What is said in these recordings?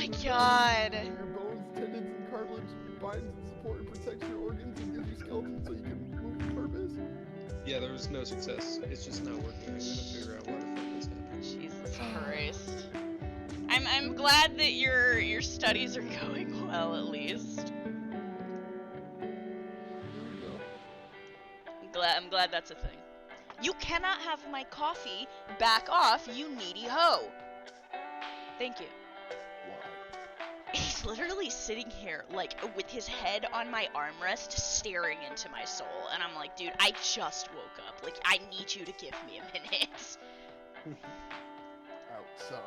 my god. Your bones, tendons, and cartilage binds and support and protects your organs and gives you skeleton so you can move with purpose. Yeah, there was no success. It's just not working. I'm gonna figure out why the fuck this happened. Jesus Christ. I'm glad that your studies are going well, at least. I'm glad that's a thing. You cannot have my coffee. Back off, you needy hoe. Thank you. He's literally sitting here, like, with his head on my armrest, staring into my soul. And I'm like, dude, I just woke up. Like, I need you to give me a minute. Outside.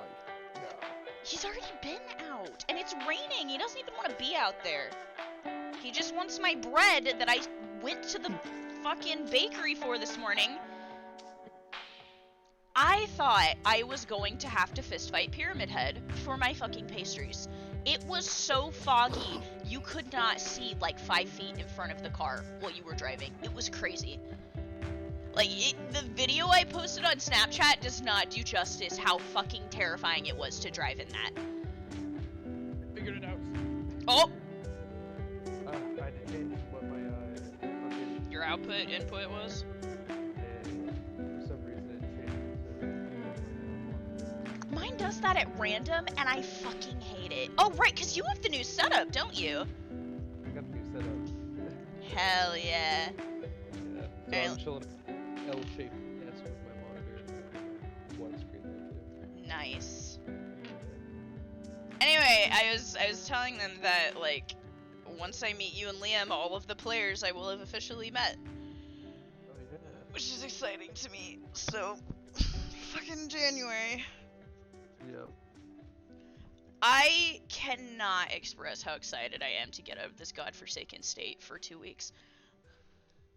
No. He's already been out. And it's raining. He doesn't even want to be out there. He just wants my bread that I went to the fucking bakery for this morning. I thought I was going to have to fistfight Pyramid Head for my fucking pastries. It was so foggy, you could not see like 5 feet in front of the car while you were driving. It was crazy. Like, the video I posted on Snapchat does not do justice how fucking terrifying it was to drive in that. Figured it out. Oh! I did change what my fucking Your input was? for some reason it changed Mine does that at random, and I fucking hate it. Oh, right, because you have the new setup, don't you? I got the new setup. Hell yeah. Yeah. So I'm chilling L-shaped desk with my monitor and one screen there too. Nice. Anyway, I was telling them that, like, once I meet you and Liam, all of the players I will have officially met. Oh yeah. Which is exciting to me. So, fucking January. Yep. I cannot express how excited I am to get out of this godforsaken state for 2 weeks.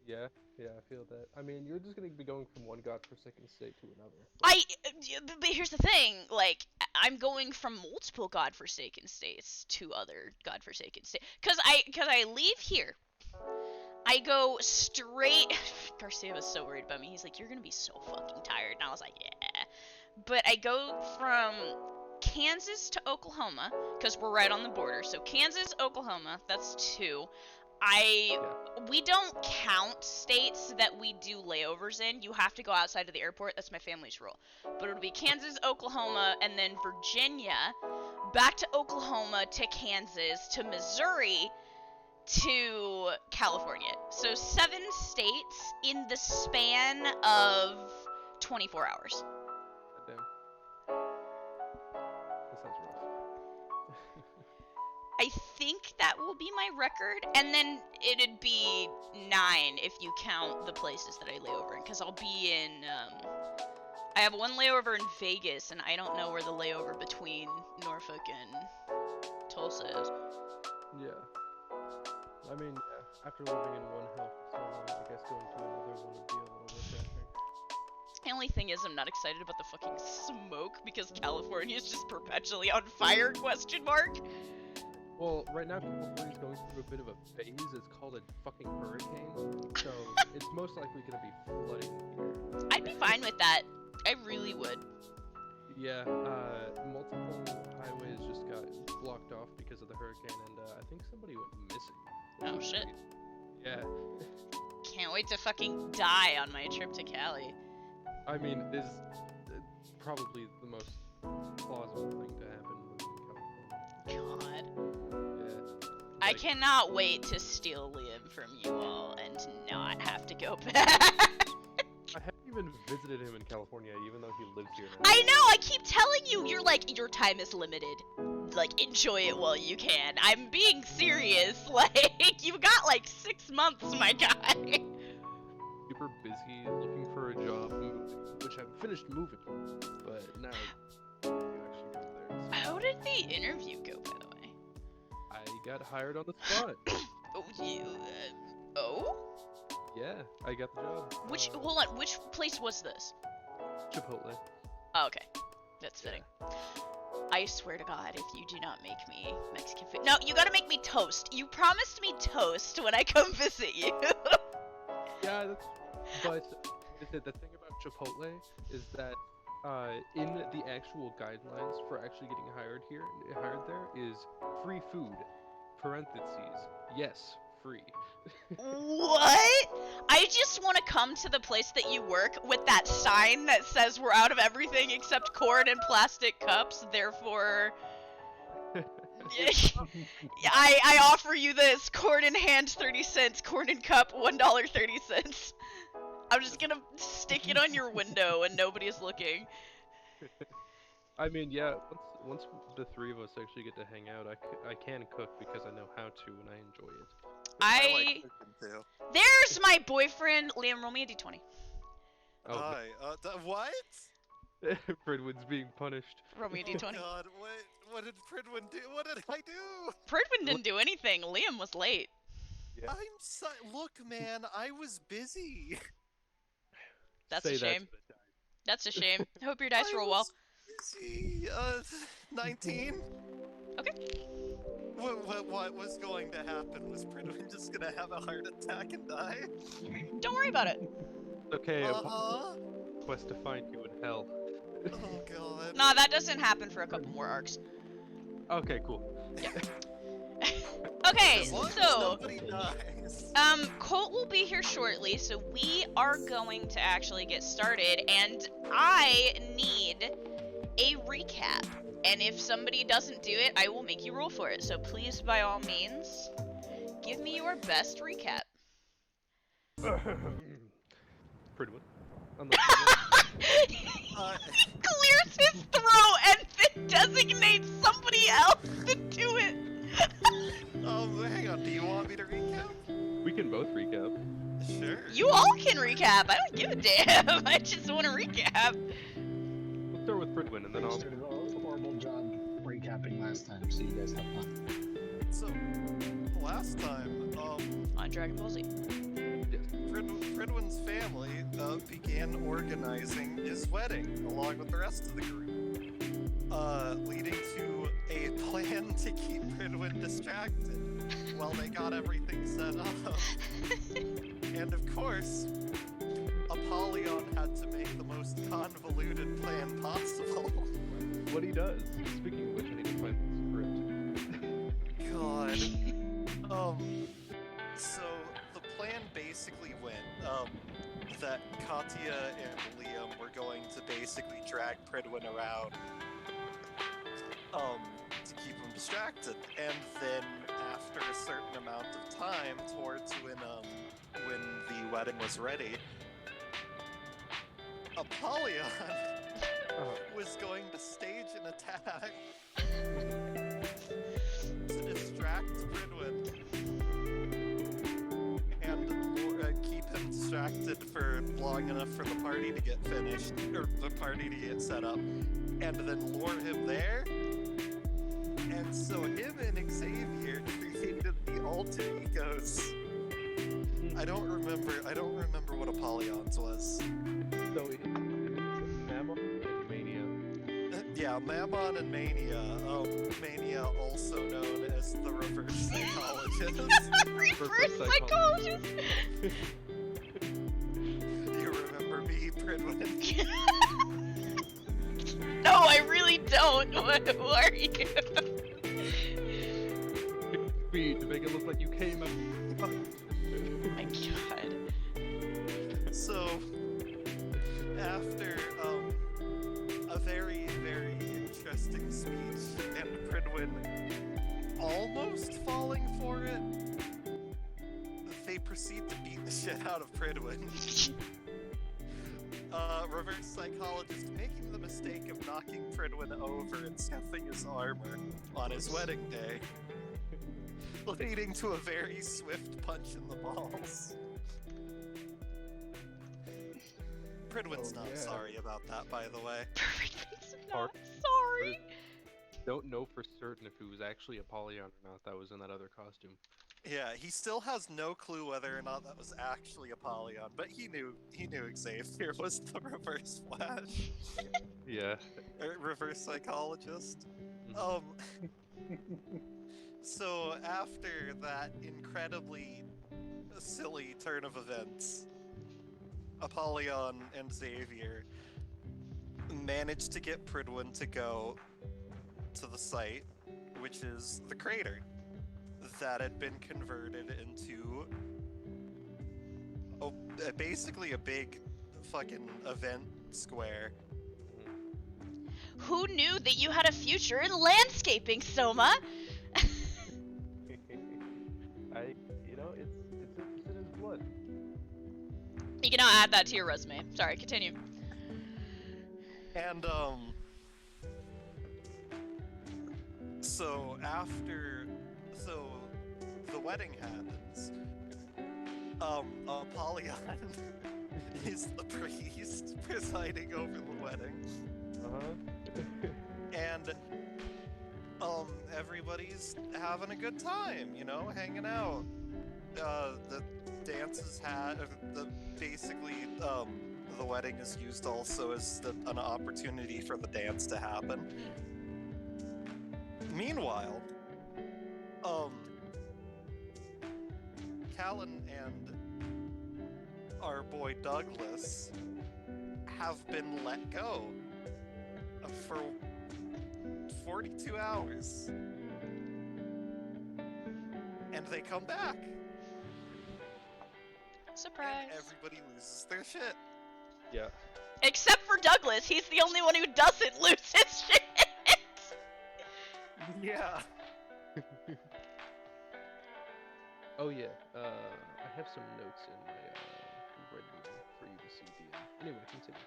Yeah, I feel that. I mean, you're just gonna be going from one godforsaken state to another. But here's the thing, like, I'm going from multiple godforsaken states to other godforsaken states. Cause I leave here. I go straight. Garcia was so worried about me. He's like, you're gonna be so fucking tired. And I was like, yeah. But I go from Kansas to Oklahoma, because we're right on the border. So Kansas, Oklahoma, that's 2. We don't count states that we do layovers in. You have to go outside of the airport. That's my family's rule. But it'll be Kansas, Oklahoma, and then Virginia, back to Oklahoma, to Kansas, to Missouri, to California. So 7 states in the span of 24 hours. Goddamn. That sounds rough. I think that will be my record, and then it'd be 9 if you count the places that I lay over in, because I'll be in, I have one layover in Vegas, and I don't know where the layover between Norfolk and Tulsa is. Yeah. I mean, yeah, after living in one house for so long, I guess going to another one would be a little refreshing. The only thing is I'm not excited about the fucking smoke, because California is just perpetually on fire, question mark. Well, right now California's going through a bit of a phase. It's called a fucking hurricane, so it's most likely going to be flooding here. I'd be fine with that. I really would. Yeah, multiple highways just got blocked off because of the hurricane, and I think somebody went missing. Oh shit. Yeah. Can't wait to fucking die on my trip to Cali. I mean, it is probably the most plausible thing to happen in California. God. Yeah. I Like, cannot wait to steal Liam from you all and not have to go back. I haven't even visited him in California, even though he lives here now. I know, I keep telling you, you're like, your time is limited. Like, enjoy it while you can. I'm being serious. Like, you've got like 6 months, my guy. Super busy looking for a job, which I've finished moving, but now you actually go there. So How did the interview go, by the way? I got hired on the spot. Oh, oh? Yeah, I got the job. Hold on, which place was this? Chipotle. Oh, okay. That's fitting. I swear to God, if you do not make me Mexican food. No, you gotta make me toast. You promised me toast when I come visit you. Yeah, but the thing about Chipotle is that in the actual guidelines for actually getting hired there is free food. Parentheses. Yes, free. What? I just want to come to the place that you work with that sign that says we're out of everything except corn and plastic cups, therefore I offer you this corn in hand 30 cents, corn in cup $1.30. I'm just gonna stick it on your window and nobody's looking. I mean, yeah, once the three of us actually get to hang out, I can cook because I know how to and I enjoy it. I like cooking too. There's my boyfriend, Liam. Roll me a d20. Oh, Hi. What? Pridwin's being punished. Roll me a Oh d20. God, what did Pridwin do? What did I do? Pridwin didn't do anything. Liam was late. Yeah. Look, man, I was busy. That's Say a that shame. to the time. That's a shame. Hope your dice I roll well. was busy. 19. Okay. What was going to happen? Was Pridwin just gonna have a heart attack and die? Don't worry about it. Okay, Uh-huh. quest to find you in hell. Oh God. Nah, that doesn't happen for a couple more arcs. Okay, cool. Okay, As long as so nobody dies. Colt will be here shortly, so we are going to actually get started, and I need a recap. And if somebody doesn't do it, I will make you roll for it. So please, by all means, give me your best recap. Pridwin. Clears his throat and then designates somebody else to do it. Hang on. Do you want me to recap? We can both recap. Sure. You all can recap. I don't give a damn. I just want to recap. Let's start with Pridwin and then I'll... did a horrible job recapping last time, so you guys have fun. So, last time, On Dragon Ball Z. Pridwin's family began organizing his wedding along with the rest of the group, leading to a plan to keep Pridwin distracted while they got everything set up. And of course, Apollyon had to make the most convoluted plan possible. What he does. Speaking of which, I need to find the script. God. So the plan basically went, that Katya and Liam were going to basically drag Pridwin around, to keep him distracted, and then after a certain amount of time, towards when the wedding was ready, Apollyon was going to stage an attack to distract Pridwin and keep him distracted for long enough for the party to get finished, or the party to get set up, and then lure him there. And so him and Xavier created the alter egos. I don't remember what Apollyon's was. So, Mammon and Mania. Yeah, Mammon and Mania. Mania, also known as the reverse psychologist. Reverse psychologist. You remember me, Pridwin? No, I really don't. Who are you? Speed to make it look like you came out. Oh my god. So, after a very, very interesting speech and Pridwin almost falling for it, they proceed to beat the shit out of Pridwin. Reverse psychologist making the mistake of knocking Pridwin over and scuffing his armor on his wedding day, leading to a very swift punch in the balls. Pridwin's not sorry about that, by the way. Everything's not sorry. Don't know for certain if it was actually Apollyon or not that was in that other costume. Yeah, he still has no clue whether or not that was actually Apollyon, but he knew Xavier was the Reverse Flash. Yeah. Reverse Psychologist. Mhm. So after that incredibly silly turn of events, Apollyon and Xavier manage to get Pridwin to go to the site, which is the crater that had been converted into basically a big fucking event square. Who knew that you had a future in landscaping, Soma? It's in his blood. You can now add that to your resume. Sorry, continue. And so the wedding happens. Apollyon is the priest presiding over the wedding. And everybody's having a good time, you know, hanging out. The dances basically the wedding is used also as an opportunity for the dance to happen. Meanwhile, Callan and our boy Douglas have been let go for 42 hours. And they come back. Surprise. And everybody loses their shit. Yeah. Except for Douglas, he's the only one who doesn't lose his shit. Yeah. Oh yeah. I have some notes in my red movie for you to see at the end. Anyway, continue.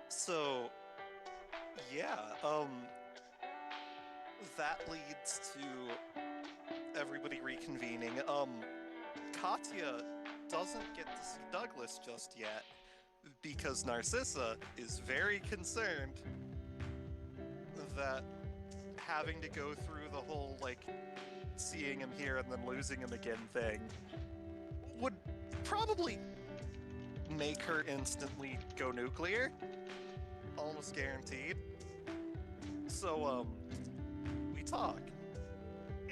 So, yeah, that leads to everybody reconvening. Katya doesn't get to see Douglas just yet because Narcissa is very concerned that having to go through the whole, like, seeing him here and then losing him again thing would probably make her instantly go nuclear. Almost guaranteed. So, we talk.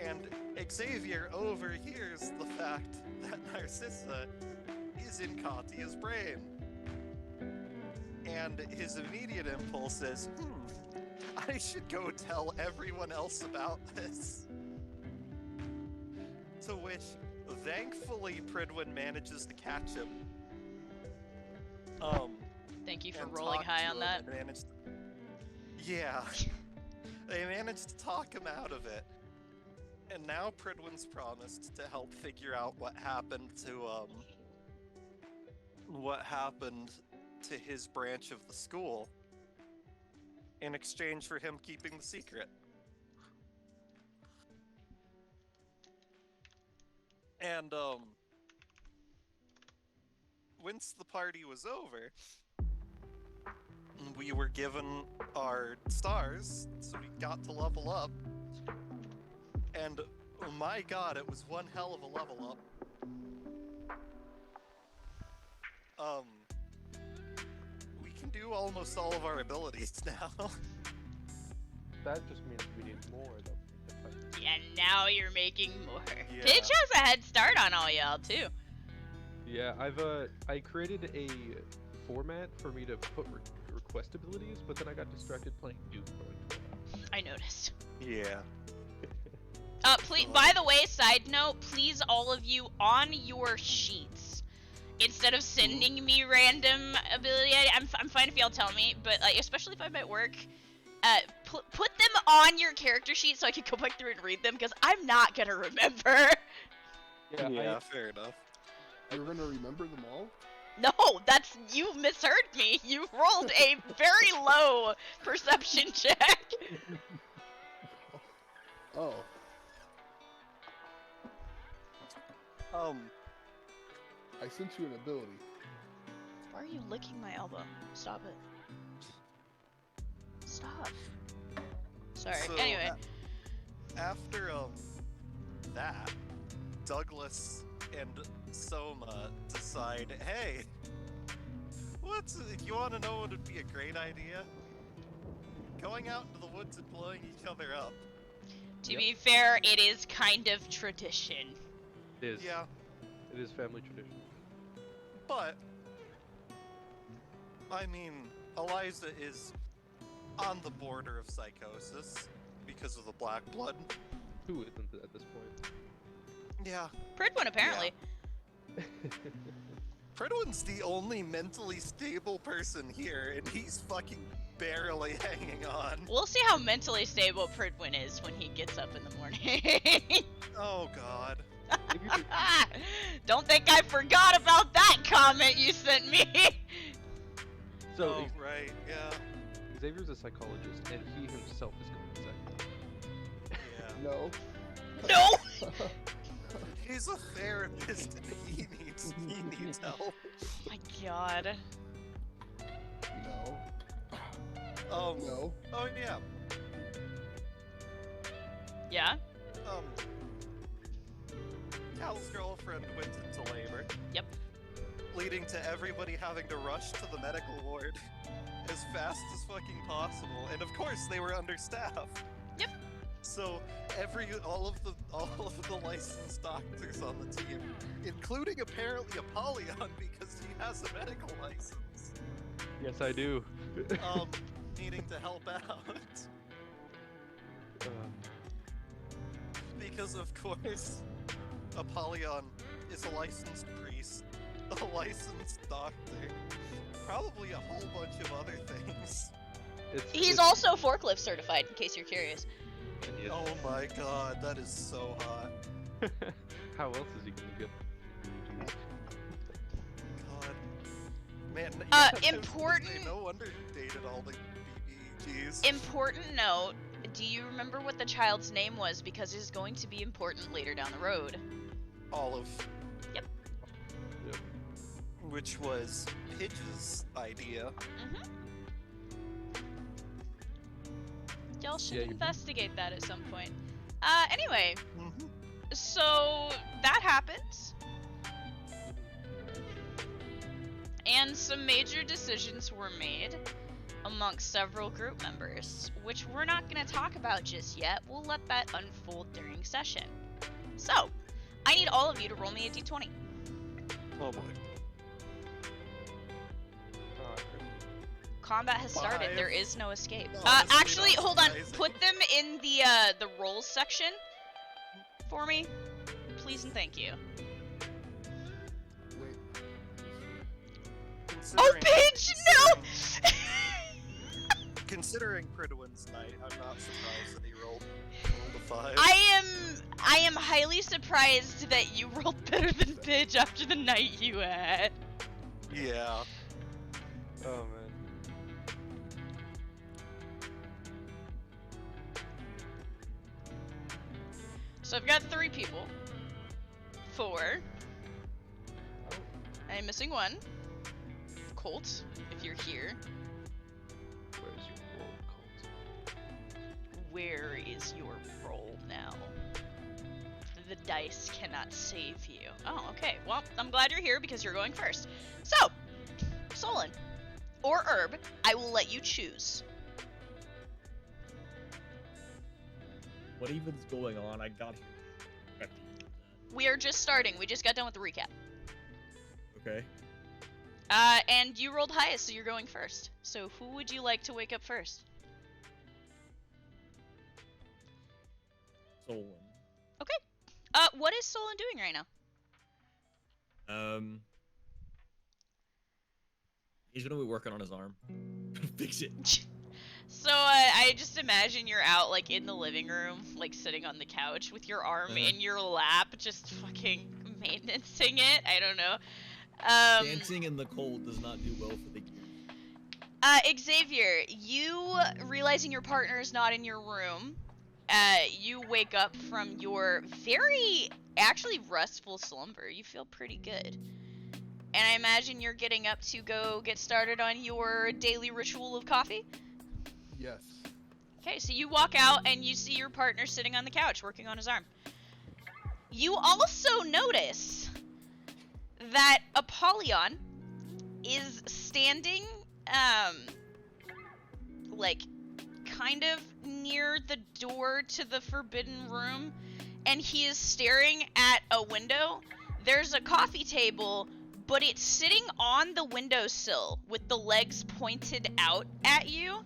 And Xavier overhears the fact that Narcissa is in Katya's brain. And his immediate impulse is, I should go tell everyone else about this. To which, thankfully, Pridwin manages to catch him. Thank you for and rolling talk high to on him that. and Yeah. They managed to talk him out of it. And now Pridwin's promised to help figure out what happened to his branch of the school in exchange for him keeping the secret. And once the party was over, we were given our stars, so we got to level up. And oh my god, it was one hell of a level up. We can do almost all of our abilities now. That just means we need more, though. And now you're making more. Yeah. Pitch has a head start on all y'all, too. Yeah, I created a format for me to put request abilities, but then I got distracted playing Doom going forward. I noticed. Yeah. Please, by the way, side note, please all of you, on your sheets, instead of sending me random ability, I'm fine if y'all tell me, but like, especially if I'm at work, put them on your character sheet so I can go back through and read them, because I'm not gonna remember. Yeah, fair enough. You're gonna remember them all? No, you misheard me. You rolled a very low perception check. Oh. I sent you an ability. Why are you licking my elbow? Stop it. Stop. Sorry. So, Anyway. After that, Douglas and Soma decide, hey, you want to know what would be a great idea? Going out into the woods and blowing each other up. To be fair, it is kind of tradition. It is. Yeah, It is family tradition. but I mean, Eliza is on the border of psychosis because of the black blood. Who isn't at this point? Yeah. Pridwin, apparently. Pridwin's the only mentally stable person here, and he's fucking barely hanging on. We'll see how mentally stable Pridwin is when he gets up in the morning. Oh god. Don't think I forgot about that comment you sent me. So Oh, right, yeah. Xavier's a psychologist, and he himself is going insane. Yeah. No. No! He's a therapist, and he needs help. Oh my god. No. No. Oh yeah. Yeah? Cal's girlfriend went into labor. Yep. Leading to everybody having to rush to the medical ward as fast as fucking possible, and of course they were understaffed. Yep. So all of the licensed doctors on the team, including apparently Apollyon because he has a medical license, Yes, I do. needing to help out. Because of course, Apollyon is a licensed priest, a licensed doctor, probably a whole bunch of other things. He's also forklift certified, in case you're curious. Oh my god, that is so hot. How else is he gonna get? God. Man, Uh, yeah, I was gonna important- say, no wonder he dated all the BBGs. Important note, do you remember what the child's name was? Because it is going to be important later down the road. Olive. Yep. Yep. Which was Pidge's idea. Mm-hmm. Y'all should Yeah, you- investigate that at some point. Anyway, Mm-hmm. so that happens. And some major decisions were made amongst several group members, which we're not going to talk about just yet. We'll let that unfold during session. So, I need all of you to roll me a d20. Oh boy. Combat has started. 5. There is no escape. Honestly, Actually, not hold on. surprising. Put them in the roles section for me, please and thank you. Wait. Oh, Considering- bitch! No! Considering Pridwin's night, I'm not surprised that he rolled a 5. I am highly surprised that you rolled better than Pidge after the night you had. Yeah. Oh man. So I've got 3 people. 4. I'm missing 1. Colt, if you're here. Where's your roll, Colt? Where is your roll now? The dice cannot save you. Oh, okay. Well, I'm glad you're here because you're going first. So, Solon or Herb, I will let you choose. What even's going on? I got here. We are just starting. We just got done with the recap. Okay. And you rolled highest, so you're going first. So who would you like to wake up first? Solon. What is Solon doing right now? He's gonna be working on his arm. Fix it. So I just imagine you're out like in the living room, like sitting on the couch with your arm in your lap, just fucking maintaining it. I don't know. Dancing in the cold does not do well for the gear. Xavier, you realizing your partner is not in your room, you wake up from your very actually restful slumber. You feel pretty good. And I imagine you're getting up to go get started on your daily ritual of coffee? Yes. Okay, so you walk out and you see your partner sitting on the couch working on his arm. You also notice that Apollyon is standing, like, kind of near the door to the forbidden room, and he is staring at a window. There's a coffee table, but it's sitting on the windowsill with the legs pointed out at you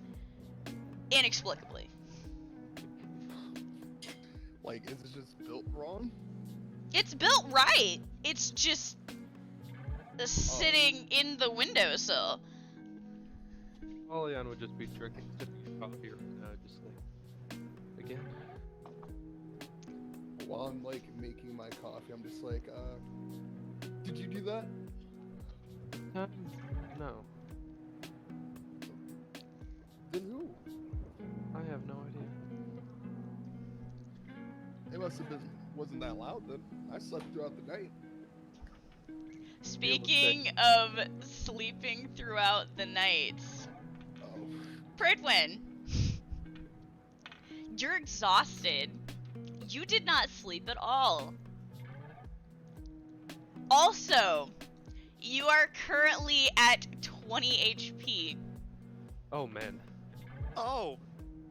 inexplicably. Like, is it just built wrong? It's built right. It's just sitting in the windowsill. Apollyon would just be drinking coffee right now, just like, again. While I'm like making my coffee, I'm just like, did you do that? No, Then who? I have no idea. It must have been, wasn't that loud then. I slept throughout the night. Speaking of sleeping throughout the night, Oh. Pridwin, you're exhausted. You did not sleep at all. Also, you are currently at 20 HP. Oh man. Oh,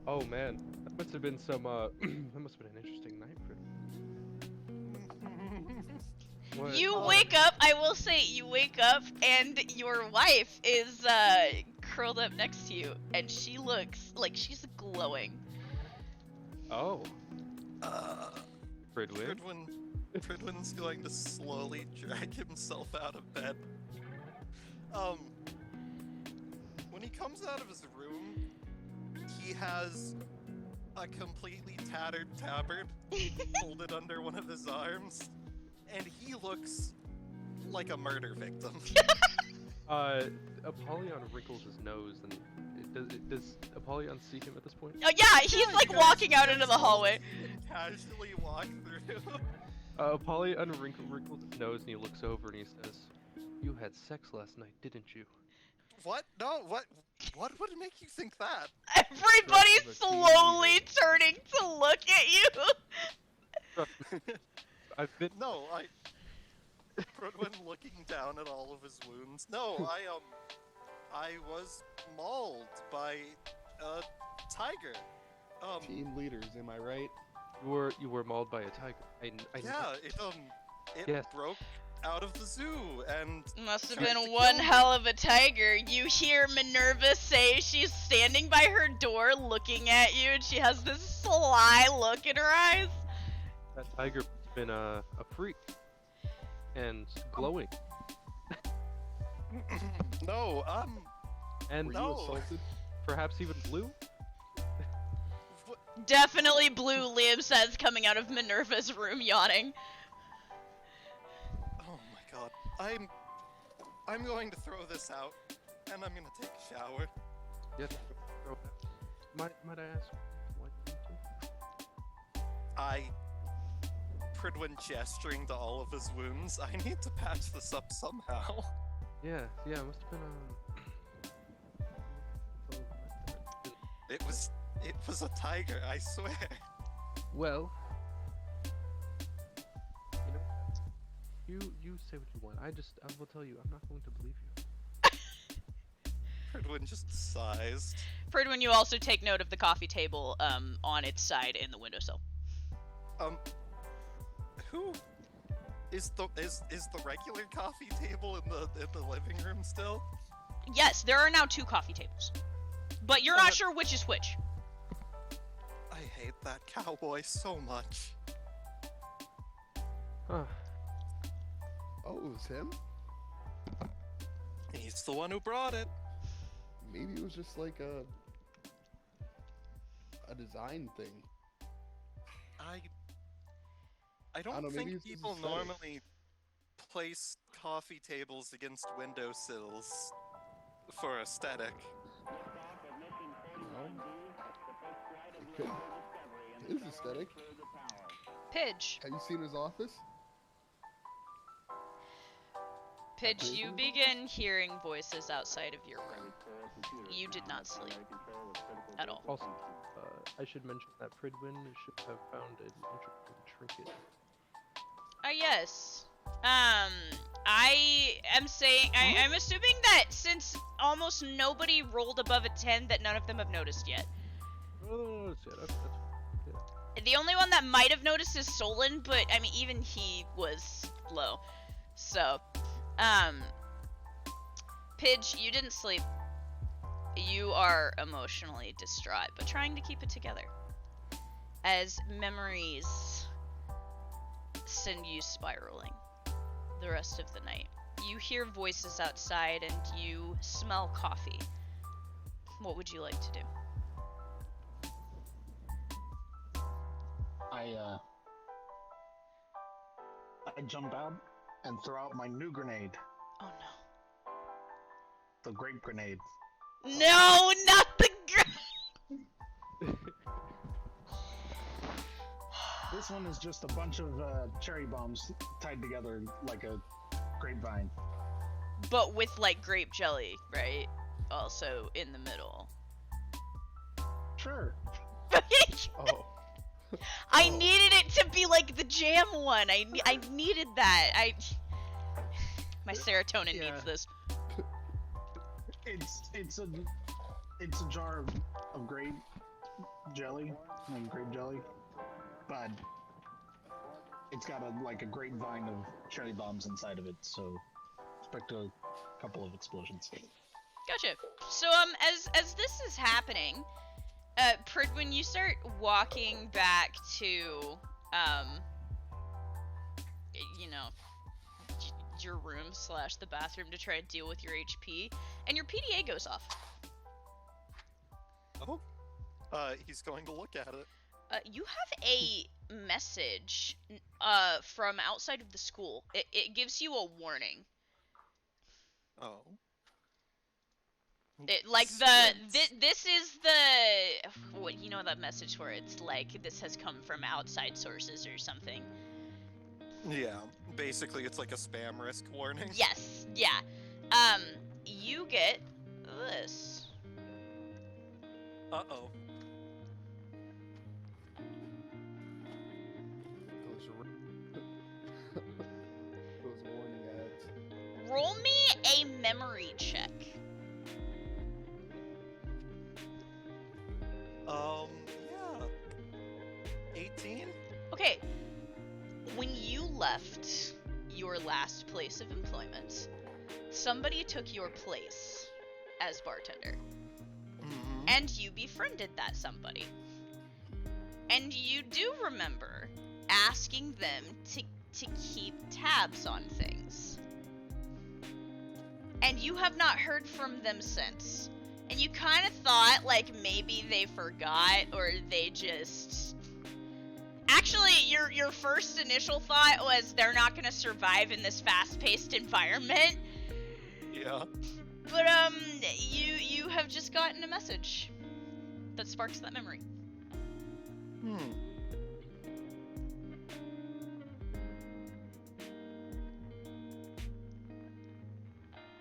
Oh man. That must have been some, that must have been an interesting night for What? You wake up, I will say, you wake up and your wife is curled up next to you and she looks like she's glowing. Oh. Pridwin. Pridwin's going to slowly drag himself out of bed. When he comes out of his room, he has a completely tattered tabard folded under one of his arms, and he looks like a murder victim. Apollyon wrinkles his nose, and does Apollyon see him at this point? Oh yeah, he's like You walking guys- out into the hallway. Casually walk through. Apollyon wrinkles his nose, and he looks over and he says, "You had sex last night, didn't you?" What? No, what? What would make you think that? Everybody's slowly turning to look at you. I've been. No, Pridwin looking down at all of his wounds. No, I was mauled by a tiger. Team leaders, am I right? You were mauled by a tiger. I Yeah, it Yes. broke out of the zoo and Must have tried been to one kill me. hell of a tiger. You hear Minerva say she's standing by her door looking at you and she has this sly look in her eyes. That tiger has been a freak and glowing. No, And Were No. you assaulted? perhaps even blue. Definitely blue, Liam says, coming out of Minerva's room yawning. oh my god. I'm going to throw this out and I'm gonna take a shower. Yes. Might I ask why you need to? Pridwin gesturing to all of his wounds. I need to patch this up somehow. Yeah, it must have been It was a tiger, I swear. Well, you know, you say what you want. I will tell you, I'm not going to believe you. Pridwin just sighs. Pridwin, you also take note of the coffee table on its side in the windowsill. Who is the regular coffee table in the living room still? Yes, there are now 2 coffee tables. But you're not sure which is which. I hate that cowboy so much. Huh. Oh, it was him? He's the one who brought it. Maybe it was just like a design thing. I don't know, maybe think it's just people aesthetic. normally place coffee tables against windowsills for aesthetic. No? It could. It is aesthetic. Pidge. Have you seen his office? Pidge, you begin hearing voices outside of your room. You did not sleep. At all. Also, I should mention that Pridwin should have found an interesting trinket. Yes. I am saying, I'm assuming that since almost nobody rolled above a 10, that none of them have noticed yet. Oh, that's it. Yeah. The only one that might have noticed is Solon, but I mean, even he was low. So, Um, Pidge, you didn't sleep. You are emotionally distraught, but trying to keep it together. As memories send you spiraling the rest of the night. You hear voices outside and you smell coffee. What would you like to do? I jump out and throw out my new grenade, Oh the grape grenade. no. No, not the This one is just a bunch of cherry bombs tied together like a grapevine. But with like grape jelly, right? Also in the middle. Sure. Oh. I needed it to be like the jam one. I needed that. My serotonin Yeah. needs this. It's a jar of grape jelly, like grape jelly, but it's got a grapevine of cherry bombs inside of it. So expect a couple of explosions. Gotcha. So as this is happening, Pridwin, you start walking back to you know, your room / the bathroom to try and deal with your HP, and your PDA goes off. Oh. He's going to look at it. You have a message from outside of the school. It gives you a warning. Oh. It like this is the what you know that message where it's like this has come from outside sources or something. Yeah, basically it's like a spam risk warning. Yes, yeah. You get this. Uh-oh. Those warning ads. Roll me a memory check. Yeah. 18? Okay. When you left your last place of employment, somebody took your place as bartender. Mm-hmm. And you befriended that somebody. And you do remember asking them to keep tabs on things. And you have not heard from them since. And you kind of thought like maybe they forgot or they just... Actually, your first initial thought was they're not going to survive in this fast-paced environment. Yeah. But you have just gotten a message that sparks that memory.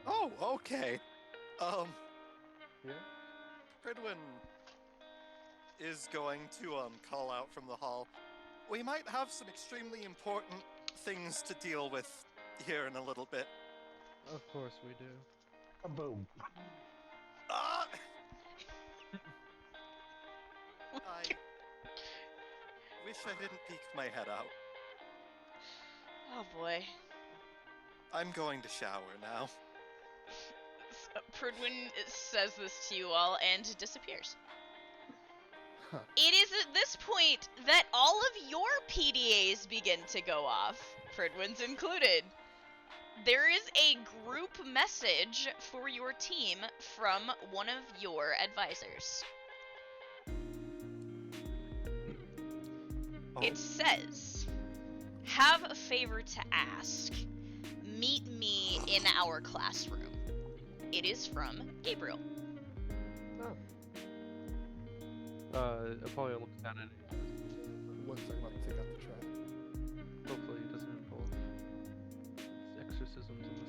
Oh, okay. Yeah? Pridwin is going to call out from the hall. We might have some extremely important things to deal with here in a little bit. Of course we do. Boom. Ah! I wish I didn't peek my head out. Oh boy. I'm going to shower now. Pridwin says this to you all and disappears. Huh. It is at this point that all of your PDAs begin to go off, Pridwin's included. There is a group message for your team from one of your advisors. Oh. It says, "Have a favor to ask. Meet me in our classroom." It is from Gabriel. Apollyon looks down at it. One second, I'm about to take out the trap. Hopefully it doesn't involve exorcisms and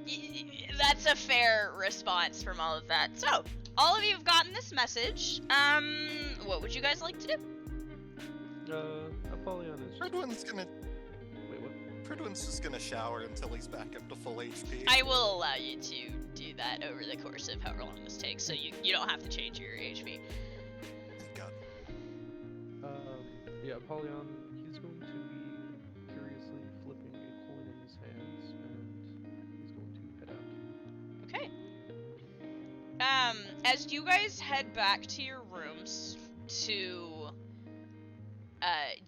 such. That's a fair response from all of that. So, all of you have gotten this message. What would you guys like to do? Apollyon is. Pridwin's gonna. Wait, what? Pridwin's just gonna shower until he's back up to full HP. I will allow you to do that over the course of however long this takes, so you don't have to change your HP. God. Yeah, Apollyon, he's going as you guys head back to your rooms to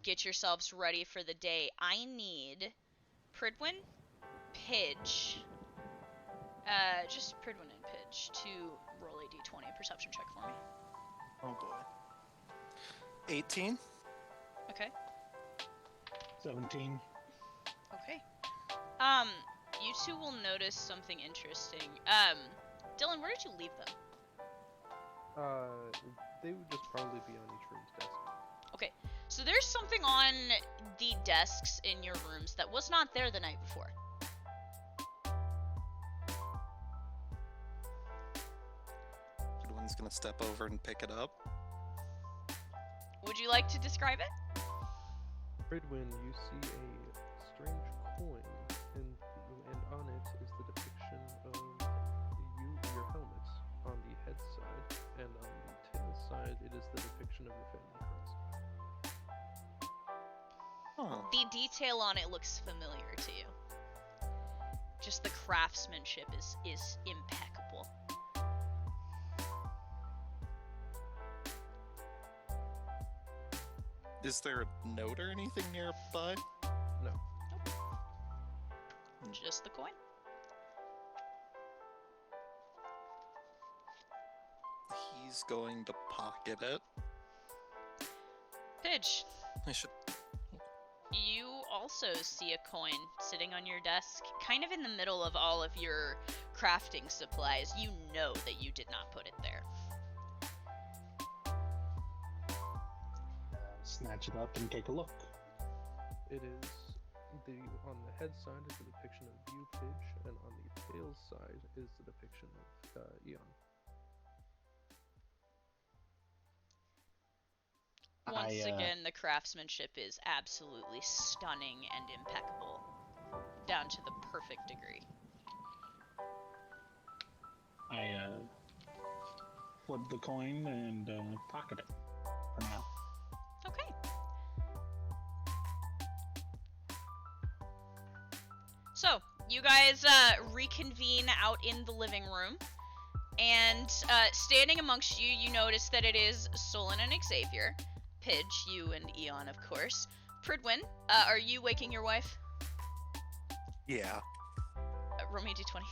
get yourselves ready for the day, I need Pridwin, Pidge, just Pridwin and Pidge to roll a d20 perception check for me. Oh boy. 18. Okay. 17. Okay. You two will notice something interesting. Dylan, where did you leave them? They would just probably be on each room's desk. Okay, so there's something on the desks in your rooms that was not there the night before. Goodwin's gonna step over and pick it up. Would you like to describe it? Fridwin, you see a strange coin, and on it is the depiction of your helmet on the head side, and on the tail side it is the depiction of your family crest. Huh. The detail on it looks familiar to you. Just the craftsmanship is impeccable. Is there a note or anything nearby? No. Just the coin. He's going to pocket it. Pidge, I should. you also see a coin sitting on your desk, kind of in the middle of all of your crafting supplies. You know that you did not put it there. Snatch it up and take a look. It is on the head side is the depiction of you, Pidge, and on the tail side is the depiction of Eon. Once again, the craftsmanship is absolutely stunning and impeccable, down to the perfect degree. I flip the coin and pocket it for now. Okay. So, you guys reconvene out in the living room, and standing amongst you, you notice that it is Solon and Xavier. Pidge, you and Eon, of course. Pridwin, are you waking your wife? Yeah. Roll me a d20.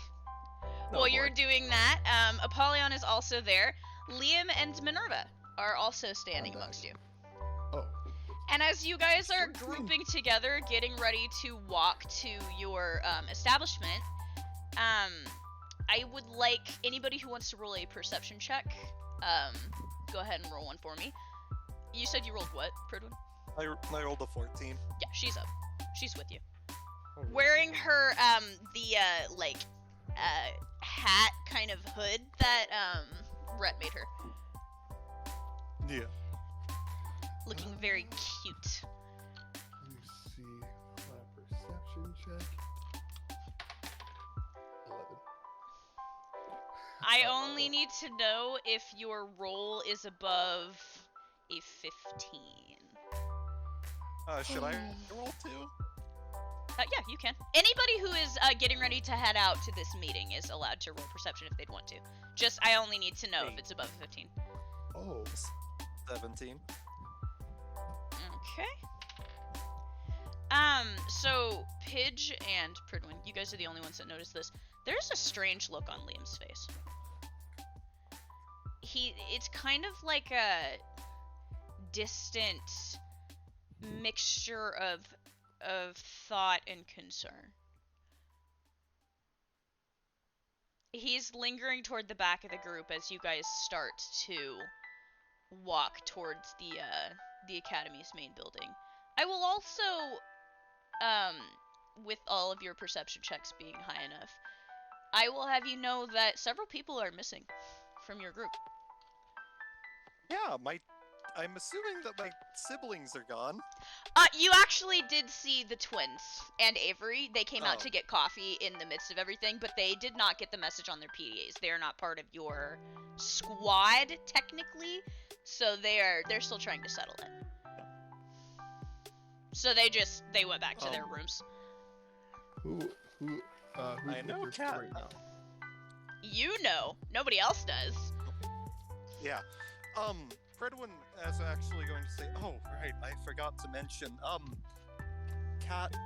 Oh, While you're boy. doing that, Apollyon is also there. Liam and Minerva are also standing I'm back. amongst you. Oh, And as you guys are 14. grouping together, getting ready to walk to your establishment, I would like anybody who wants to roll a perception check, go ahead and roll one for me. You said you rolled what, Pridwin? I rolled a 14. Yeah, she's up. She's with you. Oh, really? Wearing her, hat kind of hood that, Rhett made her. Yeah. Looking very cute. let me see. Perception check. 11. I only need to know if your roll is above a 15. Should I roll too? Yeah, you can. Anybody who is getting ready to head out to this meeting is allowed to roll perception if they'd want to. Just, I only need to know if it's above a 15. Oh, 17. Okay. So Pidge and Pridwin, you guys are the only ones that notice this. There's a strange look on Liam's face. It's kind of like a distant mixture of thought and concern. He's lingering toward the back of the group as you guys start to walk towards the Academy's main building. I will also, with all of your perception checks being high enough, I will have you know that several people are missing from your group. Yeah, I'm assuming that my siblings are gone. You actually did see the twins and Avery. They came out Oh. to get coffee in the midst of everything, but they did not get the message on their PDAs. They are not part of your squad, technically, so they're still trying to settle in. So they went back to their rooms. who's I know with this Cat. right now? You know, nobody else does. Yeah. Fredwin is actually going to say, oh, right, I forgot to mention, Kat,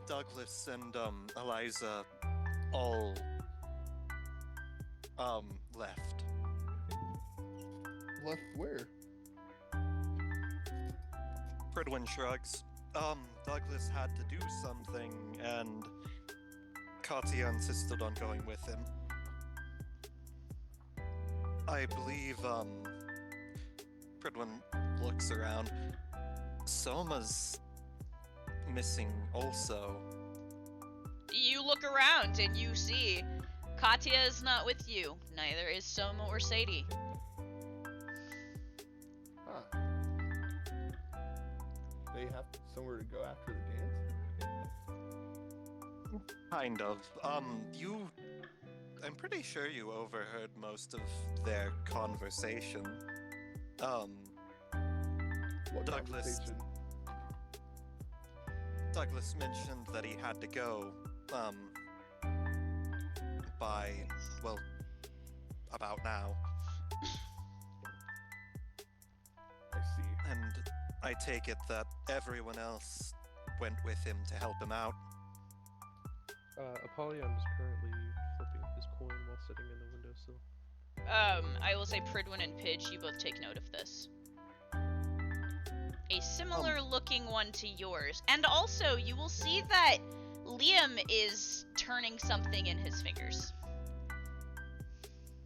Douglas, and, Eliza all, left. Left where? Fredwin shrugs. Douglas had to do something, and Katya insisted on going with him. I believe, Fredwin looks around. Soma's missing also. You look around and you see Katya is not with you. Neither is Soma or Sadie. Huh. They have somewhere to go after the dance? Kind of. I'm pretty sure you overheard most of their conversation. What Douglas. conversation? Douglas mentioned that he had to go, by, well, about now. I see. And I take it that everyone else went with him to help him out. Apollyon is currently flipping his coin while sitting in the windowsill. I will say Pridwin and Pidge, you both take note of this. A similar looking one to yours. And also, you will see that Liam is turning something in his fingers.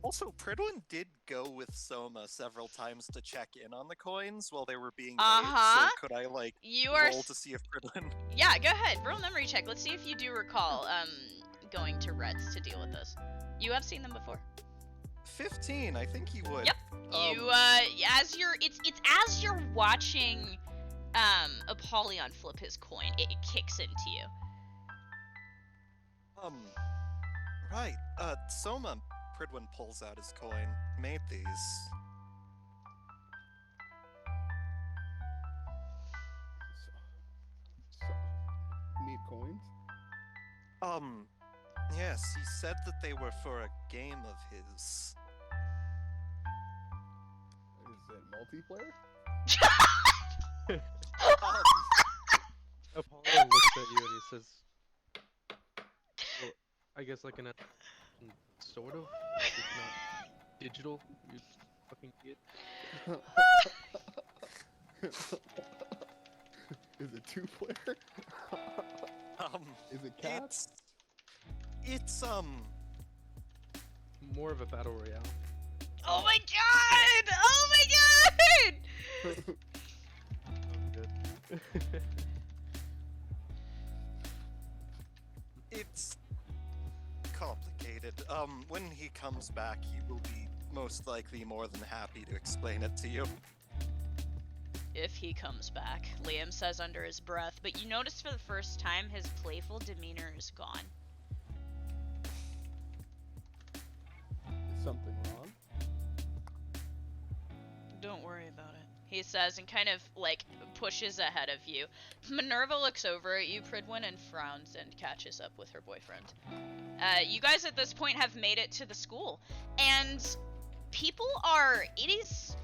Also, Pridwin did go with Soma several times to check in on the coins while they were being Uh-huh. made, so could I, like, You are... roll to see if Pridwin... Yeah, go ahead. Roll memory check. Let's see if you do recall, going to Reds to deal with this. You have seen them before. 15, I think he would. Yep. You, it's as you're watching, Apollyon flip his coin, it kicks into you. Right, Soma, Pridwin pulls out his coin, made these. So, need coins? Yes, he said that they were for a game of his. Is it multiplayer? Apollyon looks at you and he says, well, I guess like in a sort of, if not digital, you fucking idiot. Is it 2-player? Is it cats? It's More of a battle royale. Oh my god! Oh my god! Good. It's complicated. When he comes back, he will be most likely more than happy to explain it to you. If he comes back, Liam says under his breath, but you notice for the first time his playful demeanor is gone. Is something wrong? Don't worry about it, he says, and kind of, like, pushes ahead of you. Minerva looks over at you, Pridwin, and frowns and catches up with her boyfriend. You guys at this point have made it to the school, and people are, it is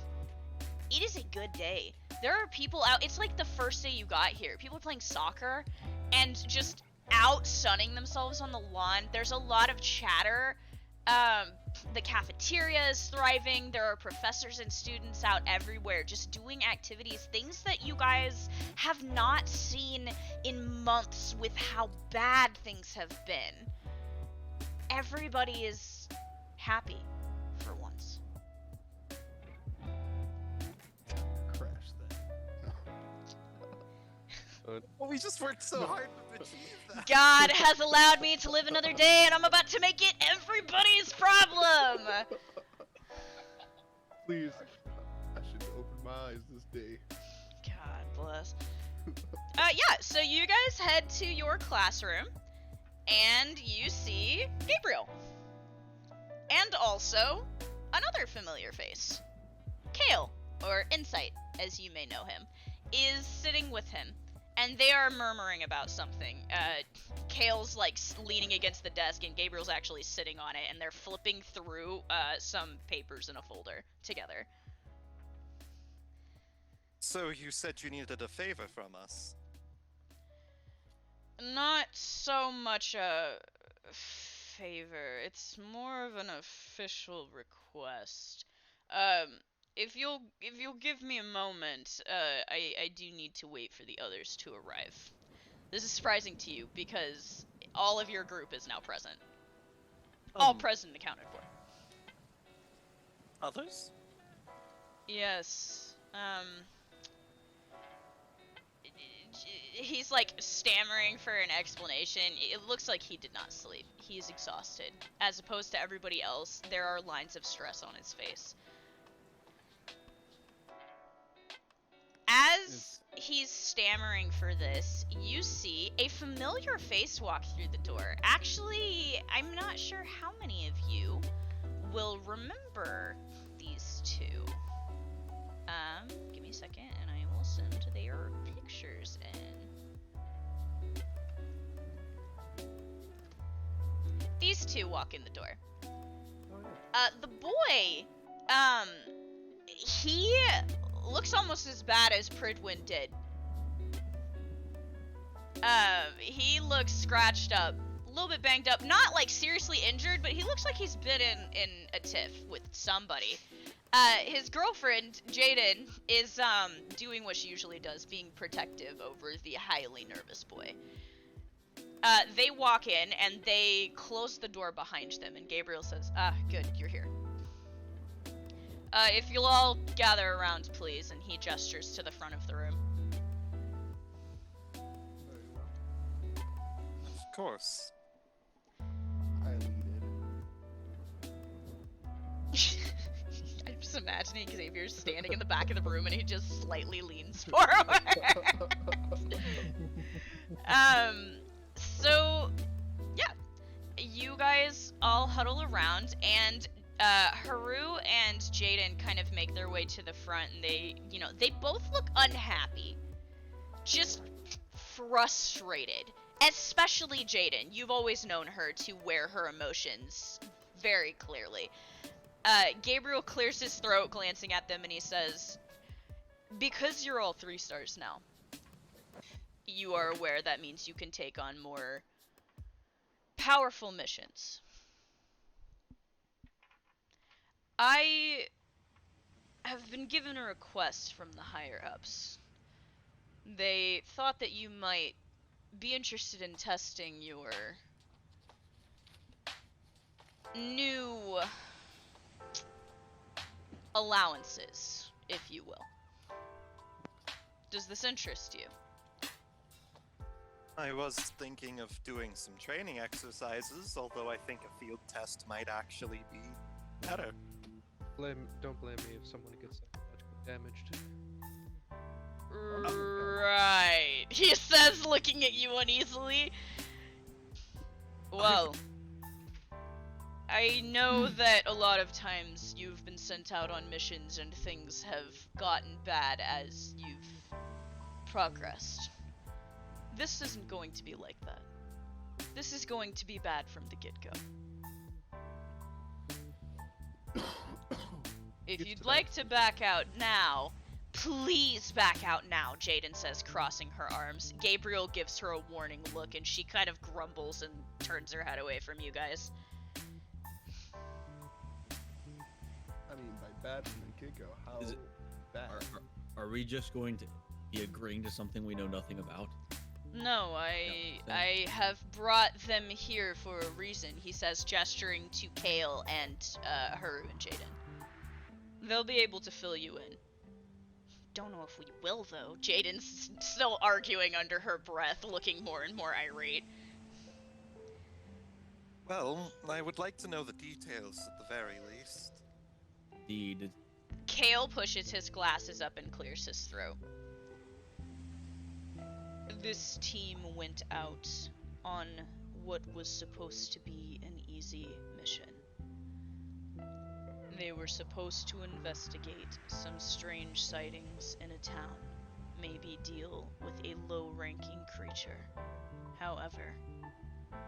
a good day. There are people out, it's like the first day you got here. People are playing soccer, and just out sunning themselves on the lawn. There's a lot of chatter. The cafeteria is thriving. There are professors and students out everywhere just doing activities, things that you guys have not seen in months with how bad things have been. Everybody is happy for once. Crash that. Well, we just worked so hard to achieve that. God has allowed me to live another day, and I'm about to make it everybody's problem! Please. I should open my eyes this day. God bless. Yeah, so you guys head to your classroom, and you see Gabriel. And also, another familiar face. Kale, or Insight, as you may know him, is sitting with him. and they are murmuring about something. Kale's like leaning against the desk, and Gabriel's actually sitting on it, and they're flipping through some papers in a folder together. So you said you needed a favor from us. Not so much a favor. It's more of an official request. If you'll give me a moment, I do need to wait for the others to arrive. This is surprising to you because all of your group is now present. All present and accounted for. Others? Yes. He's like stammering for an explanation. It looks like he did not sleep. He's exhausted. As opposed to everybody else, there are lines of stress on his face. As he's stammering for this, you see a familiar face walk through the door. Actually, I'm not sure how many of you will remember these two. Give me a second and I will send their pictures in. These two walk in the door. The boy, he looks almost as bad as Pridwin did. He looks scratched up, a little bit banged up, not like seriously injured, but he looks like he's been in a tiff with somebody. His girlfriend, Jaden, is doing what she usually does, being protective over the highly nervous boy. They walk in and they close the door behind them, and Gabriel says, good, you're here. If you'll all gather around, please, and he gestures to the front of the room. Of course. I lead it. I'm just imagining Xavier's standing in the back of the room and he just slightly leans forward. So, yeah. You guys all huddle around, and Haru and Jaden kind of make their way to the front, and they both look unhappy. Just frustrated. Especially Jaden. You've always known her to wear her emotions very clearly. Gabriel clears his throat, glancing at them, and he says, because you're all 3 stars now, you are aware that means you can take on more powerful missions. I have been given a request from the higher-ups. They thought that you might be interested in testing your new allowances, if you will. Does this interest you? I was thinking of doing some training exercises, although I think a field test might actually be better. Don't blame me if someone gets psychologically damaged. Right, he says, looking at you uneasily. Well, I know that a lot of times you've been sent out on missions and things have gotten bad as you've progressed. This isn't going to be like that. This is going to be bad from the get-go. If you'd like to back out now, please back out now, Jaden says, crossing her arms. Gabriel gives her a warning look, and she kind of grumbles and turns her head away from you guys. I mean, by bad from the get-go, how Is it- bad? Are we just going to be agreeing to something we know nothing about? No, I have brought them here for a reason, he says, gesturing to Kale and Haru and Jaden. They'll be able to fill you in. Don't know if we will, though. Jaden's still arguing under her breath, looking more and more irate. Well, I would like to know the details at the very least. Indeed. Kale pushes his glasses up and clears his throat. This team went out on what was supposed to be an easy mission. They were supposed to investigate some strange sightings in a town maybe deal with a low-ranking creature. However,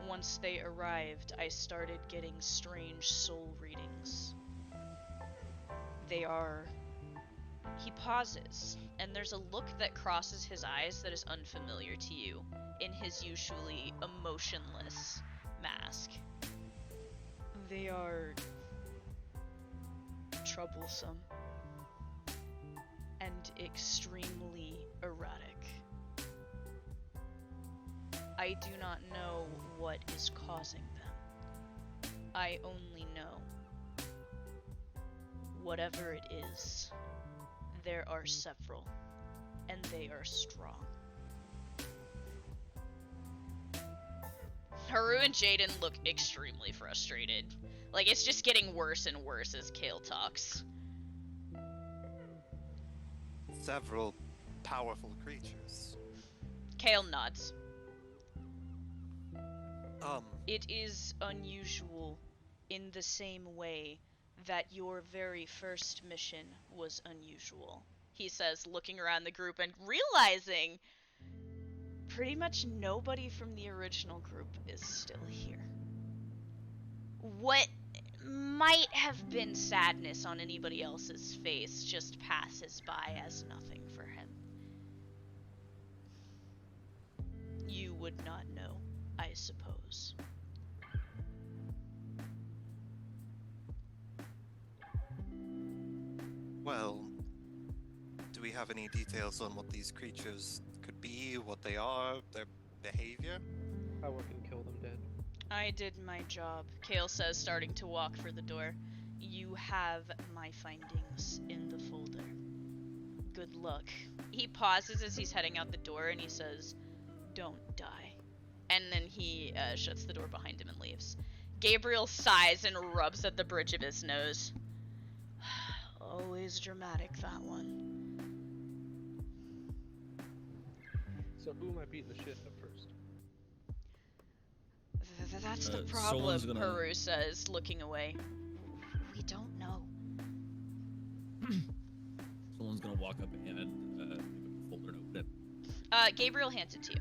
once they arrived, I started getting strange soul readings. They are... He pauses, and there's a look that crosses his eyes that is unfamiliar to you in his usually emotionless mask. They are troublesome and extremely erratic. I do not know what is causing them. I only know, whatever it is, there are several, and they are strong. Haru and Jaden look extremely frustrated. Like, it's just getting worse and worse as Kale talks. Several powerful creatures. Kale nods. Um, It is unusual in the same way that your very first mission was unusual, he says, looking around the group and realizing pretty much nobody from the original group is still here. What might have been sadness on anybody else's face just passes by as nothing for him. You would not know, I suppose. well, do we have any details on what these creatures could be, what they are, their behavior? How I can kill them dead. I did my job, Kale says, starting to walk for the door. You have my findings in the folder. Good luck. He pauses as he's heading out the door and he says, don't die. And then he shuts the door behind him and leaves. Gabriel sighs and rubs at the bridge of his nose. Always dramatic, that one. So who am I beating the shit up first? That's the Someone's problem, gonna- Haru says, looking away. We don't know. Someone's gonna walk up and folder and open it. Gabriel hands it to you.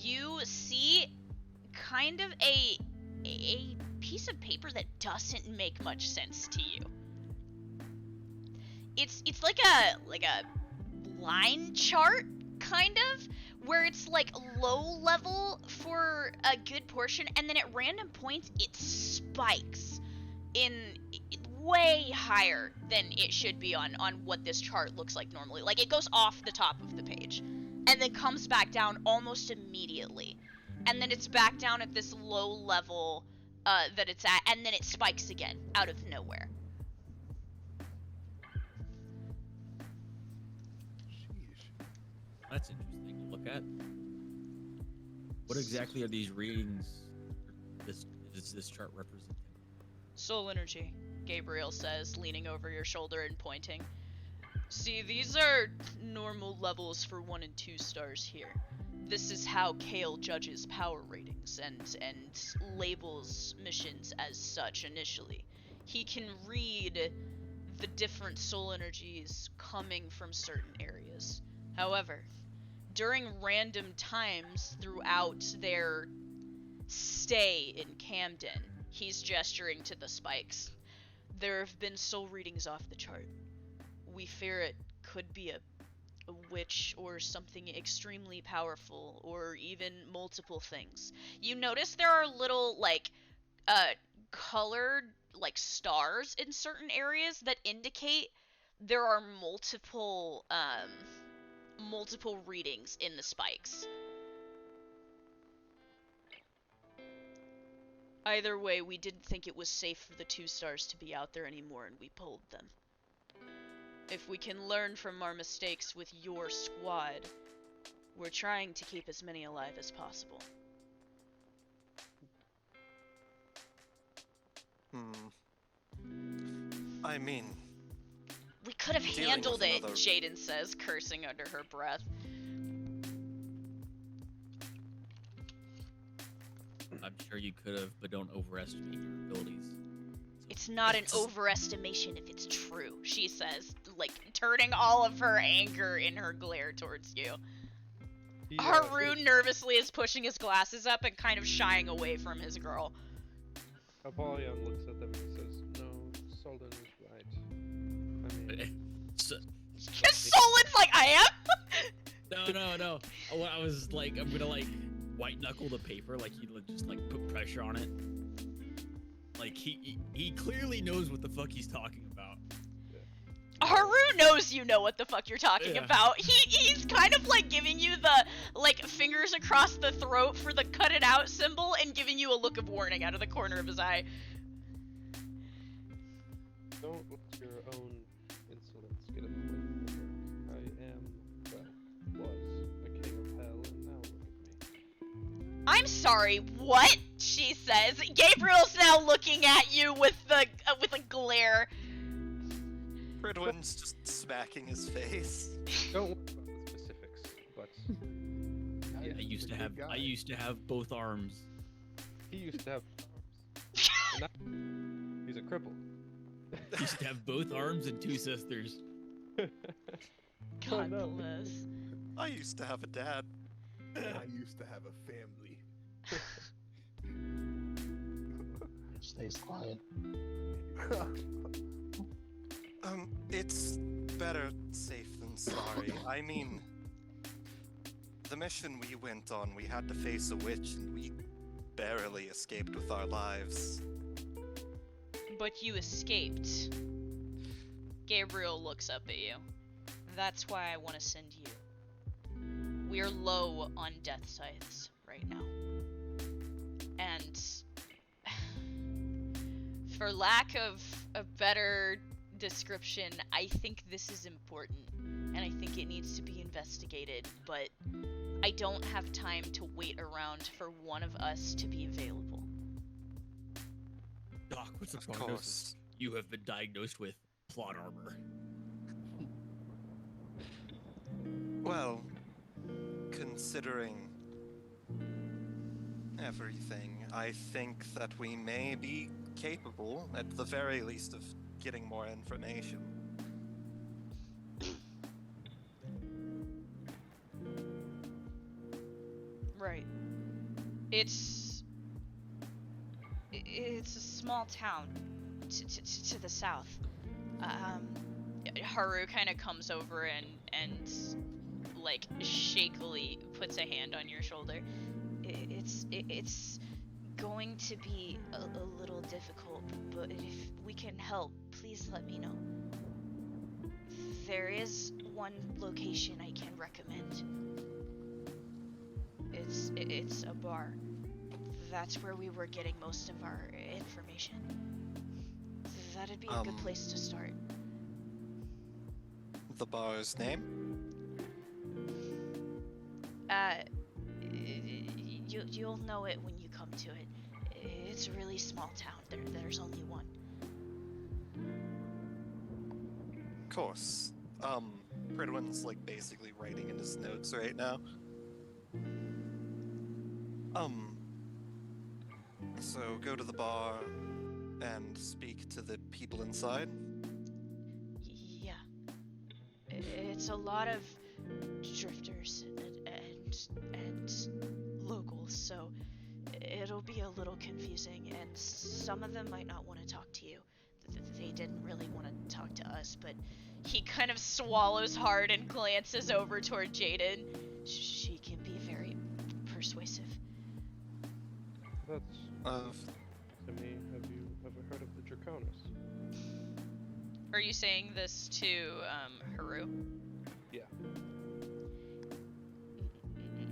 You see kind of a piece of paper that doesn't make much sense to you. It's like a line chart, kind of, where it's like low level for a good portion, and then at random points it spikes in way higher than it should be on what this chart looks like normally. Like, it goes off the top of the page and then comes back down almost immediately, and then it's back down at this low level that it's at, and then it spikes again out of nowhere. Sheesh. That's interesting to look at. What exactly are these readings? Is this chart representing? Soul energy, Gabriel says, leaning over your shoulder and pointing. See, these are normal levels for 1 and 2 stars here. This is how Kale judges power ratings and labels missions as such initially. He can read the different soul energies coming from certain areas. However, during random times throughout their stay in Camden, he's gesturing to the spikes, there have been soul readings off the chart. We fear it could be a witch or something extremely powerful, or even multiple things. You notice there are little, like, colored, like, stars in certain areas that indicate there are multiple readings in the spikes. Either way, we didn't think it was safe for the 2 stars to be out there anymore, and we pulled them. If we can learn from our mistakes with your squad, we're trying to keep as many alive as possible. I mean, We could have Dealing handled with it, another- Jaden says, cursing under her breath. I'm sure you could have, but don't overestimate your abilities. It's not an overestimation if it's true, she says, like, turning all of her anger in her glare towards you. Haru nervously is pushing his glasses up and kind of shying away from his girl. Apollyon looks at them and says, "No, Solden is right. I mean, Solon's like, I am? No. I was like, I'm gonna like white knuckle the paper, like he just like put pressure on it. Like he clearly knows what the fuck he's talking about. Haru knows you know what the fuck you're talking about. He's kind of like giving you the like fingers across the throat for the cut it out symbol and giving you a look of warning out of the corner of his eye. don't let your own insolence get in the way of my work. I am, well, was a king of hell, and now look at me." I'm sorry, what? She says. Gabriel's now looking at you with a glare. Fridwin's just smacking his face. Don't worry about the specifics, but I used to have both arms. he used to have arms. And now he's a cripple. He used to have both arms and two sisters. God no. bless. I used to have a dad. I used to have a family. Stays quiet. It's better safe than sorry. I mean, the mission we went on, we had to face a witch, and we barely escaped with our lives. But you escaped. Gabriel looks up at you. That's why I want to send you. We're low on death scythes right now. And for lack of a better description, I think this is important. And I think it needs to be investigated, but I don't have time to wait around for one of us to be available. Doc, what's the Of prognosis? course. You have been diagnosed with plot armor. Well, considering everything, I think that we may be capable, at the very least, of getting more information. Right. It's a small town to the south. Haru kind of comes over and like shakily puts a hand on your shoulder. It's going to be a little difficult, but if we can help, please let me know. There is one location I can recommend. It's a bar. That's where we were getting most of our information. That'd be a good place to start. The bar's name? You'll know it when you come to it. It's a really small town. There's only one. Of course. Pridwin's like basically writing in his notes right now. So go to the bar and speak to the people inside. Yeah. It's a lot of drifters and locals, so it'll be a little confusing, and some of them might not want to talk to you. They didn't really want to talk to us, but he kind of swallows hard and glances over toward Jaden. She can be very persuasive. That's to me. Have you ever heard of the Draconis? Are you saying this to Haru? Yeah.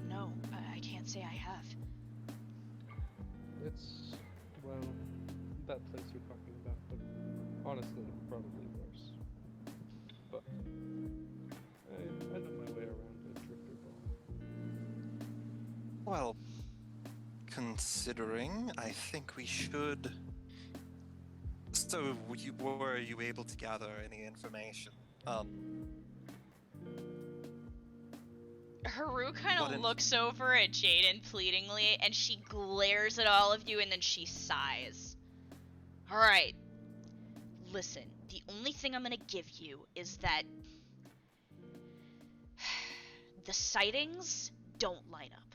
No, I can't say I have. It's, well, that place you're talking about, but honestly, probably worse. But I know my way around a drifter ball. Well, considering, I think we should. So, were you able to gather any information? Haru kind What of in- looks over at Jaden pleadingly, and she glares at all of you, and then she sighs. Alright, Listen, the only thing I'm gonna give you is that the sightings don't line up.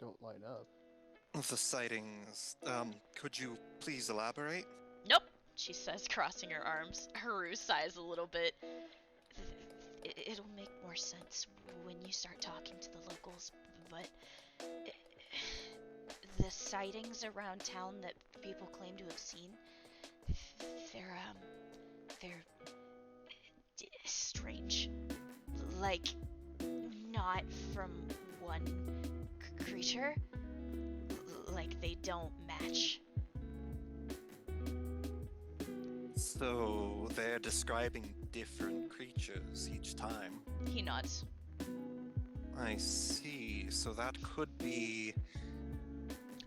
Don't line up. The sightings, could you please elaborate? Nope, she says, crossing her arms. Haru sighs a little bit. It'll make more sense when you start talking to the locals, but the sightings around town that people claim to have seen, they're strange. Like, not from one creature. Like, they don't match. So they're describing different creatures each time. He nods. I see. So that could be.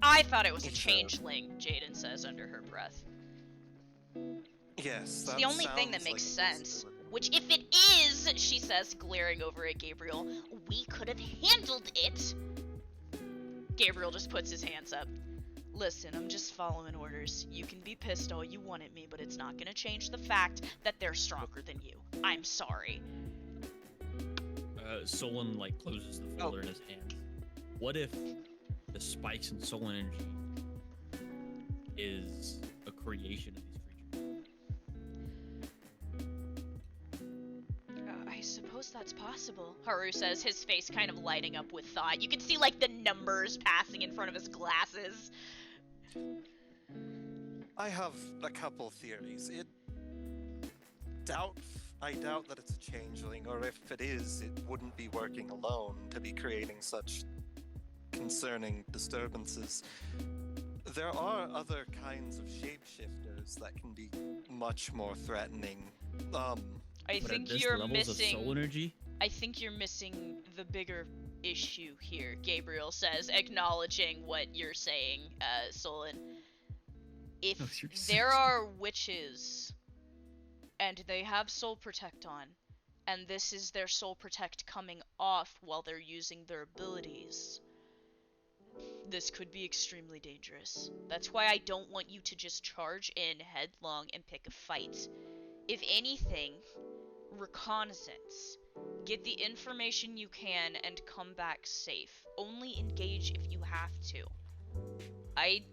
I thought it was a It's, changeling, Jaden says under her breath. Yes, It's that the only thing that sounds makes like a sense. possibility. Which, if it is, she says, glaring over at Gabriel, we could have handled it. Gabriel just puts his hands up. Listen, I'm just following orders. You can be pissed all you want at me, but it's not gonna change the fact that they're stronger than you. I'm sorry. Solon like closes the folder in his hand. What if the spikes in soul energy is a creation of these creatures? I suppose that's possible, Haru says, his face kind of lighting up with thought. You can see, like, the numbers passing in front of his glasses. I have a couple theories. I doubt that it's a changeling, or if it is, it wouldn't be working alone to be creating such concerning disturbances. There are other kinds of shapeshifters that can be much more threatening. I But think at this you're levels of soul missing. energy, I think you're missing the bigger issue here, Gabriel says, acknowledging what you're saying, Solon. If No, you're there so- are witches and they have soul protect on, and this is their soul protect coming off while they're using their abilities, this could be extremely dangerous. That's why I don't want you to just charge in headlong and pick a fight. If anything, reconnaissance. Get the information you can and come back safe. Only engage if you have to. I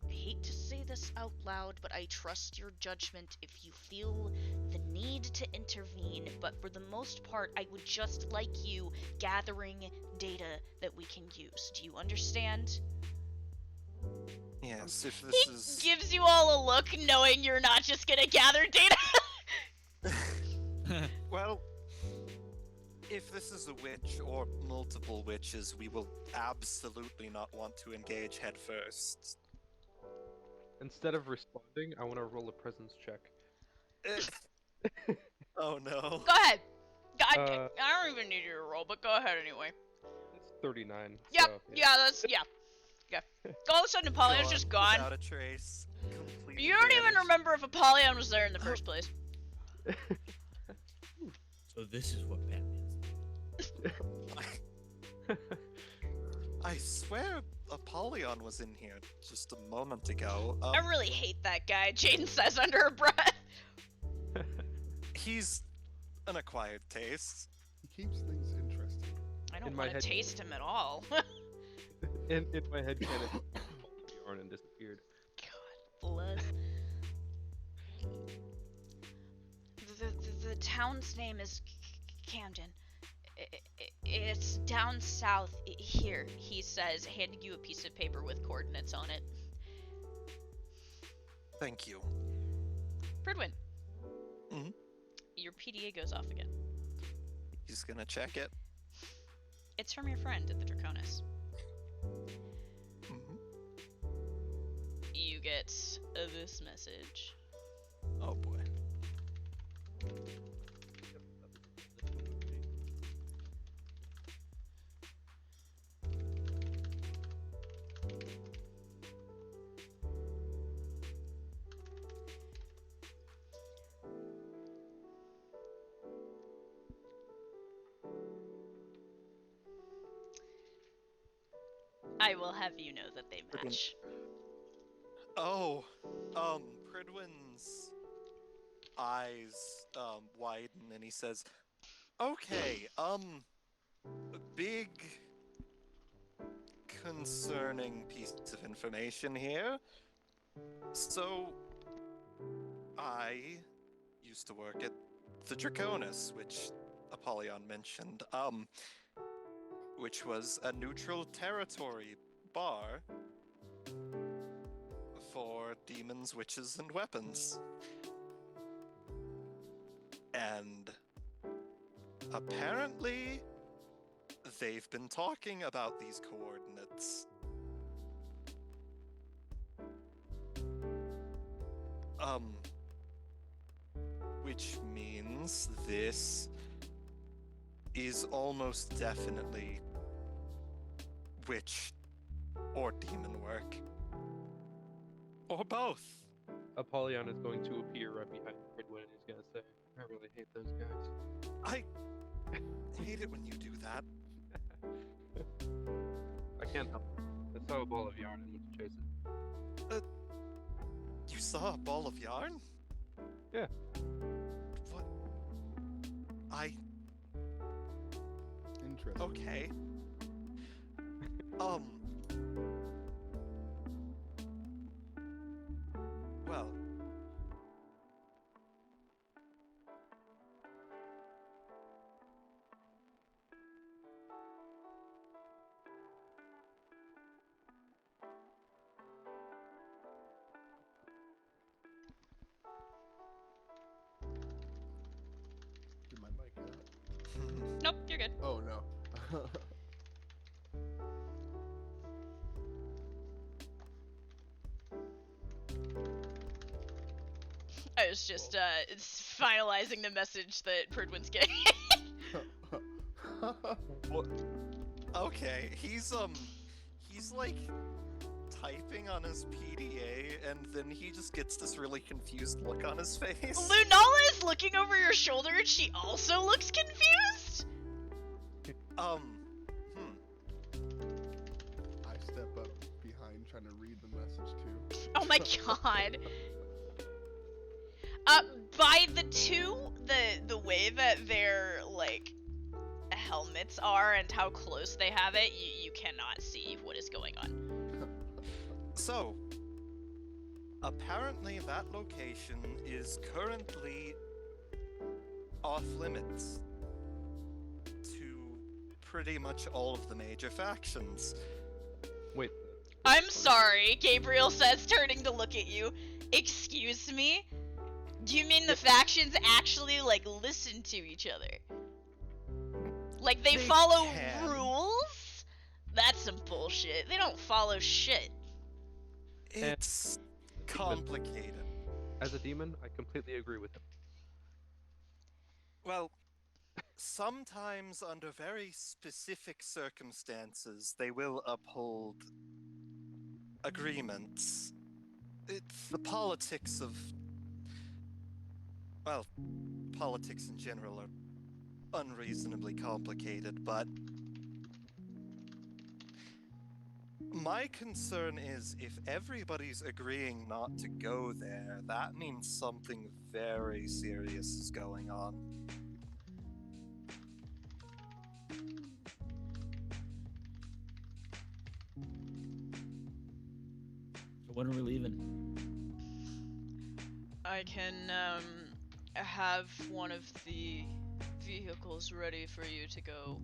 hate to say this out loud, but I trust your judgment if you feel the need to intervene, but for the most part, I would just like you gathering data that we can use. Do you understand? Yes, if this He is. gives you all a look, knowing you're not just gonna gather data. Well, if this is a witch or multiple witches, we will absolutely not want to engage headfirst. Instead of responding, I want to roll a presence check. Oh no. Go ahead. I Uh, don't even need you to roll, but go ahead anyway. It's 39. Yep, so, yeah, that's, yeah. All of a sudden, Apollyon's just gone. Without a trace. Completely You don't even vanished. remember if Apollyon was there in the first place. So this is what Batman's. I swear Apollyon was in here just a moment ago. I really hate that guy, Jaden says under her breath. He's an acquired taste. He keeps things interesting. I don't In my want to head- taste him at all. in my head, canon, yarn and disappeared. God bless. The town's name is Camden. It's down south here, he says, handing you a piece of paper with coordinates on it. Thank you. Fridwin. Mhm. Your PDA goes off again. He's gonna check it. It's from your friend at the Draconis. Mhm. You get this message. Oh boy. I will have you know that they match. Oh, Pridwin's eyes widen and he says, "Okay, big concerning piece of information here. So, I used to work at the Draconis, which Apollyon mentioned, which was a neutral territory bar for demons, witches, and weapons. And apparently, they've been talking about these coordinates. Which means this is almost definitely witch or demon work. Or both. Apollyon is going to appear right behind Pridwin and he's gonna say, I really hate those guys. I hate it when you do that. I can't help it. I saw a ball of yarn and went to chase it. You saw a ball of yarn? Yeah. What? Interesting. Okay. Well. Did my mic out? Nope, you're good. Oh no. I was just it's finalizing the message that Pridwin's getting. What? Okay, he's like typing on his PDA, and then he just gets this really confused look on his face. Lunala is looking over your shoulder and she also looks confused? I step up behind trying to read the message too. Oh my god. By the two, the way that their, like, helmets are and how close they have it, you cannot see what is going on. So, apparently that location is currently off limits to pretty much all of the major factions. Wait, I'm sorry, Gabriel says, turning to look at you. Excuse me? Do you mean the factions actually, like, listen to each other? Like, they follow can. rules? That's some bullshit. They don't follow shit. It's complicated. as a demon, I completely agree with him. Well, sometimes under very specific circumstances, they will uphold agreements. It's the politics of... Well, politics in general are unreasonably complicated, but... My concern is if everybody's agreeing not to go there, that means something very serious is going on. So when are we leaving? I can, have one of the vehicles ready for you to go.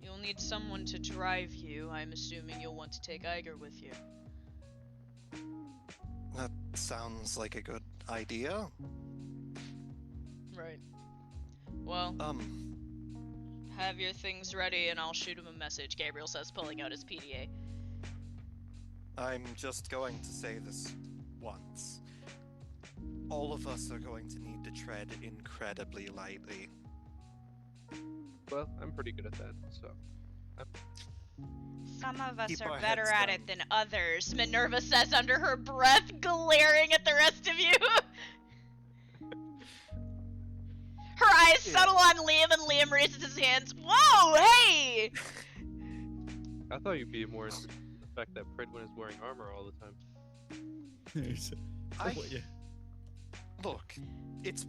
You'll need someone to drive you. I'm assuming you'll want to take Iger with you. That sounds like a good idea. Right. Well, have your things ready and I'll shoot him a message, Gabriel says, pulling out his PDA. I'm just going to say this once. All of us are going to need to tread incredibly lightly. Well, I'm pretty good at that, so. Some of us Keep are our better heads at down. it than others, Minerva says under her breath, glaring at the rest of you. Her eyes Yeah. settle on Liam and Liam raises his hands. Whoa, hey! I thought you'd be more interested in the fact that Pridwin is wearing armor all the time. I What, yeah. look. It's.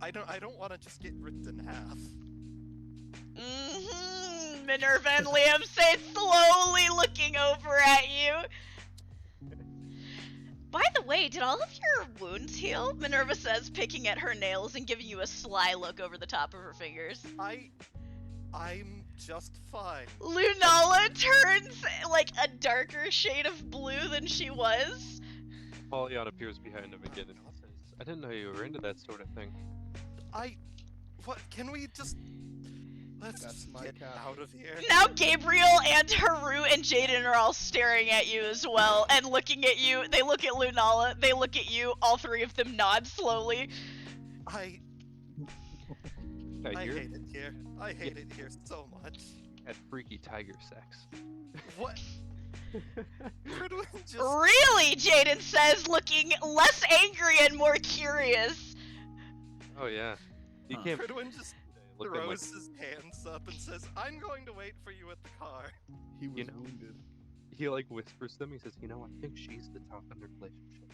I don't want to just get ripped in half. Minerva and Liam say, slowly looking over at you. By the way, did all of your wounds heal? Minerva says, picking at her nails and giving you a sly look over the top of her fingers. I'm just fine. Lunala turns like a darker shade of blue than she was. Apollyon appears behind him again and says, I didn't know you were into that sort of thing. What? Can we just? Let's That's just my get cat. out of here. Now Gabriel and Haru and Jaden are all staring at you as well and looking at you. They look at Lunala, they look at you, all three of them nod slowly. I I hate hear it here. I hate it here so much. at freaky tiger sex. What? Pridwin just. Really? Jaden says, looking less angry and more curious. Oh yeah. You Huh. can't Pridwin just look at like throws his hands up and says, "I'm going to wait for you at the car." He was know. wounded. he like whispers to them. He says, "You know, I think she's the top in their relationship."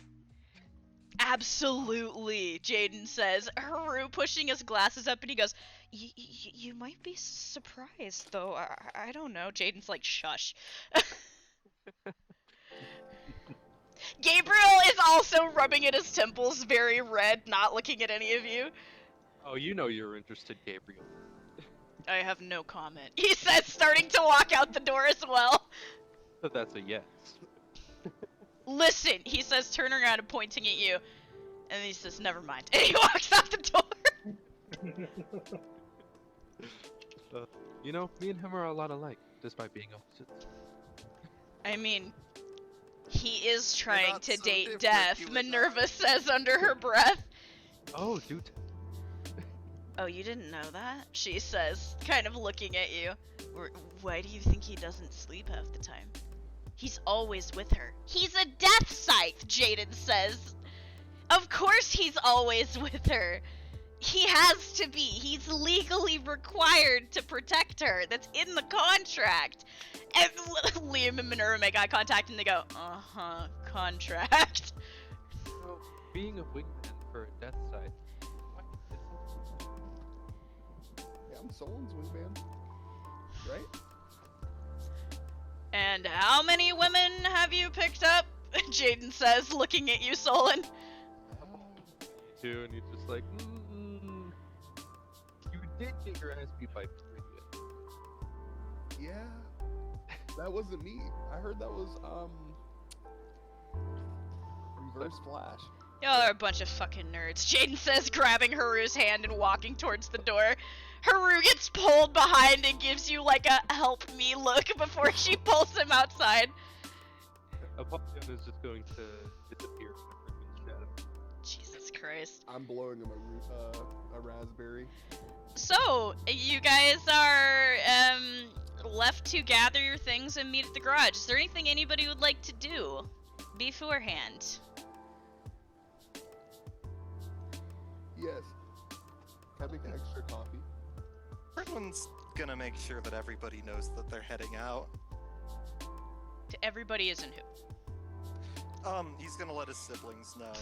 Absolutely, Jaden says. Haru pushing his glasses up and he goes, you might be surprised though. I don't know. Jaden's like, shush. Gabriel is also rubbing at his temples, very red, not looking at any of you. Oh, you know you're interested, Gabriel. I have no comment. He says, starting to walk out the door as well. But that's a yes. Listen, he says, turning around and pointing at you. And he says, never mind. And he walks out the door. You know, me and him are a lot alike, despite being opposites. I mean, he is trying not to so date different, death, you and Minerva I. says under her breath. Oh, dude. Oh, you didn't know that? She says, kind of looking at you. Why do you think he doesn't sleep half the time? He's always with her. He's a death scythe, Jaden says. Of course he's always with her. He has to be. He's legally required to protect her. That's in the contract. And Liam and Minerva make eye contact and they go, uh-huh, contract. So, being a wingman for a death side. Yeah, I'm Solon's wingman. Right? And how many women have you picked up? Jaden says, looking at you, Solon. Too, and he's just like, you did get your ass beat by Pridwin. Yeah. That wasn't me. I heard that was, Reverse Flash. Y'all are a bunch of fucking nerds. Jaden says, grabbing Haru's hand and walking towards the door. Haru gets pulled behind and gives you like a help me look before she pulls him outside. Apollyon is just going to disappear from Pridwin's shadow. Jesus Christ. I'm blowing him a raspberry. So, you guys are left to gather your things and meet at the garage. Is there anything anybody would like to do beforehand? Yes. Can I make extra coffee? Pridwin's gonna make sure that everybody knows that they're heading out. To everybody isn't who? He's gonna let his siblings know.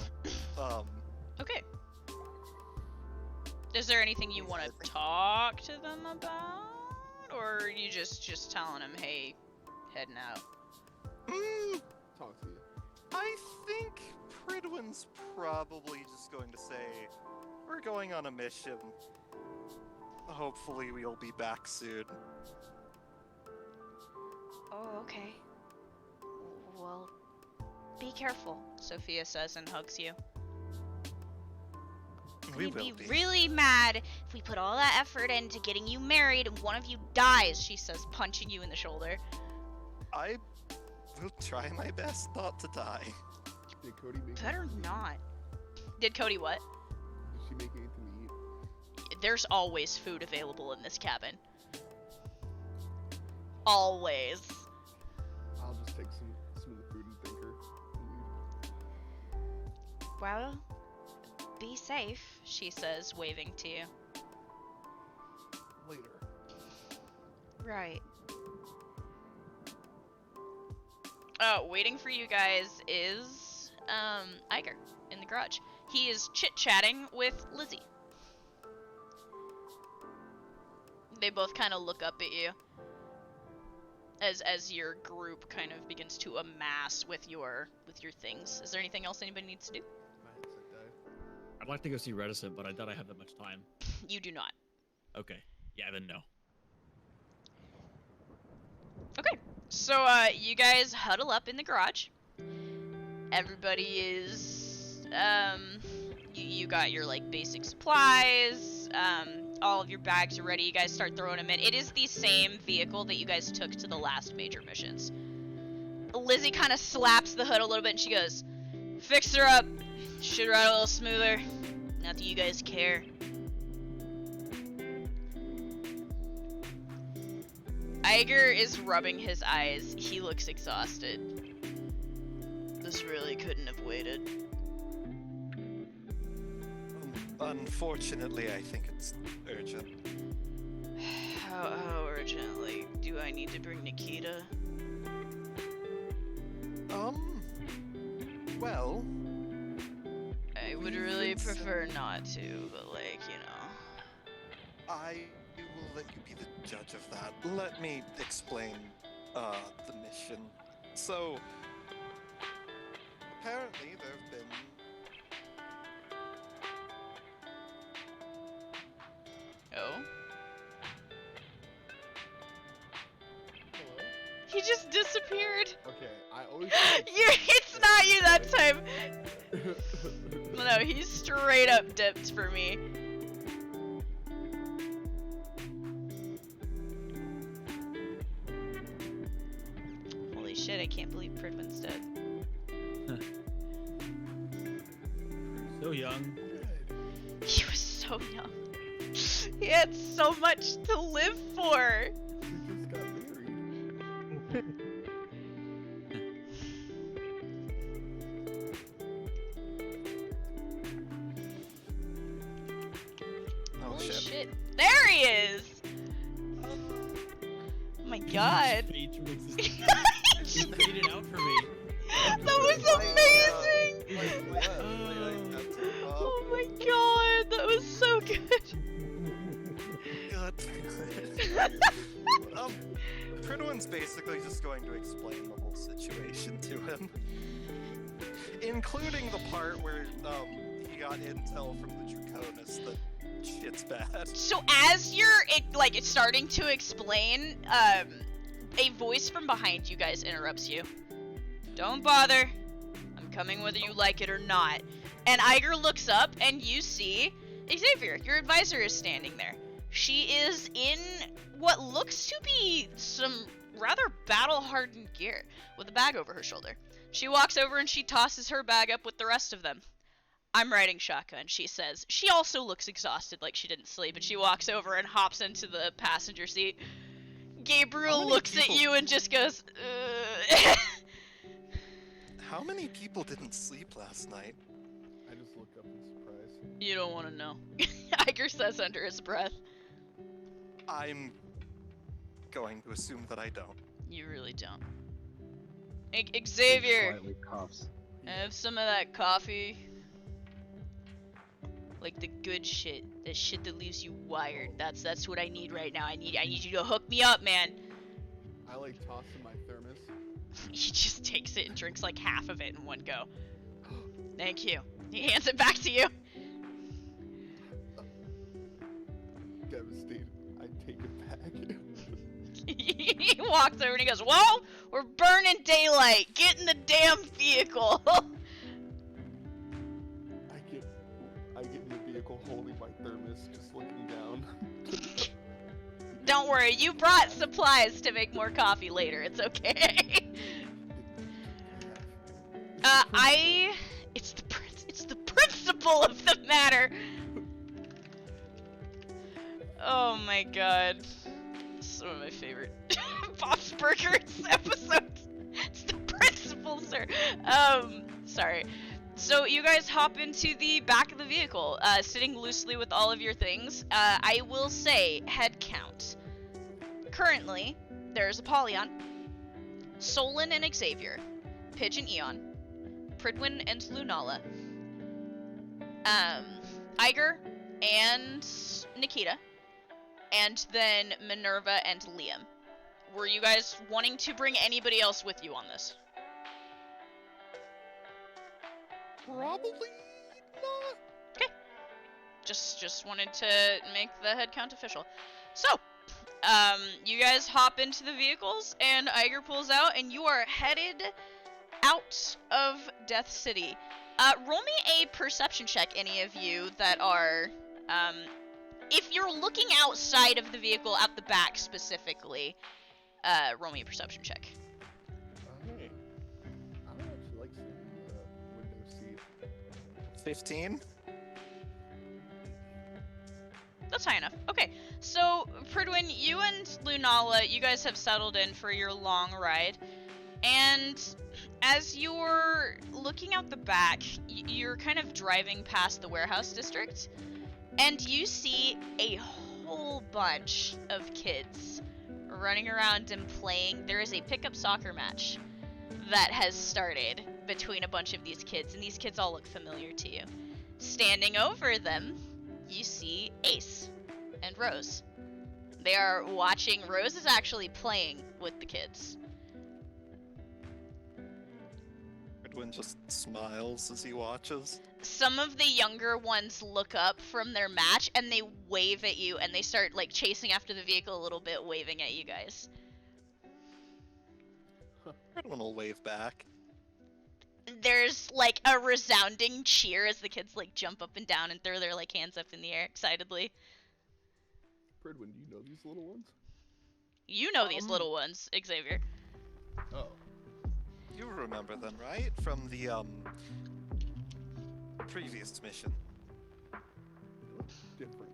Okay. Is there anything you want to talk to them about? Or are you just telling them, hey, heading out? Talk to you. I think Pridwin's probably just going to say, we're going on a mission. Hopefully we'll be back soon. Oh, okay. Well, be careful, Sophia says and hugs you. We We'd will be really mad if we put all that effort into getting you married and one of you dies, she says, punching you in the shoulder. I will try my best not to die. Did Cody make Better anything to not. Did Cody what? eat? Did she make anything to eat? There's always food available in this cabin. Always. I'll just take some of the food and thank her. and leave. Well, be safe, she says, waving to you. Later. Right. Waiting for you guys is Iger in the garage. He is chit-chatting with Lizzie. They both kind of look up at you as your group kind of begins to amass with your things. Is there anything else anybody needs to do? My headset died. I'd like to go see Reticent, but I doubt I have that much time. You do not. Okay. Yeah, then no. Okay. So you guys huddle up in the garage. Everybody is you got your like basic supplies. All of your bags are ready. You guys start throwing them in. It is the same vehicle that you guys took to the last major missions. Lizzie kind of slaps the hood a little bit and she goes, "Fix her up. Should ride a little smoother. Not that you guys care." Iger is rubbing his eyes. He looks exhausted. This really couldn't have waited. Unfortunately, I think it's urgent. How urgently do I need to bring Nikita? Well, I would really prefer not to, but like, you know. I will let you be the judge of that. Let me explain, the mission. So, apparently there have been... Oh? Hello? He just disappeared. Okay, I always. It's not you that time. No, he straight up dipped for me. Holy shit, I can't believe Pridman's dead. So young. He was so young. He had so much to live for. We just got married. Oh, Holy shit. shit. There he is! Oh my god. Fade from existence. He faded out for me. That was amazing! Oh my god, that was so good. Good. Pridwin's basically just going to explain the whole situation to him. Including the part where, he got intel from the Draconis that shit's bad. So as you're it's starting to explain, a voice from behind you guys interrupts you. Don't bother. I'm coming whether you like it or not. And Iger looks up and you see Xavier, your advisor, is standing there. She is in what looks to be some rather battle-hardened gear with a bag over her shoulder. She walks over and she tosses her bag up with the rest of them. "I'm riding shotgun," she says. She also looks exhausted, like she didn't sleep, and she walks over and hops into the passenger seat. Gabriel looks at you and just goes, How many people didn't sleep last night? I just look up in surprise. You don't want to know. Iger says under his breath. I'm going to assume that I don't. You really don't. Xavier, Slightly coughs. have some of that coffee. Like the good shit, the shit that leaves you wired. That's what I need right now. I need you to hook me up, man. I like toss in my thermos. He just takes it and drinks like half of it in one go. Thank you. He hands it back to you. Devastated. I take it back. He walks over and he goes, "Well, we're burning daylight. Get in the damn vehicle." I get in the vehicle holding my thermos, just looking down. Don't worry, you brought supplies to make more coffee later. It's okay. It's the principle of the matter. Oh my god. Some of my favorite Bob's Burgers episodes. It's the principle, sir. Sorry. So you guys hop into the back of the vehicle, sitting loosely with all of your things. I will say, head count. Currently, there's Apollyon, Solon and Xavier, Pidge and Eon, Pridwin and Lunala, Iger and Nikita, and then Minerva and Liam. Were you guys wanting to bring anybody else with you on this? Probably not. Okay. Just wanted to make the head count official. So, you guys hop into the vehicles, and Iger pulls out, and you are headed out of Death City. Roll me a perception check, any of you that are, if you're looking outside of the vehicle, out the back specifically, roll me a perception check. Alright. I don't actually like seeing the window seat. 15. That's high enough. Okay, so Pridwin, you and Lunala, you guys have settled in for your long ride, and as you're looking out the back, you're kind of driving past the warehouse district, and you see a whole bunch of kids running around and playing. There is a pickup soccer match that has started between a bunch of these kids, and these kids all look familiar to you. Standing over them, you see Ace and Rose. They are watching. Rose is actually playing with the kids. Edwin just smiles as he watches. Some of the younger ones look up from their match and they wave at you, and they start like chasing after the vehicle a little bit, waving at you guys. Edwin will wave back. There's like a resounding cheer as the kids like jump up and down and throw their like hands up in the air excitedly. Pridwin, do you know these little ones? You know these little ones, Xavier. Oh. You remember them, right? From the previous mission. They look different.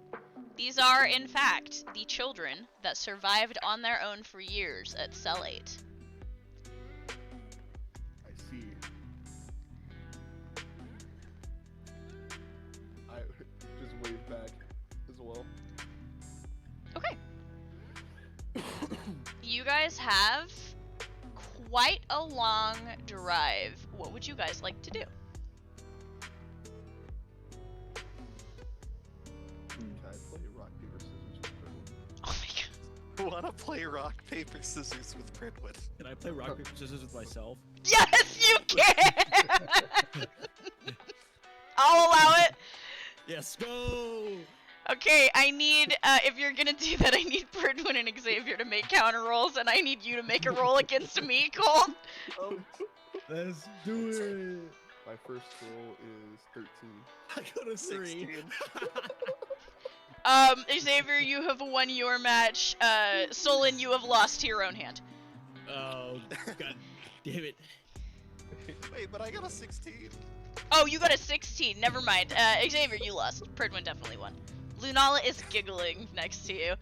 These are, in fact, the children that survived on their own for years at Cell 8. I see. I just wave back as well. Okay. You guys have quite a long drive. What would you guys like to do? Can I play rock, paper, scissors with Pridwin? Oh my god. Wanna play rock, paper, scissors with Pridwin? Can I play rock paper scissors with myself? Yes, you can! I'll allow it. Yes, go! Okay, I need, if you're gonna do that, I need Pridwin and Xavier to make counter rolls, and I need you to make a roll against me, Cole. Let's do it! My first roll is 13. I got a 3. 16. Xavier, you have won your match. Solon, you have lost to your own hand. Oh, god damn it. Wait, but I got a 16. Oh, you got a 16. Never mind. Xavier, you lost. Pridwin definitely won. Lunala is giggling next to you.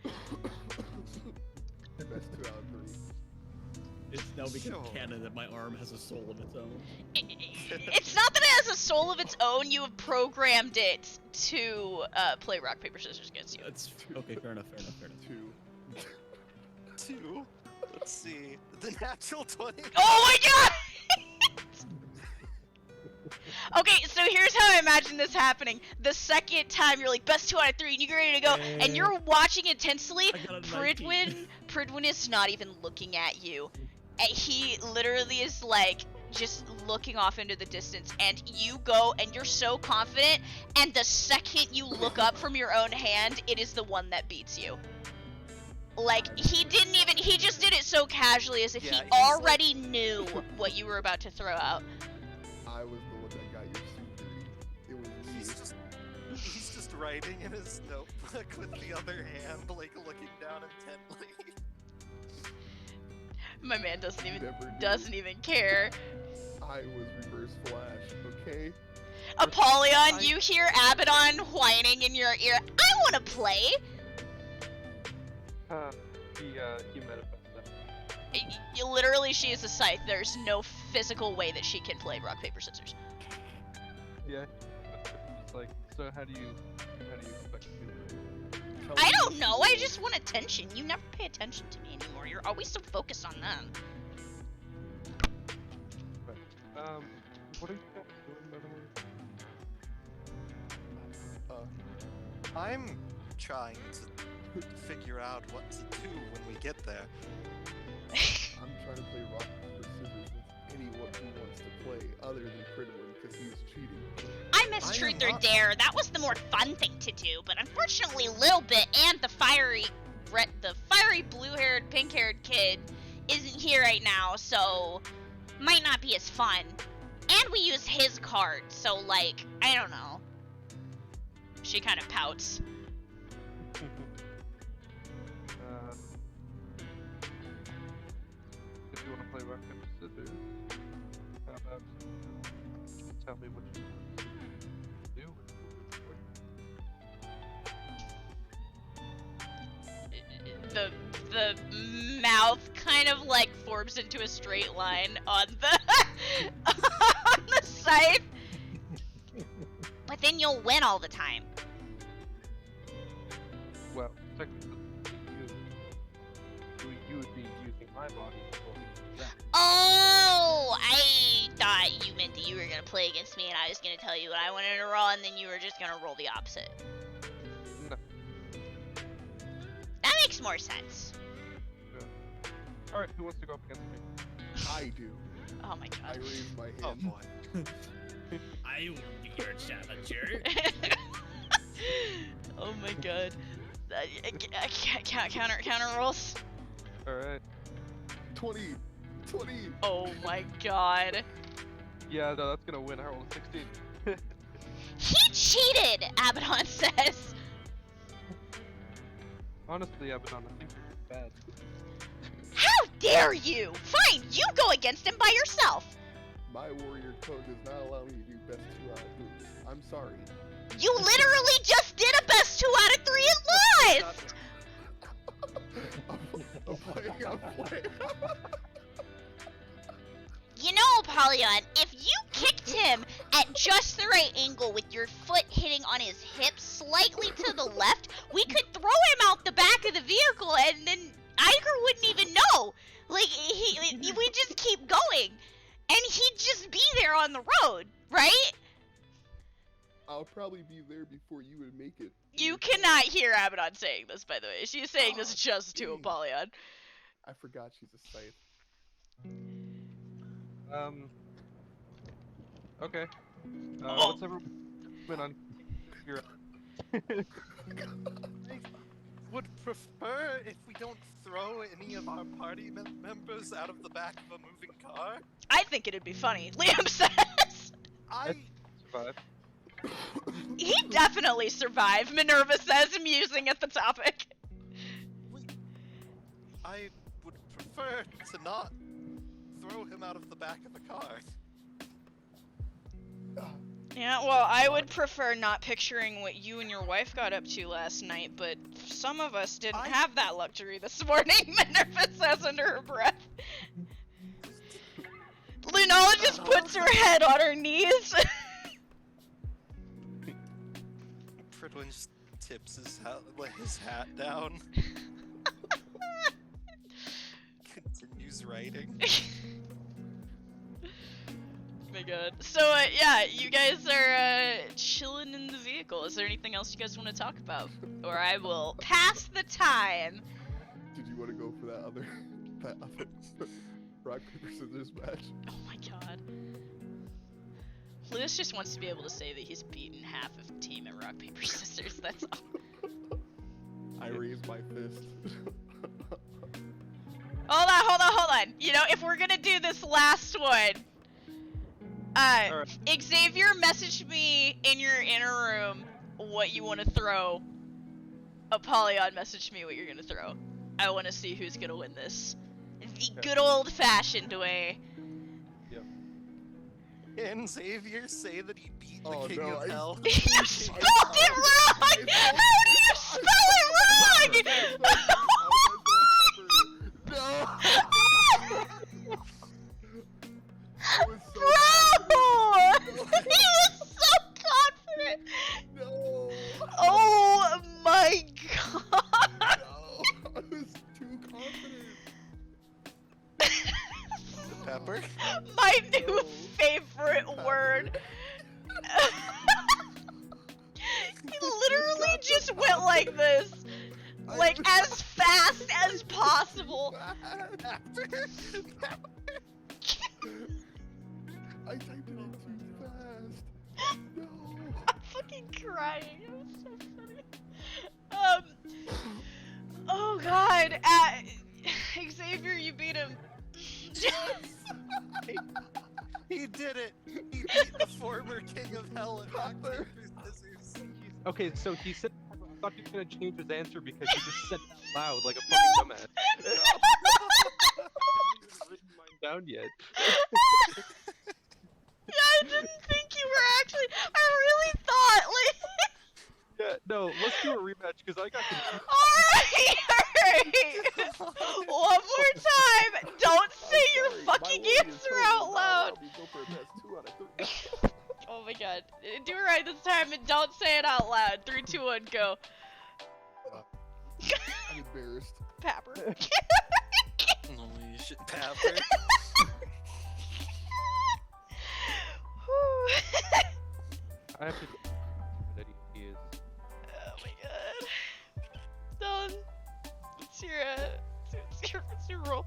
Best 2 out of 3. It's now become Sure. canon that my arm has a soul of its own. It's not that it has a soul of its own. You have programmed it to play rock, paper, scissors against you. That's okay, fair enough. 2. 2. Let's see. The natural 20. Oh my god! Okay, so here's how I imagine this happening. The second time you're like, best 2 out of 3, and you're ready to go, and you're watching intensely. I got a 19. Pridwin is not even looking at you. And he literally is like, just looking off into the distance, and you go, and you're so confident, and the second you look up from your own hand, it is the one that beats you. Like, he just did it so casually as if Yeah, he he's like- already knew what you were about to throw out. I was the one that got your secret. It was me. He's just writing in his notebook with the other hand, like looking down intently. My man doesn't Never knew. even care. I was reverse flash, okay? Apollyon, you hear Abaddon whining in your ear. I want to play. He manifests that. Literally, she is a scythe. There's no physical way that she can play rock, paper, scissors. Yeah. It's like, so how do you expect to? I don't know. I just want attention. You never pay attention to me anymore. You're always so focused on them. What are you guys doing, by the way? I'm trying to figure out what to do when we get there. I'm trying to play rock, paper, scissors with anyone who wants to play other than Critterman because he is cheating. I miss I am Truth or not- Dare. That was the more fun thing to do, but unfortunately, Lil Bit and the fiery blue-haired, pink-haired kid isn't here right now, so might not be as fun. And we use his card, so like, I don't know. She kind of pouts. If you want to play rock, paper, scissors, how about you tell me what you want to do? The mouth kind of like forms into a straight line on the on the side. But then you'll win all the time. Well, technically, you would be using my body for that. Oh, I thought you meant that you were gonna play against me and I was gonna tell you what I wanted to roll and then you were just gonna roll the opposite. No. That makes more sense. Alright, who wants to go up against me? I do. Oh my I god. raise my hand. Oh boy. I will be your challenger. Oh my god. Counter rolls. Alright. 20. Oh my god. Yeah, no, that's gonna win. I rolled a 16. He cheated, Abaddon says. Honestly, Abaddon, I think you're bad. How dare you? Fine, you go against him by yourself. My warrior code does not allow me to do best 2 out of 3. I'm sorry. You literally just did a best 2 out of 3 and lost! I'm playing. You know, Apollyon, if you kicked him at just the right angle with your foot hitting on his hip slightly to the left, we could throw him out the back of the vehicle and then Iger wouldn't even know. Like, we just keep going. And he'd just be there on the road, right? I'll probably be there before you would make it. You cannot hear Abaddon saying this, by the way. She's saying this just to dang. Apollyon. I forgot she's a scythe. Okay. Oh. What's everyone on your Would prefer if we don't throw any of our party members out of the back of a moving car. I think it'd be funny, Liam says. I survive? He definitely survived, Minerva says, musing at the topic. I would prefer to not throw him out of the back of a car. Yeah, well, I would prefer not picturing what you and your wife got up to last night, but some of us didn't have that luxury this morning, Minerva says under her breath. Lunala just puts her head on her knees. Fridwin just tips his hat down. Continues writing. Oh my god. So, yeah, you guys are, chilling in the vehicle. Is there anything else you guys want to talk about? Or I will pass the time. Did you want to go for that other rock, paper, scissors match? Oh my god. Lewis just wants to be able to say that he's beaten half of the team at rock, paper, scissors, that's all. I raised my fist. Hold on. You know, if we're gonna do this last one, Xavier messaged me in your inner room what you want to throw. Apollyon messaged me what you're gonna throw. I want to see who's gonna win this. The good old-fashioned way. Can Xavier say that he beat the Oh, King no, of Hell? You spelled it wrong! How do you spell it wrong? No! Bro! He was so confident! No! Oh my god! No! I was too confident. Pepper? My new favorite word. He literally just went like this. Like, as fast as possible. I typed it in too fast. No. I'm fucking crying. It was so funny. Oh god. Xavier, you beat him. He did it! He beat the former king of hell at rock, paper, scissors. Okay, so he said I thought he was gonna change his answer because he just said it out loud like a fucking dumbass. I haven't written mine down yet. Yeah, I didn't think you were actually. I really thought, like. Yeah, no, let's do a rematch because I got confused. Alright! One more time! Don't say your fucking answer out loud! Oh my god. Do it right this time and don't say it out loud. 3, 2, 1, go. I'm embarrassed. Papper. Holy shit, Paffer. I have to that he is. Oh my god. Done. What's your roll?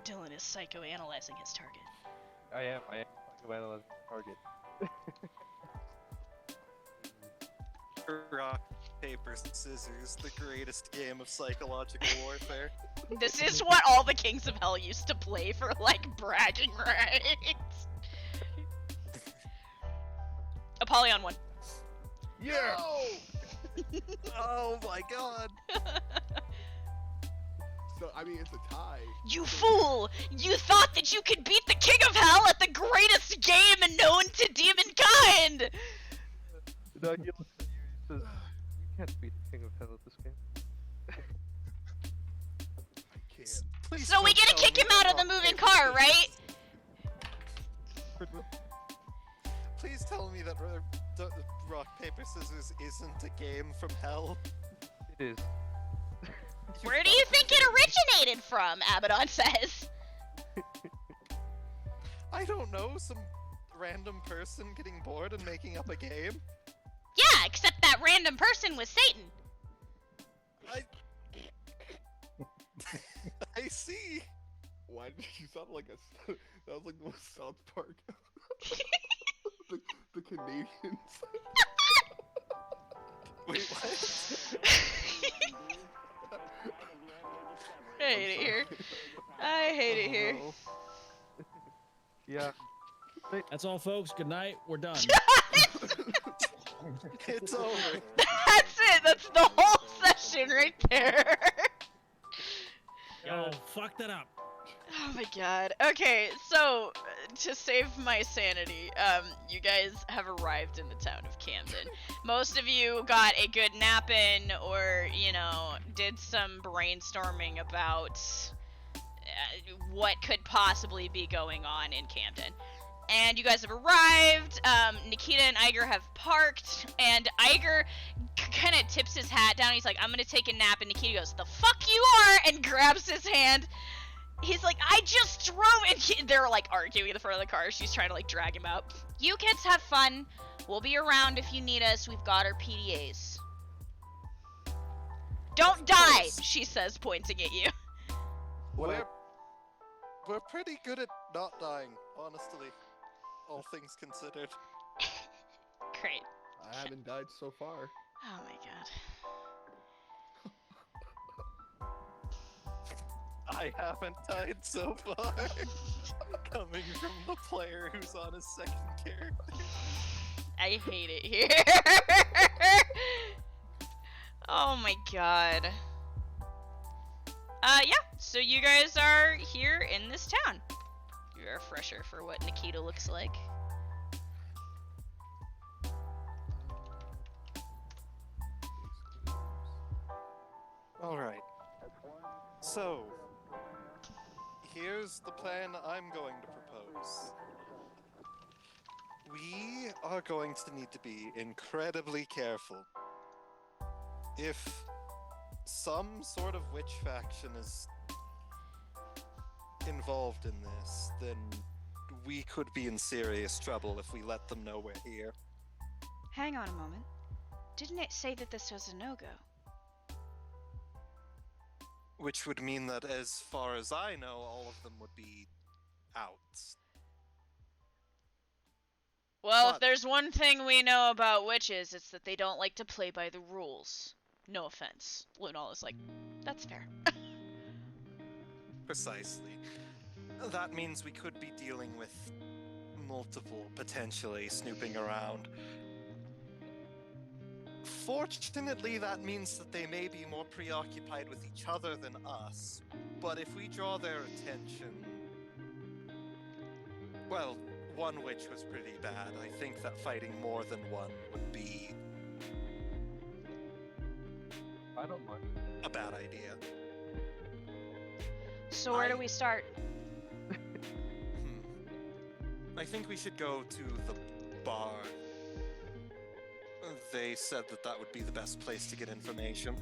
Dylan is psychoanalyzing his target. I am psychoanalyzing the target. Rock, paper, scissors, the greatest game of psychological warfare. This is what all the Kings of Hell used to play for, like, bragging rights. Apollyon 1. Yeah! Oh my god! So, I mean, it's a tie. You fool! You thought that you could beat the King of Hell at the greatest game known to demonkind! No, he says, you can't beat the King of Hell at this game. I can't. Please So we don't gotta tell kick me him that out of the rock, moving paper, car, scissors- right? Please tell me that rock, paper, scissors isn't a game from hell. It is. Where do you think it originated from, Abaddon says? I don't know, some random person getting bored and making up a game? Yeah, except that random person was Satan. I see! Why did you sound like a... That was like the most South Park. the Canadians. Wait, what? I hate it here. I hate it here. Oh. Yeah. That's all, folks. Good night. We're done. It's over. That's it. That's the whole session right there. Yo, fuck that up. Oh my god. Okay, so to save my sanity, you guys have arrived in the town of Camden. Most of you got a good nap in, or did some brainstorming about what could possibly be going on in Camden. And you guys have arrived. Nikita and Iger have parked, and Iger kind of tips his hat down. He's like, "I'm gonna take a nap," and Nikita goes, "The fuck you are!" and grabs his hand. He's like, "I just drove," and they're like arguing in the front of the car. She's trying to like drag him out. You kids have fun. We'll be around if you need us. We've got our PDAs. Don't die, she says, pointing at you. We're pretty good at not dying, honestly. All things considered. Great. I haven't died so far. Oh my god. I haven't died so far. Coming from the player who's on his second character. I hate it here. Oh my god. Yeah, so you guys are here in this town. You're a refresher for what Nikita looks like. Alright. So, here's the plan I'm going to propose. We are going to need to be incredibly careful. If some sort of witch faction is involved in this, then we could be in serious trouble if we let them know we're here. Hang on a moment. Didn't it say that this was a no-go? Which would mean that, as far as I know, all of them would be out. Well, if But- there's one thing we know about witches, it's that they don't like to play by the rules. No offense. Lunal is like, that's fair. Precisely. That means we could be dealing with multiple potentially snooping around. Fortunately, that means that they may be more preoccupied with each other than us. But if we draw their attention... Well, one witch was pretty bad. I think that fighting more than one would be I don't mind. a bad idea. So where do we start? I think we should go to the bar. They said that that would be the best place to get information.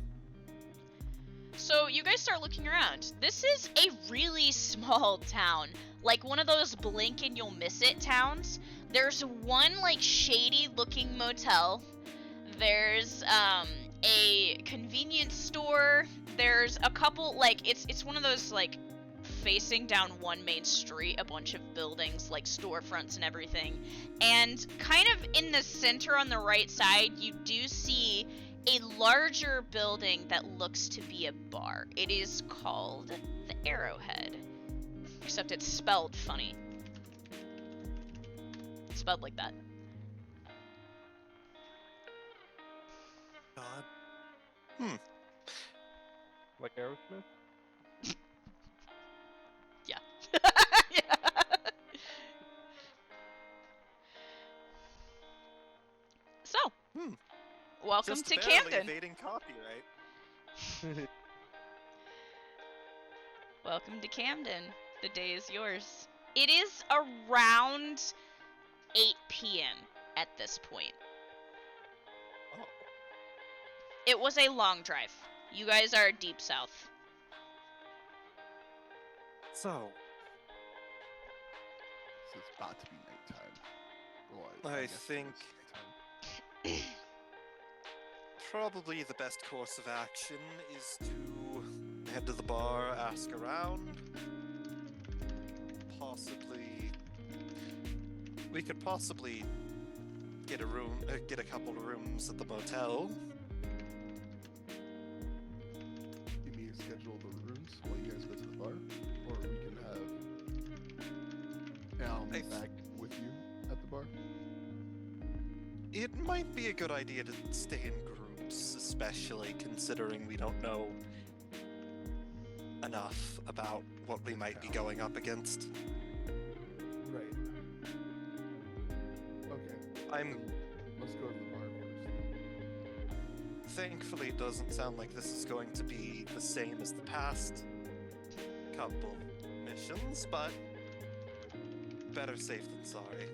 So you guys start looking around. This is a really small town. Like one of those blink and you'll miss it towns. There's one like shady looking motel. There's a convenience store. There's a couple like it's one of those like facing down one main street, a bunch of buildings like storefronts and everything. And kind of in the center on the right side, you do see a larger building that looks to be a bar. It is called the Arrowhead. Except it's spelled funny. It's spelled like that. God. Like Aerosmith? Yeah. So, welcome Just to barely Camden. evading copyright. Welcome to Camden. The day is yours. It is around 8 p.m. at this point. Oh. It was a long drive. You guys are deep south. So, So it's about to be nighttime. Well, I guess it think is nighttime. probably the best course of action is to head to the bar, ask around. We could possibly get a couple of rooms at the motel. You need to schedule the rooms while you guys go to the bar, or we can have Al I- back with you at the bar. It might be a good idea to stay in groups, especially considering we don't know enough about what we might be going up against. Right. Okay. I'm Let's go to the bar first. Thankfully, it doesn't sound like this is going to be the same as the past couple missions, but better safe than sorry.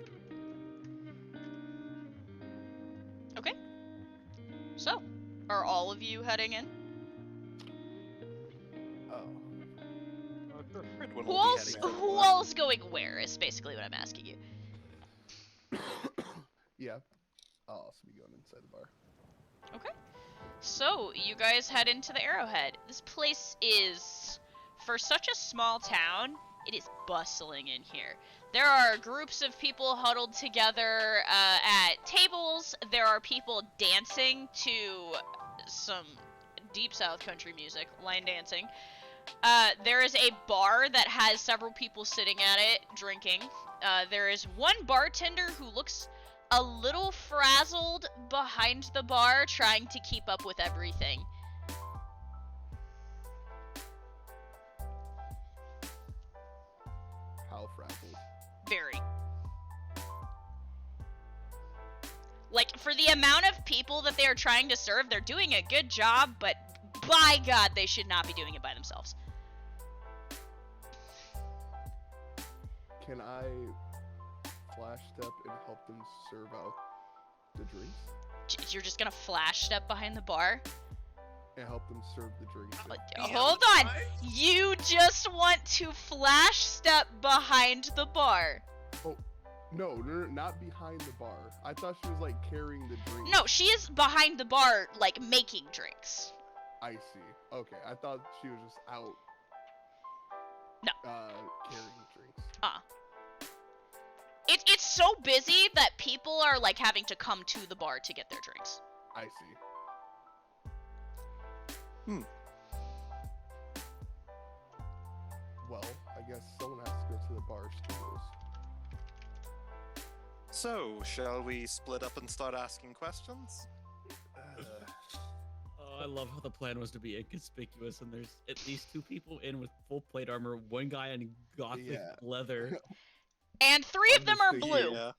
Okay. So, are all of you heading in? Oh. Sure. Ridwin Who will be else? heading for the Who bar. else going where? Is basically what I'm asking you. Yeah. I'll also be going inside the bar. Okay. So, you guys head into the Arrowhead. This place is, for such a small town, it is bustling in here. There are groups of people huddled together at tables. There are people dancing to some deep south country music, line dancing. There is a bar that has several people sitting at it, drinking. There is one bartender who looks a little frazzled behind the bar, trying to keep up with everything. How frazzled. Very. Like, for the amount of people that they are trying to serve, they're doing a good job, but by God, they should not be doing it by themselves. Can I flash step and help them serve out the drinks? You're just gonna flash step behind the bar? and help them serve the drinks. Hold on. You just want to flash step behind the bar. No, not behind the bar. I thought she was like carrying the drinks. No, she is behind the bar, like making drinks. I see. Okay, I thought she was just out. No. Carrying drinks. It's so busy that people are like having to come to the bar to get their drinks. I see. Well, I guess someone has to go to the bar stools. So, shall we split up and start asking questions? Oh, I love how the plan was to be inconspicuous, and there's at least 2 people in with full plate armor, 1 guy in gothic leather. And 3 of them are blue. Yeah.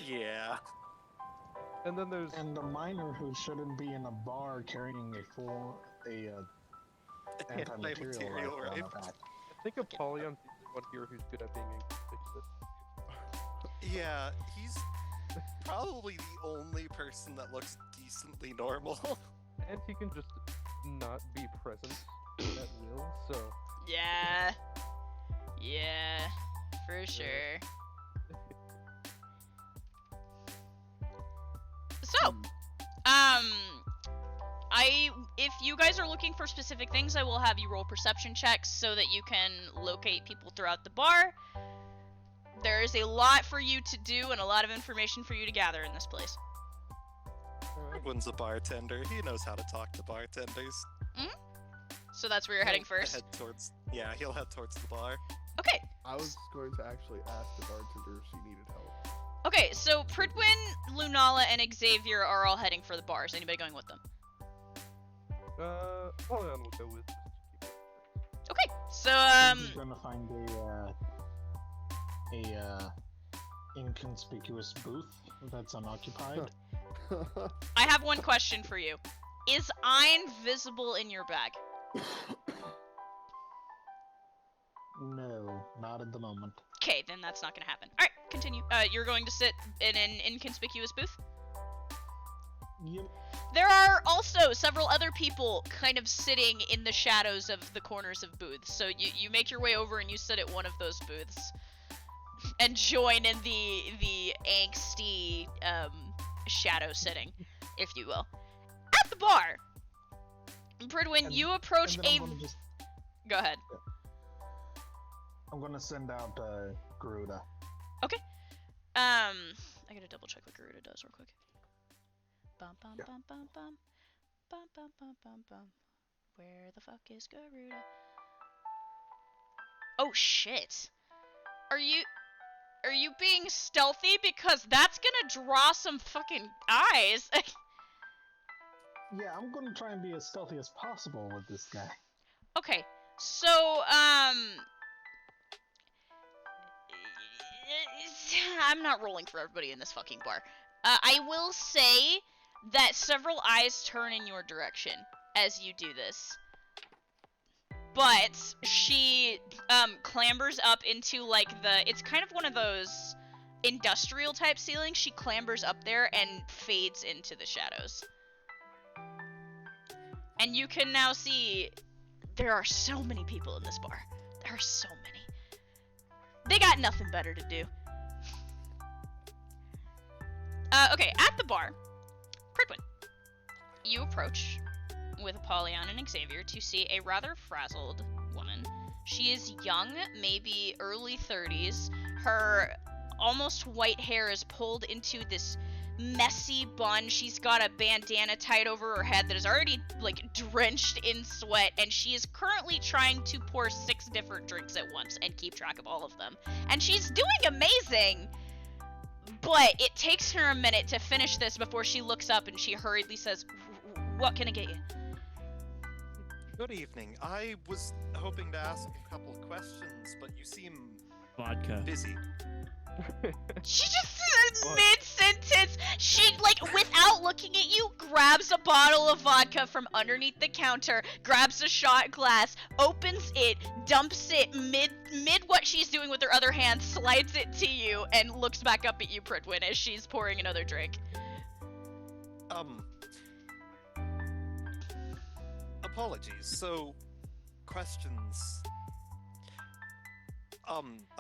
Yeah. And then there's And the miner who shouldn't be in a bar carrying anti-material rifle on right? her back. I think Apollyon's the only one here who's good at being inconspicuous. Yeah, he's probably the only person that looks decently normal. And he can just not be present at will, so... Yeah. Yeah. For sure. So, if you guys are looking for specific things, I will have you roll perception checks so that you can locate people throughout the bar. There is a lot for you to do and a lot of information for you to gather in this place. Edwin's a bartender. He knows how to talk to bartenders. So that's where you're heading first? He'll head towards the bar. Okay. I was going to actually ask the bartender if she needed help. Okay, so Pridwin, Lunala, and Xavier are all heading for the bars. Anybody going with them? Apollion will go with... Okay, so, He's gonna find a inconspicuous booth that's unoccupied. I have one question for you. Is Ein visible in your bag? No, not at the moment. Okay, then that's not gonna happen. Alright, continue. You're going to sit in an inconspicuous booth? Yep. There are also several other people kind of sitting in the shadows of the corners of booths. So you make your way over and you sit at one of those booths. And join in the angsty, shadow sitting, if you will. At the bar, Pridwin, you approach a... Go ahead. I'm gonna send out Garuda. Okay. I gotta double check what Garuda does real quick. Bum bum Yeah. bum bum bum. Bum bum bum bum bum. Where the fuck is Garuda? Oh shit. Are you being stealthy? Because that's gonna draw some fucking eyes. Yeah, I'm gonna try and be as stealthy as possible with this guy. Okay, so, I'm not rolling for everybody in this fucking bar. I will say that several eyes turn in your direction as you do this. But she, clambers up into, like, it's kind of one of those industrial type ceilings. She clambers up there and fades into the shadows. And you can now see there are so many people in this bar. There are so many. They got nothing better to do. Okay, at the bar, Pridwin, you approach with Apollyon and Xavier to see a rather frazzled woman. She is young, maybe early 30s. Her almost white hair is pulled into this messy bun. She's got a bandana tied over her head that is already, like, drenched in sweat, and she is currently trying to pour 6 different drinks at once and keep track of all of them. And she's doing amazing! But it takes her a minute to finish this before she looks up and she hurriedly says, "What can I get you?" Good evening. I was hoping to ask a couple of questions, but you seem Vodka. busy. She just mid-sentence, she, like, without looking at you, grabs a bottle of vodka from underneath the counter, grabs a shot glass, opens it, dumps it mid what she's doing with her other hand, slides it to you, and looks back up at you, Pridwin, as she's pouring another drink. apologies. So, questions.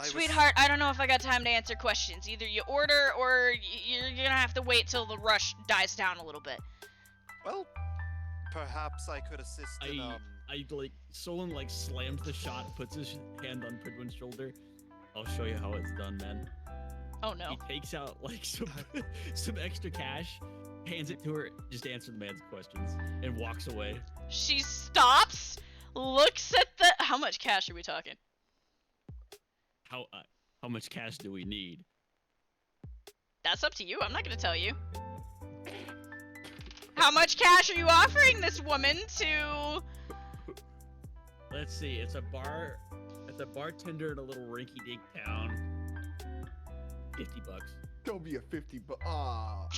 Sweetheart, I don't know if I got time to answer questions. Either you order or you're gonna have to wait till the rush dies down a little bit. Well, perhaps I could assist in, Solon like slams the shot, puts his hand on Pridwin's shoulder. I'll show you how it's done, man. Oh no. He takes out like some extra cash, hands it to her, just answer the man's questions, and walks away. She stops, looks at the. How much cash are we talking? How much cash do we need? That's up to you. I'm not gonna tell you. How much cash are you offering this woman to? Let's see. It's a bartender in a little rinky-dink town. $50. Don't be a 50, but ah.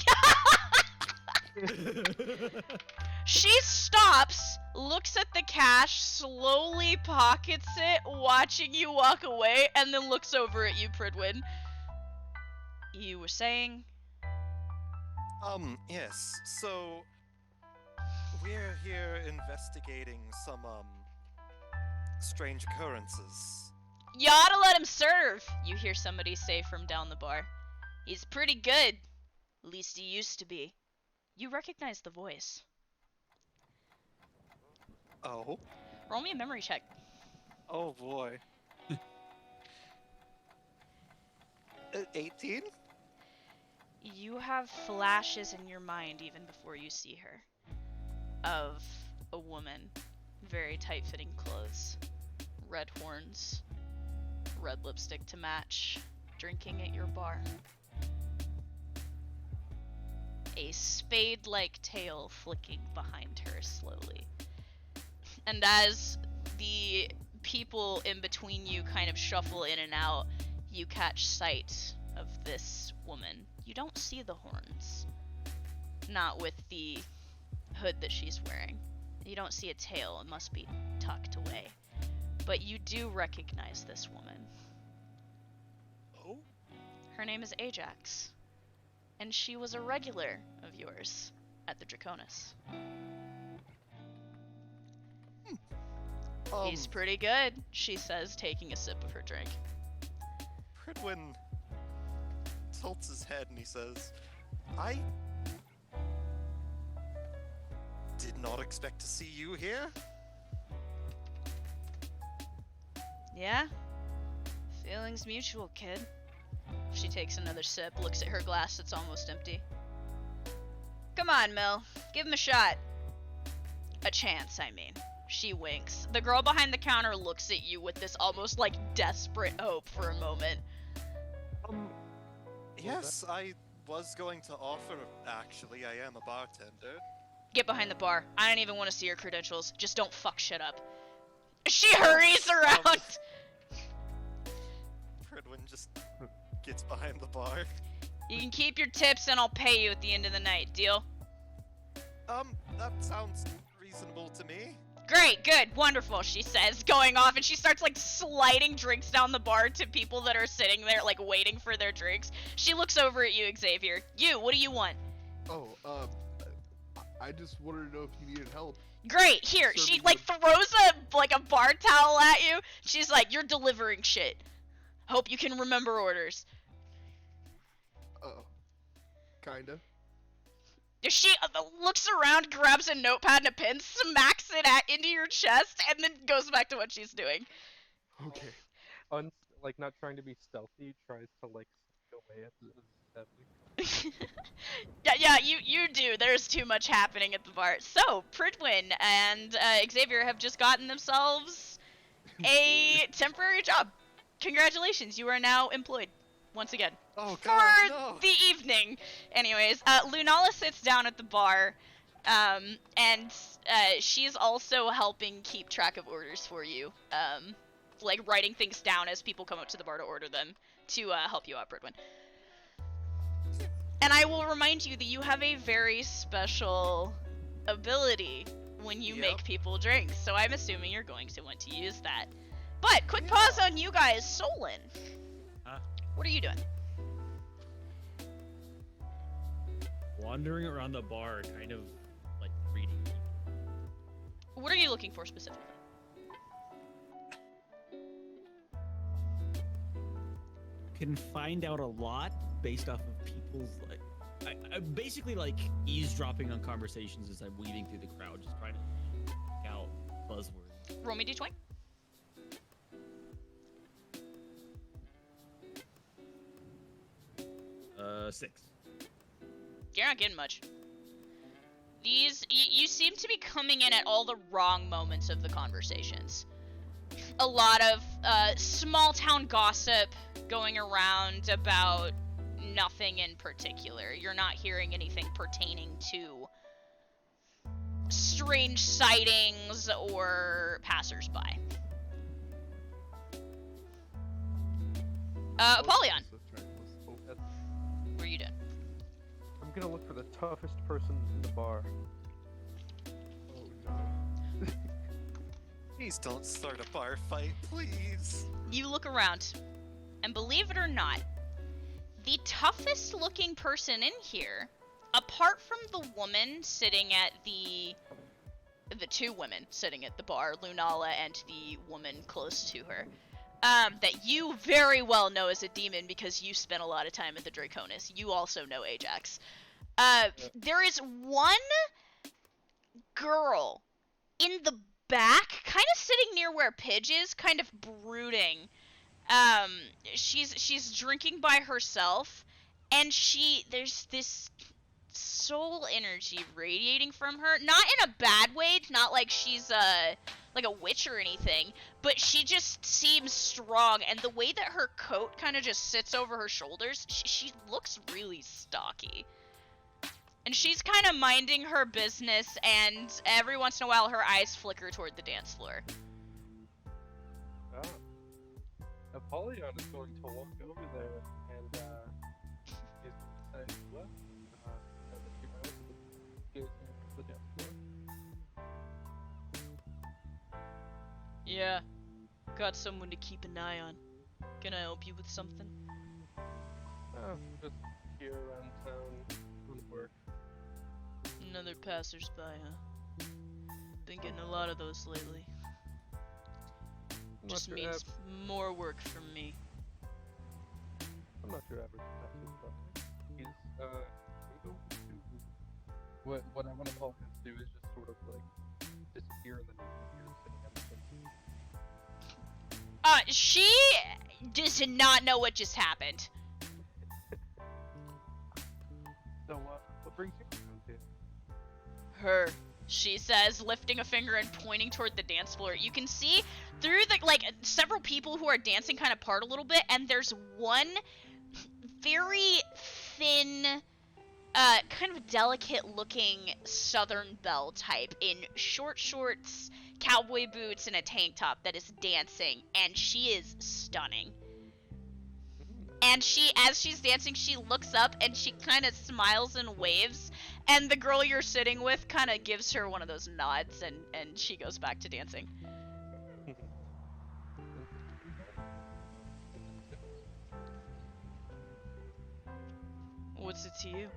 She stops, looks at the cash, slowly pockets it, watching you walk away, and then looks over at you, Pridwin. You were saying? Yes. So, we're here investigating some, strange occurrences. You ought to let him serve, you hear somebody say from down the bar. He's pretty good. At least he used to be. You recognize the voice. Oh? Roll me a memory check. Oh boy. 18? You have flashes in your mind even before you see her. Of a woman. Very tight-fitting clothes. Red horns. Red lipstick to match. Drinking at your bar. A spade-like tail flicking behind her slowly. And as the people in between you kind of shuffle in and out, you catch sight of this woman. You don't see the horns. Not with the hood that she's wearing. You don't see a tail, it must be tucked away. But you do recognize this woman. Oh? Her name is Ajax. And she was a regular of yours at the Draconis. He's pretty good, she says, taking a sip of her drink. Pridwin tilts his head and he says, I did not expect to see you here. Yeah? Feelings mutual, kid. She takes another sip, looks at her glass that's almost empty. Come on, Mel. Give him a shot. A chance, I mean. She winks. The girl behind the counter looks at you with this almost like desperate hope for a moment. Yes, I was going to offer, actually. I am a bartender. Get behind the bar. I don't even want to see your credentials. Just don't fuck shit up. She hurries around. Pridwin just gets behind the bar. You can keep your tips and I'll pay you at the end of the night. Deal? That sounds reasonable to me. Great, good, wonderful, she says, going off, and she starts, like, sliding drinks down the bar to people that are sitting there, like, waiting for their drinks. She looks over at you, Xavier. You, what do you want? Oh, I just wanted to know if you needed help. Great, here, she, like, throws a bar towel at you. She's like, you're delivering shit. Hope you can remember orders. Kinda. She looks around, grabs a notepad and a pen, smacks it into your chest, and then goes back to what she's doing. Okay. Not trying to be stealthy, tries to like sneak away at the yeah, you do. There's too much happening at the bar. So, Pridwin and Xavier have just gotten themselves a temporary job. Congratulations, you are now employed. Once again. Oh god, for no. the evening. Anyways, Lunala sits down at the bar, and she's also helping keep track of orders for you. Like writing things down as people come up to the bar to order them to help you out, Bridwin. And I will remind you that you have a very special ability when you make people drink, so I'm assuming you're going to want to use that. But, quick pause on you guys. Solon. What are you doing? Wandering around the bar, kind of like reading people. What are you looking for specifically? Can find out a lot based off of people's like, I basically like eavesdropping on conversations as I'm weaving through the crowd, just trying to pick out buzzwords. Roll me d20. 6. You're not getting much. You seem to be coming in at all the wrong moments of the conversations. A lot of small town gossip going around about nothing in particular. You're not hearing anything pertaining to strange sightings or passersby. Apollyon, what are you doing? I'm gonna look for the toughest person in the bar. Oh no. Please don't start a bar fight, please. You look around, and believe it or not, the toughest looking person in here, apart from the woman sitting at the two women sitting at the bar, Lunala and the woman close to her, that you very well know is a demon because you spent a lot of time at the Draconis. You also know Ajax. There is one girl in the back, kind of sitting near where Pidge is, kind of brooding. She's drinking by herself, and there's this soul energy radiating from her. Not in a bad way, not like she's like a witch or anything, but she just seems strong, and the way that her coat kind of just sits over her shoulders, she looks really stocky. And she's kind of minding her business, and every once in a while her eyes flicker toward the dance floor. Ah. Apollyon is going to walk over there and he's going to say, well, as a few minutes, get to the dance floor. Yeah, got someone to keep an eye on. Can I help you with something? Just here around town on work. Another passersby, huh? Been getting a lot of those lately. I'm Just not your means more work for me. I'm not your average passersby. He's I'm going to what I want to call him to do is just sort of like disappear and then appear sitting at the She does not know what just happened. So what brings you around here? Her, she says, lifting a finger and pointing toward the dance floor. You can see through the, like, several people who are dancing kind of part a little bit, and there's one very thin, kind of delicate-looking Southern Belle type in short shorts, cowboy boots, and a tank top that is dancing, and she is stunning. And as she's dancing, she looks up and she kind of smiles and waves, and the girl you're sitting with kind of gives her one of those nods, and she goes back to dancing. What's it to you?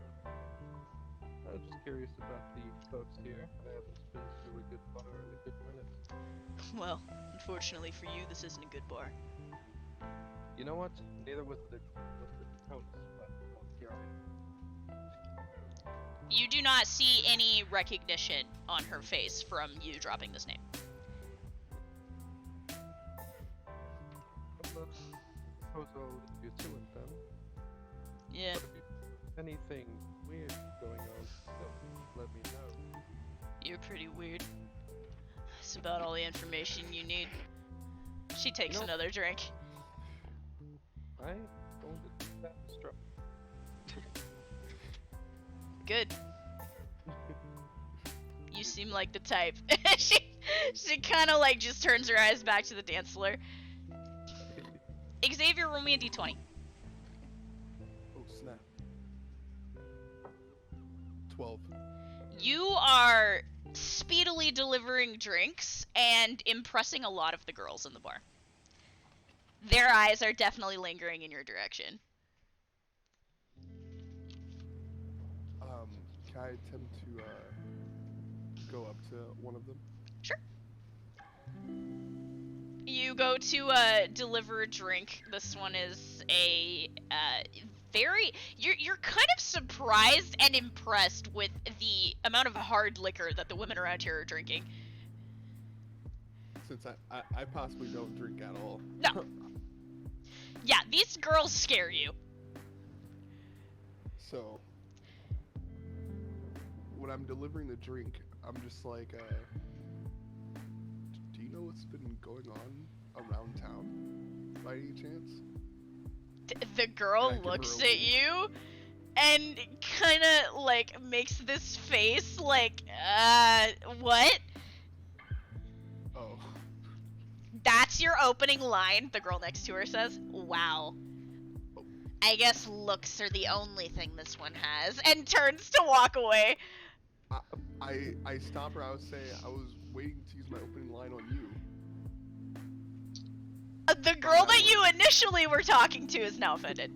I was just curious about the folks here. I haven't been to a good bar in a good minute. Well, unfortunately for you, this isn't a good bar. You know what? Neither was the coats, but well, here I am. You do not see any recognition on her face from you dropping this name. Suppose I'll leave you to it then. Yeah. But if you anything weird going on, let me know. You're pretty weird. That's about all the information you need. She takes another drink. I don't get that struck. Good. You seem like the type. she kind of like just turns her eyes back to the dance floor. Xavier, roll me a d20. Oh snap. 12. You are speedily delivering drinks and impressing a lot of the girls in the bar. Their eyes are definitely lingering in your direction. Can I attempt to go up to one of them? Sure. you go to deliver a drink. This one is a you're kind of surprised and impressed with the amount of hard liquor that the women around here are drinking. Since I possibly don't drink at all. No. Yeah, these girls scare you. So, when I'm delivering the drink, I'm just like, do you know what's been going on around town, by any chance? The girl Can I give her looks a at wink? you and kind of like makes this face like, what? Oh, That's your opening line, the girl next to her says. Wow. I guess looks are the only thing this one has, and turns to walk away. I stopped her. I was saying I was waiting to use my opening line on you. The girl that you initially were talking to is now offended.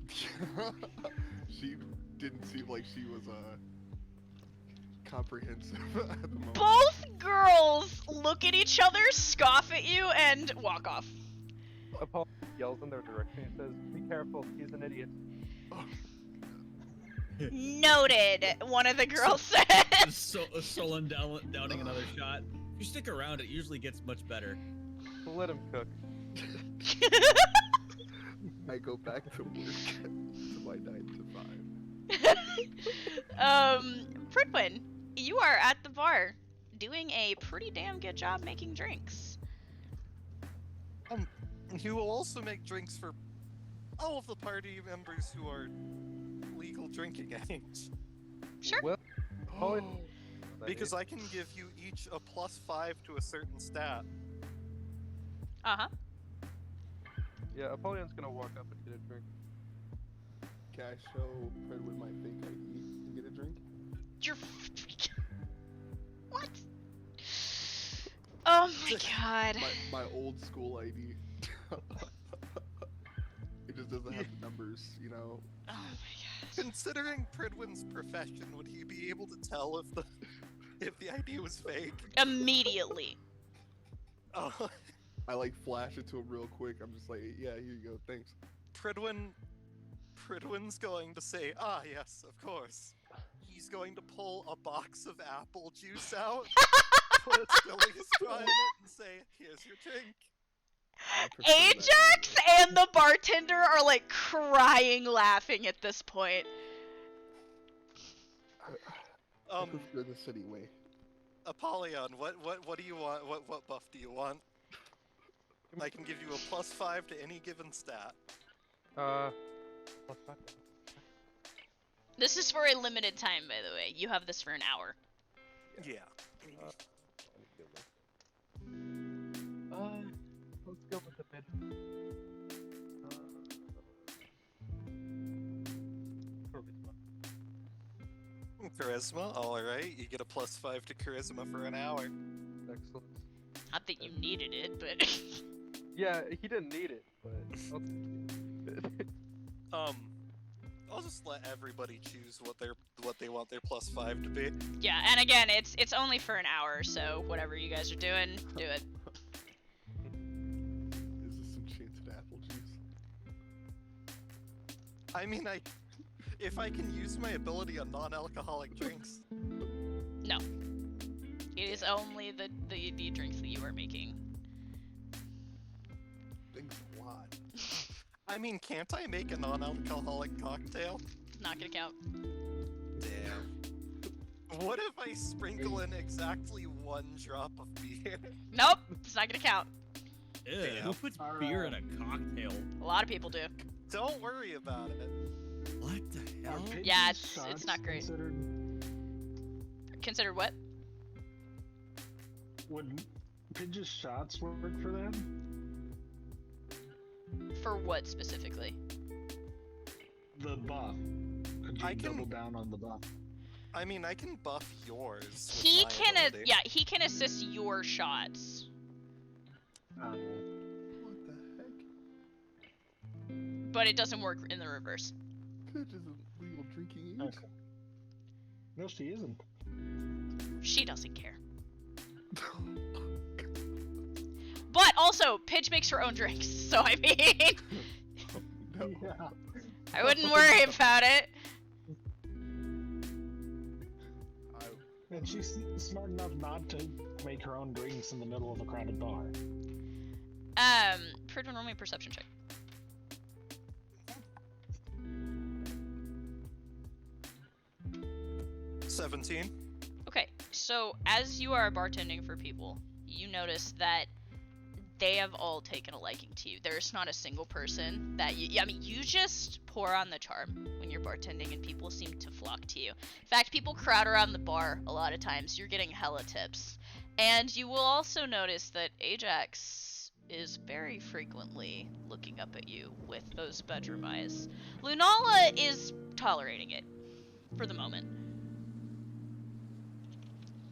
She didn't seem like she was comprehensive at the moment. Both girls look at each other, scoff at you, and walk off. Apollo yells in their direction and says, "Be careful, he's an idiot." Noted, one of the girls said. Solon downing another shot. If you stick around, it usually gets much better. So let him cook. I go back to work to my 9 to 5. Pridwin, you are at the bar, doing a pretty damn good job making drinks. You will also make drinks for all of the party members who are legal drinking age. Sure. Well, Apollo, Because I can give you each a +5 to a certain stat. Uh-huh. yeah, Apollyon's gonna walk up and get a drink. Can I show Predwood my fake ID and get a drink? You're... What? Oh my god. My old school ID. It just doesn't have the numbers, you know. Oh my god. Considering Pridwin's profession, would he be able to tell if the ID was fake? Immediately. Oh, I like flash it to him real quick. I'm just like, yeah, here you go, thanks. Pridwin's going to say, "Ah, yes, of course." He's going to pull a box of apple juice out, put a chili straw in it, and say, "Here's your drink." I prefer that Ajax anyway. and the bartender are like crying laughing at this point. I prefer this anyway. Apollyon, what do you want? What buff do you want? I can give you a +5 to any given stat. +5. This is for a limited time, by the way. You have this for an hour. Yeah. Let's go with the mid. Charisma, alright. You get a +5 to charisma for an hour. Excellent. Not that you needed it, but... Yeah, he didn't need it, but I'll take it. I'll just let everybody choose what they want their +5 to be. Yeah, and again, it's only for an hour, so whatever you guys are doing, do it. Is this enchanted apple juice? I mean, if I can use my ability on non-alcoholic drinks. No. It is only the drinks that you are making. Thanks a lot. I mean, can't I make a non-alcoholic cocktail? Not gonna count. Damn. What if I sprinkle in exactly 1 drop of beer? Nope, it's not gonna count. Ew, Damn. who puts beer in a cocktail? A lot of people do. Don't worry about it. What the hell? Are Yeah, Pidge's it's shots not great. Considered what? Would Pidge's shots work for them? For what specifically? The buff. Could you I can- double down on the buff? I mean, I can buff yours. with He my can, ability. yeah, he can assist your shots. What the heck? But it doesn't work in the reverse. Pitch isn't legal drinking age. Okay. No, she isn't. She doesn't care. But also, Pidge makes her own drinks, so I mean, No. Yeah. I wouldn't worry about it. And she's smart enough not to make her own drinks in the middle of a crowded bar. Pridwin, roll me a perception check. $17. Okay, so as you are bartending for people, you notice that they have all taken a liking to you. There's not a single person that you, I mean, you just pour on the charm when you're bartending and people seem to flock to you. In fact, people crowd around the bar a lot of times. You're getting hella tips. And you will also notice that Ajax is very frequently looking up at you with those bedroom eyes. Lunala is tolerating it for the moment.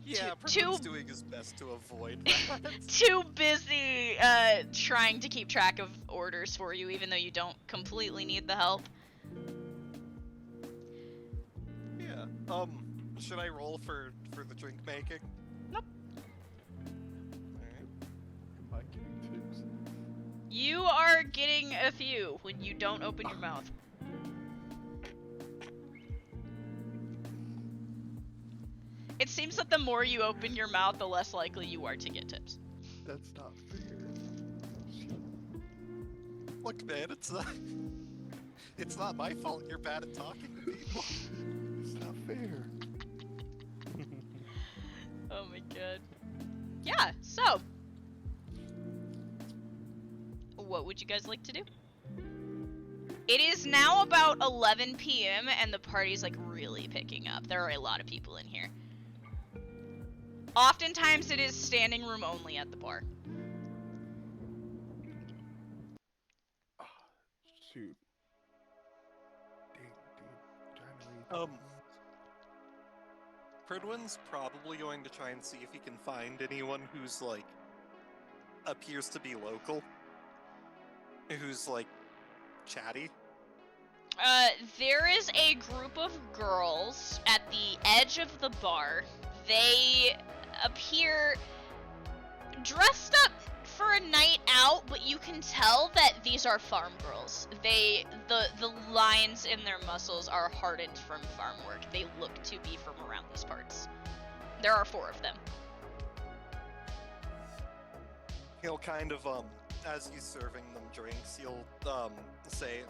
Yeah, Too- Pridwin's doing his best to avoid that. Too busy trying to keep track of orders for you, even though you don't completely need the help. Yeah. Should I roll for the drink making? Nope. Alright. Am I getting tips? You are getting a few when you don't open your mouth. It seems that the more you open your mouth, the less likely you are to get tips. That's not fair. Look, man, it's not my fault you're bad at talking to people. It's not fair. Oh my god. Yeah, so. What would you guys like to do? It is now about 11 p.m. and the party's like really picking up. There are a lot of people in here. Oftentimes it is standing room only at the bar. Shoot. Dang, dude. Trying to read. Pridwin's probably going to try and see if he can find anyone who's like appears to be local, who's like chatty. There is a group of girls at the edge of the bar. They appear dressed up for a night out, but you can tell that these are farm girls. The lines in their muscles are hardened from farm work. They look to be from around these parts. There are 4 of them. He'll kind of as he's serving them drinks, he'll say,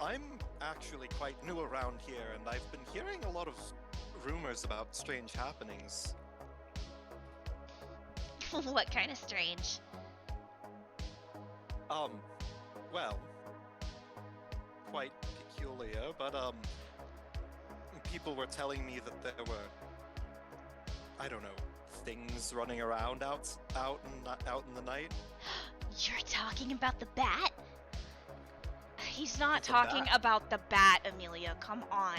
"I'm actually quite new around here, and I've been hearing a lot of rumors about strange happenings." What kind of strange? Well, quite peculiar, but people were telling me that there were, I don't know, things running around out in the night. You're talking about the bat? He's not It's a talking bat. about the bat, Amelia. Come on.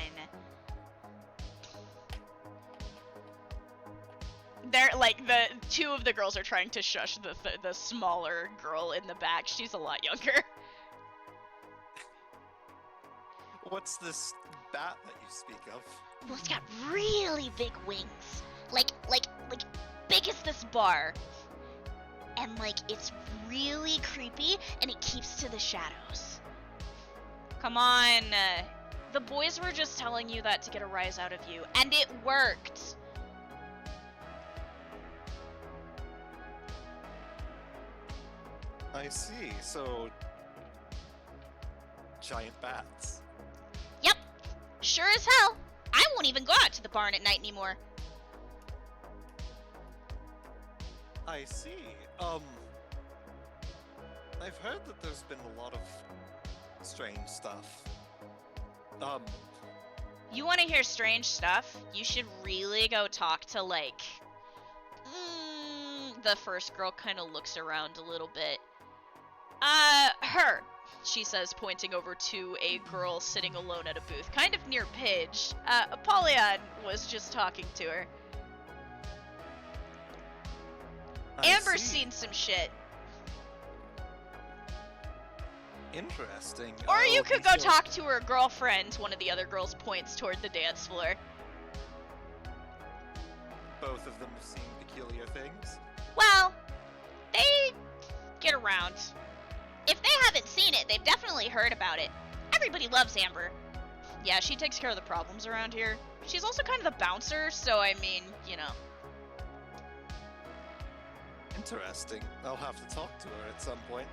They're like the 2 of the girls are trying to shush the smaller girl in the back. She's a lot younger. What's this bat that you speak of? Well, it's got really big wings, like big as this bar, and like it's really creepy, and it keeps to the shadows. Come on, the boys were just telling you that to get a rise out of you, and it worked. I see. So, giant bats. Yep, sure as hell. I won't even go out to the barn at night anymore. I see. I've heard that there's been a lot of strange stuff. You want to hear strange stuff? You should really go talk to, like... the first girl kind of looks around a little bit. Her, she says, pointing over to a girl sitting alone at a booth, kind of near Pidge. Apollyon was just talking to her. I Amber's see. seen some shit. Interesting. Or you I'll could be go sure- talk to her girlfriend, one of the other girls points toward the dance floor. Both of them have seen peculiar things. Well, they around. If they haven't seen it, they've definitely heard about it. Everybody loves Amber. Yeah, she takes care of the problems around here. She's also kind of the bouncer, so I mean, you know. Interesting. I'll have to talk to her at some point.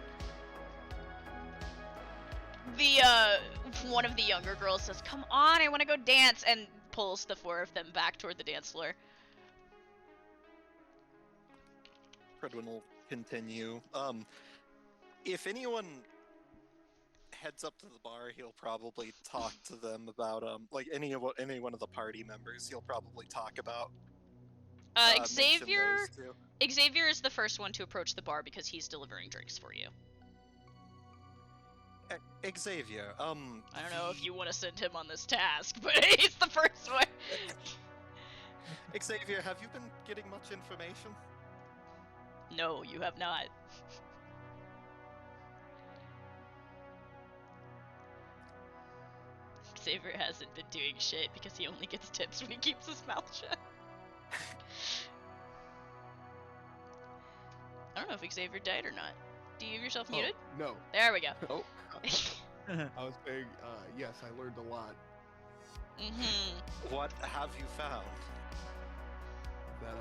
The, one of the younger girls says, "Come on, I want to go dance," and pulls the four of them back toward the dance floor. Fredwin will continue. If anyone heads up to the bar, he'll probably talk to them about, like, any one of the party members, he'll probably talk about. mention Xavier... those two. Xavier is the first one to approach the bar because he's delivering drinks for you. Xavier, I don't know if you want to send him on this task, but he's the first one. Xavier, have you been getting much information? No, you have not. Xavier hasn't been doing shit because he only gets tips when he keeps his mouth shut. I don't know if Xavier died or not. Do you have yourself muted? No. There we go. Oh. I was saying, yes, I learned a lot. Mm-hmm. What have you found? That,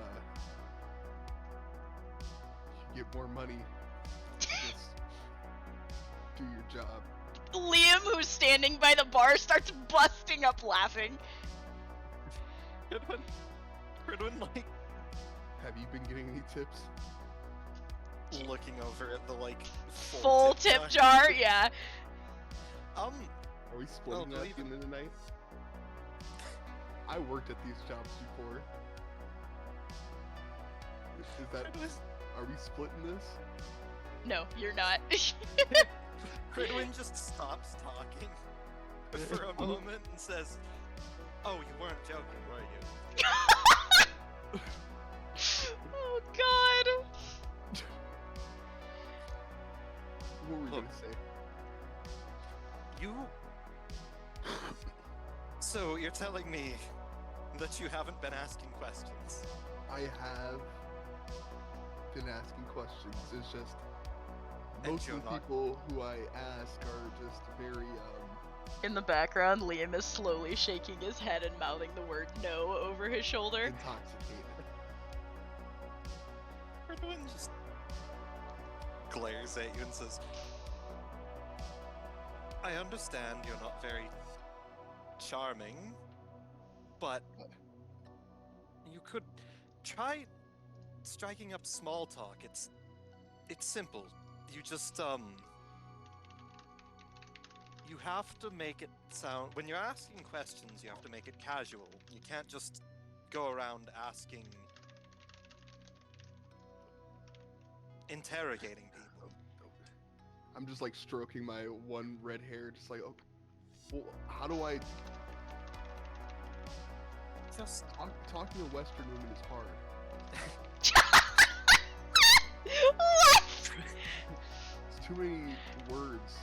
you get more money. Just do your job. Liam, who's standing by the bar, starts busting up laughing. Fredwin, like, Have you been getting any tips? looking over at the, like, Full tip jar, yeah. Are we splitting well, that at the end of the night? I worked at these jobs before. Is that... Are we splitting this? No, you're not. Fredwin just stops talking for a moment and says, "Oh, you weren't joking, were you?" Oh god. What were we Look. gonna say? You... So, you're telling me that you haven't been asking questions? I have been asking questions. It's just And most you're of the not- people who I ask are just very In the background, Liam is slowly shaking his head and mouthing the word no over his shoulder. intoxicated. Fredwin just glares at you and says, "I understand you're not very charming, but you could try striking up small talk. It's simple. You just you have to make it sound, when you're asking questions, you have to make it casual. You can't just go around asking, interrogating people." I'm just like stroking my one red hair, just like, oh, well, how do I Just talking to Western women is hard. What? It's too many words.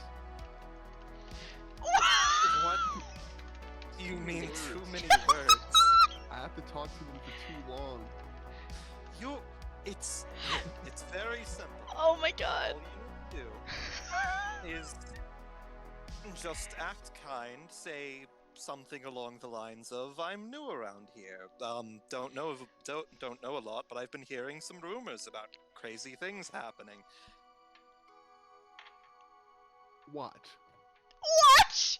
what do you mean Words. too many words? I have to talk to them for too long. It's very simple. Oh my god. All you need to do is just act kind, say something along the lines of, "I'm new around here. Don't know a lot, but I've been hearing some rumors about crazy things happening." Watch. What?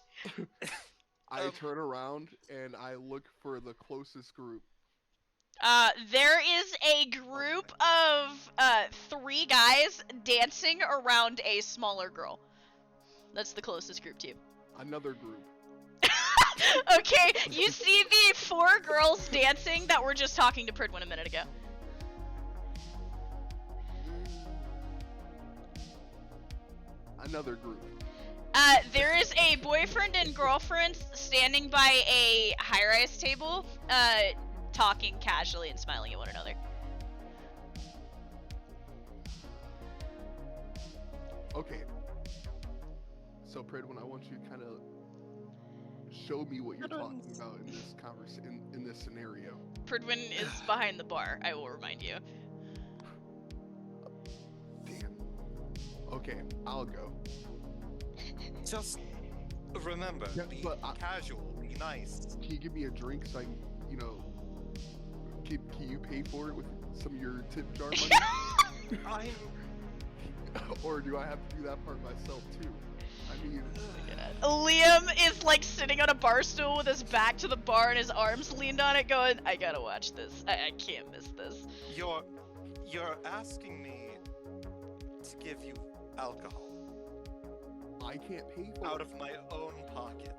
I turn around and I look for the closest group. There is a group of 3 guys dancing around a smaller girl. That's the closest group to you. Another group. Okay, you see the 4 girls dancing that were just talking to Pridwin a minute ago. Another group. There is a boyfriend and girlfriend standing by a high-rise table, talking casually and smiling at one another. Okay. So, Pridwin, I want you to kind of show me what you're talking about in this in this scenario. Pridwin is behind the bar, I will remind you. Damn. Okay, I'll go. Just remember, Yeah, be but casual, be nice. Can you give me a drink so I can, you know, can you pay for it with some of your tip jar money? I'm Or do I have to do that part myself too? I mean, Liam is like sitting on a bar stool with his back to the bar and his arms leaned on it going, I gotta watch this. I can't miss this. you're asking me to give you alcohol I can't pay for out it. of my own pocket.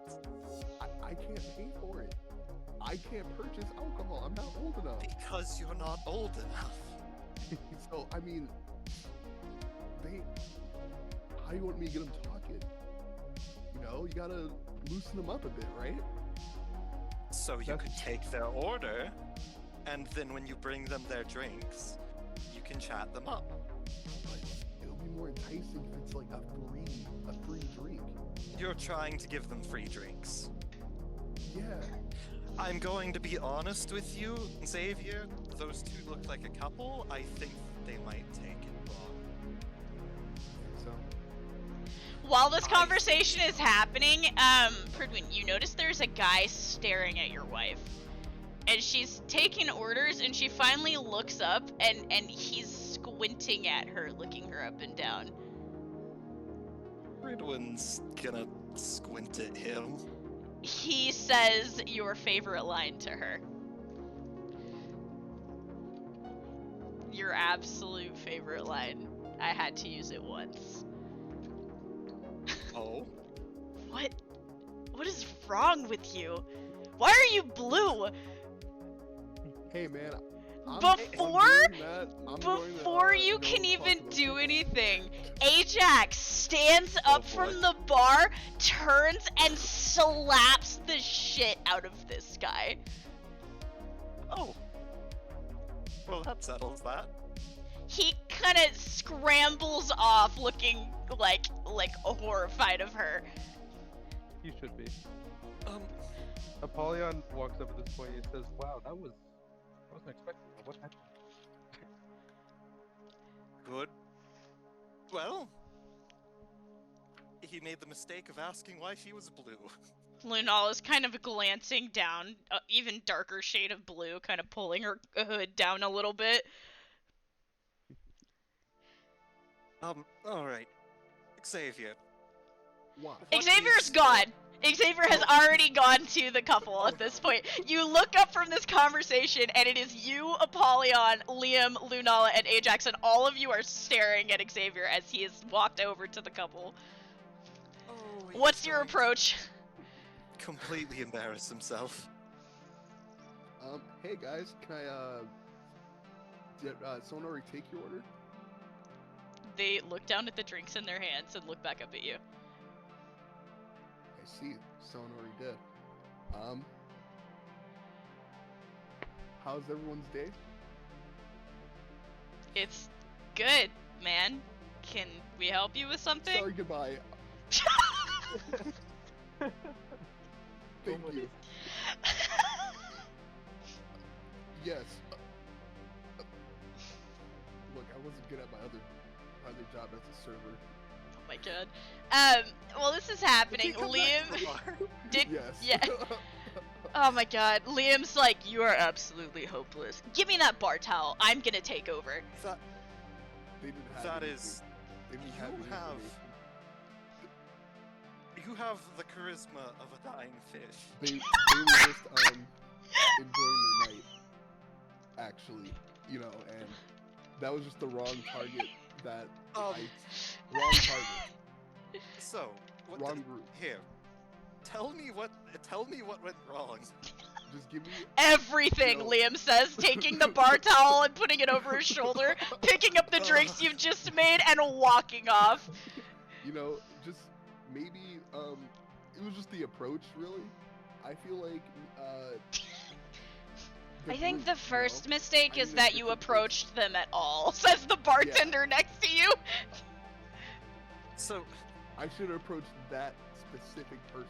I can't pay for it. I can't purchase alcohol. I'm not old enough. Because you're not old enough. So, I mean, how do you want me to get them talking? You know, you gotta loosen them up a bit, right? So you could take their order, and then when you bring them their drinks, you can chat them up. But it'll be more enticing if it's like a free drink. You're trying to give them free drinks. Yeah. I'm going to be honest with you, Xavier. Those two look like a couple. I think they might take it wrong. So, While this conversation is happening, Pridwin, you notice there's a guy staring at your wife. And she's taking orders, and she finally looks up, and he's squinting at her, looking her up and down. Ridwin's gonna squint at him. He says your favorite line to her. Your absolute favorite line. I had to use it once. Oh? What? What is wrong with you? Why are you blue? hey man, Before you can even do anything, Ajax stands up from the bar, turns, and slaps the shit out of this guy. Oh. Well, that settles that. He kind of scrambles off, looking like horrified of her. You should be. Apollyon walks up at this point and says, "Wow, I wasn't expecting that. What happened?" Good. Well, he made the mistake of asking why she was blue. Lunal is kind of glancing down, even darker shade of blue, kind of pulling her hood down a little bit. Alright. Xavier. What? Xavier's gone. Xavier has already gone to the couple at this point. You look up from this conversation, and it is you, Apollyon, Liam, Lunala, and Ajax, and all of you are staring at Xavier as he has walked over to the couple. Oh, What's your approach? Completely embarrass himself. Hey guys, can I, did someone already take your order? They look down at the drinks in their hands and look back up at you. I see, someone already did. How's everyone's day? It's good, man. Can we help you with something? Sorry, goodbye. Thank you. Yes. Look, I wasn't good at my other job as a server. Oh my god. Well, this is happening. Liam did. Yes. Yeah. Oh my god. Liam's like, you are absolutely hopeless. Give me that bar towel. I'm gonna take over. That, They didn't have that anything. is... They didn't You have any have... information. You have the charisma of a dying fish. They were just enjoying their night, actually, you know, and that was just the wrong target. Wrong target, So, what wrong group. Here, tell me what went wrong. Just give me. Everything, No. Liam says, taking the bar towel and putting it over his shoulder, picking up the drinks you've just made, and walking off. You know, just maybe. It was just the approach, really. I feel like. I think group, the you first know, mistake I is need a that you different approached them at all, says the bartender next to you. So, I should have approached that specific person,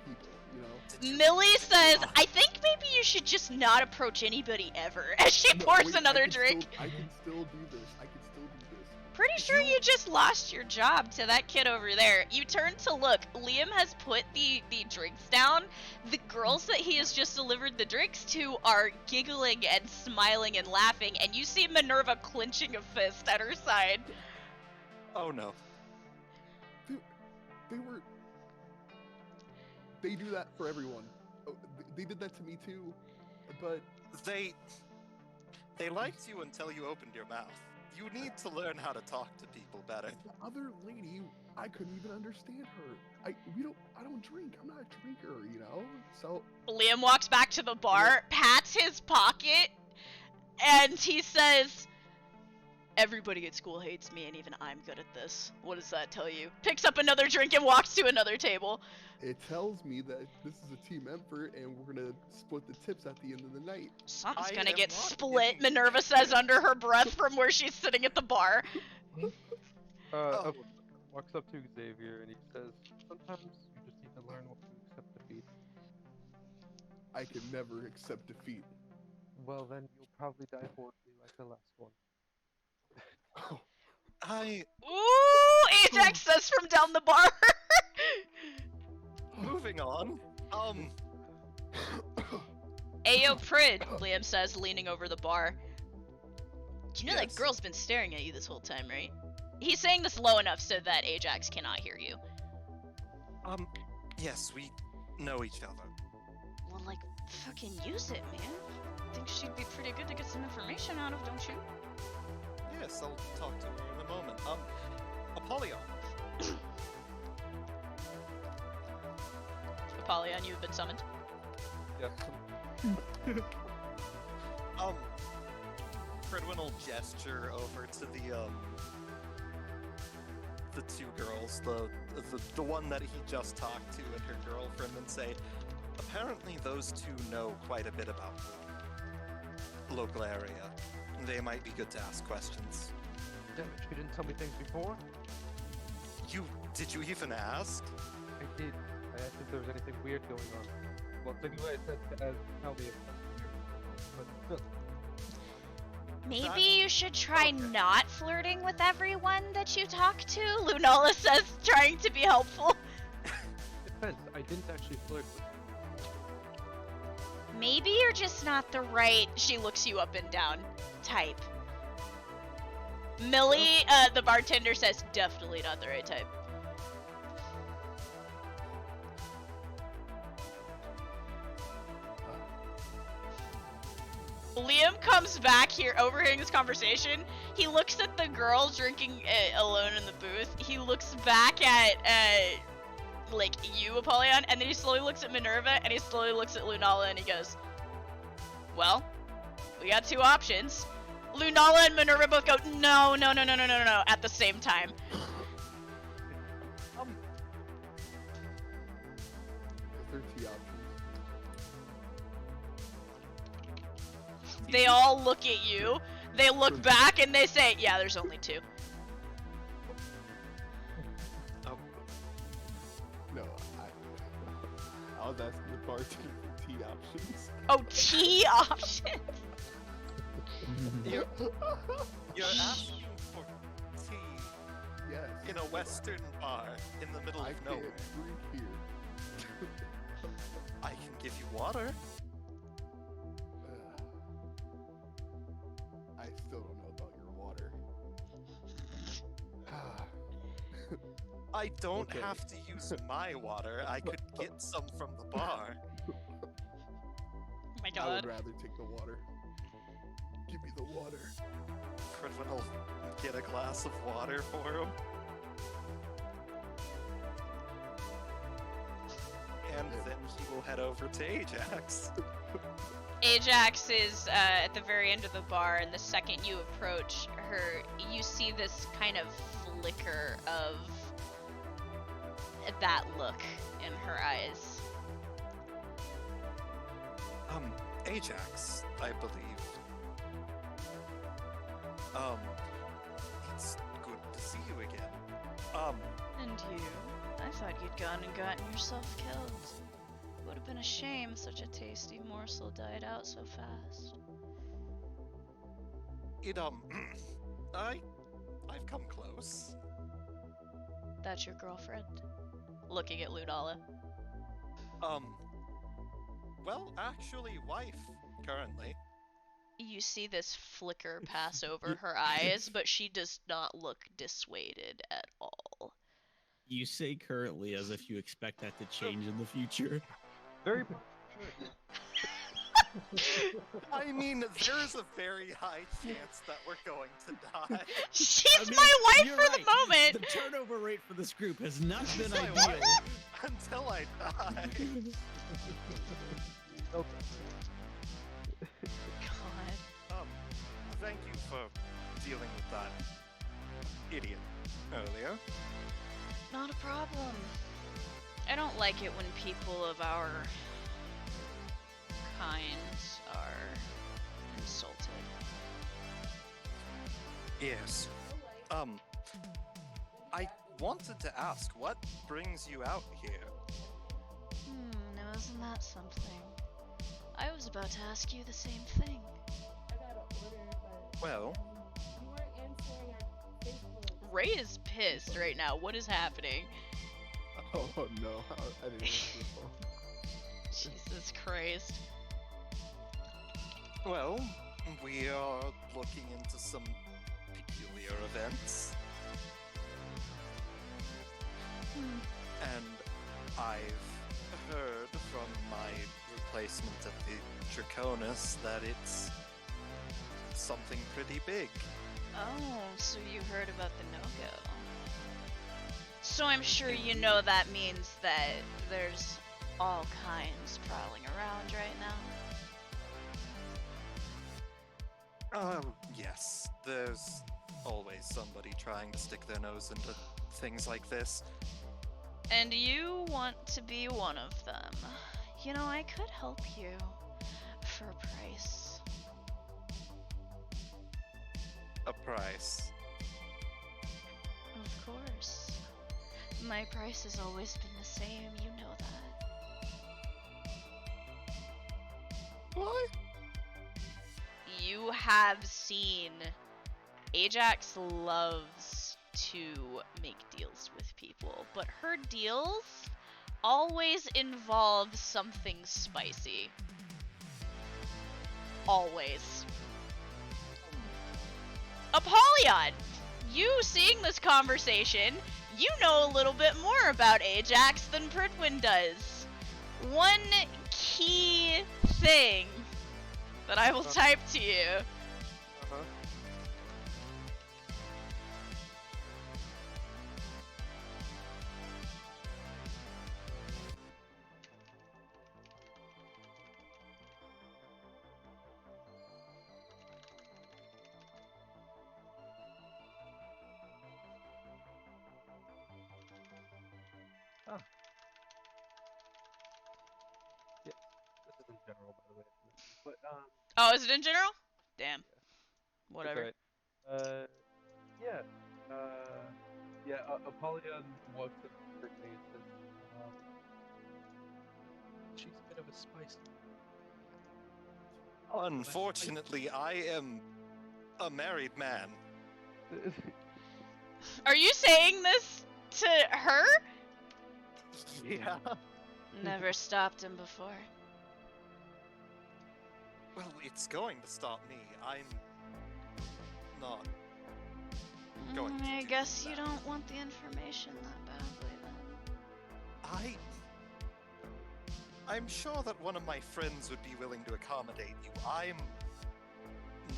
people. you know. Did you- Millie says, I think maybe you should just not approach anybody ever, as she No, pours wait, another drink. I can still do this. I can still do this. Pretty sure you just lost your job to that kid over there. You turn to look. Liam has put the drinks down. The girls that he has just delivered the drinks to are giggling and smiling and laughing, and you see Minerva clenching a fist at her side. Oh no. They do that for everyone. Oh, they did that to me too, but They liked you until you opened your mouth. You need to learn how to talk to people better. the other lady, I couldn't even understand her. I don't drink. I'm not a drinker, you know. So Liam walks back to the bar, pats his pocket, and he says, everybody at school hates me, and even I'm good at this. What does that tell you? Picks up another drink and walks to another table. it tells me that this is a team effort, and we're gonna split the tips at the end of the night. Something's I gonna am get not split, giving- Minerva says under her breath from where she's sitting at the bar. Oh. Walks up to Xavier and he says, sometimes you just need to learn what to accept defeat. I can never accept defeat. Well, then you'll probably die horribly like the last one. Ooh, Ajax says from down the bar. Moving on. Ayo Prid, Liam says, leaning over the bar. Do you know that Yes. girl's been staring at you this whole time, right? He's saying this low enough so that Ajax cannot hear you. Yes, we know each other. Well, like, fucking use it, man. Think she'd be pretty good to get some information out of, don't you? Yes, I'll talk to her in a moment. Apollyon. Apollyon, you've been summoned. Yes. Fredwin will gesture over to the two girls, the one that he just talked to and her girlfriend, and say, apparently those two know quite a bit about the local area. They might be good to ask questions. Damn it, you didn't tell me things before? Did you even ask? I did. I asked if there was anything weird going on. Well, anyway, I said to tell me if that's weird. But Maybe you should try not flirting with everyone that you talk to, Lunala says, trying to be helpful. defense, I didn't actually flirt with Maybe you're just not the right, she looks you up and down, type. Millie, the bartender says, definitely not the right type. Liam comes back here, overhearing this conversation. He looks at the girl drinking alone in the booth. He looks back at, like, you, Apollyon, and then he slowly looks at Minerva, and he slowly looks at Lunala, and he goes, well, we got two options. Lunala and Minerva both go, no, at the same time. Is there T options? They all look at you, they look back, and they say, yeah, there's only two. No, I was asking the bartender for T options. Oh, T options? You're asking for tea Yes. in a western bar in the middle I of can't nowhere. drink here. I can give you water. I still don't know about your water. I don't Okay. have to use my water. I could get some from the bar. Oh my I would god. rather take the water. Give me the water. Fredwin will get a glass of water for him. And then he will head over to Ajax. Ajax is at the very end of the bar, and the second you approach her, you see this kind of flicker of that look in her eyes. Ajax, I believe. It's good to see you again. And you? I thought you'd gone and gotten yourself killed. would have been a shame if such a tasty morsel died out so fast. It, I've come close. That's your girlfriend? Looking at Ludala. Well, actually, wife, currently. You see this flicker pass over her eyes, but she does not look dissuaded at all. You say currently as if you expect that to change in the future. Very. I mean, there's a very high chance that we're going to die. She's my wife you're for right. the moment! The turnover rate for this group has not been My ideal. wife until I die. God. Thank you for dealing with that idiot earlier. Not a problem. I don't like it when people of our kind are insulted. Yes. I wanted to ask, what brings you out here? Now isn't that something? I was about to ask you the same thing. Well, Ray is pissed right now. What is happening? Oh no, I didn't answer the phone. Jesus Christ. well, we are looking into some peculiar events. And I've heard from my replacement at the Draconis that it's something pretty big. Oh, so you heard about the no-go. So I'm sure you know that means that there's all kinds prowling around right now. Yes. There's always somebody trying to stick their nose into things like this. And you want to be one of them. You know, I could help you for a price. A price. Of course. My price has always been the same, you know that. What? You have seen Ajax loves to make deals with people, but her deals always involve something spicy. Always. Apollyon! You seeing this conversation, you know a little bit more about Ajax than Pridwin does. One key thing that I will type to you. This is in general, by the way. But Oh, is it in general? Damn. Whatever. Alright. Apollyon walks up quickly and says, she's a bit of a spice. Unfortunately, I am a married man. Are you saying this to her? Yeah. Never stopped him before. Well, it's going to stop me. I'm not going to I do guess you that. don't want the information that badly then. I'm sure that one of my friends would be willing to accommodate you. I'm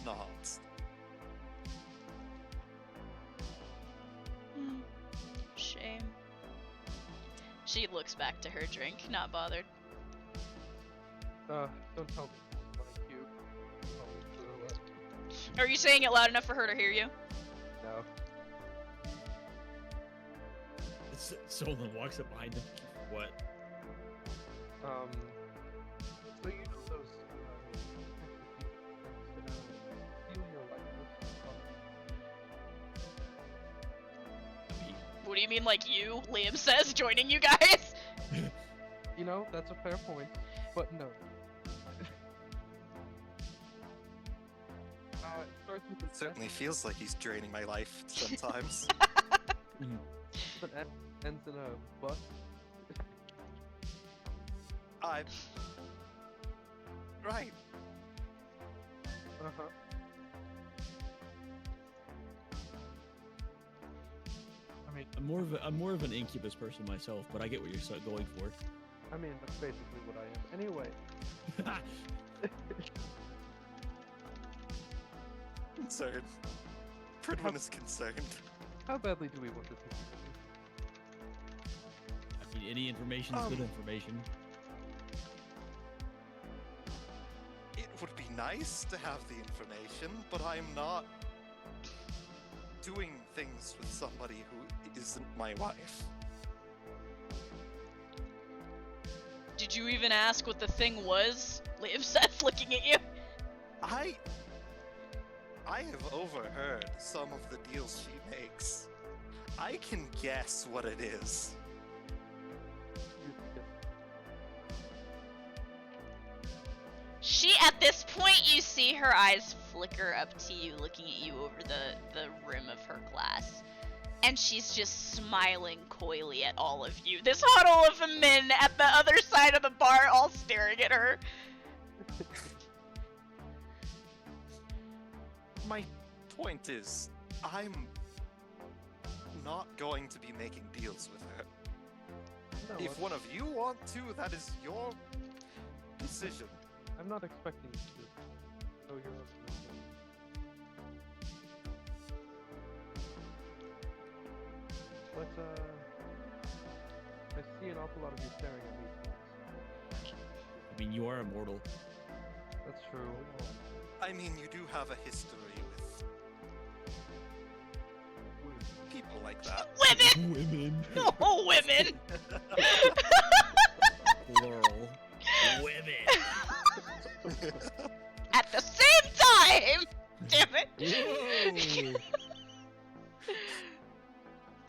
not. Shame. She looks back to her drink, not bothered. Don't tell me. Like you. Always throw up. Are you saying it loud enough for her to hear you? No. Someone walks up behind him. What? So you know those, steal your life. What do you mean, like you? Liam says, joining you guys? You know, that's a fair point. But no. It starts with an It certainly feels like he's draining my life sometimes. S, with an N, ends in a bus. Right. Uh-huh. I mean, I'm more of an incubus person myself, but I get what you're going for. that's basically what I am. Anyway. Concerned. Pridwin is concerned. How badly do we want this? I mean, any information is good information. It would be nice to have the information, but I'm not doing things with somebody who isn't my wife. Did you even ask what the thing was? Liv says, looking at you. I have overheard some of the deals she makes. I can guess what it is. She, at this point, you see her eyes flicker up to you, looking at you over the rim of her glass. And she's just smiling coyly at all of you. This huddle of men at the other side of the bar all staring at her. My point is, I'm not going to be making deals with her. No, If one of you want to, that is your decision. I'm not expecting you to. So you're welcome. But, I see an awful lot of you staring at me. I mean, you are immortal. That's true. I mean, you do have a history with people like that. Women! Women. Oh, women! Plural. Women. At the same time! Damn it!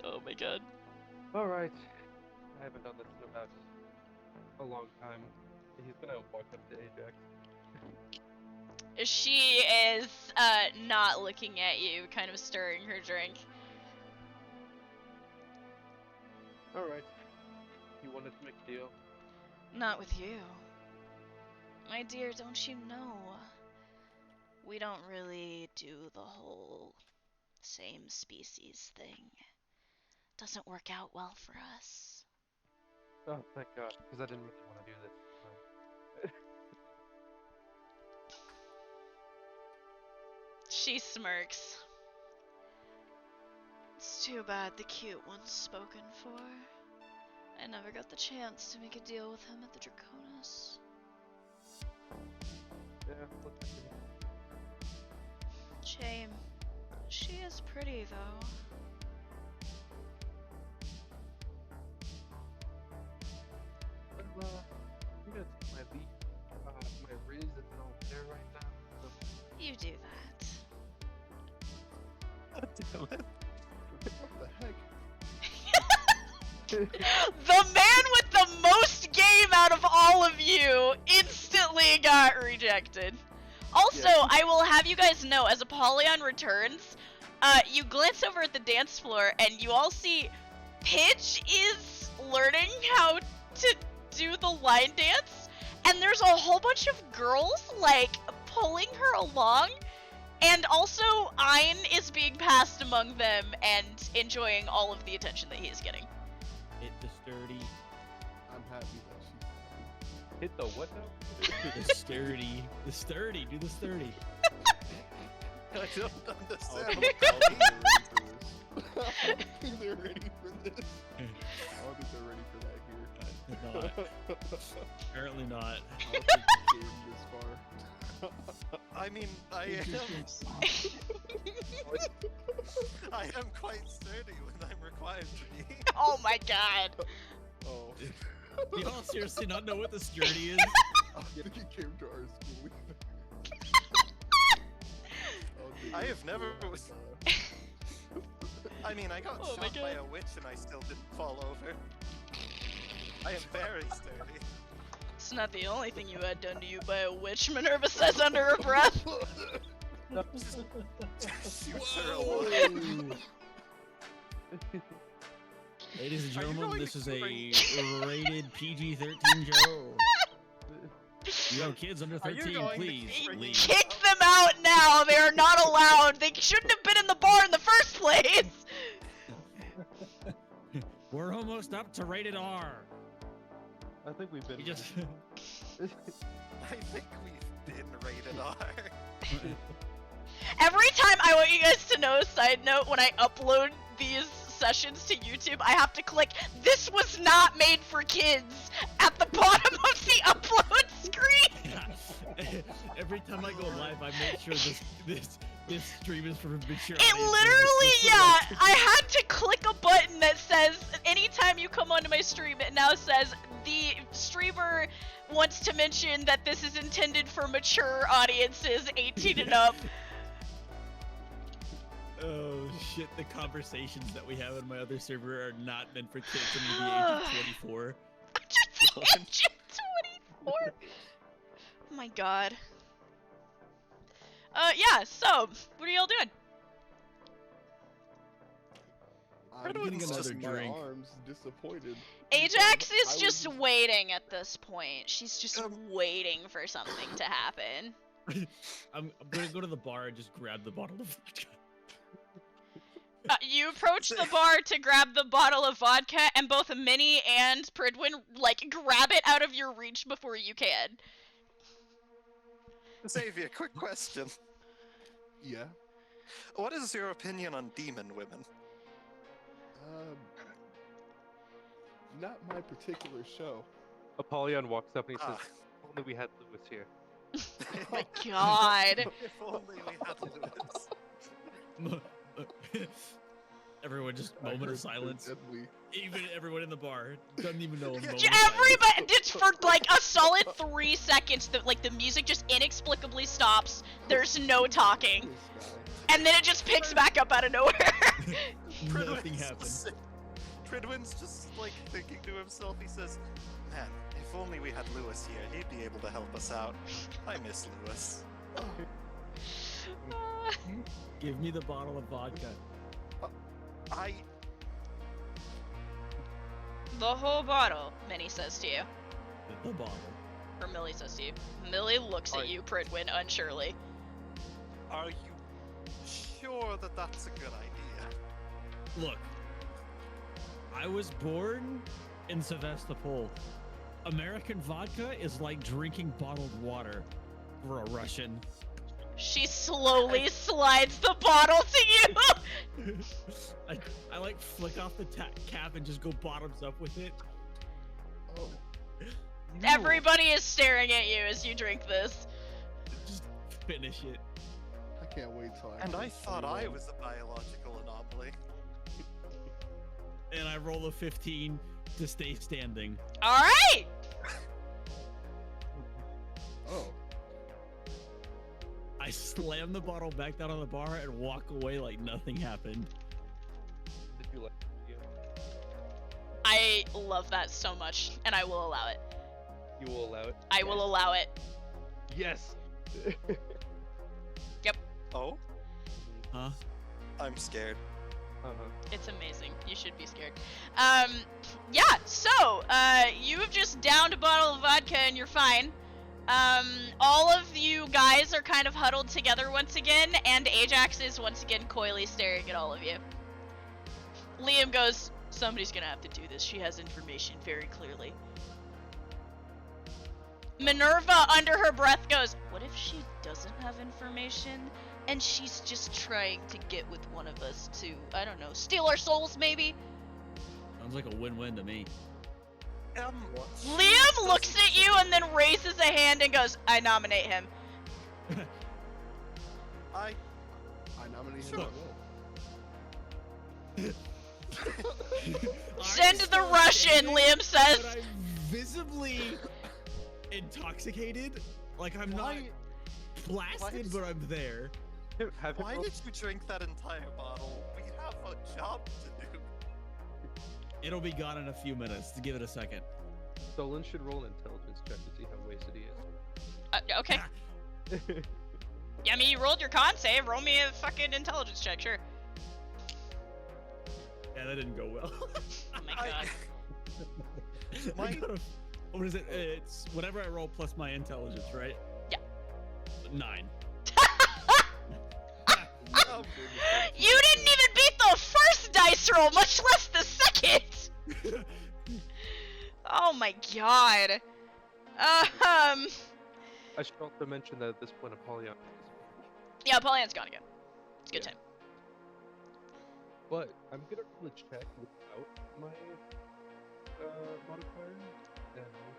Whoa. Oh my god. Alright. I haven't done this in about a long time. He's gonna walk up to Ajax. She is, not looking at you, kind of stirring her drink. Alright. You wanted to make a deal? Not with you. My dear, don't you know? We don't really do the whole same species thing. Doesn't work out well for us. Oh, thank God, because I didn't really want to do this. She smirks. It's too bad the cute one's spoken for. I never got the chance to make a deal with him at the Draconis. Yeah, look at me. Shame. She is pretty, though. Well, I'm gonna take my leave. My Riz is not there right now. So You do that. Damn it. What the heck? The man with the most game out of all of you instantly got rejected. Also, I will have you guys know, as Apollyon returns, you glance over at the dance floor and you all see Pidge is learning how to do the line dance, and there's a whole bunch of girls, like, pulling her along, and also Ein is being passed among them and enjoying all of the attention that he is getting. Hit the sturdy. I'm happy that she's happy. hit the what now? The sturdy. The sturdy. Do the sturdy. I don't understand. I don't think they're ready for this. I don't think they're ready for that here. Not. Apparently not. I don't think they came this far. I mean, I am quite sturdy when I'm required to be. Oh my god. Oh. Do y'all seriously not know what the sturdy is? I think he came to our school. I have never was. I mean, I got Oh my shot by God. a witch and I still didn't fall over. I am very sturdy. It's not the only thing you had done to you by a witch, Minerva says under her breath. Shoots her away. Whoa. Ladies and Are you gentlemen, going this to is a bring- rated PG-13 show. You have kids under Are you 13, going to please bring- leave. Kick them out now. They are not allowed. They shouldn't have been in the bar in the first place. We're almost up to rated R. I think we've been. We just I think we've been rated R. Every time I want you guys to know, side note, when I upload these sessions to YouTube, I have to click "This was not made for kids" at the bottom of the upload screen. every time I go live, I make sure this stream is for mature. It literally, yeah, I had to click a button that says, anytime you come onto my stream, it now says, the streamer wants to mention that this is intended for mature audiences, 18 and up. Oh shit, the conversations that we have in my other server are not meant for kids under the age of 24. Just the age of 24. Oh my god. Yeah, so, what are y'all doing? I'm Getting just another my drink. arms disappointed. Ajax I is was just waiting at this point. She's just waiting for something to happen. I'm gonna go to the bar and just grab the bottle of vodka. You approach the bar to grab the bottle of vodka, and both Minnie and Pridwin, like, grab it out of your reach before you can. Xavier, quick question. Yeah. What is your opinion on demon women? Not my particular show. Apollyon walks up and he says, Ah. "Only we had Lewis here." Oh my god. If only we had Lewis. Everyone just I moment heard of silence. deadly. Even everyone in the bar doesn't even know. Everybody, it's for like a solid 3 seconds that like the music just inexplicably stops. There's no talking, This and then it just picks back up out of nowhere. Nothing happened. Pridwin's just like thinking to himself, he says, "Man, if only we had Lewis here, he'd be able to help us out. I miss Lewis." Give me the bottle of vodka. The whole bottle, Minnie says to you. The bottle. Or Millie says to you. Millie looks at you, Pridwin, unsurely. Are you sure that that's a good idea? Look, I was born in Sevastopol. American vodka is like drinking bottled water for a Russian. She slowly slides the bottle to you. I like flick off the cap and just go bottoms up with it. Oh. Everybody is staring at you as you drink this. Just finish it. I can't wait till I. And I finish thought I 21. was a biological anomaly. And I roll a 15 to stay standing. All right. Oh. I slam the bottle back down on the bar and walk away like nothing happened. Did you like the video? I love that so much, and I will allow it. You will allow it? I will allow it. Yes! Oh? Huh? I'm scared. Uh-huh. It's amazing. You should be scared. Yeah, so, you've just downed a bottle of vodka and you're fine. All of you guys are kind of huddled together once again, and Ajax is once again coyly staring at all of you. Liam goes, somebody's gonna have to do this. She has information very clearly. Minerva, under her breath, goes, what if she doesn't have information? And she's just trying to get with one of us to, I don't know, steal our souls, maybe? Sounds like a win-win to me. Liam looks at you and then raises a hand and goes, I nominate him. I nominate him. Sure. as well. Send the Russian, Liam says. But I'm visibly intoxicated. Like I'm not Why- blasted, but I'm there. Have him Why roll- did you drink that entire bottle? We have a job to do. It'll be gone in a few minutes. To give it a second. Solon should roll an intelligence check to see how wasted he Okay. is. Yeah, I mean, you rolled your con save. Roll me a fucking intelligence check, sure. Yeah, that didn't go well. Oh my god. I got a- what is it? It's whatever I roll plus my intelligence, right? Yeah. 9. Oh, You didn't even beat the first dice roll, much less the second. Oh my god. I should also mention that at this point, Apollyon. Yeah, Pollyann's gone again. It's a good Yeah. time. But I'm gonna roll a check without my modifier. And we'll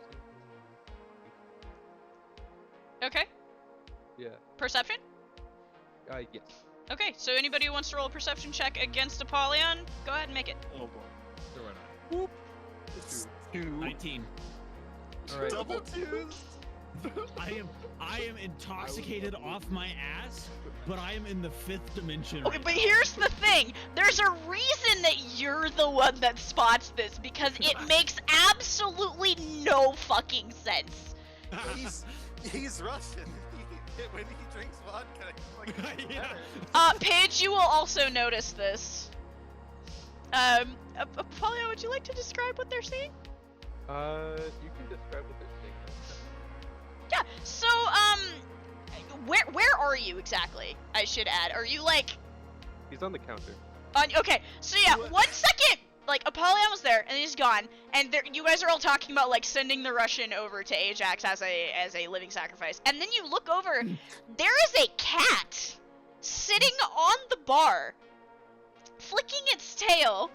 see Okay. yeah. Perception? Yes. Okay, so anybody who wants to roll a perception check against Apollyon, go ahead and make it. Oh boy. Throw it on. it's 2. 19. All right. Double 2s. I am intoxicated off my ass, but I am in the 5th dimension. Okay, right but now. here's the thing. There's a reason that you're the one that spots this, because it makes absolutely no fucking sense. He's Russian. When he drinks vodka, he's like, Yeah. Paige, you will also notice this. Apollyon, would you like to describe what they're seeing? You can describe what they're saying. Yeah, so, where are you exactly? I should add. Are you, like, He's on the counter. okay, so yeah, 1 second! Like, Apollyon was there, and he's gone, and you guys are all talking about, like, sending the Russian over to Ajax as a living sacrifice. And then you look over, there is a cat sitting on the bar, flicking its tail.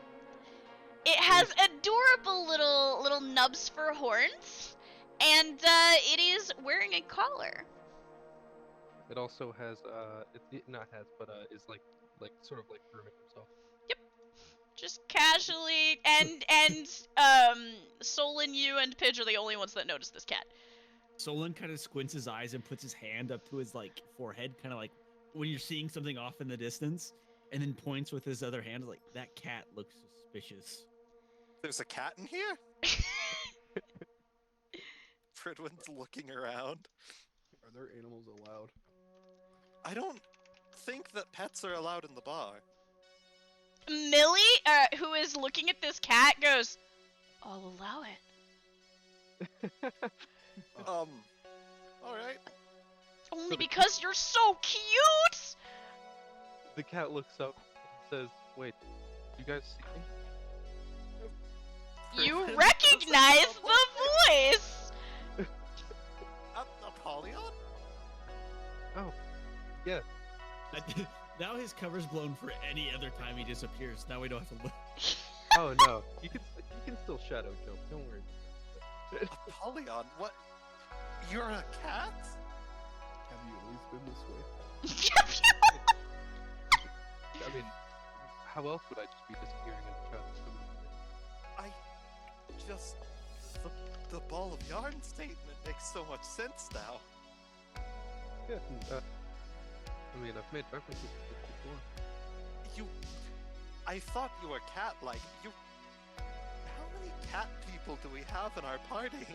It has adorable little nubs for horns, and it is wearing a collar. It also has not has, but is like sort of like grooming himself. Just casually, and Solon, you and Pidge are the only ones that notice this cat. Solon kind of squints his eyes and puts his hand up to his like forehead, kind of like when you're seeing something off in the distance, and then points with his other hand like, that cat looks suspicious. there's a cat in here? Fridwin's looking around. Are there animals allowed? I don't think that pets are allowed in the bar. Millie, who is looking at this cat, goes, "I'll allow it. Alright. Only because you're so cute!" The cat looks up and says, "Wait, you guys see me?" You Fridwin recognize doesn't the voice! Apollyon? Oh, yeah. Now his cover's blown for any other time he disappears. Now we don't have to look. Oh no, you can still shadow jump. Don't worry. Apollyon? What? You're a cat? Have you always been this way? I mean, how else would I just be disappearing in the shadows? Just the ball of yarn statement makes so much sense now. Yeah. I mean, I've made references to this before. I thought you were cat-like. How many cat people do we have in our party?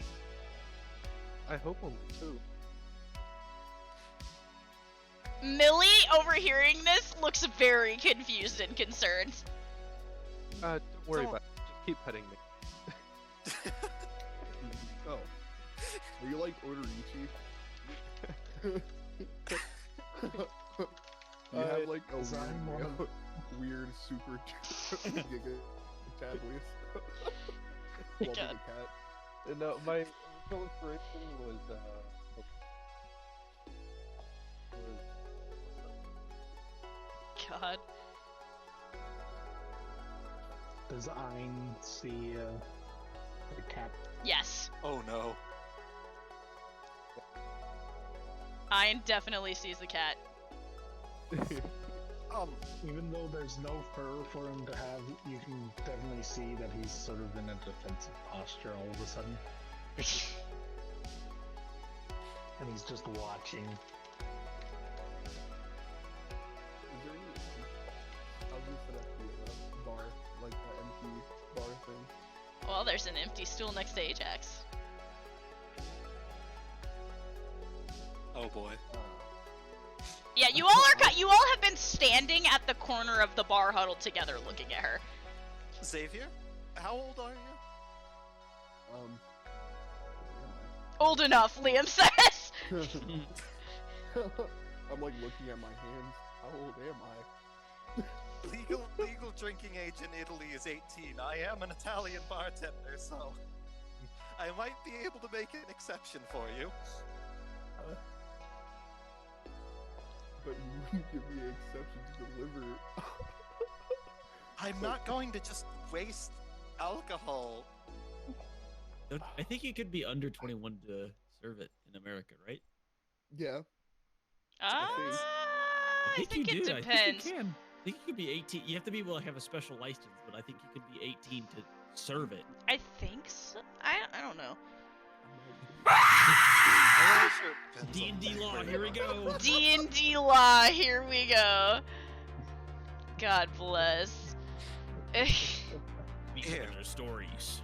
I hope only two. Millie, overhearing this, looks very confused and concerned. Don't worry Don't- about it. Just keep petting me. Oh. Are you like Orderichi? You have like a Design weird, weird super giga cat voice. While being God. a cat. No, my original inspiration was God. Does Ein see the cat? Yes. Oh no. Ein definitely sees the cat. Even though there's no fur for him to have, you can definitely see that he's sort of in a defensive posture all of a sudden. And he's just watching. Is there any houses that have the bar, like the empty bar thing? Well, there's an empty stool next to Ajax. Oh boy. Yeah, you all have been standing at the corner of the bar huddled together looking at her. Xavier, how old are you? Where am Old enough, Liam says. I? I'm like looking at my hands. How old am I? Legal drinking age in Italy is 18. I am an Italian bartender, so I might be able to make an exception for you. But you wouldn't give me an exception to deliver. I'm not going to just waste alcohol. I think you could be under 21 to serve it in America, right? Yeah. I think it depends. I think you can. I think you could be 18. You have to be able to have a special license, but I think you could be 18 to serve it. I think so. I don't know. D&D law, here we go. D&D law, here we go. God bless. Speaking of their stories.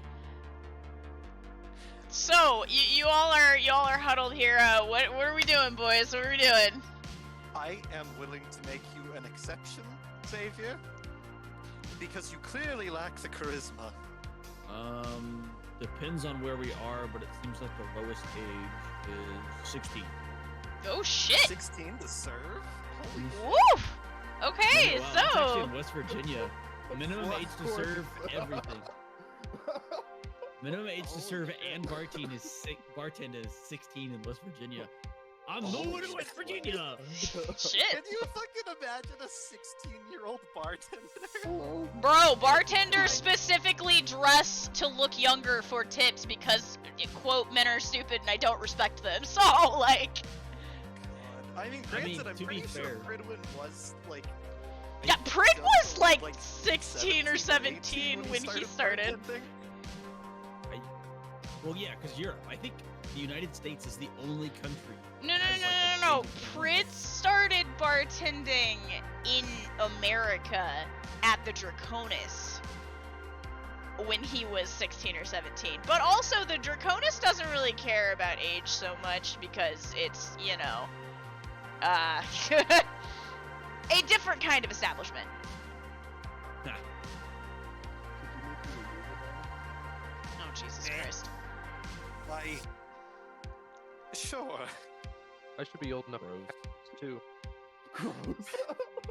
So you all are huddled here. What are we doing, boys? What are we doing? I am willing to make you an exception, Xavier, because you clearly lack the charisma. Depends on where we are, but it seems like the lowest age is 16. Oh shit! 16 to serve? Holy Woof! Okay, Wow, it's actually so in West Virginia. Minimum age to serve everything. Minimum age to serve and bartend is 16 in West Virginia. I'm moving to West Virginia. shit, Can you fucking imagine a 16-year-old bartender? bro. Bartenders specifically dress to look younger for tips because, quote, men are stupid and I don't respect them. So like, God. I mean, granted, I'm to be pretty sure fair- Fridwin was like. yeah, Prid was like 16 16 or 17 when he started. bartending. Well, yeah, because Europe. I think the United States is the only country. No. that has, like, a No. age of 21. Prid started bartending in America at the Draconis when he was 16 or 17. But also, the Draconis doesn't really care about age so much because it's, a different kind of establishment. Nah. Oh, Jesus Christ. Sure. I should be old enough Gross. too. Gross.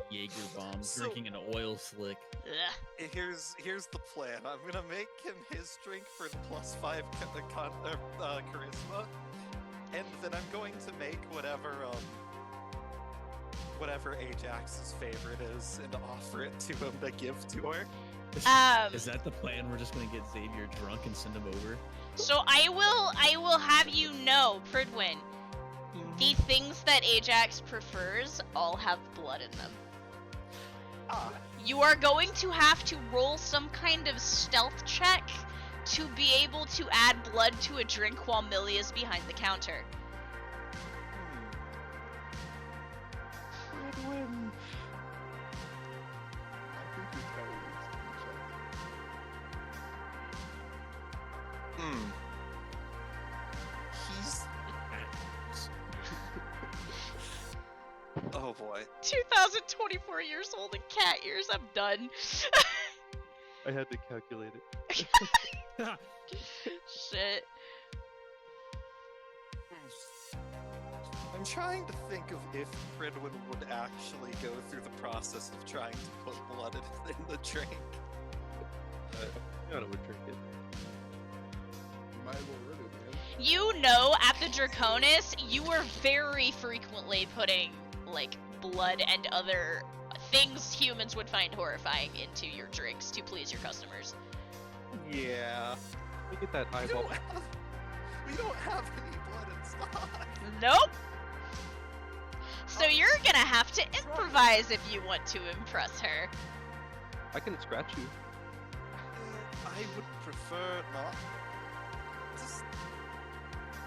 Jaeger bombs, So- drinking an oil slick. Ugh. Here's the plan. I'm gonna make him his drink for the +5 charisma, and then I'm going to make whatever Ajax's favorite is and offer it to him to give to her. Is that the plan? We're just gonna get Xavier drunk and send him over? So I will have you know, Pridwin, the things that Ajax prefers all have blood in them. Ah, You are going to have to roll some kind of stealth check to be able to add blood to a drink while Millie is behind the counter. Fridwin. I think he's got a Hmm. He's. Oh boy. 2024 years old and cat years, I'm done. I had to calculate it. Shit. I'm trying to think of if Fridwin would actually go through the process of trying to put blood in the drink. I would drink it. You might as well rip it, man. You know, at the Draconis, you were very frequently putting, like, blood and other things humans would find horrifying into your drinks to please your customers. Yeah. Look at that We eyeball. don't have any blood in stock. Nope. So you're gonna have to improvise if you want to impress her. I can scratch you. I would prefer not. Just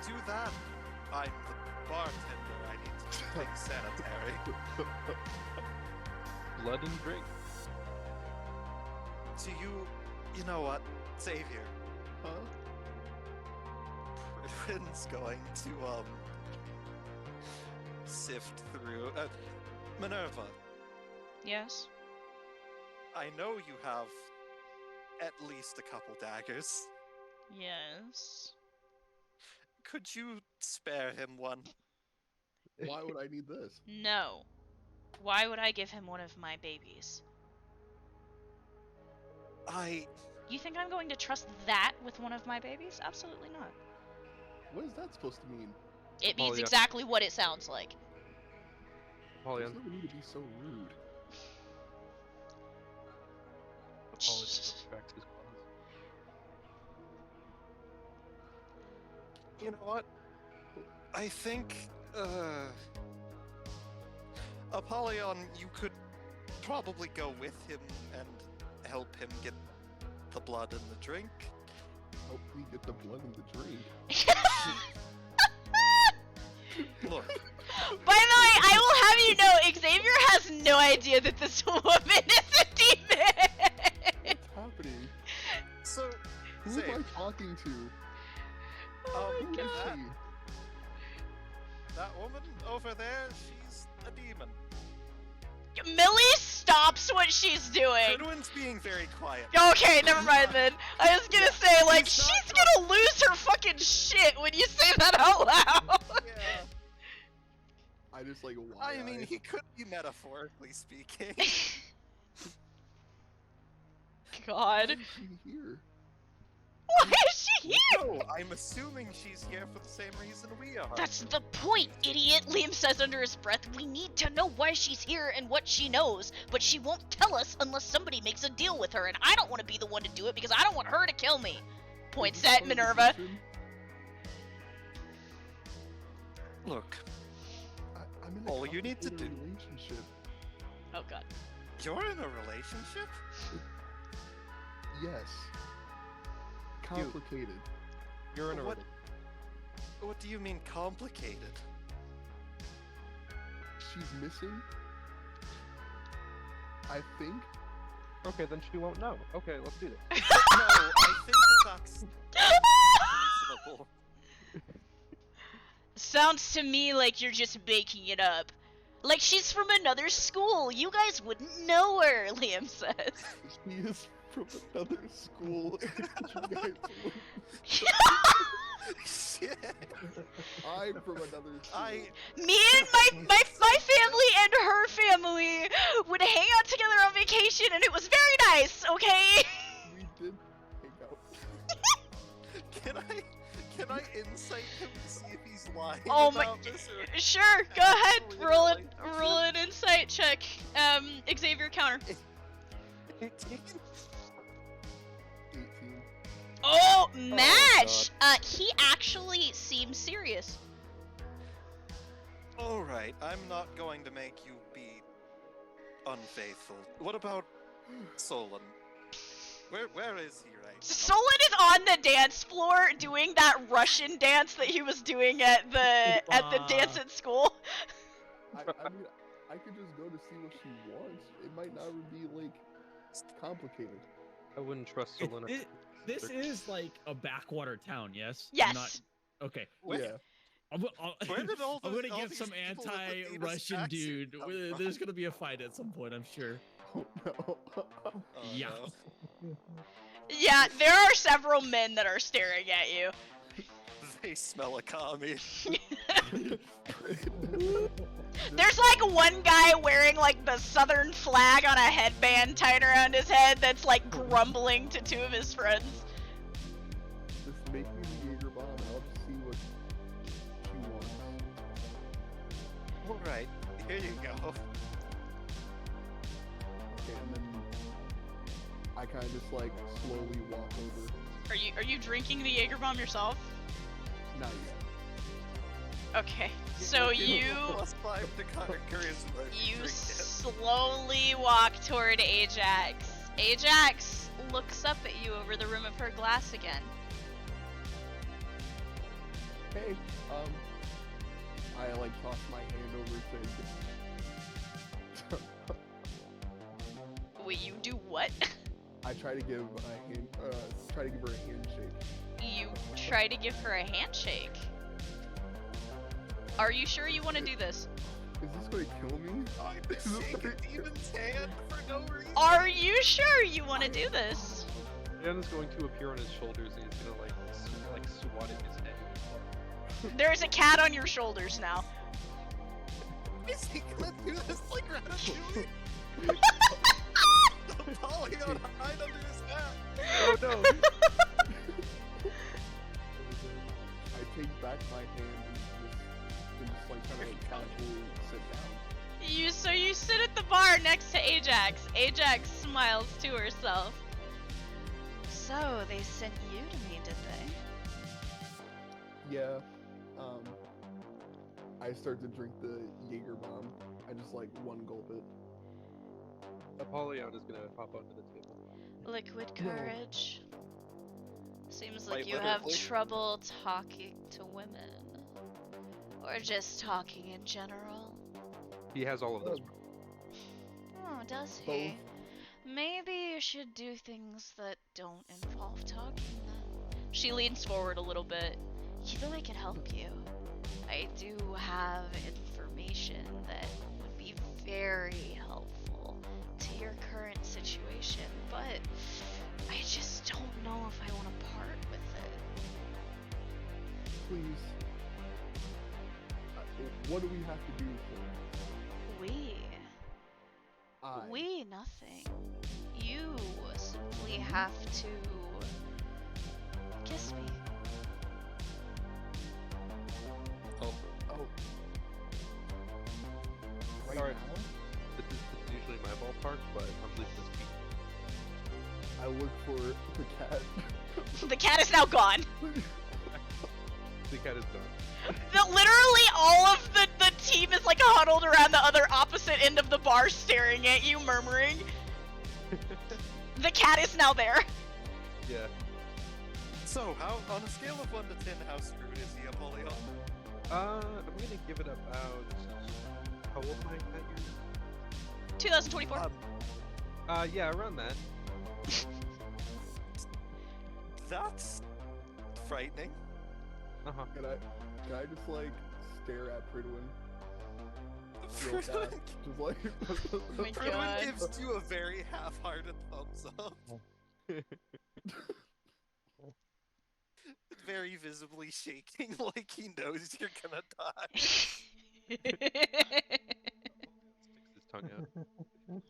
do that. I'm the bartender. I need to keep things sanitary. Blood and drink. So you know what, Xavier? Huh? Pridwin's going to sift through. Minerva, Yes. I know you have at least a couple daggers. Yes. Could you spare him one? Why would I need this? No. Why would I give him one of my babies? You think I'm going to trust that with one of my babies? Absolutely not. What is that supposed to mean? It means yeah. exactly what it sounds like. There's Apollyon. no need to be so rude. Apollyon respects his claws. You know what? I think, Apollyon, you could probably go with him and help him get the blood in the drink. Help me get the blood in the drink. Look, By the way, I will have you know, Xavier has no idea that this woman is a demon. What's happening? so, Who Zane, am I talking to? Oh Who my is god. she? that woman over there, she's a demon. Millie stops what she's doing. Edwin's being very quiet. Okay, never mind then. I was gonna say, like, he's not she's gonna lose her fucking shit when you say that out loud. Yeah. I just like why I mean, he could be metaphorically speaking. God. Why is she here? Why is she here? No, I'm assuming she's here for the same reason we are. That's the point, idiot. Liam says under his breath, we need to know why she's here and what she knows, but she won't tell us unless somebody makes a deal with her, and I don't want to be the one to do it because I don't want her to kill me. Points Is this at part of the Minerva. mission? Look, I'm in a all you need to complicated do- relationship. Oh god. you're in a relationship? Yes. Complicated. You're in a What? What do you mean complicated? She's missing. I think. Okay, then she won't know. Okay, let's do this. No, I think that's reasonable. Sounds to me like you're just making it up. Like she's from another school. You guys wouldn't know her, Liam says. She is from another school. You guys wouldn't- Shit. I'm from another school. Me and my family and her family would hang out together on vacation and it was very nice, okay? We did hang out. Can I insight him to see if he's lying Oh my- about this? Or Sure, go ahead. actually in a Roll relationship? an insight check. Xavier counter. 18? 18. Oh, match! He actually seems serious. Alright, I'm not going to make you be unfaithful. What about Solon? Where is he right now? Solon is on the dance floor doing that Russian dance that he was doing at the dance at school. I mean, I could just go to see what she wants. It might not be like complicated. I wouldn't trust Selena. This is like a backwater town, yes? Yes. Not, okay. Where- Yeah. Where did all I'm those- gonna all give these some people with the famous anti-Russian accent dude. come from? There's gonna be a fight at some point, I'm sure. Oh no. Oh, Yeah. no. Yeah, there are several men that are staring at you. They smell a commie. There's like one guy wearing like the southern flag on a headband tied around his head that's like grumbling to two of his friends. Just make me the Jaeger bomb and I'll just see what she wants. Alright, here you go. Okay, and then I kind of just like slowly walk over. Are you drinking the Jaeger bomb yourself? Not yet. Okay, so you +5 to charisma. if you drink it. slowly walk toward Ajax. Ajax looks up at you over the rim of her glass again. Hey, I like toss my hand over to. Wait, you do what? I try to give a hand. Try to give her a handshake. You try to give her a handshake. Are you sure you want to do this? Is this going to kill me? Shake a demon's hand for no reason. Are you sure you want to do this? Dan's going to appear on his shoulders and he's gonna like swat at his head. There's a cat on your shoulders now. Is he gonna do this like Ratatouille? Napoleon, hide under his hat. Oh no! I take back my hand and just like kind of casually sit down. So you sit at the bar next to Ajax. Ajax smiles to herself. So they sent you to me, did they? Yeah. I start to drink the Jaeger bomb. I just like one gulp it. Apollyon is gonna hop onto the table. Liquid No. courage. Seems like Quite you have literally. trouble talking to women. Or just talking in general. He has all of those. Oh, does Both. he? Maybe you should do things that don't involve talking then. She leans forward a little bit. You know I can help you. I do have information that would be very helpful to your current situation, but I just don't know if I want to part with it. Please. What do we have to do for We nothing. You simply have to kiss me. Oh. Right Sorry. now? This is usually my ballpark, but I'm leaving this beat. I look for the cat. The cat is now gone. The cat is gone. Literally all of the team is like huddled around the other opposite end of the bar staring at you, murmuring. The cat is now there. Yeah. So, how on a scale of 1 to 10, how screwed is he, Apollyon? I'm gonna give it about. How old am I that year? 2024. Yeah, around that. That's frightening. Uh-huh. Can I just like stare at Pridwin? Real fast? Pridwin Just like. Oh my God. gives you a very half-hearted thumbs up. Very visibly shaking like he knows you're gonna die. Sticks his tongue out.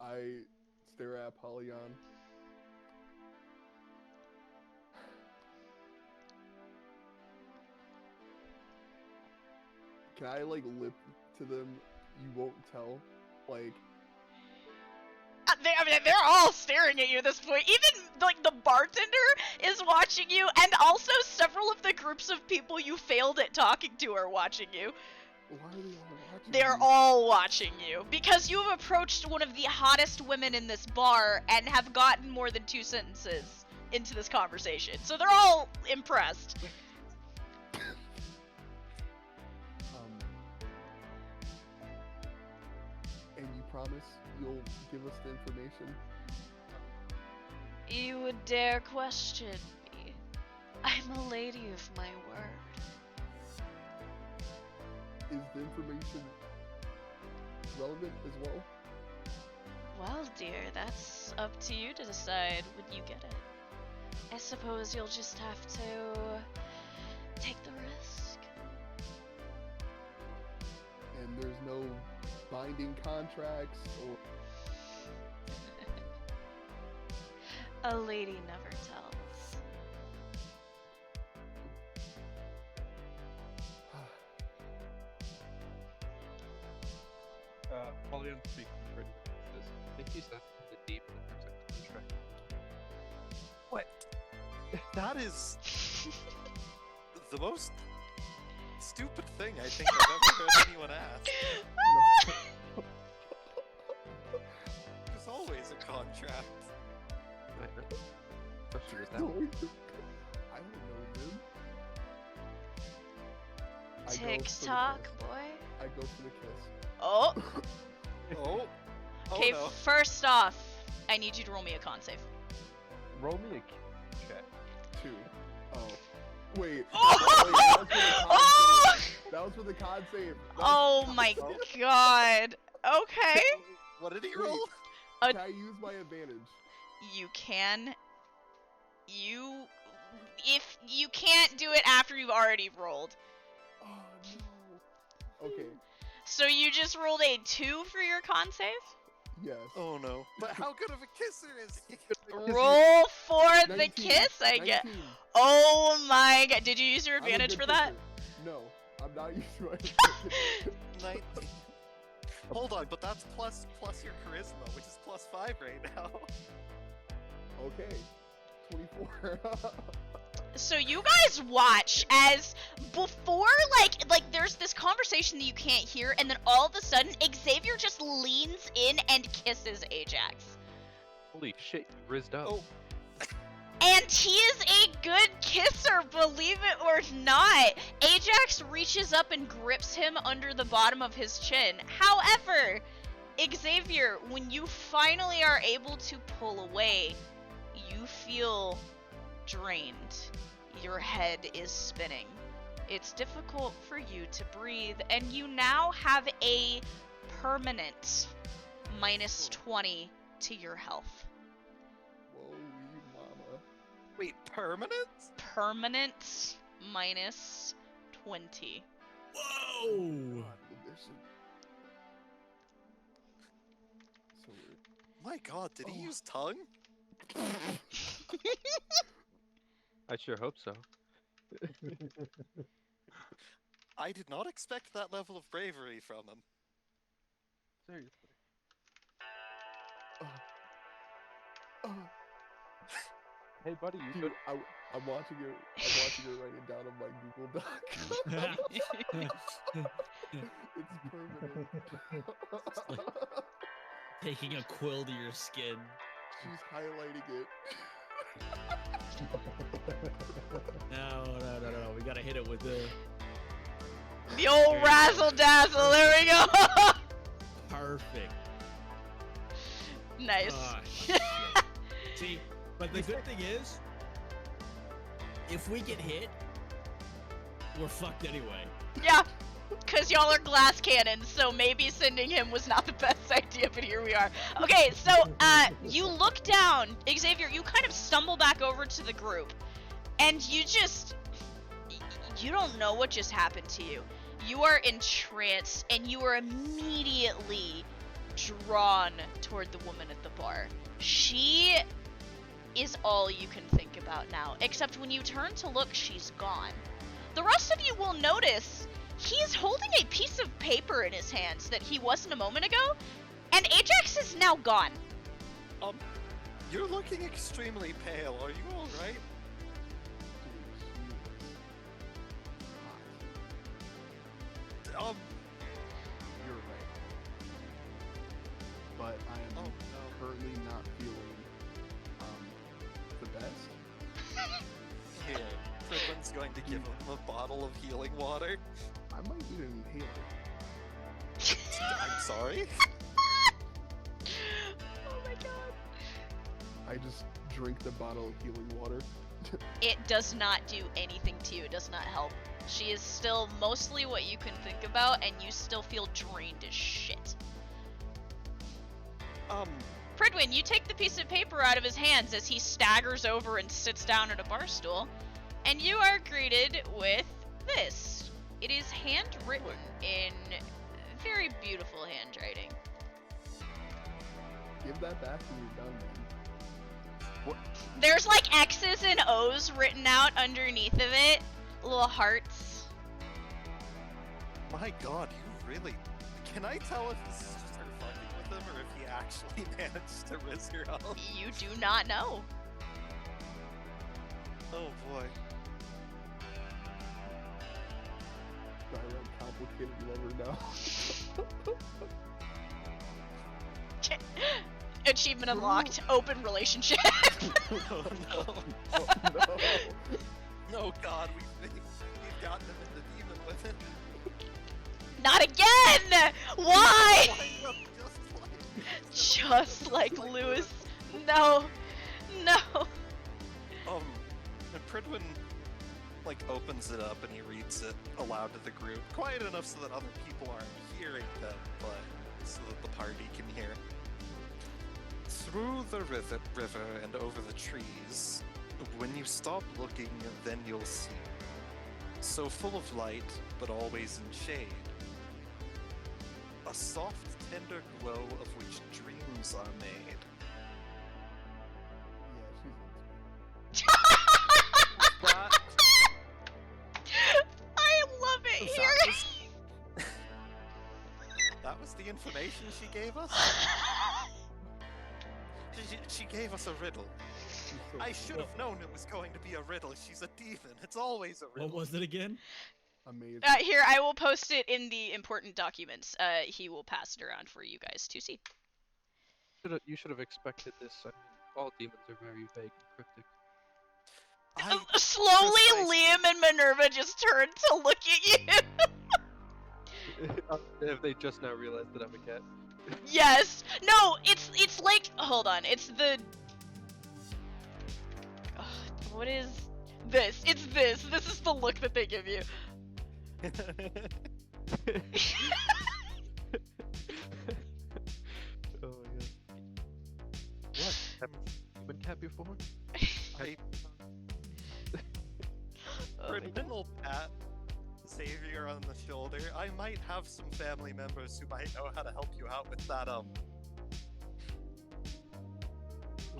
I stare at Apollyon. Can I like lip to them? You won't tell. Like, They're all staring at you at this point. Even like the bartender is watching you, and also several of the groups of people you failed at talking to are watching you. why are they all watching? They're me? all watching you because you have approached one of the hottest women in this bar and have gotten more than 2 sentences into this conversation. So they're all impressed. And you promise you'll give us the information? You would dare question me. I'm a lady of my word. Is the information relevant as well? Well, dear, that's up to you to decide when you get it. I suppose you'll just have to take the risk. And there's no binding contracts or A lady never tells. Apollyon speaks for it. Says, I think he's at the deep in the contract. What? That is the most stupid thing I think I've ever heard anyone ask. There's always a contract. I know. Especially with that no. one. I don't know, dude. I go Tick for the tock, kiss. boy. I go for the kiss. Oh, Oh. okay. Oh no. First off, I need you to roll me a con save. Roll me a check. 2. Oh. Wait. Oh! Wait, That was for the con save. Oh my god. Okay. What did he Wait. roll? Can I use my advantage? You can. If you can't do it after you've already rolled. Oh no. Okay. So you just rolled a 2 for your con save? Yes. Oh no. But how good of a kisser is he? Roll for the 19, kiss, I get. 19. Oh my god. Did you use your I'm a advantage good for that? kisser. No, I'm not using my advantage. 19. Hold on, but that's plus your charisma, which is +5 right now. Okay. 24. So you guys watch as before like there's this conversation that you can't hear, and then all of a sudden Xavier just leans in and kisses Ajax. Holy shit, you rizzed up. Oh. And he is a good kisser, believe it or not. Ajax reaches up and grips him under the bottom of his chin. However, Xavier, when you finally are able to pull away, you feel drained. Your head is spinning. It's difficult for you to breathe, and you now have a permanent -20 to your health. Whoa, you mama. Wait, permanent? Permanent -20. Whoa! God, there's so weird. My god, did he use tongue? I sure hope so. I did not expect that level of bravery from him. Seriously. Hey buddy, you Dude, could. I'm watching it write it down on my Google Doc. It's permanent. Taking a quill to your skin. She's highlighting it. No. We gotta hit it with the The old razzle dazzle. There we go. perfect. Nice. Oh, shit. See, but the good thing is, if we get hit, we're fucked anyway. Yeah, because y'all are glass cannons, so maybe sending him was not the best idea, but here we are. Okay, so, you look down, Xavier, you kind of stumble back over to the group, and you don't know what just happened to you. You are entranced, and you are immediately drawn toward the woman at the bar. She is all you can think about now, except when you turn to look, she's gone. The rest of you will notice he's holding a piece of paper in his hands that he wasn't a moment ago, and Ajax is now gone. You're looking extremely pale. Are you alright? You're right. But I am Oh no. currently not feeling the best. Here, Fridlin's going to give him a bottle of healing water. I might need an inhaler. I'm sorry? Oh my god. I just drink the bottle of healing water. It does not do anything to you. It does not help. She is still mostly what you can think about, and you still feel drained as shit. Pridwin, you take the piece of paper out of his hands as he staggers over and sits down at a bar stool, and you are greeted with this. It is handwritten in very beautiful handwriting. Give that back when you're done, man. There's like X's and O's written out underneath of it. Little hearts. My god, you really... Can I tell if this is just her fucking with him, or if he actually managed to risk her health? You do not know. Oh boy. Direct complicated lover now. Achievement unlocked. Open relationship. Oh no. Oh, no. No god, we've gotten him into demon women. Not again! Why? Lined up just Just like Lewis. No. No. And Pridwin like opens it up and he reads it aloud to the group, quiet enough so that other people aren't hearing them, but so that the party can hear. Through the river and over the trees, when you stop looking, then you'll see. So full of light, but always in shade. A soft, tender glow of which dreams are made. Yeah, That, I love it here. that was the information she gave us? She gave us a riddle. she's so I should have known it was going to be a riddle. She's a demon. It's always a riddle. What was it again? amazing. Here, I will post it in the important documents. He will pass it around for you guys to see. You should have expected this. I mean, all demons are very vague and cryptic. Slowly, precisely- Liam and Minerva just turn to look at you. If they just now realized that I'm a cat. Yes. No, it's like, hold on. It's the what is this? It's this. This is the look that they give you. Oh my god. What? Haven't you been cat before? I Oh my God. will pat Xavier on the shoulder. I might have some family members who might know how to help you out with that,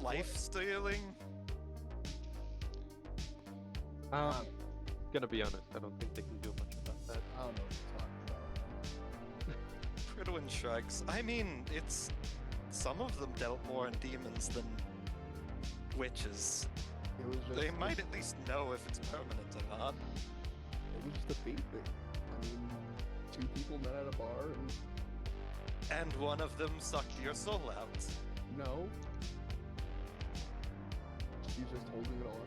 life stealing. Gonna be honest, I don't think they can do much about that. I don't know what you're talking about. Fridwin shrugs. I mean, it's... Some of them dealt more in demons than witches. It was just, They might at least know if it's permanent or not. It was just a fate thing. I mean, two people met at a bar and And one of them sucked your soul out. no. She's just holding it on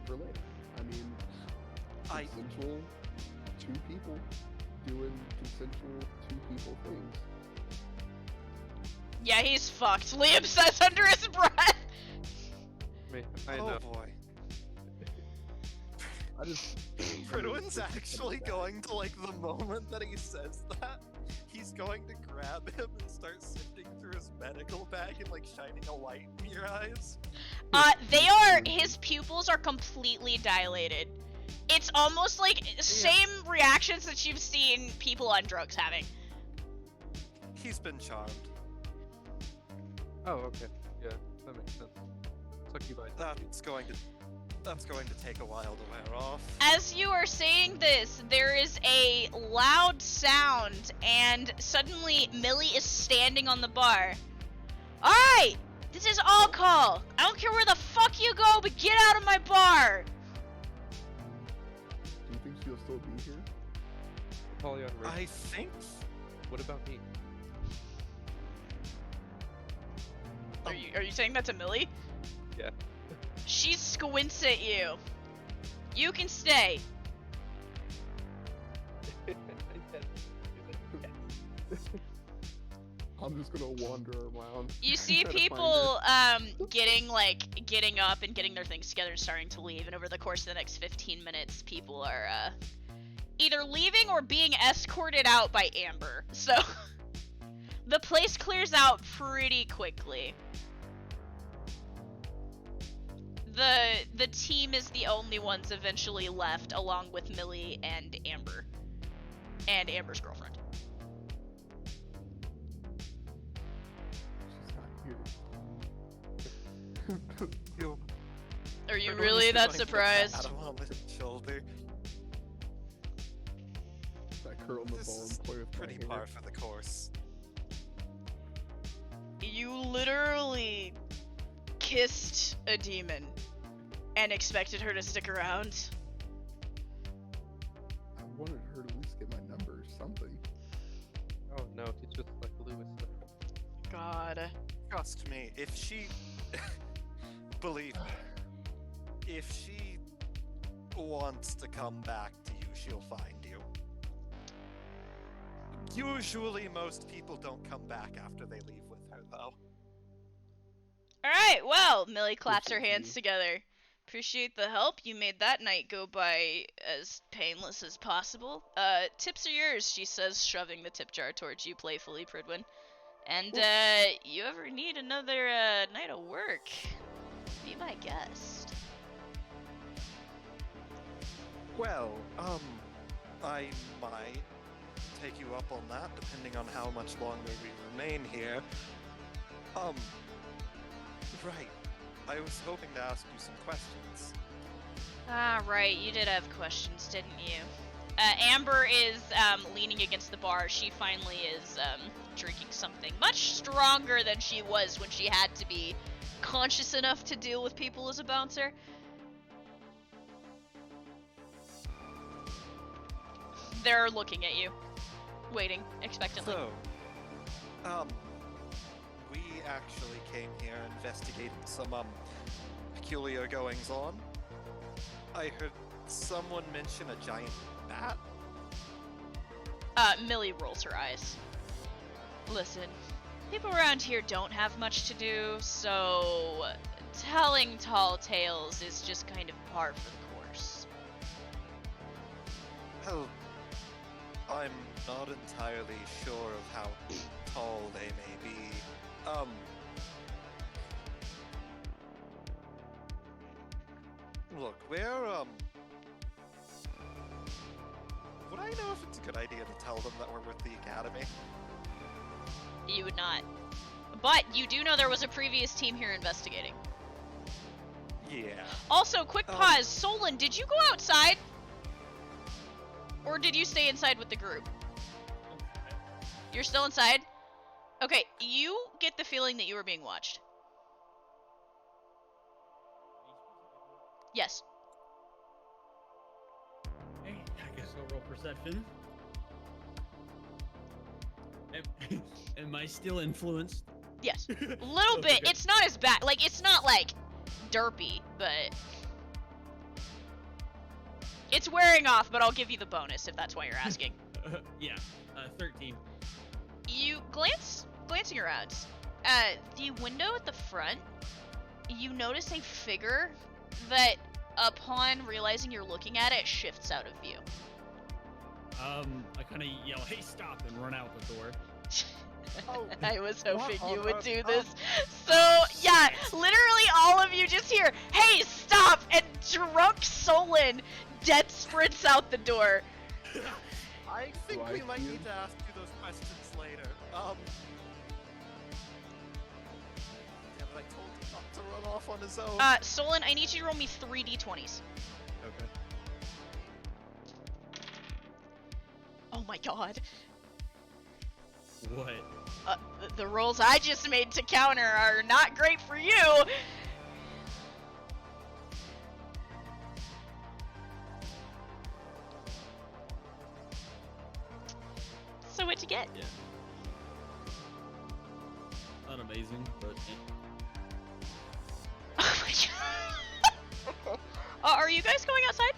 for later. I mean, I- consensual two people doing consensual two people things. Yeah, he's fucked. Liam says under his breath. I know. Oh boy. I just. Fridwin's actually going to, like, the moment that he says that, he's going to grab him and start sifting through his medical bag and, like, shining a light in your eyes. His pupils are completely dilated. It's almost like same reactions that you've seen people on drugs having. He's been charmed. Oh, okay. Yeah, that makes sense. Succubus. That's going to take a while to wear off. As you are saying this, there is a loud sound, and suddenly Millie is standing on the bar. Alright! This is all call! I don't care where the fuck you go, but get out of my bar! Do you think she'll still be here? Apollyon Ridge. I think... What about me? Are you saying that to Millie? Yeah. She squints at you. You can stay. I'm just gonna wander around. You see try to find people getting up and getting their things together and starting to leave, and over the course of the next 15 minutes people are either leaving or being escorted out by Amber. So the place clears out pretty quickly. The team is the only ones eventually left, along with Millie and Amber. And Amber's girlfriend. She's not here. Are you Fridwin's really that going to surprised? pat him on the shoulder. That curl in the This ball is and play with pretty my hair. par for the course. You literally kissed a demon and expected her to stick around. I wanted her to at least get my number or something. Oh no, he's just like Lewis. God. Trust me, if she... Believe me. If she wants to come back to you, she'll find you. Usually most people don't come back after they leave with her, though. Alright, well, Millie claps her Appreciate hands you. together. Appreciate the help. You made that night go by as painless as possible. Tips are yours, she says, shoving the tip jar towards you playfully, Pridwin. And, you ever need another, night of work, be my guest. Well, I might take you up on that, depending on how much longer we remain here. Right. I was hoping to ask you some questions. Ah, right, you did have questions, didn't you? Amber is, leaning against the bar. She finally is, drinking something much stronger than she was when she had to be conscious enough to deal with people as a bouncer. They're looking at you, waiting expectantly. So, we actually came here investigating some, peculiar goings-on. I heard someone mention a giant bat. Millie rolls her eyes. Listen, people around here don't have much to do, so telling tall tales is just kind of par for the course. Well, I'm not entirely sure of how tall they may be. Look, we're, would I know if it's a good idea to tell them that we're with the Academy? You would not. But you do know there was a previous team here investigating. Yeah. Also, quick pause. Solon, did you go outside? Or did you stay inside with the group? You're still inside? Okay, you get the feeling that you were being watched. Yes. Okay, I guess I'll roll perception. Am I still influenced? Yes. A little bit. Okay. It's not as bad. Like, it's not, like, derpy, but... It's wearing off, but I'll give you the bonus if that's why you're asking. Yeah, 13. You glancing around, the window at the front, you notice a figure that, upon realizing you're looking at it, shifts out of view. I kind of yell, "Hey, stop!" and run out the door. Oh, I was hoping what you on would earth? do this. So, yeah, literally all of you just hear, "Hey, stop!" and drunk Solon dead sprints out the door. I think Do we I might hear- need to ask you those questions later. Damn it, I told him not to run off on his own. Solon, I need you to roll me 3 d20s. Okay. Oh my god. What? The rolls I just made to counter are not great for you. So what'd you get? Yeah. Not amazing, but Oh my god. Are you guys going outside?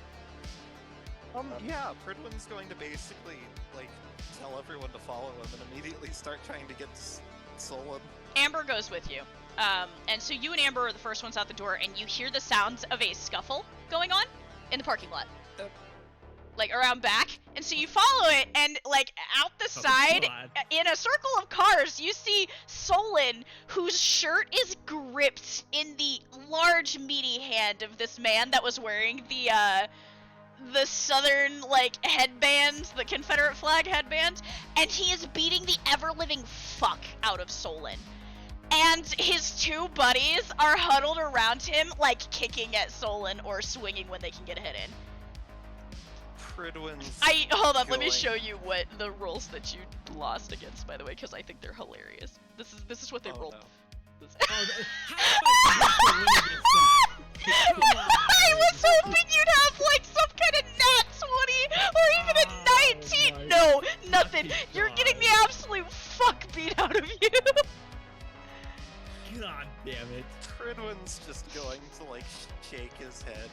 Yeah, Pridwin's going to basically, like, tell everyone to follow him and immediately start trying to get Solon. Amber goes with you. And so you and Amber are the first ones out the door, and you hear the sounds of a scuffle going on in the parking lot. Like, around back. And so you follow it, and, like, out the side, God. in a circle of cars, you see Solon, whose shirt is gripped in the large, meaty hand of this man that was wearing the southern, like, headband, the Confederate flag headband, and he is beating the ever-living fuck out of Solon. And his two buddies are huddled around him, like, kicking at Solon or swinging when they can get a hit in. Pridwin's Hold up, let me going- show you what the rolls that you lost against, by the way, because I think they're hilarious. This is what they Oh, rolled. no. This- how am I supposed to win against that? Come on. I was hoping you'd have like some kind of nat 20 or even a Oh 19. my No, nothing. fucking You're getting the God. absolute fuck beat out of you. God damn it. Pridwin's just going to, like, shake his head.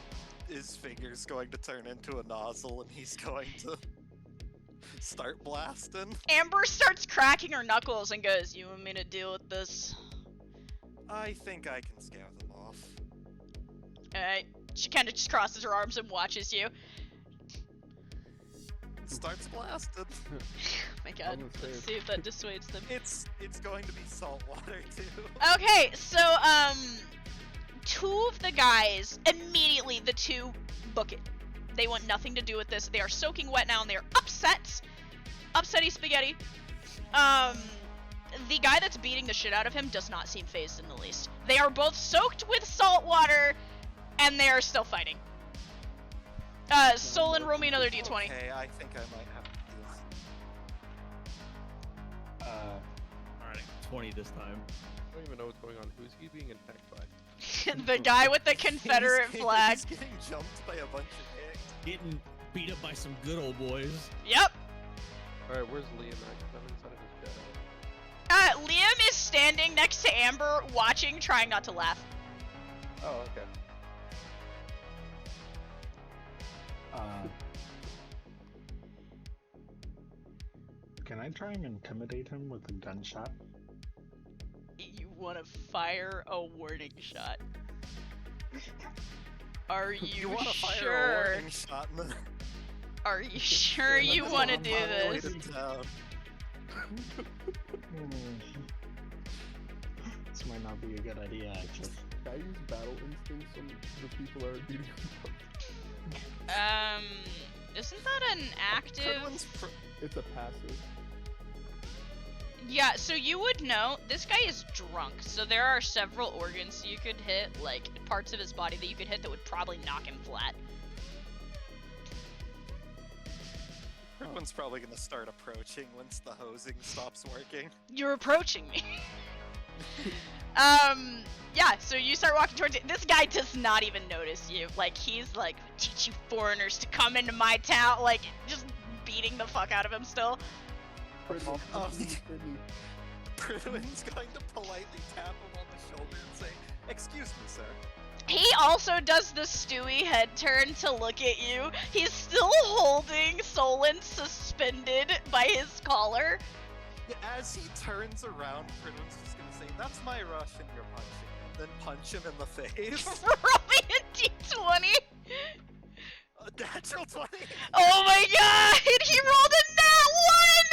His finger's going to turn into a nozzle, and he's going to start blasting. Amber starts cracking her knuckles and goes, "You want me to deal with this?" I think I can scare them off. Alright. She kind of just crosses her arms and watches you. Starts blasted. Oh my god, I'm let's scared. see if that dissuades them. It's going to be salt water too. Okay, so, two of the guys, immediately the two book it. They want nothing to do with this. They are soaking wet now and they are upset. Upsetty spaghetti. The guy that's beating the shit out of him does not seem phased in the least. They are both soaked with salt water and they are still fighting. Solon, roll me another d20. Okay, I think I might have to do this. Alright, 20 this time. I don't even know what's going on. Who's he being attacked by? The guy with the Confederate flag. He's getting jumped by a bunch of pigs. Getting beat up by some good old boys. Yep. Alright, where's Liam at? 'Cause I'm inside of his shadow. Liam is standing next to Amber, watching, trying not to laugh. Oh, okay. Can I try and intimidate him with a gunshot? You want to fire a warning shot? Are you, want to fire a sure? warning shot in the Are you sure you want to do this? populated town? This might not be a good idea, actually. Can I use battle instinct so the people are beating Isn't that an active? Everyone's It's a passive. Yeah, so you would know, this guy is drunk, so there are several organs you could hit, like parts of his body that you could hit that would probably knock him flat. Everyone's probably gonna start approaching once the hosing stops working. You're approaching me. Yeah, so you start walking towards it. This guy does not even notice you. Like, he's like, teach you foreigners to come into my town, like, just beating the fuck out of him still. Pridwin's going to politely tap him on the shoulder and say, "Excuse me, sir." He also does the Stewie head turn to look at you. He's still holding Solon suspended by his collar. As he turns around, Pridwin's just gonna say, "That's my Russian you're punching," and then punch him in the face. Roll me a d20. Natural 20! Oh my god! He rolled a nat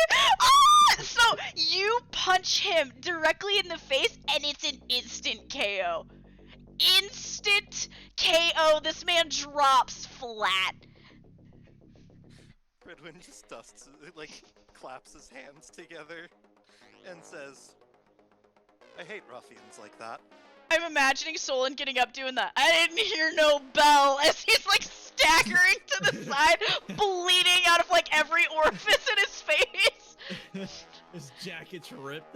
1! Ah! So you punch him directly in the face and it's an instant KO. Instant KO! This man drops flat. Pridwin just claps his hands together and says, "I hate ruffians like that." I'm imagining Solon getting up doing that. I didn't hear no bell as he's like staggering to the side, bleeding out of like every orifice in his face. His jacket's ripped.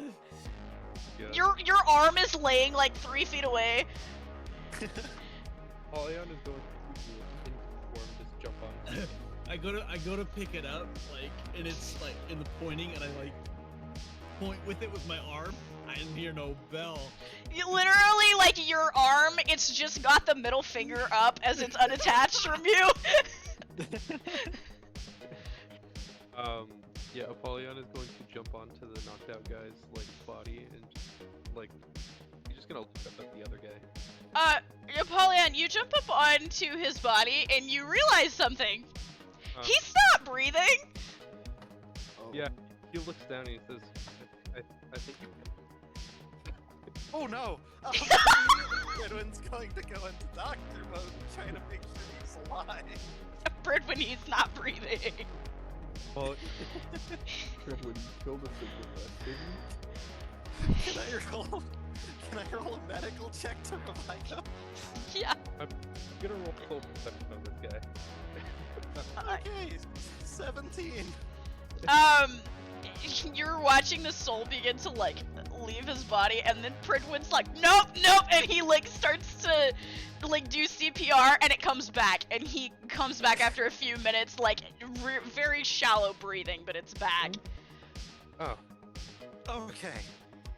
Yeah. Your arm is laying like 3 feet away. Polyon is going to form, just jump on. I go to pick it up, like, and it's like in the pointing, and I like point with it with my arm. I didn't hear no bell. You literally, like, your arm, it's just got the middle finger up as it's unattached from you. Yeah, Apollyon is going to jump onto the knocked out guy's, like, body and just, like, he's just gonna look up at the other guy. Apollyon, you jump up onto his body and you realize something. He's not breathing. Oh. Yeah, he looks down and he says, I think you... Oh no! Pridwin's going to go into doctor mode, trying to make sure he's alive. Pridwin, he's not breathing. Well, Pridwin killed us with that, didn't Can I roll a medical check to revive him? Yeah. I'm gonna roll full perception on this guy. Okay, 17. You're watching the soul begin to, like, leave his body, and then Pridwin's like, nope, nope, and he, like, starts to, like, do CPR, and it comes back, and he comes back after a few minutes, like, very shallow breathing, but it's back. Oh, Okay,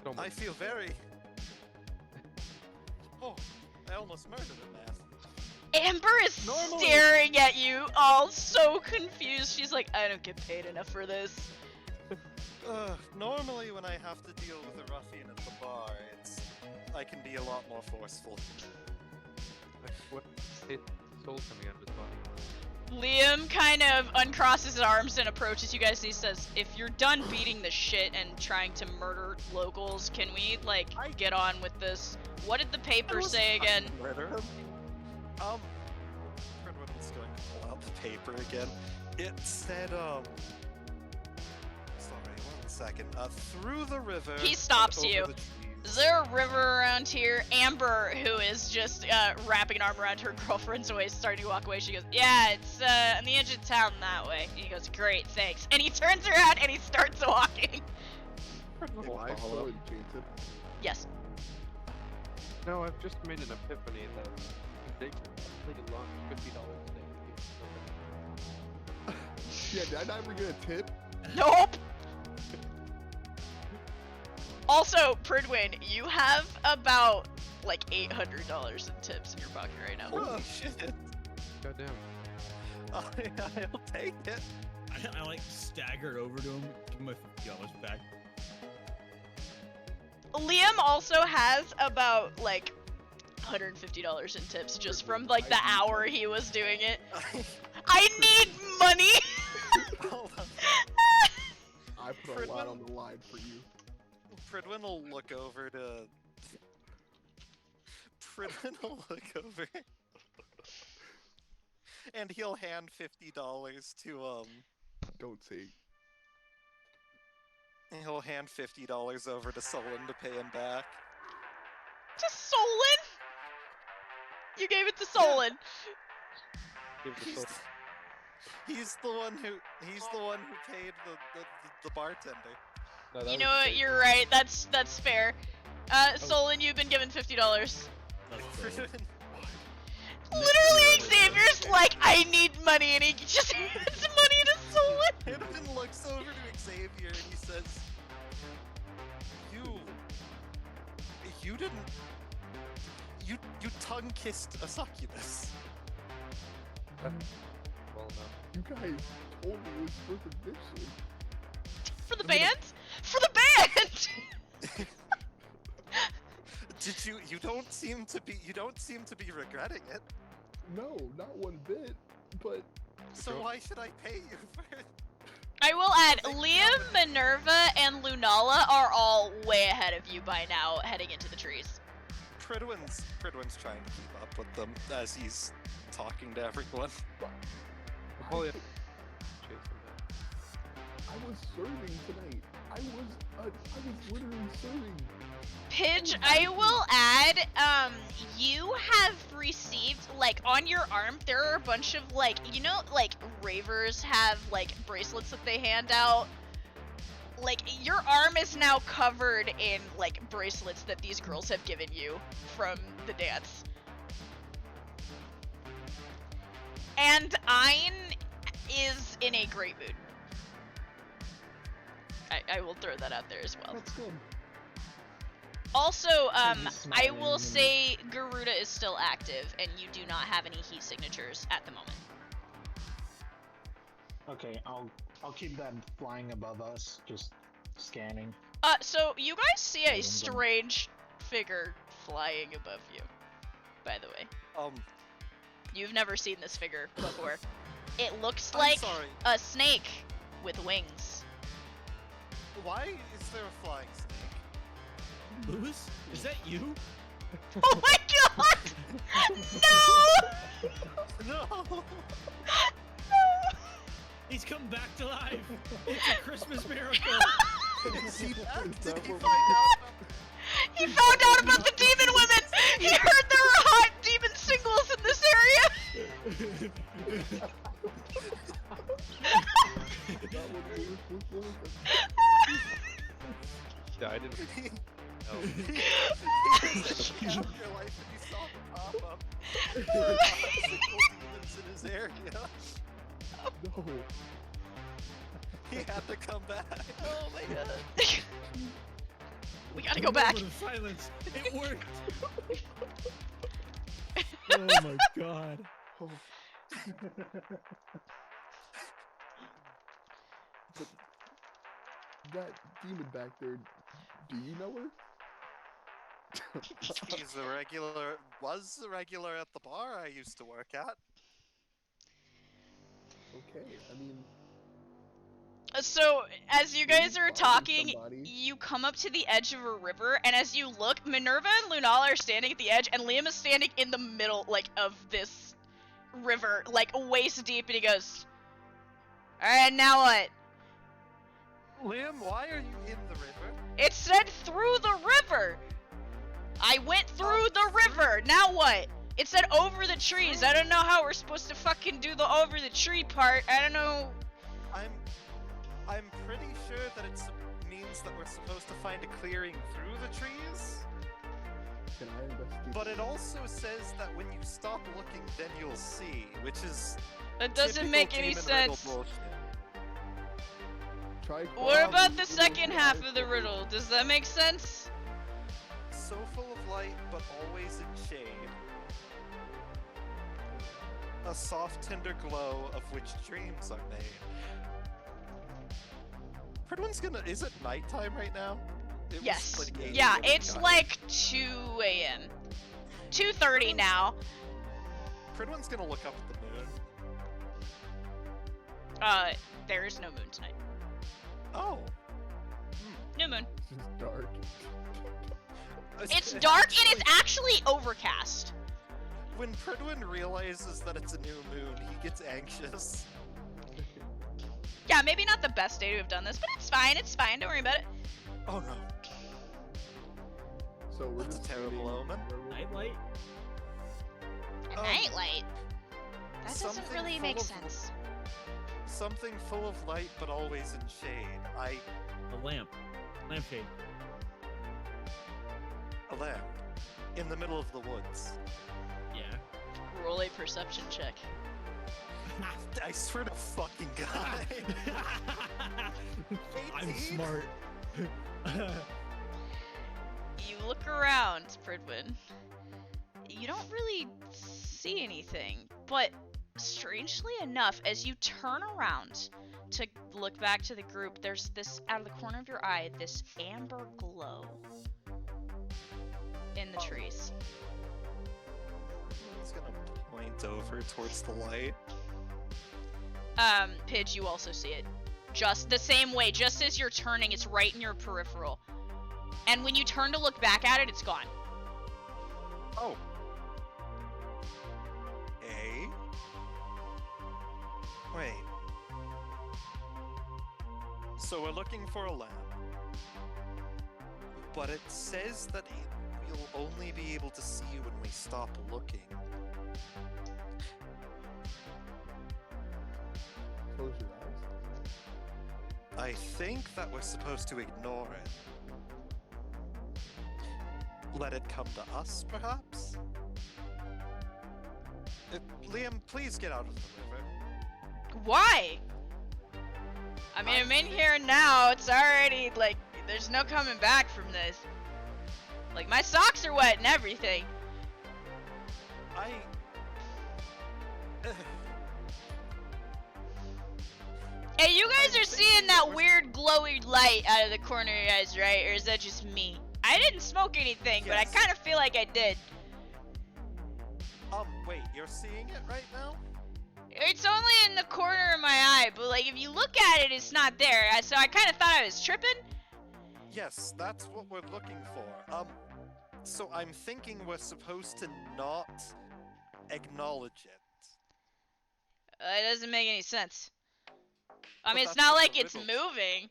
don't I feel very... Oh, I almost murdered a man. Amber is staring at you, all so confused. She's like, I don't get paid enough for this. Normally when I have to deal with a ruffian at the bar, I can be a lot more forceful. What hit soul coming out of his body? Liam kind of uncrosses his arms and approaches you guys and he says, if you're done beating the shit and trying to murder locals, can we, like, get on with this? What did the paper say again? Murder him. Fredwin's going to pull out the paper again. It said, sorry, 1 second. Through the river. He stops over you. the trees. Is there a river around here? Amber, who is just wrapping an arm around her girlfriend's waist, starting to walk away, she goes, yeah, it's on the edge of town that way. And he goes, great, thanks. And he turns around and he starts walking. Am I so enchanted? Yes. No, I've just made an epiphany that they completely launched $50 Yeah, did I not ever get a tip? Nope. Also, Pridwin, you have about like $800 in tips in your pocket right now. Holy shit. Goddamn. I'll take it. I like stagger over to him, give him my $50 back. Liam also has about like $150 in tips just from like the hour he was doing it. I need money. Hold on. I put a lot on the line for you. Pridwin will look over to. Pridwin will look over. And he'll hand $50 to Don't say. He'll hand $50 over to Solon to pay him back. To Solon? You gave it to Solon. Give the soul. He's the one who paid the bartender. No, that You was know what? Jake. You're right. That's fair. Solon, you've been given $50. That's fair. Literally, Xavier's like, I need money, and he just hands money to Solon. Pridwin looks over to Xavier and he says, You didn't. You tongue-kissed a succubus. Well, no. You guys told me it was for the mission. For the band? For the band! Did you? You don't seem to be regretting it. No, not one bit. But So why should I pay you for it? I will add, Liam, Minerva, and Lunala are all way ahead of you by now, heading into the trees. Pridwin's trying to keep up with them as he's talking to everyone. Holy chase him down. I was serving tonight. I was literally serving. Pidge, I will add, you have received, like, on your arm, there are a bunch of, like, you know, like, ravers have, like, bracelets that they hand out. Like, your arm is now covered in, like, bracelets that these girls have given you from the dance. And Ein is in a great mood. I will throw that out there as well. That's good. Also, Just I smiling will and- say Garuda is still active, and you do not have any heat signatures at the moment. Okay, I'll keep that flying above us, just scanning. So you guys see a strange figure flying above you, by the way. You've never seen this figure before. It looks I'm like sorry. a snake with wings. Why is there a flying snake? Lewis, is that you? Oh my god! No! No. No! He's come back to life! It's a Christmas miracle! Is he back? Is Did that he what find out? He found out about the demon women! He heard there were hot demon singles in this area! That was Lewis was Yeah, I didn't. No. He was in the afterlife and he saw the pop-up. There were popsicle demons in his area. No. He had to come back. Oh my god. We gotta go back. Moment of silence. It worked. Oh my god. Oh. But that demon back there, do you know her? He's was a regular at the bar I used to work at. Okay, I mean, So, as you guys are finding talking, somebody- you come up to the edge of a river, and as you look, Minerva and Lunala are standing at the edge, and Liam is standing in the middle, like, of this river, like, waist deep, and he goes, "Alright, now what?" Liam, why are you in the river? It said through the river! I went through the river! Now what? It said over the trees. I don't know how we're supposed to fucking do the over the tree part. I don't know. I'm pretty sure that it means that we're supposed to find a clearing through the trees. Can I investigate? But it also says that when you stop looking, then you'll see, which is It doesn't typical make any demon riddle sense. bullshit. Try What about crawling the through second half eyes of the riddle? Does that make sense? So full of light, but always in shade. A soft, tender glow of which dreams are made. Everyone's gonna. Is it nighttime right now? It was Yes. like 8 Yeah, a.m. when it's we got like 2 a.m. 2:30 now. here. Pridwin's gonna look up at the moon. There is no moon tonight. Oh. New moon. It's just dark. It's dark and it's actually overcast. When Pridwin realizes that it's a new moon, he gets anxious. Yeah, maybe not the best day to have done this, but it's fine. It's fine. Don't worry about it. Oh no. So we're That's a just terrible standing omen. where we- Nightlight? A Um, nightlight. That doesn't something really full make of- sense. Something full of light but always in shade. A lamp. Lampshade. A lamp. In the middle of the woods. Yeah. Roll a perception check. I swear to fucking God. I'm 18? smart. You look around, Pridwin. You don't really see anything, but strangely enough, as you turn around to look back to the group, there's this, out of the corner of your eye, this amber glow in the trees. He's gonna point over towards the light. Pidge, you also see it. Just the same way, just as you're turning, it's right in your peripheral. And when you turn to look back at it, it's gone. Oh. A? Wait. So we're looking for a lamp. But it says that we'll only be able to see when we stop looking. Close your eyes. I think that we're supposed to ignore it. Let it come to us, perhaps? Liam, please get out of the river. Why? I mean, I'm in here now. It's already, like, there's no coming back from this. Like, my socks are wet and everything. Hey, you guys are seeing that weird glowy light out of the corner of your eyes, right? Or is that just me? I didn't smoke anything, but I Yes. kind of feel like I did. Wait, you're seeing it right now? It's only in the corner of my eye, but, like, if you look at it, it's not there. So I kind of thought I was tripping. Yes, that's what we're looking for. So I'm thinking we're supposed to not acknowledge it. It doesn't make any sense. I But mean, it's that's not what like the it's riddle's- moving.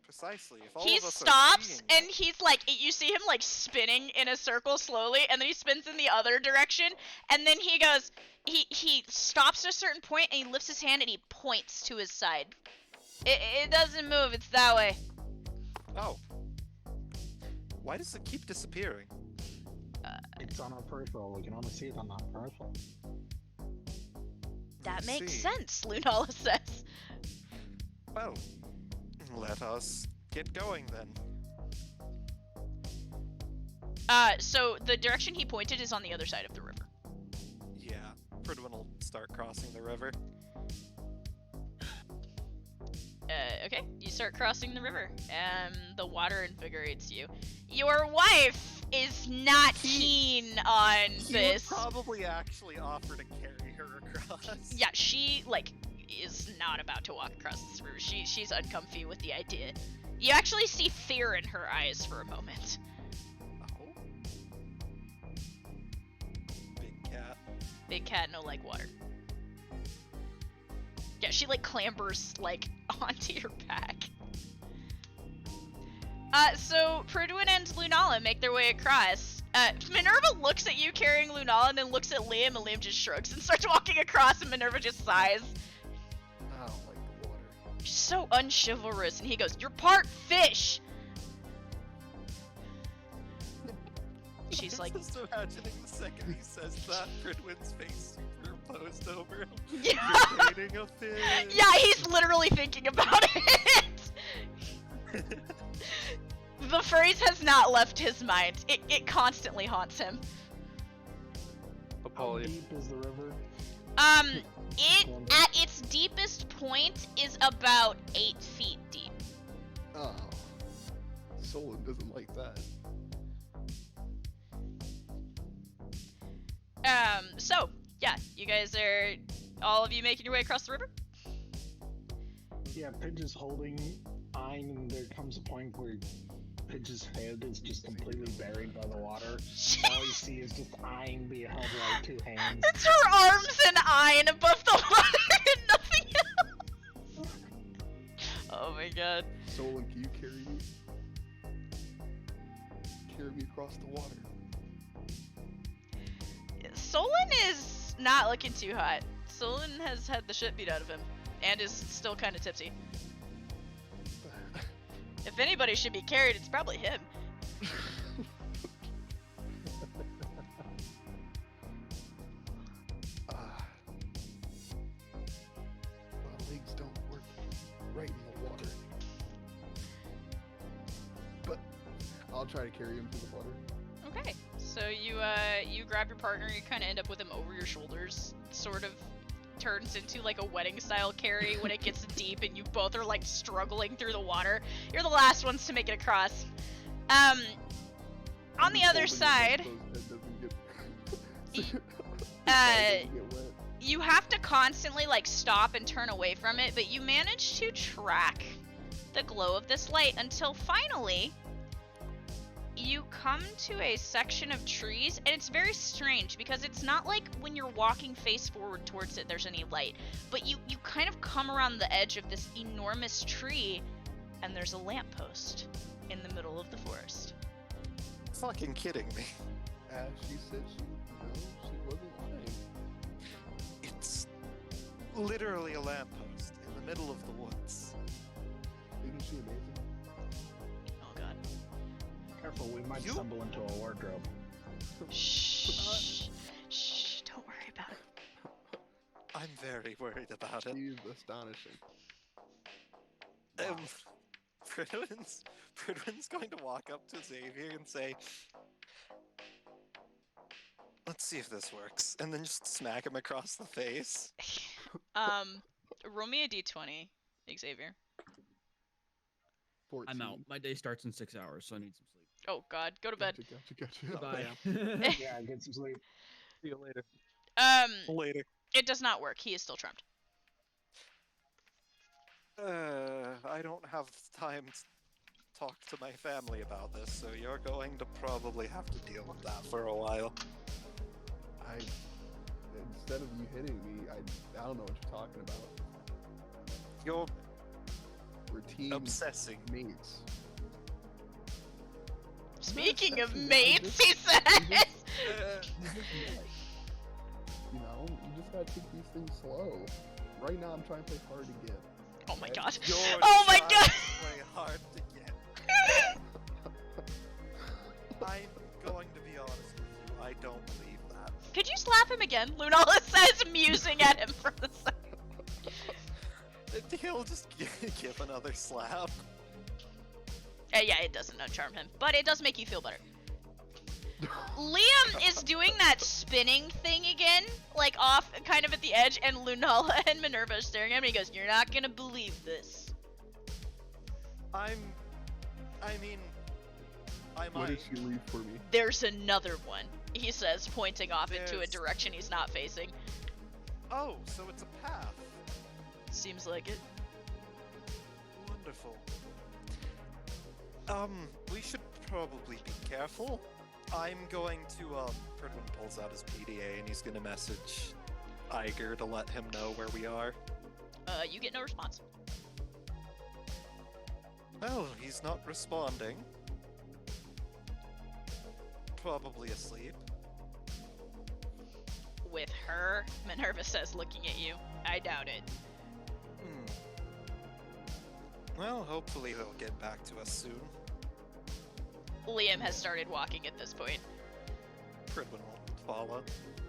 Precisely. If all He of us are stops seeing and it- he's like, you see him like spinning in a circle slowly, and then he spins in the other direction, and then he goes, he stops at a certain point and he lifts his hand and he points to his side. It doesn't move, it's that way. Oh. Why does it keep disappearing? It's on our peripheral. We can only see it on our peripheral. That I makes see. sense, Lunala says. Well, let us get going then. So the direction he pointed is on the other side of the river. Yeah, Pridwin will start crossing the river. Okay, you start crossing the river, and the water invigorates you. Your wife is not keen on He this. would probably actually offer to carry her across. Yeah, she, is not about to walk across this river. She's uncomfy with the idea. You actually see fear in her eyes for a moment. Oh. Big cat. Big cat, no like water. Yeah, she, clambers, onto your back. So Pridwin and Lunala make their way across. Minerva looks at you carrying Lunala and then looks at Liam, and Liam just shrugs and starts walking across, and Minerva just sighs. I don't like the water. She's so unchivalrous, and he goes, "You're part fish!" She's like, I'm just imagining the second he says that, Pridwin's face superimposed over him. yeah, You're dating a fish. yeah, he's literally thinking about it. The phrase has not left his mind. It constantly haunts him. How Apollo. deep is the river? It, at its deepest point, is about 8 feet deep. Oh. Solon doesn't like that. So, yeah, you guys are, all of you making your way across the river? Yeah, Pidge is holding Ein, and there comes a point where Pidge's head is just completely buried by the water. All you see is just Ein being held by 2 hands. It's her arms and iron above the water and nothing else! Oh my god. Solon, can you carry me across the water? Solon is not looking too hot. Solon has had the shit beat out of him, and is still kind of tipsy. If anybody should be carried, it's probably him. My legs don't work right in the water. But I'll try to carry him to the water. Okay, so you grab your partner, you kind of end up with him over your shoulders, sort of turns into like a wedding style carry when it gets deep and you both are struggling through the water. You're the last ones to make it across. On the other side, you have to constantly stop and turn away from it, but you manage to track the glow of this light until finally you come to a section of trees, and it's very strange because it's not like when you're walking face forward towards it there's any light, but you kind of come around the edge of this enormous tree and there's a lamppost in the middle of the forest. Fucking kidding me. As she said she wasn't lying. It's literally a lamppost in the middle of the woods. Isn't she amazing? Oh god. Careful, we might You- stumble into a wardrobe. Shh. Shh. Don't worry about it. I'm very worried about it. She's astonishing. Pridwin's going to walk up to Xavier and say, "Let's see if this works," and then just smack him across the face. Roll me a d20, Xavier. 14. I'm out. My day starts in 6 hours, so I need some sleep. Oh god, go to bed. Gotcha. Goodbye. Yeah, get some sleep. See you later. Later. It does not work. He is still charmed. I don't have time to talk to my family about this, so you're going to probably have to deal with that for a while. Instead of you hitting me, I don't know what you're talking about. You're We're team obsessing. mates. Speaking of Obsessing, mates, he says. You know, you just gotta take these things slow. Right now, I'm trying to play hard to get. Oh my god. You're Oh my trying god. to play hard to get. I'm going to be honest with you. I don't believe that. Could you slap him again? Lunala says, musing at him from the side. He'll just give another slap. Yeah, it doesn't charm him, but it does make you feel better. Liam is doing that spinning thing again, off kind of at the edge, and Lunala and Minerva are staring at him, and he goes, "You're not gonna believe this." I mean, I What might. did she leave for me? There's another one, he says, pointing off into a There's- direction he's not facing. Oh, so it's a path. Seems like it. Wonderful. We should probably be careful. I'm going to, Pridwin pulls out his PDA and he's gonna message Iger to let him know where we are. You get no response. Well, he's not responding. Probably asleep. With her, Minerva says, looking at you. I doubt it. Well, hopefully they'll get back to us soon. Liam has started walking at this point. Pridwin will follow.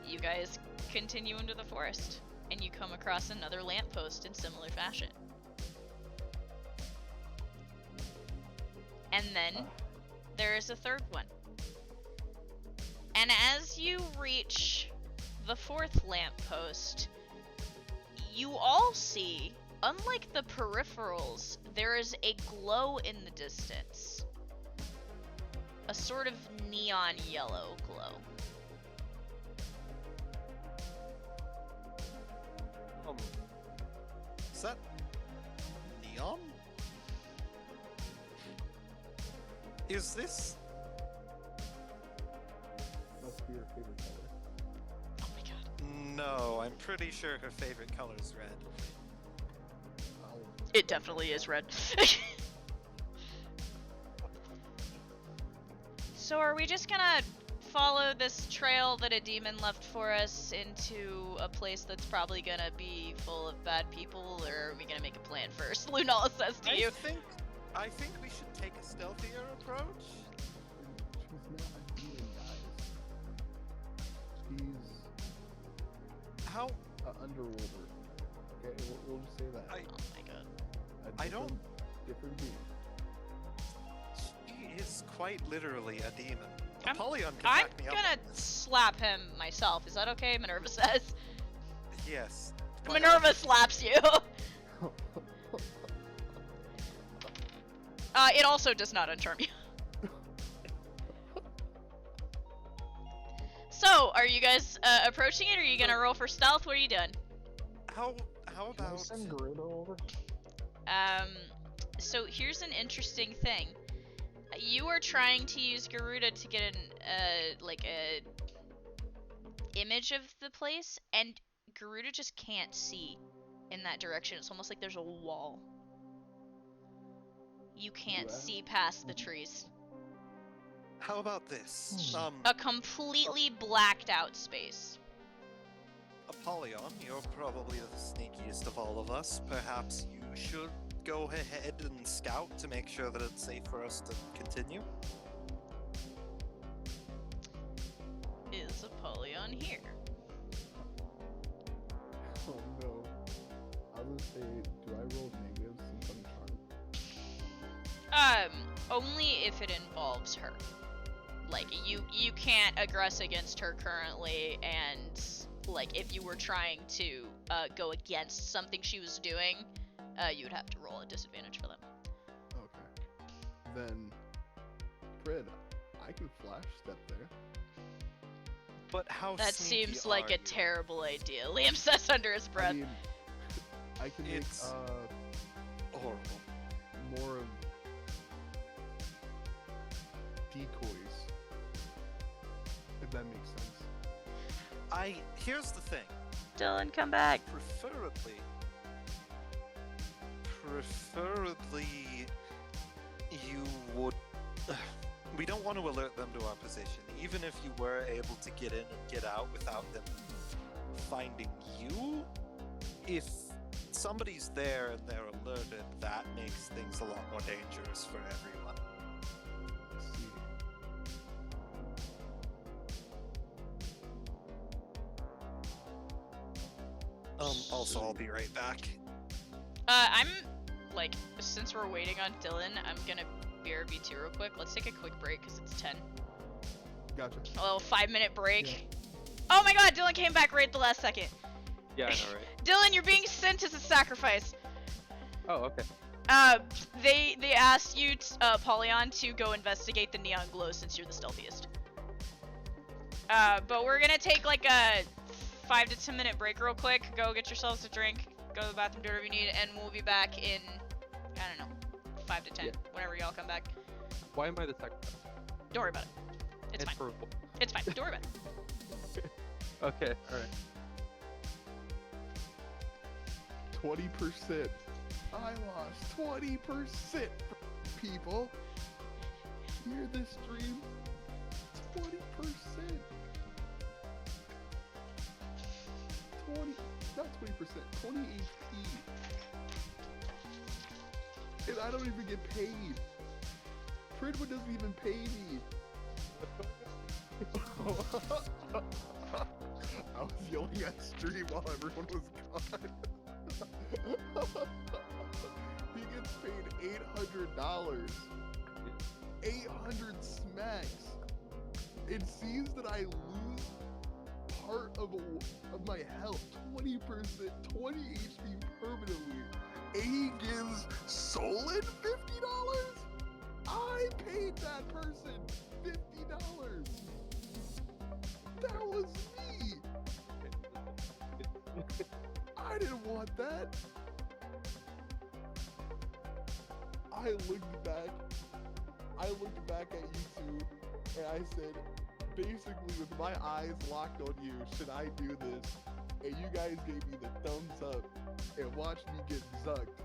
You guys continue into the forest, and you come across another lamppost in similar fashion. And then there is a third one. And as you reach the fourth lamppost, you all see, unlike the peripherals, there is a glow in the distance. A sort of neon yellow glow. Is that neon? Is this? Must be your favorite color. Oh my god. No, I'm pretty sure her favorite color is red. It definitely is red. So are we just gonna follow this trail that a demon left for us into a place that's probably gonna be full of bad people, or are we gonna make a plan first? Lunala says to you. I think we should take a stealthier approach. She's not a demon, guys. She's How? an underworlder. Okay, we'll just say that. Oh my god. A I don't- different being. She is quite literally a demon. I'm- Apollyon can I'm back me up gonna on this. slap him myself. Is that okay? Minerva says. Yes. by Minerva all- slaps you. It also does not uncharm you. So, are you guys approaching it, or are you gonna roll for stealth? What are you doing? How Can I about? send Gerudo over? So here's an interesting thing. You are trying to use Garuda to get an, like a image of the place, and Garuda just can't see in that direction. It's almost like there's a wall. You can't Yeah. see past the trees. How about this? A completely blacked out space. Apollyon, you're probably the sneakiest of all of us. Perhaps you should go ahead and scout to make sure that it's safe for us to continue. Is Apollyon here? Oh no. I was gonna say, do I roll negatives since I'm charmed? Only if it involves her. Like, you can't aggress against her currently, and, like, if you were trying to, go against something she was doing, you would have to roll a disadvantage for them. Okay. Then, Prid, I can flash step there. But how That sneaky seems like are a you? terrible idea, Liam says under his breath. I mean, I can make, It's- Horrible. more of decoys, if that makes sense. Here's the thing. Dylan, come back. Preferably, you would. We don't want to alert them to our position, even if you were able to get in and get out without them finding you. If somebody's there and they're alerted, that makes things a lot more dangerous for everyone. Let's see. Also, I'll be right back. I'm, like, since we're waiting on Dylan, I'm gonna BRB2 real quick. Let's take a quick break, because it's 10. Gotcha. A little 5-minute break. Oh my god, Dylan came back right at the last second. Yeah, I know, right? Dylan, you're being sent as a sacrifice. Oh, okay. They asked you, Polyon, to go investigate the neon glow since you're the stealthiest. But we're gonna take like a 5 to 10 minute break real quick. Go get yourselves a drink, go to the bathroom, do whatever you need, and we'll be back in, I don't know, 5 to 10, whenever y'all come back. Why am I the sacrifice? Don't worry about it. It's fine. For... It's fine. Don't worry about it. Okay, alright. 20%. I lost 20%, people. Hear this stream? 20%. 20, not 20%, 20 HP. And I don't even get paid. Pridwood doesn't even pay me. I was yelling at stream while everyone was gone. He gets paid $800. 800 smacks. It seems that I lose part of my health, 20%, 20 HP permanently. And he gives Solon $50? I paid that person $50. That was me. I didn't want that. I looked back at you two, and I said, basically with my eyes locked on you, should I do this? And you guys gave me the thumbs up and watched me get zucked.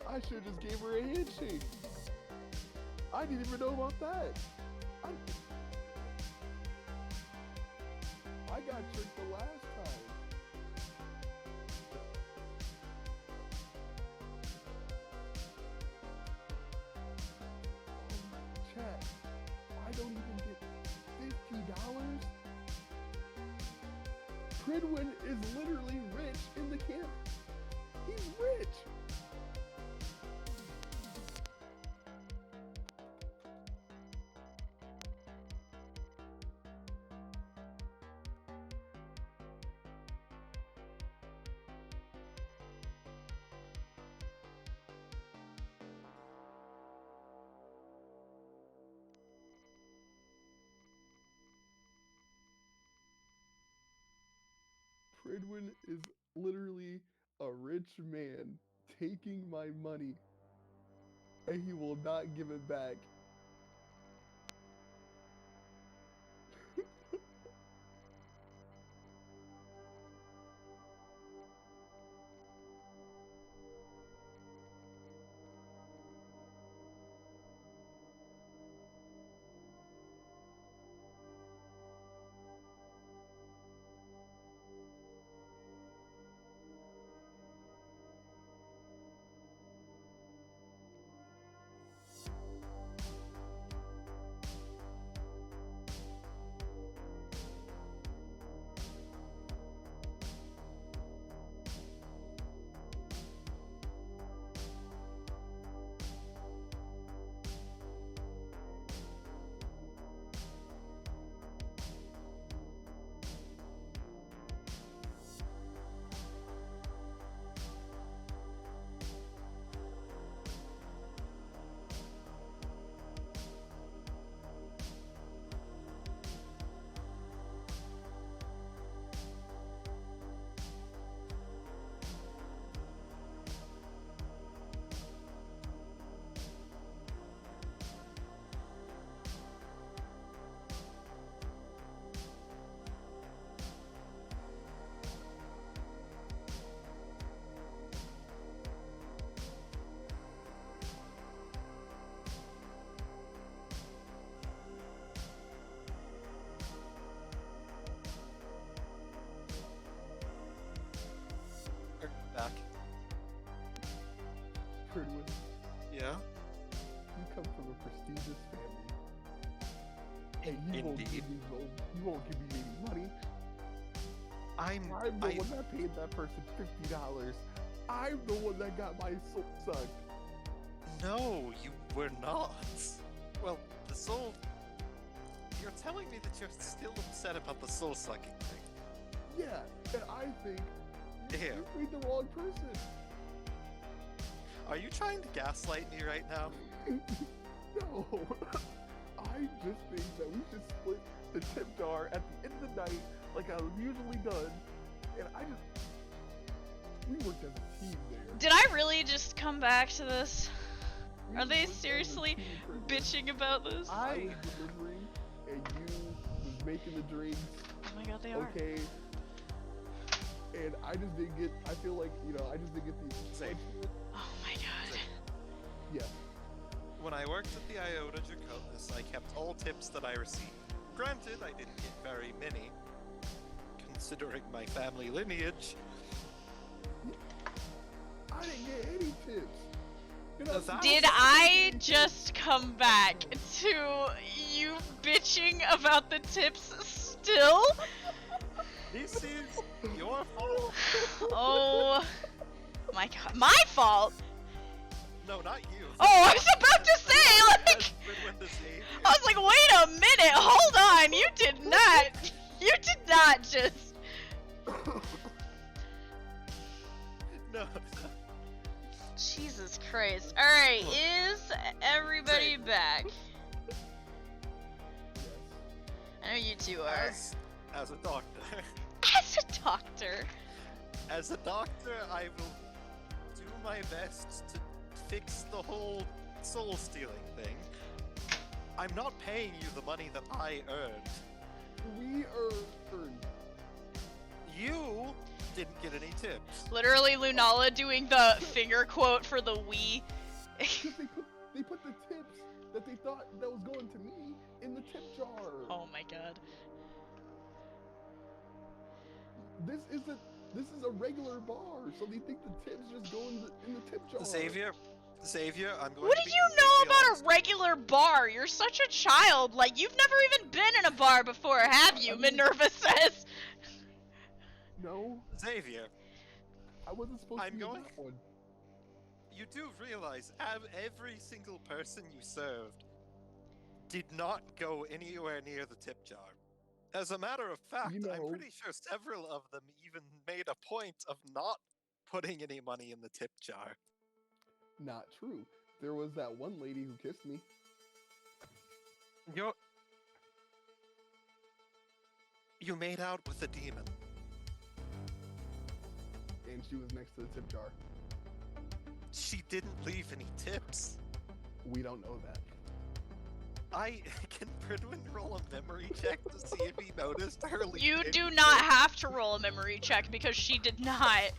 I should've just gave her a handshake. I didn't even know about that. I got tricked the last time. Chat, I don't even get $50? Pridwin is literally rich in the camp. He's rich. Pridwin is literally a rich man taking my money, and he will not give it back. Back. Pridwin, Yeah? you come from a prestigious family. And you won't give me any money. I'm the one that paid that person $50. I'm the one that got my soul sucked. No, you were not. Well, the soul... You're telling me that you're still upset about the soul sucking thing. Yeah, and I think Here. You made the wrong person. Are you trying to gaslight me right now? No. I just think that we should split the tip jar at the end of the night like I was usually done. And we worked as a team there. Did I really just come back to this? We Are they worked as a seriously team, Kristen. bitching about this? I was delivering and you was making the drinks. Oh my god, they are. Okay. And I just didn't get, I feel like, I just didn't get the... Same. Oh my god. Yeah. When I worked at the Iota Draconis, I kept all tips that I received. Granted, I didn't get very many, considering my family lineage. I didn't get any tips. Did I just come back to you bitching about the tips still? This is your fault. Oh my god. My fault? No, not you. Oh, I was about to say, like, As Bridwin the Savior. I was like, wait a minute, hold on, you did not just... No. Jesus Christ. Alright, is everybody back? I know you two are. As a doctor. As a doctor. As a doctor, I will do my best to fix the whole soul stealing thing. I'm not paying you the money that I earned. We earned. You didn't get any tips. Literally Lunala doing the finger quote for the we. Because they put the tips that they thought that was going to me in the tip jar. Oh my god. This is a regular bar, so they think the tips just go in the tip jar. Xavier, I'm going What to do be you know completely about honest. a regular bar? You're such a child. Like, you've never even been in a bar before, have you? Minerva says. No, Xavier, I wasn't supposed to I'm be in going- that one. you do realize every single person you served did not go anywhere near the tip jar. As a matter of fact, You I'm know- pretty sure several of them even made a point of not putting any money in the tip jar. Not true. There was that one lady who kissed me. You made out with a demon. And she was next to the tip jar. She didn't leave any tips. We don't know that. Can Bridwin roll a memory check to see if he noticed her leaving? You do not have to roll a memory check because she did not.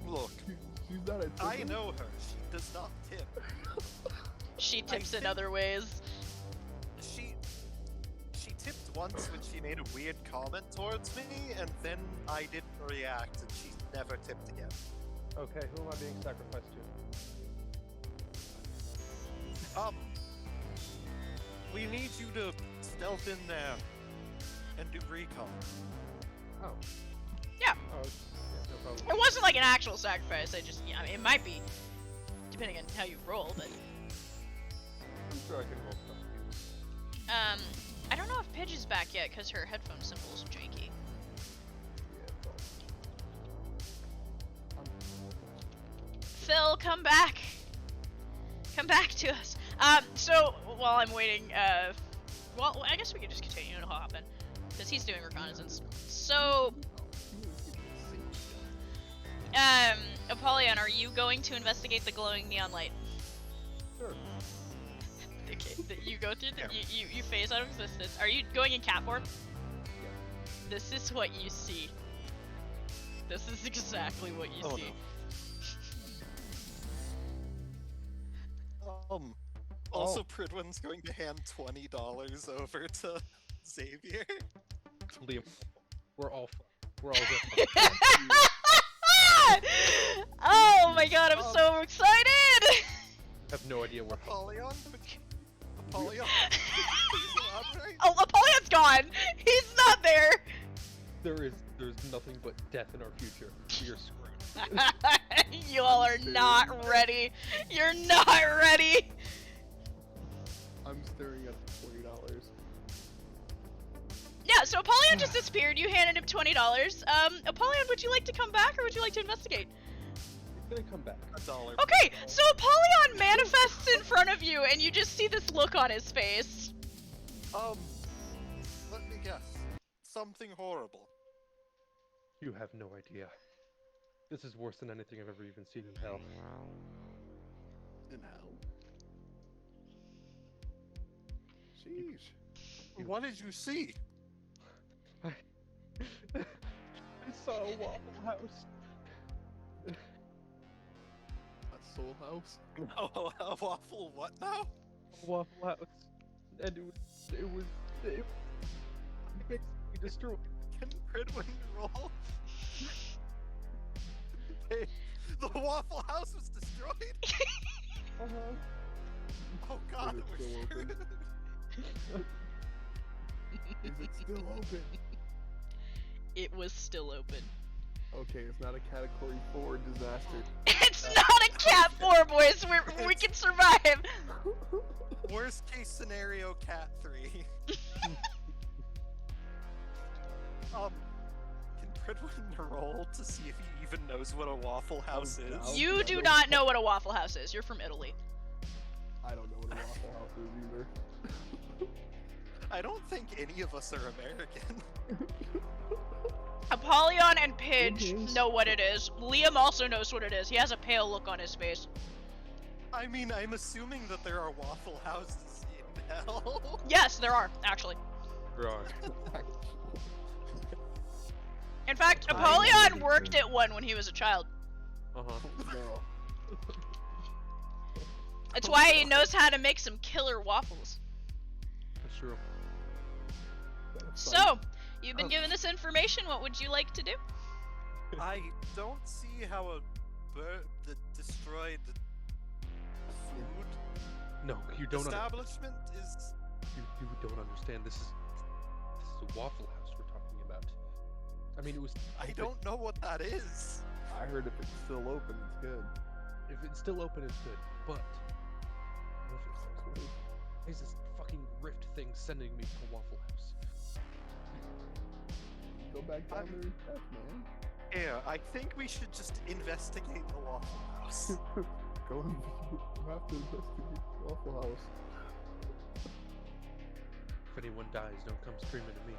Look, She's not a tipper. I know her. She does not tip. She tips in think- other ways. She tipped once when she made a weird comment towards me, and then I didn't react, and she never tipped again. Okay, who am I being sacrificed to? We need you to stealth in there and do recon. Oh. Yeah. Oh, yeah, no problem. It wasn't like an actual sacrifice. Yeah, I mean, it might be, depending on how you roll, but I'm sure I can roll stuff. I don't know if Pidge is back yet because her headphone symbol's janky. Phil, come back. Come back to us. So while I'm waiting, well, I guess we could just continue to hop in because he's doing reconnaissance. So, Apollyon, are you going to investigate the glowing neon light? Sure. Okay, you go through the, you phase out of existence. Are you going in cat form? This is what you see. This is exactly what you see. No. Also, Pridwin's going to hand $20 over to Xavier. Liam, we're all fucked. We're all good. Oh my god, I'm so excited! I have no idea where. Apollyon? Apollyon? Please elaborate. Oh, Apollyon's gone! He's not there! There's nothing but death in our future. We are screwed. You all are not ready. You're not ready. I'm staring at the $20. Yeah, Yeah, so Apollyon just disappeared. You handed him $20. Apollyon, would you like to come back or would you like to investigate? He's gonna come back. $1. Okay, so Apollyon manifests in front of you and you just see this look on his face. Let me guess. Something horrible. You have no idea. This is worse than anything I've ever even seen in hell. In hell. Sheesh. What did you see? I saw a Waffle House. A soul house? Oh, a waffle what now? A Waffle House. And it was basically destroyed. Can Pridwin roll? Hey, the Waffle House was destroyed? Oh god, Is it we're still open? screwed. Is it still open? It was still open. Okay, it's not a category 4 disaster. It's not a cat 4, boys. We can survive. Worst case scenario, cat 3. Can Pridwin roll to see if he even knows what a Waffle House is? down. You do not know what a Waffle House is. You're from Italy. I don't know what a Waffle House is either. I don't think any of us are American. Apollyon and Pidge Mhm. know what it is. Liam also knows what it is. He has a pale look on his face. I mean, I'm assuming that there are Waffle Houses in hell. Yes, there are, actually. Right. In fact, I Apollyon know worked this. at one when he was a child. Uh-huh. No. That's why he knows how to make some killer waffles. That's true. That's So, you've been given this information. What would you like to do? I don't see how a bird that destroyed food No, you don't. establishment is. You don't understand. This is a Waffle House we're talking about. I mean, it was. I don't know what that is. I heard if it's still open, it's good. If it's still open, it's good. But what if it's closed? Why is this fucking rift thing sending me to a Waffle House? Go back down there and check, man. Yeah, I think we should just investigate the Waffle House. Go and you have to investigate the Waffle House. If anyone dies, don't come screaming at me.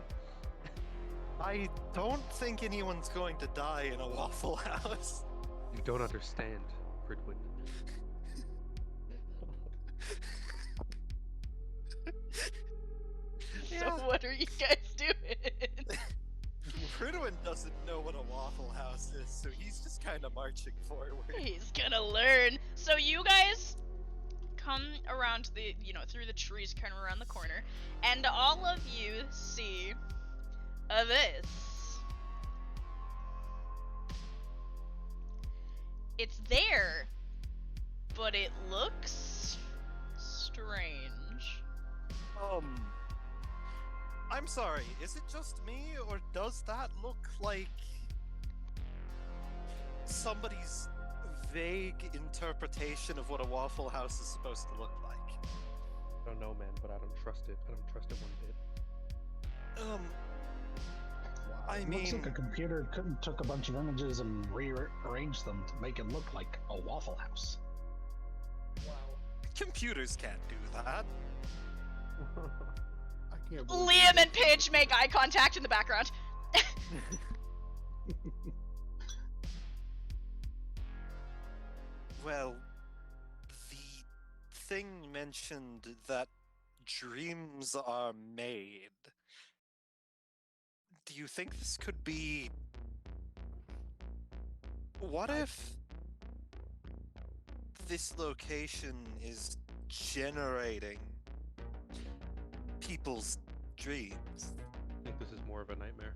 I don't think anyone's going to die in a Waffle House. You don't understand, Pridwin. So what are you guys doing? Pridwin doesn't know what a Waffle House is, so he's just kind of marching forward. He's gonna learn. So you guys come around the, through the trees, kind of around the corner, and all of you see this. It's there, but it looks strange. I'm sorry, is it just me, or does that look like somebody's vague interpretation of what a Waffle House is supposed to look like? I don't know, man, but I don't trust it. I don't trust it one bit. Wow. I It looks mean, like a computer took a bunch of images and rearranged them to make it look like a Waffle House. Wow. computers can't do that. I can't believe Liam and Pidge make eye contact in the background. Well, the thing mentioned that dreams are made. Do you think this could be... What if this location is generating people's dreams? I think this is more of a nightmare.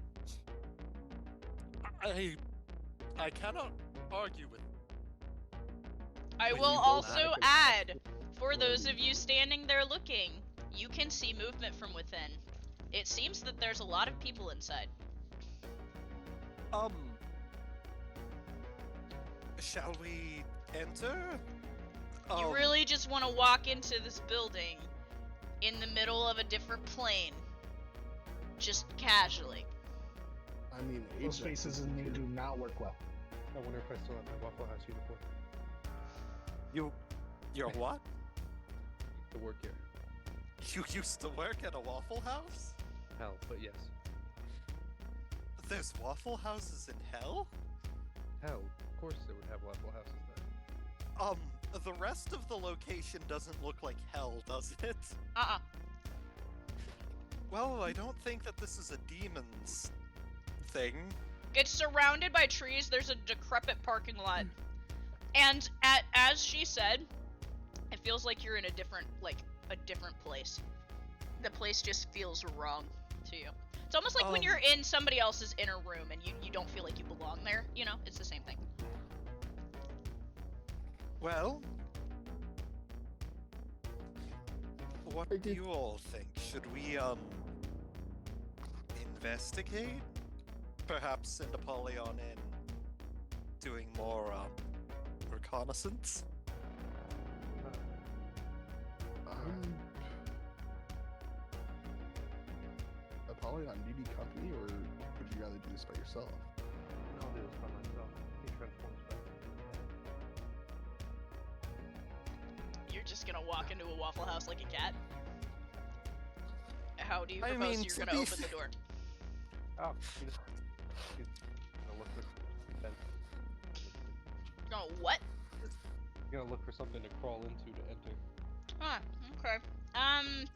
I cannot argue with. I When will you go also back and add, for those of you standing there looking, you can see movement from within. It seems that there's a lot of people inside. Shall we enter? You really just want to walk into this building in the middle of a different plane. just casually. I mean, Those agent. faces in you do not work well. I wonder if I still have my Waffle House uniform You're what? to work here. You used to work at a Waffle House? Hell, but yes. There's Waffle Houses in hell? Hell, of course they would have Waffle Houses there. The rest of the location doesn't look like hell, does it? Well, I don't think that this is a demon's thing. It's surrounded by trees. There's a decrepit parking lot. And as she said, it feels like you're in a different place. The place just feels wrong to you. It's almost like when you're in somebody else's inner room and you don't feel like you belong there, you know? It's the same thing. Well, what do you all think? Should we, investigate? Perhaps send Apollyon in doing more, reconnaissance? Apollyon, do you need company, or would you rather do this by yourself? I'll do this by myself. He transforms back. You're just gonna walk into a Waffle House like a cat? How do you I propose mean, you're to gonna be open the door? Oh, he's gonna look for something. Oh, what? He's gonna look for something to crawl into to enter. Huh, okay.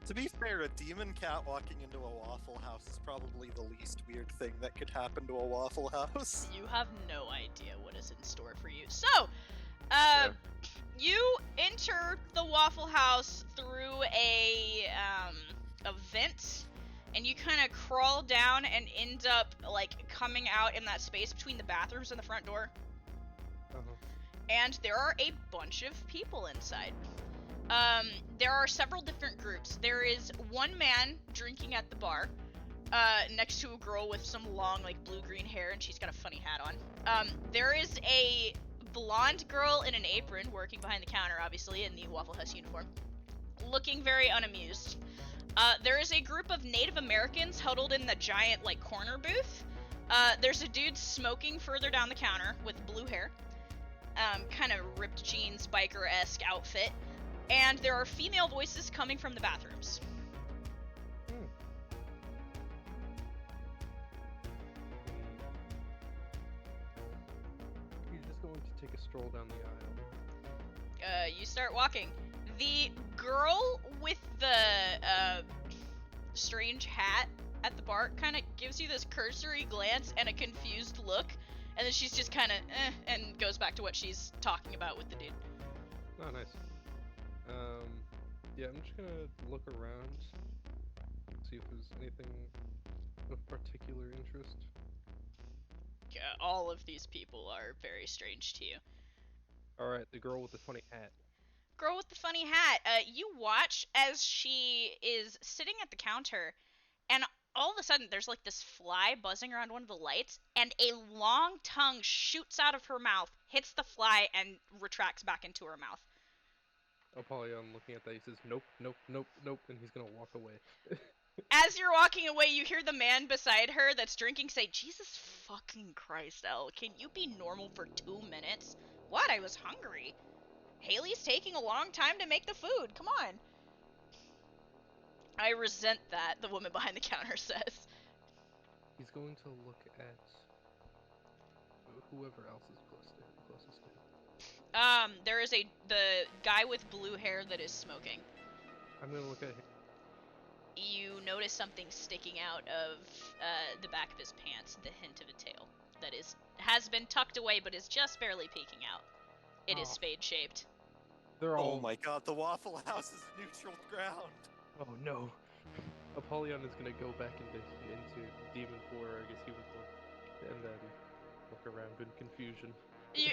To be fair, a demon cat walking into a Waffle House is probably the least weird thing that could happen to a Waffle House. You have no idea what is in store for you. So, Yeah. you enter the Waffle House through a vent, and you kind of crawl down and end up, like, coming out in that space between the bathrooms and the front door. Uh-huh. And there are a bunch of people inside. There are several different groups. There is one man drinking at the bar, next to a girl with some long, like, blue-green hair, and she's got a funny hat on. There is a blonde girl in an apron working behind the counter, obviously, in the Waffle House uniform, looking very unamused. There is a group of Native Americans huddled in the giant, like, corner booth. There's a dude smoking further down the counter with blue hair. Kind of ripped jeans, biker-esque outfit. And there are female voices coming from the bathrooms. He's just going to take a stroll down the aisle. You start walking. The girl with the strange hat at the bar kind of gives you this cursory glance and a confused look, and then she's just kind of and goes back to what she's talking about with the dude. Oh, nice. Yeah, I'm just gonna look around, see if there's anything of particular interest. All of these people are very strange to you. Alright, the girl with the funny hat. Girl with the funny hat, you watch as she is sitting at the counter, and all of a sudden there's like this fly buzzing around one of the lights, and a long tongue shoots out of her mouth, hits the fly, and retracts back into her mouth. Apollyon looking at that, he says, nope, nope, nope, nope, and he's gonna walk away. As you're walking away, you hear the man beside her that's drinking say, Jesus fucking Christ, Elle, can you be normal for 2 minutes? What? I was hungry. Haley's taking a long time to make the food. Come on. I resent that, the woman behind the counter says. He's going to look at whoever else is closest to him. There is the guy with blue hair that is smoking. I'm gonna look at him. You notice something sticking out of the back of his pants, the hint of a tail that has been tucked away but is just barely peeking out. It is spade-shaped. They're all. Oh my god, the Waffle House is neutral ground. Oh no. Apollyon is gonna go back into demon form, or I guess human form, and then look around in confusion.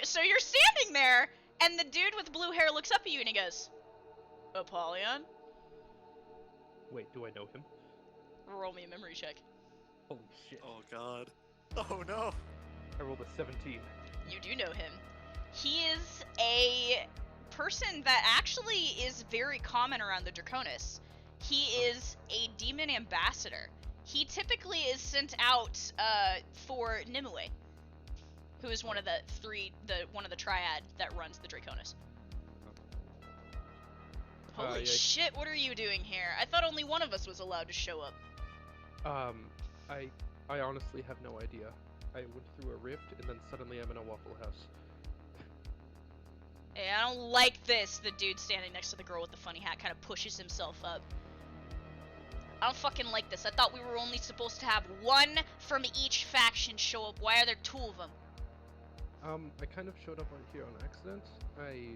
So you're standing there, and the dude with blue hair looks up at you and he goes, Apollyon? Wait, do I know him? Roll me a memory check. Holy shit. Oh god. Oh no. I rolled a 17. You do know him. He is a person that actually is very common around the Draconis. He is a demon ambassador. he typically is sent out for Nimue, who is one of the triad that runs the Draconis. Holy yeah. shit, what are you doing here? I thought only one of us was allowed to show up. I honestly have no idea. I went through a rift, and then suddenly I'm in a Waffle House. Hey, I don't like this. The dude standing next to the girl with the funny hat kind of pushes himself up. I don't fucking like this. I thought we were only supposed to have one from each faction show up. Why are there two of them? I kind of showed up on here on accident. I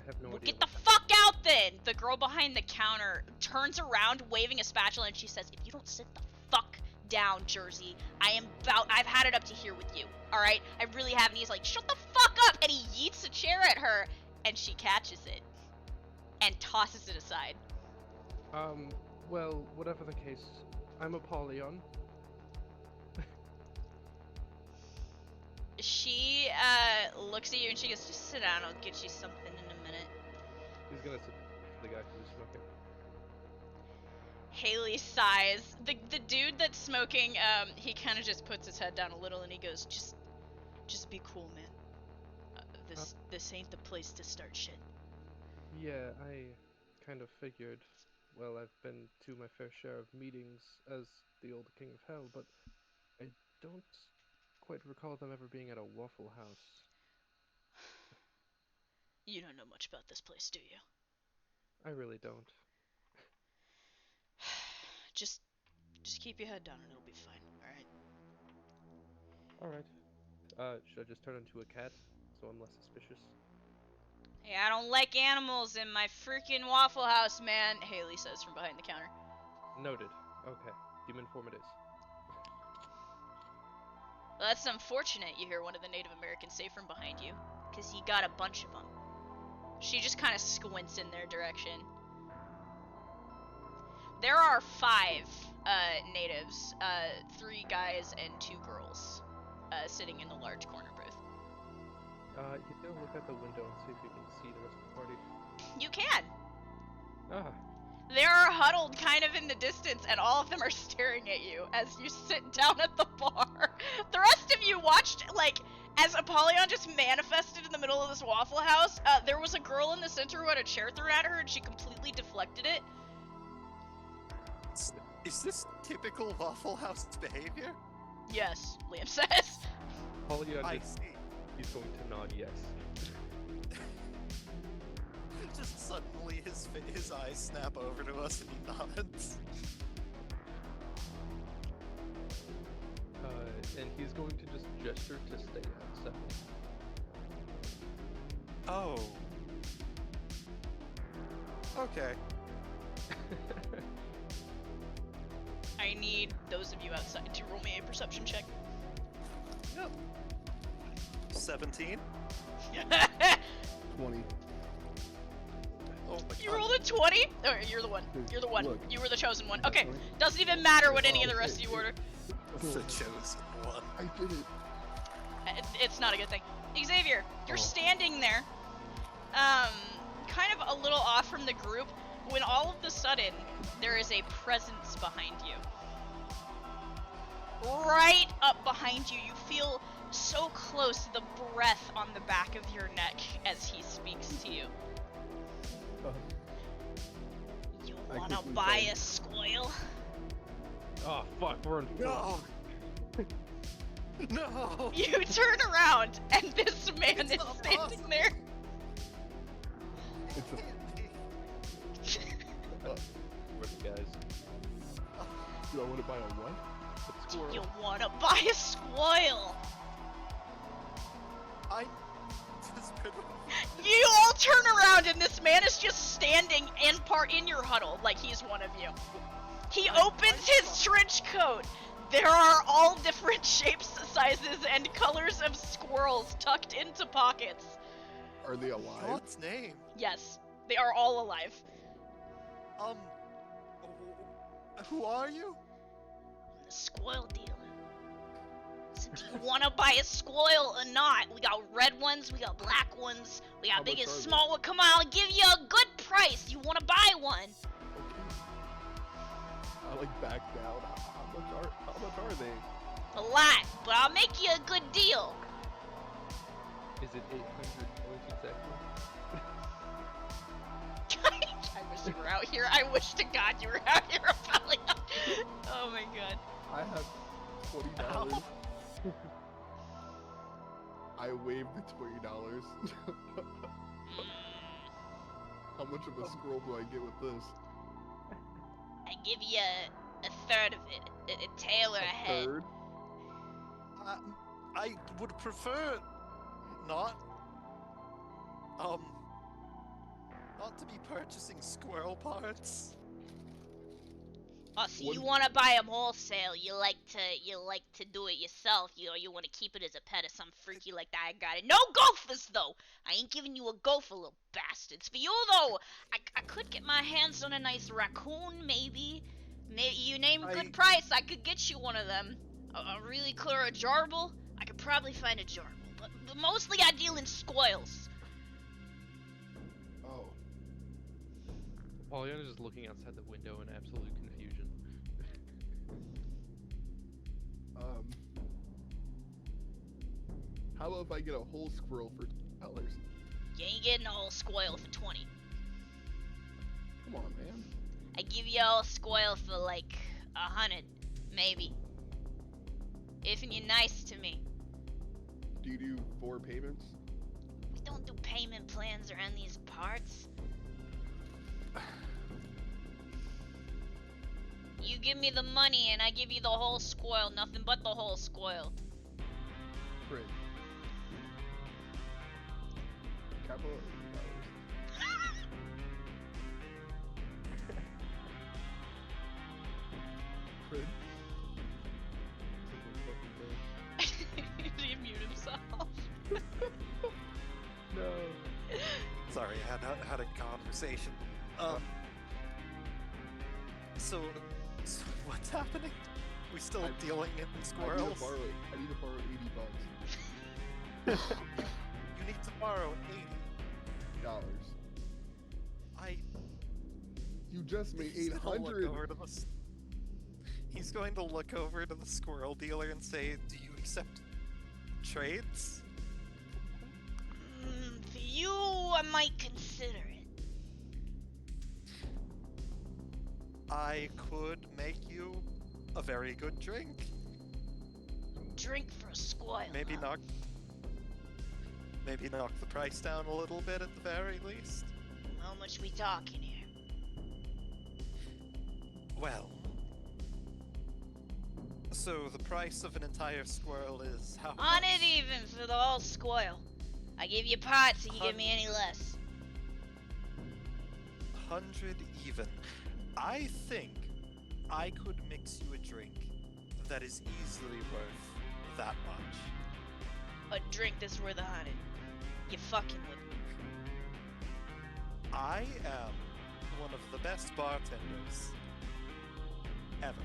have no idea. Get the fuck out then! The girl behind the counter turns around waving a spatula and she says, if you don't sit the fuck down, Jersey, I've had it up to here with you, alright? I really have. And he's like, shut the fuck up! And he yeets a chair at her and she catches it and tosses it aside. Well, whatever the case, I'm Apollyon. She looks at you and she goes, just sit down, I'll get you something in a minute. He's gonna sit for the guy who's smoking. Haley sighs. The dude that's smoking, he kind of just puts his head down a little and he goes, just be cool, man. This ain't the place to start shit. Yeah, I kind of figured. Well, I've been to my fair share of meetings as the old King of Hell, but I don't quite recall them ever being at a Waffle House. You don't know much about this place, do you? I really don't. Just keep your head down and it'll be fine, alright? Alright. Should I just turn into a cat so I'm less suspicious? Hey, I don't like animals in my freaking Waffle House, man, Haley says from behind the counter. Noted. Okay. Demon form it is. Well, that's unfortunate, you hear one of the Native Americans say from behind you, because he got a bunch of them. She just kind of squints in their direction. There are 5 natives, 3 guys and 2 girls, sitting in the large corner booth. You can look out the window and see if you can see the rest of the party. You can! Ah, They're huddled kind of in the distance, and all of them are staring at you as you sit down at the bar. The rest of you watched, like, as Apollyon just manifested in the middle of this Waffle House. There was a girl in the center who had a chair thrown at her, and she completely deflected it. Is this typical Waffle House behavior? Yes, Liam says. Polyon I is see. he's going to nod yes. Just suddenly his eyes snap over to us and he nods. And he's going to just gesture to stay outside. Oh. Okay. I need those of you outside to roll me a perception check. Yep. 17. 20. Oh my You god. rolled a 20? Oh, you're the one. You're the one. Look. You were the chosen one. That's Okay, right. doesn't even matter what any of the rest of you order. The chosen one. I did it. It's not a good thing. Xavier, you're Oh. standing there, kind of a little off from the group, when all of a sudden, there is a presence behind you. Right up behind you, you feel so close, the breath on the back of your neck as he speaks to you. You I wanna quickly buy say- a squirrel? Oh fuck, we're in No! No! You turn around, and this man It's is not standing possible. there. It's a, Rip, guys. do I want to buy a what? But Do squirrel. you wanna buy a squirrel? You all turn around and this man is just standing in your huddle like he's one of you. He opens his trench coat. There are all different shapes, sizes, and colors of squirrels tucked into pockets. Are they alive? God's name. Yes, they are all alive. Who are you? I'm the squirrel dealer. So do you wanna buy a squirrel or not? We got red ones, we got black ones, we How got big much and are they? small ones. Come on, I'll give you a good price. You wanna buy one? like back down. How much are they? A lot, but I'll make you a good deal. Is it $800 exactly? I wish you were out here. I wish to God you were out here, Ophelia. Oh my god. I have $20. I waived the $20. How much of a scroll do I get with this? I give you a third of it, a tail or a head. Third? I would prefer not. Not to be purchasing squirrel parts. Oh, so you What- want to buy them wholesale? You like to do it yourself? You want to keep it as a pet of some freaky like that? I got it. No gophers though. I ain't giving you a gopher, little bastards. For you though, I could get my hands on a nice raccoon, maybe. Maybe you name a good price, I could get you one of them. A really clear a jarble. I could probably find a jarble, but mostly I deal in squirrels. Oh. Pollyanna's just looking outside the window in absolute confusion. How about if I get a whole squirrel for $2? You ain't getting a whole squirrel for 20. Come on, man. I give you a whole squirrel for like 100, maybe. If you're nice to me. Do you do 4 payments? We don't do payment plans around these parts. You give me the money and I give you the whole squirrel, nothing but the whole squirrel. Fred. Capital $80. Fred. He mute himself. No. Sorry, I had a conversation. So what's happening? We still dealing in squirrels? I need to borrow $80. You need to borrow $80. You just made He's gonna look 800. over to the He's going to look over to the squirrel dealer and say, "Do you accept trades?" For you, I might consider it. I could make you a very good drink. Drink for a squirrel. Maybe huh? knock the price down a little bit at the very least. How much we talking here? Well, so the price of an entire squirrel is how On much? it even for the whole squirrel. I give you parts and you give me any less. 100 even. I think I could mix you a drink that is easily worth that much. A drink that's worth 100. You fucking with me. I am one of the best bartenders ever.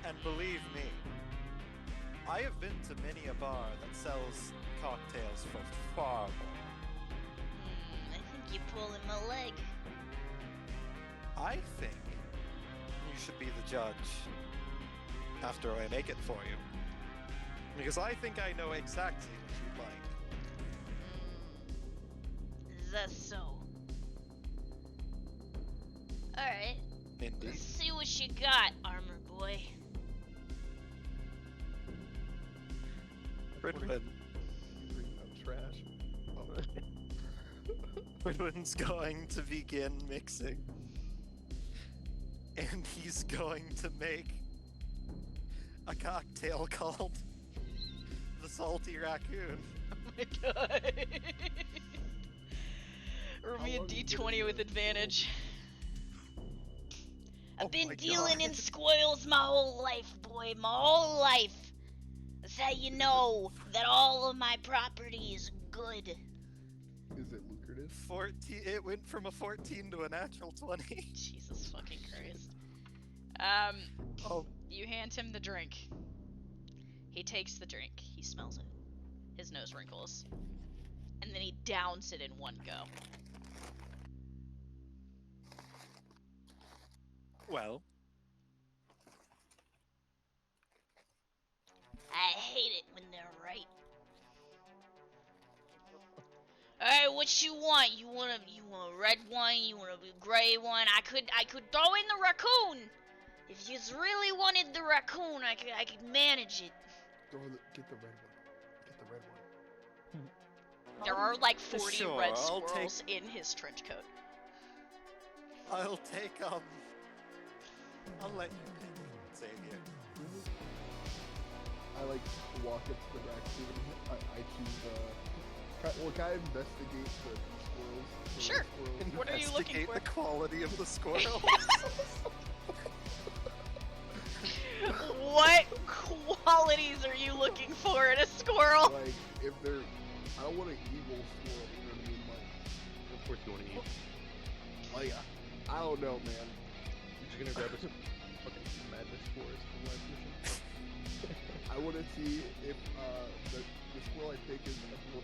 And believe me, I have been to many a bar that sells cocktails for far more. I think you're pulling my leg. I think you should be the judge after I make it for you. Because I think I know exactly what you'd like. Is that so? Alright, Indeed. let's see what you got, armor boy. Ridwin. You bring up trash. Oh. Ridwin's going to begin mixing. And he's going to make a cocktail called the Salty Raccoon. Oh my god. Roll me a long is it d20 gonna with be? advantage. Oh I've been my dealing in God. squirrels my whole life, boy, my whole life. That's how you know that all of my property is good. Is it lucrative? 14. It went from a 14 to a natural 20. Jesus fucking Christ. Oh, You hand him the drink. He takes the drink. He smells it. His nose wrinkles. And then he downs it in one go. well, hate it when they're right. Alright, what you want? You want a red one? You want a gray one? I could throw in the raccoon. If you really wanted the raccoon, I could manage it. Get the red one. Get the red one. There are like 40 Sure, red I'll squirrels in his trench coat. I'll take, I'll let you pick, Xavier. I like walk up to the raccoon. I choose, well, can I investigate the squirrels? The Sure. red squirrels? What are you looking Investigate for? the quality of the squirrel. What qualities are you looking for in a squirrel? Like, if they're, I don't want an evil squirrel, you know what I mean? Like, Of course you want to eat. like, I don't know, man. You're just gonna grab us fucking madness forest from live mission. I want to see if, the squirrel I pick is a wolf.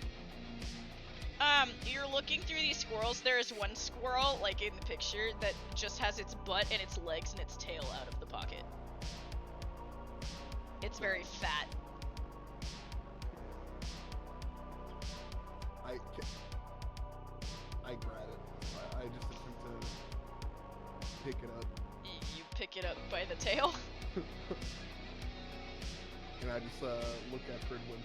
You're looking through these squirrels. There is one squirrel, like in the picture, that just has its butt and its legs and its tail out of the pocket. It's very fat. I grab it. I just attempt to pick it up, You pick it up by the tail. and I just look at Fridwin.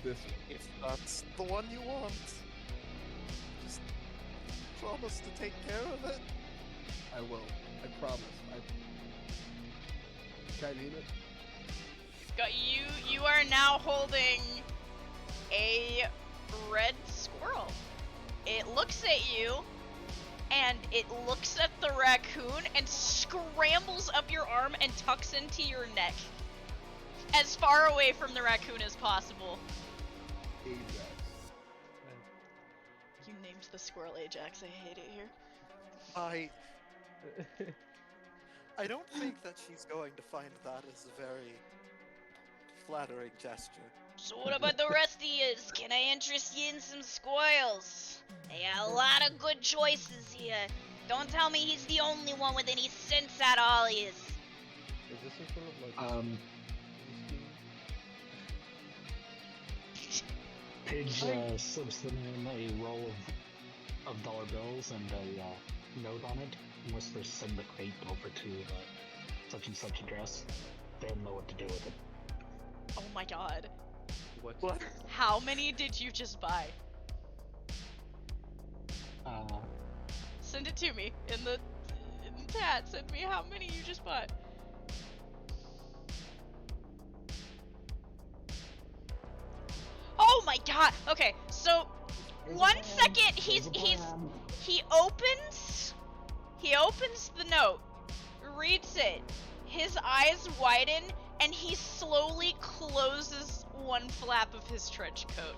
This If that's the one you want, just promise to take care of it. I will. I promise. Can I name it? Got you. You are now holding a red squirrel. It looks at you, and it looks at the raccoon and scrambles up your arm and tucks into your neck, as far away from the raccoon as possible. Ajax. You named the squirrel Ajax. I hate it here. I don't think that she's going to find that as a very flattering gesture. So what about the rest of yous? Can I interest you in some squirrels? I got a lot of good choices here. Don't tell me he's the only one with any sense at all yous. Is this some sort of like Pidge slips them in a roll of dollar bills and a note on it, and whispers, "Send the crate over to such and such address." They'll know what to do with it. Oh my god. What? How many did you just buy? Send it to me in the chat. Send me how many you just bought. Oh my god. Okay, so 1 second he opens the note, reads it. His eyes widen and he slowly closes one flap of his trench coat.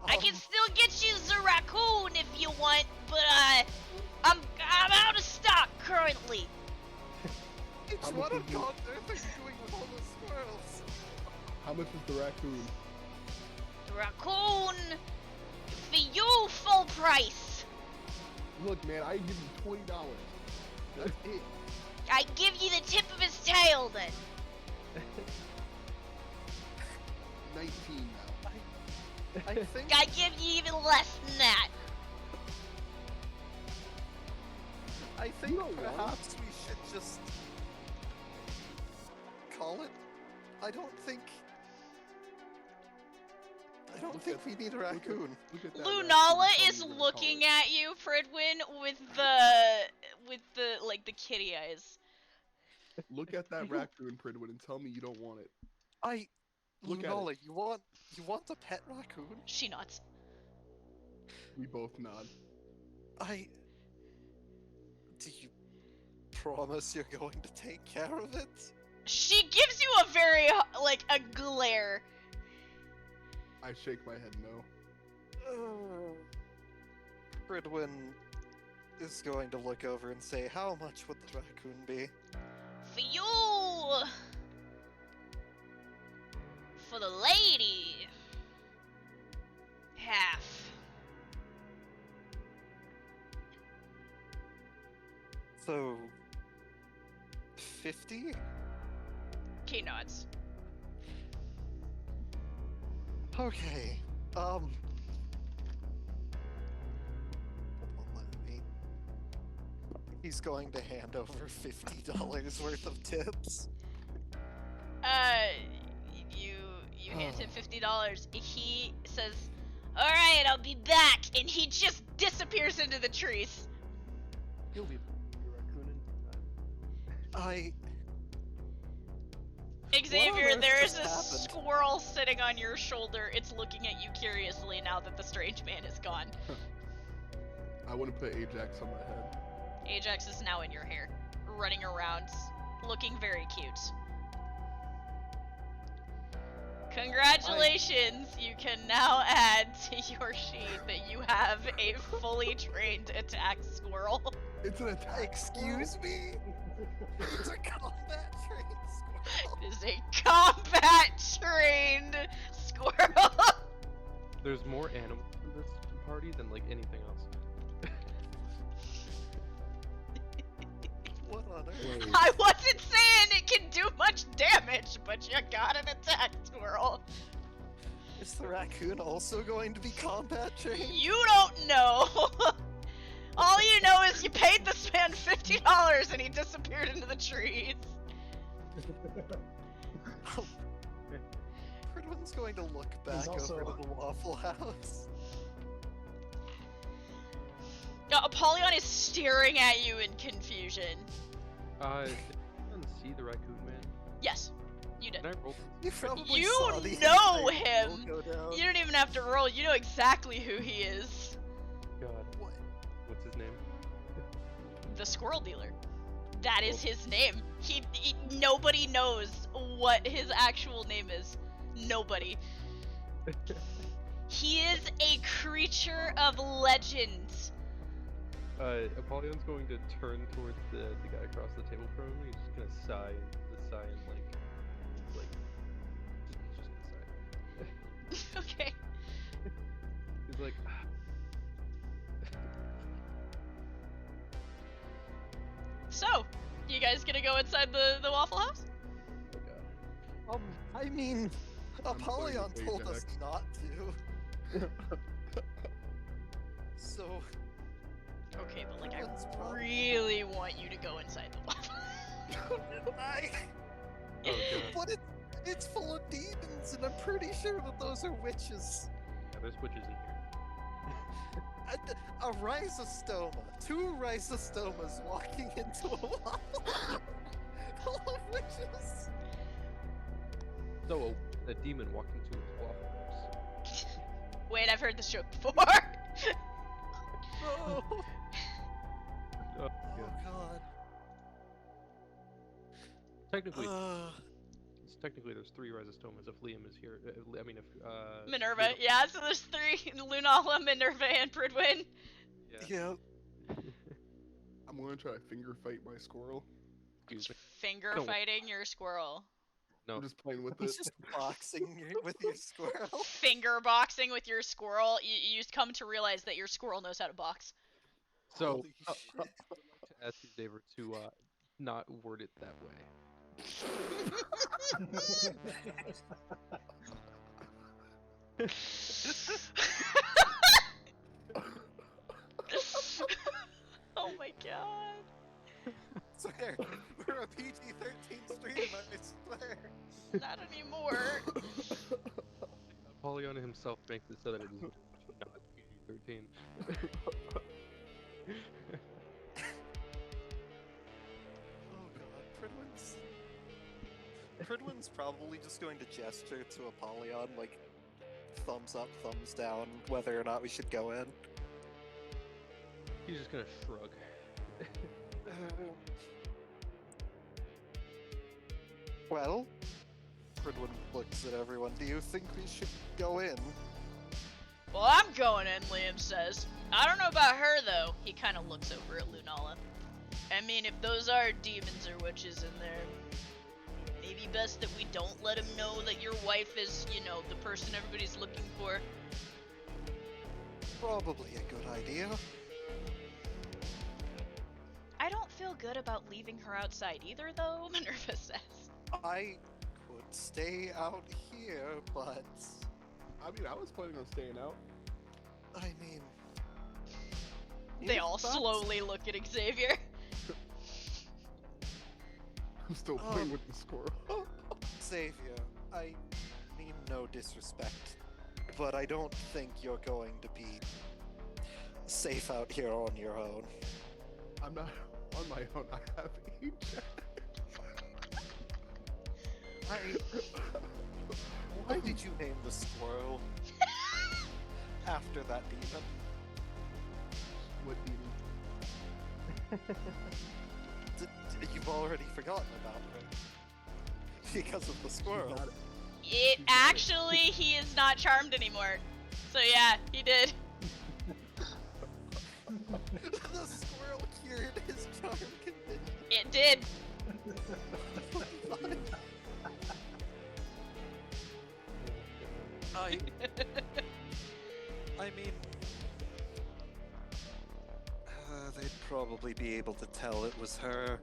I can still get you the raccoon if you want, but I'm out of stock currently. It's what on God earth are you doing with all those squirrels? How much is the raccoon? The raccoon for you full price. Look, man, I give you $20. That's it. I give you the tip of his tail then. 19 now. I think I give you even less than that. I You think don't want it. perhaps we should just call it. I don't think Look think at- we need a raccoon. Look at that Lunala raccoon. is Tell me what to looking call at you, Fridwin, with the like the kitty eyes. it. Look at that raccoon, Pridwin, and tell me you don't want it. Look at Lunola, you want a pet raccoon? She nods. We both nod. Do you promise you're going to take care of it? She gives you a very like a glare. I shake my head no. Fridwin is going to look over and say, "How much would the raccoon be?" For you. For the lady. Half. So, 50? Kay nods. Okay. Let me. He's going to hand over $50 worth of tips. You hand him $50. He says, "All right, I'll be back," and he just disappears into the trees. You'll be raccoon in time. Xavier, earth there is just a happened? squirrel sitting on your shoulder. It's looking at you curiously now that the strange man is gone. I want to put Ajax on my head. Ajax is now in your hair, running around, looking very cute. Congratulations! You can now add to your sheet that you have a fully trained attack squirrel. It's an attack. Excuse me? It's a combat trained squirrel. It is a combat trained squirrel. There's more animals in this party than like anything else. What on earth? Wait, I wasn't saying it can do much damage, but you got an attack squirrel. Is the raccoon also going to be combat trained? You don't know. All you know is you paid this man $50 and he disappeared into the trees. Pridwin's going to look back also- over to the Waffle House. Apollyon is staring at you in confusion. Did anyone see the raccoon man? Yes, you did. Can I roll? You probably You saw the know entire him. deal go down. You don't even have to roll. You know exactly who he is. God, What? what's his name? The squirrel dealer. That is his name. Nobody knows what his actual name is. Nobody. He is a creature of legend. Apollyon's going to turn towards the guy across the table from him. He's just gonna sigh, and like, just gonna sigh. Okay. He's like, So, you guys gonna go inside the Waffle House? oh god. I mean, I'm Apollyon going told with us Ajax. not to. So, Okay, but like Let's I roll. really want you to go inside the Waffle I, Oh god. but it's full of demons, and I'm pretty sure that those are witches. Yeah, there's witches in here. A rhizostoma. 2 rhizostomas walking into a waffle house full of witches. So a demon walked into his waffle house. Wait, I've heard this joke before. Oh, Oh, oh god. god. Technically, there's 3 rhizostomas if Liam is here. I mean, if Minerva, Luna- yeah, so there's 3. Lunala, Minerva, and Pridwin. Yeah. Yeah. I'm gonna try to finger fight my squirrel. Excuse me. Finger Don't- fighting your squirrel. No. I'm just playing with He's it. just boxing with your squirrel. Finger boxing with your squirrel. You come to realize that your squirrel knows how to box. So, Holy I'd shit. like to ask you, David, to not word it that way. Oh my god. Swear, we're a PG-13 stream, I swear. Not anymore. Apollyon himself makes it so that it is not PG-13. Oh god, Pridwin's probably just going to gesture to Apollyon, like, thumbs up, thumbs down, whether or not we should go in. He's just gonna shrug. Well, Pridwin looks at everyone. Do you think we should go in? Well, I'm going in, Liam says. I don't know about her, though. He kind of looks over at Lunala. I mean, if those are demons or witches in there, maybe best that we don't let him know that your wife is, you know, the person everybody's looking for. Probably a good idea. I don't feel good about leaving her outside either, though, Minerva says. I could stay out here, but I mean, I was planning on staying out. I mean, They if all that's- slowly look at Xavier. I'm still playing with the squirrel. Xavier, I mean no disrespect, but I don't think you're going to be safe out here on your own. I'm not on my own. I have agent. Why did you name the squirrel after that demon? What demon? You've already forgotten about her because of the squirrel. Got it. Actually, he is not charmed anymore. So yeah, he did. The squirrel cured his charm condition. It did. I mean, they'd probably be able to tell it was her.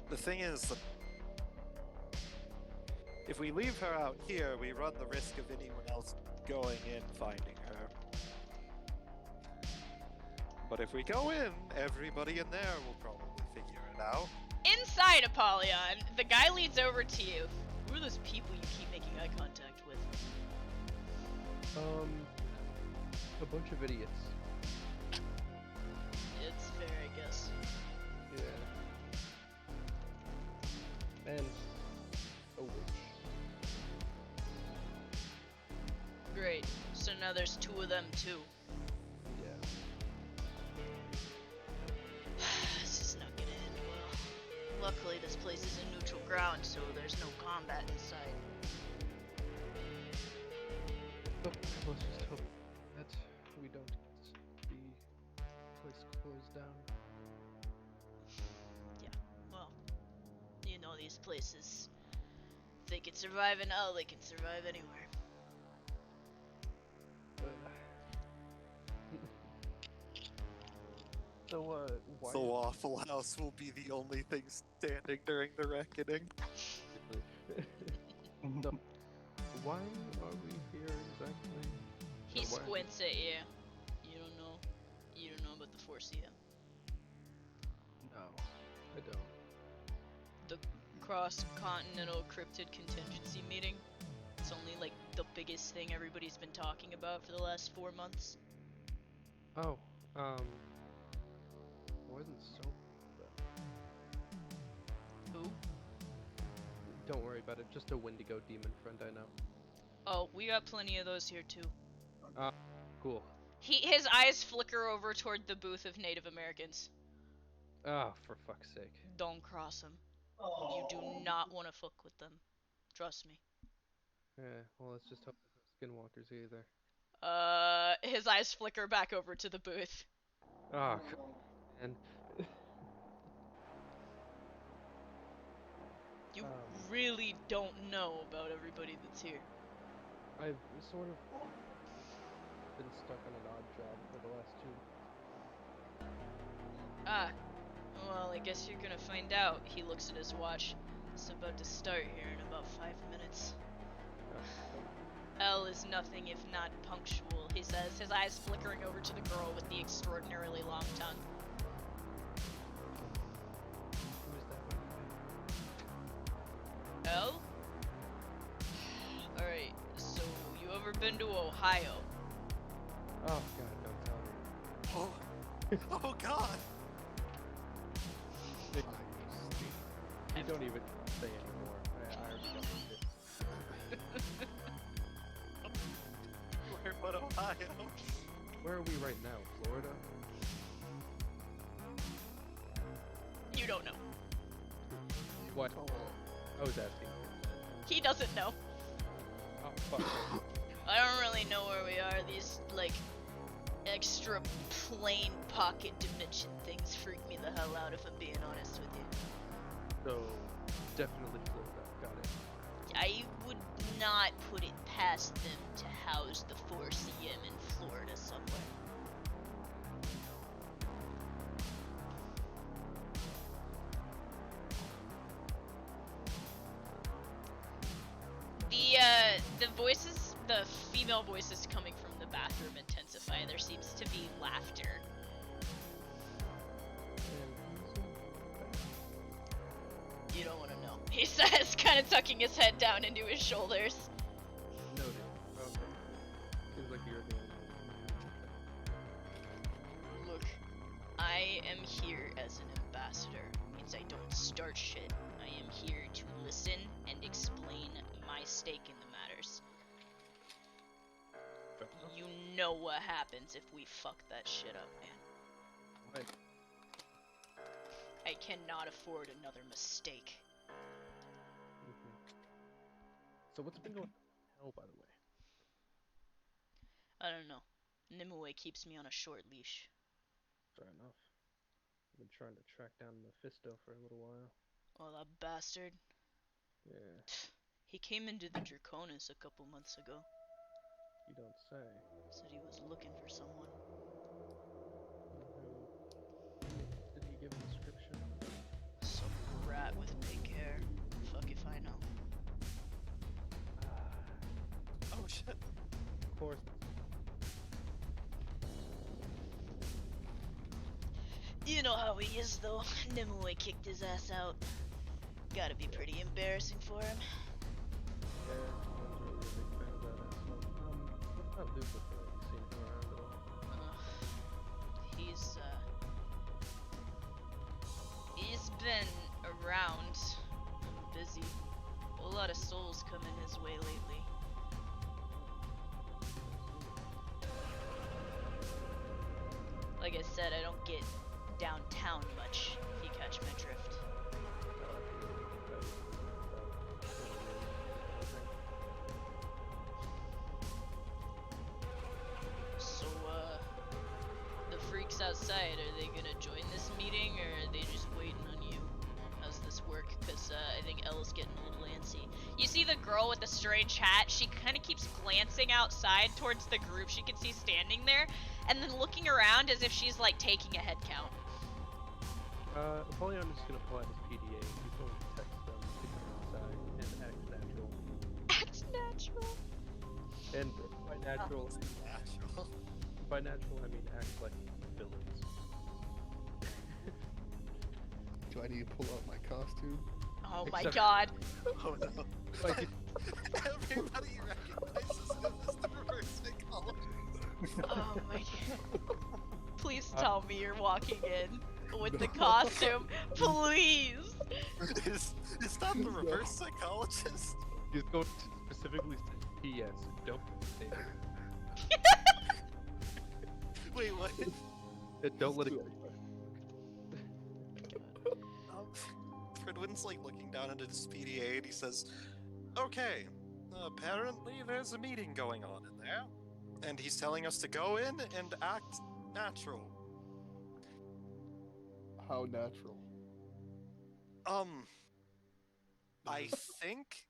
The thing is that if we leave her out here, we run the risk of anyone else going in finding her. But if we go in, everybody in there will probably figure it out. Inside Apollyon, the guy leads over to you. Who are those people you keep making eye contact with? A bunch of idiots. It's fair, I guess. Yeah. And a witch. Great. So now there's two of them too. Yeah. This is not gonna end well. Luckily, this place is in neutral ground, so there's no combat inside. But let's just hope that we don't get the place closed down. Well, you know these places. If they can survive in hell, they can survive anywhere. So, why? The Waffle House will be the only thing standing during the reckoning. So, why are we here exactly? He Or why- squints at you. You don't know. You don't know about the Force EM. No, I don't. The cross-continental cryptid contingency meeting. It's only like the biggest thing everybody's been talking about for the last 4 months. Oh, wasn't so. Who? Don't worry about it. Just a Wendigo demon friend I know. Oh, we got plenty of those here too. Cool. His eyes flicker over toward the booth of Native Americans. Ah, for fuck's sake. Don't cross them. You do not want to fuck with them. Trust me. Yeah, well, let's just hope there's no skinwalkers either. His eyes flicker back over to the booth. Oh, and You really don't know about everybody that's here. I've sort of been stuck on an odd job for the last 2. Ah, well, I guess you're gonna find out. He looks at his watch. It's about to start here in about 5 minutes. L is nothing if not punctual, he says, his eyes flickering over to the girl with the extraordinarily long tongue. Who is that? L? Alright, so you ever been to Ohio? Oh god, don't tell me. Oh, oh God! You don't even say anymore. I already don't need it. Where but Ohio? Where are we right now? Florida? You don't know. What? I was asking. He doesn't know. Oh, fuck. I don't really know where we are. These, like, extra plane pocket dimension things freak me the hell out if I'm being honest with you. So, definitely Florida. Got it. I would not put it past them to house the Force EM in Florida somewhere. the female voices coming from the bathroom intensify. There seems to be laughter. You don't want to know. He says, kind of tucking his head down into his shoulders. Noted. Okay. Seems like you're the only. Look, I am here as an ambassador. Means I don't start shit. I am here to listen and explain my stake in the matters. You know what happens if we fuck that shit up, man. Right. I cannot afford another mistake. So what's been going on, by the way? I don't know. Nimue keeps me on a short leash. Fair enough. I've been trying to track down Mephisto for a little while. Oh, that bastard. Yeah, He came into the Draconis a couple months ago. you don't say. Said he was looking for someone. Did he give a description? Some rat with pink hair. Fuck if I know. Oh shit. Of course. You know how he is, though. Nimue kicked his ass out. Gotta be pretty embarrassing for him. Yeah, I was really a big fan of that asshole. What about Lucifer? Have you seen him around at all? He's been around. Busy. A lot of souls coming his way lately. Like I said, I don't get downtown much, if you catch my drift. So, the freaks outside, are they gonna join this meeting, or are they just waiting on you? How's this work? Because, I think Ella's getting a little antsy. You see the girl with the strange hat? She kind of keeps glancing outside towards the group she can see standing there, and then looking around as if she's, like, taking a head count. Apollyon is gonna pull out his PDA. He's going to text them to come outside and act natural. Act natural. And by natural, Natural. by natural I mean act like villains. Do I need to pull out my costume? Oh my Except- god. Oh no. Like, Everybody recognizes him as the reverse psychologist. Oh my god. Please tell me you're walking in with the costume. Please. Is that the reverse psychologist? he's going to specifically say P.S. Don't say it. Wait, what? Don't let it. Fredwin's like looking down at his PDA and he says, "Okay, apparently there's a meeting going on in there, and he's telling us to go in and act natural." How natural? I think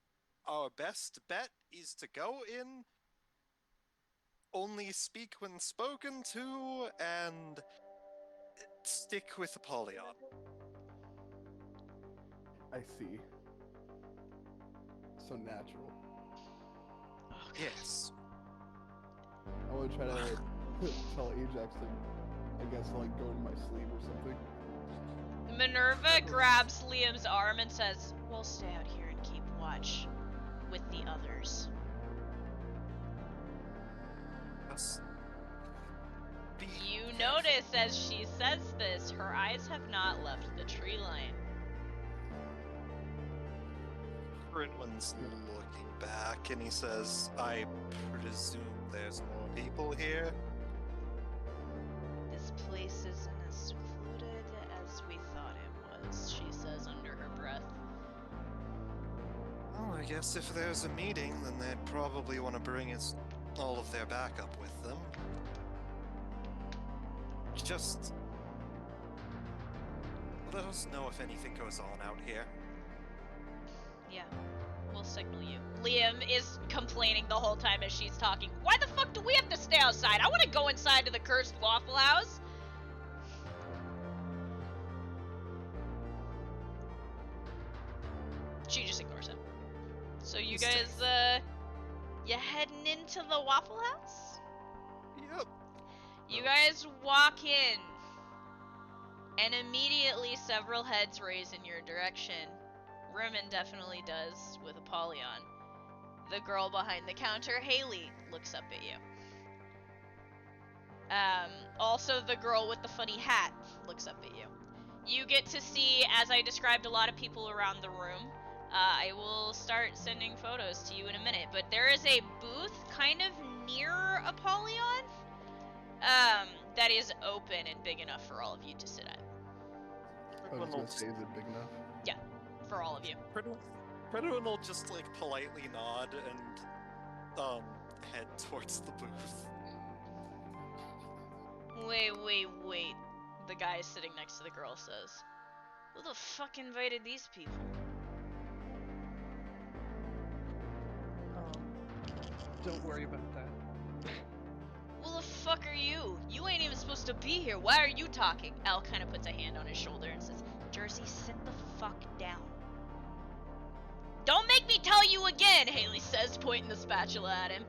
our best bet is to go in, only speak when spoken to, and stick with Apollyon. I see. So natural. Yes. I want to try to tell Ajax to, I guess, like, go in my sleeve or something. Minerva grabs Liam's arm and says, "We'll stay out here and keep watch with the others." Yes. You notice as she says this, her eyes have not left the tree line. Fredwin's looking back and he says, "I presume there's more people here?" This place isn't as secluded as we thought it was, she says under her breath. Well, I guess if there's a meeting, then they'd probably want to bring all of their backup with them. Just let us know if anything goes on out here. Yeah, we'll signal you. Liam is complaining the whole time as she's talking. Why the fuck do we have to stay outside? I want to go inside to the cursed Waffle House. She just ignores him. So you He's guys, You heading into the Waffle House? Yep. You guys walk in, and immediately several heads raise in your direction. Rimmon definitely does with Apollyon. The girl behind the counter, Haley, looks up at you. Also the girl with the funny hat looks up at you. You get to see, as I described, a lot of people around the room. I will start sending photos to you in a minute, but there is a booth kind of near Apollyon, that is open and big enough for all of you to sit at. I was gonna say, is it big enough? For all of you. Predwin will just like politely nod and head towards the booth. Wait. The guy sitting next to the girl says, "Who the fuck invited these people?" Don't worry about that. Who the fuck are you? You ain't even supposed to be here. Why are you talking? Al kind of puts a hand on his shoulder and says, "Jersey, sit the fuck down." "Don't make me tell you again," Haley says, pointing the spatula at him.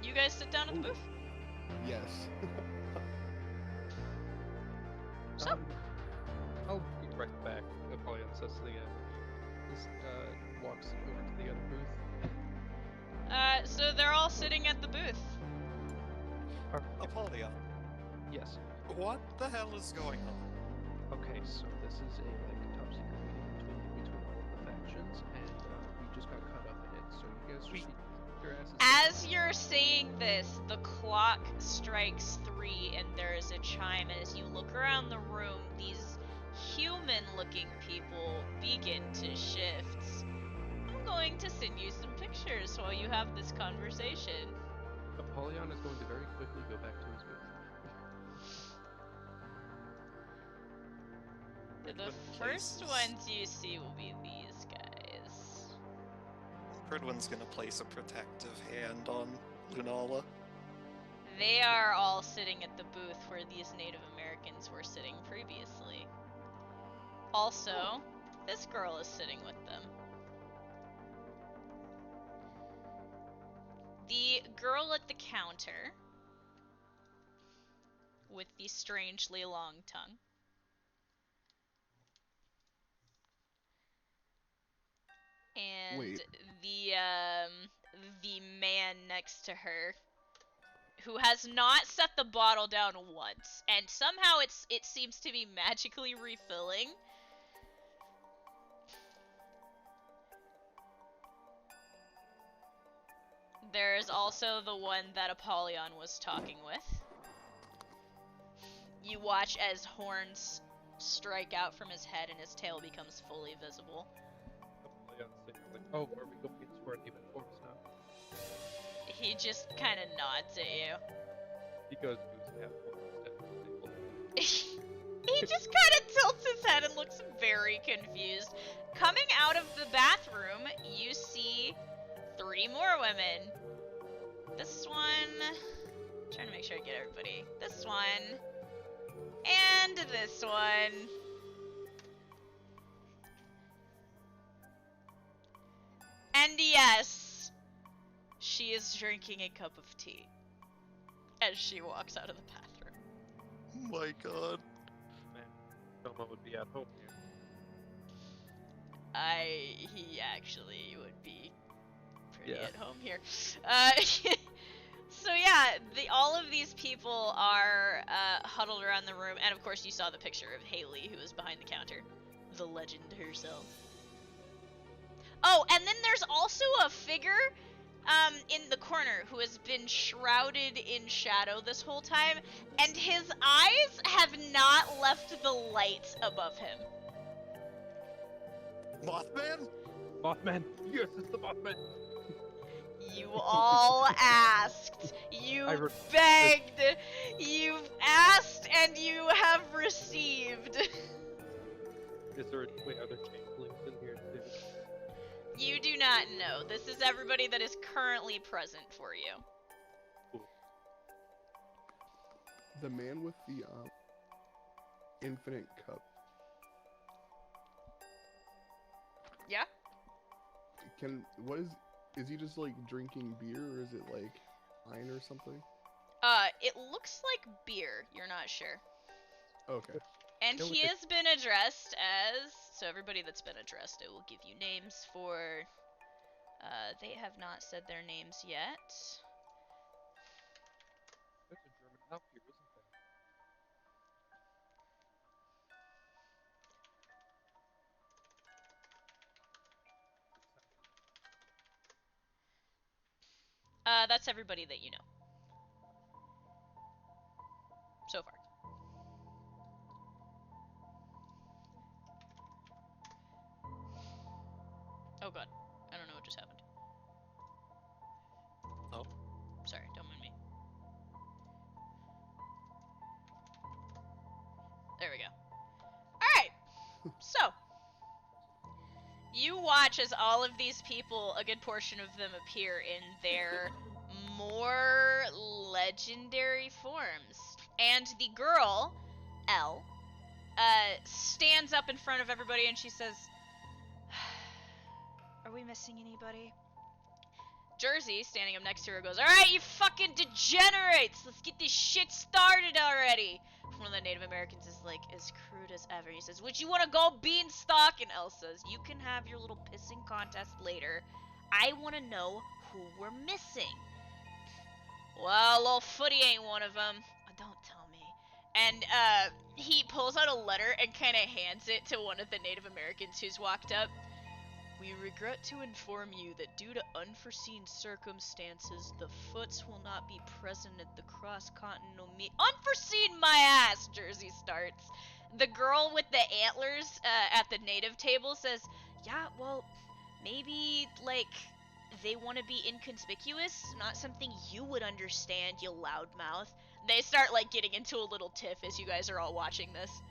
You guys sit down at the booth? Yes. So? I'll be right back. Apollyon says to the guy. Just walks over to the other booth. So they're all sitting at the booth. Apollyon, Yes. what the hell is going on? Okay, so this is a top secret meeting between all of the factions, and we just got caught up in it. So you guys just need to keep your asses. As you're saying this, the clock strikes 3 and there is a chime, and as you look around the room, these human-looking people begin to shift. I'm going to send you some pictures while you have this conversation. Apollyon is going to very quickly go back to his booth. The first ones you see will be these guys. Pridwin's gonna place a protective hand on Lunala. They are all sitting at the booth where these Native Americans were sitting previously. Also, this girl is sitting with them. The girl at the counter with the strangely long tongue. And Wait. the man next to her, who has not set the bottle down once, and somehow it seems to be magically refilling. There's also the one that Apollyon was talking with. You watch as horns strike out from his head and his tail becomes fully visible. Apollon's thinking like, oh, are we going into our demon forms now? He just kind of nods at you. He goes to his half step to the table. He just kind of tilts his head and looks very confused. Coming out of the bathroom, you see 3 more women. This one, trying to make sure I get everybody. This one, and this one. And yes, she is drinking a cup of tea as she walks out of the bathroom. Oh my god. Man, Toma would be at home here. He actually would be pretty Yeah. at home here. So yeah, all of these people are huddled around the room, and of course you saw the picture of Haley, who is behind the counter, the legend herself. Oh, and then there's also a figure in the corner who has been shrouded in shadow this whole time, and his eyes have not left the light above him. Mothman? Mothman! Yes, it's the Mothman! You all asked, you I begged, you've asked, and you have received. Is there wait, are there changelings in here too? You do not know. This is everybody that is currently present for you. The man with the infinite cup. what is he just like drinking beer or is it like wine or something? It looks like beer. You're not sure. Okay. And Go with he it. has been addressed as, so everybody that's been addressed, I will give you names for, they have not said their names yet. There's a German out here, isn't there? That's everybody that you know. So far. Oh god. I don't know what just happened. Oh. Sorry, don't mind me. There we go. Alright! So, you watch as all of these people, a good portion of them appear in their more legendary forms. And the girl, Elle, stands up in front of everybody and she says, "Are we missing anybody?" Jersey, standing up next to her, goes, "Alright, you fucking degenerates! Let's get this shit started already!" One of the Native Americans is like as crude as ever. He says, "Would you want to go beanstalk?" And Elle says, "You can have your little pissing contest later. I want to know who we're missing." "Well, little Footy ain't one of them." "Oh, don't tell me." And he pulls out a letter and kind of hands it to one of the Native Americans who's walked up. "We regret to inform you that due to unforeseen circumstances, the Foots will not be present at the cross-continental meet." Unforeseen my ass, Jersey starts. The girl with the antlers at the native table says, "Yeah, well, maybe, like, they want to be inconspicuous, not something you would understand, you loudmouth." They start, like, getting into a little tiff as you guys are all watching this.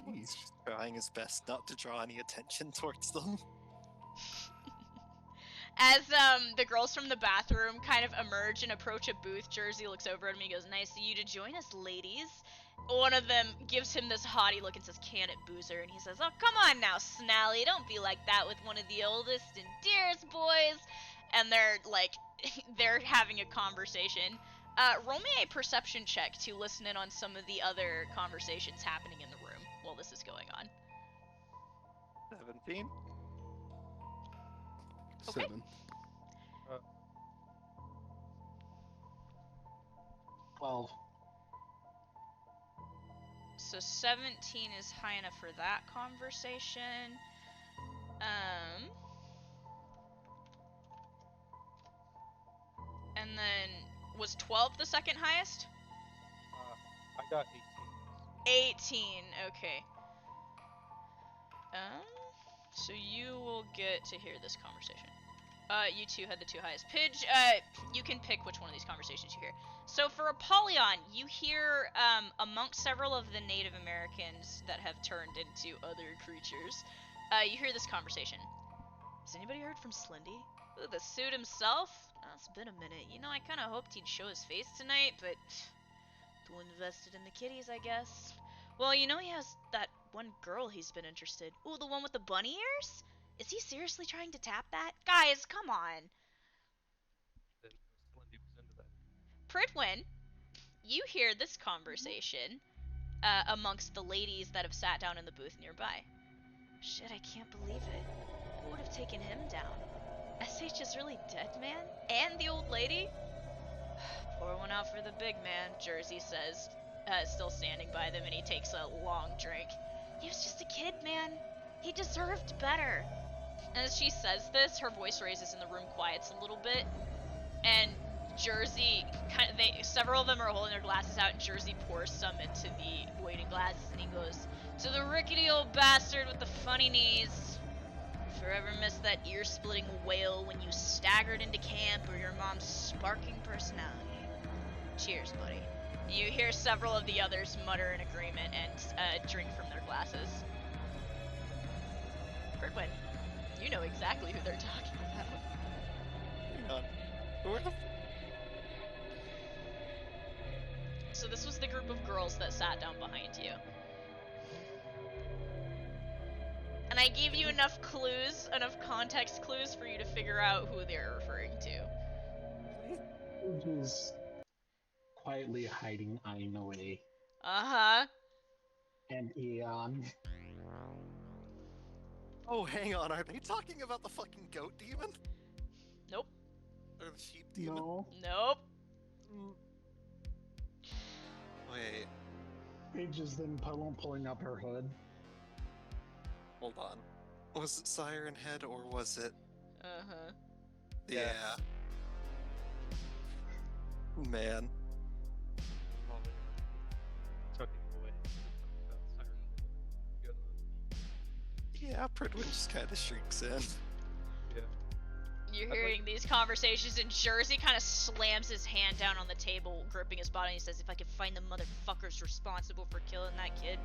Jeez. He's trying his best not to draw any attention towards them. As the girls from the bathroom kind of emerge and approach a booth, Jersey looks over at him and he goes, "Nice of you to join us, ladies." One of them gives him this haughty look and says, "Can it, boozer?" And he says, "Oh, come on now, Snally, don't be like that with one of the oldest and dearest boys." And they're like, they're having a conversation. Roll me a perception check to listen in on some of the other conversations happening in the room while this is going on. 17. Okay. 7. 12. So 17 is high enough for that conversation. And then was 12 the second highest? I got 18. 18. Okay. So you will get to hear this conversation. You two had the two highest. Pidge, you can pick which one of these conversations you hear. So for Apollyon, you hear, amongst several of the Native Americans that have turned into other creatures, you hear this conversation. "Has anybody heard from Slendy? Ooh, the suit himself? Oh, it's been a minute. You know, I kind of hoped he'd show his face tonight, but too invested in the kitties, I guess. Well, you know he has that one girl he's been interested. Ooh, the one with the bunny ears? Is he seriously trying to tap that? Guys, come on." Then Slendy was into that. Pridwin, you hear this conversation amongst the ladies that have sat down in the booth nearby. "Shit, I can't believe it. Who would have taken him down? SH is really dead, man? And the old lady?" "Pour one out for the big man," Jersey says, still standing by them, and he takes a long drink. "He was just a kid, man. He deserved better." As she says this, her voice raises and the room quiets a little bit, and Jersey, several of them are holding their glasses out, and Jersey pours some into the waiting glasses, and he goes, "To the rickety old bastard with the funny knees. Forever miss that ear-splitting wail when you staggered into camp or your mom's sparking personality. Cheers, buddy." You hear several of the others mutter in agreement and drink from their glasses. Birdwin, you know exactly who they're talking about. Hang on. Who are the... So this was the group of girls that sat down behind you. I give you enough clues, enough context clues for you to figure out who they're referring to? Who's quietly hiding, eyeing away. Uh-huh. And Eon. Oh, hang on. Are they talking about the fucking goat demon? Nope. Or the sheep demon? No. Nope. Mm. Wait, Paige is then pulling up her hood. hold on. Was it Siren Head or was it... Uh-huh. Yeah. Man. Tucking away. Yeah, Pridwin just kind of shrinks in. Yeah. You're I'd hearing these conversations, and Jersey kind of slams his hand down on the table, gripping his body, and he says, if I could find the motherfuckers responsible for killing that kid,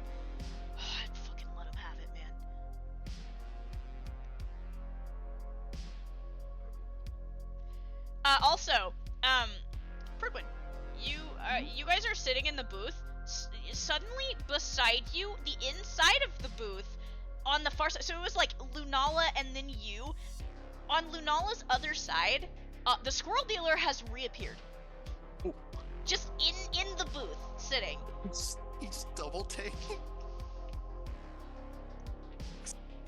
I'd fucking let him have it, man. Also, Pridwin, you guys are sitting in the booth. Suddenly, beside you, the inside of the booth, on the far side, so it was like Lunala and then you. On Lunala's other side, the squirrel dealer has reappeared. Oh. Just in the booth, sitting. He's double taking.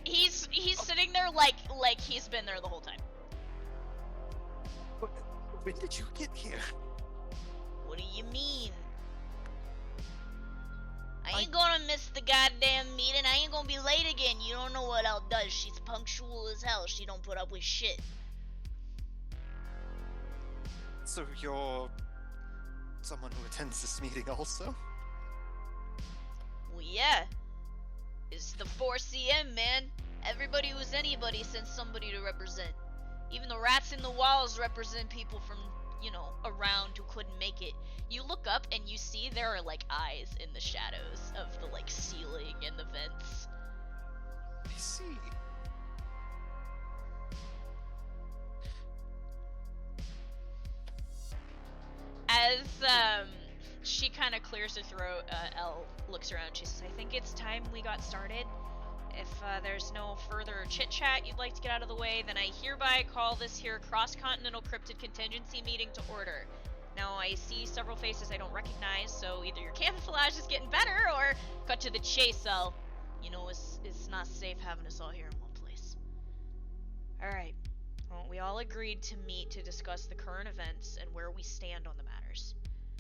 He's sitting there like he's been there the whole time. When did you get here? What do you mean? I ain't gonna miss the goddamn meeting. I ain't gonna be late again. You don't know what Elle does. She's punctual as hell. She don't put up with shit. So you're someone who attends this meeting also? Well, yeah. It's the 4CM, man. Everybody who's anybody sends somebody to represent. Even the rats in the walls represent people from, around who couldn't make it. You look up and you see there are, eyes in the shadows of the, ceiling and the vents. I see. As, she kind of clears her throat, Elle looks around. She says, I think it's time we got started. If there's no further chit-chat you'd like to get out of the way, then I hereby call this here Cross-Continental Cryptid Contingency Meeting to order. Now, I see several faces I don't recognize, so either your camouflage is getting better, or cut to the chase, Elle. It's not safe having us all here in one place. Alright. Well, we all agreed to meet to discuss the current events and where we stand on the matters.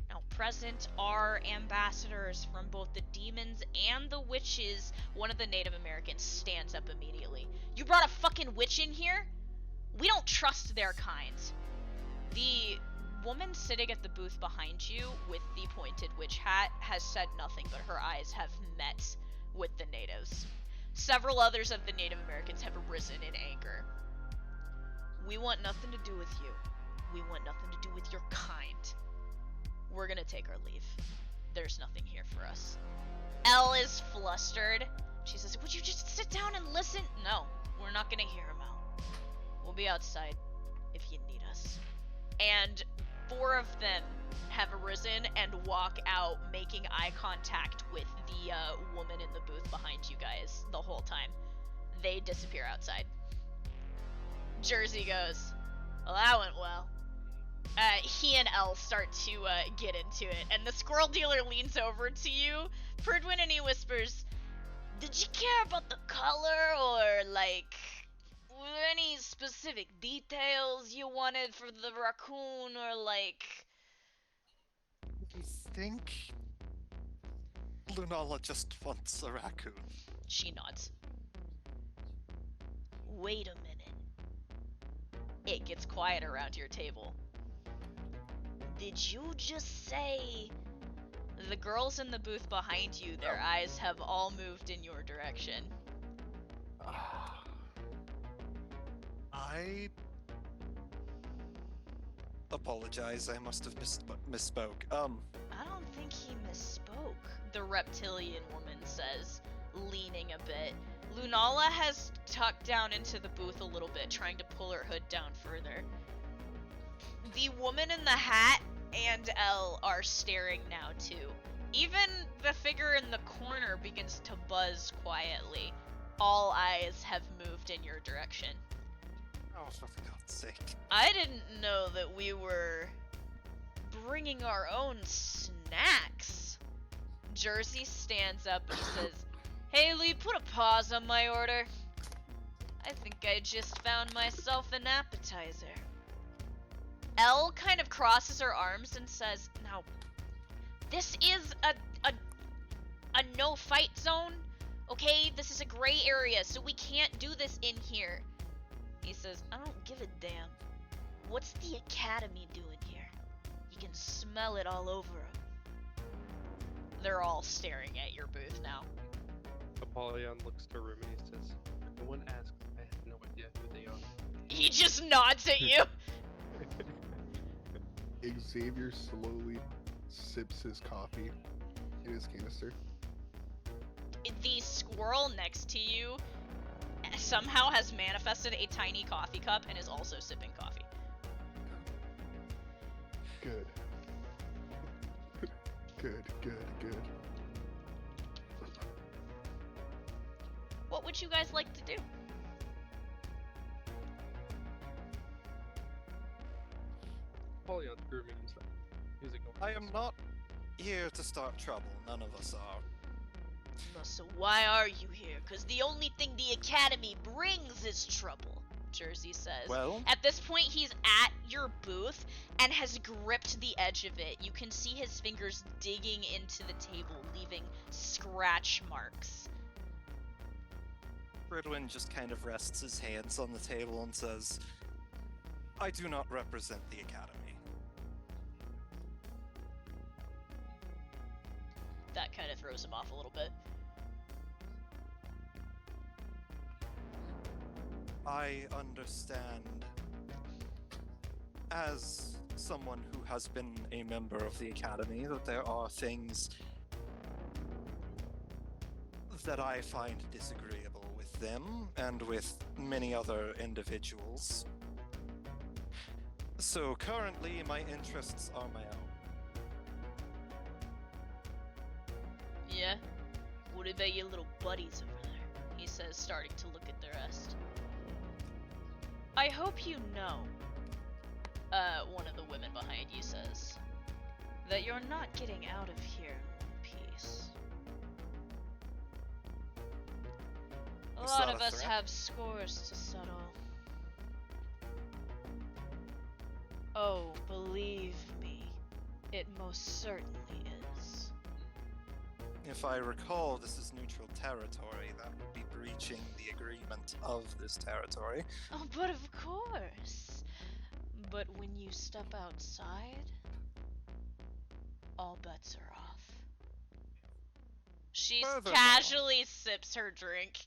Now, present are ambassadors from both the demons and the witches. One of the Native Americans stands up immediately. You brought a fucking witch in here? We don't trust their kind. The woman sitting at the booth behind you with the pointed witch hat has said nothing, but her eyes have met with the natives. Several others of the Native Americans have risen in anger. We want nothing to do with you. We want nothing to do with your kind. We're gonna take our leave. There's nothing here for us. Elle is flustered. She says, would you just sit down and listen? No, we're not gonna hear him out. We'll be outside if you need us. And 4 of them have arisen and walk out, making eye contact with the woman in the booth behind you guys the whole time. They disappear outside. Jersey goes, well, that went well. He and Elle start to get into it, and the squirrel dealer leans over to you, Pridwin, and he whispers, did you care about the color, or, were there any specific details you wanted for the raccoon, or, I think Lunala just wants a raccoon. She nods. Wait a minute. It gets quiet around your table. Did you just say... The girls in the booth behind you, their eyes have all moved in your direction. I apologize, I must have misspoke. I don't think he misspoke, the reptilian woman says, leaning a bit. Lunala has tucked down into the booth a little bit, trying to pull her hood down further. The woman in the hat and Elle are staring now too. Even the figure in the corner begins to buzz quietly. All eyes have moved in your direction. Oh, for God's sake. I didn't know that we were bringing our own snacks. Jersey stands up and says, Haley, put a pause on my order. I think I just found myself an appetizer. Elle kind of crosses her arms and says, now, this is a no-fight zone, okay? This is a gray area, so we can't do this in here. He says, I don't give a damn. What's the Academy doing here? You can smell it all over them. They're all staring at your booth now. Apollyon looks to Room and he says, no one asked, I have no idea who they are. He just nods at you. Xavier slowly sips his coffee in his canister. The squirrel next to you somehow has manifested a tiny coffee cup and is also sipping coffee. Good. Good. What would you guys like to do? Apollyon's grooming himself. Music I am not here to start trouble. None of us are. So why are you here? Because the only thing the Academy brings is trouble, Jersey says. Well, At this point, he's at your booth and has gripped the edge of it. You can see his fingers digging into the table, leaving scratch marks. Fridwin just kind of rests his hands on the table and says, I do not represent the Academy. That kind of throws him off a little bit. I understand, as someone who has been a member of the Academy, that there are things that I find disagreeable with them and with many other individuals. So currently, my interests are my own. Yeah? What about your little buddies over there? He says, starting to look at the rest. I hope you know, one of the women behind you says, that you're not getting out of here in one piece. A Is lot that of a us threat? have scores to settle. Oh, believe me, it most certainly is. If I recall, this is neutral territory. That would be breaching the agreement of this territory. Oh, but of course. But when you step outside, all bets are off. She Furthermore- casually sips her drink.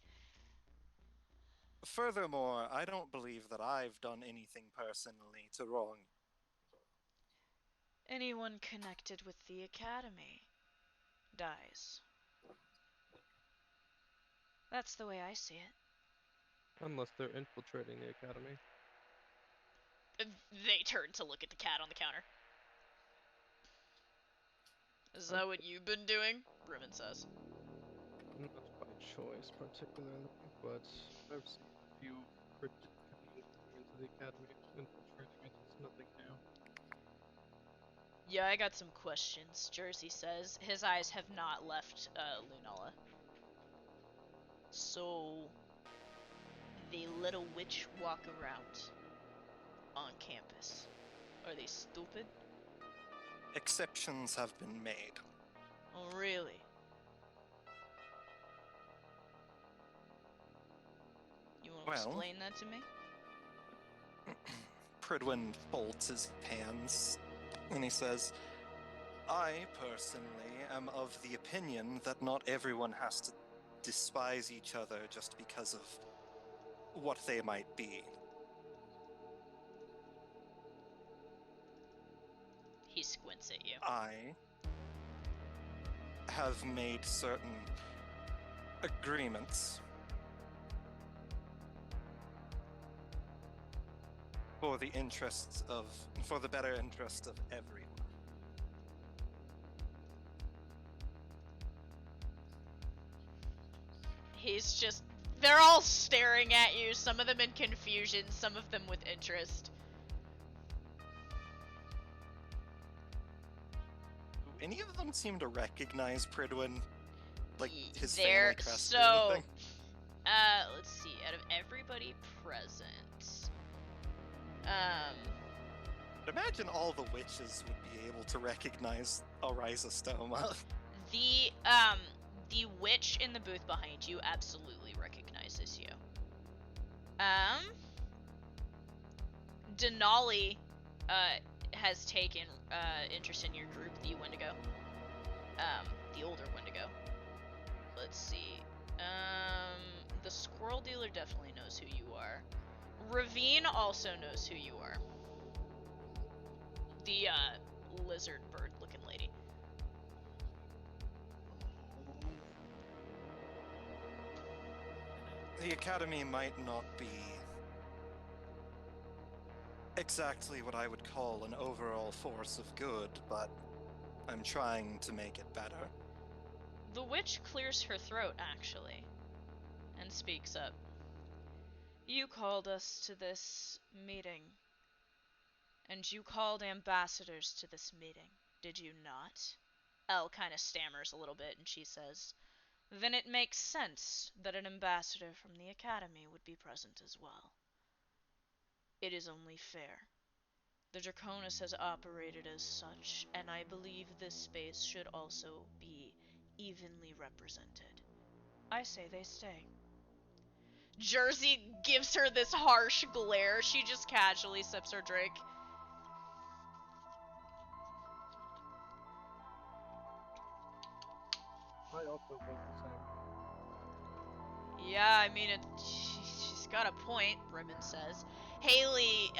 Furthermore, I don't believe that I've done anything personally to wrong you. Anyone connected with the Academy dies. That's the way I see it. Unless they're infiltrating the academy. They turn to look at the cat on the counter. Is that what you've been doing? Rimmon says. Not by choice, particularly, but I've seen a few cryptid coming into the academy, infiltrating it. It's nothing new. Yeah, I got some questions, Jersey says. His eyes have not left Lunala. So, they let a witch walk around on campus. Are they stupid? Exceptions have been made. Oh, really? You want to Well- explain that to me? Pridwin folds his hands and he says, I personally am of the opinion that not everyone has to despise each other just because of what they might be. He squints at you. I have made certain agreements for the better interests of everyone. He's just They're all staring at you, some of them in confusion, some of them with interest. Do any of them seem to recognize Pridwin? Like, his They're- family crest or so- anything? Let's see, out of everybody present, I'd imagine all the witches would be able to recognize Rhizostoma. The witch in the booth behind you absolutely recognizes you. Denali, has taken, interest in your group, the Wendigo. The older Wendigo. Let's see. The squirrel dealer definitely knows who you are. Ravine also knows who you are. The, lizard bird looking lady. The Academy might not be exactly what I would call an overall force of good, but I'm trying to make it better. The witch clears her throat, actually, and speaks up. You called us to this meeting, and you called ambassadors to this meeting, did you not? Elle kind of stammers a little bit, and she says, then it makes sense that an ambassador from the Academy would be present as well. It is only fair. The Draconis has operated as such, and I believe this space should also be evenly represented. I say they stay. Jersey gives her this harsh glare. She just casually sips her drink. I also vote the same. Yeah, I mean, she's got a point, Ribbon says. Haley,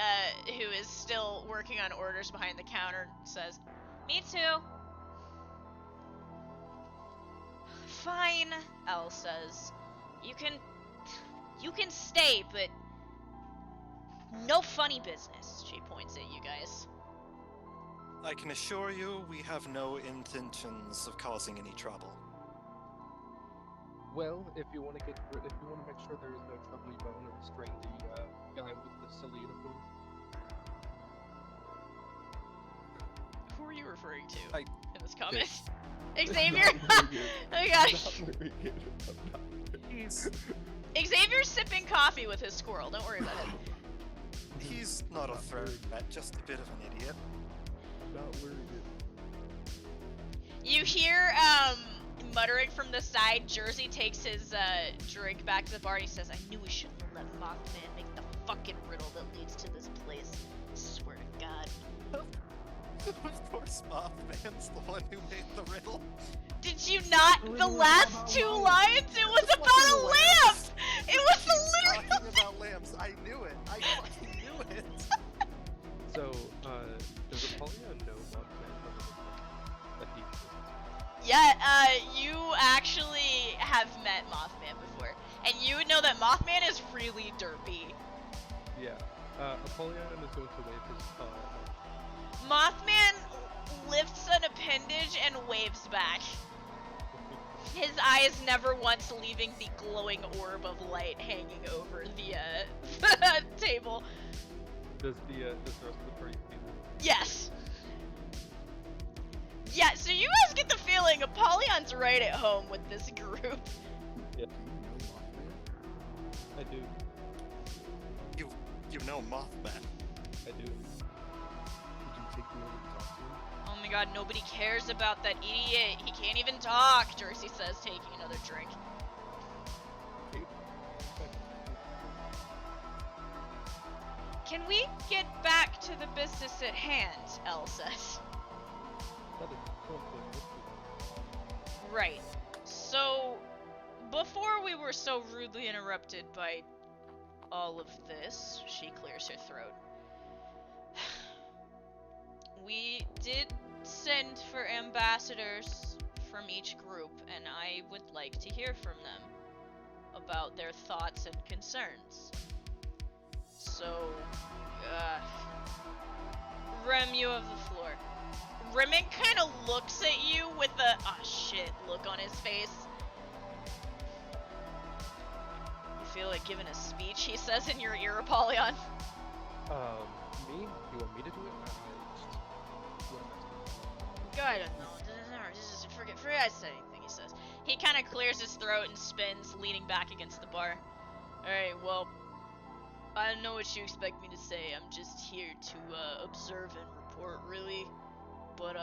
who is still working on orders behind the counter, says, me too. Fine, Elle says. You can stay, but no funny business, she points at you guys. I can assure you we have no intentions of causing any trouble. Well, if you want to make sure there is no trouble, you might want to restrain the guy with the silly uniform. Who are you referring to I- in this comment? Xavier? Oh my gosh. Not very good. I'm not very good. Xavier's sipping coffee with his squirrel, don't worry about it. He's not a threat, just a bit of an idiot. I'm not very good. You hear, muttering from the side, Jersey takes his, drink back to the bar and he says, I knew we shouldn't let Mothman make the fucking riddle that leads to this place. I swear to God. Of course, Mothman's the one who made the riddle. Did you not? The last two lines? It was It's about fucking a lamp! lamps. It was He's literally. talking about lamps. I knew it. I fucking knew it. So, does Apollyon know Mothman that he exists? Yeah, you actually have met Mothman before. And you would know that Mothman is really derpy. Yeah. Apollyon is going to wave his Mothman lifts an appendage and waves back. His eyes never once leaving the glowing orb of light hanging over the table. Does the rest of the party see that? Yes. Yeah, so you guys get the feeling Apollyon's right at home with this group. Yeah, Do you know Mothman? I do. You know Mothman. I do. Would you take me over to talk to him? Oh my god, nobody cares about that idiot. He can't even talk, Jersey says, taking another drink. Okay. Can we get back to the business at hand, Elle says. That is something. Right. So, before we were so rudely interrupted by all of this, she clears her throat. We did send for ambassadors from each group, and I would like to hear from them about their thoughts and concerns. So, Rem, you have the floor. Remick kind of looks at you with a "ah shit" look on his face. feel like giving a speech, he says in your ear, Apollyon. Me? You want me to do it? What am I God, I don't know. Just forget I said anything, he says. He kind of clears his throat and spins, leaning back against the bar. Alright, well, I don't know what you expect me to say. I'm just here to observe and report, really. But,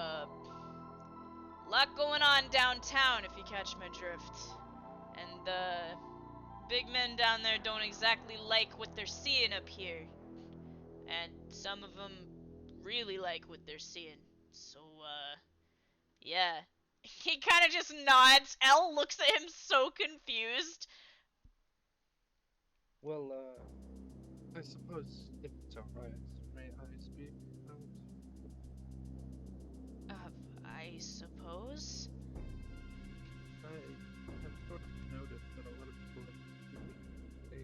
lot going on downtown, if you catch my drift. And the big men down there don't exactly like what they're seeing up here. And some of them really like what they're seeing. So, yeah. He kind of just nods. Elle looks at him so confused. Well, I suppose if it's alright, may I speak out? I suppose? I have sort of noticed that a lot of people have a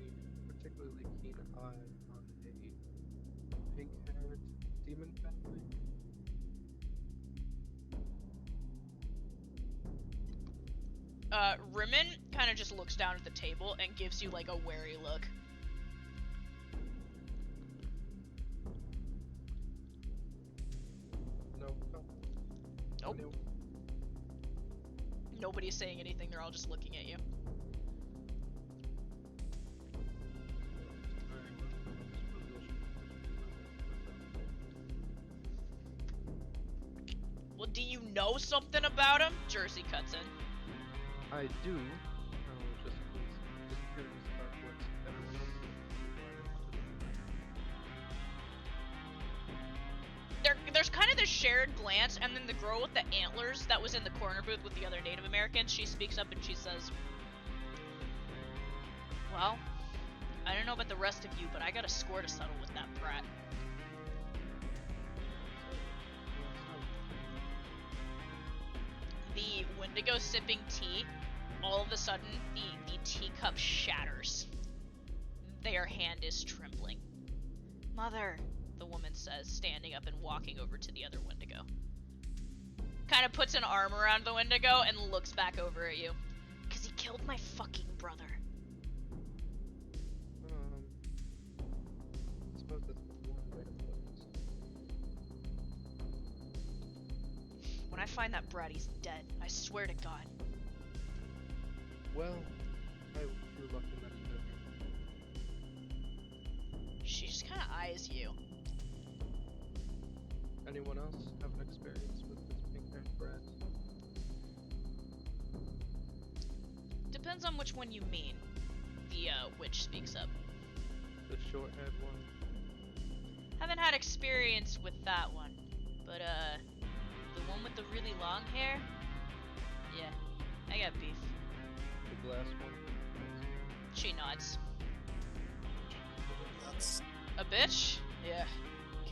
particularly keen eye on a pink-haired demon family. Rimmon kind of just looks down at the table and gives you, like, a wary look. No, Nope. anyone? Nobody's saying anything, they're all just looking at you. Well, do you know something about him? Jersey cuts in. I do. I was just curious about what everyone else There's kind of this shared glance, and then the girl with the antlers that was in the corner booth with the other Native Americans, she speaks up and she says, well, I don't know about the rest of you, but I got a score to settle with that brat. The Wendigo sipping tea, all of a sudden, the teacup shatters. Their hand is trembling. Mother, the woman says, standing up and walking over to the other Wendigo. Kind of puts an arm around the Wendigo and looks back over at you. 'Cause he killed my fucking brother. I suppose that's one way to put it. When I find that brat, he's dead. I swear to God. Well, I wish you luck in that endeavor. She just kind of eyes you. Anyone else have an experience with this pink-haired brat? Depends on which one you mean. The witch speaks up. The short-haired one? Haven't had experience with that one. But, the one with the really long hair? Yeah, I got beef. The glass one? She nods. That's A bitch? Yeah.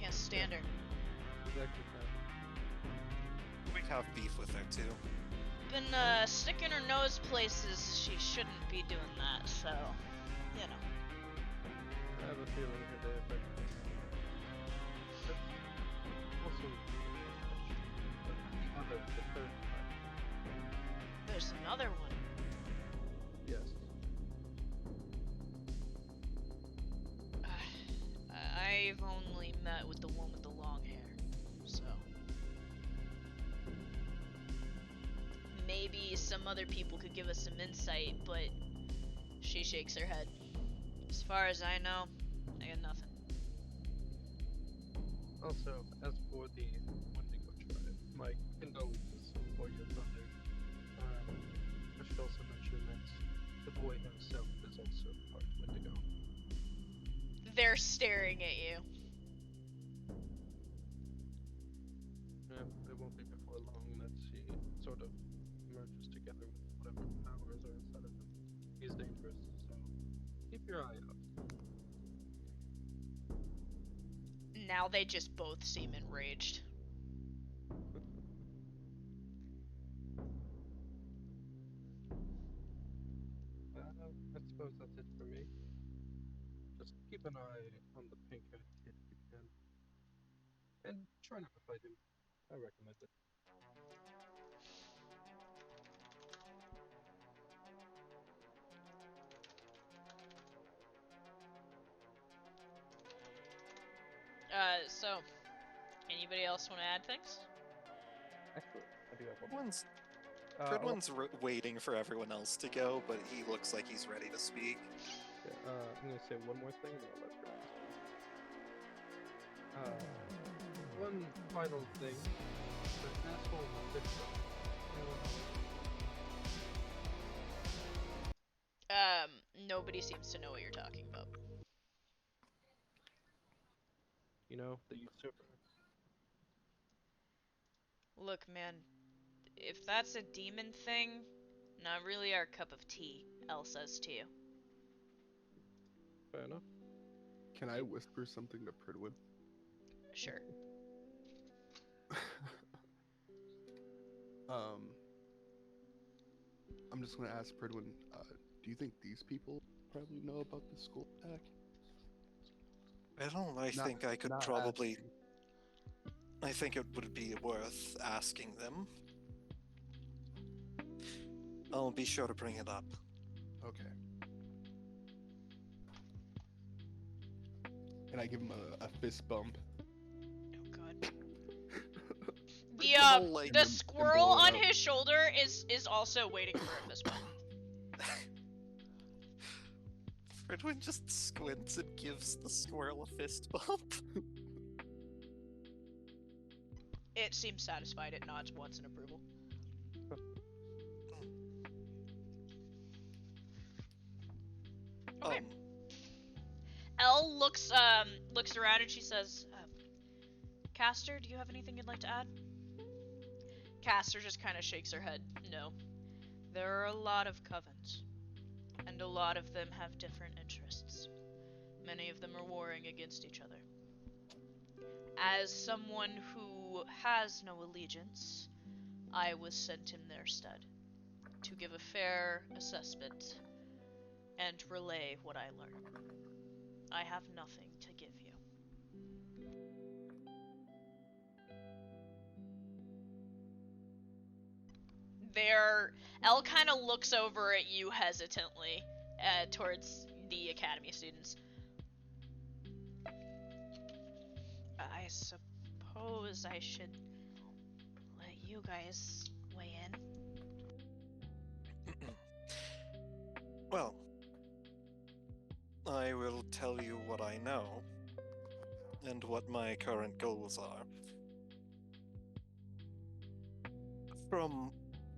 Can't stand her. Exactly that. we have beef with her too. Been, sticking her nose places she shouldn't be doing that, so, you know. I have a feeling her day affected me. Also, the third time. There's another one. Yes. I've only met with the one with the long hair, so. Maybe some other people could give us some insight, but she shakes her head. As far as I know, I got nothing. Also, as for the Wendigo tribe, my condolences for your brother. I should also mention that the boy himself is also part Wendigo. They're staring at you. It won't be before long that she sort of merges together with whatever powers are inside of him. He's dangerous, so keep your eye out. Now they just both seem enraged. I suppose that's it for me. Just keep an eye on the pink-haired kid if you can. And try not to fight him. I recommend it. So, anybody else want to add things? Actually, I do have one. Fridwin's, I want- Fridwin's waiting for everyone else to go, but he looks like he's ready to speak. yeah, I'm gonna say one more thing, and then I'll let Fred speak. One final thing. The asshole Victor. Nobody seems to know what you're talking about. You know, the usurper. Look, man, if that's a demon thing, not really our cup of tea, Elle says to you. Fair enough. Can I whisper something to Pridwin? Sure. I'm just gonna ask Pridwin, do you think these people probably know about the school attack? I Not- think I could not probably. asking. I think it would be worth asking them. I'll be sure to bring it up. Okay. And I give him a fist bump. Oh god. The whole, like, The and squirrel blow it on up. his shoulder is also waiting for a fist bump. Fridwin just squints and gives the squirrel a fist bump. It seems satisfied. It nods once in approval. Okay. Elle looks around and she says, Caster, do you have anything you'd like to add? Caster just kind of shakes her head. No. There are a lot of covens, and a lot of them have different interests. Many of them are warring against each other. As someone who has no allegiance, I was sent in their stead to give a fair assessment and relay what I learn. I have nothing to give you. Elle kind of looks over at you hesitantly, towards the academy students. I suppose I should let you guys weigh in. Well, I will tell you what I know and what my current goals are. From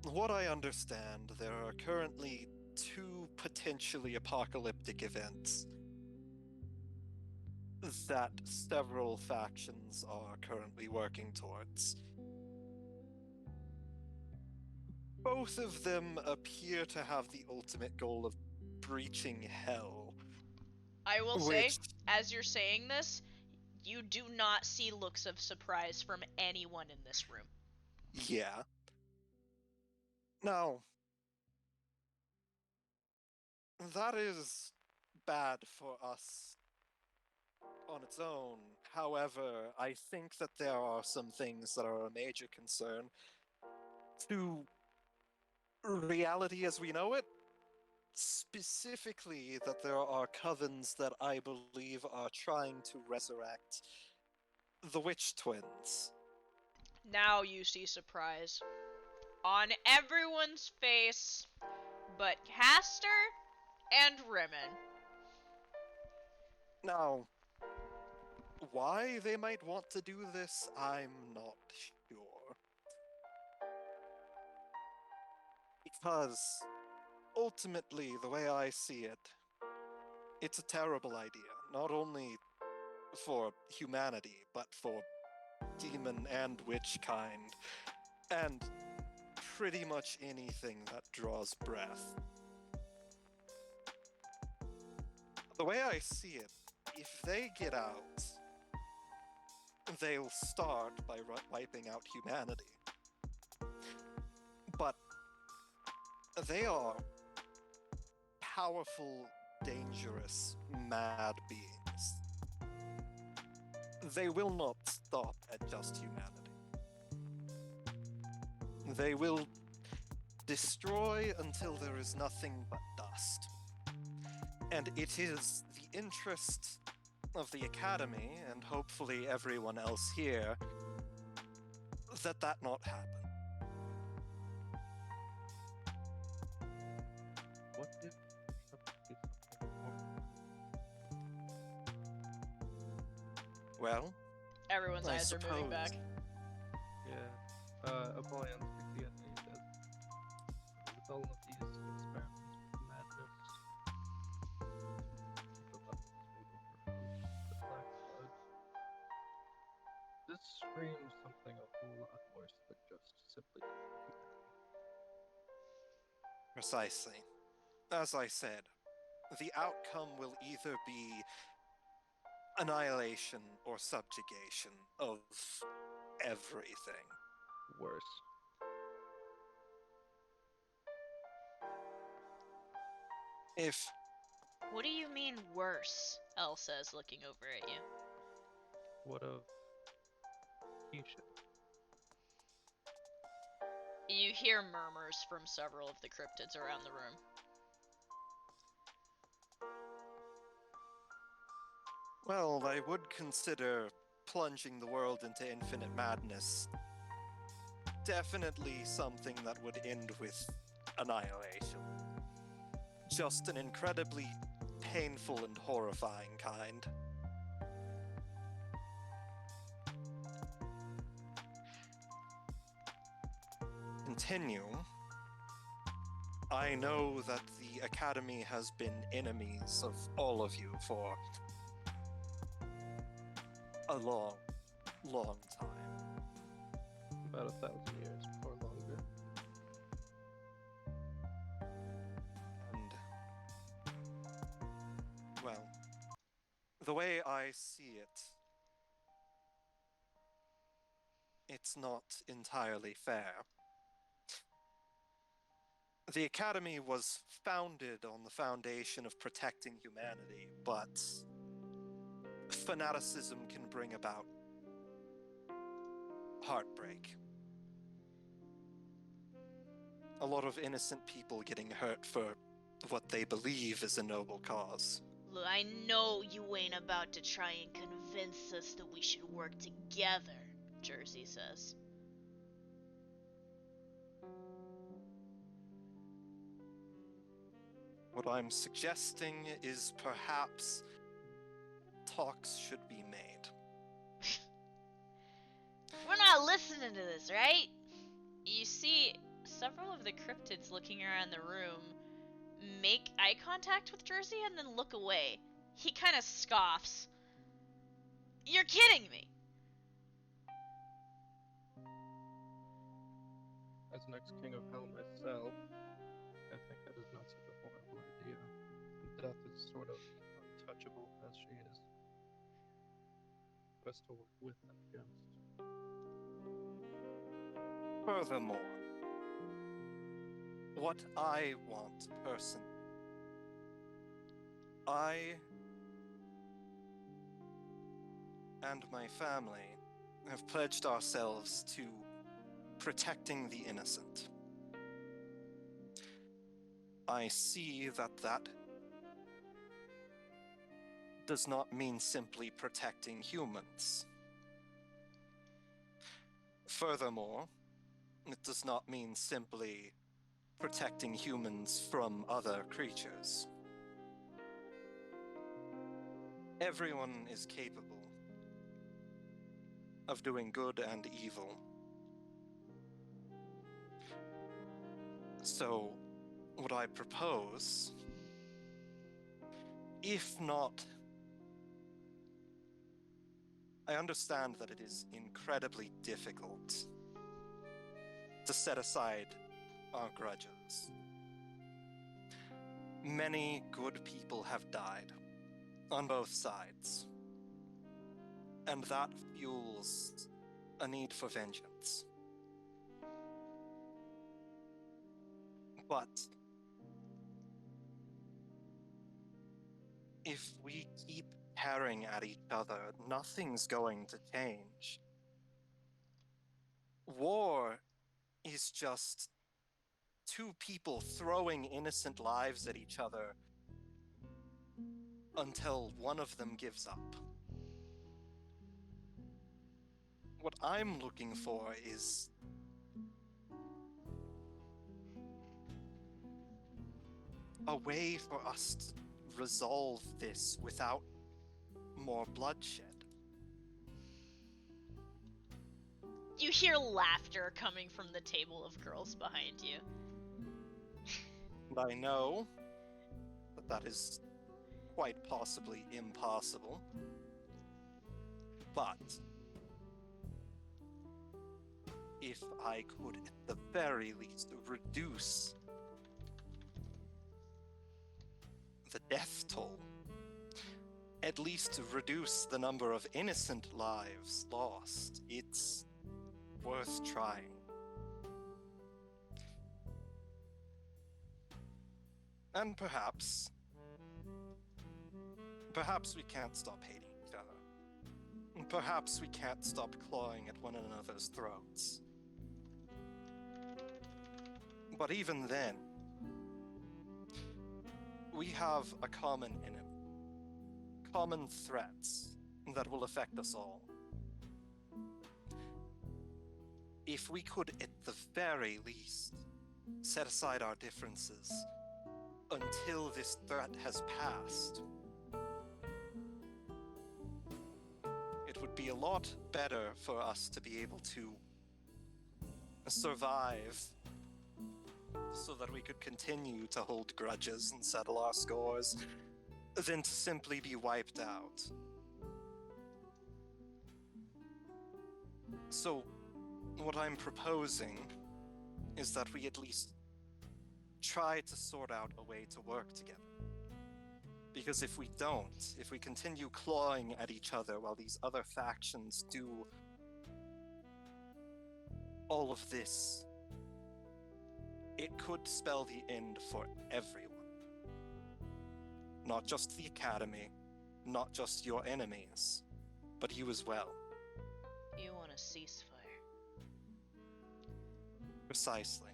what I understand, there are currently 2 potentially apocalyptic events that several factions are currently working towards. Both of them appear to have the ultimate goal of breaching hell. I will say, Which- as you're saying this, you do not see looks of surprise from anyone in this room. Yeah. Now, that is bad for us on its own. However, I think that there are some things that are a major concern to reality as we know it. Specifically, that there are covens that I believe are trying to resurrect the Witch Twins. Now you see surprise on everyone's face but Caster and Rimmon. Now, why they might want to do this, I'm not sure. Because, ultimately, the way I see it, it's a terrible idea. Not only for humanity, but for demon and witch kind. And pretty much anything that draws breath. The way I see it, if they get out, they'll start by wiping out humanity. But they are powerful, dangerous, mad beings. They will not stop at just humanity. They will destroy until there is nothing but dust. And it is the interest of the Academy, and hopefully everyone else here, that not happen. What if something more? Well, Everyone's I eyes are moving suppose. back. Yeah. Apollyon speaks again and he says, with all of these experiments with madness, the levels may overflow the black blood. This screams something a whole lot worse than just simply humanity. Precisely. As I said, the outcome will either be annihilation or subjugation of everything. Worse. If What do you mean worse? Elle says, looking over at you. What of Keisha? You hear murmurs from several of the cryptids around the room. well, I would consider plunging the world into infinite madness. Definitely something that would end with annihilation. Just an incredibly painful and horrifying kind. Continue. I know that the Academy has been enemies of all of you for a long, long time. About 1,000 years or longer. And, well, the way I see it, it's not entirely fair. The Academy was founded on the foundation of protecting humanity, but fanaticism can bring about heartbreak. A lot of innocent people getting hurt for what they believe is a noble cause. Look, I know you ain't about to try and convince us that we should work together, Jersey says. What I'm suggesting is perhaps talks should be made. We're not listening to this, right? You see several of the cryptids looking around the room make eye contact with Jersey and then look away. He kind of scoffs. You're kidding me! As next king of hell myself, I think that is not such a horrible idea. Death is sort of untouchable as she is. Best to work with than against. Furthermore, what I want personally, I and my family have pledged ourselves to protecting the innocent. I see that does not mean simply protecting humans. Furthermore, it does not mean simply protecting humans from other creatures. Everyone is capable of doing good and evil. So, what I propose, if not, I understand that it is incredibly difficult to set aside our grudges. Many good people have died on both sides, and that fuels a need for vengeance. But if we keep tearing at each other, nothing's going to change. War is just two people throwing innocent lives at each other until one of them gives up. What I'm looking for is a way for us to resolve this without more bloodshed. You hear laughter coming from the table of girls behind you. And I know that that is quite possibly impossible, but if I could at the very least reduce the death toll, at least reduce the number of innocent lives lost, it's worth trying. And perhaps we can't stop hating each other. And perhaps we can't stop clawing at one another's throats. But even then, we have a common enemy, common threats that will affect us all. If we could, at the very least, set aside our differences until this threat has passed, it would be a lot better for us to be able to survive so that we could continue to hold grudges and settle our scores than to simply be wiped out. So, what I'm proposing is that we at least try to sort out a way to work together. Because if we don't, if we continue clawing at each other while these other factions do all of this, it could spell the end for everyone. Not just the Academy, not just your enemies, but you as well. You want a ceasefire? Precisely.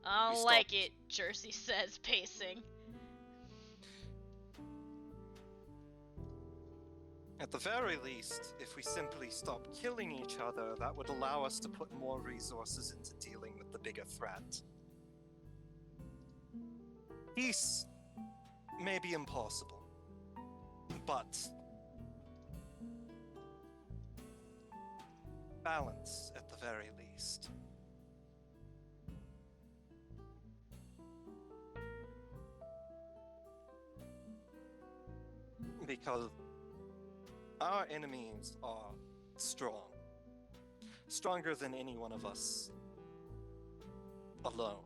I We don't like stopped- it, Jersey says, pacing. At the very least, if we simply stop killing each other, that would allow us to put more resources into dealing with the bigger threat. Peace may be impossible, but balance at the very least. Because our enemies are strong. Stronger than any one of us alone.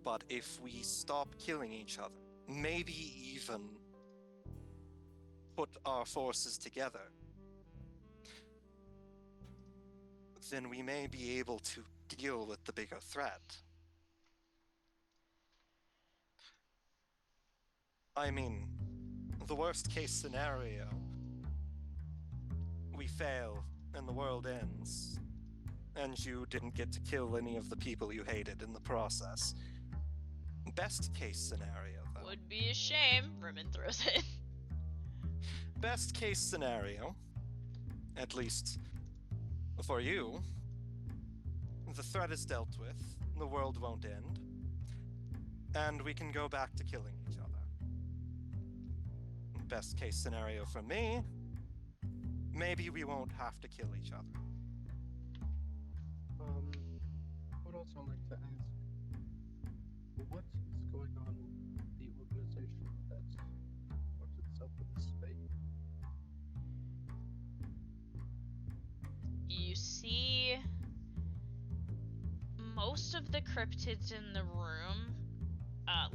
But if we stop killing each other, maybe even put our forces together, then we may be able to deal with the bigger threat. I mean, the worst case scenario, we fail and the world ends, and you didn't get to kill any of the people you hated in the process. Best case scenario, though. Would be a shame. Rimmon throws it. Best case scenario, at least for you, the threat is dealt with, the world won't end, and we can go back to killing each other. Best case scenario for me, maybe we won't have to kill each other. I would also like to ask, what is going on with the organization that works itself with the space? You see most of the cryptids in the room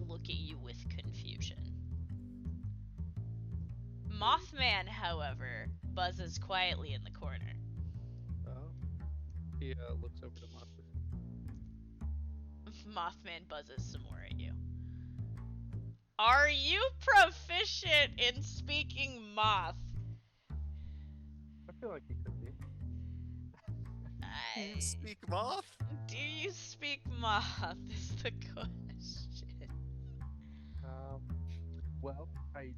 look at you with confusion. Mothman, however, buzzes quietly in the corner. He looks over to Mothman. Mothman buzzes some more at you. Are you proficient in speaking moth? I feel like he could be. You speak moth? Do you speak moth is the question. Well, I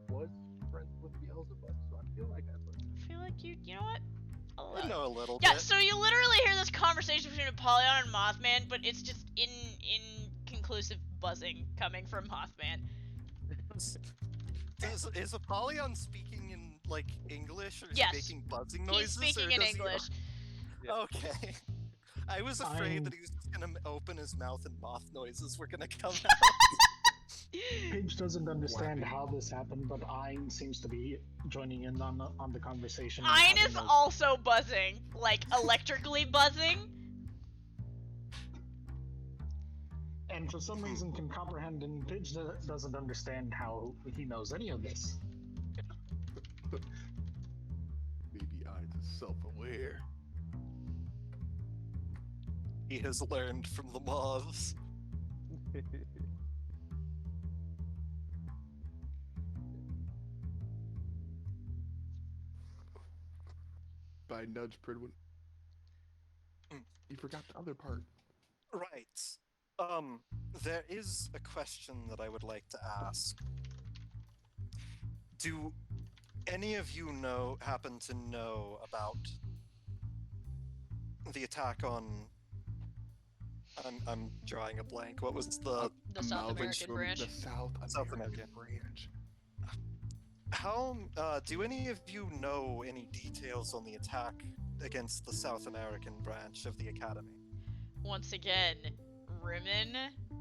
was friends with Beelzebub, so I feel like I would. I feel like you know what? I'll allow I it. know a little Yeah, bit. so you literally hear this conversation between Apollyon and Mothman, but it's just inconclusive buzzing coming from Mothman. Is Apollyon speaking in like English, or is Yes. he making buzzing He's noises? speaking or in does English. Yeah. Okay. I was afraid I'm- that he was just gonna open his mouth and moth noises were gonna come out. Paige doesn't understand Flapping. how this happened, but Ein seems to be joining in on the conversation. Ein having is a- also buzzing, like electrically buzzing. and for some reason can comprehend, and Paige doesn't understand how he knows any of this. Maybe Ein's self-aware. He has learned from the moths. By nudge, Pridwin. Mm. You forgot the other part. Right. There is a question that I would like to ask. Do any of you happen to know about the attack on? I'm drawing a blank. What was the The South Amalgam American from branch. The South South American American. branch. How do any of you know any details on the attack against the South American branch of the Academy? Once again, Rimmon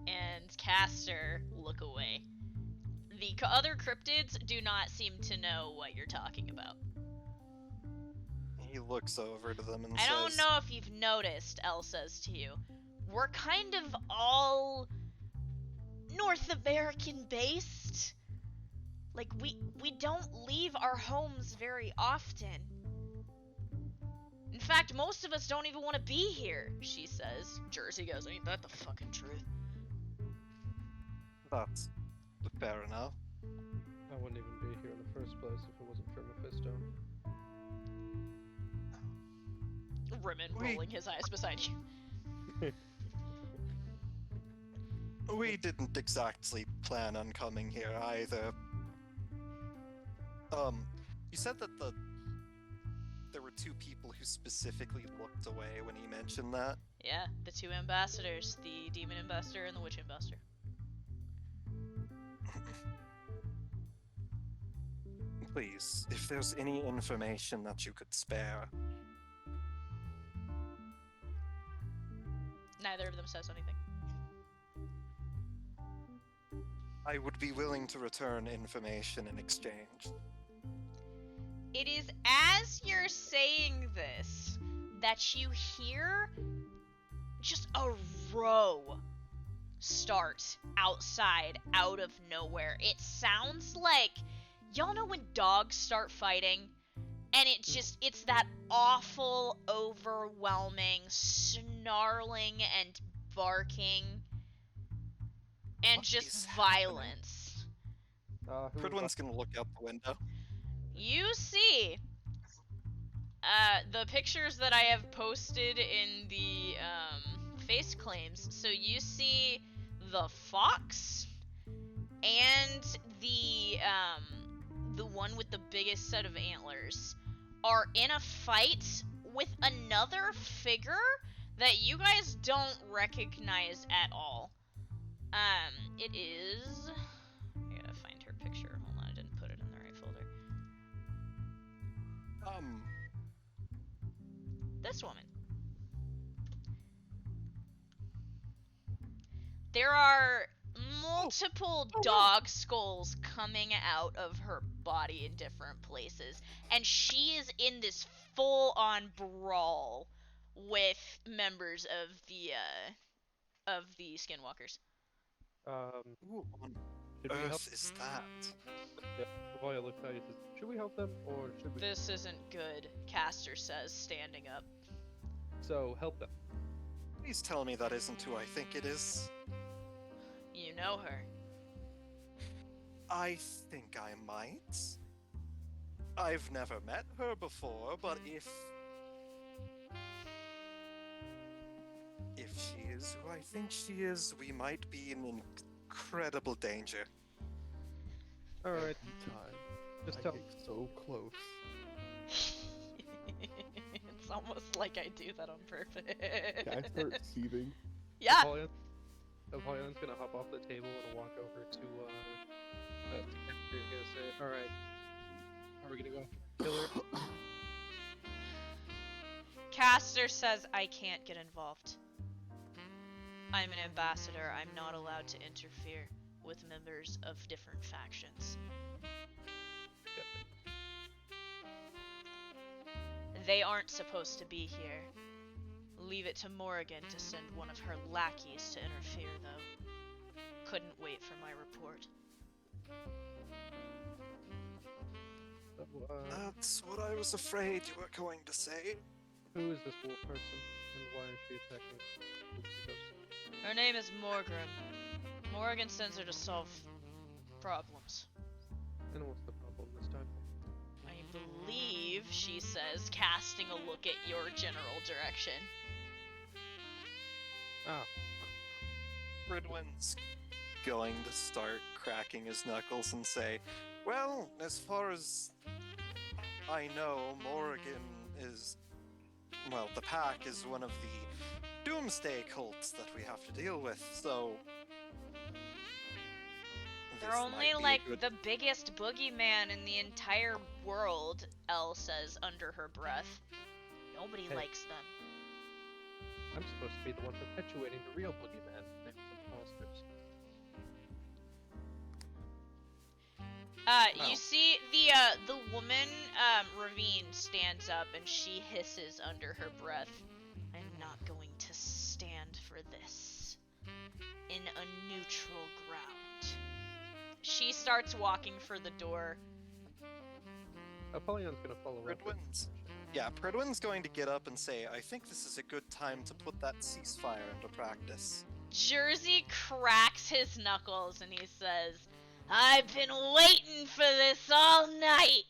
and Caster look away. The other cryptids do not seem to know what you're talking about. He looks over to them and I says, don't know if you've noticed, Elle says to you. We're kind of all North American based. Like, we don't leave our homes very often. In fact, most of us don't even want to be here, she says. Jersey goes, ain't that the fucking truth? "That's fair enough." I wouldn't even be here in the first place if it wasn't for Mephisto. Rimmon We- rolling his eyes beside you. We didn't exactly plan on coming here either. You said that there were two people who specifically looked away when he mentioned that. Yeah, the two ambassadors, the demon ambassador and the witch ambassador. Please, if there's any information that you could spare. Neither of them says anything. I would be willing to return information in exchange. It is as you're saying this that you hear just a row start outside, out of nowhere. It sounds like, y'all know when dogs start fighting? And it's that awful, overwhelming, snarling and barking, and What just is happening? violence. Pridwin's gonna look out the window. You see the pictures that I have posted in the face claims. So you see the fox and the one with the biggest set of antlers are in a fight with another figure that you guys don't recognize at all. It is. I gotta find her picture. Hold on, I didn't put it in the right folder. This woman. There are multiple dog skulls coming out of her body in different places, and she is in this full-on brawl with members of the Skinwalkers. Who on Should we help? earth is that? Yeah, Savoya looks at you and says, should we help them or should we? This isn't good, Caster says, standing up. So, help them. Please tell me that isn't who I think it is. You know her. I think I might. I've never met her before, but if she is who I think she is, we might be in incredible danger. All right, Every time just I tell. get so close. It's almost like I do that on purpose. Can I start seething? Yeah. Apollyon's gonna hop off the table and walk over to Kennedy and gonna say, "All right, are we gonna go kill her?" Caster says I can't get involved. I'm an ambassador. I'm not allowed to interfere with members of different factions. They aren't supposed to be here. Leave it to Morrigan to send one of her lackeys to interfere, though. Couldn't wait for my report. So, That's what I was afraid you were going to say. who is this wolf person, and why is she attacking Ghost? Her name is Morgrim. Morrigan sends her to solve problems. And what's the problem this time? I believe, she says, casting a look at your general direction. Ah, Fridwin's going to start cracking his knuckles and say, well, as far as I know, Morrigan is... Well, the Pack is one of the doomsday cults that we have to deal with, so... They're this only might be a like good- the biggest boogeyman in the entire world, Elle says under her breath. Nobody Hey. likes them. I'm supposed to be the one perpetuating the real boogeyman. They're imposters. You Oh. see the woman, Ravine stands up and she hisses under her breath. I'm not going to stand for this. In a neutral ground. She starts walking for the door. Apollyon's gonna follow up. Pridwin's going to get up and say, I think this is a good time to put that ceasefire into practice. Jersey cracks his knuckles and he says, I've been waiting for this all night.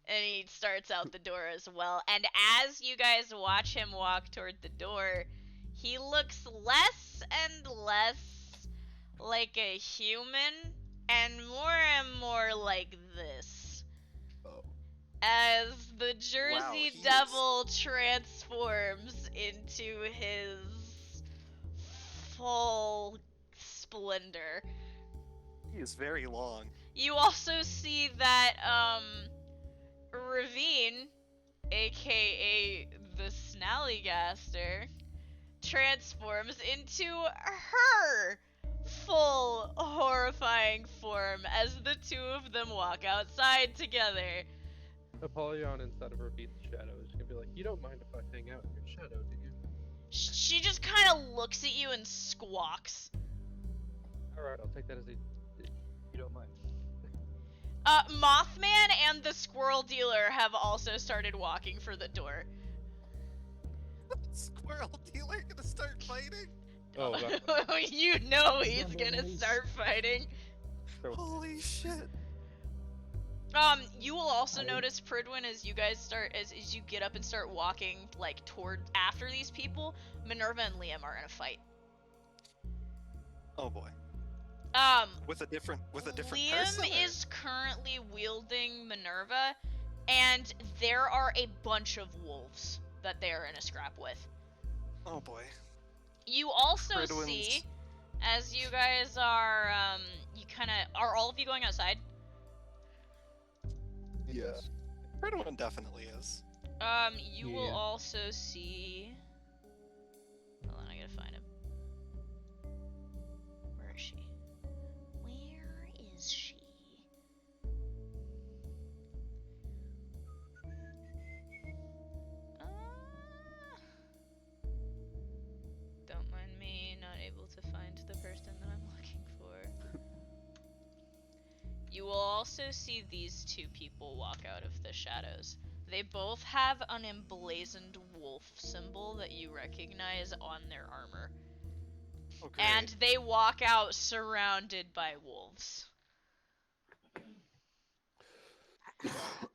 And he starts out the door as well. And as you guys watch him walk toward the door, he looks less and less like a human and more like this. Oh. As the Jersey Wow, he is- Devil transforms into his full splendor. He is very long. You also see that, Ravine, aka the Snallygaster, transforms into her full horrifying form as the two of them walk outside together. Apollyon inside of Ravine's shadow is gonna be like, you don't mind if I hang out in your shadow, do you? She just kind of looks at you and squawks. Alright, I'll take that as a... You don't mind. Mothman and the squirrel dealer have also started walking for the door. Squirrel dealer gonna start fighting? Oh, that You know he's gonna start fighting. Holy shit. You will also notice Pridwin as you guys start, as you get up and start walking, like, toward, after these people, Minerva and Liam are in a fight. Oh boy. With a different Liam person? or- is currently wielding Minerva, and there are a bunch of wolves that they are in a scrap with. Oh boy. You also Pridwin's- see, as you guys are, are all of you going outside? Yes. Fridwin definitely is. You will Yeah. also see... Hold on, I gotta find him. Where is she? Where is she? Don't mind me, not able to find the person that I'm looking for. You will also see these two people walk out of the shadows. They both have an emblazoned wolf symbol that you recognize on their armor. Oh, great. And they walk out surrounded by wolves.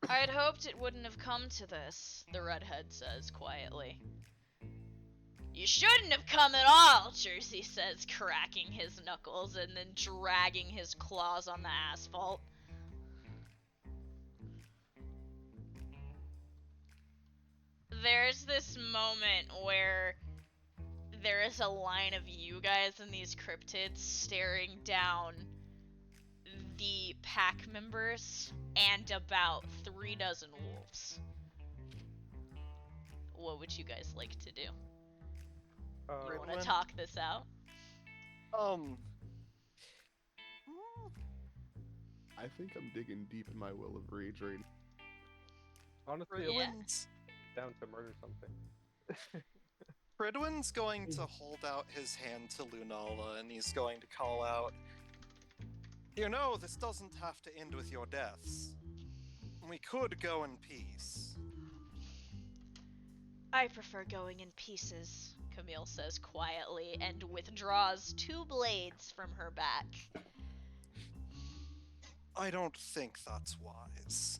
I had hoped it wouldn't have come to this, the redhead says quietly. You shouldn't have come at all, Jersey says, cracking his knuckles and then dragging his claws on the asphalt. there's this moment where there is a line of you guys and these cryptids staring down the pack members and about 3 dozen wolves. What would you guys like to do? You want to Ridwin? talk this out? I think I'm digging deep in my well of rage right now. Honestly, Yeah. Ridwin's, down to murder something. Ridwin's going to hold out his hand to Lunala, and he's going to call out, "You know, this doesn't have to end with your deaths. We could go in peace." I prefer going in pieces, Camille says quietly and withdraws 2 blades from her back. I don't think that's wise.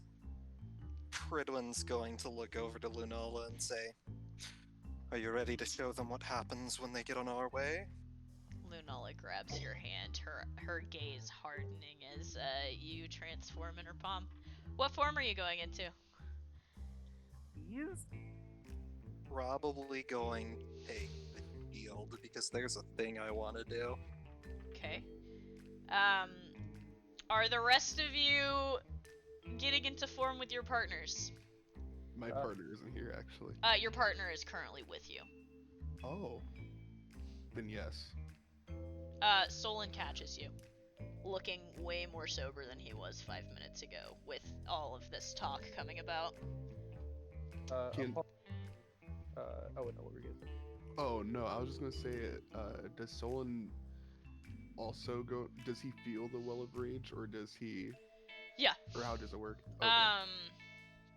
Pridwin's going to look over to Lunala and say, "Are you ready to show them what happens when they get on our way?" Lunala grabs your hand, her gaze hardening as you transform in her palm. What form are you going into? He's probably going to take the shield because there's a thing I want to do. Okay. Are the rest of you getting into form with your partners? My partner isn't here, actually. Your partner is currently with you. Oh. Then yes. Solon catches you, looking way more sober than he was 5 minutes ago, with all of this talk coming about. Can- Oh, no, what were you gonna say? Oh, no, I was just gonna say, does Solon also go... Does he feel the well of rage, or does he... Yeah. Or how does it work? Okay.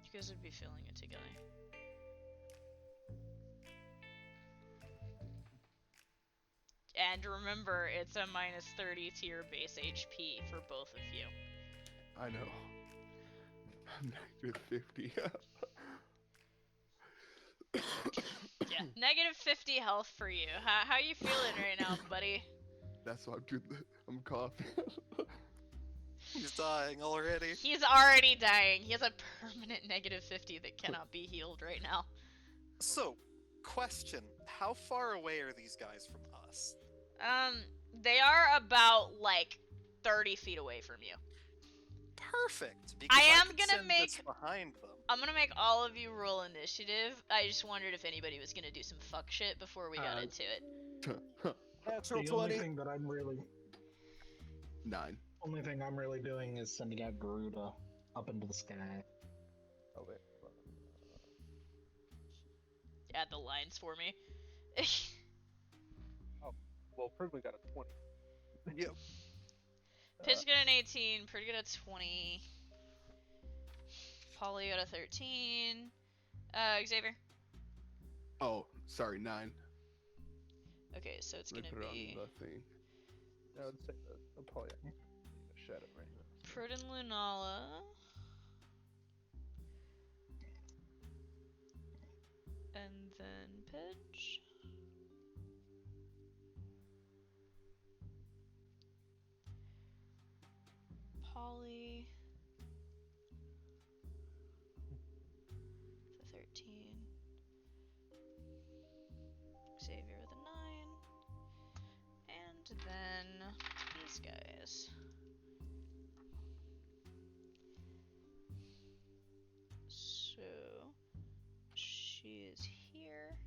You guys would be feeling it together. And remember, it's a minus 30 to your base HP for both of you. I know. I'm negative 50. Yeah, negative 50 health for you. How you feeling right now, buddy? That's why I'm coughing. He's dying already. He's already dying. He has a permanent negative 50 that cannot be healed right now. So, question: how far away are these guys from us? They are about, like, 30 feet away from you. Perfect. Because I am could gonna send make- this behind them. I'm gonna make all of you roll initiative. I just wondered if anybody was gonna do some fuck shit before we got into it. Natural The only 20. thing that I'm really 9. only thing I'm really doing is sending out Garuda up into the sky. Oh, wait. Add the lines for me. Well, Pridwin got a 20. Yep. Pitch got an 18, Pretty good at 20. Polly got a 13. Xavier. Oh, sorry, 9. Okay, so it's Let me gonna put it be on the thing. I would say that. I'll probably shed it right now. Prud and Lunala. And then Pidge. Polly. The 13. Xavier with a 9. And then these guys. So she is here.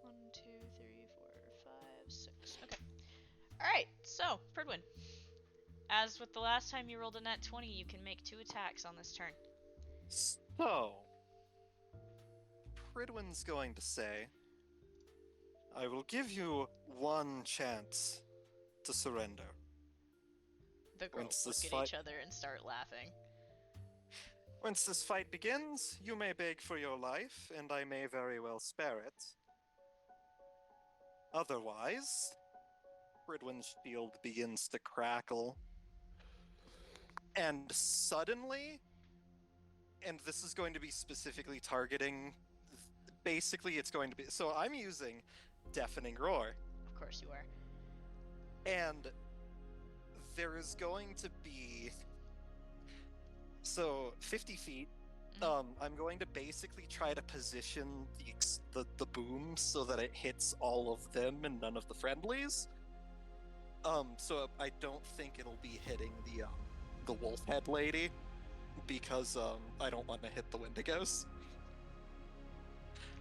One, two, three, four, five, six. Okay. Alright, so, Pridwin. As with the last time you rolled a nat 20, you can make 2 attacks on this turn. So, Pridwin's going to say, "I will give you one chance to surrender. The girls Once look this at fight- each other and start laughing. Once this fight begins, you may beg for your life, and I may very well spare it. Otherwise," Pridwin's shield begins to crackle. And suddenly, and this is going to be specifically targeting basically it's going to be. So I'm using Deafening Roar, Of course you are. and there is going to be. So 50 feet. I'm going to basically try to position the boom so that it hits all of them and none of the friendlies. So I don't think it'll be hitting the wolf head lady, because I don't want to hit the Wendigos.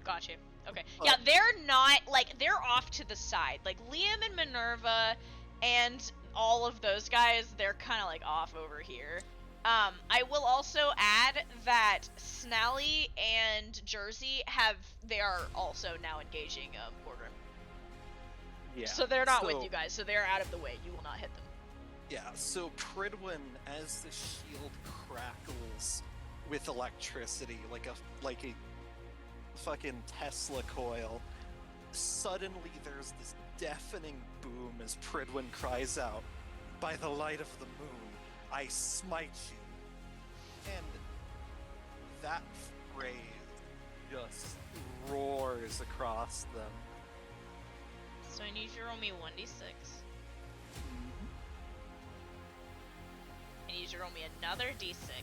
Gotcha. Okay. Yeah, they're not, like, they're off to the side. Like, Liam and Minerva and all of those guys, they're kind of, like, off over here. I will also add that Snally and Jersey they are also now engaging, Boardroom. Yeah. So they're not with you guys, so they're out of the way. You will not hit them. Yeah, so Pridwin, as the shield crackles with electricity, like a fucking Tesla coil, suddenly there's this deafening boom as Pridwin cries out, "By the light of the moon, I smite you." And that phrase just roars across them. So I need you to roll me 1d6. I need you to roll me another d6. 6.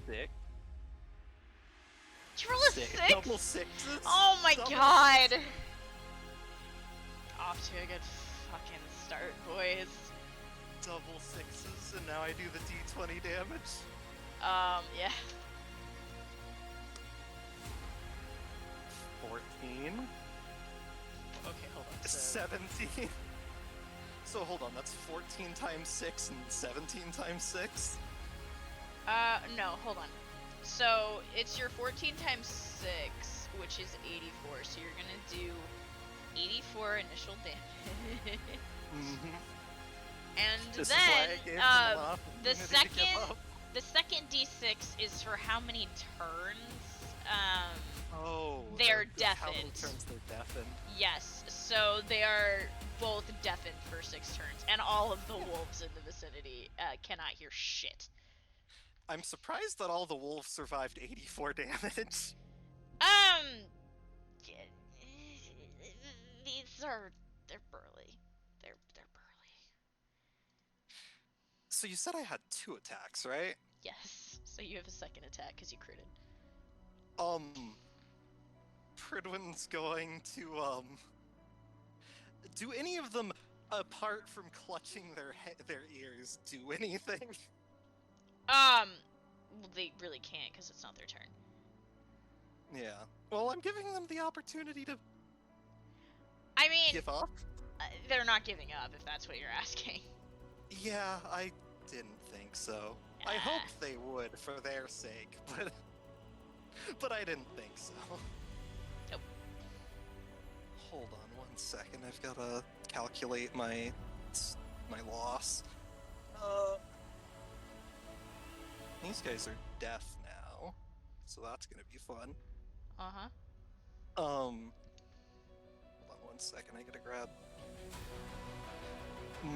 Did you roll a 6? Double sixes? Oh my Double god! Off to a good fucking start, boys. Double sixes, and now I do the d20 damage. Yeah. 14. Okay, hold on. So, 17. So hold on, that's 14 times 6 and 17 times 6? no, hold on. So, it's your 14 times 6, which is 84, so you're gonna do 84 initial damage. Mm-hmm. And This is why I then, gave them an opportunity the to give second, up. the second d6 is for how many turns, Oh, they're how many deafened. turns they're deafened. Yes, so they are both deafened for 6 turns, and all of the wolves in the vicinity cannot hear shit. I'm surprised that all the wolves survived 84 damage. They're burly. They're burly. So you said I had 2 attacks, right? Yes, so you have a second attack because you critted. Pridwin's going to, do any of them, apart from clutching their ears, do anything? Well, they really can't because it's not their turn. Yeah. Well, I'm giving them the opportunity to I mean, give up. they're not giving up if that's what you're asking. Yeah, I didn't think so. I hoped they would for their sake, but I didn't think so. Nope. Hold on 1 second. I've got to calculate my loss. These guys are deaf now, so that's gonna be fun. Uh-huh. Hold on 1 second. I gotta grab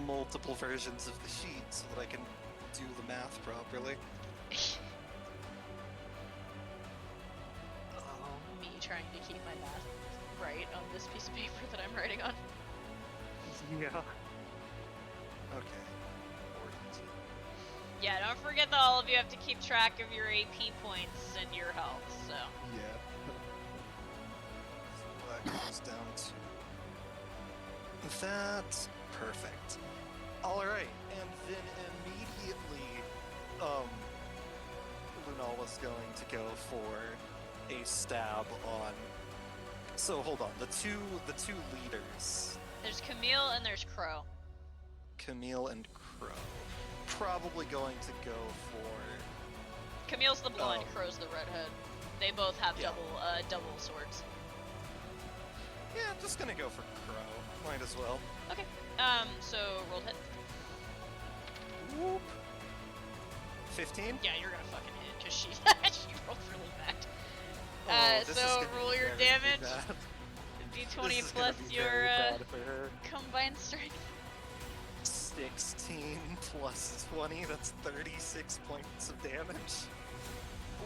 multiple versions of the sheet so that I can do the math properly. Me trying to keep my math right on this piece of paper that I'm writing on. Yeah. Okay. 42. Yeah, don't forget that all of you have to keep track of your AP points and your health, so. Yeah. So that goes down to that. Perfect. Alright, and then immediately, Lunala's going to go for a stab on. So hold on, the two leaders, There's Camille and there's Crow. Camille and Crow, probably going to go for. Camille's the blonde, Oh. Crow's the redhead. They both have Yeah. double swords. Yeah, I'm just gonna go for Crow. Might as well. Okay. So roll hit. Whoop. 15. Yeah, you're gonna fucking hit because she she rolled really bad. Oh, this is So gonna be roll your very damage. bad. D20 This is gonna plus be your very bad for her. combined strength. 16 plus 20, that's 36 points of damage.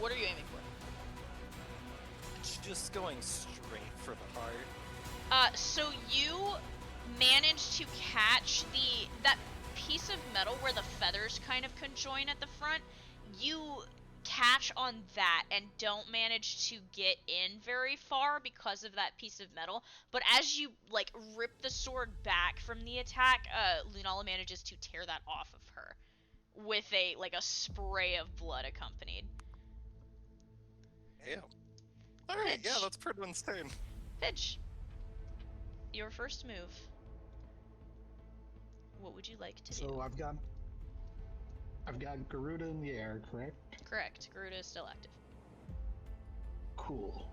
What are you aiming for? just going straight for the heart. So you managed to catch that piece of metal where the feathers kind of conjoin at the front. You catch on that and don't manage to get in very far because of that piece of metal. But as you like rip the sword back from the attack, Lunala manages to tear that off of her with a spray of blood accompanied. Damn. Alright, yeah, Pitch. that's Pridwin's turn. Pitch. Your first move. What would you like to do? So I've got Garuda in the air, correct? Correct. Garuda is still active. Cool.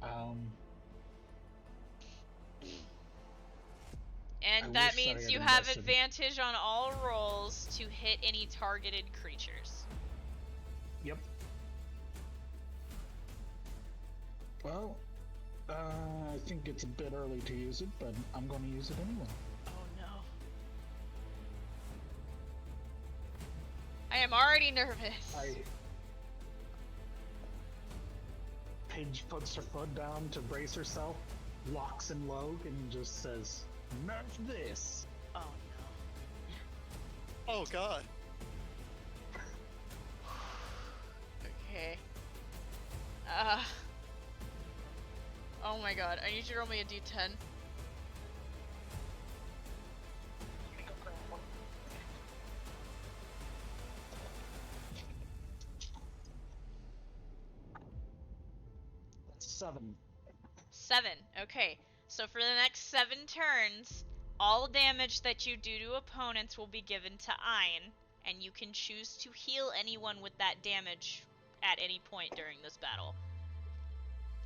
And I that wish I means had you have invested- advantage on all rolls to hit any targeted creatures. Yep. Well, I think it's a bit early to use it, but I'm going to use it anyway. Oh no. I am already nervous. Paige puts her foot down to brace herself, locks and low, and just says, "Nerf this." Oh Oh god. no. Okay. Oh my god, I need you to roll me a d10. That's 7. 7. Okay. So for the next 7 turns, all damage that you do to opponents will be given to Ein, and you can choose to heal anyone with that damage at any point during this battle.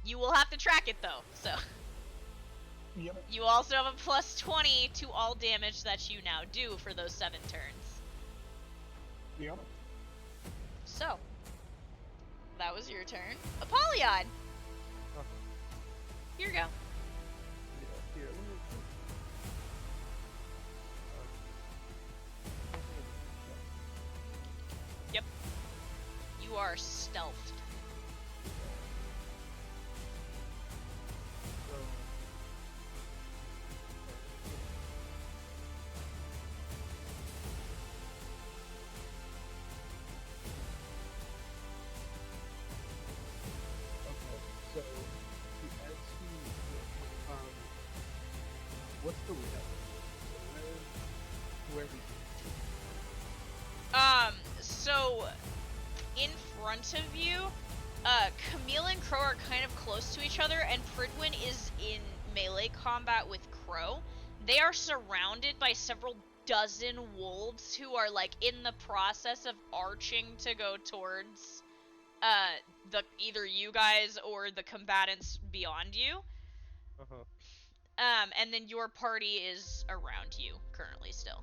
You will have to track it though, so. Yep. You also have a plus 20 to all damage that you now do for those 7 turns. Yep. So, that was your turn. Apollyon! Here you go. Yeah, here, let me- You are stealthed. So, okay, so as he, what's the reaction? Where he? So in front of you, Camille and Crow are kind of close to each other, and Pridwin is in melee combat with Crow. They are surrounded by several dozen wolves who are like in the process of arching to go towards the either you guys or the combatants beyond you. Uh-huh. And then your party is around you currently still.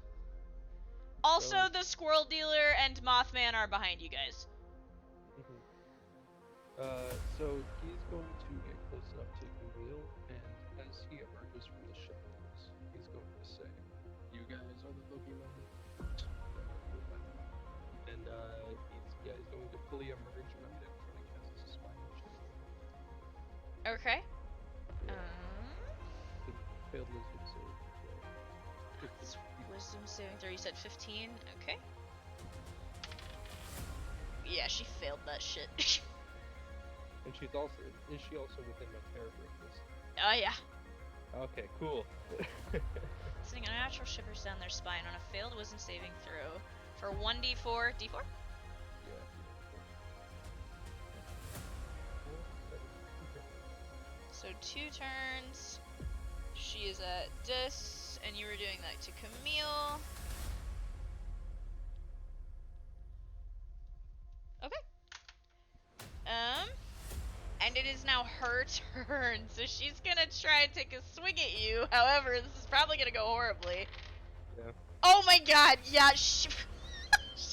Also, So- the squirrel dealer and Mothman are behind you guys. Mhm. So he's going to get close enough to Camille, and as he emerges from the shadows, he's going to say, "You guys are the boogeyman." And he's going to fully emerge, and I'm going to cast a spine check. Okay. Yeah. The failed wisdom save. That's wisdom saving throw. You said 15. Okay. Yeah, she failed that shit. And is she also within my terror radius? Oh yeah. Okay, cool. Sending unnatural shivers down their spine on a failed wisdom saving throw for 1d4. D4? Yeah. So 2 turns. She is at Dis, and you were doing that to Camille. Okay. And it is now her turn, so she's gonna try and take a swing at you. However, this is probably gonna go horribly. Yeah. Oh my god, yeah, she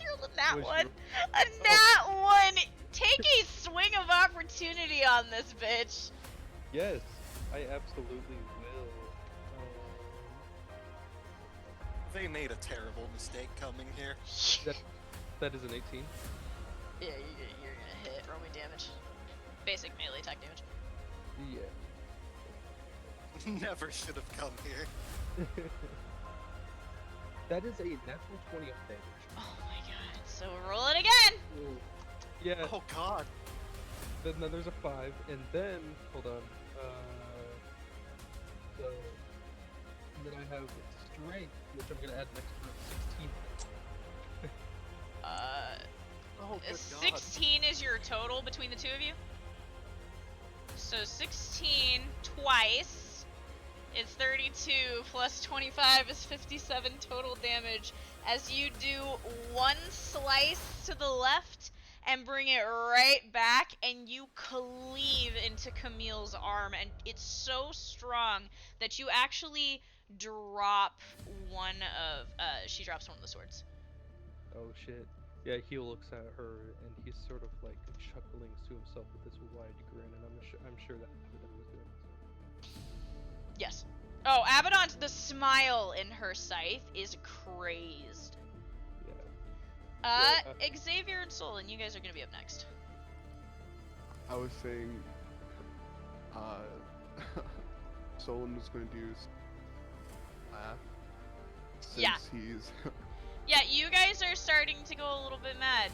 rolled a nat Was one. she- A nat one! Take a swing of opportunity on this bitch. Yes, I absolutely will. They made a terrible mistake coming here. That is an 18. Yeah, you're gonna hit. Roll me damage. Basic melee attack damage. Yeah. Never should have come here. That is a natural 20 of damage. Oh my god. So roll it again. Yeah. Oh god. Then there's a 5, and then hold on. So and then I have strength, which I'm gonna add next turn. 16. Oh good god. 16 is your total between the two of you. So 16 twice is 32 plus 25 is 57 total damage as you do one slice to the left and bring it right back and you cleave into Camille's arm and it's so strong that you actually drop one of she drops one of the swords. Oh shit. Yeah, he looks at her and he's sort of like chuckling to himself with this wide grin, and I'm sure that Abaddon was doing so. Yes. Oh, Abaddon's the smile in her scythe is crazed. Yeah. Xavier and Solon, you guys are gonna be up next. I was saying, Solon was going to do laugh since Yeah. he's Yeah, you guys are starting to go a little bit mad.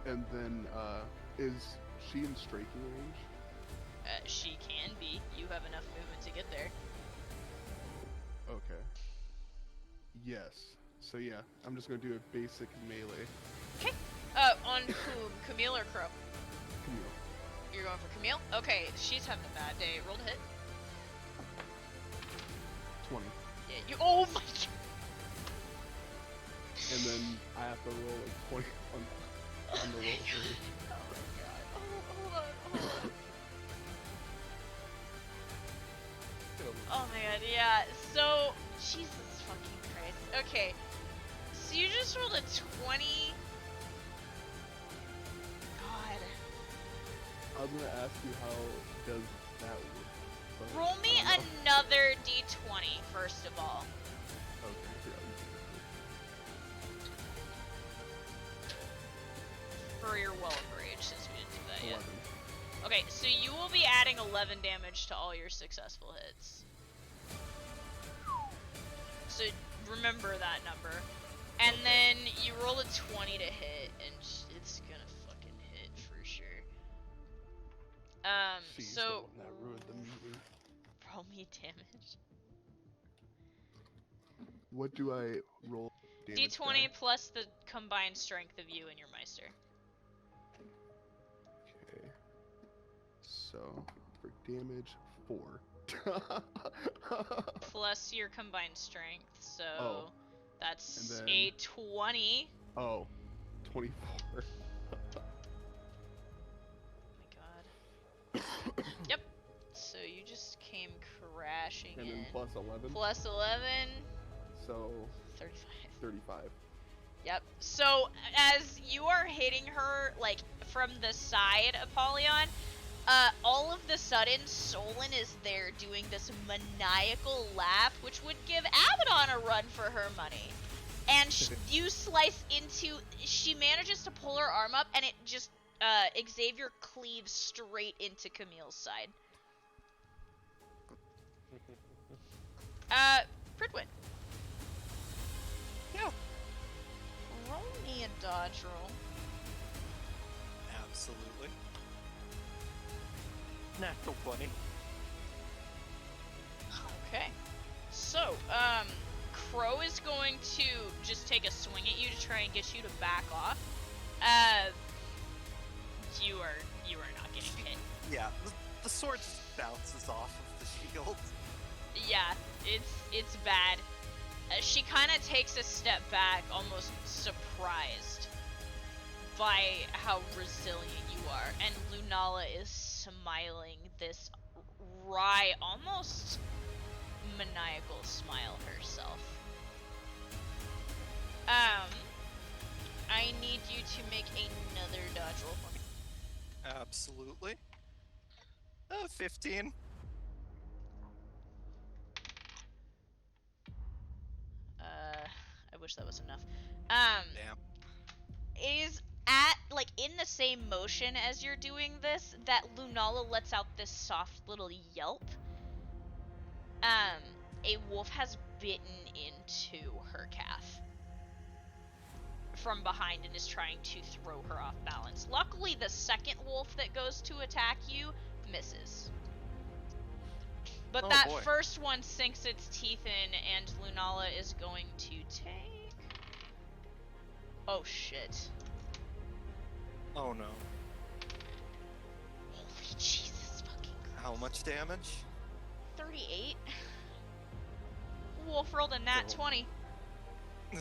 and then is she in striking range? She can be. You have enough movement to get there. Okay. Yes. So yeah, I'm just gonna do a basic melee. Okay. On whom? Camille or Crow? Camille. You're going for Camille? Okay, she's having a bad day. Roll to hit. 20. Yeah, you. Oh my god. And then I have to roll a 20 on the roll. Oh my god. Oh, hold on. Oh my god, yeah. So, Jesus fucking Christ. Okay. So you just rolled a 20. God. I was gonna ask you how does that work? but Roll me I don't know. another d20, first of all. Okay, yeah. For your well of rage, since we didn't do that yet. 11. Okay, so you will be adding 11 damage to all your successful hits. So remember that number. And then you roll a 20 to hit, and it's gonna fucking hit for sure. She's So the one that ruined the meeting. roll me damage. What do I roll? Damage D20 die? plus the combined strength of you and your Meister. Okay. So for damage, 4. Plus your combined strength, so Oh. that's And then- a 20. Oh, 24. Oh my god. Yep. So you just came crashing And in. then plus 11. Plus 11, So 35. 35. Yep. So as you are hitting her, like, from the side, Apollyon, all of the sudden, Solon is there doing this maniacal laugh, which would give Abaddon a run for her money. And you slice into, she manages to pull her arm up, and it just, Xavier cleaves straight into Camille's side. Pridwin. Yeah. Roll me a dodge roll. Absolutely. Natural 20. Okay. So, Crow is going to just take a swing at you to try and get you to back off. You are not getting hit. Yeah, the sword just bounces off of the shield. Yeah, it's bad. She kind of takes a step back, almost surprised by how resilient you are, and Lunala is smiling this wry, almost maniacal smile herself. I need you to make another dodge roll for me. Absolutely. 15. I wish that was enough. Damn. It is at, like in the same motion as you're doing this, that Lunala lets out this soft little yelp. A wolf has bitten into her calf from behind and is trying to throw her off balance. Luckily, the second wolf that goes to attack you misses. But Oh, that boy. first one sinks its teeth in, and Lunala is going to take... Oh, shit. Oh no. Holy Jesus fucking Christ. How much damage? 38. Wolf rolled a nat Oh. 20.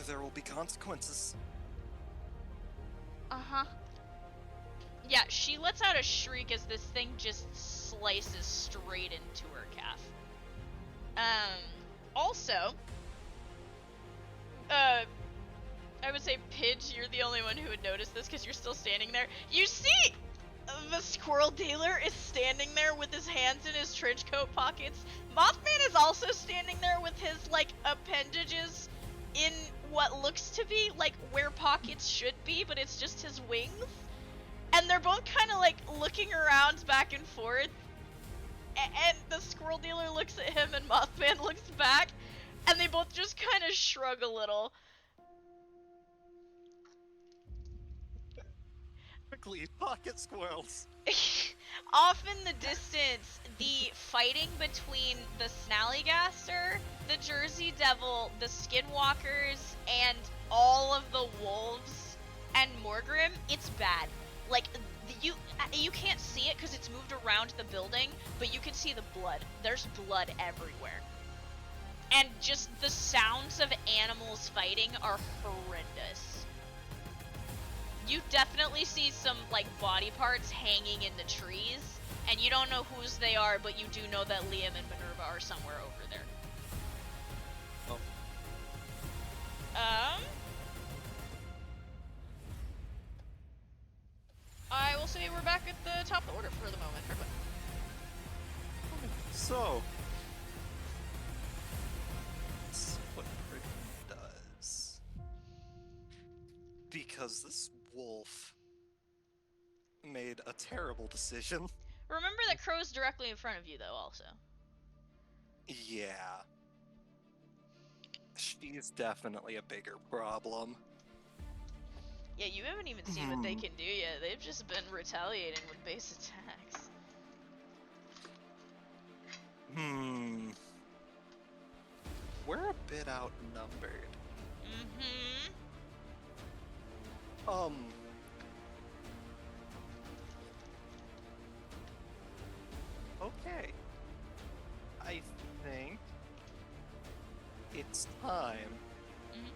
There will be consequences. Uh-huh. Yeah, she lets out a shriek as this thing just slices straight into her calf. Also, I would say, Pidge, you're the only one who would notice this because you're still standing there. You see the squirrel dealer is standing there with his hands in his trench coat pockets. Mothman is also standing there with his, like, appendages in what looks to be, like, where pockets should be, but it's just his wings. And they're both kind of, like, looking around back and forth. And the squirrel dealer looks at him and Mothman looks back. And they both just kind of shrug a little. Quickly, pocket squirrels. Off in the distance, the fighting between the Snallygaster, the Jersey Devil, the Skinwalkers, and all of the wolves and Morgrim, it's bad. Like, you can't see it because it's moved around the building, but you can see the blood. There's blood everywhere. And just the sounds of animals fighting are horrendous. You definitely see some, like, body parts hanging in the trees, and you don't know whose they are, but you do know that Liam and Minerva are somewhere over there. Oh. I will say we're back at the top of the order for the moment. So, that's what Britain does. Because this wolf made a terrible decision. Remember that Crow's directly in front of you, though, also. Yeah. She's definitely a bigger problem. Yeah, you haven't even seen what they can do yet. They've just been retaliating with base attacks. We're a bit outnumbered. Mm-hmm. Okay. I think it's time. Mhm.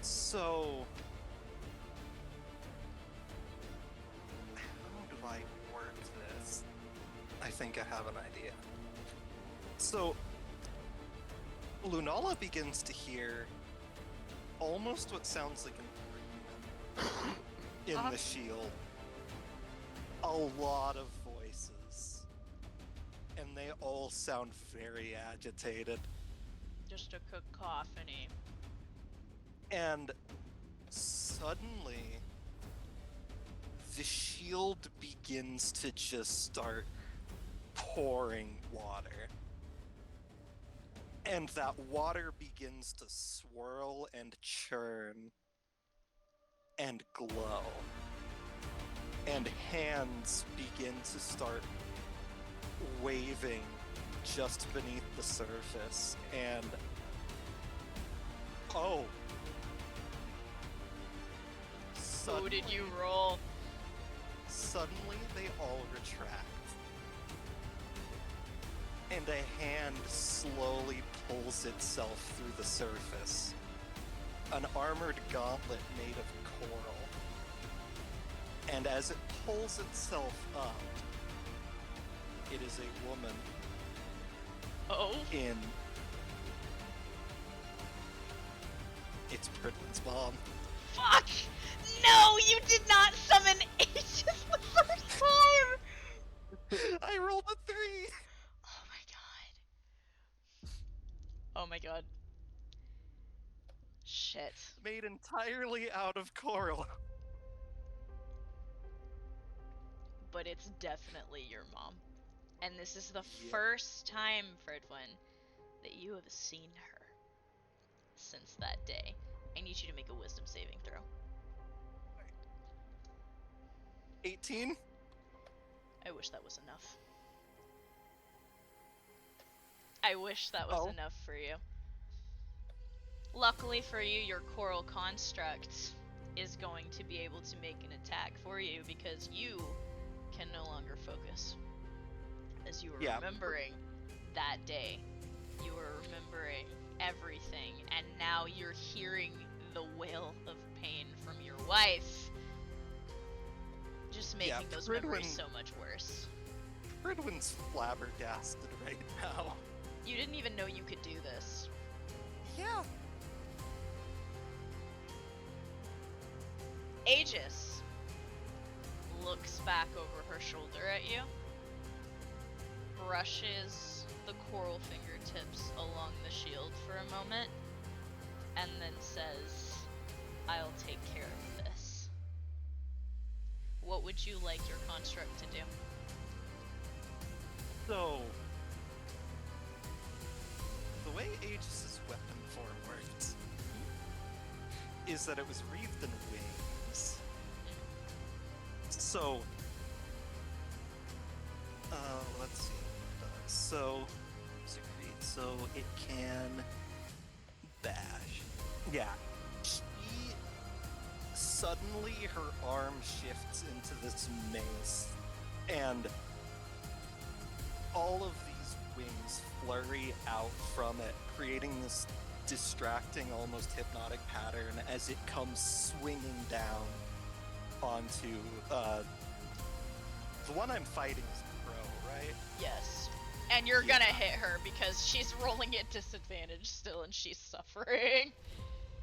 So, how do I work this? I think I have an idea. So, Lunala begins to hear almost what sounds like an agreement in the shield. A lot of voices. And they all sound very agitated. Just a cacophony. And suddenly, the shield begins to just start pouring water. And that water begins to swirl and churn and glow. And hands begin to start waving just beneath the surface. And oh, Who did you roll? Suddenly, they all retract. And a hand slowly pulls itself through the surface. An armored gauntlet made of coral. And as it pulls itself up, it is a woman Oh? in... It's Pridlin's mom. Fuck! No, you did not summon Aegis the first time! I rolled a 3! Oh my god. Oh my god. Shit. Shit. made entirely out of coral. But it's definitely your mom. And this is the Yeah. first time, Fredwin, that you have seen her since that day. I need you to make a wisdom saving throw. 18? I wish that was enough. I wish that was Oh. enough for you. Luckily for you, your coral construct is going to be able to make an attack for you because you can no longer focus. As you were Yeah. remembering that day, you were remembering everything, and now you're hearing the wail of pain from your wife, just making those memories so much worse. Fridwin's flabbergasted right now. You didn't even know you could do this. Yeah. Aegis looks back over her shoulder at you, brushes the coral fingertips along the shield for a moment, and then says, I'll take care of this. What would you like your construct to do? So, the way Aegis's weapon form worked is that it was wreathed in wings. So, let's see. So it can bash. Yeah. Suddenly her arm shifts into this mace, and all of these wings flurry out from it, creating this distracting, almost hypnotic pattern as it comes swinging down onto, the one I'm fighting is Crow, right? Yes. And you're gonna hit her because she's rolling at disadvantage still and she's suffering.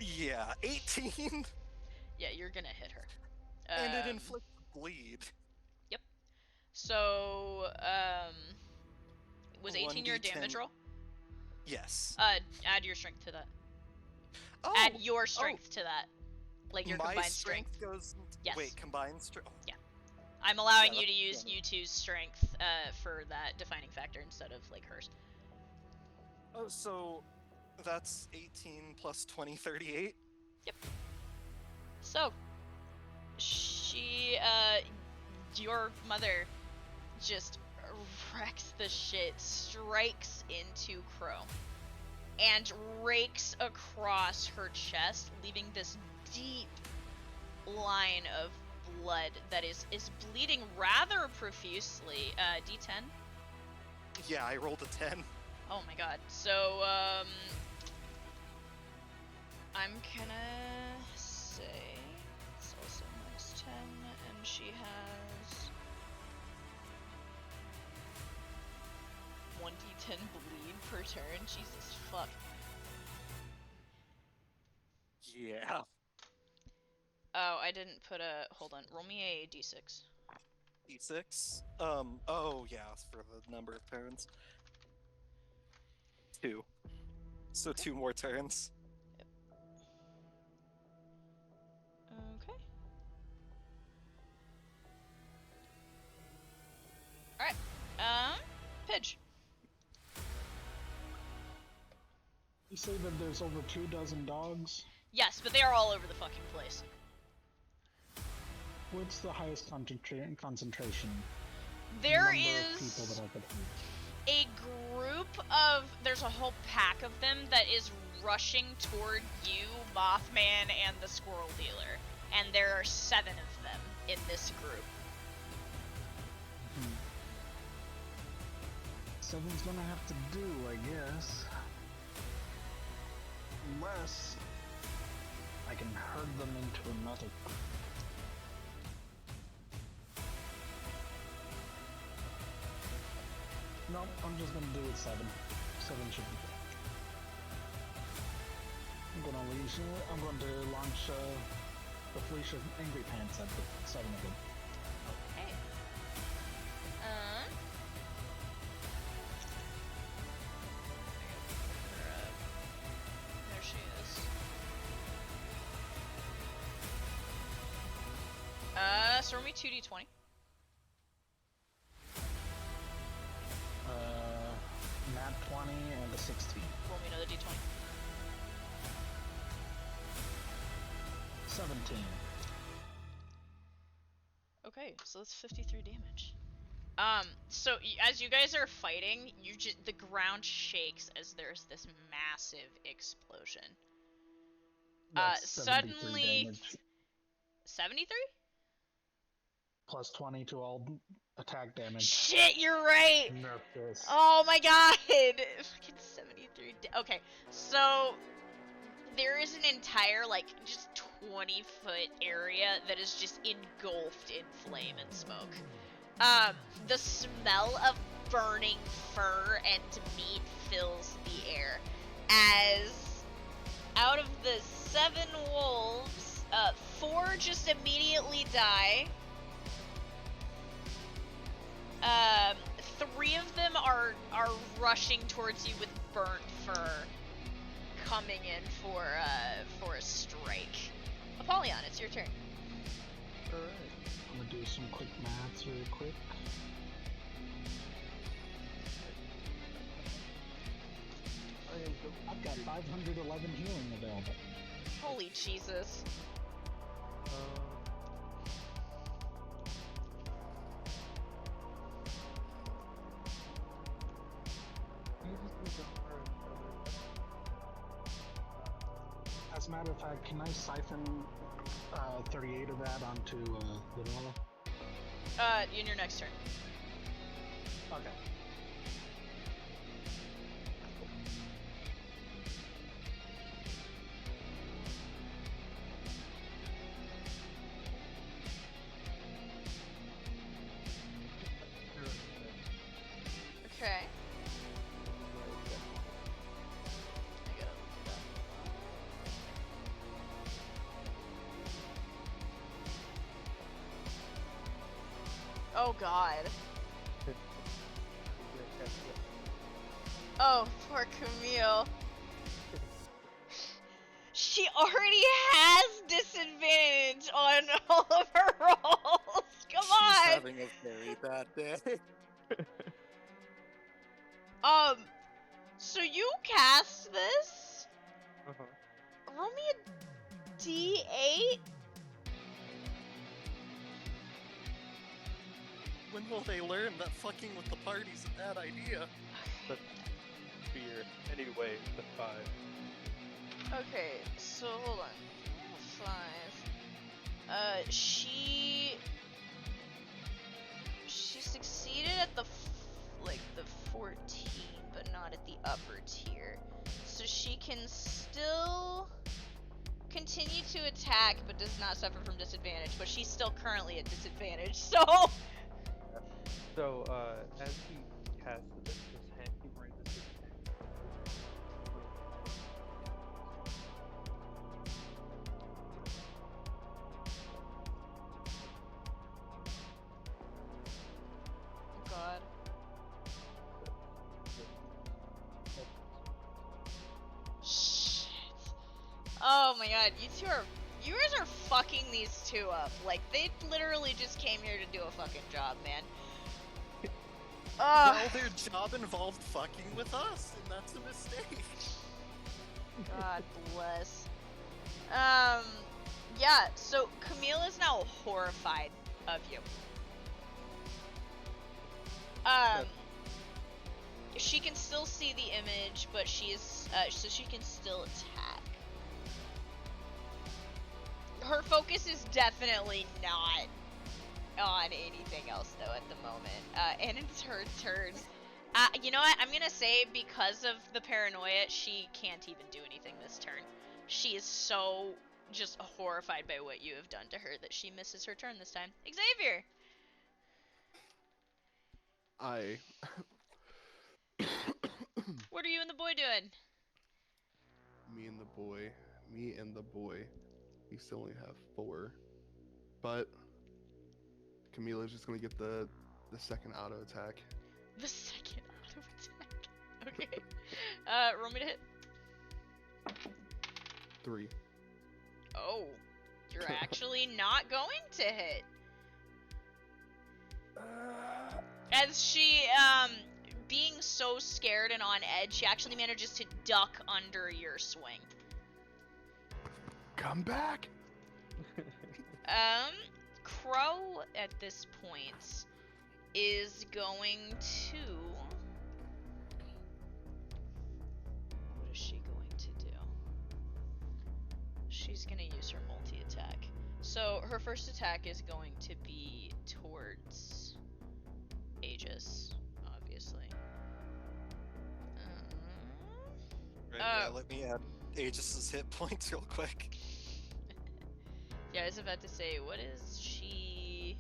Yeah, 18, Yeah, you're gonna hit her. and it inflicts bleed. So, was 18 your 1d10. damage roll? Yes. Add your strength to that. Oh, Add your strength to that. Like your my combined strength strength. goes. Yes. Wait, combined strength. I'm allowing Yeah, you to that's use better. you two's strength for that defining factor instead of like hers. Oh, so that's 18 plus 20, 38. So, she, your mother just wrecks the shit, strikes into Crow, and rakes across her chest, leaving this deep line of blood that is bleeding rather profusely. D10? Yeah, I rolled a 10. Oh my god. So, I'm gonna say it's also minus 10, and she has 1d10 bleed per turn. Jesus fuck. Yeah. Oh, I didn't put a. Hold on. Roll me a d6. D6. Oh yeah, for the number of turns. 2. So 2 more turns. Okay. Alright. Pidge. You say that there's over 24 dogs? Yes, but they are all over the fucking place. What's the highest concentration? There number of is people that I could a group of. There's a whole pack of them that is rushing toward you, Mothman, and the Squirrel Dealer. And there are 7 of them in this group. Seven's gonna have to do, I guess. Unless I can herd them into another. No, I'm just gonna do it 7. 7 should be good. I'm going to launch the Felicia Angry Pants at the 7 again. Okay. There she is. So roll me 2d20. Nat 20 and a 16. Roll me another d20. 17. Okay, so that's 53 damage. So as you guys are fighting, the ground shakes as there's this massive explosion. That's 73 Suddenly, damage. 73? Plus 20 to all attack damage. Shit, you're right. Nerf this. Oh my god! Fucking 73. Okay, so there is an entire, like, just 20-foot area that is just engulfed in flame and smoke. The smell of burning fur and meat fills the air as out of the 7 wolves, 4 just immediately die. 3 of them are rushing towards you with burnt fur, coming in for a strike. Apollyon, it's your turn. Alright. I'm gonna do some quick maths really quick. I've got 511 healing available. Holy Jesus. As a matter of fact, can I siphon 38 of that onto vanilla? In your next turn. Okay. Okay. I gotta look it up. Oh god. Oh, poor Camille. She already has disadvantage on all of her rolls. Come She's on. having a very bad day. So you cast this? Uh-huh. Roll me a D8? When will they learn that fucking with the party's a bad idea? But fear. Anyway, the 5. Okay, so hold on. 5. She succeeded at the the 14, but not at the upper tier. So she can still continue to attack, but does not suffer from disadvantage. But she's still currently at disadvantage. So. So, as he casts this hand, he brings this God. Shit. Oh my god, you guys are fucking these two up. Like, they literally just came here to do a fucking job, man. Well, their job involved fucking with us, and that's a mistake. God bless. Yeah, so Camille is now horrified of you. She can still see the image, but she is, so she can still attack. Her focus is definitely not on anything else, though, at the moment. And it's her turn. You know what? I'm gonna say, because of the paranoia, she can't even do anything this turn. She is so just horrified by what you have done to her that she misses her turn this time. Xavier! What are you and the boy doing? Me and the boy, we still only have 4. But Camila's just gonna get the second auto attack. The second auto attack. Okay. Roll me to hit. 3. Oh. You're actually not going to hit. As she, being so scared and on edge, she actually manages to duck under your swing. Come back. Crow at this point is going to... What is she going to do? She's gonna use her multi-attack. So her first attack is going to be towards Aegis, obviously. Right, yeah, let me add Aegis's hit points real quick. Yeah, I was about to say, what is she?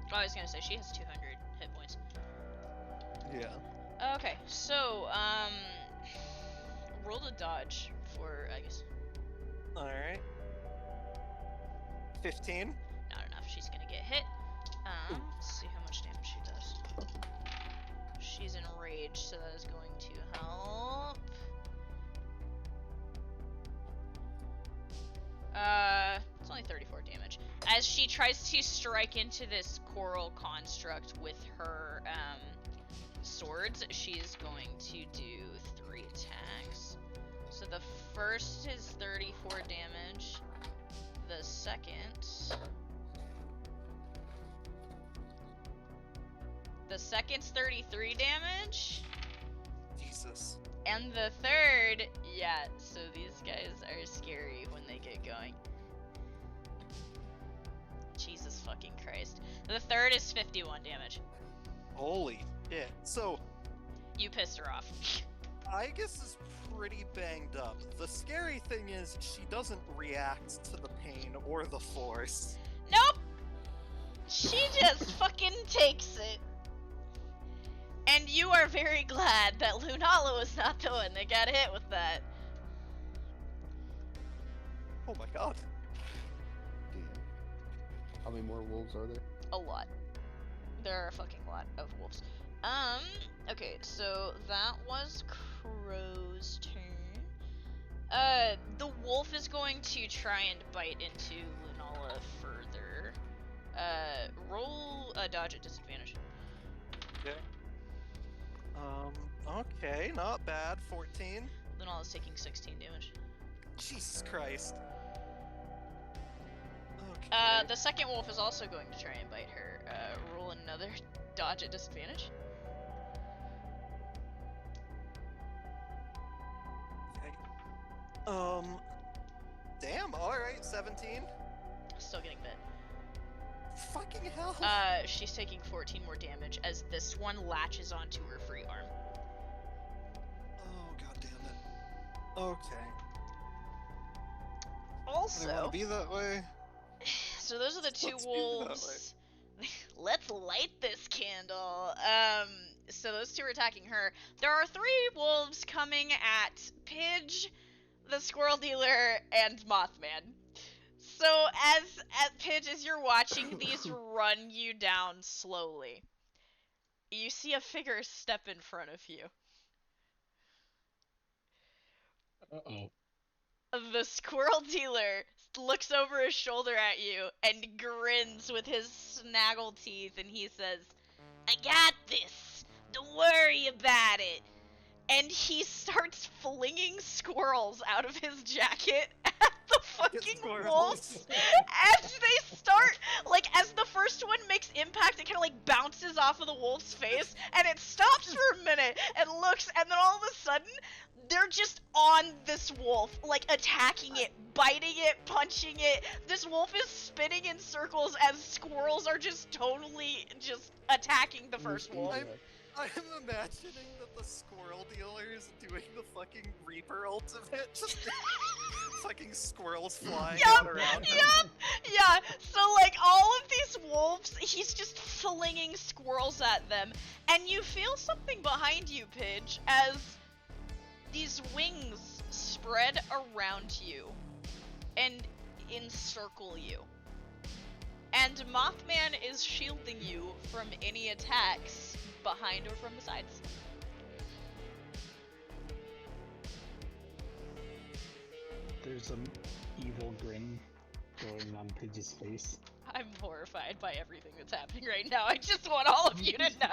Oh, I was gonna say, she has 200 hit points. Yeah. Okay, so, roll to dodge for, I guess, Alright. 15. not enough. She's gonna get hit. Let's see how much damage she does. She's enraged, so that is going to help. It's only 34 damage. As she tries to strike into this coral construct with her, swords, she's going to do 3 attacks. So the first is 34 damage. The second's 33 damage. Jesus. And the third, yeah, so these guys are scary when they get going. Jesus fucking Christ. The third is 51 damage. Holy shit. So, You pissed her off. Aegis is pretty banged up. The scary thing is she doesn't react to the pain or the force. Nope! She just fucking takes it. And you are very glad that Lunala was not the one that got hit with that. Oh my god. Damn. How many more wolves are there? A lot. There are a fucking lot of wolves. Okay, so that was Crow's turn. The wolf is going to try and bite into Lunala further. Roll a dodge at disadvantage. Okay. Okay, not bad. 14. Lunala's taking 16 damage. Jesus Christ. Okay. The second wolf is also going to try and bite her. Roll another dodge at disadvantage. Okay. Damn, alright, 17. Still getting bit. Fucking hell. She's taking 14 more damage as this one latches onto her free arm. Oh, god damn it. Okay. I don't Also, want to be that way. so those are the two Let's be that wolves. Let's light this candle. So those two are attacking her. There are 3 wolves coming at Pidge, the squirrel dealer, and Mothman. So as Pidge, as you're watching these run you down slowly, you see a figure step in front of you. Uh-oh. The squirrel dealer looks over his shoulder at you and grins with his snaggle teeth, and he says, "I got this. Don't worry about it." And he starts flinging squirrels out of his jacket at the fucking squirrels. wolves. As they start, like, as the first one makes impact, it kind of like bounces off of the wolf's face, and it stops for a minute and looks, and then all of a sudden, they're just on this wolf, like attacking it, biting it, punching it. This wolf is spinning in circles as squirrels are just totally just attacking the first wolf. I'm imagining that the squirrel dealer is doing the fucking Reaper ultimate, just fucking squirrels flying out around him. Yeah, so like all of these wolves, he's just flinging squirrels at them, and you feel something behind you, Pidge, as these wings spread around you and encircle you. And Mothman is shielding you from any attacks behind or from the sides. There's an evil grin going on Pidge's face. I'm horrified by everything that's happening right now. I just want all of you to know.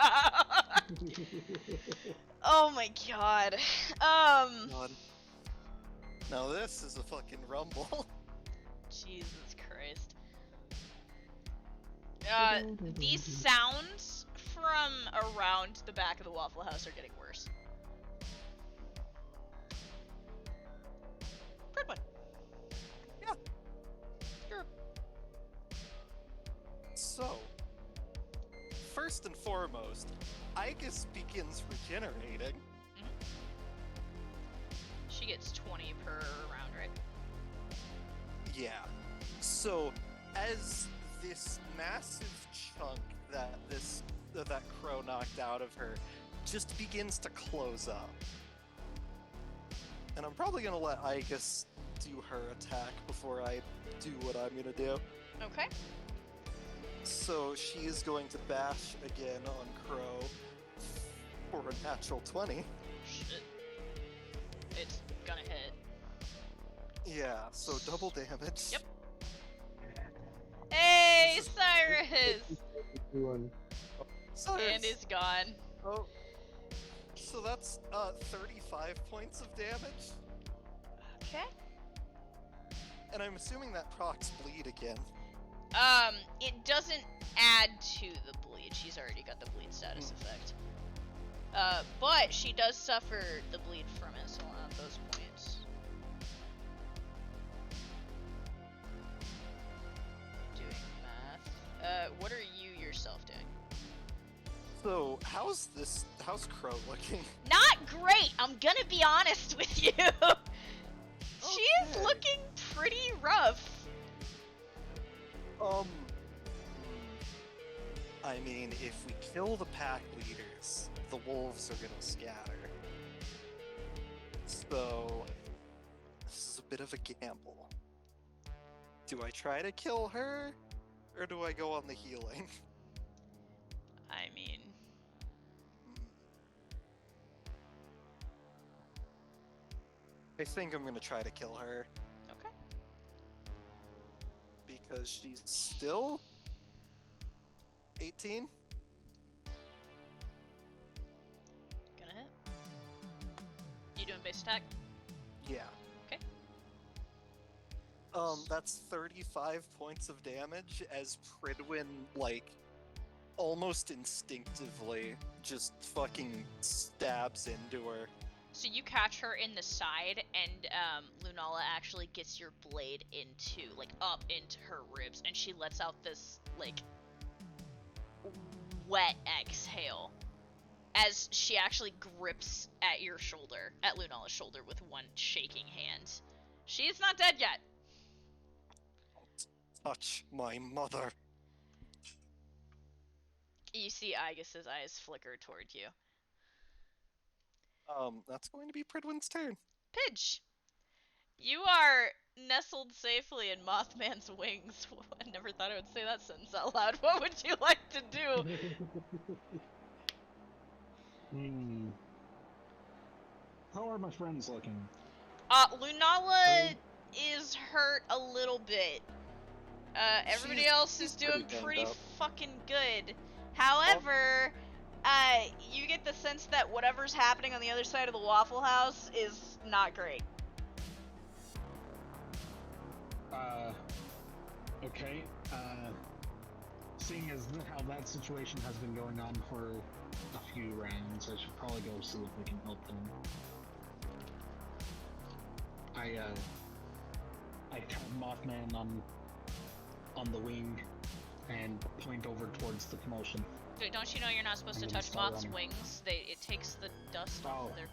Oh my god. God. Now this is a fucking rumble. Jesus Christ. These sounds from around the back of the Waffle House are getting worse. Red one. Yeah. Sure. So, first and foremost, Igus begins regenerating. She gets 20 per round, right? Yeah. So, as this massive chunk that crow knocked out of her just begins to close up. And I'm probably gonna let Igus do her attack before I do what I'm gonna do. Okay. So she is going to bash again on Crow for a natural 20. Shit. It's gonna hit. Yeah, so double damage. Yep. Hey, Cyrus! Cyrus. And it's gone. Oh. So that's 35 points of damage. Okay. And I'm assuming that procs bleed again. It doesn't add to the bleed. She's already got the bleed status effect. But she does suffer the bleed from it, so I'll add those points. Doing math. What are you yourself doing? So, how's Crow looking? Not great, I'm gonna be honest with you. She is Okay. looking pretty rough. I mean, if we kill the pack leaders, the wolves are gonna scatter. So, this is a bit of a gamble. Do I try to kill her, or do I go on the healing? I mean, I think I'm gonna try to kill her, okay. because she's still 18? Gonna hit. You doing base attack? Yeah. Okay. That's 35 points of damage as Pridwin, like, almost instinctively just fucking stabs into her. So you catch her in the side, and Lunala actually gets your blade into, like, up into her ribs, and she lets out this, like, wet exhale as she actually grips at your shoulder, at Lunala's shoulder, with one shaking hand. She's not dead yet. Touch my mother. You see Igus's eyes flicker toward you. That's going to be Pridwin's turn. Pidge, you are nestled safely in Mothman's wings. I never thought I would say that sentence out loud. What would you like to do? How are my friends looking? Lunala is hurt a little bit. Everybody She's else is doing pretty banged pretty up. fucking good. However, you get the sense that whatever's happening on the other side of the Waffle House is not great. Okay. Seeing as how that situation has been going on for a few rounds, I should probably go see if we can help them. I tap Mothman on the wing and point over towards the commotion. Don't you know you're not supposed to I'm touch gonna start moths' running. wings? It takes the dust off of their...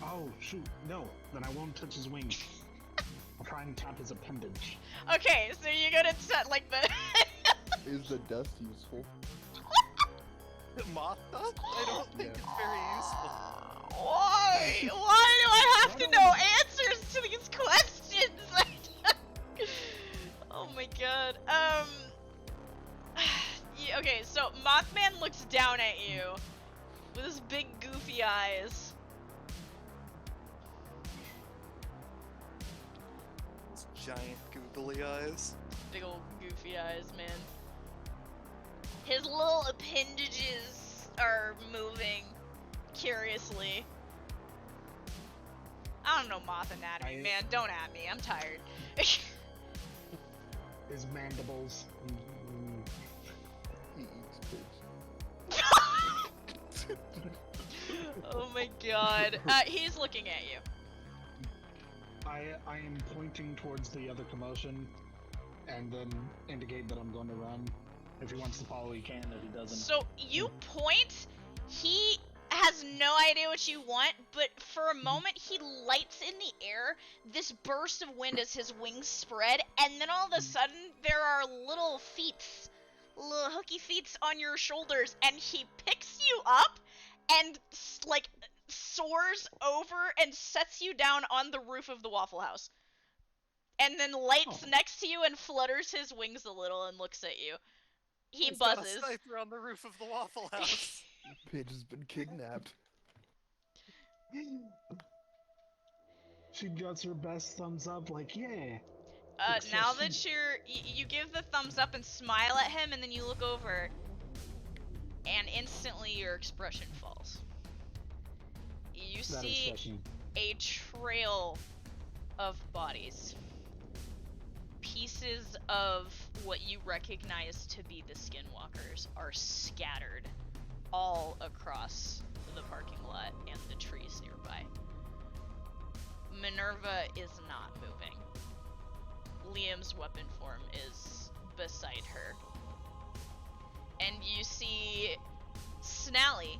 Oh shoot, no, then I won't touch his wing. I'll try and tap his appendage. Okay, so you're gonna set, like, the... Is the dust useful? Motha? I don't think it's very useful. Why? Why do I have to know answers to these questions? Oh my god. Okay, so Mothman looks down at you with his big goofy eyes. Those giant googly eyes. Big old goofy eyes, man. His little appendages are moving curiously. I don't know moth anatomy, man. Don't at me. I'm tired. His mandibles. He eats pigs. Oh my god. He's looking at you. I am pointing towards the other commotion, and then indicate that I'm going to run. If he wants to follow, he can. If he doesn't, So you point, he has no idea what you want, but for a moment he lights in the air this burst of wind as his wings spread, and then all of a sudden there are little little hooky feet on your shoulders, and he picks you up and like soars over and sets you down on the roof of the Waffle House. And then lights next to you and flutters his wings a little and looks at you. He He's got buzzes. a sniper on the roof of the Waffle House. Pidge has been kidnapped. she gets her best thumbs up, like, yeah. Now that you give the thumbs up and smile at him, and then you look over, and instantly your expression falls. You That see expression. a trail of bodies. Pieces of what you recognize to be the skinwalkers are scattered all across the parking lot and the trees nearby. Minerva is not moving. Liam's weapon form is beside her. And you see Snally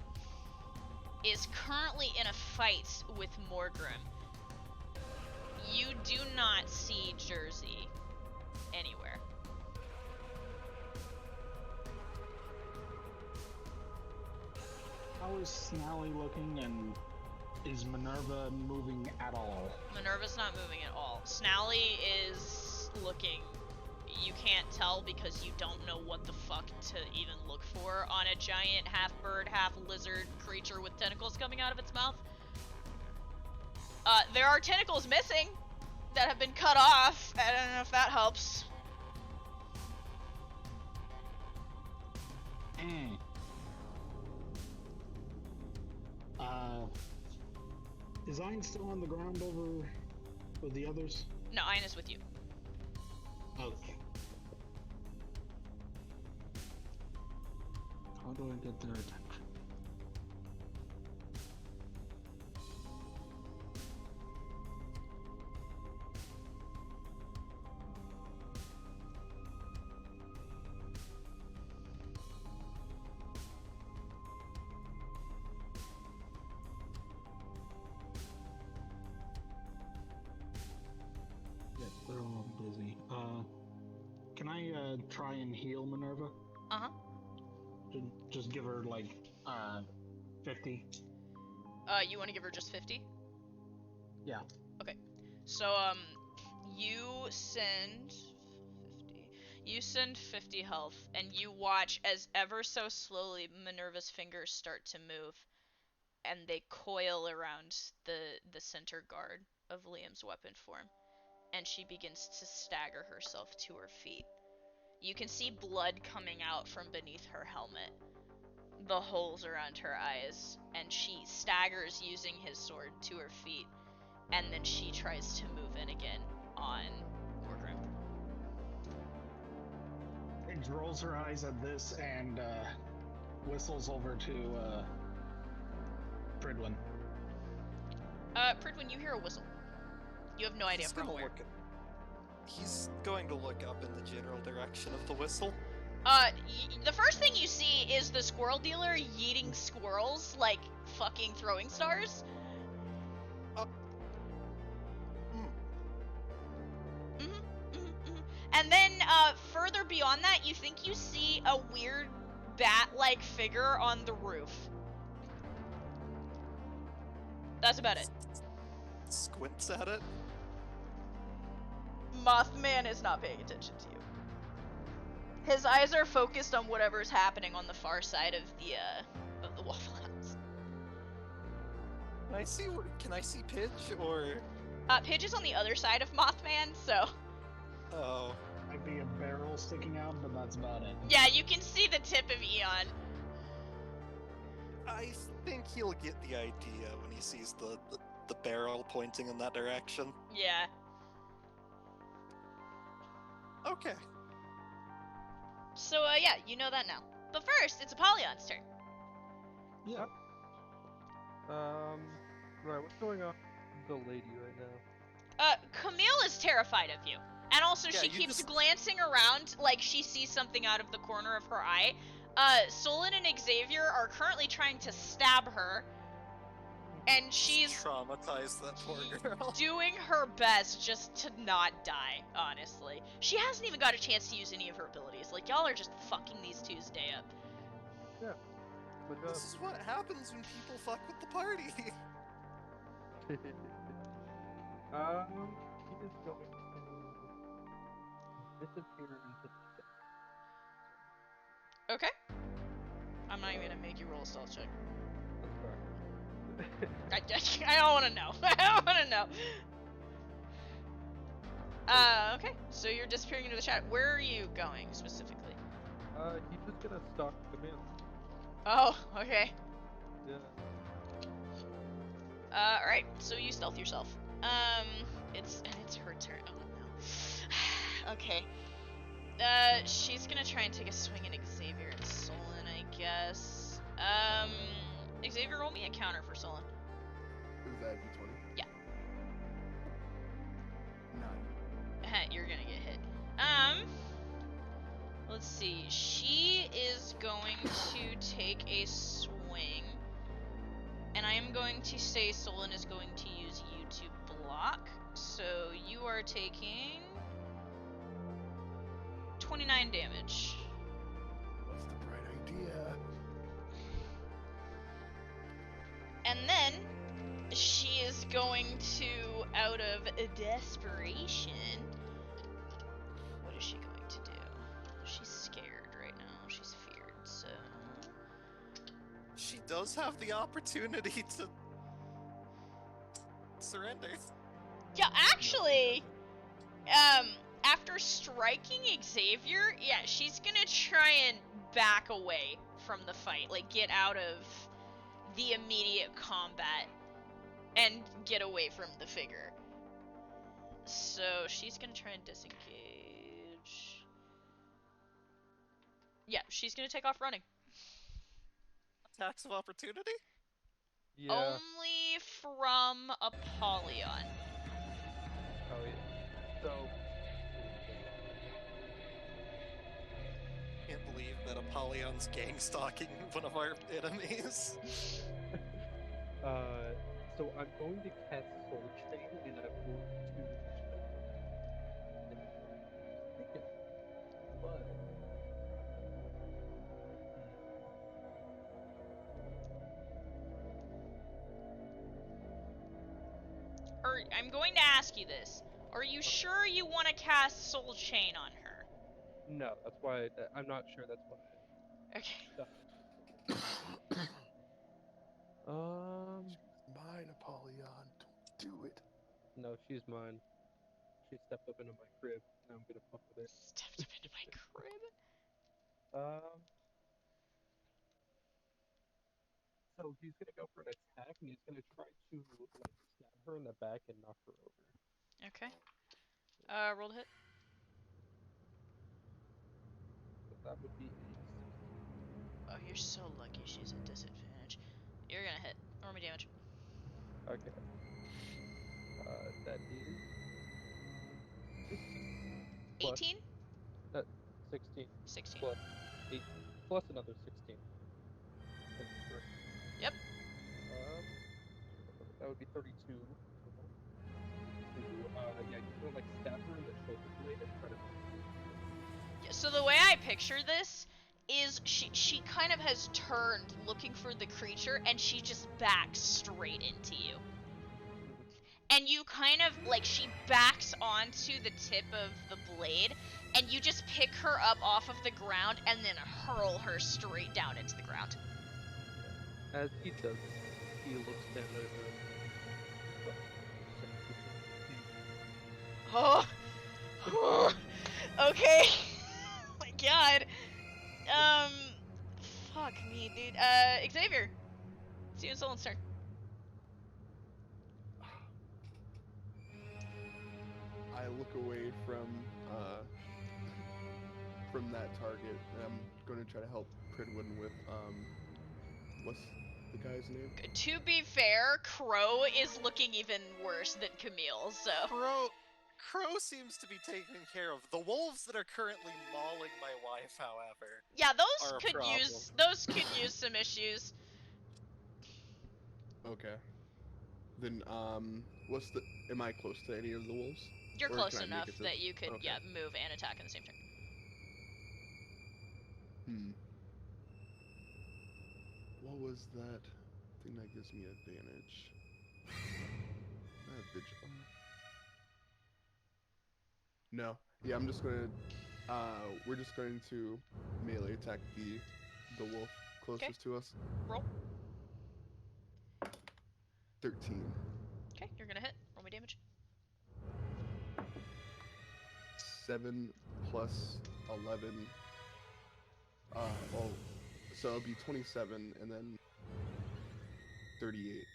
is currently in a fight with Morgrim. You do not see Jersey anywhere. How is Snally looking, and is Minerva moving at all? Minerva's not moving at all. Snally is looking. You can't tell because you don't know what the fuck to even look for on a giant half bird, half lizard creature with tentacles coming out of its mouth. There are tentacles missing that have been cut off. I don't know if that helps. Is Ein still on the ground over with the others? No, Ein is with you. Okay. How do I get their attention? Yes, they're all busy. Can I try and heal Minerva? Uh-huh. Just give her like 50. You want to give her just 50? Yeah. Okay. So, you send 50. You send 50 health, and you watch as ever so slowly Minerva's fingers start to move, and they coil around the center guard of Liam's weapon form, and she begins to stagger herself to her feet. You can see blood coming out from beneath her helmet, the holes around her eyes, and she staggers using his sword to her feet, and then she tries to move in again on Morgrim. Paige rolls her eyes at this and whistles over to Pridwin. Pridwin, you hear a whistle. You have no idea He's from gonna where. He's going to look up in the general direction of the whistle. The first thing you see is the squirrel dealer yeeting squirrels like fucking throwing stars. And then, further beyond that, you think you see a weird bat-like figure on the roof. That's about it. Squints at it. Mothman is not paying attention to you. His eyes are focused on whatever's happening on the far side of the Waffle House. Can I see Pidge, or? Pidge is on the other side of Mothman, so... Oh. Might be a barrel sticking out, but that's about it. Yeah, you can see the tip of Eon. I think he'll get the idea when he sees the barrel pointing in that direction. Yeah. Okay. So, yeah, you know that now. But first, it's Apollyon's turn. Yeah. Right, what's going on with the lady right now? Camille is terrified of you. And also, Yeah, she you keeps just- glancing around like she sees something out of the corner of her eye. Solon and Xavier are currently trying to stab her. And she's traumatized that poor girl. doing her best just to not die, honestly. She hasn't even got a chance to use any of her abilities. Like, y'all are just fucking these two's day up. Yeah. Good job. This is what happens when people fuck with the party. He is going to disappear into the depths. Okay. I'm not even gonna make you roll a stealth check. That's correct. I don't want to know. I don't want to know. Okay. So you're disappearing into the chat. Where are you going specifically? He's just gonna stalk the man. Oh, okay. Yeah. Alright. So you stealth yourself. It's her turn. Oh no. Okay. She's gonna try and take a swing at Xavier and Solon, I guess. Xavier, roll me a counter for Solon. Is that D20? Yeah. 9. You're gonna get hit. Let's see. She is going to take a swing. And I am going to say Solon is going to use you to block. So you are taking 29 damage. What's the bright idea? And then she is going to, out of desperation, what is she going to do? She's scared right now. She's feared, so... She does have the opportunity to surrender. Yeah, actually, after striking Xavier, yeah, she's gonna try and back away from the fight, like get out of the immediate combat and get away from the figure. So she's gonna try and disengage. Yeah, she's gonna take off running. Attacks of opportunity? Yeah. Only from Apollyon. Oh yeah. So. Can't believe that Apollyon's gang stalking one of our enemies. So I'm going to cast Soul Chain, and I'm going to take it. But Or I'm going to ask you this. Are you sure you want to cast Soul Chain on her? no, that's why I'm not sure. That's why. Okay. Mine, Apollyon. Don't do it. No, she's mine. She stepped up into my crib, and I'm gonna fuck with her. Stepped up into my crib. So he's gonna go for an attack, and he's gonna try to like stab her in the back and knock her over. Okay. Roll to hit. So that would be a 16. Oh, you're so lucky she's at disadvantage. You're gonna hit. Roll me damage. Okay. That is 18? 16 16. plus 8 plus another 16. That's correct. Yep. That would be 32. Yeah, you're gonna like stab her in the shoulder blade and try to. Yeah, so the way I picture this is she kind of has turned looking for the creature and she just backs straight into you. and you kind of, like, she backs onto the tip of the blade, and you just pick her up off of the ground and then hurl her straight down into the ground. As he does, he looks down at her. Oh. Okay. Oh my god. Fuck me, dude. Xavier. It's you and Solon's turn. I look away from that target, and I'm going to try to help Pridwin with, what's the guy's name? To be fair, Crow is looking even worse than Camille, so... Crow seems to be taken care of. The wolves that are currently mauling my wife, however... Yeah, those are a could problem. use some issues. Okay. Then, am I close to any of the wolves? You're Or close can I make enough it to- that you could, okay. yeah, move and attack in the same turn. What was that thing that gives me advantage? No. Yeah, I'm just gonna, we're just going to melee attack the wolf closest to us. Roll. 13. Okay, you're gonna hit. Roll me damage. 7 plus 11. So it'll be 27 and then 38.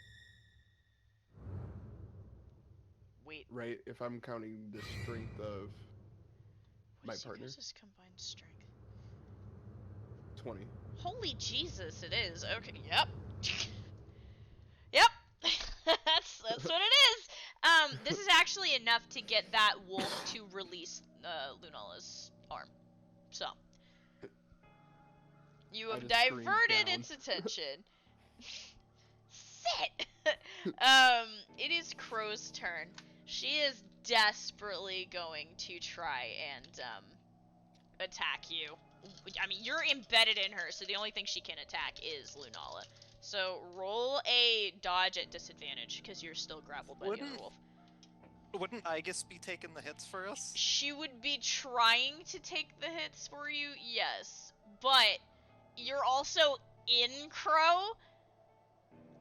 Wait. Right? If I'm counting the strength of my What's partner. yours' combined strength? 20. Holy Jesus, it is. Okay, yep. Yep. that's what it is. This is actually enough to get that wolf to release Lunala's arm. So you I have just screamed diverted down. its attention. Sit. It is Crow's turn. She is desperately going to try and attack you. I mean, you're embedded in her, so the only thing she can attack is Lunala. So roll a dodge at disadvantage, because you're still grappled by the other wolf. Wouldn't Aegis be taking the hits for us? She would be trying to take the hits for you, yes. But you're also in Crow.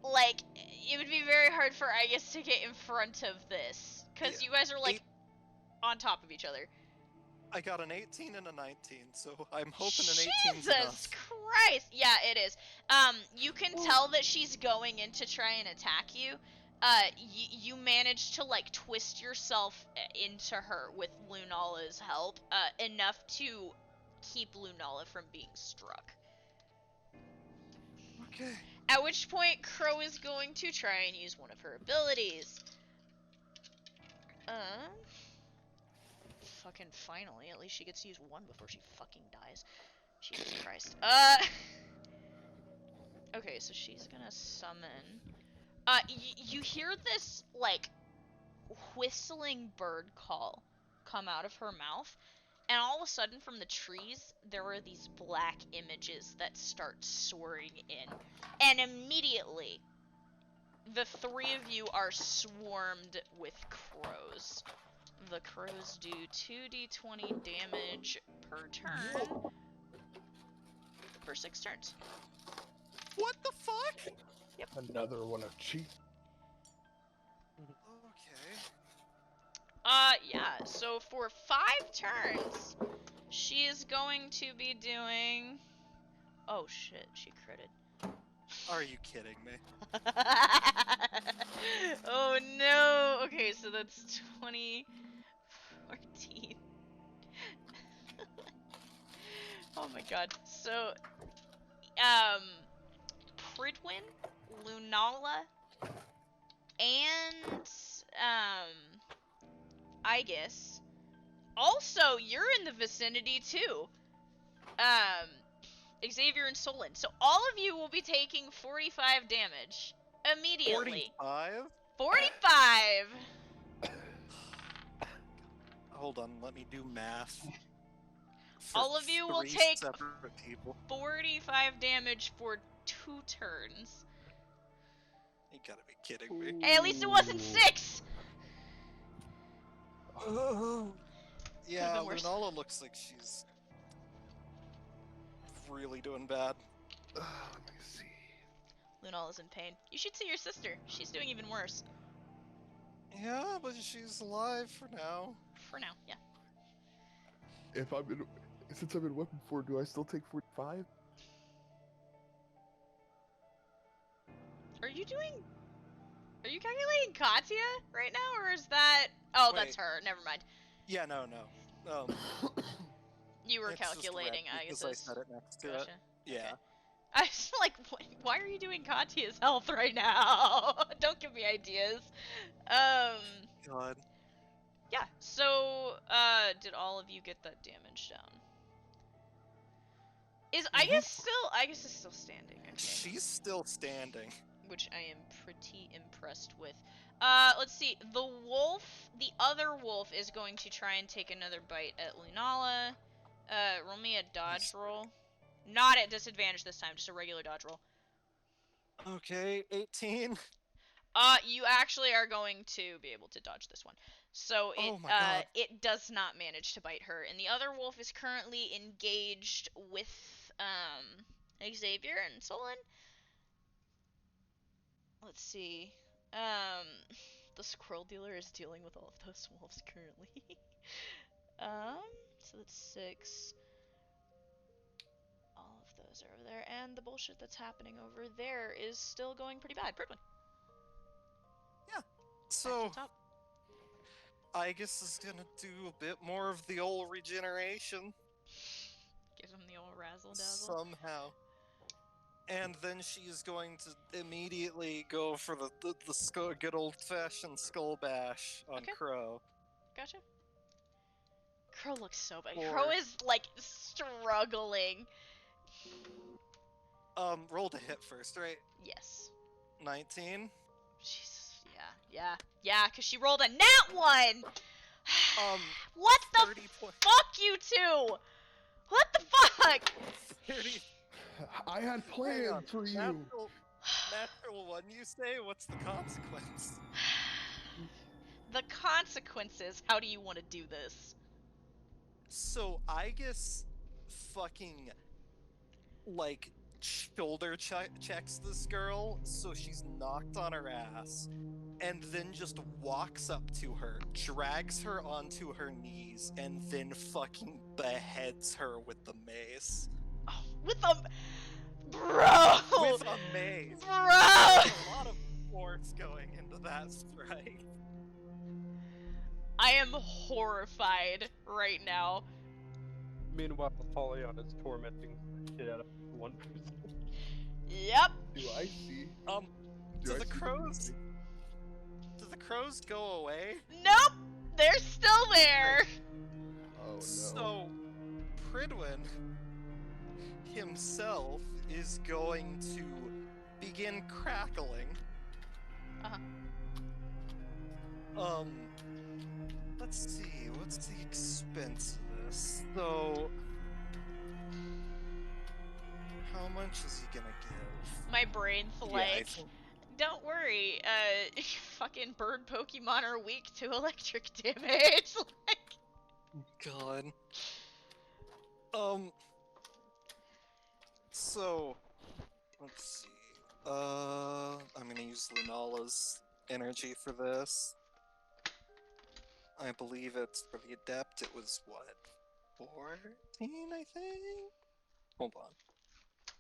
Like, it would be very hard for Aegis to get in front of this. Because you guys are, like, on top of each other. I got an 18 and a 19, so I'm hoping an 18's Jesus enough. Christ! Yeah, it is. You can tell that she's going in to try and attack you. You managed to, like, twist yourself into her with Lunala's help, enough to keep Lunala from being struck. Okay. At which point, Crow is going to try and use one of her abilities. Fucking finally, at least she gets to use one before she fucking dies. Jesus Christ. Okay, so she's gonna summon. You hear this, like, whistling bird call come out of her mouth, and all of a sudden from the trees, there are these black images that start soaring in. And immediately, the three of you are swarmed with crows. The crows do 2d20 damage per turn for 6 turns. What the fuck? Another one of cheat. Okay. Yeah, so for 5 turns, she is going to be doing... Oh shit, she critted. Are you kidding me? Oh no! Okay, so that's 20... 14. Oh my god. So, Pridwin, Lunala, and, Aegis. Also, you're in the vicinity too. Xavier and Solon. So all of you will be taking 45 damage immediately. 45? 45! Hold on, let me do math. All of you will 3 take separate people. 45 damage for 2 turns. You gotta be kidding me. Hey, at least it wasn't 6! Yeah, been worse. Lunala looks like she's really doing bad. Let me see. Lunala's in pain. You should see your sister. She's doing even worse. Yeah, but she's alive for now. For now, yeah. Since I'm in weapon 4, do I still take 45? Are you calculating Katya right now, or is that... Oh, that's Wait. her. Never mind. Yeah, no. You were It's just calculating red because I Agathis. said it next to it. Gotcha. Yeah. Okay. I was like, why are you doing Katya's health right now? Don't give me ideas. God. Yeah, so, did all of you get that damage down? Is Igus is still standing, okay. She's still standing. Which I am pretty impressed with. Let's see, the other wolf is going to try and take another bite at Lunala. Roll me a dodge roll. Not at disadvantage this time, just a regular dodge roll. Okay, 18. You actually are going to be able to dodge this one. So Oh my God. it does not manage to bite her, and the other wolf is currently engaged with Xavier and Solon. Let's see. The squirrel dealer is dealing with all of those wolves currently. So that's 6. All of those are over there, and the bullshit that's happening over there is still going pretty bad. Pridwin. So, top. Igus is gonna do a bit more of the old regeneration. Give him the old razzle dazzle. Somehow. And then she's going to immediately go for the good old-fashioned skull bash on Okay. Crow. Gotcha. Crow looks so bad. Or- Crow is like struggling. Roll to hit first, right? Yes. 19. Jesus. Yeah. Cause she rolled a nat 1. What the 30 points. fuck, you two? What the fuck? 30. I had Hang on, plans for you. Natural one, you say? What's the consequence? The consequences. How do you want to do this? So, Igus fucking, like, shoulder checks this girl, so she's knocked on her ass, and then just walks up to her, drags her onto her knees, and then fucking beheads her with the mace. Oh, with a... Bro! With a mace! Bro! There's a lot of force going into that strike. I am horrified right now. Meanwhile, Apollyon is tormenting the shit out of one person. Yep. Do I see? Do I the see crows... Do the crows go away? Nope! They're still there! Oh no. So, Pridwin himself is going to begin crackling. Uh-huh. Let's see, what's the expense of this? So, how much is he gonna give? My brain's Yeah, I like, think- don't worry, fucking bird Pokemon are weak to electric damage. Like, God. So, let's see. I'm gonna use Lunala's energy for this. I believe it's for the Adept, it was what? 14, I think? Hold on.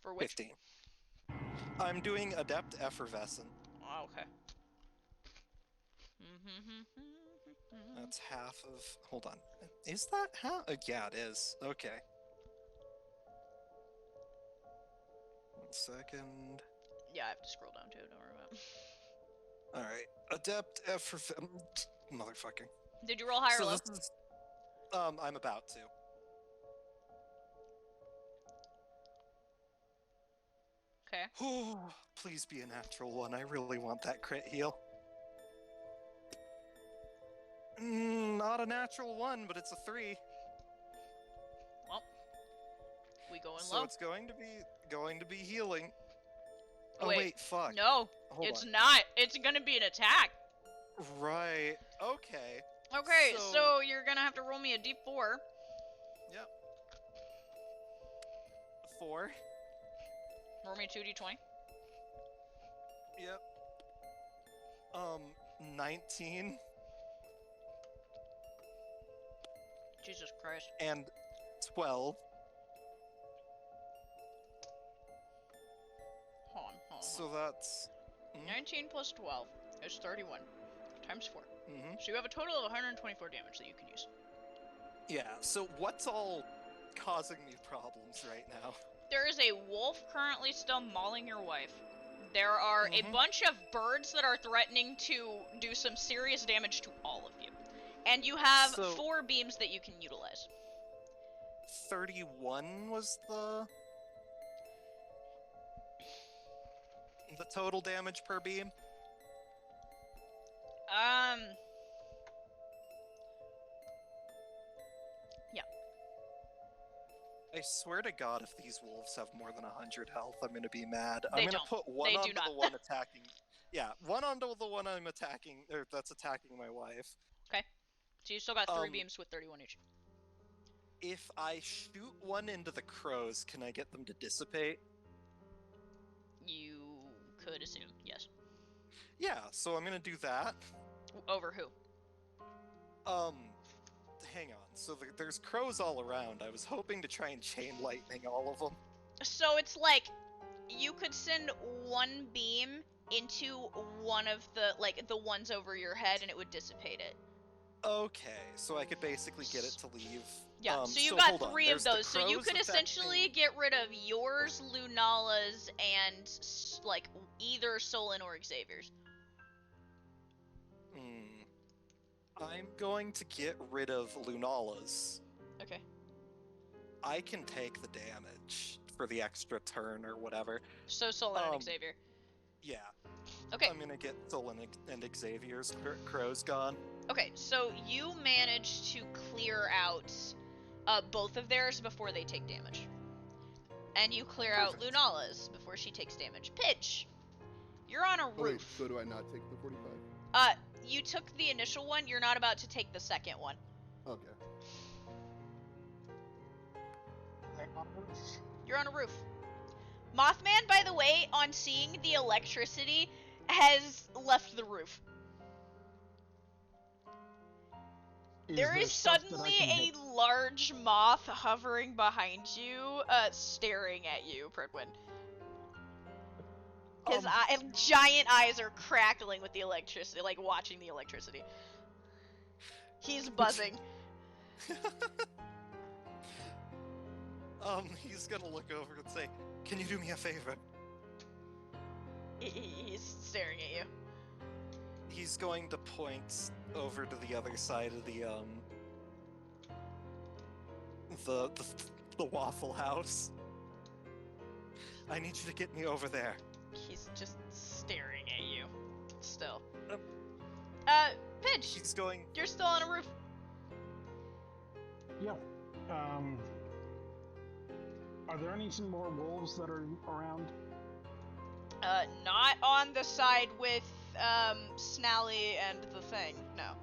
for which? 15. I'm doing Adept Effervescent. Oh, okay. That's half of. Hold on. Is that how? Yeah, it is. Okay. 1 second. Yeah, I have to scroll down too, don't worry about it. Alright. Adept Effervescent. Motherfucker. Did you roll higher or So low? this is. I'm about to. Okay. Whew, please be a natural one. I really want that crit heal. Not a natural one, but it's a 3. Well, we going So low? it's going to be healing. Oh Wait, wait, fuck. No, Hold it's on. not. It's gonna be an attack. Right. Okay. Okay. Okay, so you're gonna have to roll me a d4. Yep. 4. Roll me 2d20. Yep. 19 Jesus Christ. and 12. Hold on. So that's 19 plus 12 is 31 times 4. mm-hmm. So you have a total of 124 damage that you can use. Yeah. So what's all causing me problems right now? There is a wolf currently still mauling your wife. There are a bunch of birds that are threatening to do some serious damage to all of you. And you have 4 beams that you can utilize. 31 was the total damage per beam? Yeah. I swear to God, if these wolves have more than 100 health, I'm gonna be mad. They I'm gonna don't. put one They do onto not. the one attacking. Yeah, one onto the one I'm attacking, or that's attacking my wife. Okay. So you still got 3 beams with 31 each. If I shoot one into the crows, can I get them to dissipate? You could assume, yes. Yeah, so I'm gonna do that. Over who? Hang on. So there's crows all around. I was hoping to try and chain lightning all of them. So it's like, you could send one beam into one of the ones over your head and it would dissipate it. Okay, so I could basically get it to leave. Yeah, so you've so got hold on. 3 of There's the those, so you crows could essentially attacking- get rid of yours, Lunala's, and, like, either Solon or Xavier's. I'm going to get rid of Lunala's. Okay. I can take the damage for the extra turn or whatever. So Solon and Xavier. Yeah. Okay. I'm gonna get Solon and Xavier's crows gone. Okay, so you managed to clear out both of theirs before they take damage. And you clear out Lunala's before she takes damage. Pidge, you're on a roof. Oh, wait, so do I not take the 45? You took the initial one, you're not about to take the second one. Okay. You're on a roof. Mothman, by the way, on seeing the electricity, has left the roof. There is suddenly a large moth hovering behind you, staring at you, Pridwin. His giant eyes are crackling with the electricity, like watching the electricity. He's buzzing. He's gonna look over and say, "Can you do me a favor?" He's staring at you. He's going to point over to the other side of the Waffle House. I need you to get me over there. He's just staring at you. Still. Pidge! He's going... You're still on a roof. Yeah. Are there any more wolves that are around? Not on the side with, Snally and the thing, no.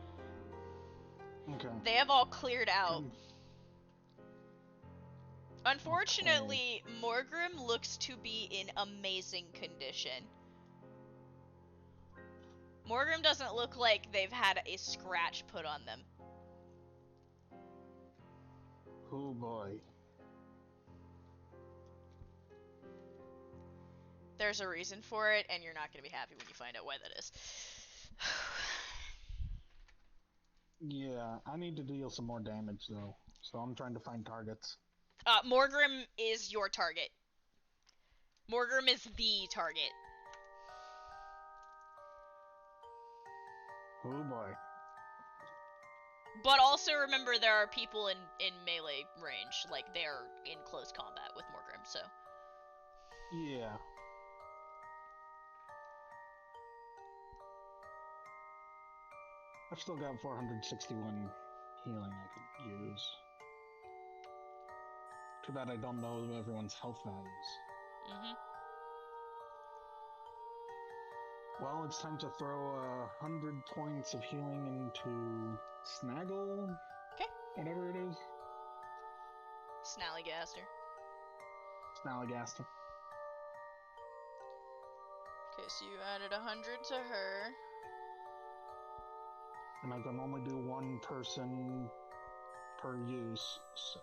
Okay. They have all cleared out. Unfortunately, Morgrim looks to be in amazing condition. Morgrim doesn't look like they've had a scratch put on them. Oh boy. There's a reason for it, and you're not going to be happy when you find out why that is. Yeah, I need to deal some more damage though, so I'm trying to find targets. Morgrim is your target. Morgrim is the target. Oh boy. But also remember there are people in melee range, like they're in close combat with Morgrim, so. Yeah. I've still got 461 healing I could use. Too bad I don't know everyone's health values. Mm-hmm. Well, it's time to throw 100 points of healing into Snaggle. Okay. Whatever it is. Snallygaster. Snallygaster. Okay, so you added 100 to her. And I can only do one person per use, so.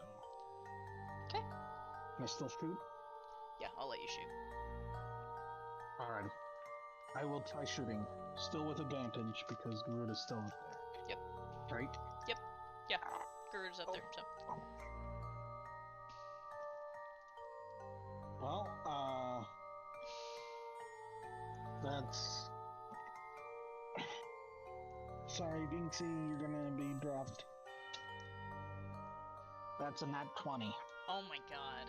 Okay. Can I still shoot? Yeah, I'll let you shoot. Alright. I will try shooting. Still with advantage because Garuda's still up there. Yep. Right? Yeah, Garuda's up there, so. Well, that's. Sorry, Dinksy, you're gonna be dropped. That's a nat 20. Oh my god.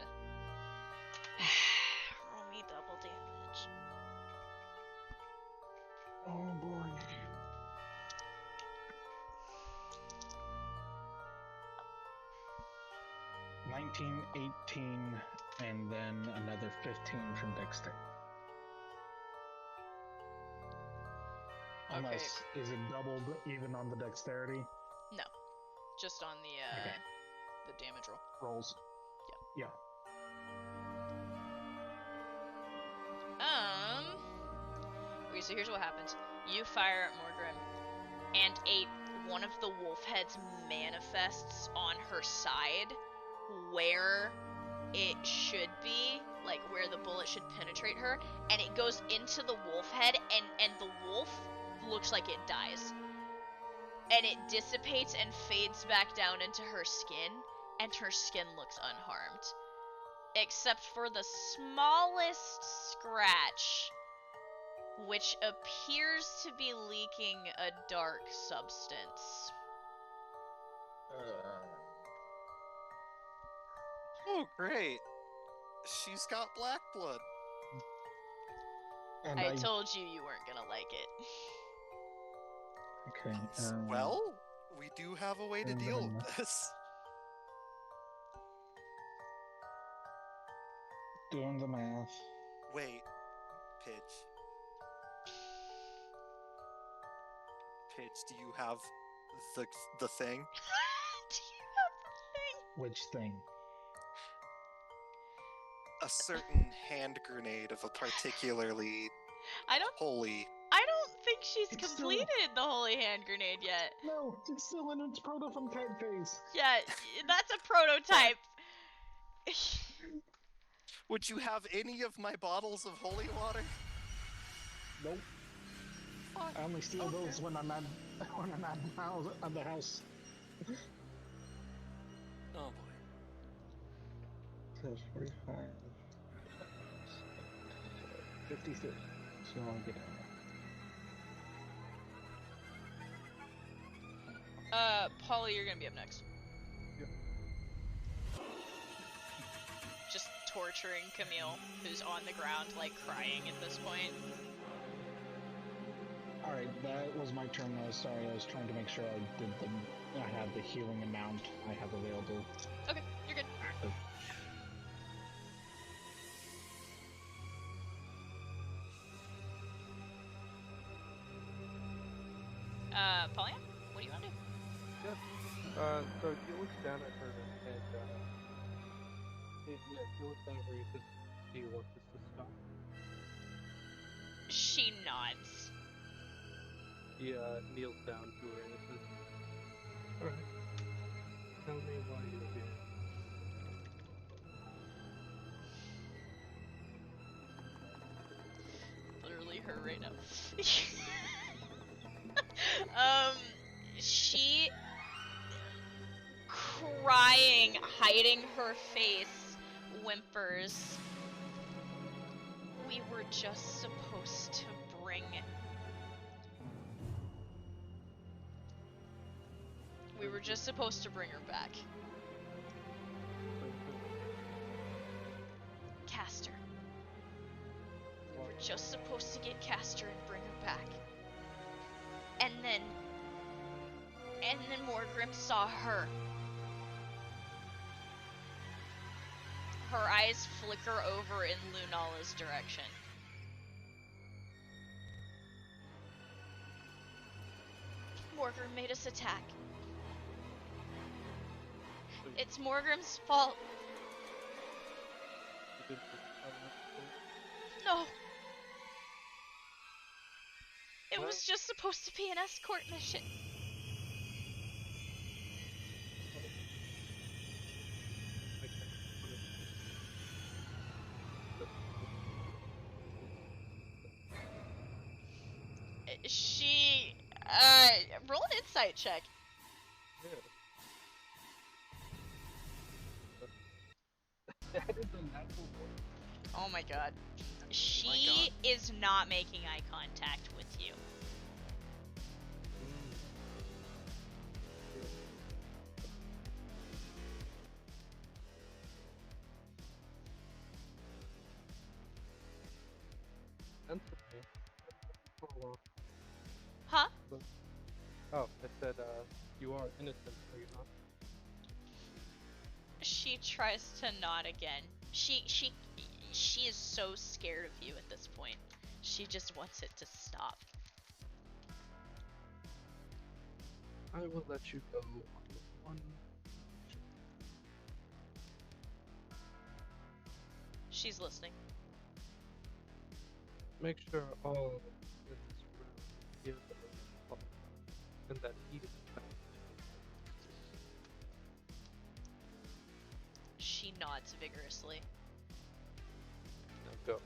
Roll me double damage. Oh boy. $19, 18, and then another 15 from Dexter. Okay. Unless, is it doubled even on the dexterity No. Just on the, Okay. the damage roll. rolls? Yeah. Okay, so here's what happens. You fire at Morgrim, and one of the wolf heads manifests on her side where it should be, like where the bullet should penetrate her, and it goes into the wolf head, and the wolf looks like it dies. And it dissipates and fades back down into her skin, and her skin looks unharmed. Except for the smallest scratch, which appears to be leaking a dark substance. Oh, great. She's got black blood. And I told you you weren't gonna like it. Okay. Well, we do have a way to and deal then- with this. Doing the math. Wait, Pidge. Pidge, do you have the thing? Do you have the thing? Which thing? A certain hand grenade of a particularly I don't think she's It's still- completed the holy hand grenade yet. No, it's still in its prototype phase. Yeah, that's a prototype. Would you have any of my bottles of holy water? Nope. Fuck. I only steal Okay. those when I'm at the house. Oh boy. So 45. 53. So I'll get out. Polly, you're gonna be up next. Yep. Just torturing Camille, who's on the ground, like, crying at this point. Alright, that was my turn. I was sorry. I was trying to make sure I had the healing amount I have available Okay, you're good. active. Pollyanna, what do you want to do? So he looks down at her and he looks down at her and he says, "Do you want this to stop?" She nods. He kneels down to her and says, "Alright, tell me why you're here." Literally her right now. She crying, hiding her face, whimpers. We were just supposed to bring her back. Castor. We were just supposed to get Castor and bring her back. And then Morgrim saw her. Her eyes flicker over in Lunala's direction. Morgrim made us attack. It's Morgrim's fault. You didn't tell him that. No. It Well- was just supposed to be an escort mission. I can't put it. She, roll an insight check. Yeah. That is a natural one. Oh my god. She is not making eye contact with you. Sensible. Oh, Huh? oh, I said, you are innocent, are you not? She tries to nod again. She is so scared of you at this point. She just wants it to stop. I will let you go on one. She's listening. Make sure all in this room give the love, and that he is back. She nods vigorously. Now go.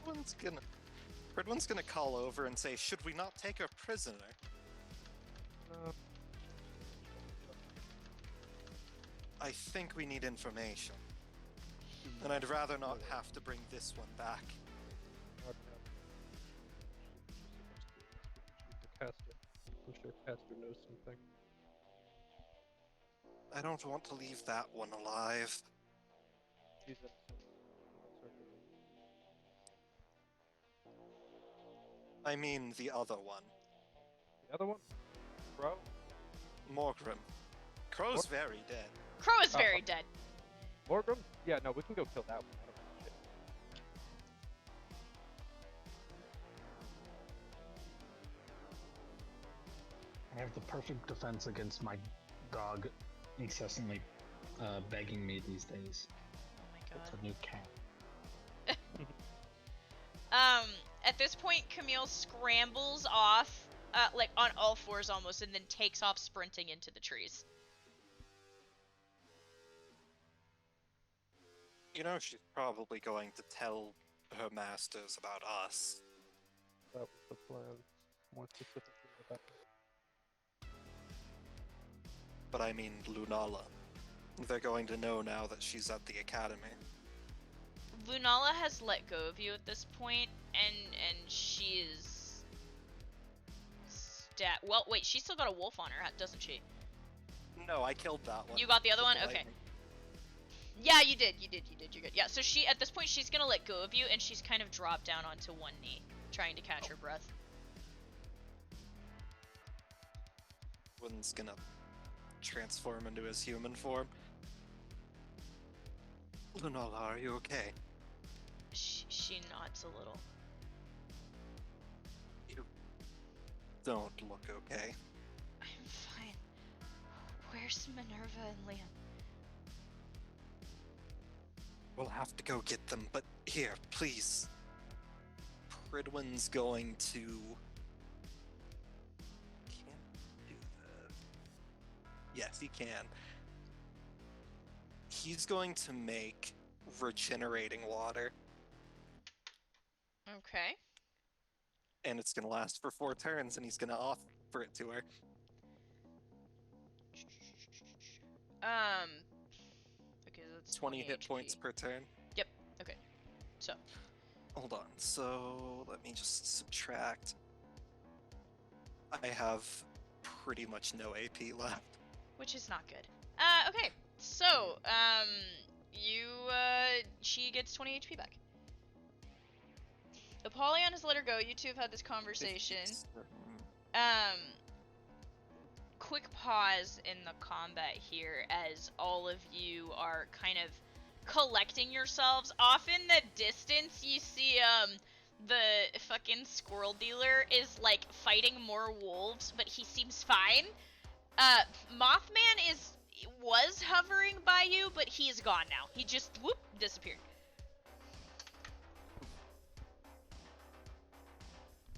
Fridwin's gonna call over and say, should we not take her prisoner? I think we need information. And I'd rather not have to bring this one back. Not now. She's a caster. I'm sure caster knows something. I don't want to leave that one alive. He's innocent. I mean the other one. The other one? Bro? Morgrim. Crow's very dead. Crow is very dead. Morgrim? Yeah, no, we can go kill that one. I don't give a shit. I have the perfect defense against my dog incessantly begging me these days. Oh my It's god. a new cat. At this point, Camille scrambles off, like on all fours almost, and then takes off sprinting into the trees. You know, she's probably going to tell her masters about us. That was the plan. More specifically about But I mean Lunala. They're going to know now that she's at the academy. Lunala has let go of you at this point, and she is well, wait, she's still got a wolf on her, doesn't she? No, I killed that one. You got the other one? With Okay. lightning. Yeah, you did, you're good. Yeah, so she, at this point, she's gonna let go of you, and she's kind of dropped down onto one knee, trying to catch her breath. One's gonna transform into his human form. Lunala, are you okay? She nods a little. You don't look okay. I'm fine. Where's Minerva and Liam? We'll have to go get them, but here, please. Pridwin's going to... Can't do that. Yes, he can. He's going to make regenerating water, Okay. and it's going to last for 4 turns, and he's going to offer it to her. Okay, that's 20 hit HP. points per turn. Yep. Okay. So, Hold on, so let me just subtract. I have pretty much no AP left. which is not good. Okay. So, she gets 20 HP back. Apollyon has let her go. You two have had this conversation. Quick pause in the combat here as all of you are kind of collecting yourselves. Off in the distance, you see, the fucking squirrel dealer is, like, fighting more wolves, but he seems fine. Mothman is was hovering by you, but he's gone now. He just, whoop, disappeared.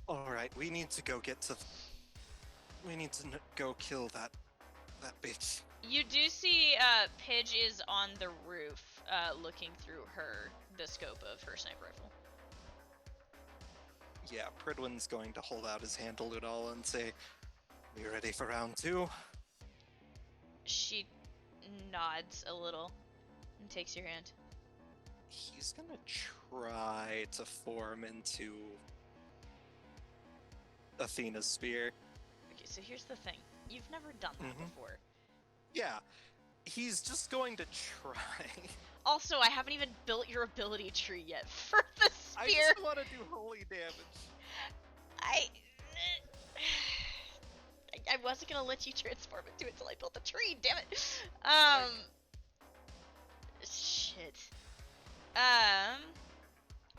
Alright, we need to go get to... We need to go kill that bitch. You do see Pidge is on the roof looking through the scope of her sniper rifle. Yeah, Pridwin's going to hold out his hand to Lunala and say, "We ready for round 2? She nods a little and takes your hand. He's gonna try to form into Athena's spear. Okay, so here's the thing. You've never done that before. Yeah, he's just going to try. Also, I haven't even built your ability tree yet for the I spear. just want to do holy damage. I wasn't gonna let you transform into it until I built the tree, damn it. Shit.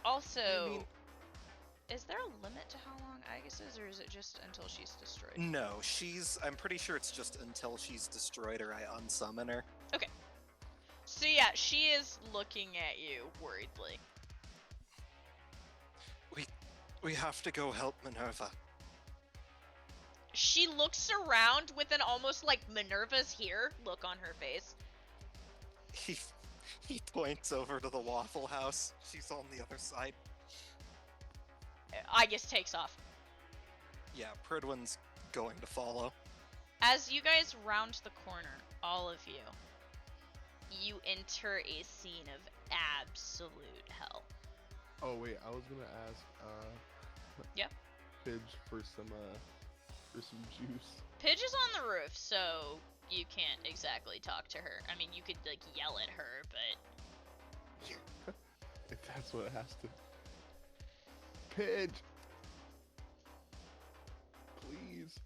Also, I mean, is there a limit to how long Agus is, or is it just until she's destroyed? no, I'm pretty sure it's just until she's destroyed or I unsummon her. Okay. So yeah, she is looking at you worriedly. We have to go help Minerva. She looks around with an almost like Minerva's here look on her face. He points over to the Waffle House. She's on the other side. Agus takes off. Yeah, Pridwin's going to follow. As you guys round the corner, all of you enter a scene of absolute hell. Oh wait, I was gonna ask. Yeah. Pidge for some juice. Pidge is on the roof, so you can't exactly talk to her. I mean, you could like yell at her, but If that's what it has to. Pidge, please,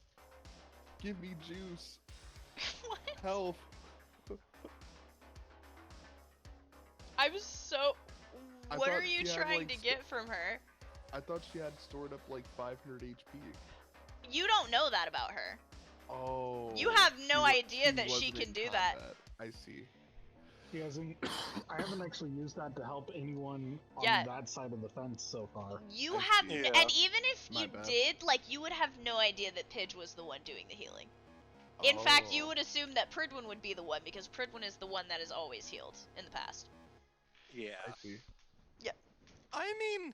give me juice. what? Health. I'm so. I What are thought you she had, trying like, to get from her? I thought she had stored up like 500 HP. You don't know that about her. Oh. You have no wa- idea that she wasn't can in do that. combat. I see. He hasn't. I haven't actually used that to help anyone on Yeah. that side of the fence so far. You I have, see. and Yeah. even if My you bad. did, like, you would have no idea that Pidge was the one doing the healing. In fact, you Oh. would assume that Pridwin would be the one, because Pridwin is the one that has always healed in the past. Yeah. I see. I mean,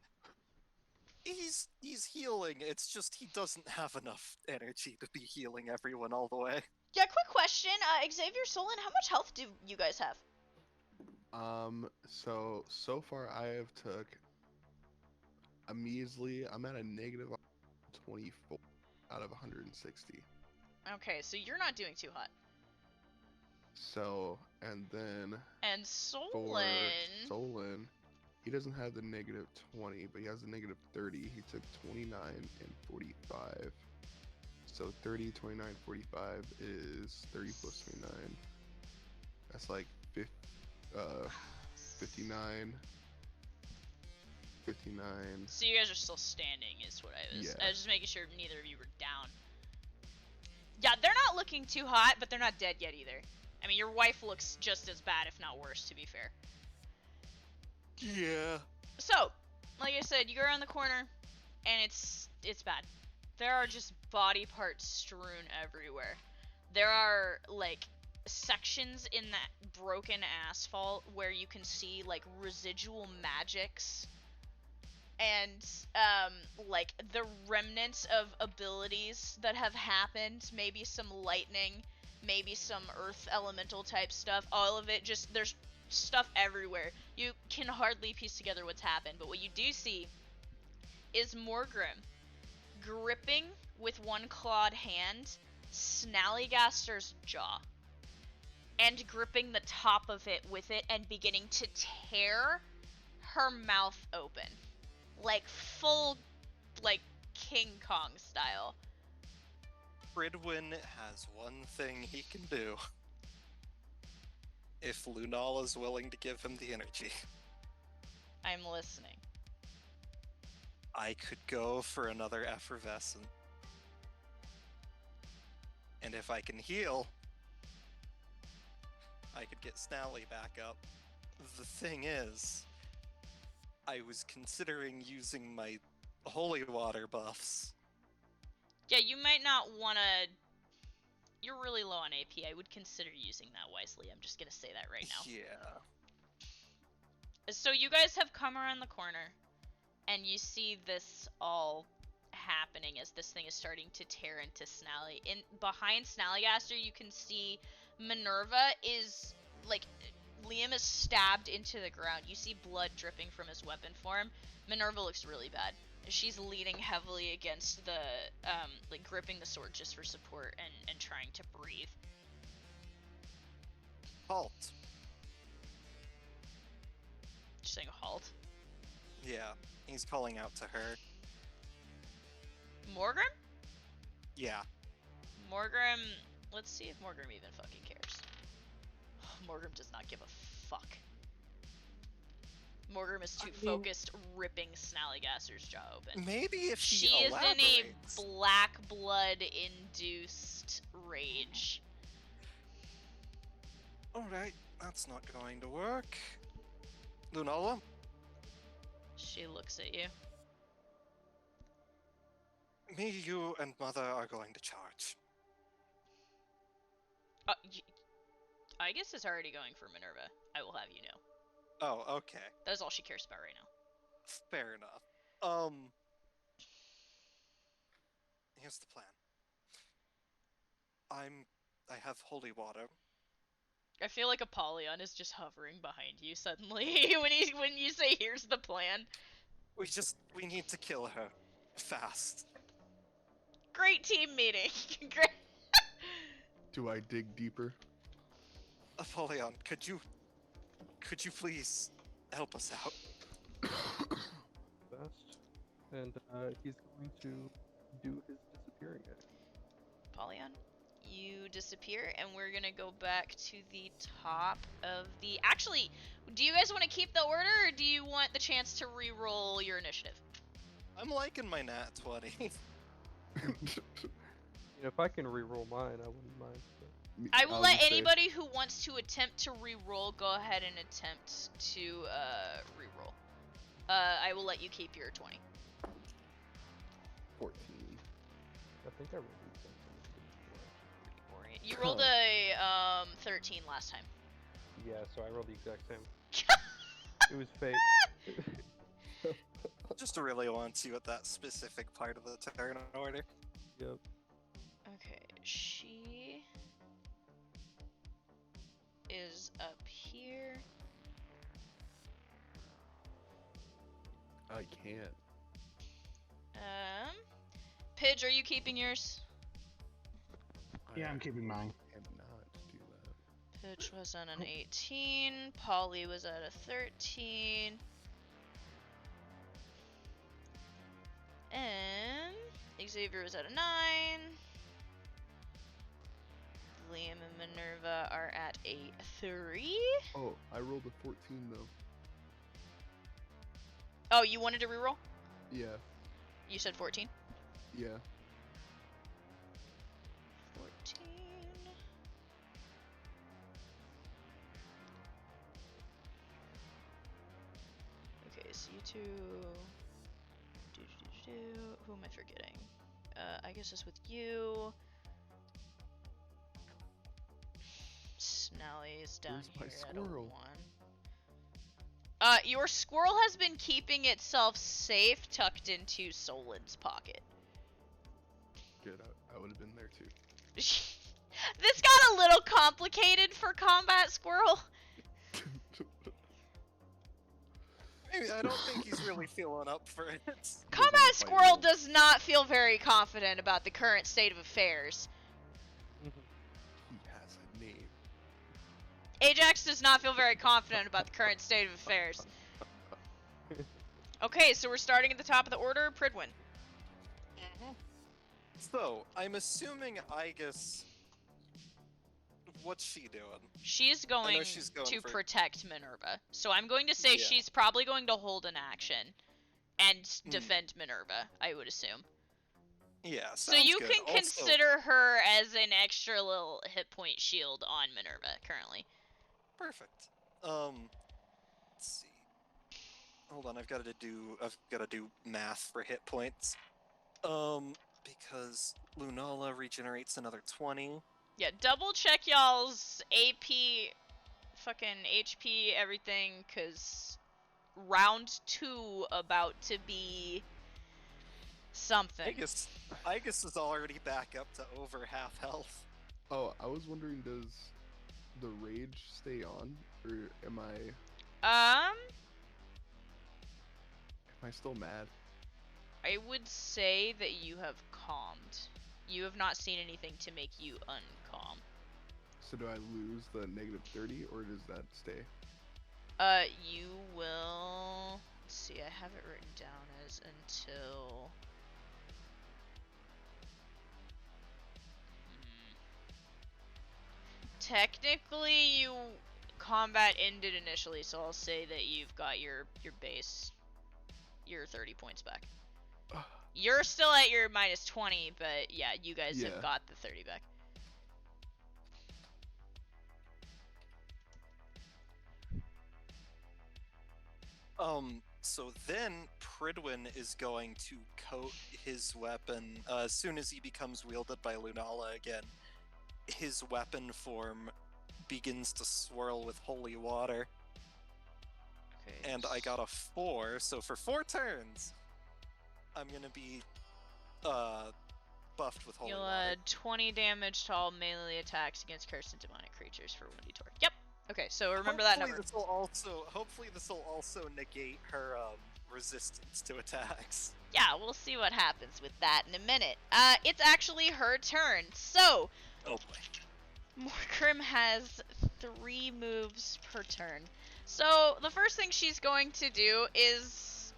he's healing. It's just he doesn't have enough energy to be healing everyone all the way. Yeah, quick question, Xavier Solon, how much health do you guys have? So far I have took a measly. I'm at a negative 24 out of 160. Okay, so you're not doing too hot. So, and then And for Solon... Solon, he doesn't have the negative 20, but he has the negative 30. He took 29 and 45. So 30, 29, 45 is 30 plus 29. That's like 59. 59. So you guys are still standing, is what I was... Yeah. I was just making sure neither of you were down. Yeah, they're not looking too hot, but they're not dead yet either. I mean, your wife looks just as bad, if not worse, to be fair. Yeah. So, like I said, you go around the corner, and it's bad. There are just body parts strewn everywhere. There are, like, sections in that broken asphalt where you can see, like, residual magics and, like, the remnants of abilities that have happened. Maybe some lightning, maybe some earth elemental type stuff. All of it just, there's stuff everywhere. You can hardly piece together what's happened, but what you do see is Morgrim gripping with one clawed hand Snallygaster's jaw and gripping the top of it with it and beginning to tear her mouth open, like full, like King Kong style. Pridwin has one thing he can do. If Lunal is willing to give him the energy. I'm listening. I could go for another effervescent. And if I can heal, I could get Snally back up. The thing is, I was considering using my holy water buffs. Yeah, you might not want to... You're really low on AP. I would consider using that wisely. I'm just going to say that right now. Yeah. So you guys have come around the corner, and you see this all happening as this thing is starting to tear into Snally. Behind Snallygaster, you can see Minerva is, like, Liam is stabbed into the ground. You see blood dripping from his weapon form. Minerva looks really bad. She's leaning heavily against the, like, gripping the sword just for support and trying to breathe. Halt. Just saying halt. Yeah, he's calling out to her. Morgrim? Yeah. Morgrim, let's see if Morgrim even fucking cares. Morgrim does not give a fuck. Morgrim is too focused ripping Snallygaster's jaw open. Maybe if She he is in a elaborates. black blood induced rage. Alright, that's not going to work. Lunala? She looks at you. Me, you, and Mother are going to charge. I guess it's already going for Minerva. I will have you know. Oh, okay. That is all she cares about right now. Fair enough. Here's the plan. I have holy water. I feel like Apollyon is just hovering behind you suddenly when you say here's the plan. We need to kill her. Fast. Great team meeting. Great. Do I dig deeper? Apollyon, could you please help us out? Best. And he's going to do his disappearing act. Apollyon, you disappear, and we're gonna go back to the top of the... Actually, do you guys want to keep the order, or do you want the chance to re-roll your initiative? I'm liking my nat 20. You know, if I can re-roll mine, I wouldn't mind. But... I will was let gonna say, anybody who wants to attempt to re-roll go ahead and attempt to re-roll. I will let you keep your 20. 14. I think I rolled these things before. You rolled a 13 last time. Yeah, so I rolled the exact same. It was fate. Just really wants you at that specific part of the turn order. Yep. Okay, she is up here. I can't. Pidge, are you keeping yours? Yeah, I'm keeping mine. Cannot do that. Pidge was at an 18. Polly was at a 13. And Xavier was at a 9. Liam and Minerva are at a 3. Oh, I rolled a 14 though. Oh, you wanted to reroll? Yeah, You said 14? yeah. 14. Okay, so you two. Who am I forgetting? I guess it's with you. Snally is down Where's here my at a squirrel? 1. Your squirrel has been keeping itself safe, tucked into Solin's pocket. Good, I would have been there too. This got a little complicated for Combat Squirrel. Maybe I don't think he's really feeling up for it. Combat fight Squirrel rules. does not feel very confident about the current state of affairs. He has a name. Ajax does not feel very confident about the current state of affairs. Okay, so we're starting at the top of the order. Pridwin. So, I'm assuming Igus... What's she doing? She's going she's going to for- protect Minerva. So I'm going to say Yeah. she's probably going to hold an action and Hmm. defend Minerva, I would assume. Yeah, So sounds you good. can Also, consider her as an extra little hit point shield on Minerva currently. Perfect. Let's see. Hold on, I've got to do math for hit points. Because Lunala regenerates another 20. Yeah, double check y'all's AP, fucking HP, everything, cause round 2 about to be something. Aegis is already back up to over half health. Oh, I was wondering, does the rage stay on, or am I still mad? I would say that you have calmed. You have not seen anything to make you uncalm. So do I lose the negative 30, or does that stay? You will... Let's see, I have it written down as until... Technically, combat ended initially, so I'll say that you've got your base, your 30 points back. You're still at your minus 20, but yeah, you guys have got the 30 back. So then Pridwin is going to coat his weapon, as soon as he becomes wielded by Lunala again, his weapon form begins to swirl with holy water. Okay. And I got a 4, so for 4 turns, I'm gonna be, buffed with holy You'll water. add 20 damage to all melee attacks against cursed and demonic creatures for 1d4. Yep. Okay, so remember that number. Hopefully this will also negate her, resistance to attacks. Yeah, we'll see what happens with that in a minute. It's actually her turn. So, Oh boy. Morgrim has 3 moves per turn. So, the first thing she's going to do is...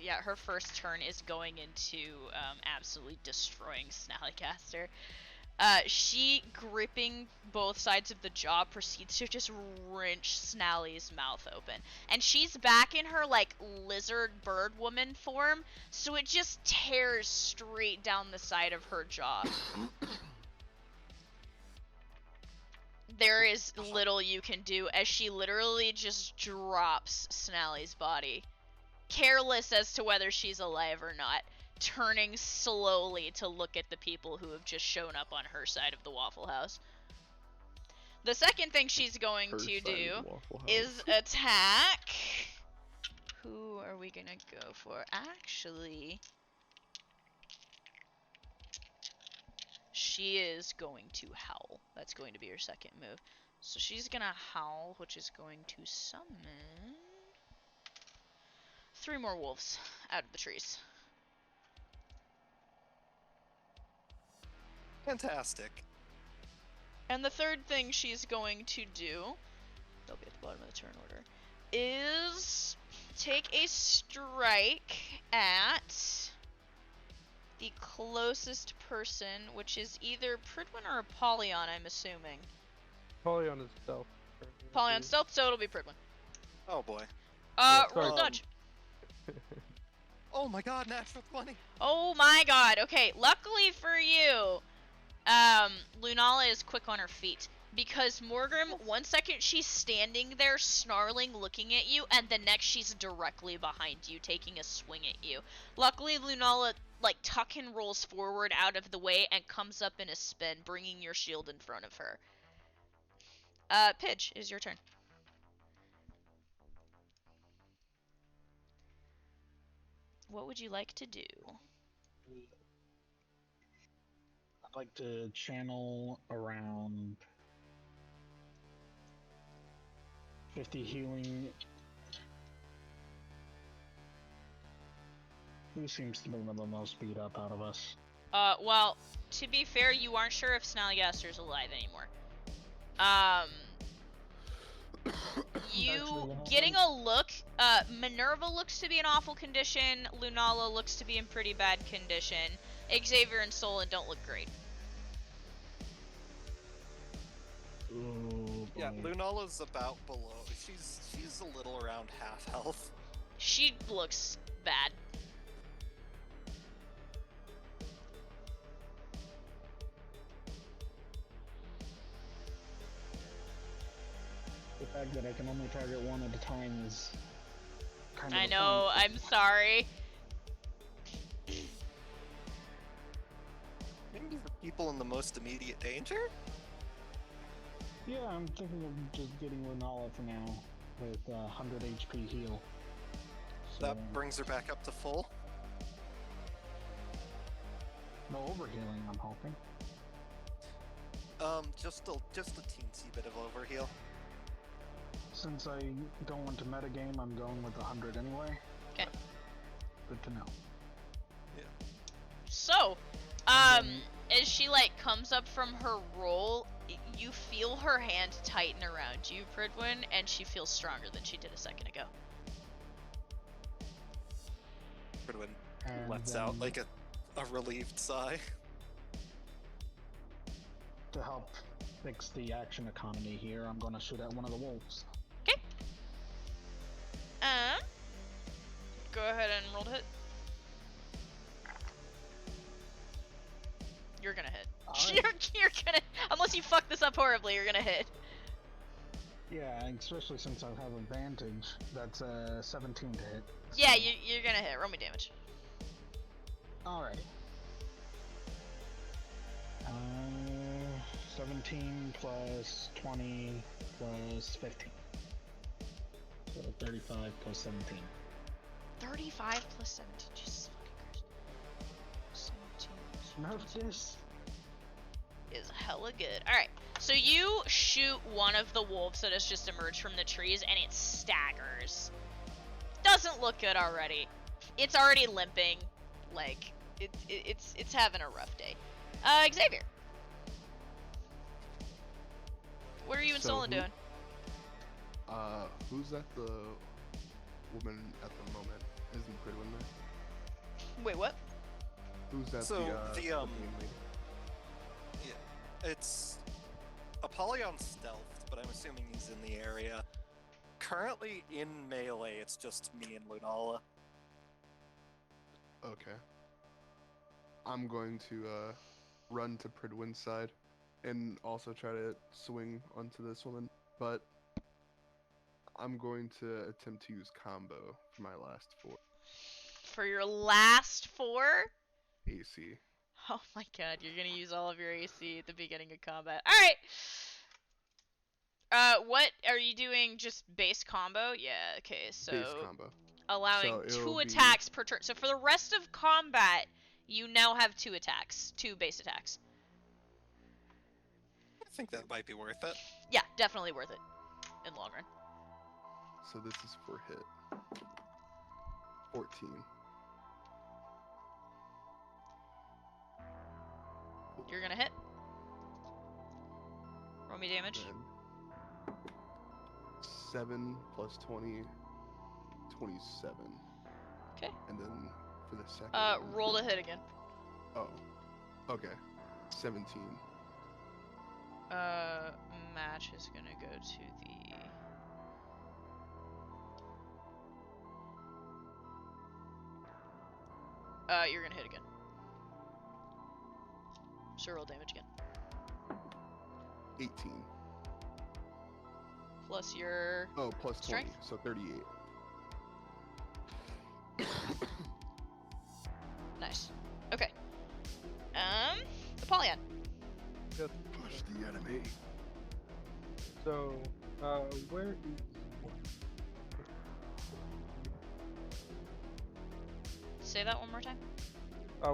Yeah, her first turn is going into absolutely destroying Snallycaster. She, gripping both sides of the jaw, proceeds to just wrench Snally's mouth open. And she's back in her, like, lizard bird woman form, so it just tears straight down the side of her jaw. There is little you can do, as she literally just drops Snally's body, careless as to whether she's alive or not, turning slowly to look at the people who have just shown up on her side of the Waffle House. The second thing she's going to do is attack. Who are we gonna go for? Actually, she is going to howl. That's going to be her second move. So she's gonna howl, which is going to summon 3 more wolves out of the trees. Fantastic. And the third thing she's going to do, they'll be at the bottom of the turn order, is take a strike at the closest person, which is either Pridwin or Apollyon, I'm assuming. Apollyon is stealth. Apollyon stealth, so it'll be Pridwin. Oh boy. Roll dodge. Oh my god, natural 20! Oh my god, okay, luckily for you, Lunala is quick on her feet. Because Morgrim, one second she's standing there snarling, looking at you, and the next she's directly behind you, taking a swing at you. Luckily, Lunala, like, tuck and rolls forward out of the way and comes up in a spin, bringing your shield in front of her. Pidge, is your turn. What would you like to do? I'd like to channel around 50 healing. Who seems to be the most beat up out of us? Well, to be fair, you aren't sure if Snallygaster's alive anymore. You getting a look, Minerva looks to be in awful condition, Lunala looks to be in pretty bad condition, Xavier and Solon don't look great. Ooh, Yeah, boy. Lunala's about below. She's a little around half health. She looks bad. fact that I can only target one at a time is kind of I a know, point. I'm sorry. Maybe for people in the most immediate danger? Yeah, I'm thinking of just getting Lunala for now with 100 HP heal. So, That brings her back up to full. no overhealing, I'm hoping. Just a teensy bit of overheal. Since I go into metagame, I'm going with 100 anyway. Okay. Good to know. So, And as she like comes up from her roll, you feel her hand tighten around you, Pridwin, and she feels stronger than she did a second ago. Pridwin And lets then, out like a relieved sigh. to help fix the action economy here, I'm gonna shoot at one of the wolves. Go ahead and roll to hit. You're gonna hit. Alright. You're gonna, unless you fuck this up horribly, you're gonna hit. Yeah, and especially since I have advantage. That's 17 to hit. Yeah, so- you're gonna hit. Roll me damage. Alright. 17 plus 20 plus 15. So 35 plus 17. 35 plus 17. Jesus fucking Christ. 17 Nerf this? is hella good. Alright, so you shoot one of the wolves that has just emerged from the trees, and it staggers. Doesn't look good already. It's already limping. Like, it's having a rough day. Xavier. What are you and So Solon doing? Who's at the woman at the moment? Isn't Pridwin there? Wait, what? Who's at So, the the, main lady? It's Apollyon stealthed, but I'm assuming he's in the area. Currently in melee, it's just me and Lunala. Okay. I'm going to run to Pridwin's side and also try to swing onto this woman, but I'm going to attempt to use combo for my last 4 For your last 4? AC. Oh my god, you're gonna use all of your AC at the beginning of combat. Alright! What are you doing? Just base combo? Yeah, okay, so Base combo. allowing So it'll 2 be- attacks per turn. So for the rest of combat, you now have 2 attacks. 2 base attacks. I think that might be worth it. Yeah, definitely worth it. In the long run. So this is for hit. 14. You're gonna hit. Roll me damage. Then 7 plus 20, 27. Okay. And then for the second one- Roll to hit again. Oh. Okay. 17. Match is gonna go to the... you're gonna hit again. So roll damage again. 18. Plus your... Oh, plus 20, Strength? so 38. Nice. Okay. Apollyon. Yes. Push the enemy. So, where is Say that one more time.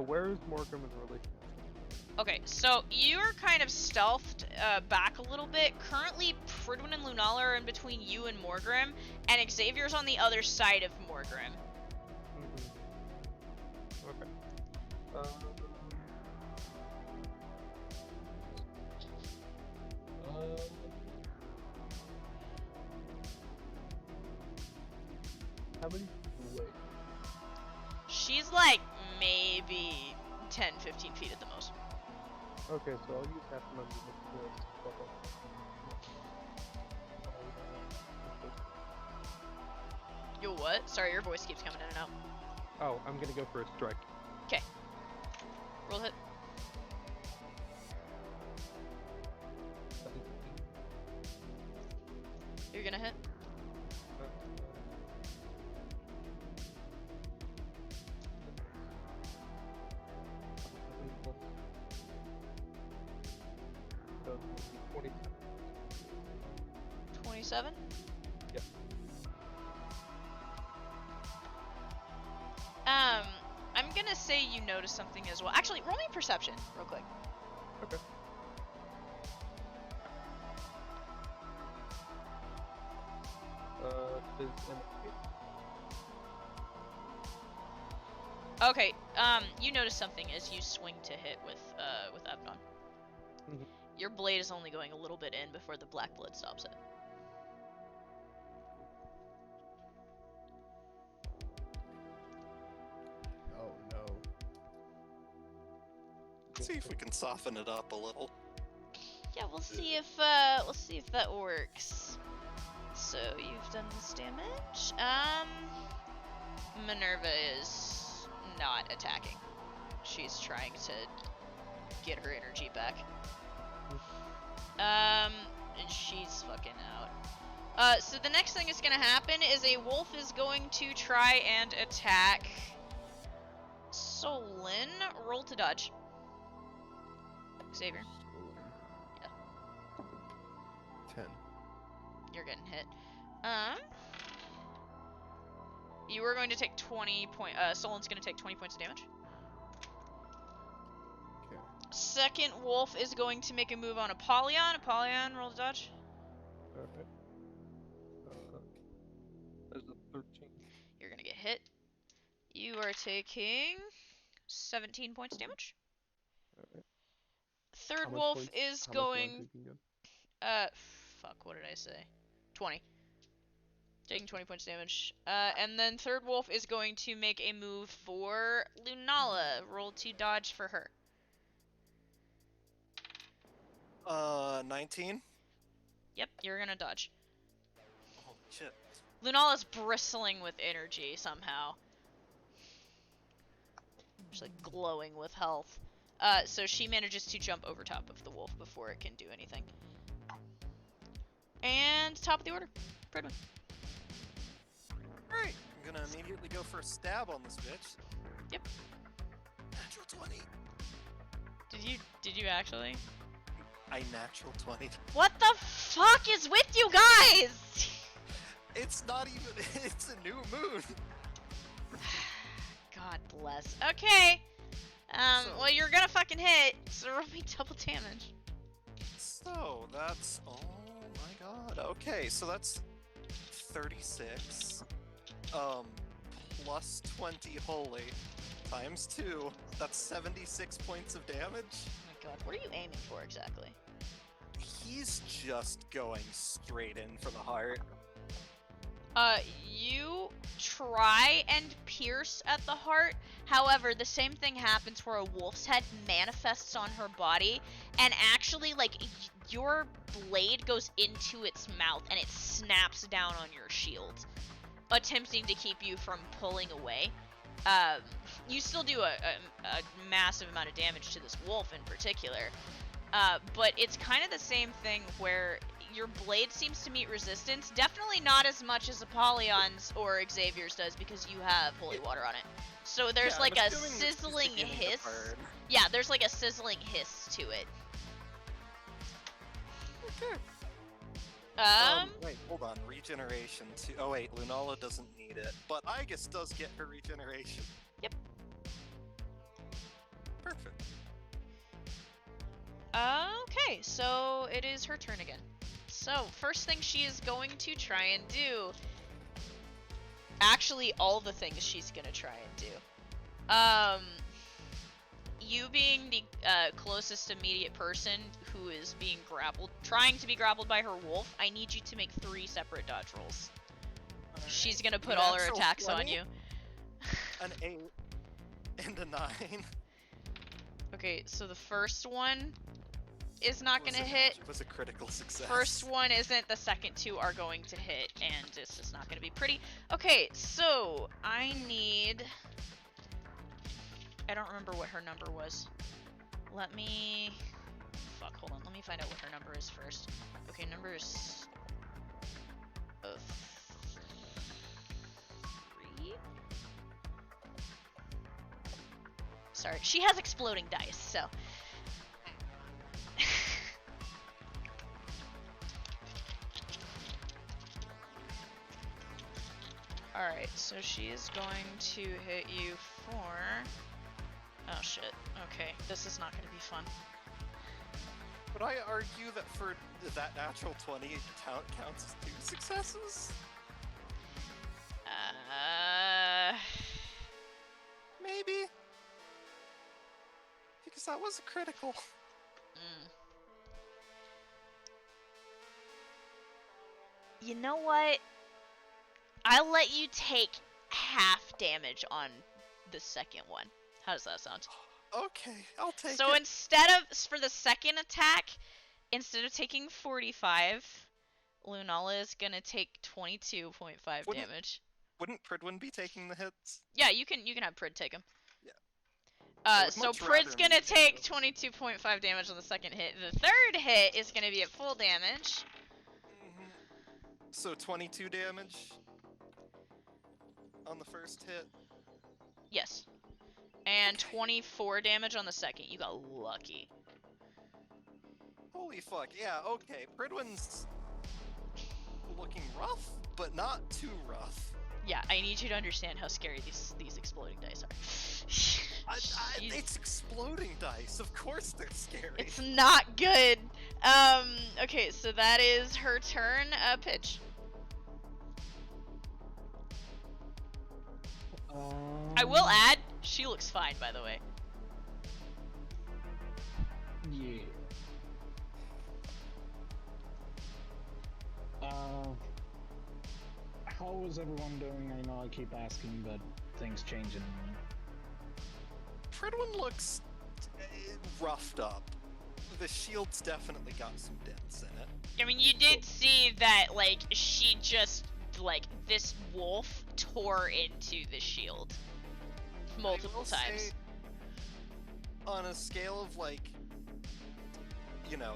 where is Morgan in relation? Okay, so you're kind of stealthed back a little bit. Currently, Pridwin and Lunala are in between you and Morgrim, and Xavier's on the other side of Morgrim. Okay. How many feet away? She's like maybe 10, 15 feet at the most. Okay, so I'll use half my movement to Yo, what? Sorry, your voice keeps coming in and out. Oh, I'm gonna go for a strike. Okay. Roll hit. You're gonna gonna hit. Uh, 20. 27. Yep. I'm gonna say you notice something as well. Actually, roll me perception real quick. Okay. Is an Okay. You notice something as you swing to hit with Abnon. Mhm. Your blade is only going a little bit in before the black blood stops it. Oh no. Let's see if we can soften it up a little. Yeah, we'll see if that works. So you've done this damage. Minerva is not attacking. She's trying to get her energy back. And she's fucking out. So the next thing that's gonna happen is a wolf is going to try and attack Solon. Roll to dodge. Xavier, 10. you're getting hit. You are going to take 20 point. Solon's going to take 20 points of damage. Okay. Second wolf is going to make a move on Apollyon. Apollyon, roll to dodge. Alright. There's a 13. You're going to get hit. You are taking 17 points of damage. Alright. Third How much wolf points- is how much am I going. taking again? Fuck, what did I say? 20. Taking 20 points damage. And then third wolf is going to make a move for Lunala. Roll to dodge for her. 19? Yep, you're gonna dodge. Holy shit. Lunala's bristling with energy somehow. She's like glowing with health. So she manages to jump over top of the wolf before it can do anything. And top of the order, Pridwin. Alright, I'm gonna immediately go for a stab on this bitch. Yep. Natural 20. Did you actually? I natural 20. What the fuck is with you guys? It's not even. It's a new moon. God bless. Okay. So- Well, you're gonna fucking hit, so roll me double damage. So that's. Oh my god. Okay, so that's 36. Plus 20 holy times 2. That's 76 points of damage. Oh my god, what are you aiming for exactly? He's just going straight in for the heart. You try and pierce at the heart. However, the same thing happens where a wolf's head manifests on her body, and actually, like, your blade goes into its mouth and it snaps down on your shield, attempting to keep you from pulling away. You still do a massive amount of damage to this wolf in particular, but it's kind of the same thing where your blade seems to meet resistance. Definitely not as much as Apollyon's or Xavier's does because you have holy water on it. So there's Yeah, like I'm a assuming this is sizzling beginning to hiss. burn. Yeah, there's like a sizzling hiss to it. Wait, hold on. Regeneration too. Oh wait, Lunala doesn't need it, but Aegis does get her regeneration. Yep. Perfect. Okay, so it is her turn again. So, first thing she is going to try and do... Actually, all the things she's gonna try and do. You being the closest immediate person who is being grappled, trying to be grappled by her wolf, I need you to make 3 separate dodge rolls. She's gonna put all her Natural attacks on 20? you. An 8 and a 9. Okay, so the first one is not Was gonna a hit. Was a critical success. First one isn't, the second 2 are going to hit, and this is not going to be pretty. Okay, so I need... I don't remember what her number was. Let me... Fuck, hold on. Let me find out what her number is first. Okay, number is... Sorry, she has exploding dice, so. Alright, so she is going to hit you for... Oh shit, okay, this is not gonna be fun. Would I argue that for that natural 20, it counts as 2 successes? Maybe? Because that was a critical. You know what? I'll let you take half damage on the second one. How does that sound? Okay, I'll take So it. instead of, for the second attack, instead of taking 45, Lunala is gonna take 22.5 damage. Wouldn't Pridwin be taking the hits? Yeah, you can have Prid take him. Yeah. I would So much Prid's rather gonna me take those. 22.5 damage on the second hit. The third hit is gonna be at full damage. So 22 damage on the first hit. Yes. And Okay. 24 damage on the second. You got lucky. Holy fuck, yeah, okay. Pridwin's looking rough, but not too rough. Yeah, I need you to understand how scary these exploding dice are. It's exploding dice, of course they're scary. It's not good. Okay, so that is her turn. Pitch. I will add, she looks fine, by the way. Yeah. How is everyone doing? I know I keep asking, but things change in a moment. Pridwin looks roughed up. The shield's definitely got some dents in it. I mean, you did see that, like, she just, like, this wolf tore into the shield multiple I will times. say, on a scale of, like, you know,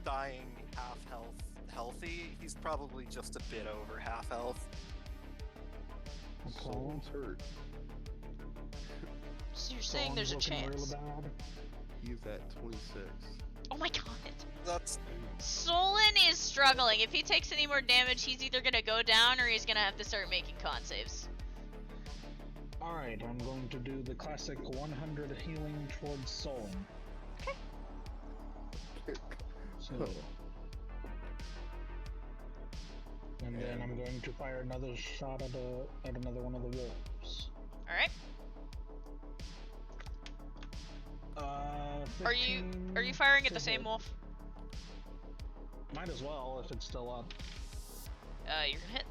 dying half health, healthy, he's probably just a bit over half health. Someone's hurt. So you're saying there's a Someone's looking chance. real bad. He's at 26. Oh my god. That's Solon is struggling. If he takes any more damage, he's either gonna go down or he's gonna have to start making con saves. Alright, I'm going to do the classic 100 healing towards Solon. So. And then I'm going to fire another shot at another one of the wolves. Alright. Are you 15 firing at to the same hit. wolf? Might as well if it's still up. You're gonna hit.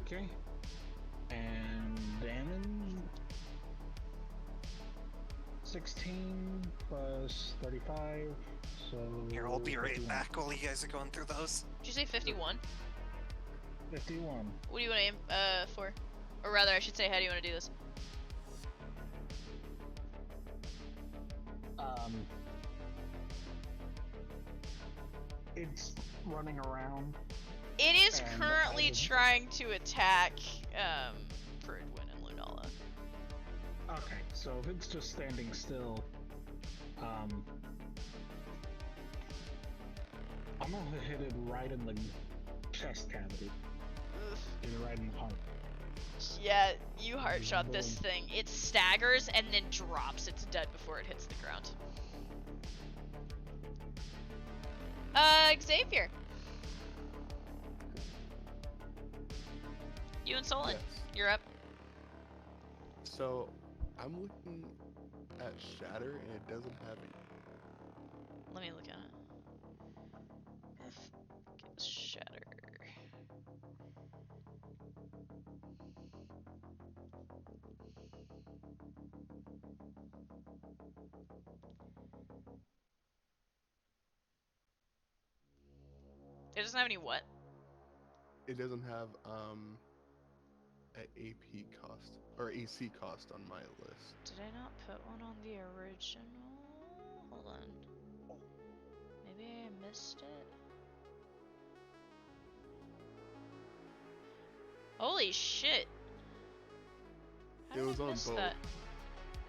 Okay. And damage. 16 plus 35. So. here. I'll be right 51. back while you guys are going through those. Did you say 51? 51. What do you want to aim for? Or rather, I should say, how do you want to do this? It's running around. It is And currently I would- trying to attack Pridwin and Lunala. Okay, so if it's just standing still, I'm gonna hit it right in the chest cavity. Hit it right in the heart. Yeah, you heart shot this thing. It staggers and then drops. It's dead before it hits the ground. Xavier. You and Solon. Yes. You're up. So, I'm looking at Shatter and it doesn't have any. Let me look at it. Shatter. It doesn't have any what? It doesn't have an AP cost or AC cost on my list. Did I not put one on the original? Hold on. Maybe I missed it. Holy shit. How It did was I on miss both. that?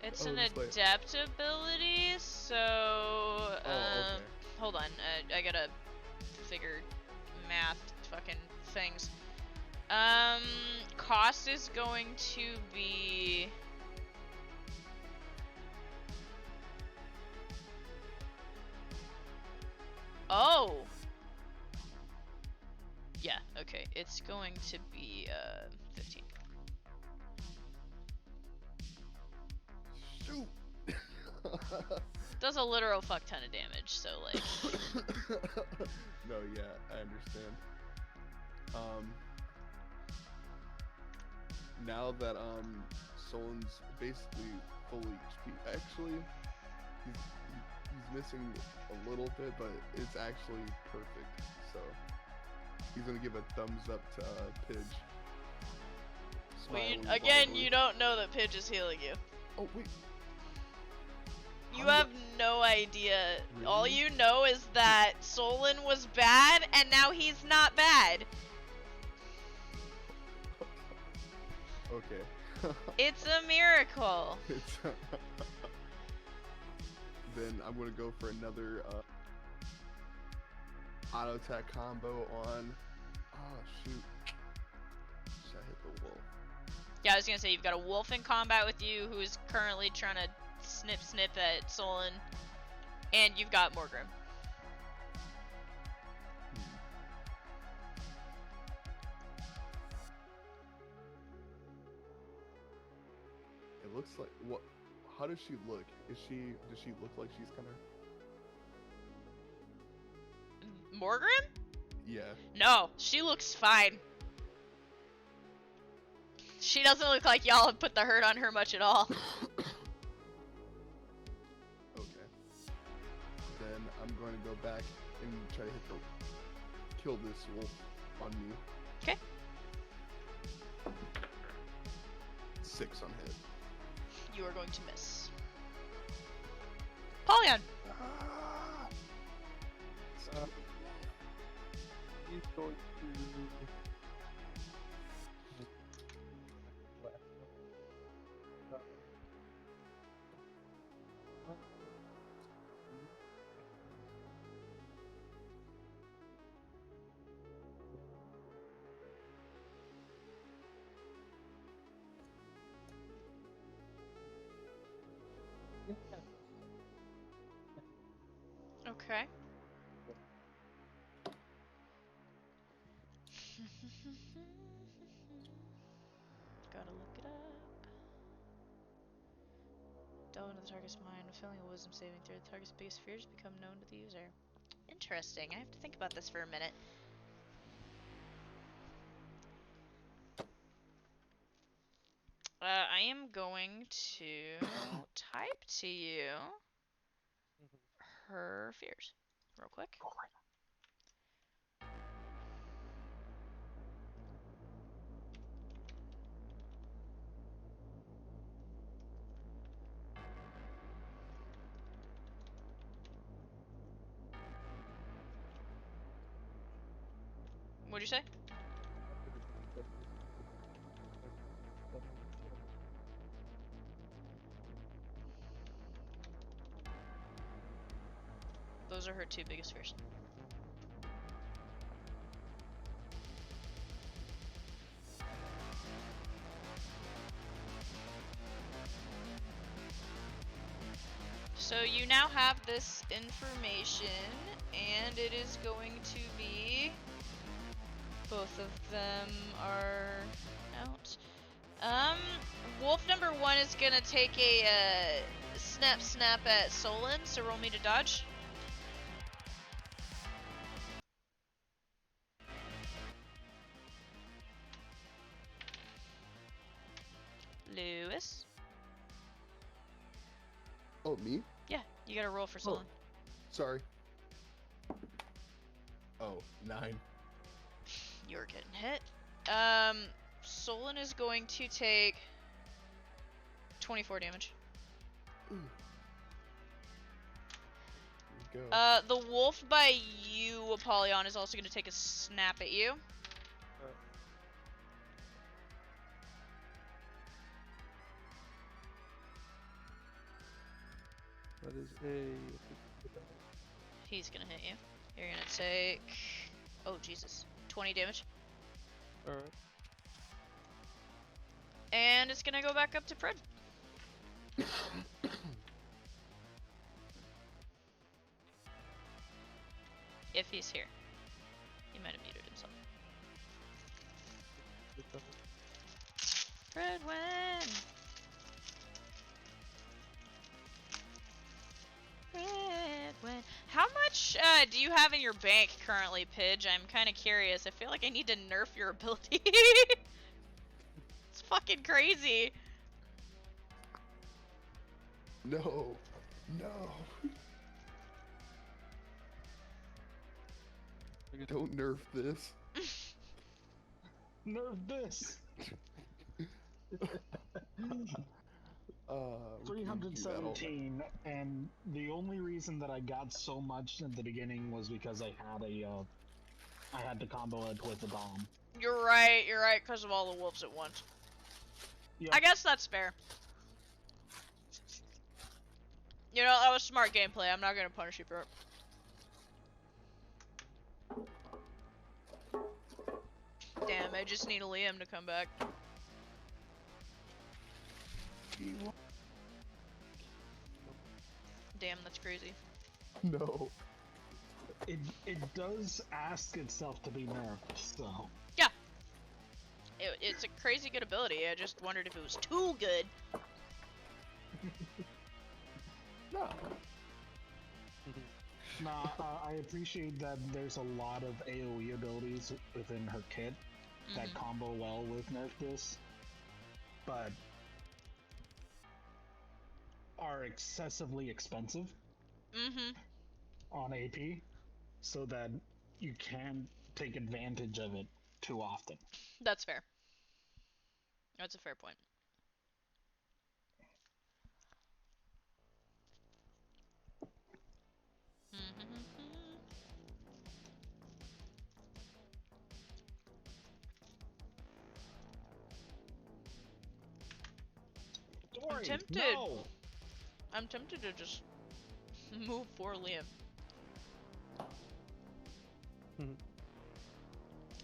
It's Oh, an just like- adept ability, so okay. hold on. I gotta figure math fucking things. Cost is going to be oh. Yeah, okay. It's going to be 15. Shoot. Does a literal fuck ton of damage, so like No, yeah, I understand. Now that Solon's basically fully HP, actually, he's missing a little bit, but it's actually perfect. So he's gonna give a thumbs up to Pidge. well, Smiling again, widely. you don't know that Pidge is healing you. Oh wait. You How have no idea. All Really? you know is that Solon was bad, and now he's not bad. Okay. It's a miracle. It's then I'm gonna go for another auto attack combo on. Oh shoot! Should I hit the wolf? Yeah, I was gonna say, you've got a wolf in combat with you who is currently trying to snip at Solon, and you've got Morgrim. It looks like what? How does she look? Does she look like she's kind of? Morgrim? Yeah. No, she looks fine. She doesn't look like y'all have put the hurt on her much at all. Okay. Then I'm going to go back and try to kill this wolf on me. Okay. 6 on hit. You are going to miss. Polyon! Ah! He's going to. Okay. Gotta look it up. Delve into the target's mind, filling a wisdom saving throw. The target's biggest fears become known to the user. Interesting. I have to think about this for a minute. I am going to type to you her fears real quick. What'd you say? Those are her 2 biggest fears. So you now have this information, and it is going to be... Both of them are out. Wolf number 1 is gonna take a snap at Solon, so roll me to dodge. Lewis. Oh, me? Yeah, you gotta roll for Solon. Sorry. Oh, 9. You're getting hit. Solon is going to take 24 damage. Ooh. Here we go. The wolf by you, Apollyon, is also going to take a snap at you. That is a. He's gonna hit you. You're gonna take. Oh Jesus, 20 damage, All right. and it's gonna go back up to Pred. If he's here, he might have muted himself. Fredwin! Fredwin. How much do you have in your bank currently, Pidge? I'm kind of curious. I feel like I need to nerf your ability. It's fucking crazy. No. No. Don't nerf this. Nerf this. We can't do that all night. 317, and the only reason that I got so much at the beginning was because I had to combo it with a bomb. You're right, because of all the wolves at once. Yep. I guess that's fair. You know, that was smart gameplay. I'm not gonna punish you for it. Damn, I just need a Liam to come back. Damn, that's crazy. No. It does ask itself to be nerfed, so. Yeah. It's a crazy good ability. I just wondered if it was too good. No. Nah, I appreciate that there's a lot of AoE abilities within her kit that combo well with Nerf this, but are excessively expensive on AP, so that you can't take advantage of it too often. That's fair. That's a fair point. I'm tempted. No! I'm tempted to just move for Liam.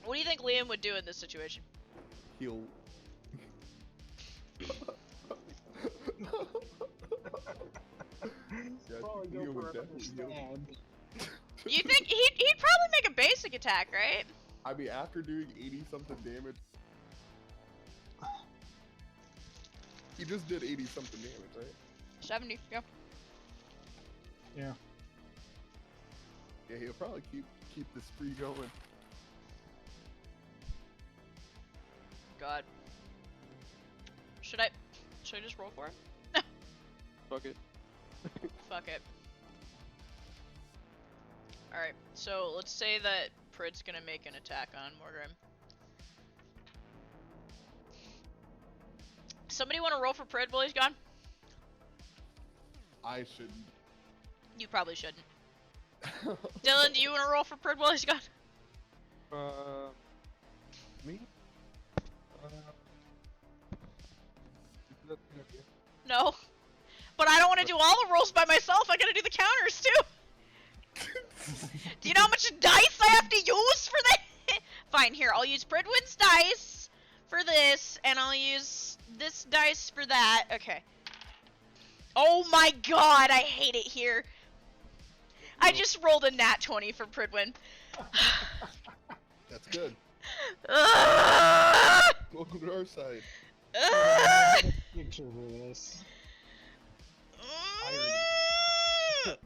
What do you think Liam would do in this situation? He'll. Probably go Leo for would another definitely heal. stab. You think he'd probably make a basic attack, right? I mean, after doing 80 something damage, he just did 80 something damage, right? 70, yeah. Yeah. Yeah, he'll probably keep the spree going. God. Should I just roll for it? Fuck it. Fuck it. Alright, so let's say that Prid's gonna make an attack on Mordrim. Somebody wanna roll for Prid while he's gone? I shouldn't. You probably shouldn't. Dylan, do you wanna roll for Prid while he's gone? Me? No. But I don't wanna do all the rolls by myself, I gotta do the counters too! Do you know how much dice I have to use for that? Fine, here, I'll use Pridwin's dice for this, and I'll use this dice for that. Okay. Oh my god, I hate it here. I just rolled a nat 20 for Pridwin. That's good. Ugh! Welcome to our side. Ugh! Picture for this. Irony.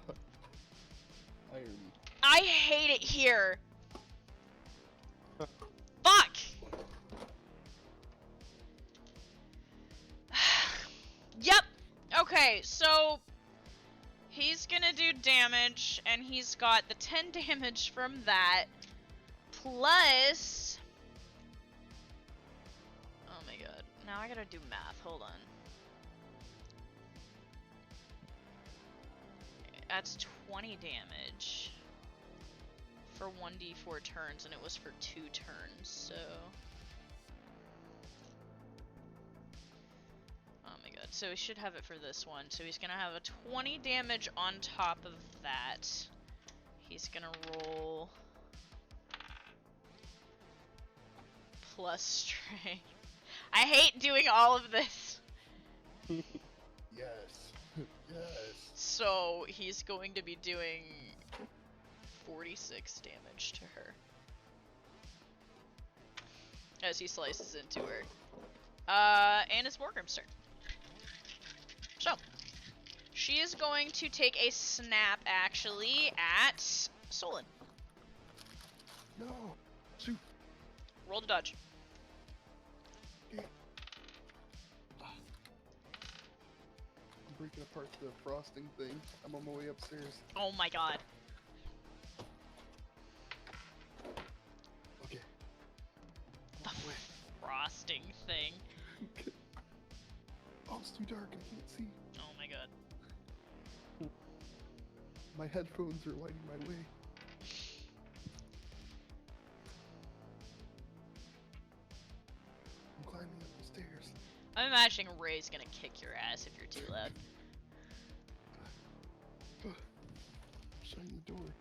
I hate it here. Fuck! Yep. Okay, so he's gonna do damage, and he's got the 10 damage from that, plus... Oh my god. Now I gotta do math. Hold on. That's 20 damage for 1d4 turns, and it was for 2 turns, so... Oh my god. so he should have it for this one. So he's gonna have a 20 damage on top of that. He's gonna roll plus strength. I hate doing all of this. Yes. Yes. So he's going to be doing 46 damage to her as he slices into her. And it's Morgrim's turn. So she is going to take a snap actually at Solon. No. Shoot. Roll to dodge. I'm breaking apart the frosting thing. I'm on my way upstairs. Oh my god. Okay. The frosting thing. Oh, it's too dark. I can't see. Oh my god. My headphones are lighting my way. I'm climbing up the stairs. I'm imagining Ray's gonna kick your ass if you're too loud. Shutting the door.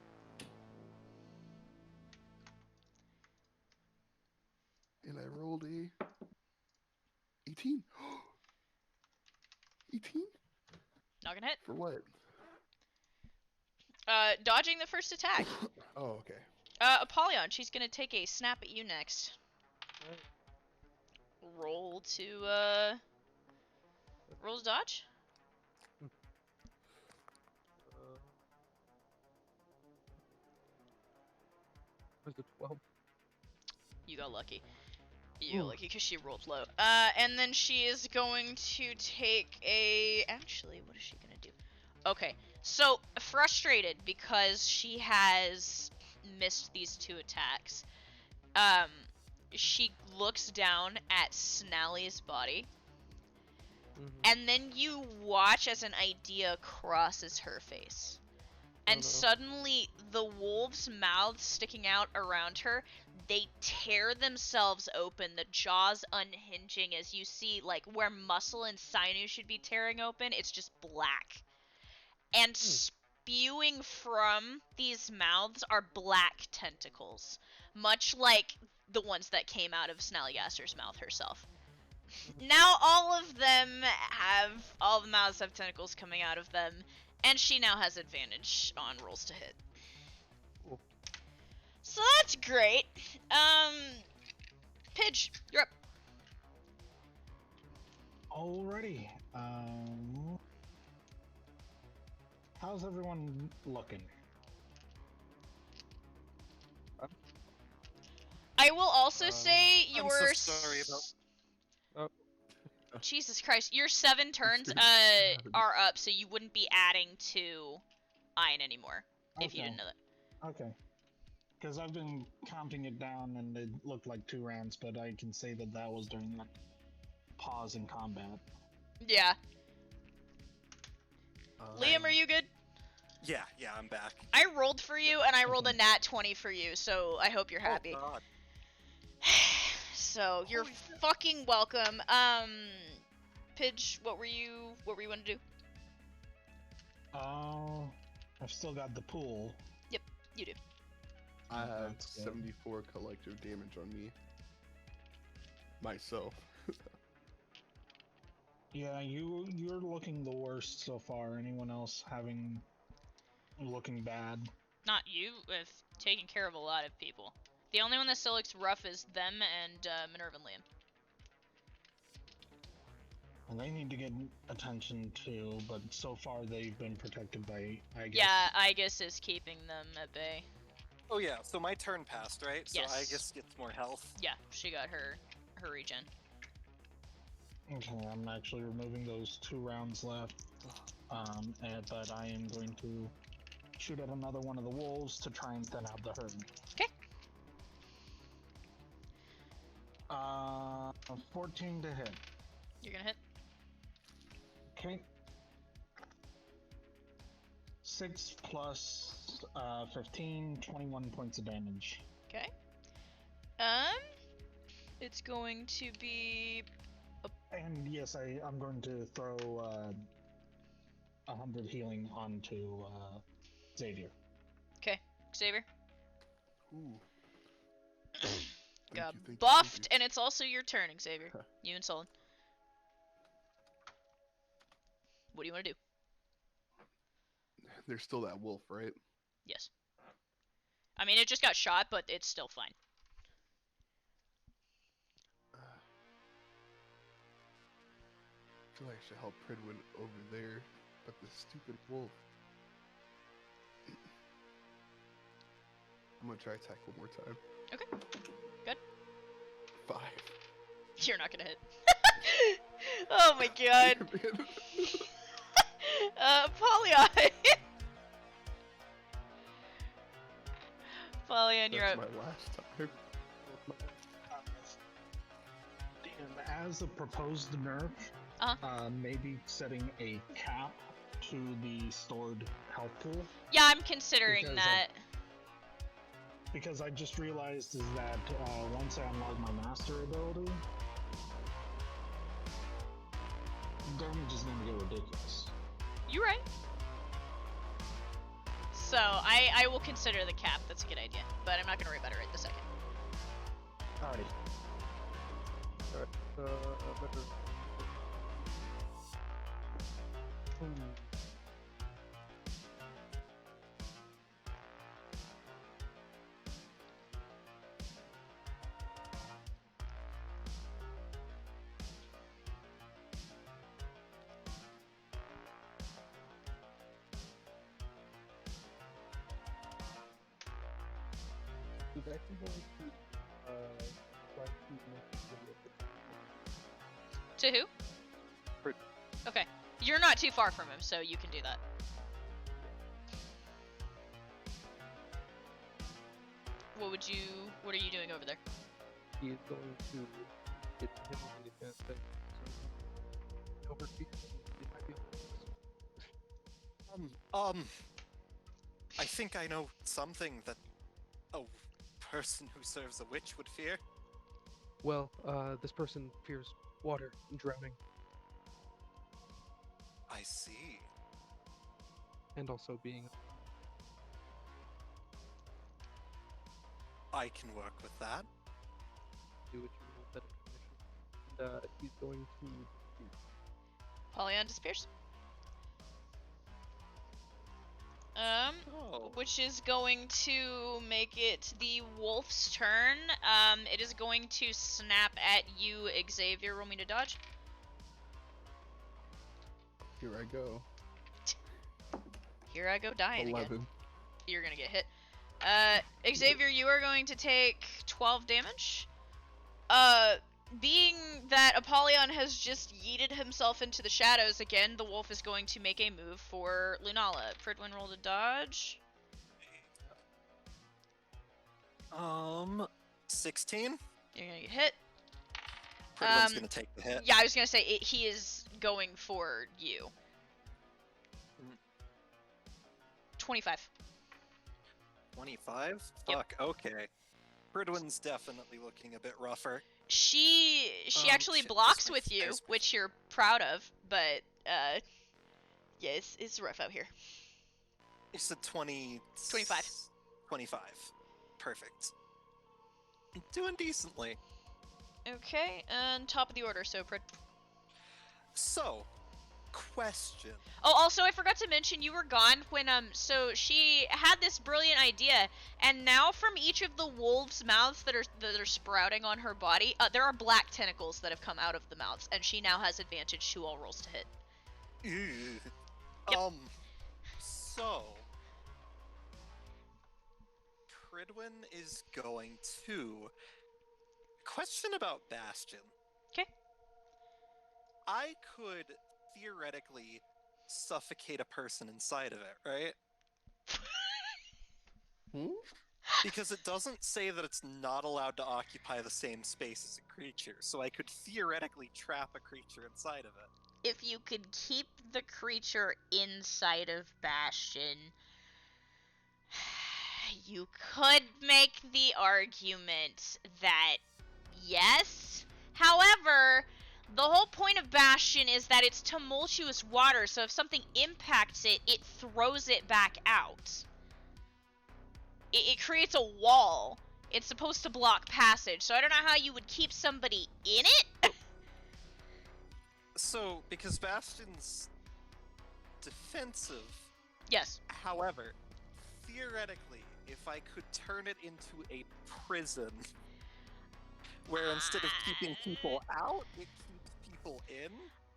And I rolled a 18. 18? Not gonna hit. For what? Dodging the first attack. Oh, okay. Apollyon, she's gonna take a snap at you next. Roll to, roll to dodge? Was it 12? You got lucky. You got lucky because she rolled low. And then she is going to take a... Actually, what is she gonna do? Okay, so frustrated because she has missed these two attacks. She looks down at Snally's body. And then you watch as an idea crosses her face. And no. suddenly, the wolves' mouths sticking out around her, they tear themselves open, the jaws unhinging as you see, like, where muscle and sinew should be tearing open, it's just black. And spewing from these mouths are black tentacles, much like the ones that came out of Snallygasser's mouth herself. Now all of the mouths have tentacles coming out of them, and she now has advantage on rolls to hit. Cool. So that's great. Pidge, you're up. Alrighty. How's everyone looking? I will also say I'm your so sorry about. Jesus Christ, your 7 turns are up, so you wouldn't be adding to Iron anymore if you didn't know that. Okay. Because I've been counting it down and it looked like 2 rounds, but I can say that that was during that pause in combat. Yeah. Liam, are you good? Yeah, I'm back. I rolled for you, and I rolled a nat 20 for you, so I hope you're happy. Oh, God. So you're fucking welcome. Pidge, what were you gonna do? I've still got the pool. Yep, you do. I have That's good. 74 collective damage on me. Myself. Yeah, you're looking the worst so far. Anyone else looking bad? Not you. Have taken care of a lot of people. The only one that still looks rough is them and Minerva and Liam. And they need to get attention too, but so far they've been protected by Aegis. Yeah, Aegis is keeping them at bay. Oh yeah, so my turn passed, right? So Yes. I guess gets more health. Yeah, she got her regen. Okay, I'm actually removing those 2 rounds left. But I am going to shoot at another one of the wolves to try and thin out the herd. Okay. 14 to hit. You're gonna hit. Okay. 6 plus 15, 21 points of damage. Okay. It's going to be And yes, I'm going to throw 100 healing onto Xavier. Okay, Xavier. Ooh. Got Thank you, buffed, and it's also your turn, Xavier. Huh. You and Solon. What do you want to do? There's still that wolf, right? Yes. I mean, it just got shot, but it's still fine. I feel like I should help Pridwin over there, but the stupid wolf. I'm gonna try attack one more time. Okay. Good. 5. You're not gonna hit. Oh my god. Polyon. Polyon, you're That's up. my last time. And as a proposed nerf, maybe setting a cap to the stored health pool. Yeah, I'm considering Because that. Because I just realized is that once I unlock my master ability, damage is gonna get ridiculous. You're right. So, I will consider the cap. That's a good idea. But I'm not gonna worry about it right this second. Alrighty. Better. He's actually going to try to make To who? Prid. Okay. You're not too far from him, so you can do that. What are you doing over there? He is going to get him with the advanced thing. So, over feet, it might be. I think I know something that a person who serves a witch would fear. Well, this person fears water and drowning, I see. and also being. I can work with that. Do what you will with that information. And he's going to. Polyon disappears. Oh. Which is going to make it the wolf's turn. It is going to snap at you, Xavier. Roll me to dodge. Here I go. Here I go dying 11. again. You're gonna get hit. Xavier, you are going to take 12 damage. Being that Apollyon has just yeeted himself into the shadows again, the wolf is going to make a move for Lunala. Pridwin, roll to dodge. 16? You're gonna get hit. Pridwin's gonna take the hit. Yeah, I was gonna say, he is going for you. 25. 25? Yep. Fuck, okay. Pridwin's definitely looking a bit rougher. She actually shit, blocks this with you, is- which you're proud of, but, yeah, it's rough out here. You said 20... 25. 25. Perfect. Doing decently. Okay, and top of the order, so Prid. So, question. Oh, also, I forgot to mention you were gone when, so she had this brilliant idea, and now from each of the wolves' mouths that are sprouting on her body, there are black tentacles that have come out of the mouths, and she now has advantage to all rolls to hit. Ew. Yep. So... Pridwin is going to... Question about Bastion. 'Kay. I could theoretically suffocate a person inside of it, right? Because it doesn't say that it's not allowed to occupy the same space as a creature, so I could theoretically trap a creature inside of it. If you could keep the creature inside of Bastion, you could make the argument that yes. However, The whole point of Bastion is that it's tumultuous water, so if something impacts it, it throws it back out. It creates a wall. It's supposed to block passage, so I don't know how you would keep somebody in it. So, because Bastion's defensive, Yes. however, theoretically, if I could turn it into a prison, where instead of keeping people out, it keeps people in,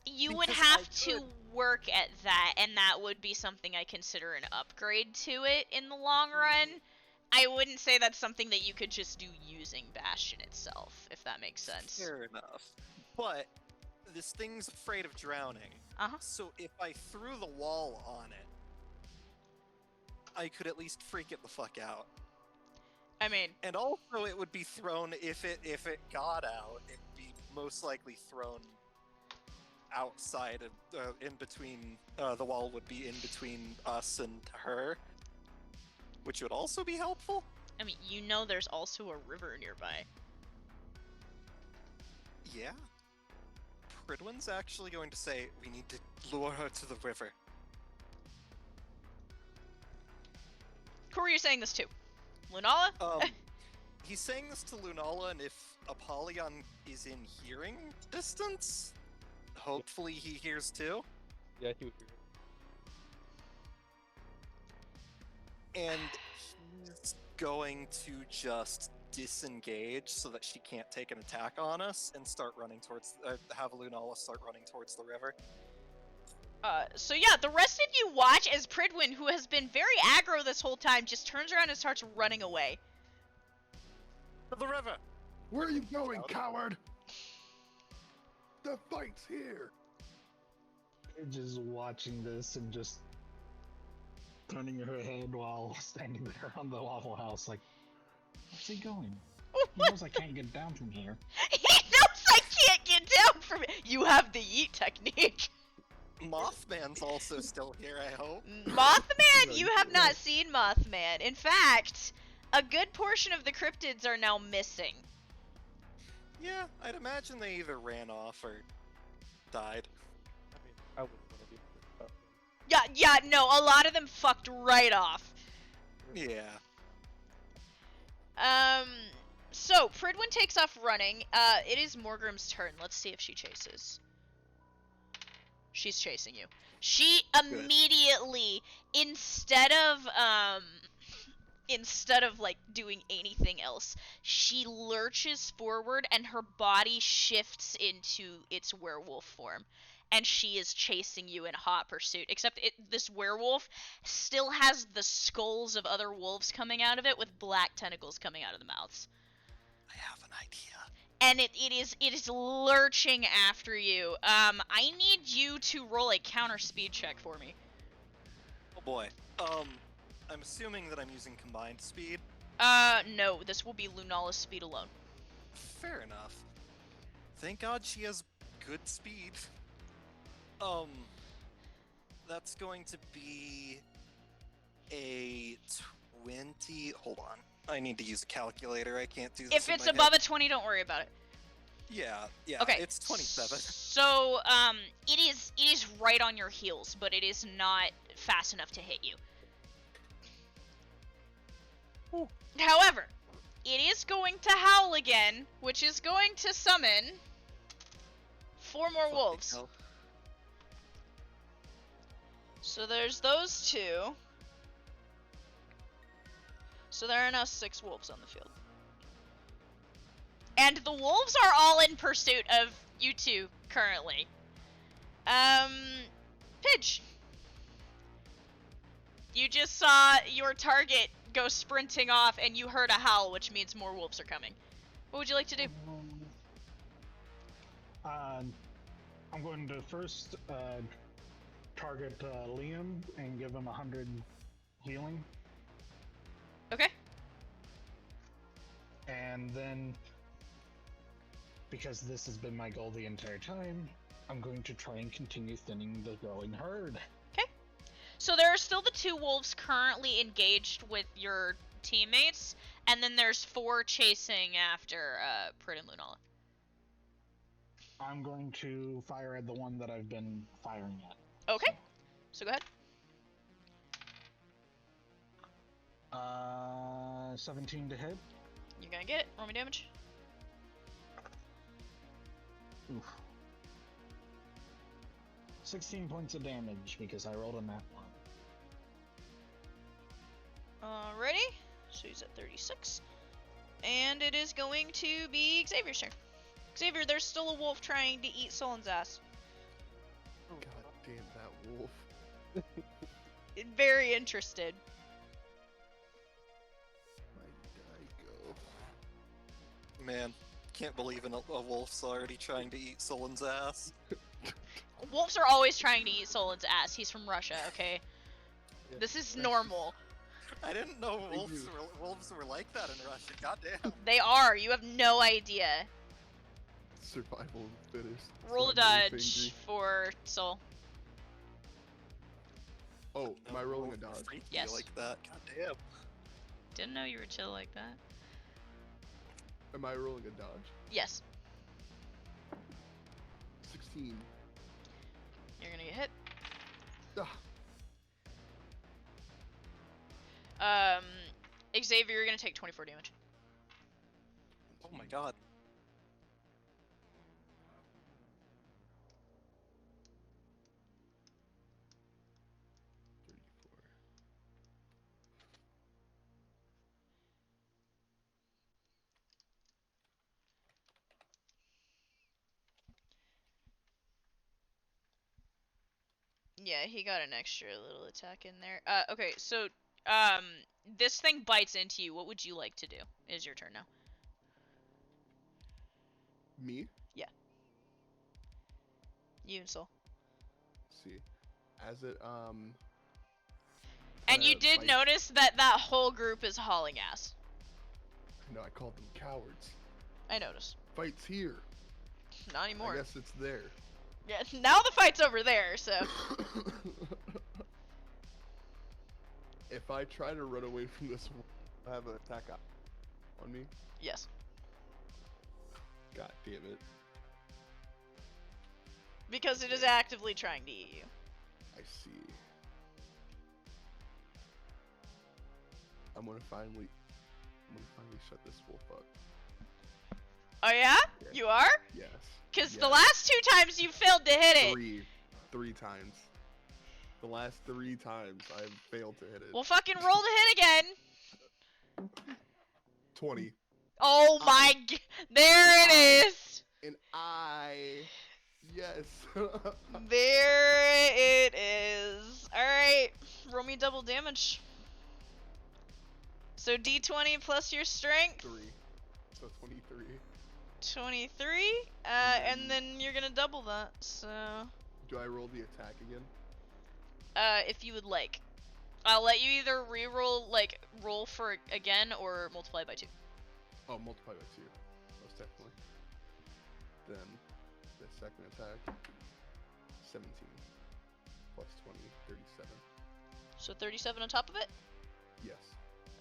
You would Because have I to work at that, and that would be something I consider an upgrade to it in the long run. I wouldn't say that's something that you could just do using Bastion itself, if that makes sense. fair enough. But this thing's afraid of drowning. Uh-huh. So if I threw the wall on it, I could at least freak it the fuck out. I mean, And also, it would be thrown if it got out. It'd be most likely thrown outside of in between. The wall would be in between us and her, which would also be helpful. I mean, you know, there's also a river nearby. Yeah. Pridwin's actually going to say we need to lure her to the river. Who are you saying this to? Lunala? He's saying this to Lunala, and if Apollyon is in hearing distance, hopefully he hears too. Yeah, he would hear it. And he's going to just disengage so that she can't take an attack on us and start running towards, have Lunala start running towards the river. So yeah, the rest of you watch as Pridwin, who has been very aggro this whole time, just turns around and starts running away. To the river! Where are you going, coward? The fight's here. Just watching this and just turning her head while standing there on the Waffle House, like, where's he going? He knows I can't get down from here. He knows I can't get down from it! You have the yeet technique. Mothman's also still here, I hope. Mothman? You have not seen Mothman. In fact, a good portion of the cryptids are now missing. Yeah, I'd imagine they either ran off or died. I mean, I wouldn't want to be about them. Yeah, no, a lot of them fucked right off. Yeah. So, Pridwin takes off running. It is Morgrim's turn. Let's see if she chases. She's chasing you. She immediately, instead of like doing anything else, she lurches forward and her body shifts into its werewolf form. And she is chasing you in hot pursuit. Except this werewolf still has the skulls of other wolves coming out of it with black tentacles coming out of the mouths. I have an idea. And it is lurching after you. I need you to roll a counter speed check for me. Oh boy. I'm assuming that I'm using combined speed. No, this will be Lunala's speed alone. Fair enough. Thank God she has good speed. That's going to be a 20. Hold on. I need to use a calculator. I can't do this. If it's above a 20, don't worry about it. Yeah, Okay. it's 27. So, it is right on your heels, but it is not fast enough to hit you. Ooh. However, it is going to howl again, which is going to summon 4 more wolves. Hell. So there's those 2. So there are now 6 wolves on the field. And the wolves are all in pursuit of you 2 currently. Pidge. You just saw your target go sprinting off and you heard a howl, which means more wolves are coming. What would you like to do? I'm going to first target Liam and give him 100 healing. Okay. And then, because this has been my goal the entire time, I'm going to try and continue thinning the growing herd. So there are still the 2 wolves currently engaged with your teammates, and then there's 4 chasing after Prid and Lunala. I'm going to fire at the one that I've been firing at. Okay. So go ahead. 17 to hit. You're gonna get it. Roll me damage. Oof. 16 points of damage because I rolled a nat 1. Alrighty. So he's at 36. And it is going to be Xavier's turn. Xavier, there's still a wolf trying to eat Solon's ass. God damn that wolf. Very interested. My go. Man, can't believe a wolf's already trying to eat Solon's ass. Wolves are always trying to eat Solon's ass. He's from Russia, okay? Yeah. This is normal. I didn't know Thank wolves you. wolves were like that in Russia. Goddamn. They are. You have no idea. Survival of the fittest. Roll a So I'm very dodge angry. for Sol. Oh, am I No, rolling a wolves are dodge? freaky Yes. like that. Goddamn. Didn't know you were chill like that. Am I rolling a dodge? Yes. 16. You're gonna get hit. Ah, Xavier, you're gonna take 24 damage. Oh my god. Yeah, he got an extra little attack in there. Okay, so, this thing bites into you. What would you like to do? It is your turn now. Me? You and Sol. See. As it, And you did bite- notice that that whole group is hauling ass. No, I called them cowards. I noticed. Fight's here. Not I anymore. guess it's there. Yeah, now the fight's over there, so. If I try to run away from this, I have an attack on me. Yes. God damn it. Because it is actively trying to eat you. I see. I'm gonna finally shut this wolf up. Oh yeah? Yeah. You are? Yes. Because the Yes. last 2 times you failed to hit it. Three times. The last 3 times I've failed to hit it. Well, fucking roll to hit again. 20. Oh my g- There it is! And yes. There it is. Alright, roll me double damage. So d20 plus your strength. 3. So 23. 23. And then you're gonna double that, so. Do I roll the attack again? If you would like. I'll let you either re-roll, like, roll for again or multiply by 2. Oh, multiply by 2. Most definitely. Then the second attack. 17. Plus 20. 37. So 37 on top of it? Yes.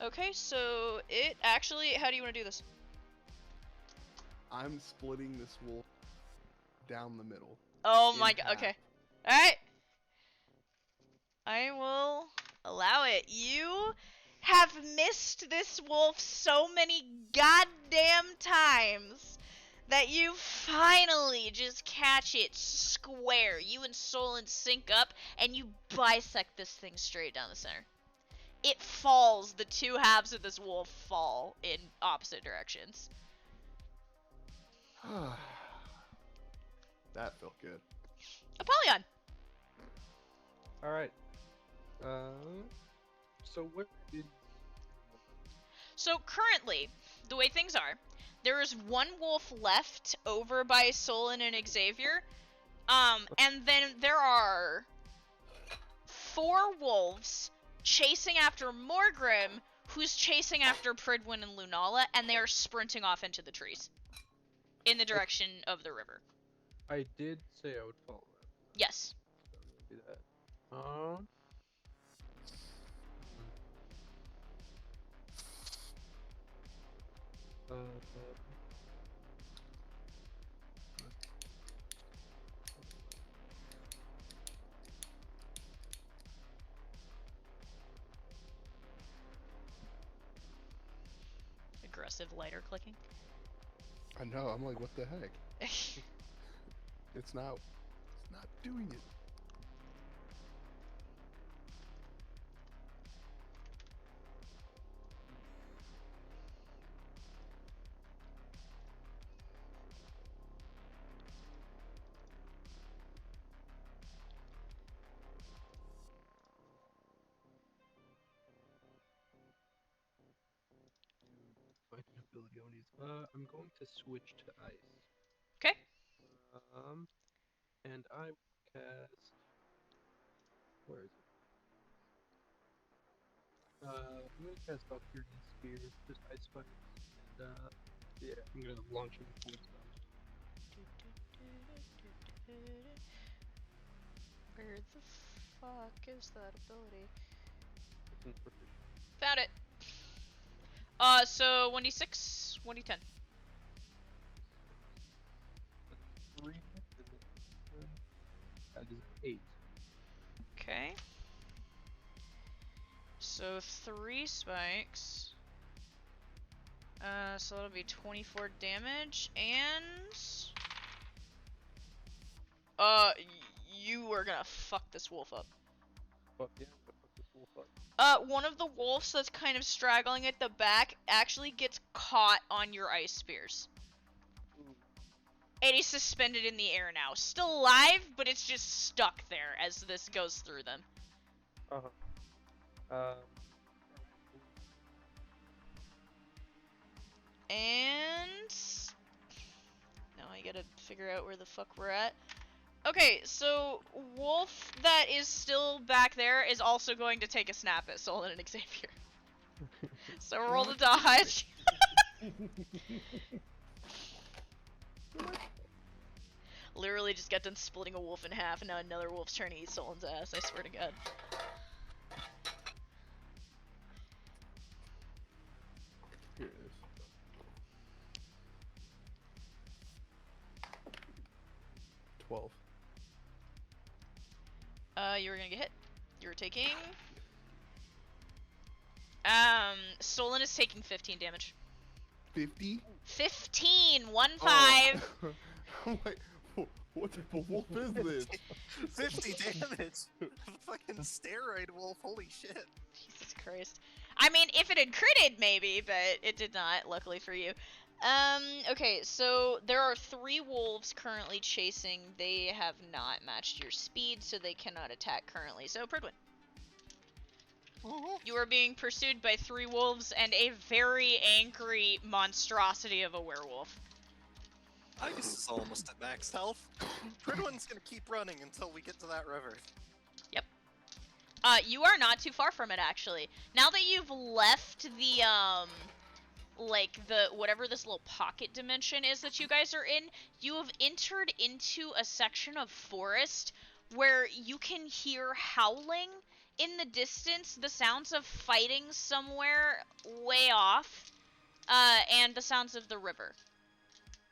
Okay, so it actually, how do you want to do this? I'm splitting this wolf down the middle. Oh in my god, half. okay. Alright. I will allow it. You have missed this wolf so many goddamn times that you finally just catch it square. You and Solon sync up and you bisect this thing straight down the center. It falls. The 2 halves of this wolf fall in opposite directions. That felt good. Apollyon. Alright. So what did... So currently, the way things are, there is 1 wolf left over by Solon and Xavier. And then there are 4 wolves chasing after Morgrim, who's chasing after Pridwin and Lunala, and they are sprinting off into the trees. In the direction of the river. I did say I would follow that. Yes. So I'm gonna do that. massive lighter clicking. I know. I'm like, what the heck? It's not doing it. Find an ability on these. I'm going to switch to ice. Okay. And I will cast. Where is it? I'm gonna cast Valkyrian Spear, just ice spikes, and yeah, I'm gonna launch him towards them. Where the fuck is that ability? It's in proficient. Found it. So 1d6, 1d10. That's 3, and then that is 8. Okay. So 3 spikes. So that'll be 24 damage, and you are gonna fuck this wolf up. But yeah, I'm gonna fuck this wolf up. One of the wolves that's kind of straggling at the back actually gets caught on your ice spears. Ooh. And he's suspended in the air now. Still alive, but it's just stuck there as this goes through them. And now I gotta figure out where the fuck we're at. Okay, so wolf that is still back there is also going to take a snap at Solon and Xavier. So roll the dodge. Literally just got done splitting a wolf in half, and now another wolf's trying to eat Solon's ass, I swear to God. Here it is. 12. You were gonna get hit. You were taking... Solon is taking 15 damage. 50? 15! 1-5! I'm like, what type of wolf is this? 50 damage! Fucking steroid wolf, holy shit. Jesus Christ. I mean, if it had critted, maybe, but it did not, luckily for you. Okay, so there are 3 wolves currently chasing. They have not matched your speed, so they cannot attack currently. So, Pridwin. You are being pursued by 3 wolves and a very angry monstrosity of a werewolf. Ice is almost at max health. Pridwin's gonna keep running until we get to that river. Yep. You are not too far from it, actually. Now that you've left the, like, whatever this little pocket dimension is that you guys are in, you have entered into a section of forest where you can hear howling in the distance, the sounds of fighting somewhere way off, and the sounds of the river.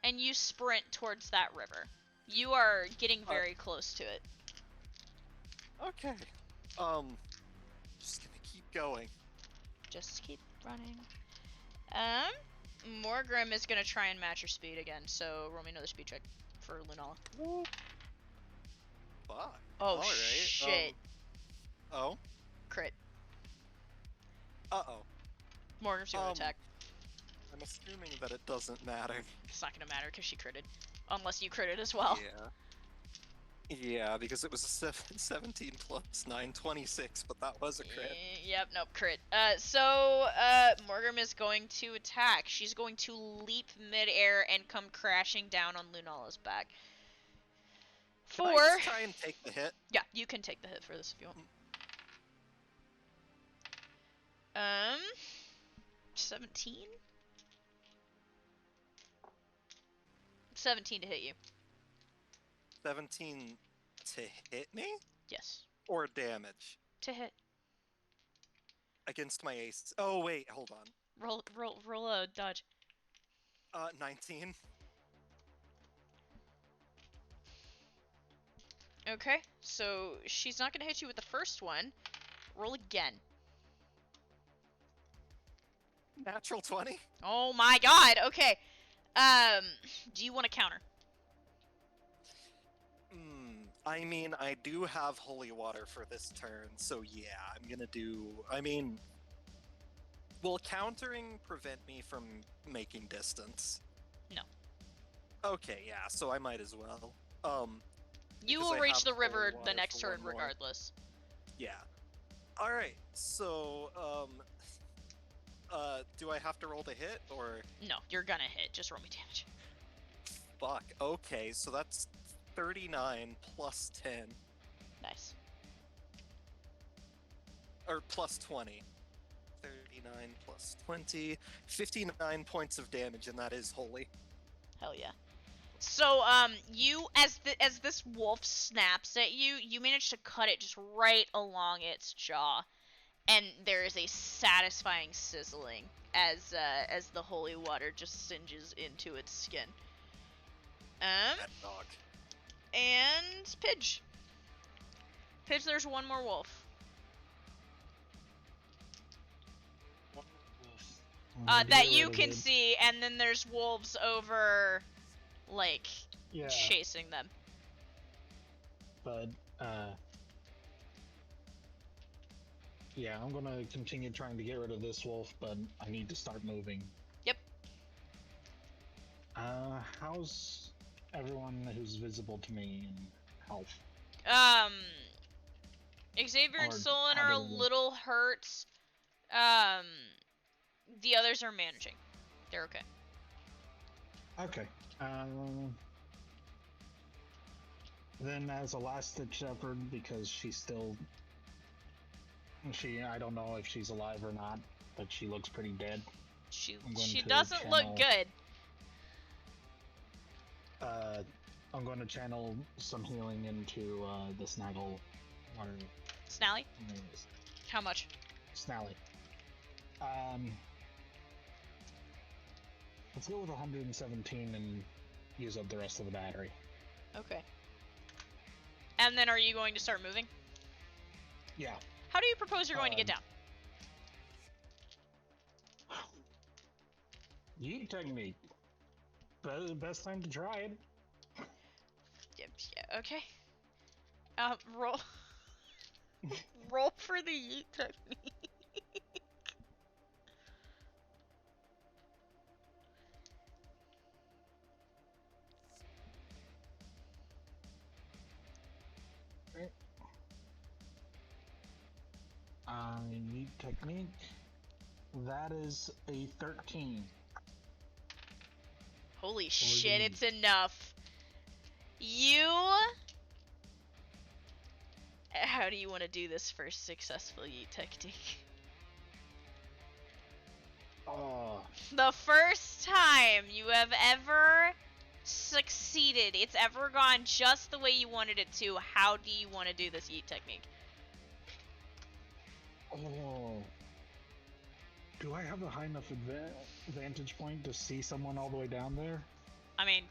And you sprint towards that river. You are getting very close to it. Okay. Just gonna keep going. Just keep running. Morgrim is gonna try and match your speed again, so roll me another speed check for Lunala. Woo. Fuck. Oh, Alright, shit. Oh. Crit. Uh-oh. Morgrim's gonna attack. I'm assuming that it doesn't matter. It's not gonna matter because she critted. Unless you critted as well. Yeah. Yeah, because it was a 17 plus 9, 26, but that was a crit. Yep, nope, crit. So, Morgrim is going to attack. She's going to leap midair and come crashing down on Lunala's back. Can I just try and take the hit? Yeah, you can take the hit for this if you want. 17? 17 to hit you. 17 to hit me? Yes. Or damage? To hit. Against my ace. Oh, wait, hold on. Roll a dodge. 19. Okay, so she's not gonna hit you with the first one. Roll again. Natural 20? Oh my god, okay. Do you want to counter? I mean, I do have holy water for this turn, so yeah, I'm gonna do... I mean... Will countering prevent me from making distance? No. Okay, yeah, so I might as well. You because will I reach have the holy river the water next for turn one more. regardless. Yeah. Alright, so, do I have to roll to hit, or... No, you're gonna hit. Just roll me damage. Fuck, okay, so that's 39 plus 10, Nice. or plus 20. 39 plus 20, 59 points of damage, and that is holy. Hell yeah. So, you, as this wolf snaps at you, you manage to cut it just right along its jaw. And there is a satisfying sizzling as the holy water just singes into its skin. That dog. And Pidge. Pidge, there's one more wolf. That you can see, and then there's wolves over, like, Yeah, chasing them. but yeah, I'm gonna continue trying to get rid of this wolf, but I need to start moving. Yep. How's everyone who's visible to me in health? Xavier and Or Solon how are a do we- little hurt. The others are managing. They're okay. Okay. Then as a last-ditch effort, because she's still... I don't know if she's alive or not, but she looks pretty dead. She I'm going to doesn't look channel- good. I'm going to channel some healing into the Snaggle, or Snally? How much? Snally. Let's go with 117 and use up the rest of the battery. Okay. And then are you going to start moving? Yeah. How do you propose you're going to get down? Yeet technique. Best time to try it. Yeah, okay. Roll. Roll for the yeet technique. Yeet technique. That is a 13. Holy shit, it's enough. You... How do you want to do this first successful yeet technique? Oh, The first time you have ever succeeded, it's ever gone just the way you wanted it to, how do you want to do this yeet technique? oh. Do I have a high enough vantage point to see someone all the way down there? I mean,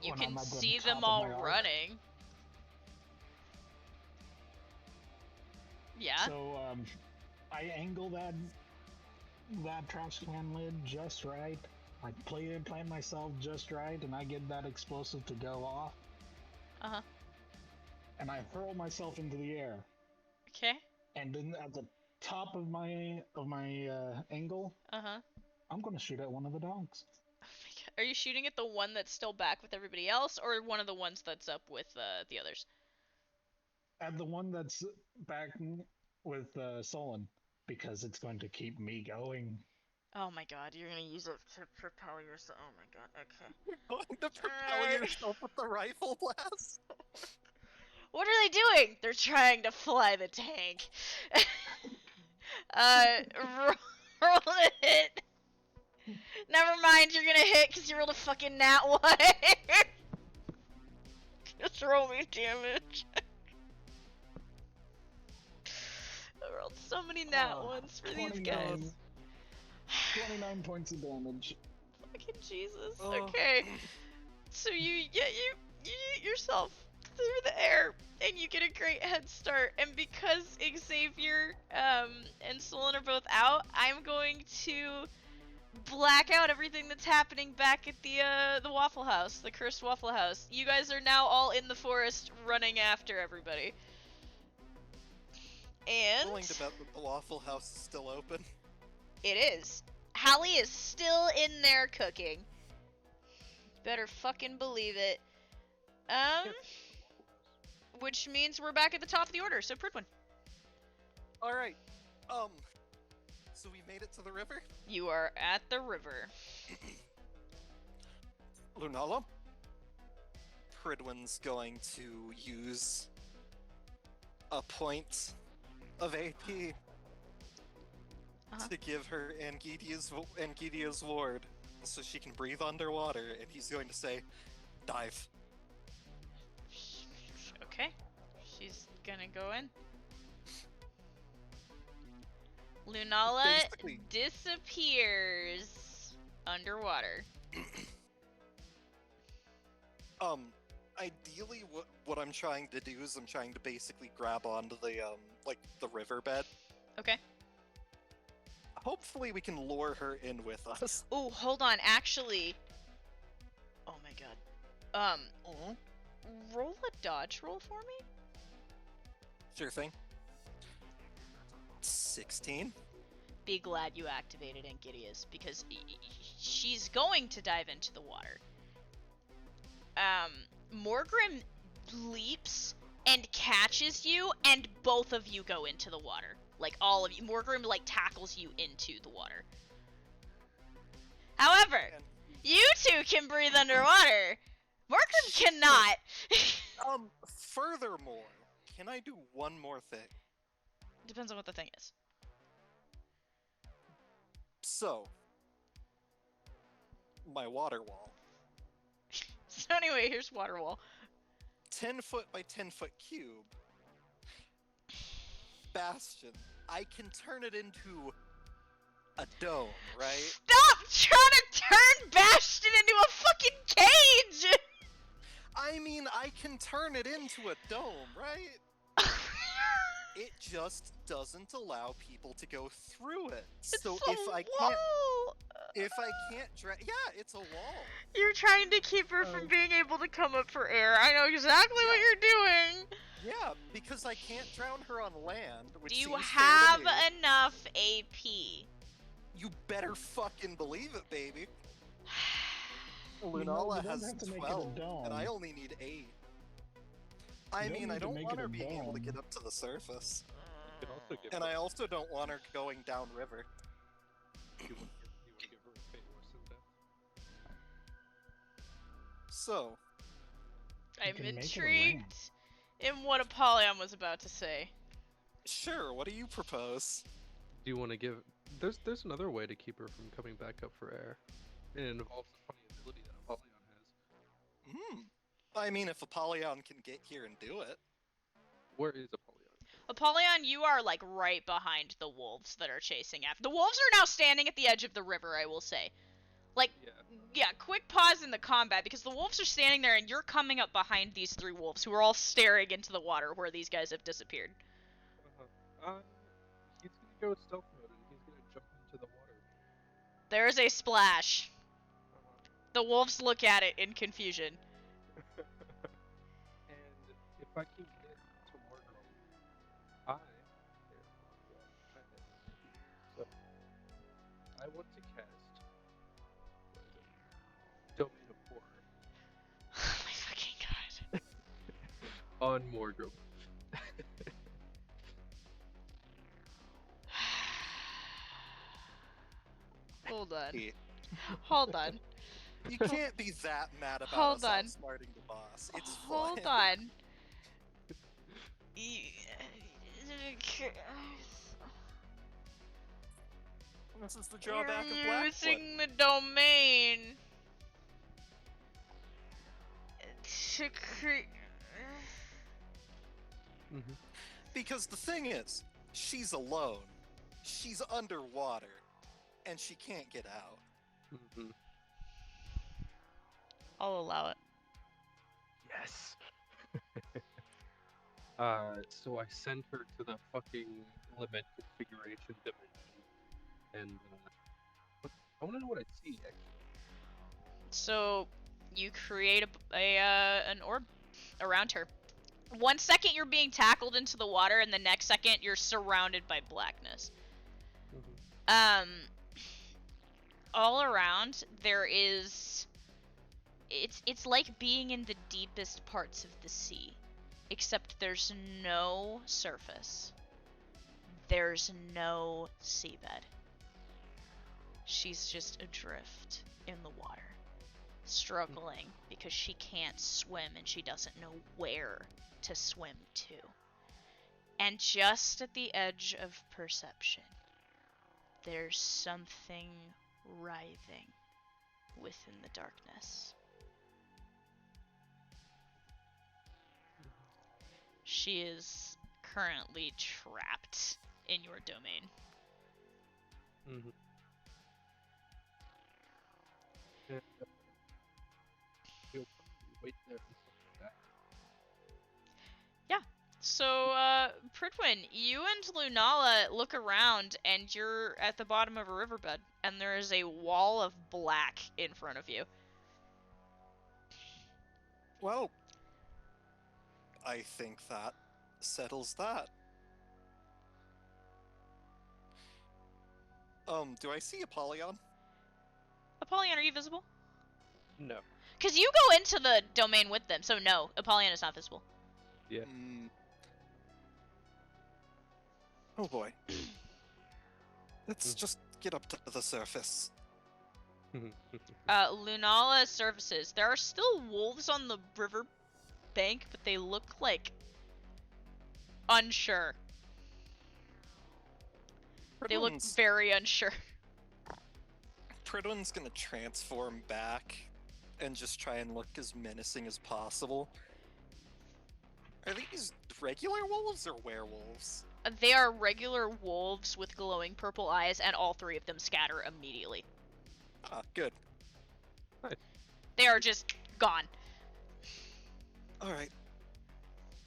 you When can I'm at the see top them of all my arc? running. Yeah. So, I angle that trash can lid just right. I plant myself just right, and I get that explosive to go off. Uh-huh. And I hurl myself into the air. Okay. And then at the top of my angle, Uh-huh. I'm gonna shoot at one of the dogs. Oh my god. Are you shooting at the one that's still back with everybody else, or one of the ones that's up with the others? At the one that's back with Solon, because it's going to keep me going. Oh my god, you're gonna use it to propel yourself. Oh my god, okay. Going to propel yourself with the rifle blast? What are they doing? They're trying to fly the tank. Roll a hit. Never mind, you're gonna hit because you rolled a fucking nat 1. Just roll me damage. I rolled so many nat 1s for these guys. 29 points of damage. Fucking Jesus. Oh. Okay. So you get yourself through the air and you get a great head start, and because Xavier and Solon are both out, I'm going to black out everything that's happening back at the Waffle House, the cursed Waffle House. You guys are now all in the forest running after everybody. And Willing to bet that the Waffle House is still open. it is. Hallie is still in there cooking. Better fucking believe it. Which means we're back at the top of the order, so Pridwin. Alright, so we made it to the river? You are at the river. Lunala? Pridwin's going to use a point of AP to give her Angedia's ward so she can breathe underwater, and he's going to say, dive. Okay. She's gonna go in. Lunala Basically- disappears underwater. Ideally, what I'm trying to do is I'm trying to basically grab onto the, the riverbed. Okay. Hopefully we can lure her in with us. Oh, hold on. Actually. Oh my god. Roll a dodge roll for me? Sure thing. 16. Be glad you activated Angidius, because she's going to dive into the water. Morgrim leaps and catches you, and both of you go into the water. Like, all of you. Morgrim, like, tackles you into the water. However, you two can breathe underwater. Morgrim cannot. Furthermore, can I do one more thing? Depends on what the thing is. So, my water wall. So anyway, here's water wall. 10 foot by 10 foot cube. Bastion. I can turn it into a dome, right? Stop trying to turn Bastion into a fucking cage! I mean, I can turn it into a dome, right? It just doesn't allow people to go through it. So It's a wall! if I can't yeah, it's a wall. You're trying to keep her from being able to come up for air. I know exactly what you're doing. Yeah, because I can't drown her on land, which Do you seems have fair to me. enough AP? You better fucking believe it, baby. You know, Lunala you don't has have to make it a 12, and I dome. only need 8. I You don't mean, I need to don't make want it her a being able to dome. get up to the surface. You can also give And her, I also don't want her going downriver. you would give her a fate worse than death. So, I'm can make it a intrigued in what Apollyon was about to say. sure, what do you propose? Do you want to give? There's another way to keep her from coming back up for air. And it involves a funny ability that Apollyon has. I mean, if Apollyon can get here and do it. Where is Apollyon? Apollyon, you are like right behind the wolves that are chasing after. The wolves are now standing at the edge of the river, I will say. Like, yeah, quick pause in the combat, because the wolves are standing there and you're coming up behind these 3 wolves who are all staring into the water where these guys have disappeared. He's gonna go stealth mode and he's gonna jump into the water. There is a splash. The wolves look at it in confusion. And if I can get to Morgrim, so I want to cast Domain of Horror Oh my fucking god. on Morgrim. Hold on. Hey, Hold on. you can't be that mad about Hold us on. outsmarting the boss. It's Hold fine. on. This is the drawback of You're Blackfoot. using the domain to create. Because the thing is, she's alone. She's underwater. And she can't get out. I'll allow it. Yes. So I sent her to the fucking lament configuration dimension, and I want to know what I see, actually. So you create an orb around her. 1 second you're being tackled into the water, and the next second you're surrounded by blackness. Mm-hmm. All around there is. It's like being in the deepest parts of the sea, except there's no surface. There's no seabed. She's just adrift in the water, struggling because she can't swim and she doesn't know where to swim to. And just at the edge of perception, there's something writhing within the darkness. She is currently trapped in your domain. Mm-hmm. And he'll probably wait there until that. So, Pridwin, you and Lunala look around, and you're at the bottom of a riverbed, and there is a wall of black in front of you. Well, I think that settles that. Do I see Apollyon? Apollyon, are you visible? No. Because you go into the domain with them, so no, Apollyon is not visible. Yeah. Oh boy. Let's just get up to the surface. Lunala surfaces. There are still wolves on the river bank, but they look like unsure. They look very unsure. Pridwin's gonna transform back and just try and look as menacing as possible. Are these regular wolves or werewolves? They are regular wolves with glowing purple eyes, and all three of them scatter immediately. Ah, good. They are just gone. Alright.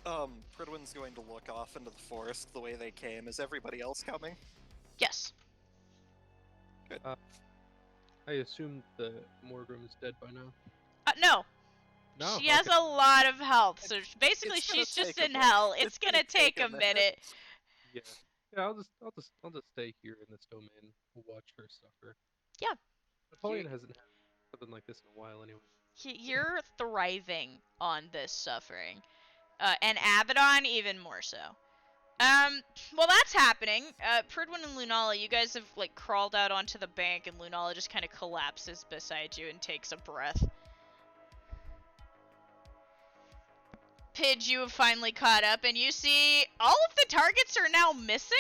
Pridwin's going to look off into the forest the way they came. Is everybody else coming? Yes. Good. I assume the Morgrim is dead by now. No. No. She has a lot of health, so basically it's gonna she's just take a in minute. hell. It's gonna take a minute. Yeah. Yeah. I'll just stay here in this domain. We'll watch her suffer. Yeah. Napoleon hasn't had something like this in a while, anyway. You're thriving on this suffering, and Abaddon even more so. Well, that's happening. Pridwin and Lunala, you guys have like crawled out onto the bank, and Lunala just kind of collapses beside you and takes a breath. Pidge, you have finally caught up, and you see all of the targets are now missing.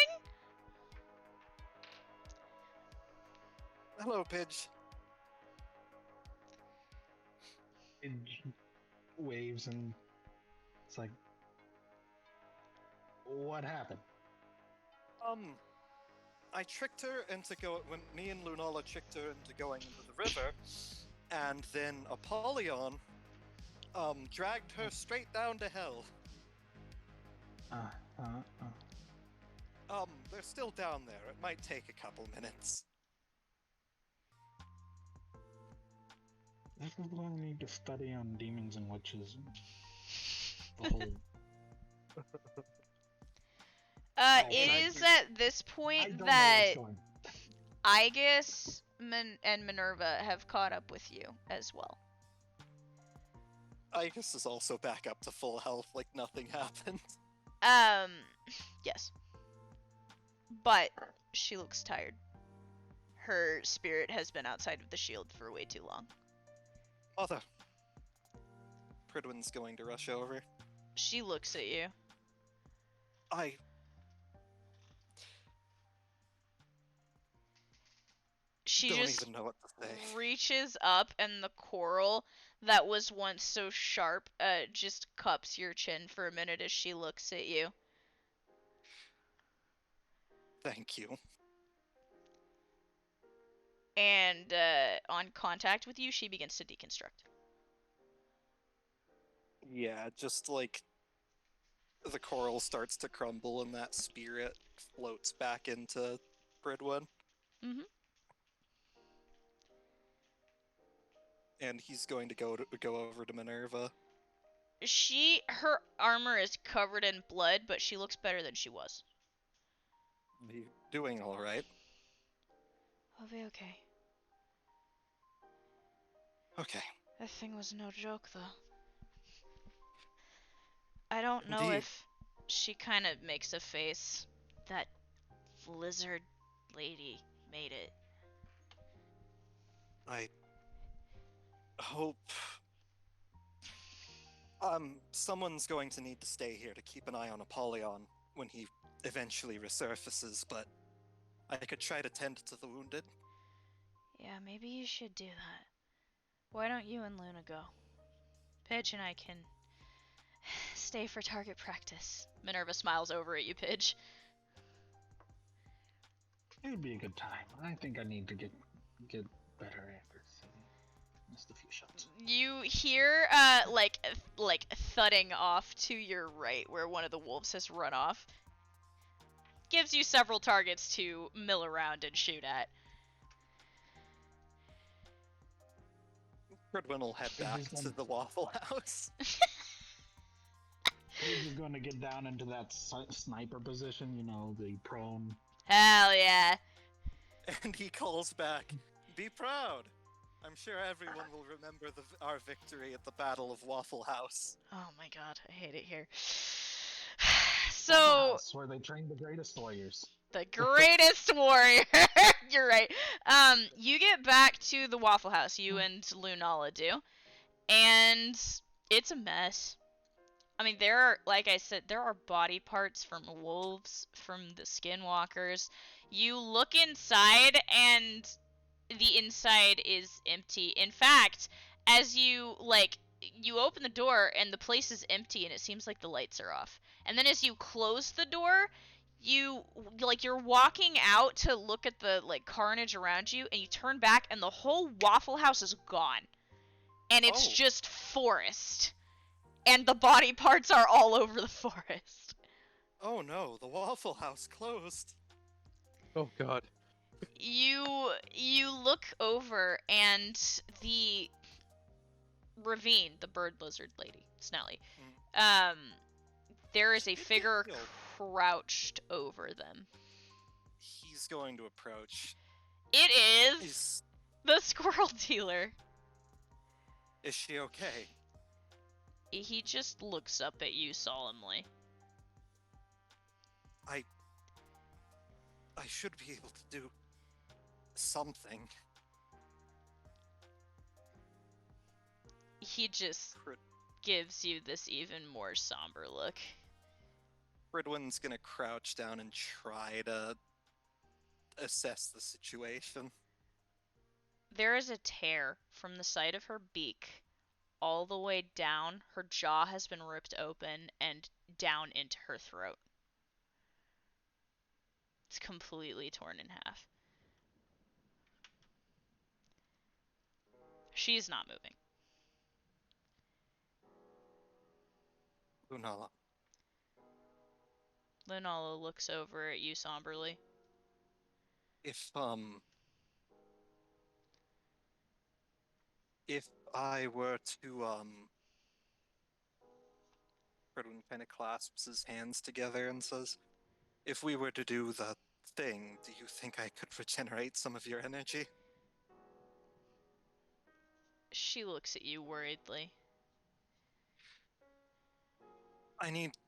Hello, Pidge. It waves and it's like, what happened? I tricked her into when me and Lunala tricked her into going into the river, and then Apollyon, dragged her straight down to hell. They're still down there. It might take a couple minutes. This is what I need to study on demons and witches. The whole... It is at this I point don't that know what's going. Aegis and Minerva have caught up with you as well. Igus is also back up to full health, like nothing happened. Yes. But she looks tired. Her spirit has been outside of the shield for way too long. Mother. Pridwin's going to rush over. She looks at you. She don't just even know what to say. reaches up, and the coral that was once so sharp just cups your chin for a minute as she looks at you. Thank you. And on contact with you, she begins to deconstruct. Yeah, just like the coral starts to crumble and that spirit floats back into Pridwin. Mm-hmm. and he's going to go over to Minerva. Her armor is covered in blood, but she looks better than she was. Are you doing all right? I'll be okay. Okay. That thing was no joke, though. I don't know Indeed. if she kind of makes a face. That lizard lady made it. I hope someone's going to need to stay here to keep an eye on Apollyon when he eventually resurfaces, but I could try to tend to the wounded. Yeah, maybe you should do that. Why don't you and Luna go? Pidge and I can stay for target practice. Minerva smiles over at you, Pidge. It'd be a good time. I think I need to get better at this. Missed a few shots. You hear like thudding off to your right where one of the wolves has run off. Gives you several targets to mill around and shoot at. Fredwin will head back to the Waffle House. He's just going to get down into that sniper position, you know, the prone. Hell yeah. And he calls back, "Be proud. I'm sure everyone will remember our victory at the Battle of Waffle House." Oh my god, I hate it here. Waffle So, House, where they train the greatest warriors. the greatest warrior. You're right. You get back to the Waffle House, you and Lunala do, and it's a mess. I mean, there are, like I said, there are body parts from wolves, from the skinwalkers. You look inside, and the inside is empty. In fact, as you open the door and the place is empty and it seems like the lights are off. And then as you close the door, you're walking out to look at the carnage around you, and you turn back and the whole Waffle House is gone. And it's just forest. And the body parts are all over the forest. Oh no, the Waffle House closed. Oh god. You look over, and the ravine, the bird lizard lady, Snelly, there is a figure crouched over them. He's going to approach. It is the squirrel dealer. Is she okay? He just looks up at you solemnly. I should be able to do something. He just gives you this even more somber look. Fridwin's gonna crouch down and try to assess the situation. There is a tear from the side of her beak all the way down. Her jaw has been ripped open and down into her throat. It's completely torn in half. She's not moving. Lunala. Lunala looks over at you somberly. If I were to Fredwin kind of clasps his hands together and says, "If we were to do the thing, do you think I could regenerate some of your energy?" She looks at you worriedly. I need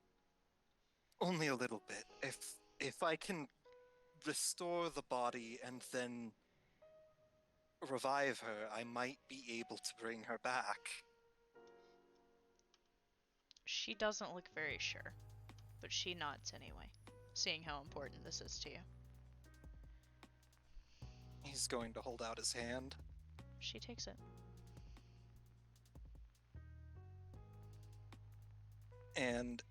only a little bit. If I can restore the body and then revive her, I might be able to bring her back. She doesn't look very sure, but she nods anyway, seeing how important this is to you. He's going to hold out his hand. She takes it. And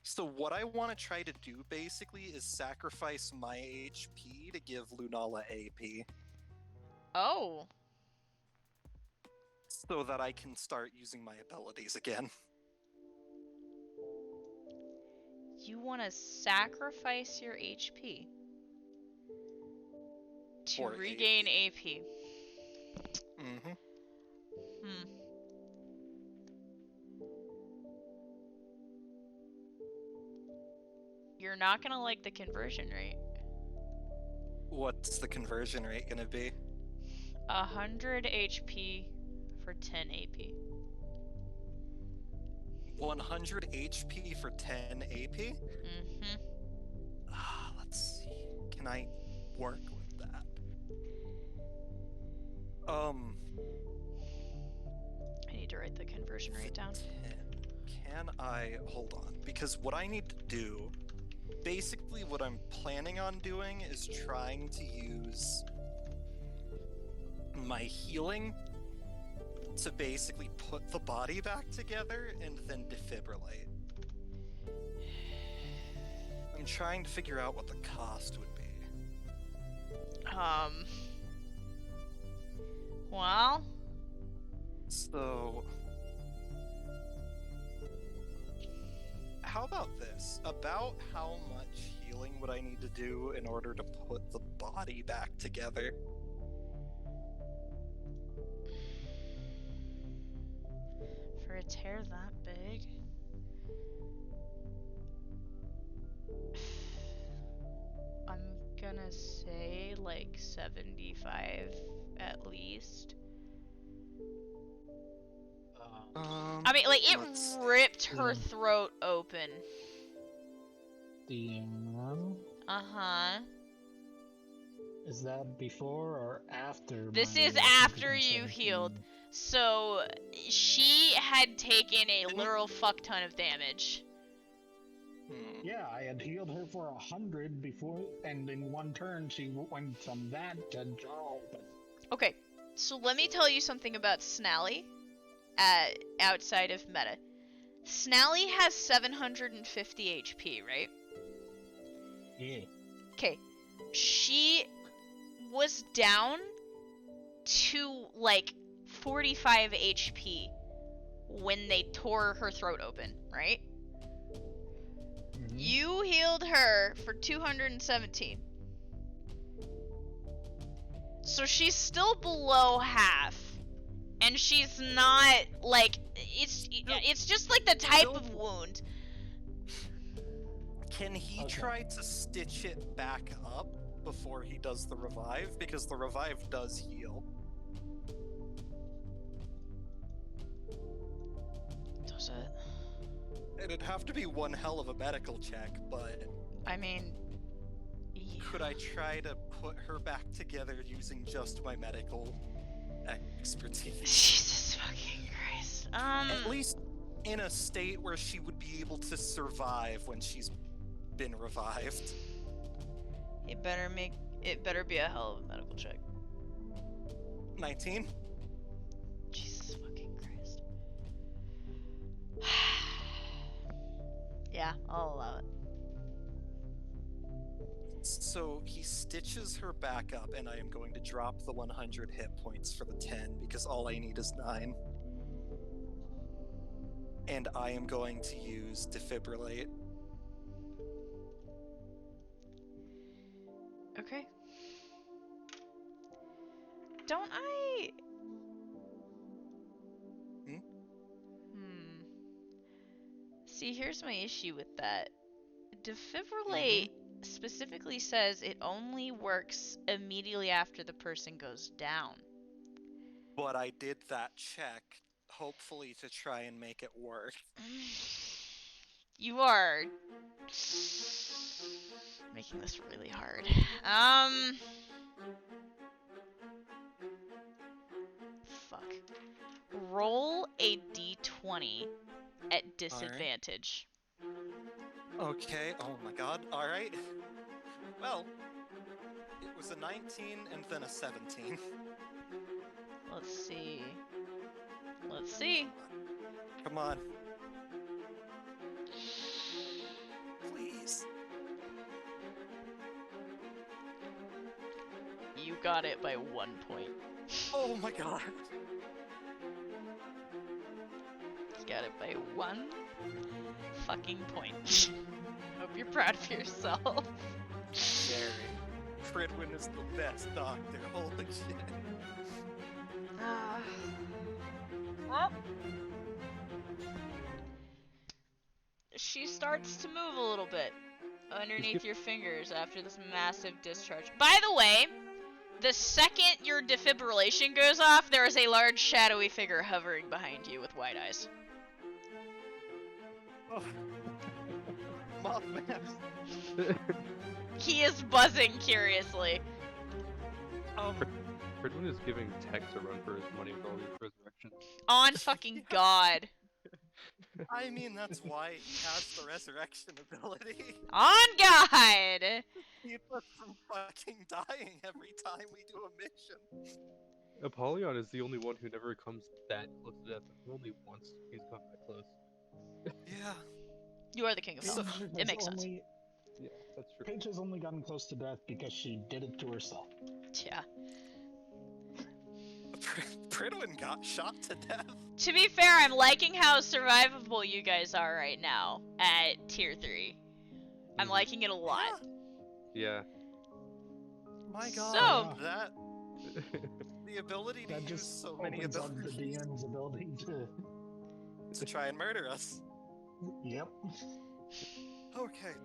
so what I want to try to do basically is sacrifice my HP to give Lunala AP. Oh. So that I can start using my abilities again. You want to sacrifice your HP To For regain AP. Mm-hmm. Hmm. You're not gonna like the conversion rate. What's the conversion rate gonna be? 100 HP for 10 AP. 100 HP for 10 AP? Mm-hmm. Let's see. Can I work with that? I need to write the conversion rate down. 10. Can I hold on? Because what I need to do, basically what I'm planning on doing is trying to use my healing to basically put the body back together and then defibrillate. I'm trying to figure out what the cost would be. Well, So, how about this? About how much healing would I need to do in order to put the body back together? for a tear that big. I'm gonna say like 75 at least. I mean, like, let's it see. ripped her Yeah. throat open. Uh-huh. Is that before or after? This my is after you 117? healed. So, she had taken a literal fuck ton of damage. Yeah, I had healed her for 100 before, and in one turn she went from that to jaw. Okay, so let me tell you something about Snally outside of meta. Snally has 750 HP, right? Yeah. Okay, she was down to like 45 HP when they tore her throat open, right? Mhm. You healed her for 217. So she's still below half. And she's not like it's just like the type of wound. Can he Okay. try to stitch it back up before he does the revive? Because the revive does heal. Does it? It'd have to be one hell of a medical check, but I mean, yeah. could I try to put her back together using just my medical expertise? Jesus fucking Christ. At least in a state where she would be able to survive when she's been revived. It better be a hell of a medical check. 19? Jesus fucking Christ. Yeah, I'll allow it. So he stitches her back up, and I am going to drop the 100 hit points for the 10 because all I need is 9. And I am going to use defibrillate. Okay. Don't I? See, here's my issue with that. Defibrillate specifically says it only works immediately after the person goes down. But I did that check, hopefully to try and make it work. You are making this really hard. Fuck. Roll a d20 at disadvantage. Okay, oh my god, alright. Well, it was a 19 and then a 17. Let's see. Let's see. Come on. Please. You got it by 1 point. Oh my god. You got it by 1 fucking point. Hope you're proud of yourself. Very. Fridwin is the best doctor. Holy shit. Well, she starts to move a little bit underneath your fingers after this massive discharge. By the way, the second your defibrillation goes off, there is a large shadowy figure hovering behind you with wide eyes. Oh. Mothman. He is buzzing curiously. Fridwin is giving Tex a run for his money with all these resurrections. On fucking God. I mean, that's why he has the resurrection ability. On God! Keep us from fucking dying every time we do a mission. Apollyon is the only one who never comes that close to death. Only once he's got that close. Yeah. You are the king of hell. It makes sense. Yeah, that's true. Paige has only gotten close to death because she did it to herself. Yeah. Pridwin got shot to death. To be fair, I'm liking how survivable you guys are right now at tier 3. I'm liking it a lot. Yeah. My God. So- that the ability to That use just so many opens up the abilities DM's ability to try and murder us. Yep. Okay.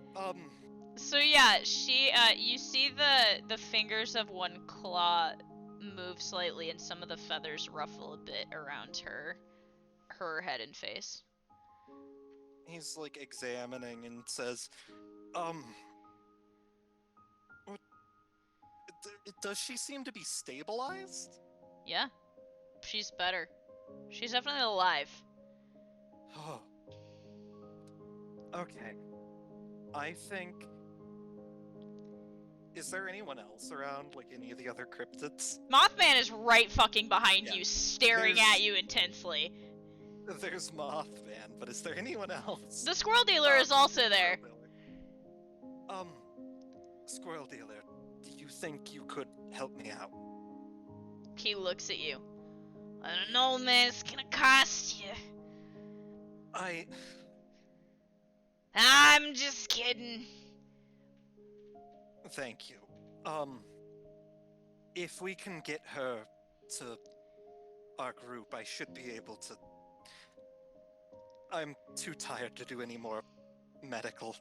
So yeah, she you see the fingers of one claw move slightly and some of the feathers ruffle a bit around her head and face. He's like examining and says, what, does she seem to be stabilized? Yeah. She's better. She's definitely alive. Oh. Okay. I think... Is there anyone else around, like any of the other cryptids? Mothman is right fucking behind Yeah. you, staring There's- at you intensely. There's Mothman, but is there anyone else? The squirrel dealer is also there. Squirrel dealer, do you think you could help me out? He looks at you. I don't know, man. It's gonna cost you. I'm just kidding. Thank you. If we can get her to our group, I should be able to... I'm too tired to do any more medical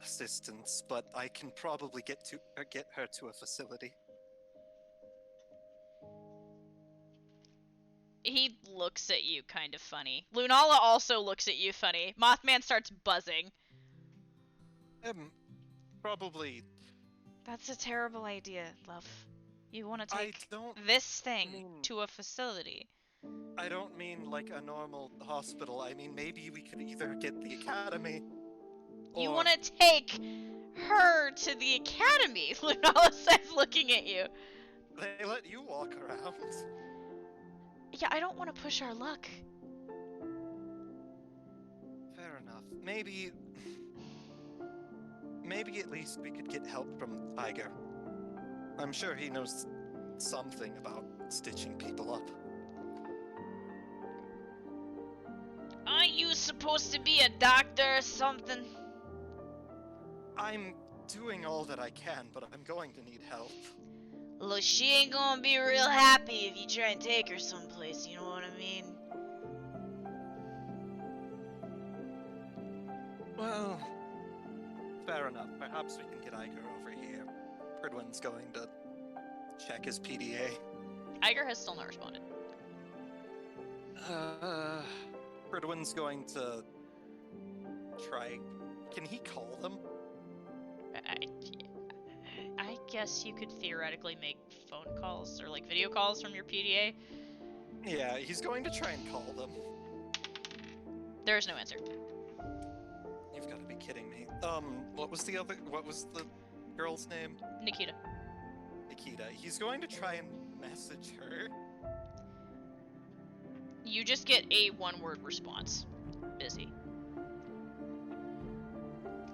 assistance, but I can probably get her to a facility. He looks at you kind of funny. Lunala also looks at you funny. Mothman starts buzzing. Probably... That's a terrible idea, love. You want to I take don't this thing mean- to a facility. I don't mean like a normal hospital. I mean maybe we could either get the academy You or- want to take her to the academy, Lunala says, looking at you. They let you walk around. Yeah, I don't want to push our luck. Fair enough. Maybe at least we could get help from Tiger. I'm sure he knows something about stitching people up. Aren't you supposed to be a doctor or something? I'm doing all that I can, but I'm going to need help. Look, she ain't gonna be real happy if you try and take her someplace, you know what I mean? Well, fair enough. Perhaps we can get Iger over here. Pridwin's going to check his PDA. Iger has still not responded. Pridwin's going to try... Can he call them? I guess you could theoretically make phone calls or like video calls from your PDA. Yeah, he's going to try and call them. There's no answer. You've got to be kidding me. What was the girl's name? Nikita. Nikita. He's going to try and message her. You just get a one-word response. Busy.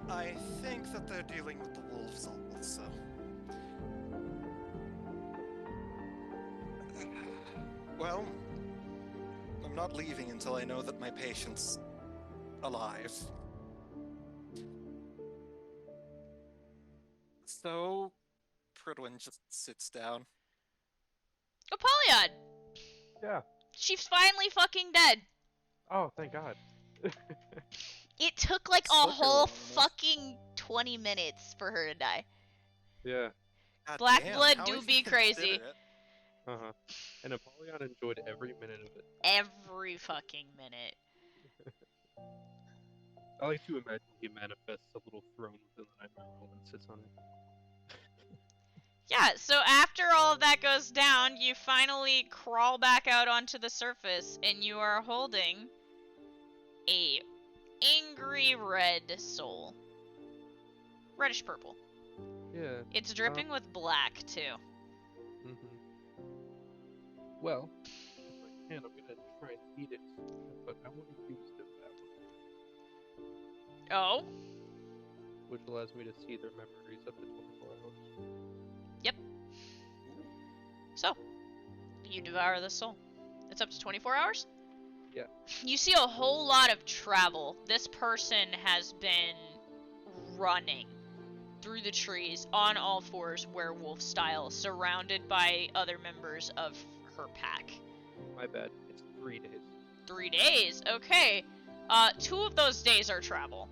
I think that they're dealing with the wolves also. Well, I'm not leaving until I know that my patient's alive. So, Pridwin just sits down. Apollyon! Yeah. She's finally fucking dead. Oh, thank God. It took like a Took her whole long enough. fucking 20 minutes for her to die. Yeah. God Black damn, blood how do is be she crazy. considerate? Uh-huh. And Apollyon enjoyed every minute of it. Every fucking minute. I like to imagine he manifests a little throne within the nightmare world and sits on it. Yeah, so after all of that goes down, you finally crawl back out onto the surface, and you are holding a angry red soul. Reddish purple. Yeah. It's dripping with black, too. Mm-hmm. Well, if I can, I'm gonna try and eat it, but I want to use Devour, Oh? which allows me to see their memories up to 24 hours. Yep. So, you devour the soul. It's up to 24 hours? Yeah. You see a whole lot of travel. This person has been running through the trees on all fours, werewolf style, surrounded by other members of her pack. My bad. It's 3 days. 3 days? Okay. 2 of those days are travel.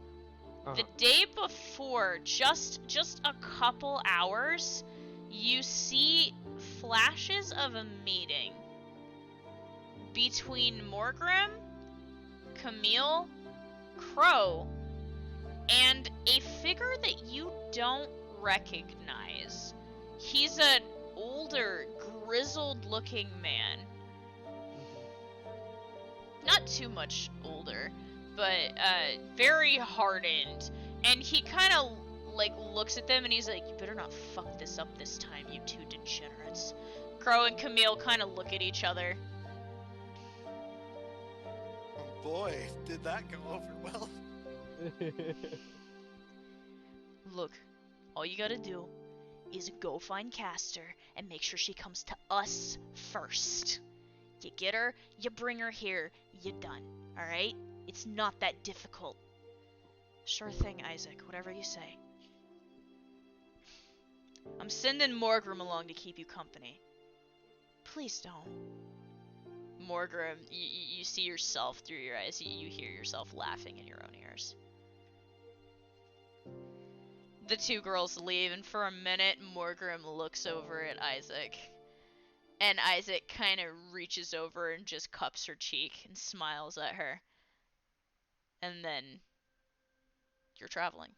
The day before, just a couple hours, you see flashes of a meeting between Morgrim, Camille, Crow, and a figure that you don't recognize. He's an older, grizzled-looking man. Not too much older, but very hardened. And he kind of like looks at them and he's like, "You better not fuck this up this time, you two degenerates." Crow and Camille kind of look at each other. Oh boy, did that go over well. Look, all you gotta do is go find Caster and make sure she comes to us first. You get her, you bring her here, you're done, alright? It's not that difficult. Sure thing, Isaac, whatever you say. I'm sending Morgrim along to keep you company. Please don't. Morgrim, you see yourself through your eyes, you hear yourself laughing in your own ears. The 2 girls leave, and for a minute, Morgrim looks over at Isaac. And Isaac kind of reaches over and just cups her cheek and smiles at her. And then you're traveling.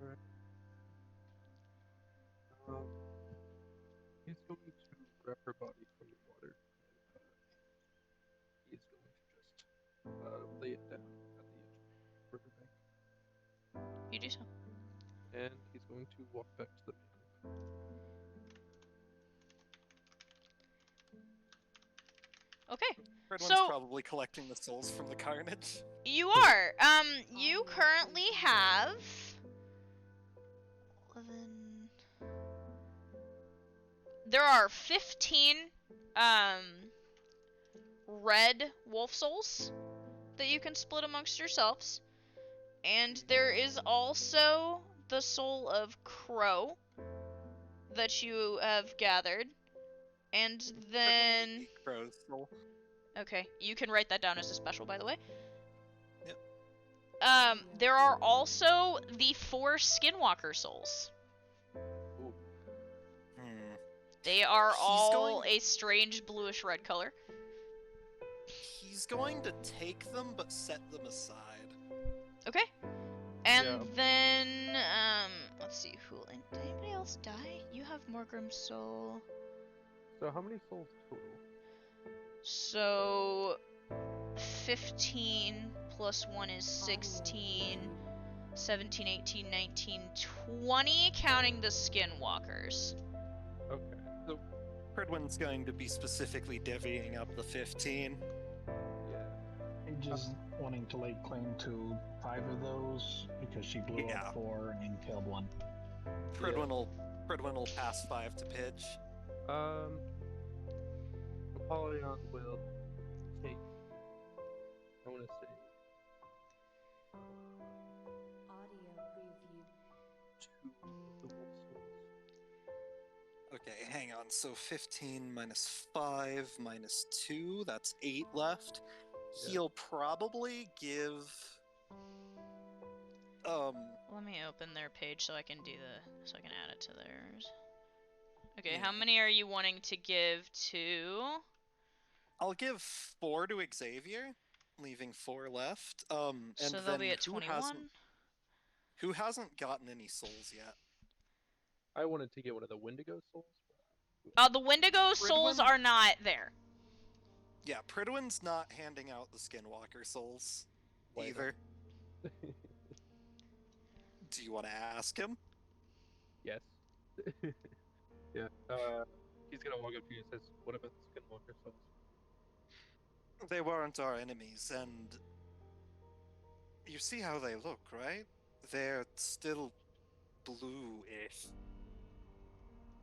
Alright. He's going to grab her body from the water, and he is going to just lay it down at the edge of the riverbank. You do so. And he's going to walk back to the man. Okay. Pridwin's So- probably collecting the souls from the carnage. You are. You currently have 11. There are 15 red wolf souls that you can split amongst yourselves. And there is also the soul of Crow that you have gathered. And then Pridwin will eat Crow's soul. okay, you can write that down as a special, by the way. Yep. There are also the 4 skinwalker souls. Hmm. They are He's all going- a strange bluish red color. He's going to take them, but set them aside. Okay. And Yeah. then, let's see, did anybody else die? You have Morgrim's soul. So how many souls total? So, 15 plus 1 is 16, 17, 18, 19, 20, counting the skinwalkers. Okay. So Pridwin's going to be specifically divvying up the 15. yeah. And just wanting to lay claim to 5 of those because she blew Yeah. up 4 and killed 1. Pridwin will pass 5 to Pidge. Apollyon will take, I want to say, Okay, hang on. So 15 minus 5 minus 2, that's 8 left. Yeah. He'll probably give. Let me open their page so I can add it to theirs. Okay, Yeah. how many are you wanting to give to? I'll give 4 to Xavier, leaving 4 left. And So they'll then be at 21. who hasn't gotten any souls yet? I wanted to get one of the Wendigo souls. The Wendigo souls Fridwin? are not there. Yeah, Pridwin's not handing out the Skinwalker souls Why not? either. Do you want to ask him? Yes. Yeah. He's gonna walk up to you and says, "What about the Skinwalker souls?" They weren't our enemies, and you see how they look, right? They're still blue-ish.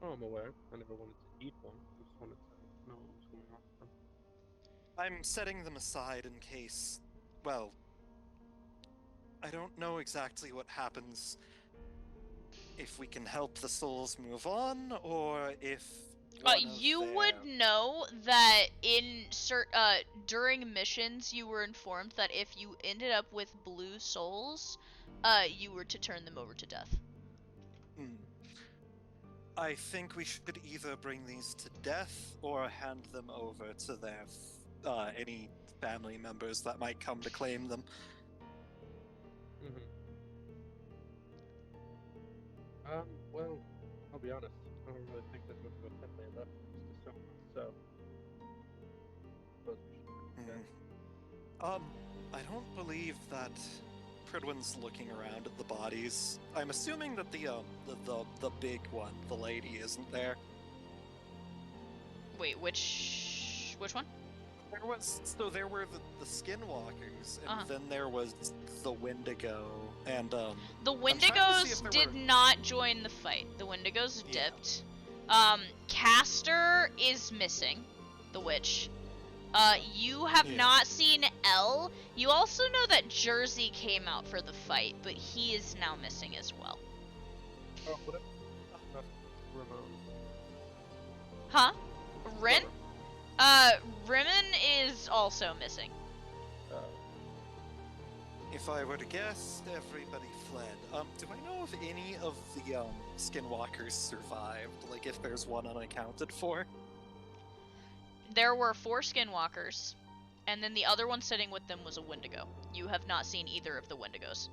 Oh, I'm aware. I never wanted to eat one. I just wanted to know what was going on with them. I'm setting them aside in case, well, I don't know exactly what happens if we can help the souls move on, or if You would know that during missions you were informed that if you ended up with blue souls, you were to turn them over to death. I think we should either bring these to death or hand them over to their any family members that might come to claim them. Mm-hmm. Well, I'll be honest. I don't really think there's much of a family left to stone, so suppose we should bring it back. I don't believe that Pridwin's looking around at the bodies. I'm assuming that the big one, the lady, isn't there. Wait, which one? There were the Skinwalkers, and Uh-huh. then there was the Wendigo, and The trying to see Wendigos if there did were- not join the fight. The Wendigos Yeah. dipped. Castor is missing, the witch. You have Yeah. not seen Elle. You also know that Jersey came out for the fight, but he is now missing as well. Oh, what about Ramon? Huh? Rin? Rimmon is also missing. If I were to guess, everybody fled. Do I know if any of the Skinwalkers survived? Like, if there's one unaccounted for? There were 4 Skinwalkers, and then the other one sitting with them was a Wendigo. You have not seen either of the Wendigos.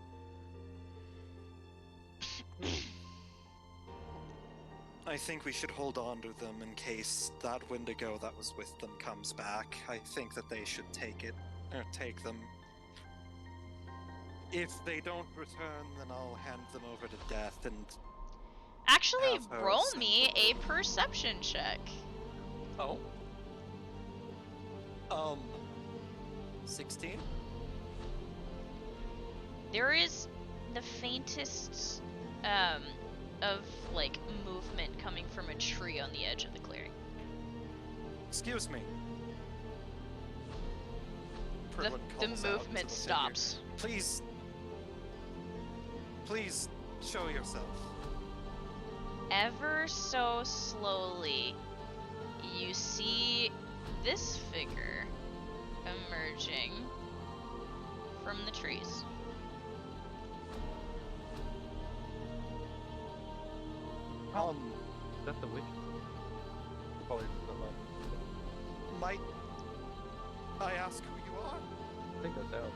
I think we should hold on to them in case that Wendigo that was with them comes back. I think that they should take them. If they don't return, then I'll hand them over to death and... Actually, Have her roll sent me them a over. perception check. Oh. 16? There is the faintest of like movement coming from a tree on the edge of the clearing. Excuse me. The Pridwin calls out to movement the figure. stops. Please show yourself. Ever so slowly, you see this figure emerging from the trees. Is that the witch? Probably not love. Might I ask who you are? I think that's out.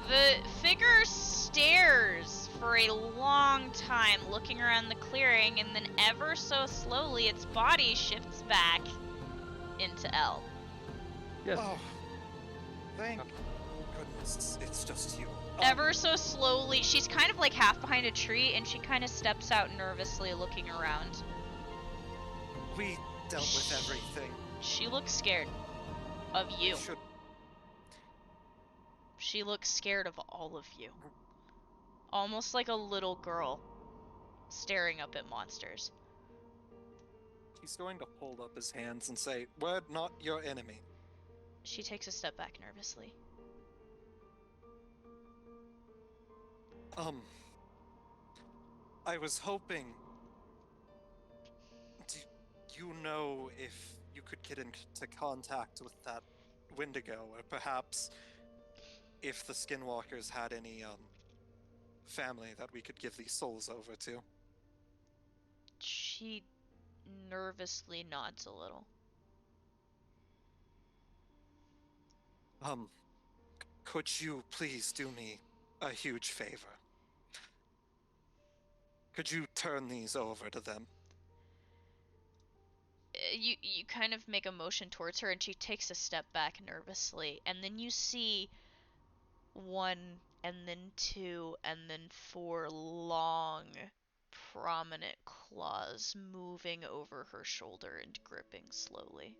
The figure stares for a long time, looking around the clearing, and then ever so slowly its body shifts back into Elle. Yes. Oh, thank goodness, it's just you. Ever so slowly, she's kind of like half behind a tree, and she kind of steps out nervously, looking around. We dealt with everything. She looks scared of you. Should She looks scared of all of you. Almost like a little girl staring up at monsters. He's going to hold up his hands and say, "We're not your enemy." She takes a step back nervously. I was hoping. Do you know if you could get into contact with that Wendigo, or perhaps if the Skinwalkers had any family that we could give these souls over to. She nervously nods a little. Could you please do me a huge favor? Could you turn these over to them? You kind of make a motion towards her, and she takes a step back nervously, and then you see one, and then two, and then four long, prominent claws moving over her shoulder and gripping slowly.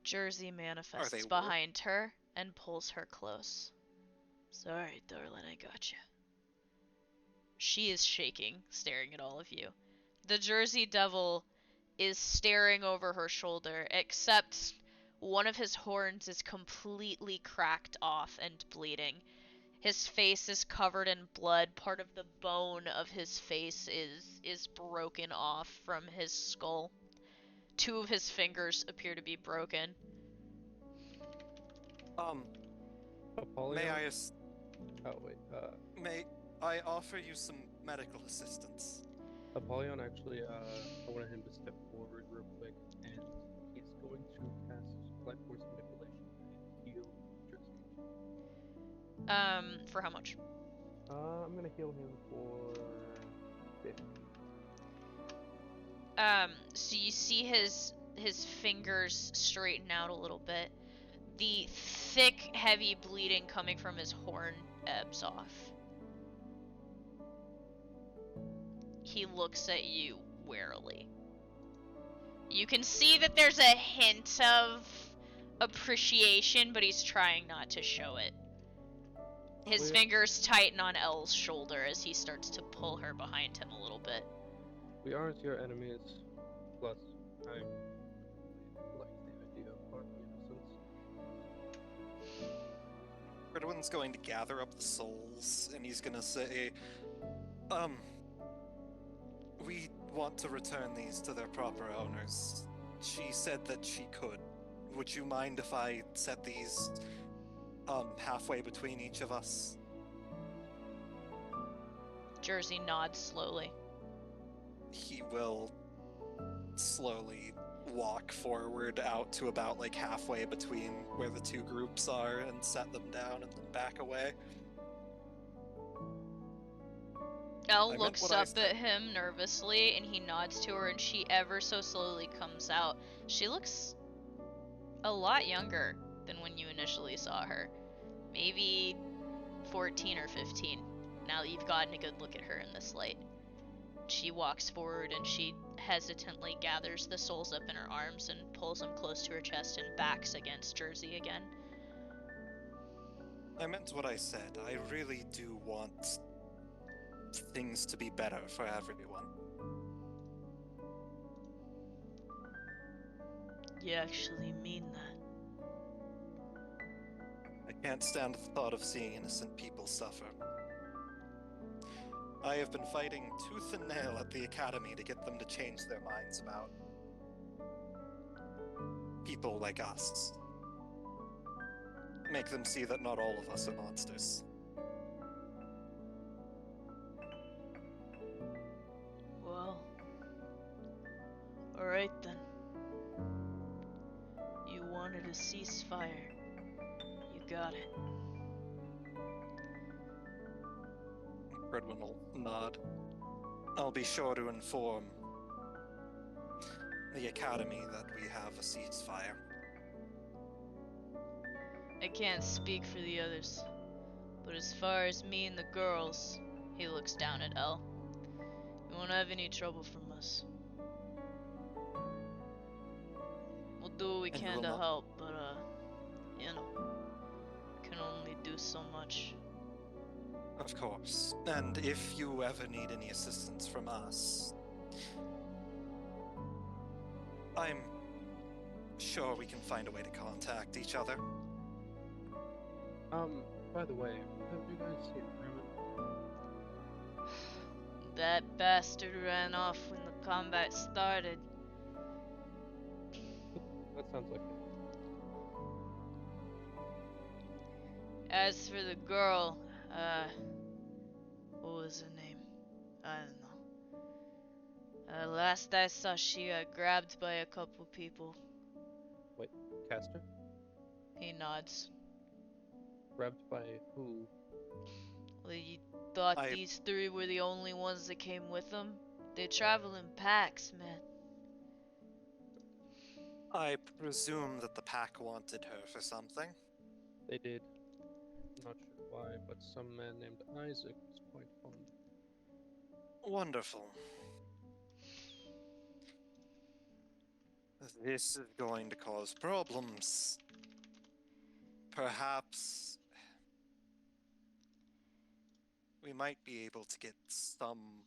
Jersey Are manifests they behind her and pulls her close. Sorry, darling, I got you. She is shaking, staring at all of you. The Jersey Devil is staring over her shoulder, except one of his horns is completely cracked off and bleeding. His face is covered in blood. Part of the bone of his face is broken off from his skull. Two of his fingers appear to be broken. Apollyon? May I offer you some medical assistance? Apollyon actually, I wanted him to step forward real quick, and he's going to cast Life Force Manipulation and heal Jersey. For how much? I'm gonna heal him for 50. So you see his fingers straighten out a little bit. The thick, heavy bleeding coming from his horn ebbs off. He looks at you warily. You can see that there's a hint of appreciation, but he's trying not to show it. His fingers tighten on Elle's shoulder as he starts to pull her behind him a little bit. We aren't your enemies, plus I like the idea of our innocence. Redwin's going to gather up the souls, and he's gonna say, we want to return these to their proper owners. She said that she could. Would you mind if I set these, halfway between each of us? Jersey nods slowly. He will slowly walk forward out to about like halfway between where the two groups are and set them down and then back away. Elle looks up at him nervously, and he nods to her, and she ever so slowly comes out. She looks a lot younger than when you initially saw her. Maybe 14 or 15, now that you've gotten a good look at her in this light. She walks forward, and she hesitantly gathers the souls up in her arms and pulls them close to her chest and backs against Jersey again. I meant what I said. I really do want things to be better for everyone. You actually mean that? I can't stand the thought of seeing innocent people suffer. I have been fighting tooth and nail at the Academy to get them to change their minds about people like us. Make them see that not all of us are monsters. Well, alright then. You wanted a ceasefire. You got it. Redwin will nod. I'll be sure to inform the Academy that we have a ceasefire. I can't speak for the others, but as far as me and the girls, he looks down at Elle. You won't have any trouble from us. We'll do what we And can will to not- help, but you know, can only do so much. Of course. And if you ever need any assistance from us, I'm sure we can find a way to contact each other. By the way, have you guys seen Ruin? That bastard ran off when the combat started. That sounds like it. As for the girl, what was her name? I don't know. Last I saw, she got grabbed by a couple people. Wait, Caster? He nods. Grabbed by who? Well, you thought I- these three were the only ones that came with them? They travel in packs, man. I presume that the pack wanted her for something. They did. Not sure why, but some man named Isaac was quite fond of her. Wonderful. This is going to cause problems. Perhaps we might be able to get some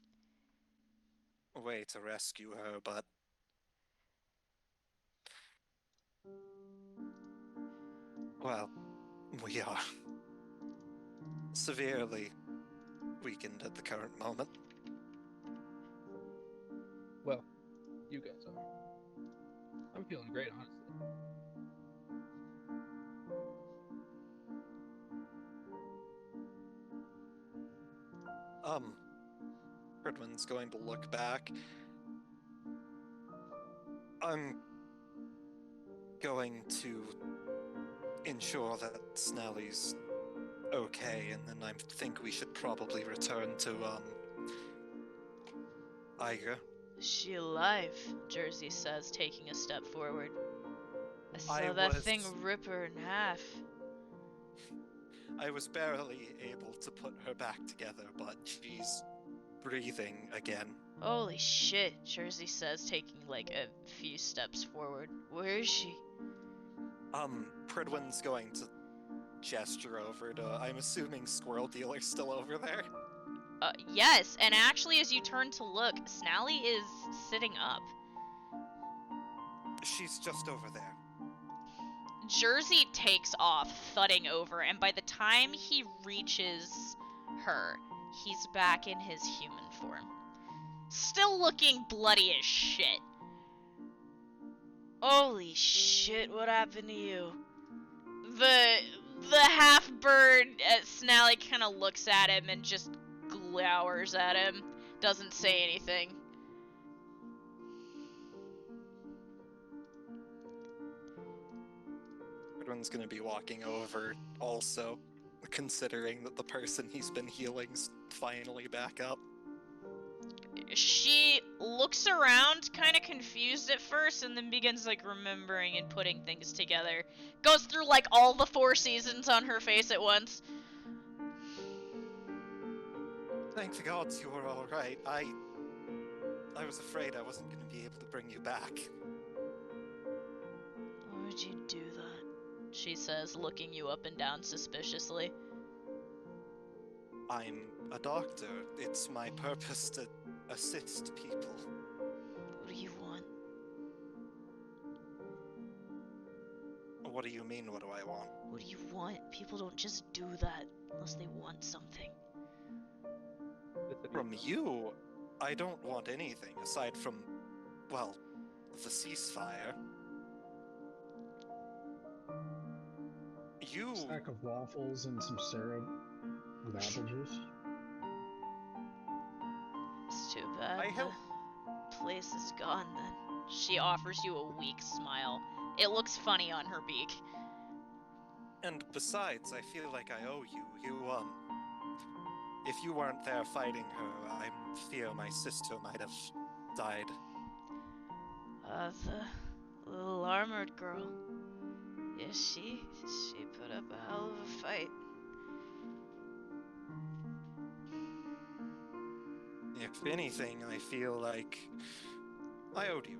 way to rescue her, but well, we are severely weakened at the current moment. Well, you guys are. I'm feeling great, honestly. Fredwin's going to look back. I'm going to ensure that Snelly's okay, and then I think we should probably return to, Iger. Is she alive? Jersey says, taking a step forward. I saw I that was- thing rip her in half. I was barely able to put her back together, but she's breathing again. Holy shit, Jersey says, taking like a few steps forward. Where is she? Pridwin's going to gesture over to, I'm assuming Squirrel Dealer's still over there. Yes, and actually as you turn to look, Snally is sitting up. She's just over there. Jersey takes off, thudding over, and by the time he reaches her, he's back in his human form. Still looking bloody as shit. Holy shit, what happened to you? The half-bird Snally kind of looks at him and just glowers at him. Doesn't say anything. Pridwin's gonna be walking over also, considering that the person he's been healing's finally back up. She looks around, kind of confused at first, and then begins, like, remembering and putting things together. Goes through, like, all the 4 seasons on her face at once. Thank the gods you were alright. I was afraid I wasn't gonna be able to bring you back. Why would you do that? She says, looking you up and down suspiciously. I'm a doctor. It's my purpose to assist people. What do you want? What do you mean, what do I want? What do you want? People don't just do that unless they want something. From you, I don't want anything aside from, well, the ceasefire. You... Stack of waffles and some syrup with apple juice. It's too bad I hope- the place is gone then. She offers you a weak smile. It looks funny on her beak. And besides, I feel like I owe you. If you weren't there fighting her, I fear my sister might have died. The little armored girl. Yeah, she put up a hell of a fight. If anything, I feel like I owed you.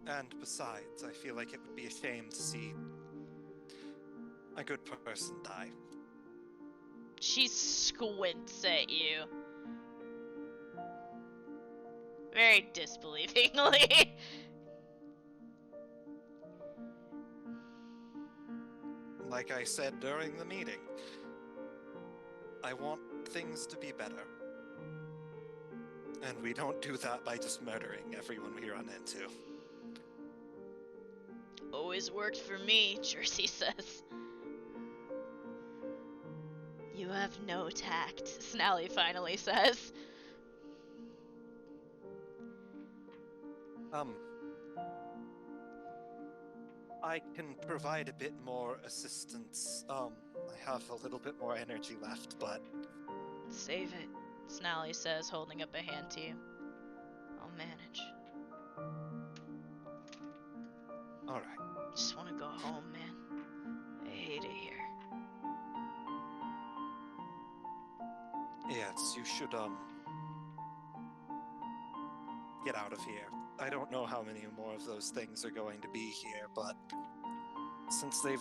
And besides, I feel like it would be a shame to see a good person die. She squints at you. Very disbelievingly. Like I said during the meeting, I I want things to be better. And we don't do that by just murdering everyone we run into. Always worked for me, Jersey says. You have no tact, Snally finally says. I can provide a bit more assistance. I have a little bit more energy left, but Save it, Snally says, holding up a hand to you. I'll manage. alright. Just want to go home, man. I hate it here. Yes, you should, get out of here. I don't know how many more of those things are going to be here, but since they've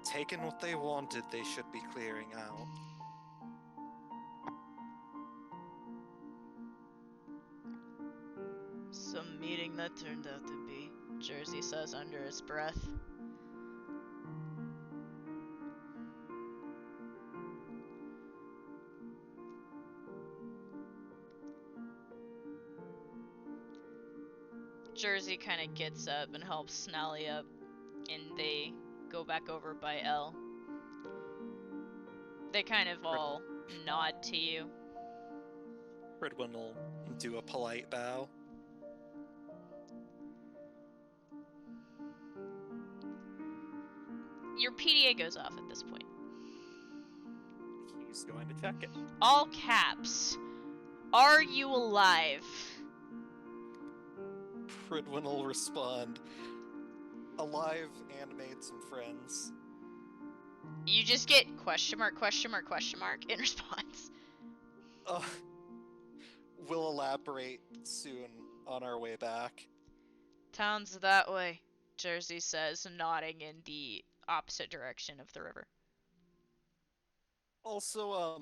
taken what they wanted, they should be clearing out. Some meeting that turned out to be, Jersey says under his breath. Jersey kind of gets up and helps Snally up, and they go back over by Elle. They kind of all nod to you. Fridwin will do a polite bow. Your PDA goes off at this point. He's going to check it. All caps. Are you alive? Fridwin will respond, alive and made some friends. You just get question mark, question mark, question mark in response. We'll elaborate soon on our way back. Town's that way, Jersey says, nodding in the opposite direction of the river. Also,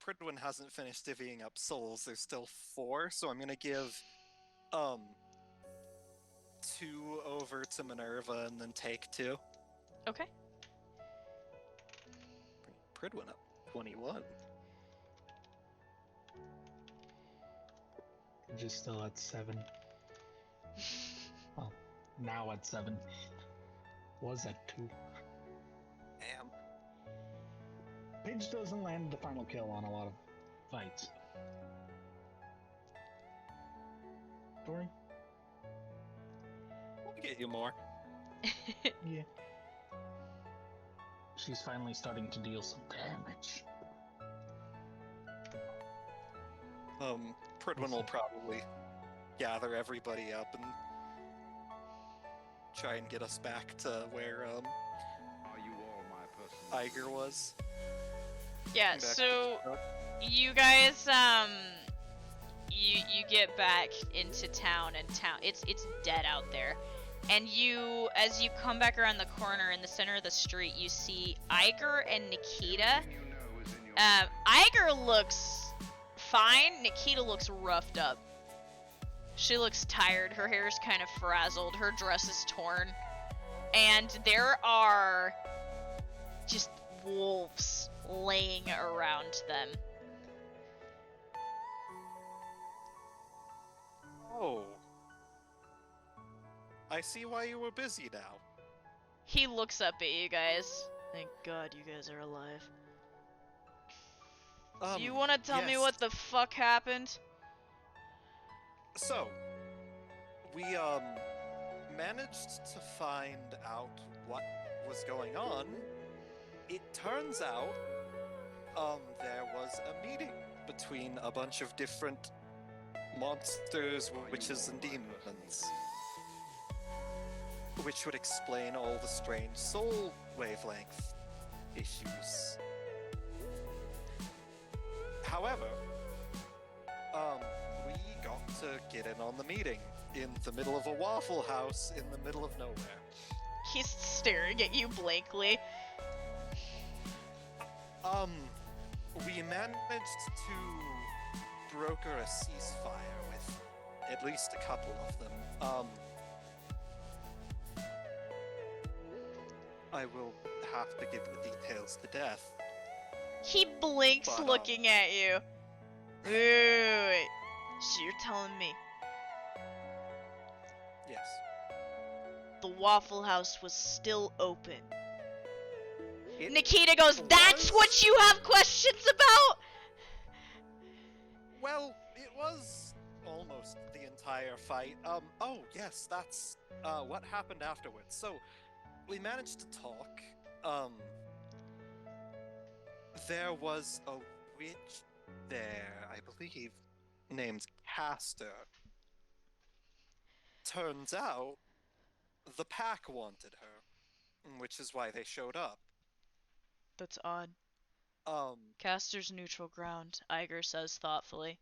Pridwin hasn't finished divvying up souls. There's still 4, so I'm gonna give, 2 over to Minerva and then take 2. Okay. Bring Pridwin up. 21. Just still at 7. Well, now at 7. Was at 2. Damn. Pidge doesn't land the final kill on a lot of fights. Tori? We'll get you more. Yeah. She's finally starting to deal some damage. Pridwin will probably gather everybody up and try and get us back to where, Are you all my personal Iger was. Yeah, Back to so the truck. you guys, you get back into town, and it's dead out there. And you, as you come back around the corner in the center of the street, you see Iger and Nikita. you know is in your Iger looks fine. Nikita looks roughed up. She looks tired. Her hair is kind of frazzled. Her dress is torn. And there are just wolves laying around them. Oh. I see why you were busy now. He looks up at you guys. Thank God you guys are alive. Do you want to tell me yes. what the fuck happened? So, we, managed to find out what was going on. It turns out, there was a meeting between a bunch of different monsters, witches, and demons, which would explain all the strange soul wavelength issues. However, we got to get in on the meeting in the middle of a Waffle House in the middle of nowhere. He's staring at you blankly. We managed to broker a ceasefire with at least a couple of them. I will have to give the details to death. He blinks But, looking at you. Wait. So you're telling me Yes. the Waffle House was still open? It Nikita goes, that's was- what you have questions about? Well, it was almost the entire fight. Oh, yes, that's, what happened afterwards. So, we managed to talk. There was a witch there, I believe, named Castor. Turns out, the pack wanted her, which is why they showed up. That's odd. Um, Castor's neutral ground, Iger says thoughtfully.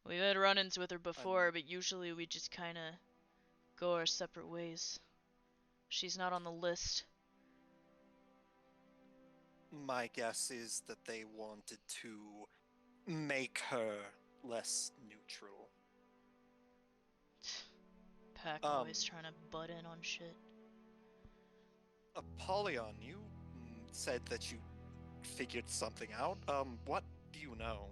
We've had run-ins with her before, but usually we just kinda go our separate ways. She's not on the list. my guess is that they wanted to make her less neutral. Pack always trying to butt in on shit. Apollyon, you said that you figured something out. What do you know?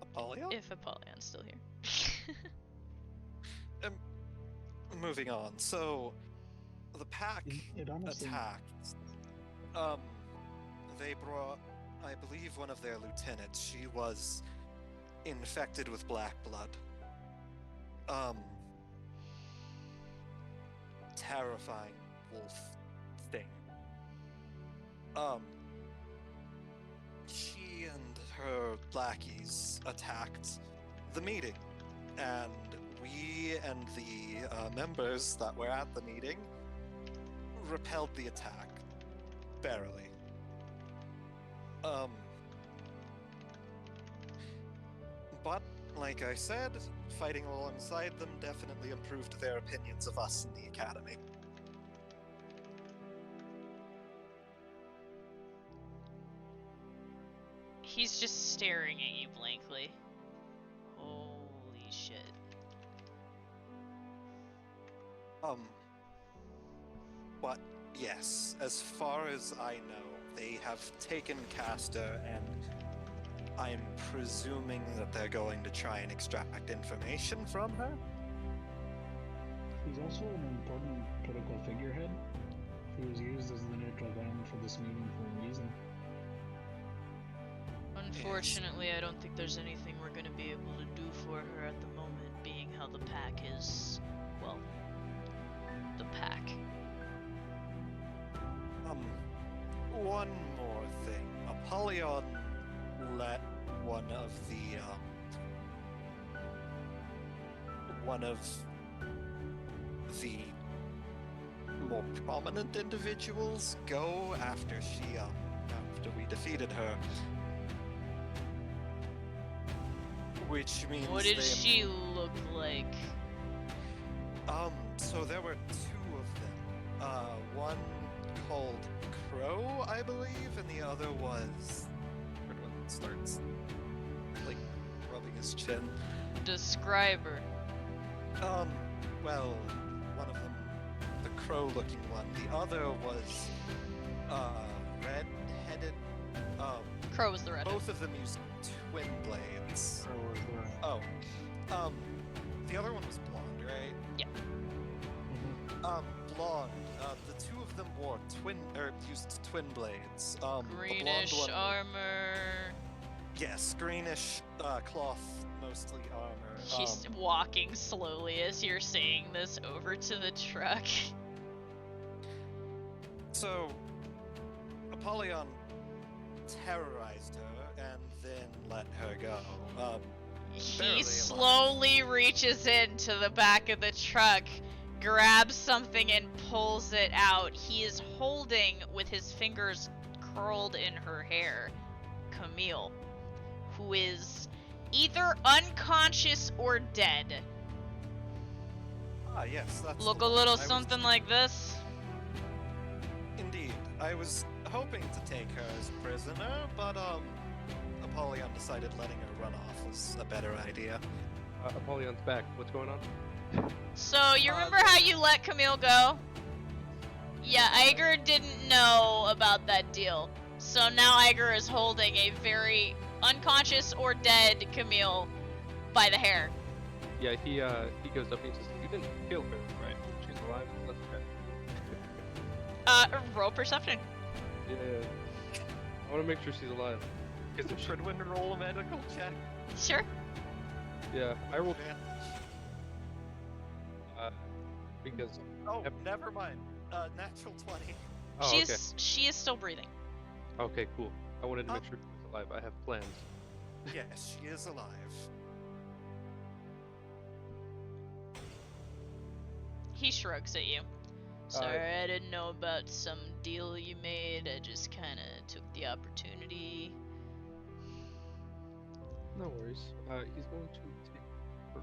Apollyon? If Apollyon's still here. Moving on. So, the pack It honestly. attacked. They brought, I believe, one of their lieutenants. She was infected with black blood. Terrifying wolf thing. She and her lackeys attacked the meeting, and we and the members that were at the meeting repelled the attack. Barely. But, like I said, fighting alongside them definitely improved their opinions of us in the academy. He's just staring at you blankly. Holy shit. But yes, as far as I know, they have taken Castor, and I'm presuming that they're going to try and extract information from her? He's also an important political figurehead. He was used as the neutral ground for this meeting for a reason. Unfortunately, I don't think there's anything we're gonna be able to do for her at the moment, being how the pack is, well, the pack. One more thing. Apollyon let one of the more prominent individuals go after we defeated her. Which means What did she look like? So there were two of them. One called Crow, I believe, and the other was... Everyone starts, like, rubbing his chin. Describe her. Well, one of them, the crow-looking one. The other was, red-headed, Crow was the red. both of them used twin blades. Oh. The other one was blonde, right? Yeah. Blonde. The two of them used twin blades. Greenish the blonde one, armor. yes, greenish, cloth, mostly armor. He's walking slowly as you're saying this over to the truck. So, Apollyon terrorized her and then let her go. Barely He alive. slowly reaches into the back of the truck, grabs something and pulls it out. He is holding, with his fingers curled in her hair, Camille, who is either unconscious or dead. Ah, yes, that's Look the a one. little I was- something like this. Indeed. I was hoping to take her as prisoner, but, Apollyon decided letting her run off was a better idea. Apollyon's back. What's going on? So, you remember how you let Camille go? Yeah, Iger didn't know about that deal. So now Iger is holding a very unconscious or dead Camille by the hair. Yeah, he goes up and he says, "You didn't kill her, right? She's alive. Let's check." Roll perception. Yeah. I want to make sure she's alive. Is it Fridwin roll a medical check? Sure. Yeah, I rolled. Because. Oh, never mind. Natural 20. Oh, She is still breathing. Okay, cool. I wanted to make sure she was alive. I have plans. Yes, she is alive. He shrugs at you. Sorry, I didn't know about some deal you made. I just kind of took the opportunity. No worries. He's going to take her.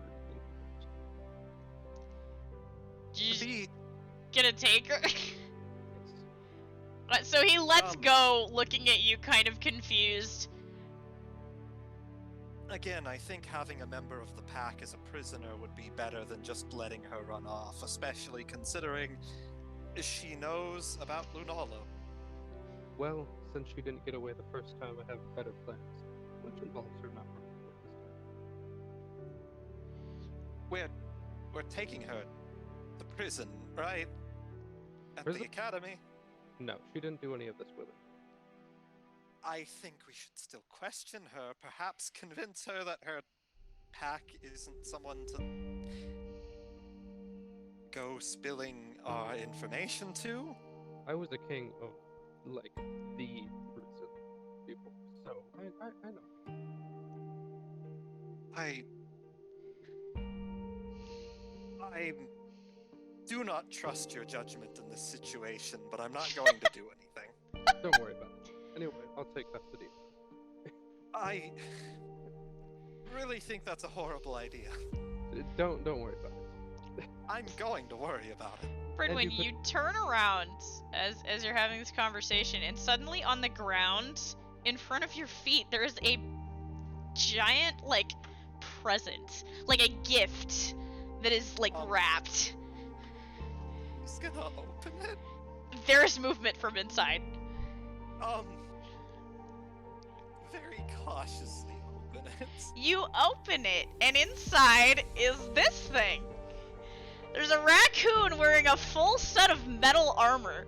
Did you gonna take her? So he lets go, looking at you kind of confused. Again, I think having a member of the pack as a prisoner would be better than just letting her run off, especially considering she knows about Lunala. Well, since she didn't get away the first time, I have better plans, which involves her not running away this time. We're taking her to prison, right? At Prison? the academy. No, she didn't do any of this willingly. I think we should still question her, perhaps convince her that her pack isn't someone to go spilling our information to. I was a king of, like, the prison people, so I know. I do not trust your judgment in this situation, but I'm not going to do anything. Don't worry about it. Anyway, I'll take custody. I really think that's a horrible idea. Don't worry about it. I'm going to worry about it. Fridwin, you turn around as you're having this conversation, and suddenly on the ground, in front of your feet, there is a giant, like, present. Like a gift that is, like, wrapped. He's gonna open it? There's movement from inside. Very cautiously open it. You open it, and inside is this thing. There's a raccoon wearing a full set of metal armor.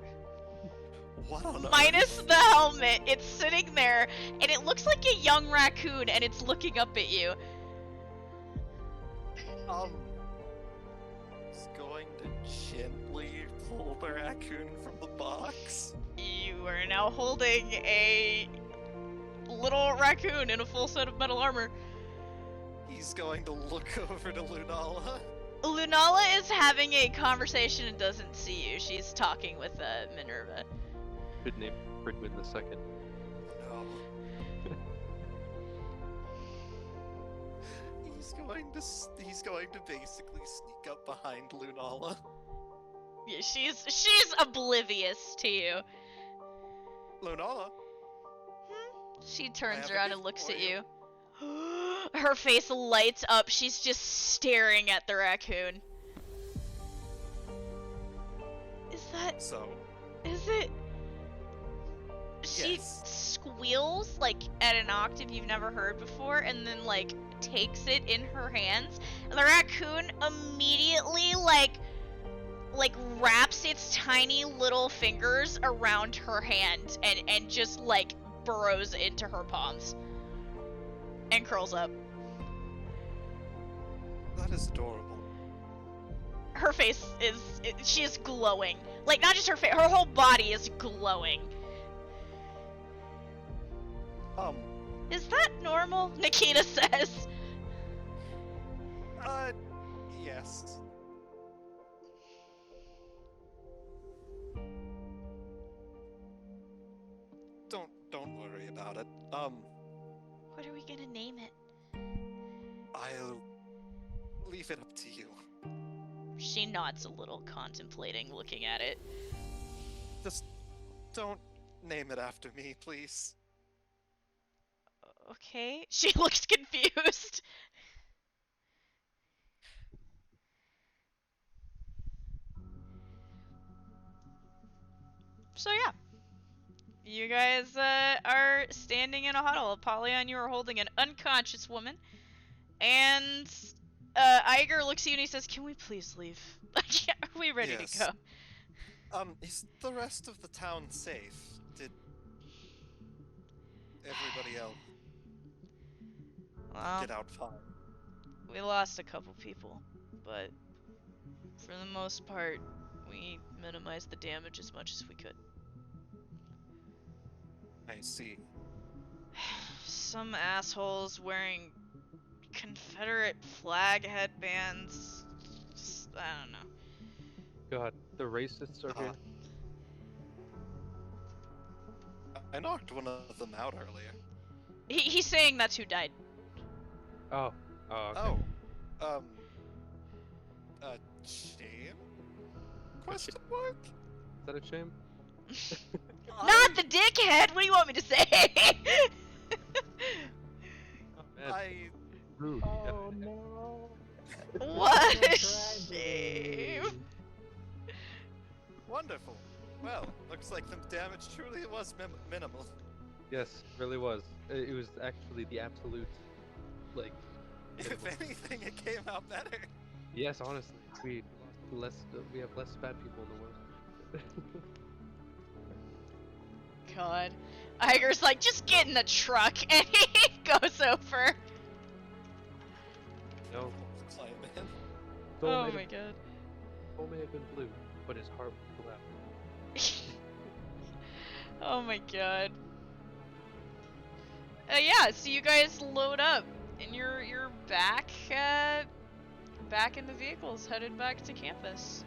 What on Minus the helmet. It's sitting there, and it looks like a young raccoon, and it's looking up at you. He's going to gently pull the raccoon from the box. You are now holding a little raccoon in a full set of metal armor. He's going to look over to Lunala. Lunala is having a conversation and doesn't see you. She's talking with Minerva. Should name Fridwin the second. No. He's going to basically sneak up behind Lunala. Yeah, she's oblivious to you. Lunala. She turns I have a around and gift looks for at you. you. Her face lights up. She's just staring at the raccoon. So. Is it? She Yes. squeals like at an octave you've never heard before, and then like takes it in her hands, and the raccoon immediately like wraps its tiny little fingers around her hand and just like burrows into her palms and curls up. That is adorable. Her face she is glowing. Like, not just her face, her whole body is glowing. Is that normal? Nikita says. Yes. Don't worry about it. What are we gonna name it? I'll leave it up to you. She nods a little, contemplating, looking at it. Just don't name it after me, please. Okay. She looks confused. So yeah, you guys are standing in a huddle. Apollyon, you are holding an unconscious woman, and Iger looks at you and he says, "Can we please leave? Are we ready to Yes. go?" Is the rest of the town safe? Did everybody else Well, get out fine? we lost a couple people, but for the most part, we minimized the damage as much as we could. I see. Some assholes wearing Confederate flag headbands. Just, I don't know. God, the racists are here. I knocked one of them out earlier. He's saying that's who died. Oh. Oh, okay. Oh. Shame? Question mark? Is that a shame? Not the dickhead! What do you want me to say? Oh, man. Rude. Oh no! What a Tragedy. shame. Wonderful. Well, looks like the damage truly was minimal. Yes, really was. It was actually the absolute, like. If anything, it came out better. Yes, honestly, we have less bad people in the world. God. Iger's like, just get in the truck, and he goes over. No, Climb in. Oh my god. soul may have been blue, but his heart was black. Oh my god. Yeah, so you guys load up, and you're back, back in the vehicles, headed back to campus.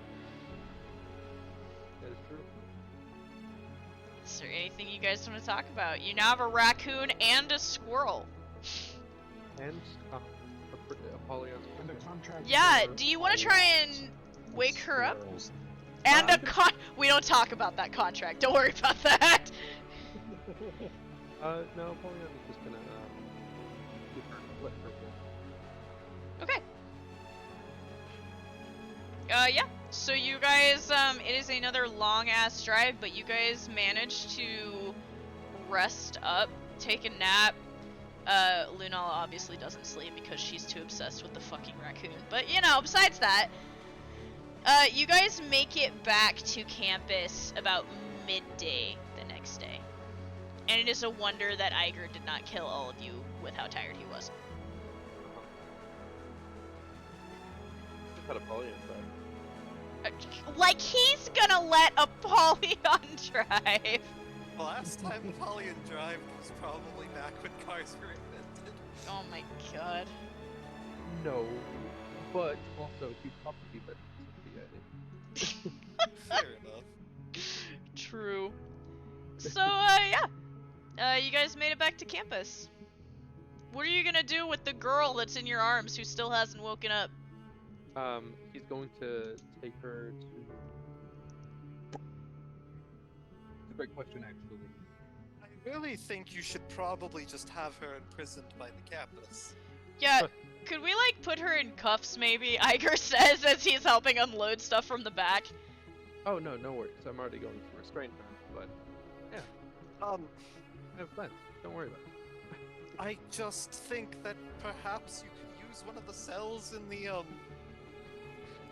That is true. Is there anything you guys want to talk about? You now have a raccoon and a squirrel. And Apollyon's And the contract. Yeah, for do you want to try and wake her up? squirrels. And a we don't talk about that contract. Don't worry about that. No, Apollyon is just gonna give her, let her go. Okay. Yeah. So you guys, it is another long ass drive, but you guys managed to rest up, take a nap. Lunala obviously doesn't sleep because she's too obsessed with the fucking raccoon. But you know, besides that, you guys make it back to campus about midday the next day. And it is a wonder that Iger did not kill all of you with how tired he was. Just had Apollyon back. Like he's gonna let Apollyon drive. The last time Apollyon drive was probably back when cars were invented. Oh my god. No, but also he'd probably be better than Sophia, I think. Fair enough. True. So, yeah. You guys made it back to campus. What are you gonna do with the girl that's in your arms who still hasn't woken up? He's going to take her to... It's a great question, actually. I really think you should probably just have her imprisoned by the campus. Yeah, could we, like, put her in cuffs, maybe? Iger says as he's helping unload stuff from the back. Oh, no worries. I'm already going to restrain her, but... Yeah, I have plans. Don't worry about it. I just think that perhaps you could use one of the cells in the,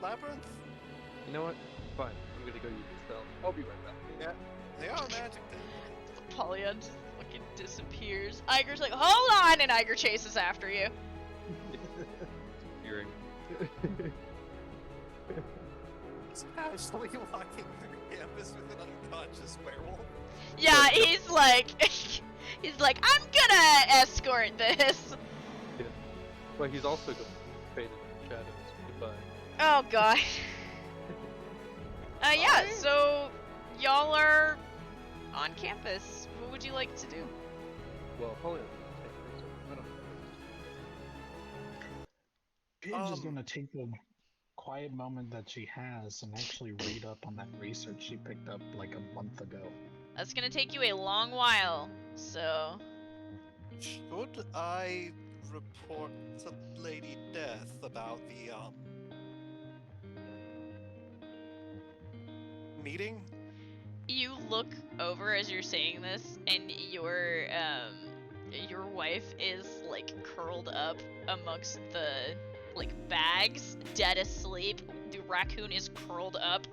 labyrinth? You know what? Fine. I'm gonna go use the cell. I'll be right back. Yeah, they are magic then. Apollyon just fucking disappears. Iger's like, hold on! And Iger chases after you. Hearing. Casually walking through campus with an unconscious werewolf. Yeah, he's like, I'm gonna escort this. Yeah. But he's also going to fade into the shadows. Goodbye. Oh god. Yeah, so y'all are on campus. What would you like to do? Well, Apollyon will take her, so I don't know. Paige is gonna take the quiet moment that she has and actually read up on that research she picked up like a month ago. That's gonna take you a long while, so... Should I report to Lady Death about the, meeting? you look over as you're saying this, and your wife is like curled up amongst the like bags, dead asleep. The raccoon is curled up,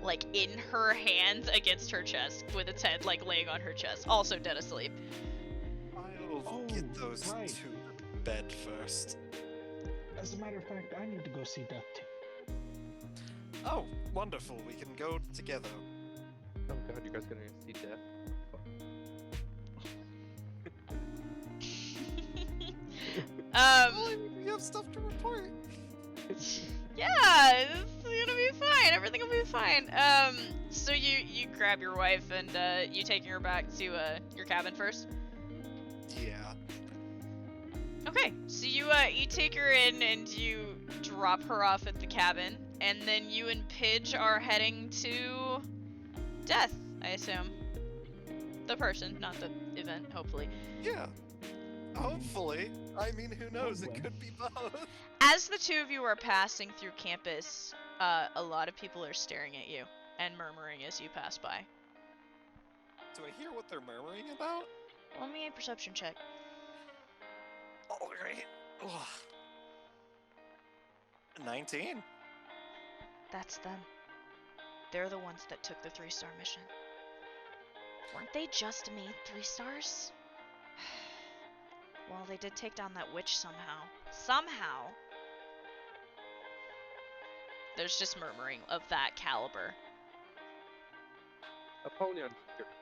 like in her hands against her chest, with its head like laying on her chest, also dead asleep. I'll get those right. two to bed first. As a matter of fact, I need to go see Death too. Oh, wonderful. We can go together. Oh god, you guys gonna see death? We have stuff to report. Yeah, it's gonna be fine. Everything will be fine. So you grab your wife and you taking her back to your cabin first. Yeah. Okay, so you take her in and you drop her off at the cabin, and then you and Pidge are heading to Death, I assume. The person, not the event, hopefully. Yeah. Hopefully. I mean, who knows? It could be both. As the two of you are passing through campus, a lot of people are staring at you and murmuring as you pass by. Do I hear what they're murmuring about? Let me a perception check. Alright. 19. That's them. They're the ones that took the 3-star mission. Weren't they just made 3 stars? Well, they did take down that witch somehow. Somehow! There's just murmuring of that caliber. Apollyon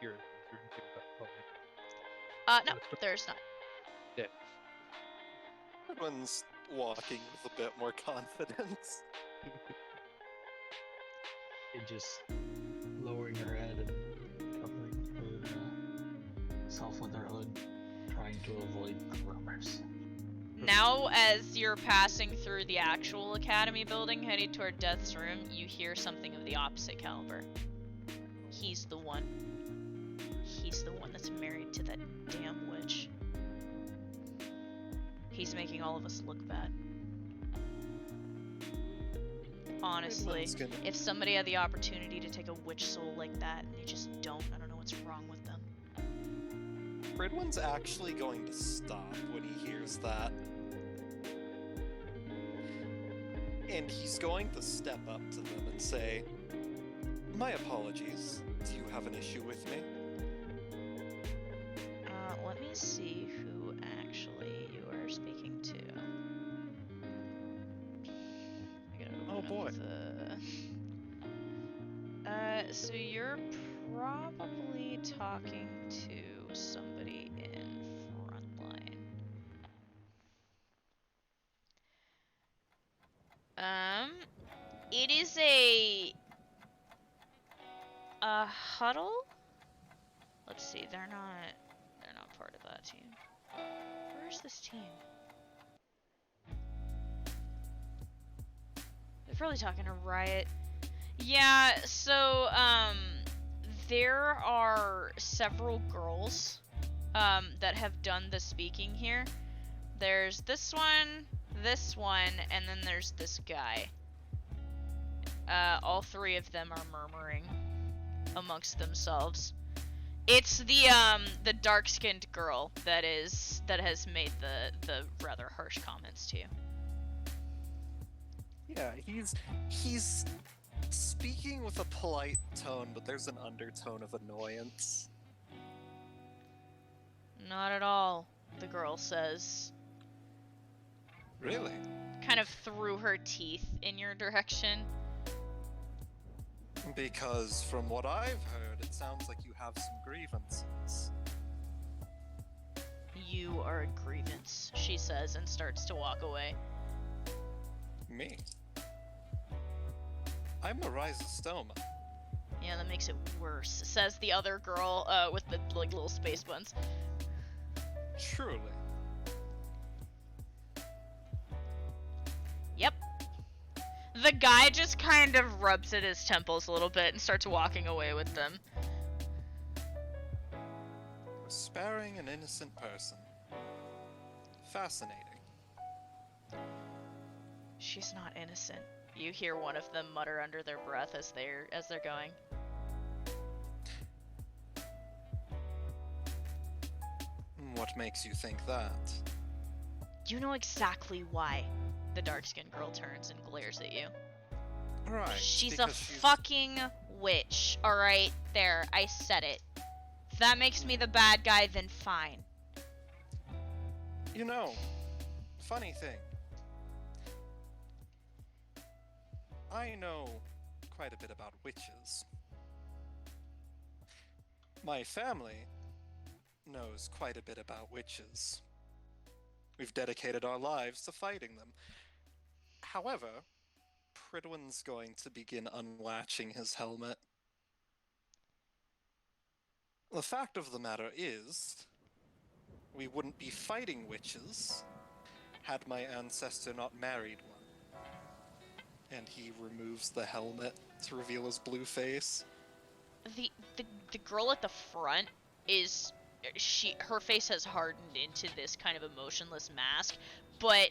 here. Is there anything about Apollyon? No, there's not. Yeah. Everyone's walking with a bit more confidence. It just lowering her head and covering herself with her hood, trying to avoid rumors. Now, as you're passing through the actual academy building, heading toward Death's room, you hear something of the opposite caliber. He's the one. He's the one that's married to that damn witch. He's making all of us look bad. Honestly, if somebody had the opportunity to take a witch soul like that and they just don't, I don't know what's wrong with them. Fridwin's actually going to stop when he hears that. And he's going to step up to them and say, "My apologies. Do you have an issue with me?" Let me see who actually you are speaking to. I gotta Oh boy. So you're probably talking to somebody in Frontline. It is a huddle. Let's see, they're not part of that team. Where's this team? They're probably talking to Riot. Yeah, so there are several girls that have done the speaking here. There's this one, and then there's this guy. All 3 of them are murmuring amongst themselves. It's the dark-skinned girl that has made the rather harsh comments to you. Yeah, he's speaking with a polite tone, but there's an undertone of annoyance. Not at all, the girl says. Really? Kind of threw her teeth in your direction. Because from what I've heard, it sounds like you have some grievances. You are a grievance, she says, and starts to walk away. Me? I'm a rhizostoma. Yeah, that makes it worse, says the other girl with the like little space buns. Truly. Yep. The guy just kind of rubs at his temples a little bit and starts walking away with them. Sparing an innocent person. Fascinating. She's not innocent. You hear one of them mutter under their breath as they're going. What makes you think that? You know exactly why. The dark-skinned girl turns and glares at you. Right. She's a because she's- fucking witch. Alright, there, I said it. If that makes me the bad guy, then fine. You know, funny thing. I know quite a bit about witches. My family knows quite a bit about witches. We've dedicated our lives to fighting them. However, Pridwin's going to begin unlatching his helmet. The fact of the matter is, we wouldn't be fighting witches had my ancestor not married one. And he removes the helmet to reveal his blue face. The girl at the front is her face has hardened into this kind of emotionless mask, but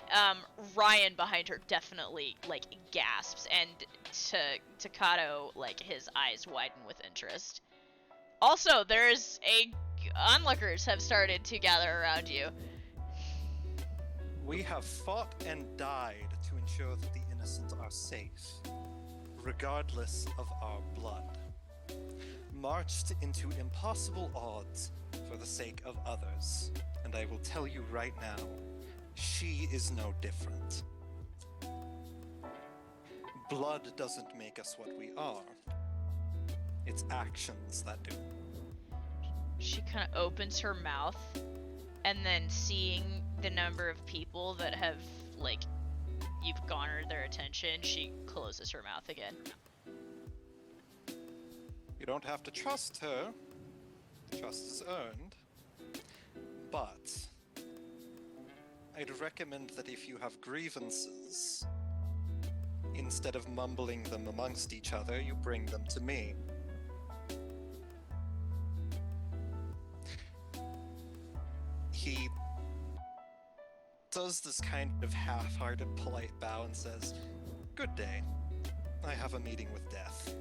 Ryan behind her definitely like gasps, and to Kato, like his eyes widen with interest. Also, there's onlookers have started to gather around you. We have fought and died to ensure that the innocent are safe, regardless of our blood. Marched into impossible odds for the sake of others, and I will tell you right now, she is no different. Blood doesn't make us what we are. It's actions that do. She kind of opens her mouth, and then seeing the number of people that have, like, you've garnered their attention, she closes her mouth again. You don't have to trust her. Trust is earned. But I'd recommend that if you have grievances, instead of mumbling them amongst each other, you bring them to me. He does this kind of half-hearted polite bow and says, "Good day. I have a meeting with death."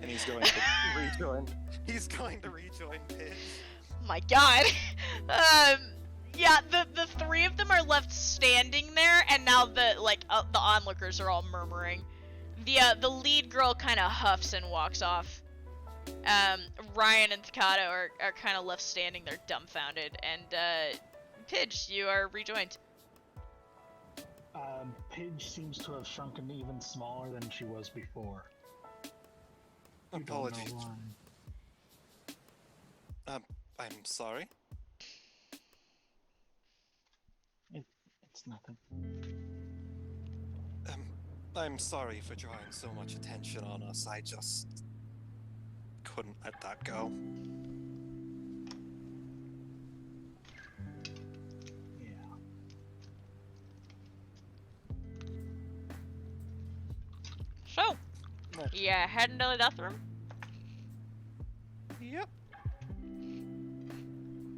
And he's going to rejoin. He's going to rejoin Pidge. My God. Yeah, the three of them are left standing there, and now the onlookers are all murmuring. The lead girl kind of huffs and walks off. Ryan and Takato are kind of left standing there dumbfounded, and Pidge, you are rejoined. Pidge seems to have shrunken even smaller than she was before. Apologies. Don't know why. I'm sorry. It's nothing. I'm sorry for drawing so much attention on us. I just couldn't let that go. Yeah. So, yeah, heading to the death room? Yep.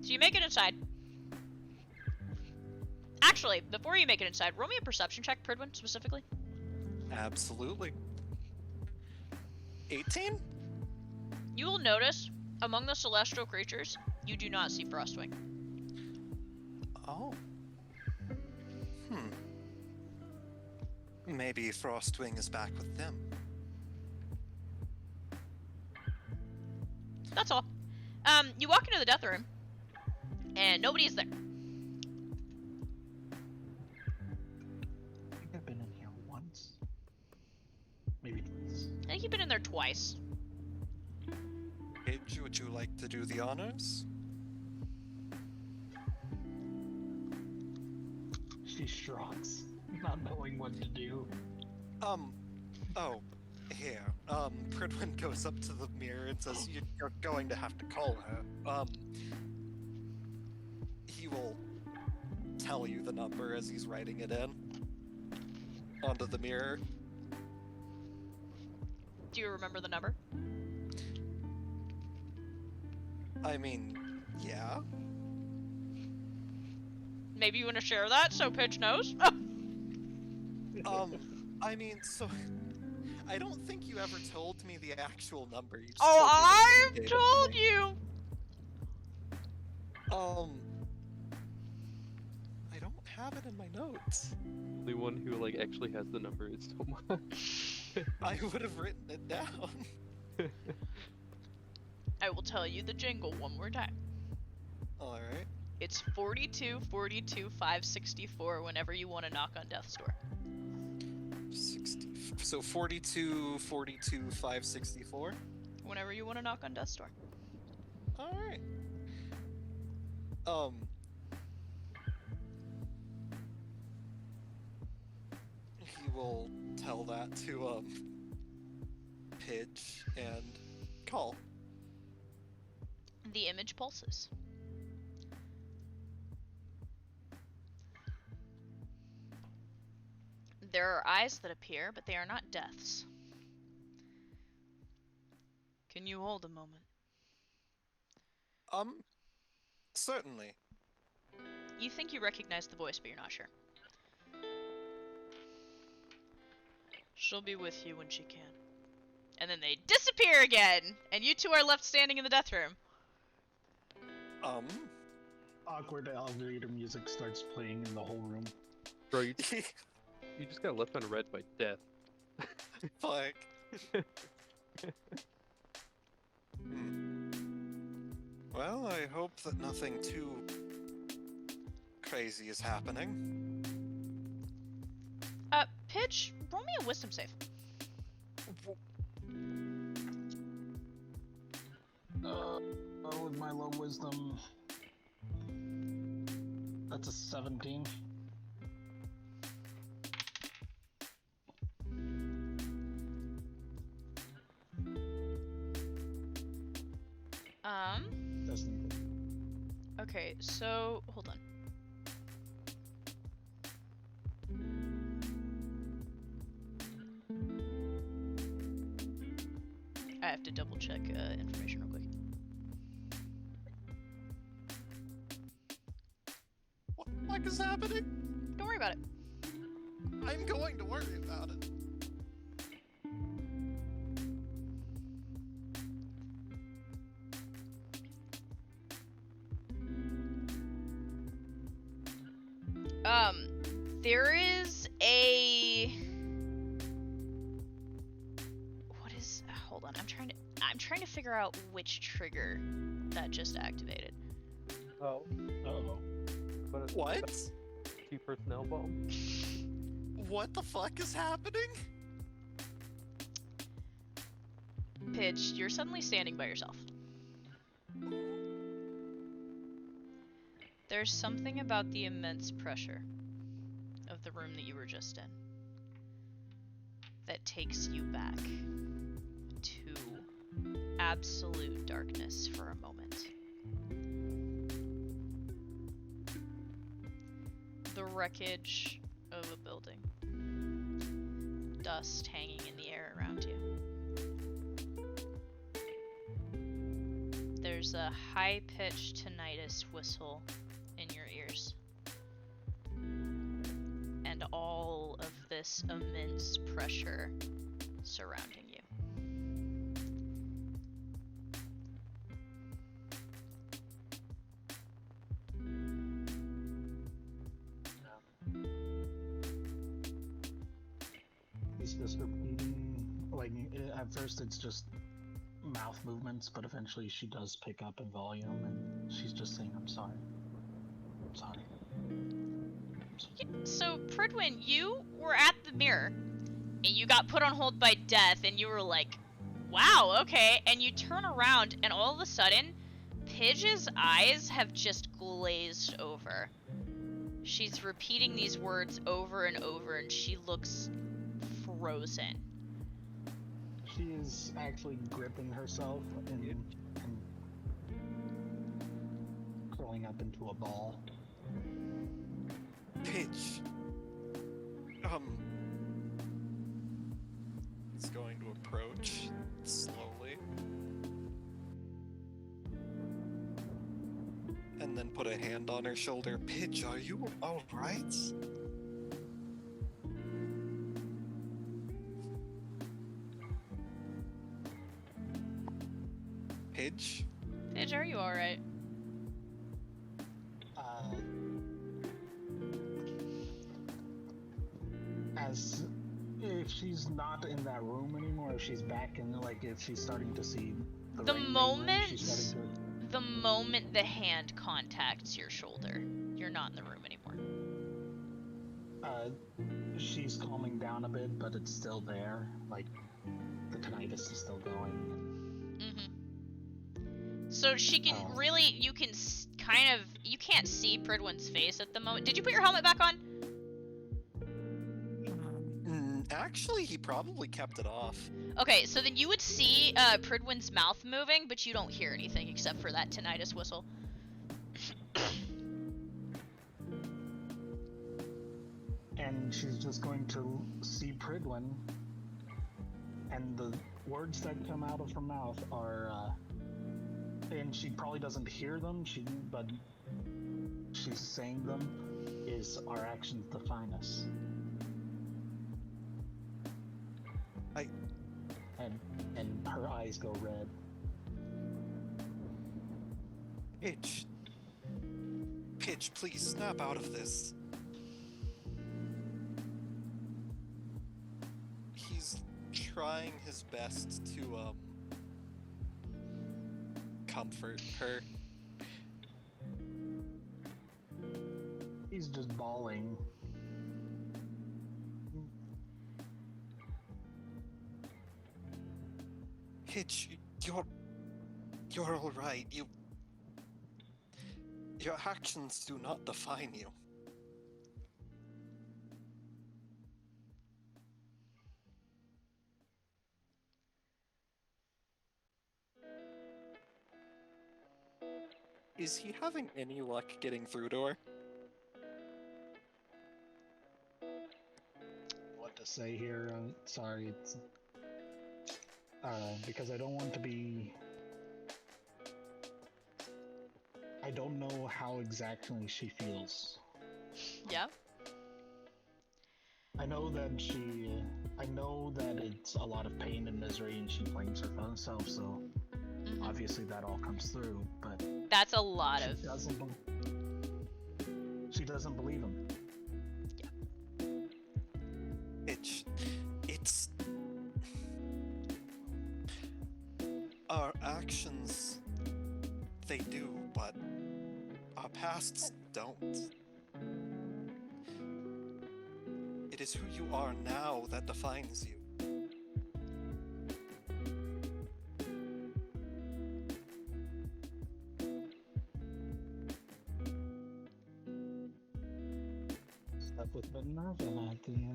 So you make it inside. Actually, before you make it inside, roll me a perception check, Pridwin, specifically. Absolutely. 18? You will notice, among the celestial creatures, you do not see Frostwing. Oh. Maybe Frostwing is back with them. That's all. You walk into the death room, and nobody is there. I think I've been in here once. Maybe twice. I think you've been in there twice. Pidge, would you like to do the honors? She shrugs, not knowing what to do. Oh, here. Pridwin goes up to the mirror and says, "You're going to have to call her." He will tell you the number as he's writing it in onto the mirror. Do you remember the number? I mean, yeah. Maybe you want to share that so Pidge knows? I mean, so I don't think you ever told me the actual number. You just Oh, told me the I've data told point. you! I don't have it in my notes. The one who like actually has the number is Toma. I would have written it down. I will tell you the jingle one more time. Alright. It's 42 42 564 whenever you want to knock on death's door. 60. So 42, 42, 564. Whenever you want to knock on death's door. Alright. He will tell that to, Pidge and call. The image pulses. There are eyes that appear, but they are not deaths. Can you hold a moment? Certainly. You think you recognize the voice, but you're not sure. She'll be with you when she can. And then they disappear again, and you two are left standing in the death room. Awkward elevator music starts playing in the whole room. Bro, you just got left on red by death. Fuck. Well, I hope that nothing too crazy is happening. Pidge, roll me a wisdom save. With my low wisdom, that's a 17. That's not good. Okay, so hold on. I have to double check information real quick. What the fuck is happening? Don't worry about it. I'm going to worry about it. There is a... What is... Hold on, I'm trying to figure out which trigger that just activated. Oh. Uh-oh. What? Key personnel bomb? What the fuck is happening? Pidge, you're suddenly standing by yourself. There's something about the immense pressure of the room that you were just in that takes you back to absolute darkness for a moment. The wreckage of a building. Dust hanging in the air around you. There's a high-pitched tinnitus whistle in your ears. And all of this immense pressure surrounding you. He's just repeating, like, at first it's just mouth movements, but eventually she does pick up in volume, and she's just saying, I'm sorry. I'm sorry. So, Pridwin, you were at the mirror, and you got put on hold by death, and you were like, wow, okay, and you turn around, and all of a sudden, Pidge's eyes have just glazed over. She's repeating these words over and over, and she looks frozen. She is actually gripping herself and curling up into a ball. Pidge. He's going to approach slowly. And then put a hand on her shoulder. Pidge, are you alright? Pidge? Pidge, are you alright? she's not in that room anymore, if she's back in, like, if she's starting to see The main room, moment she's starting to... the moment the hand contacts your shoulder, you're not in the room anymore. She's calming down a bit, but it's still there. Like, the tinnitus is still going. Mm-hmm. So she can really, you can kind of, you can't see Pridwin's face at the moment. Did you put your helmet back on? Actually, he probably kept it off. Okay, so then you would see Pridwin's mouth moving, but you don't hear anything except for that tinnitus whistle. And she's just going to see Pridwin, and the words that come out of her mouth are, and she probably doesn't hear them, but she's saying them, is our actions define us. And her eyes go red. Pitch, please snap out of this. He's trying his best to, comfort her. He's just bawling. Hitch, you're all right. Your actions do not define you. Is he having any luck getting through to her? What to say here? Sorry, it's because I don't want to be. I don't know how exactly she feels. Yeah. I know that it's a lot of pain and misery, and she blames her own self. So obviously that all comes through. But that's a lot of. She doesn't believe him. Yeah. It's our actions. They do, but our pasts don't. It is who you are now that defines you. Slept with Minerva at the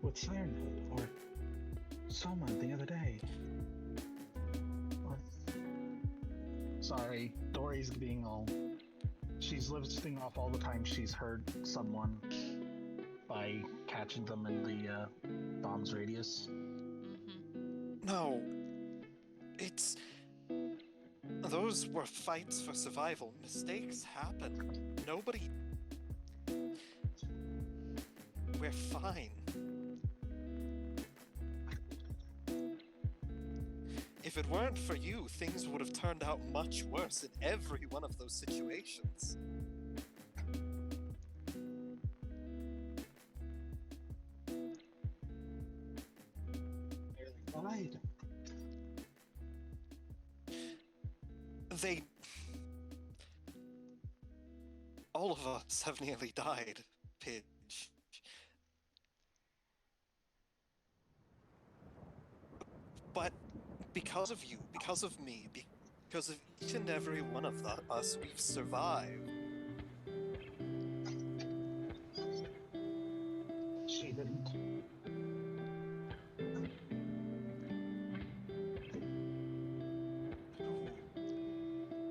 with Siren Hood, or Soma the other day. Sorry, Dory's being all... She's listing off all the times she's heard someone by catching them in the bomb's radius. No. It's... Those were fights for survival. Mistakes happen. Nobody... We're fine. If it weren't for you, things would have turned out much worse in every one of those situations. Right. All of us have nearly died, Pidge. But because of you, because of me, because of each and every one of us, we've survived. She didn't.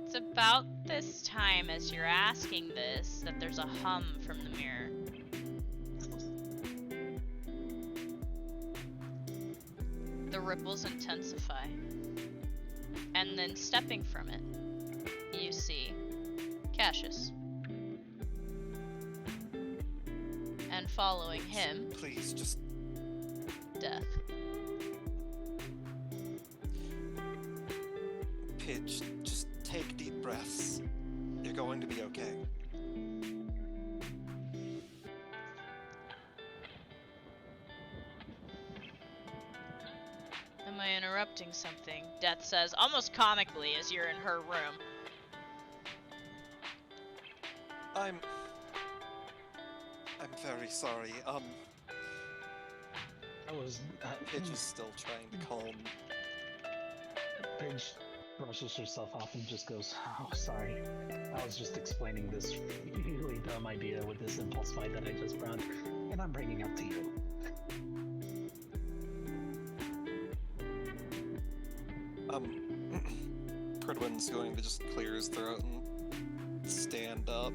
It's about this time as you're asking this that there's a hum from the mirror. The ripples intensify. And then stepping from it, you see Cassius. And following him, Please, just... Death. Pidge, just take deep breaths. You're going to be okay. Am I interrupting something? Death says, almost comically as you're in her room. I'm very sorry. Paige is still trying to calm. Paige brushes herself off and just goes, "Oh, sorry. I was just explaining this really dumb idea with this impulse fight that I just brought, and I'm bringing up to you." Pridwin's going to just clear his throat and stand up.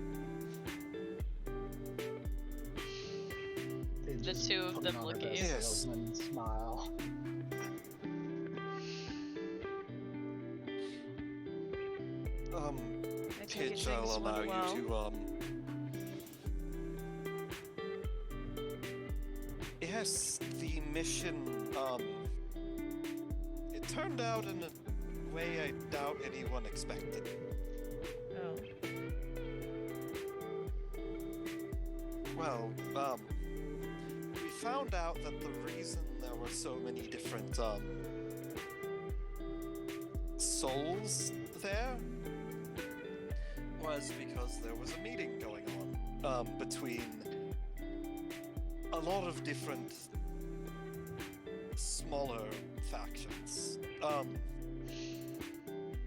The two of them look at you. Yes. And smile. Paige, I'll allow you to, Yes, the mission, it turned out in a way I doubt anyone expected. Oh. Well, we found out that the reason there were so many different, souls there was because there was a meeting going on, between a lot of different smaller factions.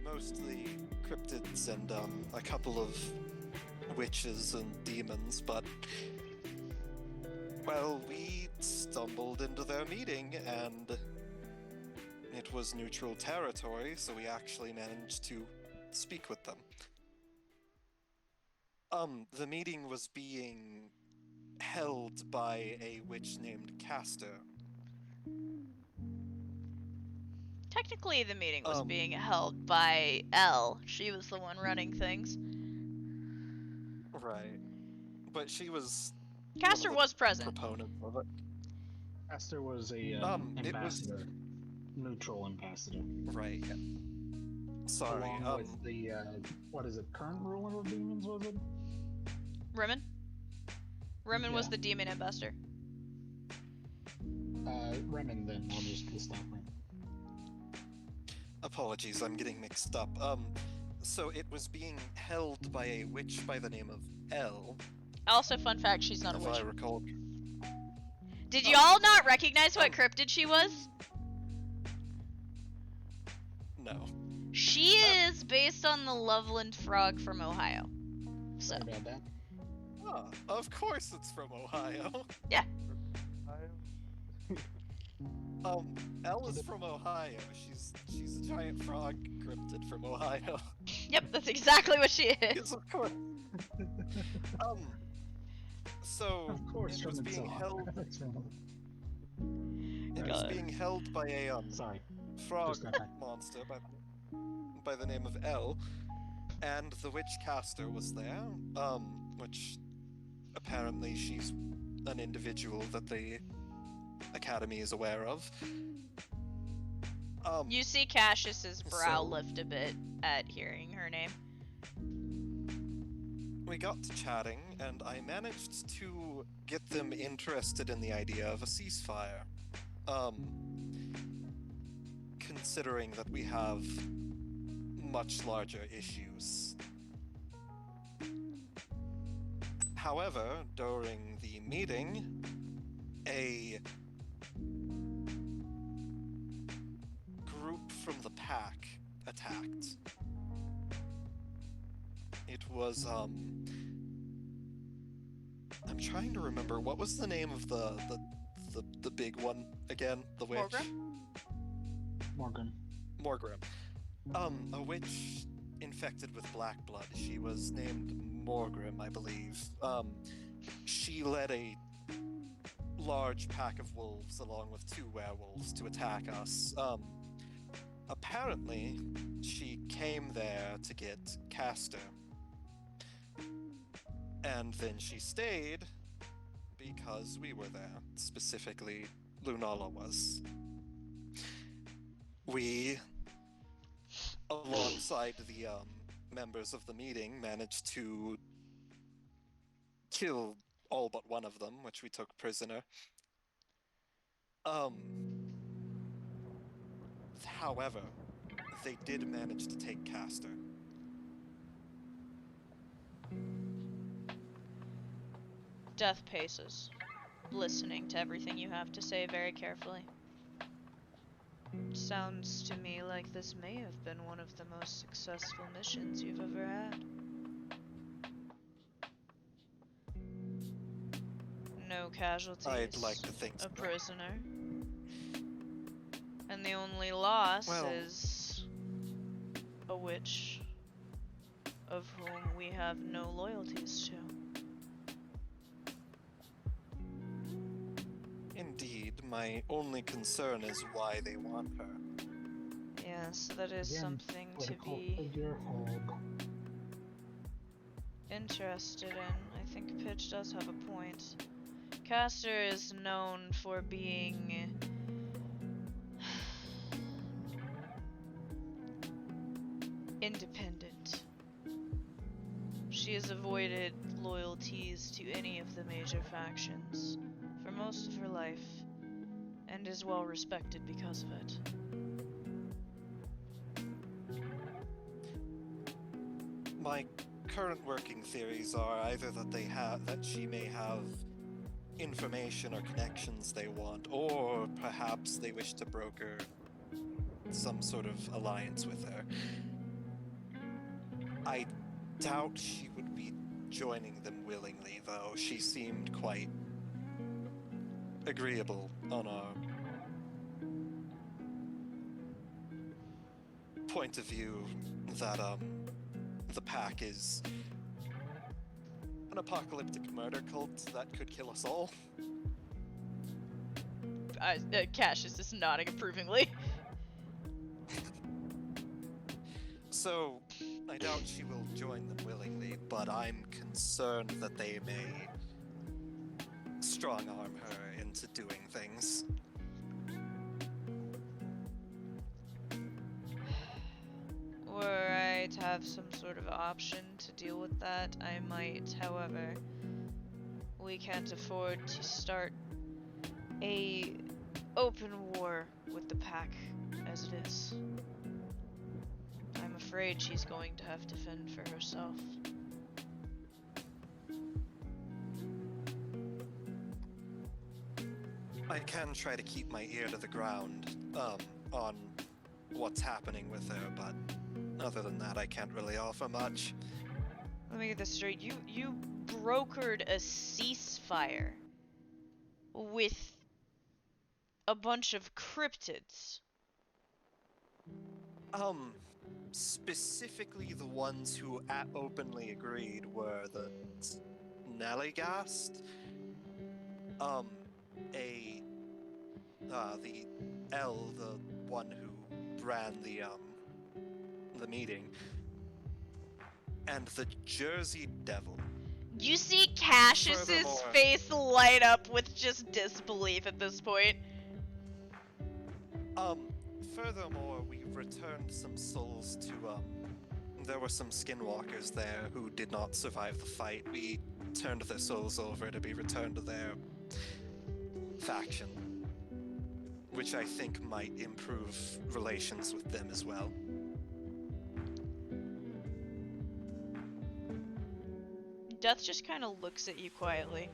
Mostly cryptids and, a couple of witches and demons, but well, we stumbled into their meeting and it was neutral territory, so we actually managed to speak with them. The meeting was being held by a witch named Castor. Technically, the meeting was being held by Elle. She was the one running things. Right. But she was Castor was present. proponent of it. Castor was a ambassador, neutral ambassador. Right. Sorry. Along with the what is it? Current ruler of demons, was it? Rimmon? Rimmon was Yeah. the demon ambassador. Remen, then I'll just stop right. Apologies, I'm getting mixed up. So it was being held by a witch by the name of Elle. Also, fun fact, she's not a If witch. I recall. Did y'all not recognize what cryptid she was? No. She is based on the Loveland frog from Ohio. So, Sorry about that. Ah, of course it's from Ohio. yeah. Elle is from Ohio. She's a giant frog cryptid from Ohio. Yep, that's exactly what she is. Yes, of course. So Of course, it was being held. It was being held by a Sorry. frog Just got back. monster by the name of Elle, and the witch Castor was there. Which apparently she's an individual that the Academy is aware of. You see Cassius's brow So- lift a bit at hearing her name. We got to chatting, and I managed to get them interested in the idea of a ceasefire. Considering that we have much larger issues. However, during the meeting, a group from the pack attacked. It was, I'm trying to remember, what was the name of the big one again? The witch? Morgan. Morgrim. A witch infected with black blood. She was named Morgrim, I believe. She led a large pack of wolves along with 2 werewolves to attack us. Apparently, she came there to get Castor. And then she stayed because we were there. Specifically, Lunala was. We, alongside the members of the meeting, managed to kill all but one of them, which we took prisoner. However, they did manage to take Castor. Death paces, listening to everything you have to say very carefully. Sounds to me like this may have been one of the most successful missions you've ever had. No casualties. I'd like to think so. A prisoner. And the only loss Well, is a witch of whom we have no loyalties to. Indeed, my only concern is why they want her. Yes, that is Again, something to political be figurehead. interested in. I think Pitch does have a point. Castor is known for being independent. She has avoided loyalties to any of the major factions for most of her life, and is well respected because of it. My current working theories are either that she may have information or connections they want, or perhaps they wish to broker some sort of alliance with her. I doubt she would be joining them willingly, though. She seemed quite agreeable on our point of view that the pack is an apocalyptic murder cult that could kill us all. Cassius is just nodding approvingly. So, I doubt she will join them willingly, but I'm concerned that they may strong-arm her into doing things. Were I to have some sort of option to deal with that, I might. However, we can't afford to start a open war with the pack as it is. I'm afraid she's going to have to fend for herself. I can try to keep my ear to the ground on what's happening with her, but other than that, I can't really offer much. Let me get this straight. You brokered a ceasefire with a bunch of cryptids. Specifically the ones who openly agreed were the Nelligast, the L, the one who ran the meeting, and the Jersey Devil. You see Cassius's Furthermore- face light up with just disbelief at this point. Furthermore, we returned some souls to, there were some skinwalkers there who did not survive the fight. We turned their souls over to be returned to their faction, which I think might improve relations with them as well. Death just kind of looks at you quietly,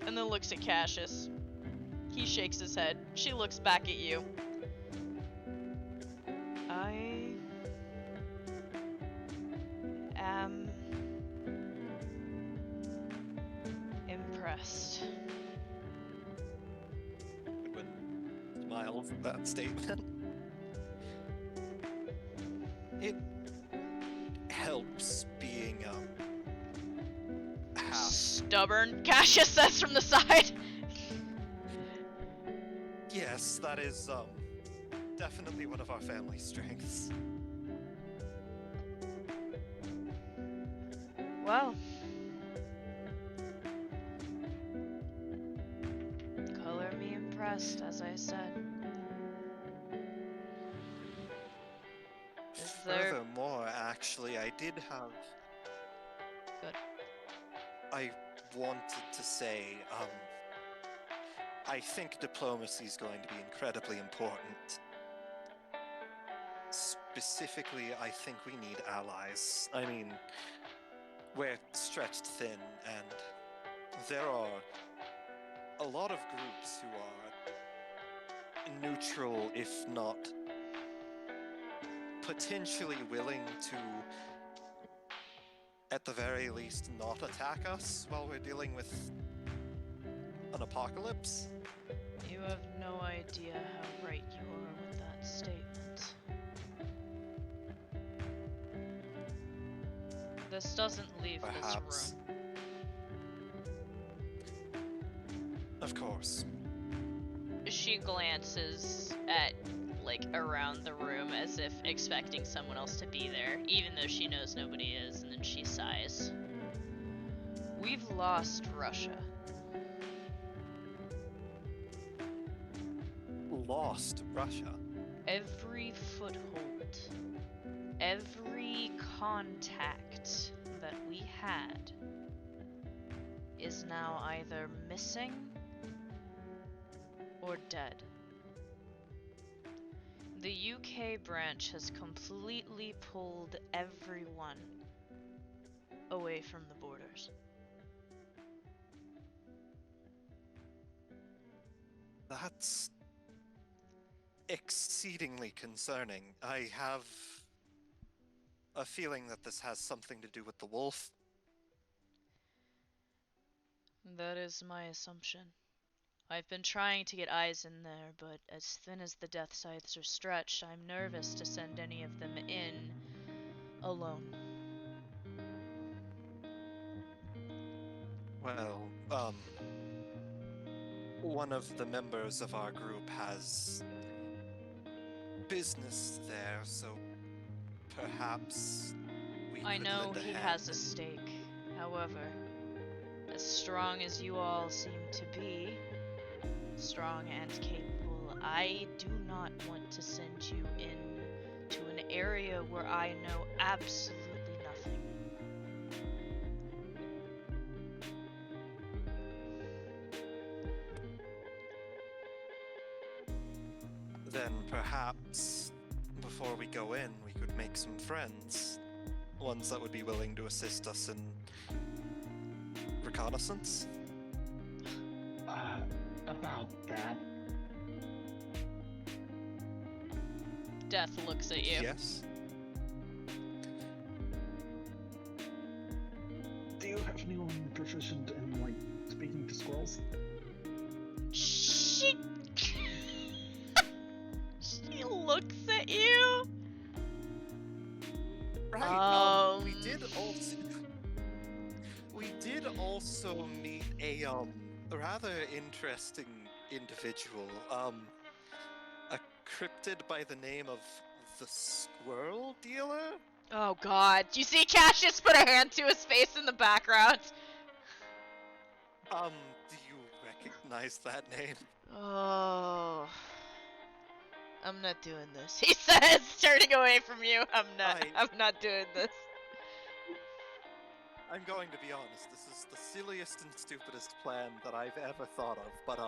and then looks at Cassius. He shakes his head. She looks back at you. I am impressed. Edwin smiles at that statement. It helps being half. Stubborn, Cassius says from the side. Yes, that is definitely one of our family strengths. Well, color me impressed, as I said. Is there... Furthermore, actually, I did have. Good. I wanted to say, I think diplomacy is going to be incredibly important. Specifically, I think we need allies. I mean, we're stretched thin, and there are a lot of groups who are neutral, if not potentially willing to, at the very least, not attack us while we're dealing with an apocalypse. You have no idea how right you are with that statement. This doesn't leave Perhaps. this room. Of course. She glances at, like, around the room as if expecting someone else to be there, even though she knows nobody is, and then she sighs. We've lost Russia. Lost Russia. Every foothold, every contact that we had is now either missing or dead. The UK branch has completely pulled everyone away from the borders. That's exceedingly concerning. I have a feeling that this has something to do with the wolf. That is my assumption. I've been trying to get eyes in there, but as thin as the death scythes are stretched, I'm nervous to send any of them in alone. Well, one of the members of our group has business there, so perhaps we I could know lend a he hand. has a stake. However, as strong as you all seem to be, strong and capable, I do not want to send you in to an area where I know absolutely nothing. Then perhaps, before we go in, we could make some friends. Ones that would be willing to assist us in reconnaissance. About that. Death looks at you. Yes. Do you have anyone proficient in, like, speaking to squirrels? She she looks at you. Right. We did also meet a rather interesting individual. A cryptid by the name of the Squirrel Dealer. Oh god. You see Cassius put a hand to his face in the background. Do you recognize that name? Oh. I'm not doing this. He says, turning away from you. I'm not doing this. I'm going to be honest, this is the silliest and stupidest plan that I've ever thought of, but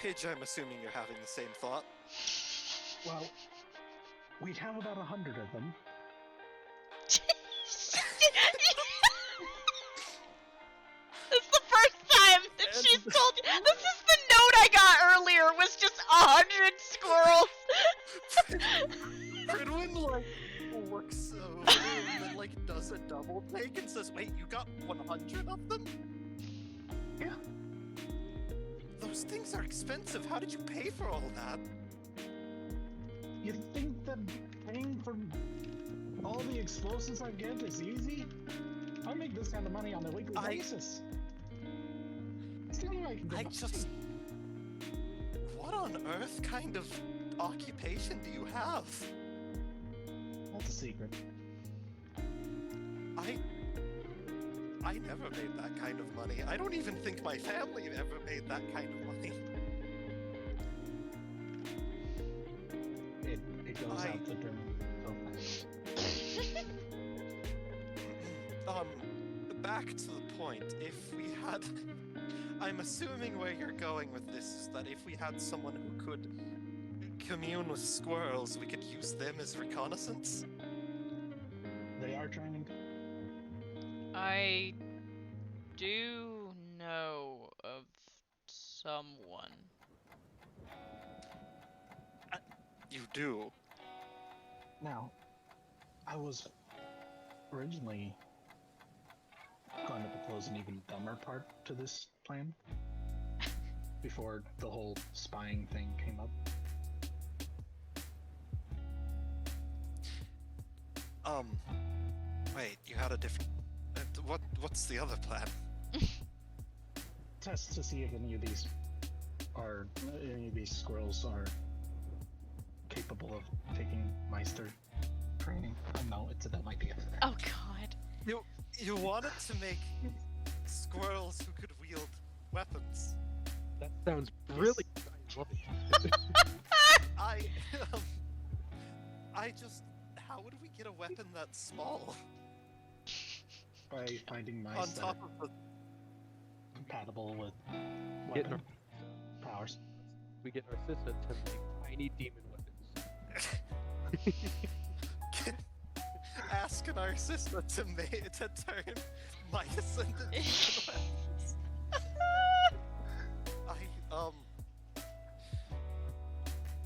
Pidge, I'm assuming you're having the same thought. Well, we'd have about 100 of them. It's the first time that she's told you. This is the note I got earlier, was just 100 squirrels. Fridwin, like, looks over and then, like, does a double take and says, wait, you got 100 of them? Yeah. Those things are expensive. How did you pay for all that? You think that paying for all the explosives I get is easy? I make this kind of money on a weekly basis. It's the only way I can get by. What on earth kind of occupation do you have? That's a secret. I never made that kind of money. I don't even think my family ever made that kind of money. It goes out the door. Back to the point. If we had... I'm assuming where you're going with this is that if we had someone who could commune with squirrels, we could use them as reconnaissance. They are trained. I do know of someone. You do. Now, I was originally going to propose an even dumber part to this plan before the whole spying thing came up. Wait, you had a different... what's the other plan? Test to see if any of these squirrels are capable of taking Meister training. I know it's a dumb idea. Oh god. You wanted to make squirrels who could wield weapons. That sounds brilliant. I love it. I just... How would we get a weapon that small? By finding mice On that top are of the... compatible with Get weapon powers. We get Narcissa to make tiny demon weapons. Ask Narcissa to turn mice into demon weapons.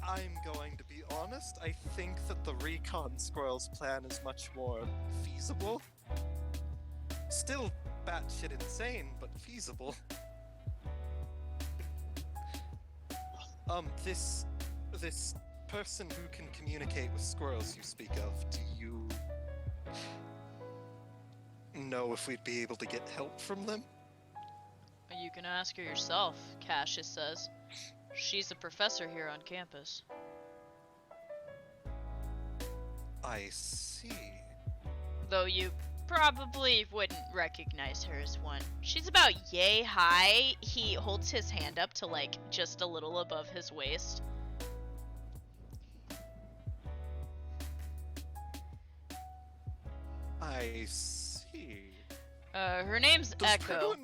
I'm going to be honest, I think that the recon squirrels plan is much more feasible. Still batshit insane, but feasible. This person who can communicate with squirrels you speak of, do you know if we'd be able to get help from them? You can ask her yourself, Cassius says. She's a professor here on campus. I see. Though you probably wouldn't recognize her as one. She's about yay high. He holds his hand up to like just a little above his waist. I see. Her name's Does Echo.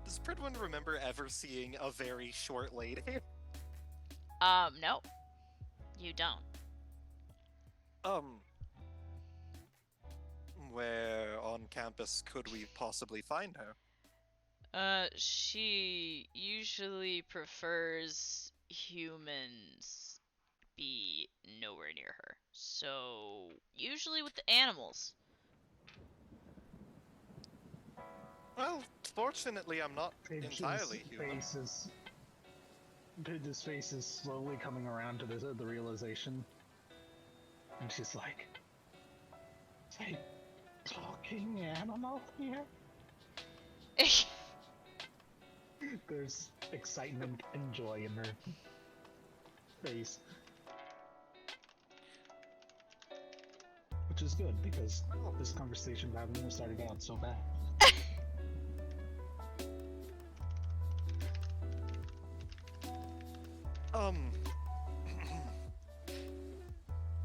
Does Pridwin remember ever seeing a very short lady? No. You don't. Where on campus could we possibly find her? She usually prefers humans be nowhere near her. So, usually with the animals. Well, fortunately I'm not entirely human. Page's face is slowly coming around to the realization. And she's like, "Say, talking animal here?" There's excitement and joy in her face. Which is good, because this conversation wouldn't have started out so bad.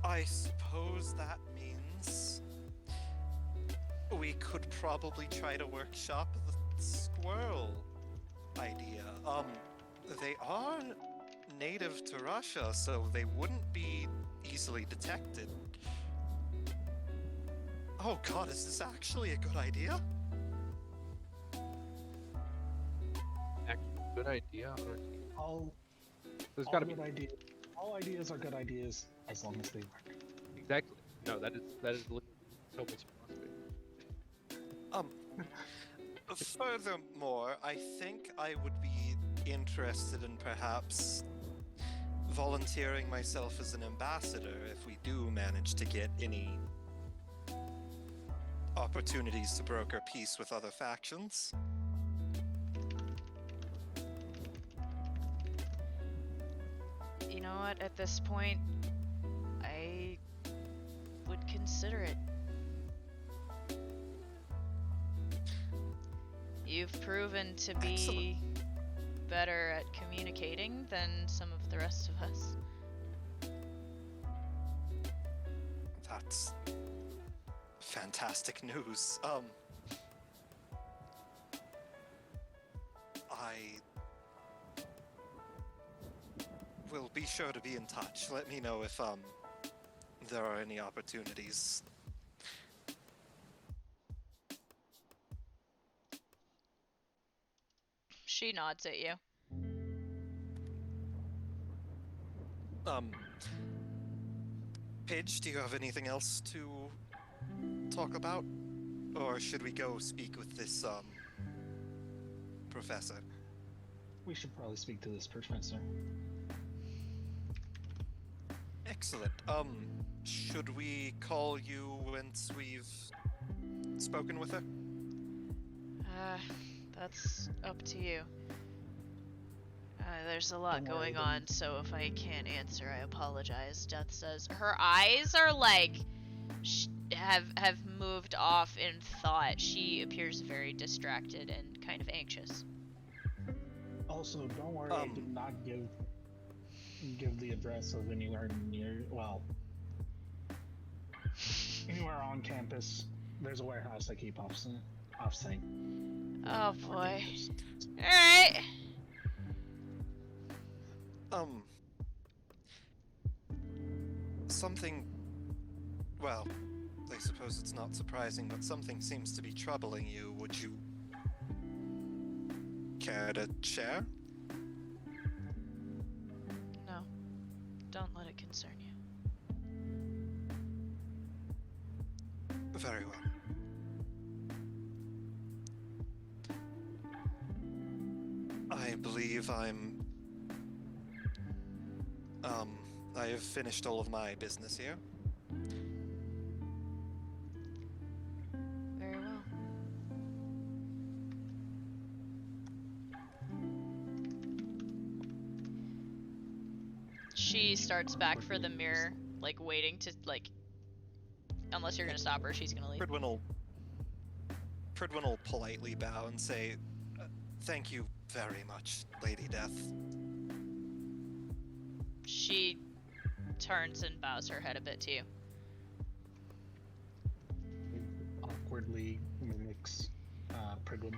I suppose that means we could probably try to workshop the squirrel idea. They are native to Russia, so they wouldn't be easily detected. Oh god, is this actually a good idea? Actually, good idea. All good ideas. All ideas are good ideas as long as they work. Exactly. No, that is literally Tobin's philosophy. Furthermore, I think I would be interested in perhaps volunteering myself as an ambassador if we do manage to get any opportunities to broker peace with other factions. You know what? At this point, I would consider it. You've proven to be better at communicating than some of the rest of us. That's fantastic news. we'll be sure to be in touch. Let me know if there are any opportunities. She nods at you. Paige, do you have anything else to talk about? Or should we go speak with this, professor? We should probably speak to this professor. Excellent. Should we call you once we've spoken with her? That's up to you. There's a lot Don't worry, going on, so if I can't answer, I apologize. Death says her eyes are like have moved off in thought. She appears very distracted and kind of anxious. Also, don't worry, I did not give the address of anywhere near, well, anywhere on campus. There's a warehouse I keep off-site. Oh boy. Alright. Something... Well, I suppose it's not surprising, but something seems to be troubling you. Would you care to share? No. Don't let it concern you. Very well. I believe I have finished all of my business here. Very well. She starts back for the mirror, like waiting to, like, unless you're gonna stop her, she's gonna leave. Pridwin will politely bow and say, thank you very much, Lady Death. She turns and bows her head a bit to you. Awkwardly mimics Pridwin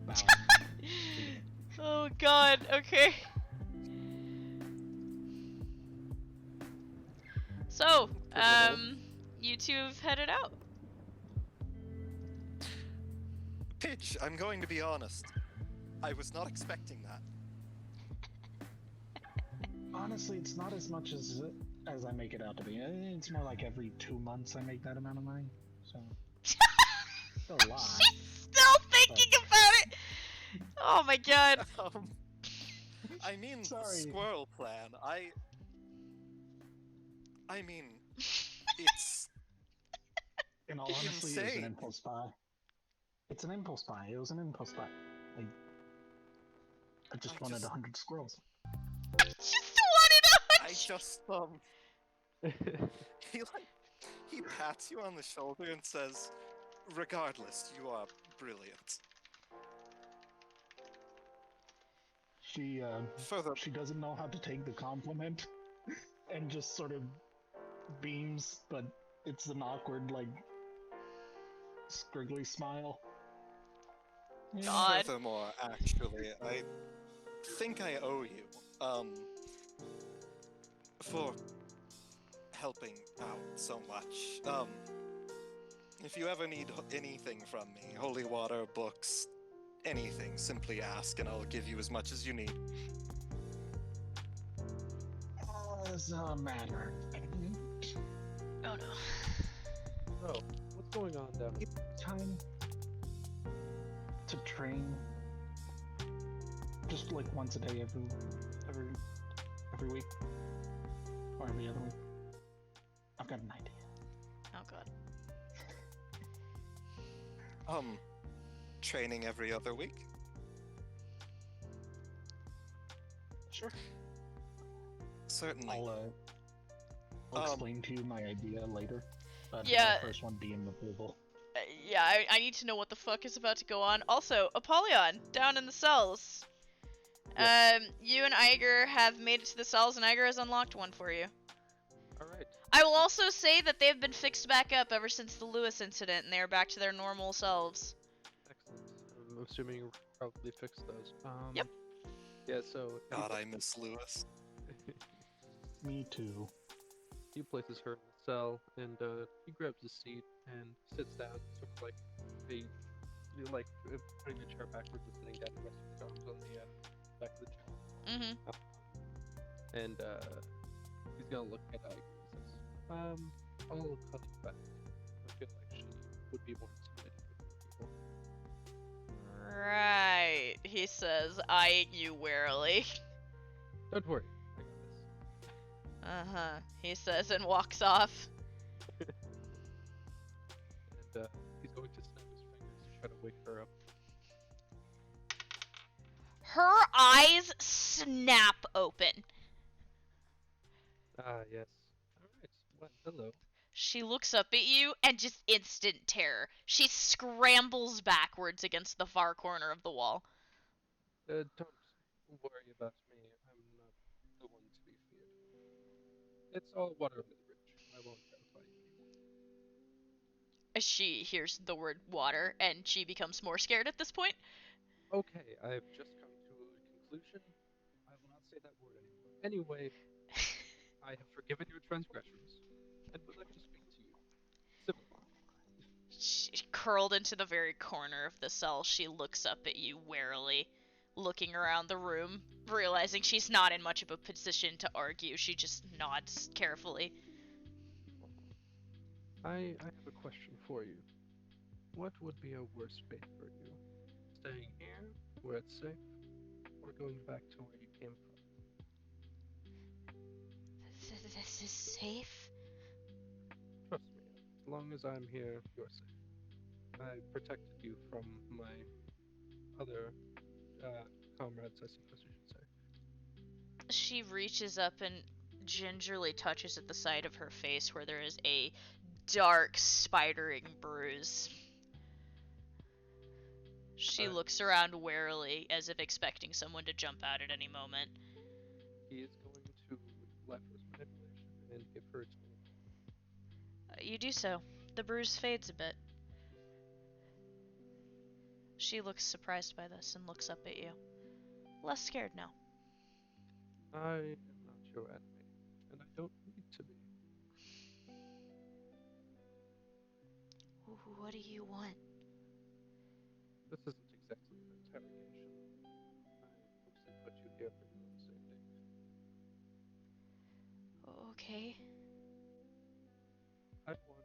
bowing. Oh god, okay. So, you two have headed out. Pitch, I'm going to be honest. I was not expecting that. Honestly, it's not as much as I make it out to be. It's more like every 2 months I make that amount of money. So, still a lot. She's still thinking about it! Oh my god. I mean, Sorry. squirrel plan. I mean, it's In all honesty, it was an insane. impulse buy. It's an impulse buy. It was an impulse buy. I just wanted 100 squirrels. Just wanted a I just he pats you on the shoulder and says, regardless, you are brilliant. She doesn't know how to take the compliment and just sort of beams, but it's an awkward, like, scriggly smile. God. Furthermore, actually, I think I owe you, for helping out so much. If you ever need anything from me, holy water, books, anything, simply ask and I'll give you as much as you need. As a matter of fact, Oh no. So, what's going on down here? time to train just like once a day every week or every other week. I've got an idea. Oh god. Training every other week? Sure. Certainly. I'll explain to you my idea later. But Yeah. I first want DM approval. Yeah, I need to know what the fuck is about to go on. Also, Apollyon, down in the cells. You and Iger have made it to the cells, and Iger has unlocked one for you. Alright. I will also say that they've been fixed back up ever since the Lewis incident, and they are back to their normal selves. Excellent. I'm assuming you probably fixed those. Yep. Yeah, so... God, I miss Lewis. Me too. He places her in the cell, and he grabs a seat and sits down, sort of like putting the chair backwards and sitting down and resting his arms on the back of the chair. Mm-hmm. And he's gonna look at Ike and he says, I'll call you back. I feel like she would be more intimidated with more people. Right, he says, eyeing you warily. Don't worry, I got this. Uh-huh, he says and walks off. And he's going to snap his fingers to try to wake her up. Her eyes snap open. Ah, yes. Alright, well, hello. She looks up at you and just instant terror. She scrambles backwards against the far corner of the wall. Don't worry about me. I'm not the one to be feared. It's all water under the bridge. I won't terrify you anymore. She hears the word water and she becomes more scared at this point. Okay, I've just come to a conclusion. I will not say that word anymore. Anyway, I have forgiven your transgressions and would like to speak to you civilly. She, curled into the very corner of the cell, she looks up at you warily, looking around the room, realizing she's not in much of a position to argue. She just nods carefully. I have a question for you. What would be a worse fate for you? Staying here, where it's safe, or going back to where you came from? This is safe? Trust me, as long as I'm here, you're safe. I protected you from my other comrades, I suppose you should say. She reaches up and gingerly touches at the side of her face where there is a dark, spidering bruise. She looks around warily, as if expecting someone to jump out at any moment. He is going to life force manipulation and give her a total. You do so. The bruise fades a bit. She looks surprised by this and looks up at you. Less scared now. I am not your enemy, and I don't need to be. What do you want? This isn't exactly an interrogation. I mostly put you here for your own safety. Okay. I want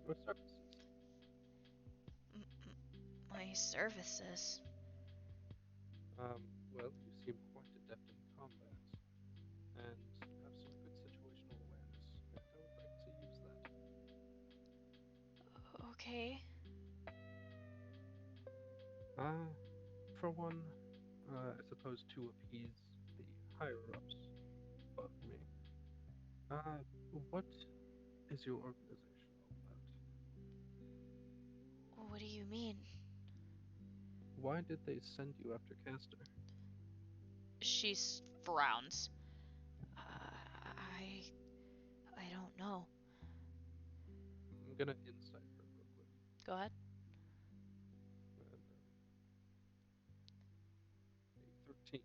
your services. My services? Well, you seem quite adept in combat, and have some good situational awareness, and I would like to use that. Okay. For one, I suppose to appease the higher-ups above me. What is your organization all about? What do you mean? Why did they send you after Castor? She frowns. I don't know. I'm gonna insight her real quick. Go ahead. And, a 13.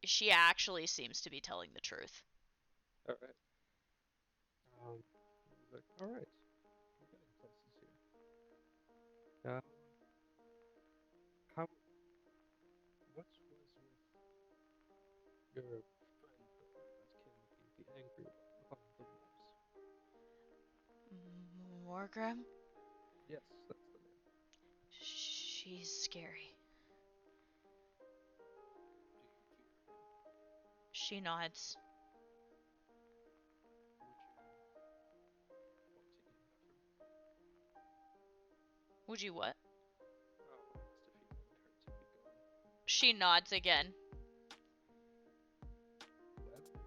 She actually seems to be telling the truth. Alright. Like, alright. We're getting places here. What was with your friend, the angry one, on the wolves? Morgrim? Yes, that's the name. She's scary. Do you fear her? She nods. Would you Would you what? want to get rid of her? Oh, I asked if you wanted her to be gone. She nods again. Well, I suppose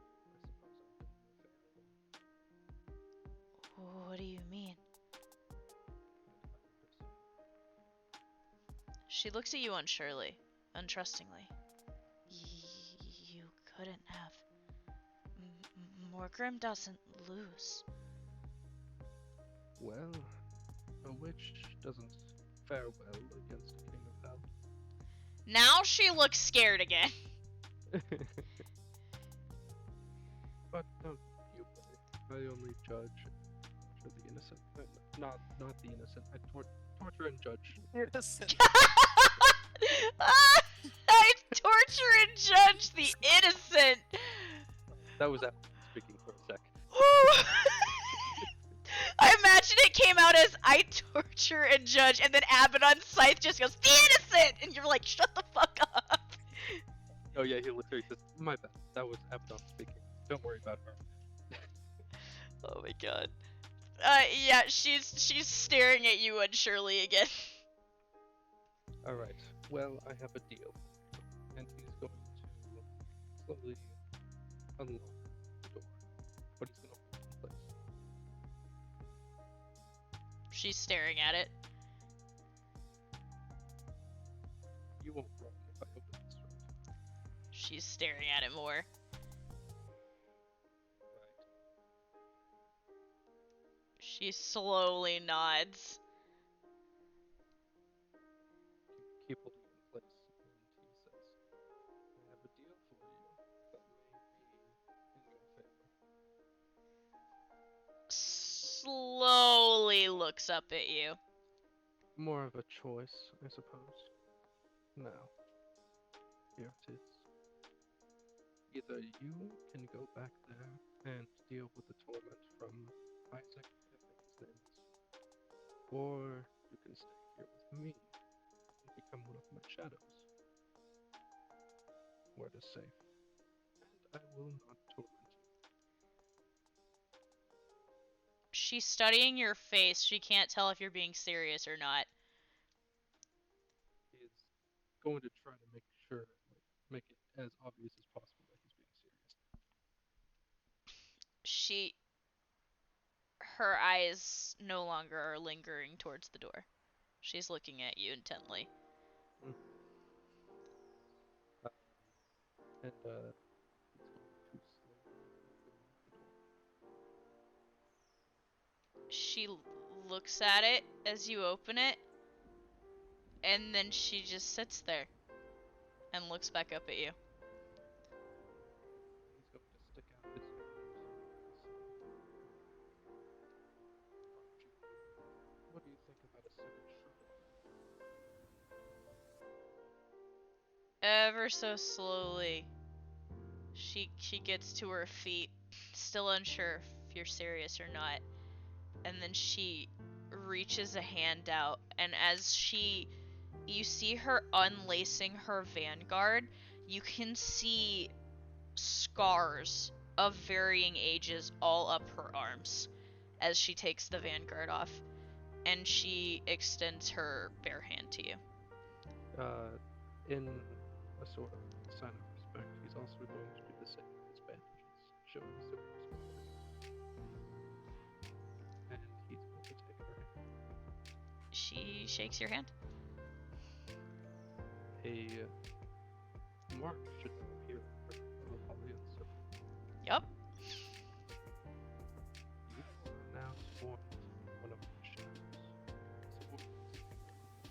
I'm doing you a favor then. What do you mean? She looks at you unsurely, untrustingly. You couldn't have. Morgrim doesn't lose. Well, a witch doesn't fare well against a king of hell. Now she looks scared again. But don't you worry. I only judge the innocent. Not the innocent. I torture and judge. Innocent. I torture and judge the innocent. That was after speaking for a sec. I imagine it came out as I torture and judge, and then Abaddon Scythe just goes, the innocent! And you're like, shut the fuck up. Oh yeah, he literally says, my bad. That was Abaddon speaking. Don't worry about her. Oh my god. Yeah, she's staring at you unsurely again. Alright, well, I have a deal. And he's going to slowly unlock the door. But he's going to hold it in place. She's staring at it. You won't run if I open this door. She's staring at it more. Right. She slowly nods. Keep holding it in place. And he says, I have a deal for you that may be in your favor. Slowly looks up at you. More of a choice, I suppose. Now, here it is. Either you can go back there and deal with the torment from Isaac, I think his name is, or you can stay here with me and become one of my shadows. Word is safe, and I will not torment you. She's studying your face. She can't tell if you're being serious or not. He is going to try to make sure, make it as obvious as possible that he's being serious. Her eyes no longer are lingering towards the door. She's looking at you intently. And he's going to slowly open the door. She looks at it as you open it, and then she just sits there and looks back up at you. He's going to stick out his nose and say, Archie, what do you think about a second shot at that? Ever so slowly, she gets to her feet, still unsure if you're serious or not. And then she reaches a hand out, and as you see her unlacing her vanguard, you can see scars of varying ages all up her arms as she takes the vanguard off, and she extends her bare hand to you. In a sort of sign of respect, he's also going to do the same with his bandages, showing similar scars. And he's going to take her hand. She shakes your hand. A mark should appear for Apollyon, so Yup. you are now sworn one of my shadows.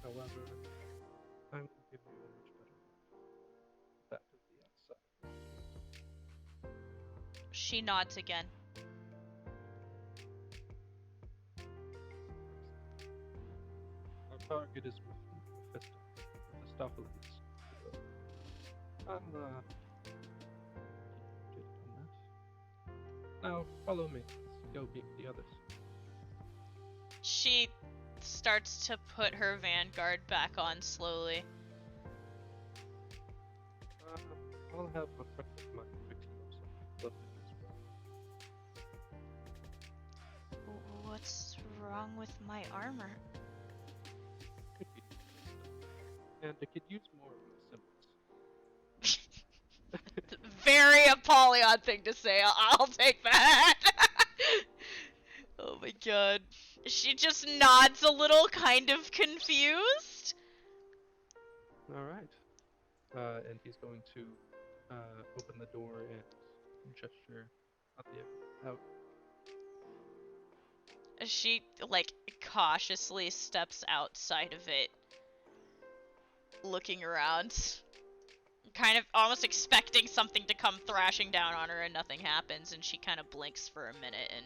However, I will give you a much better life. That of the outside. She nods again. Our target is Mephistopheles. I'll keep you updated on that. Now, follow me. Let's go meet the others. She starts to put her vanguard back on slowly. I'll have a friend of mine fix you up some lovely as well. What's wrong with my armor? Could be. And it could use more of my symbols. Very Apollyon thing to say. I'll take that. Oh my god. She just nods a little, kind of confused. Alright. And he's going to open the door and gesture out. She, cautiously steps outside of it, looking around. kind of almost expecting something to come thrashing down on her, and nothing happens, and she kind of blinks for a minute and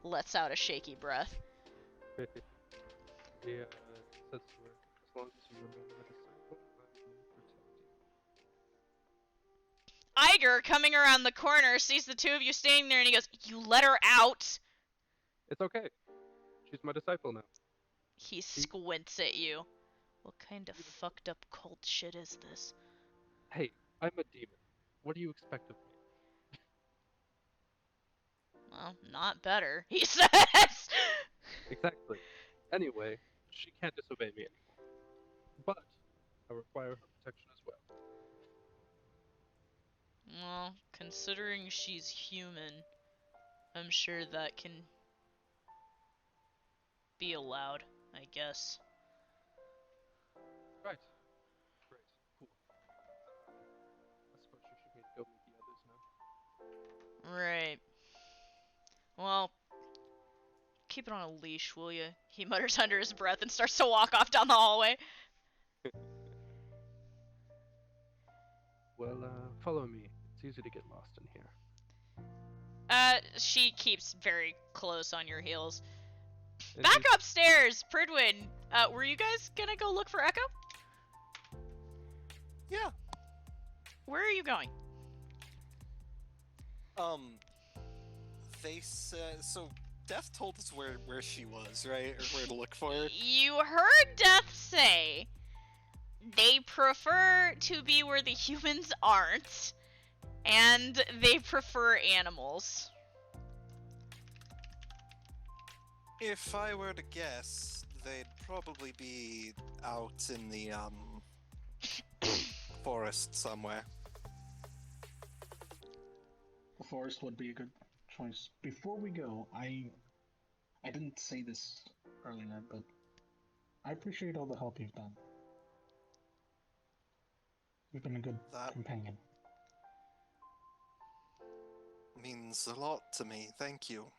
lets out a shaky breath. Yeah, says to her, as long as you remain my disciple, I will protect you. Iger, coming around the corner, sees the two of you standing there, and he goes, "You let her out?" It's okay. She's my disciple now. He squints at you. What kind of fucked up cult shit is this? Hey, I'm a demon. What do you expect of me? Well, not better, he says. Exactly. Anyway, she can't disobey me anymore. But I require her protection as well. Well, considering she's human, I'm sure that can be allowed, I guess. Right. Great. Cool. I suppose you should go meet the others now. Right. Well, keep it on a leash, will you? He mutters under his breath and starts to walk off down the hallway. Well, follow me. It's easy to get lost in here. She keeps very close on your heels. And Back upstairs, Pridwin. Were you guys gonna go look for Echo? Yeah. Where are you going? They said so. Death told us where she was, right, or where to look for her. You heard Death say they prefer to be where the humans aren't, and they prefer animals. If I were to guess, they'd probably be out in the forest somewhere. The forest would be a good choice. Before we go, I didn't say this earlier, but I appreciate all the help you've done. You've been a good companion. Means a lot to me. Thank you.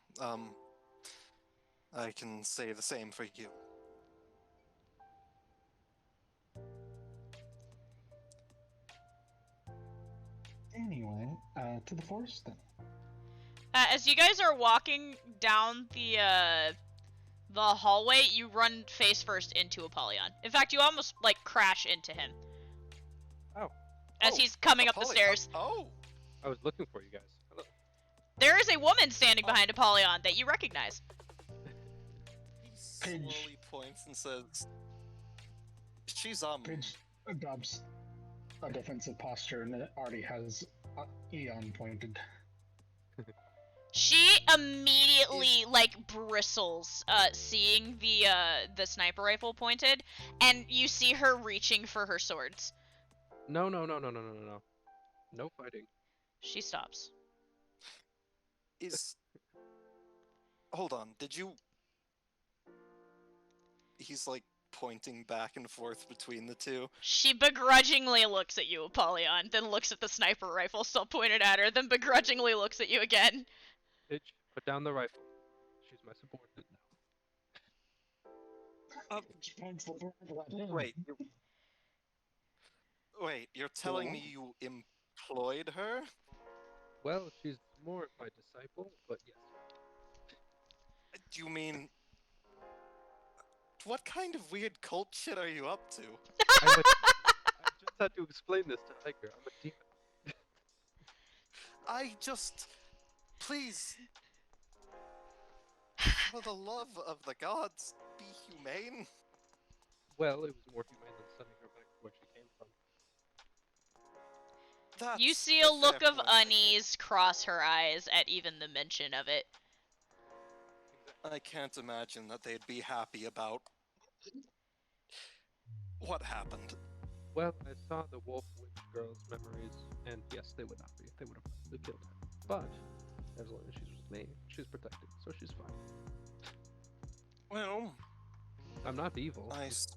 I can say the same for you. Anyway, to the forest then. As you guys are walking down the hallway, you run face first into Apollyon. In fact, you almost like crash into him. Oh. As he's coming up the stairs. Oh. I was looking for you guys. Hello. There is a woman standing behind Apollyon that you recognize. He slowly points and says, "She's Pidge adopts a defensive posture and it already has Eon pointed. She immediately like bristles, seeing the sniper rifle pointed, and you see her reaching for her swords. No. No fighting. She stops. Hold on, did you... He's like pointing back and forth between the two. She begrudgingly looks at you, Apollyon, then looks at the sniper rifle still pointed at her, then begrudgingly looks at you again. Pidge, put down the rifle. She's my subordinate now. Wait, you're telling me you employed her? Well, she's more of my disciple, but yes. Do you mean... What kind of weird cult shit are you up to? I just had to explain this to Iger. I'm a demon. I just... Please... For the love of the gods, be humane. Well, it was more humane than sending her back to where she came from. You see a look of unease cross her eyes at even the mention of it. I can't imagine that they'd be happy about what happened. Well, I saw the wolf witch girl's memories, and yes, they would not be. They would have probably killed her. But as long as she's with me, she's protected, so she's fine. Well, I'm not evil. Nice.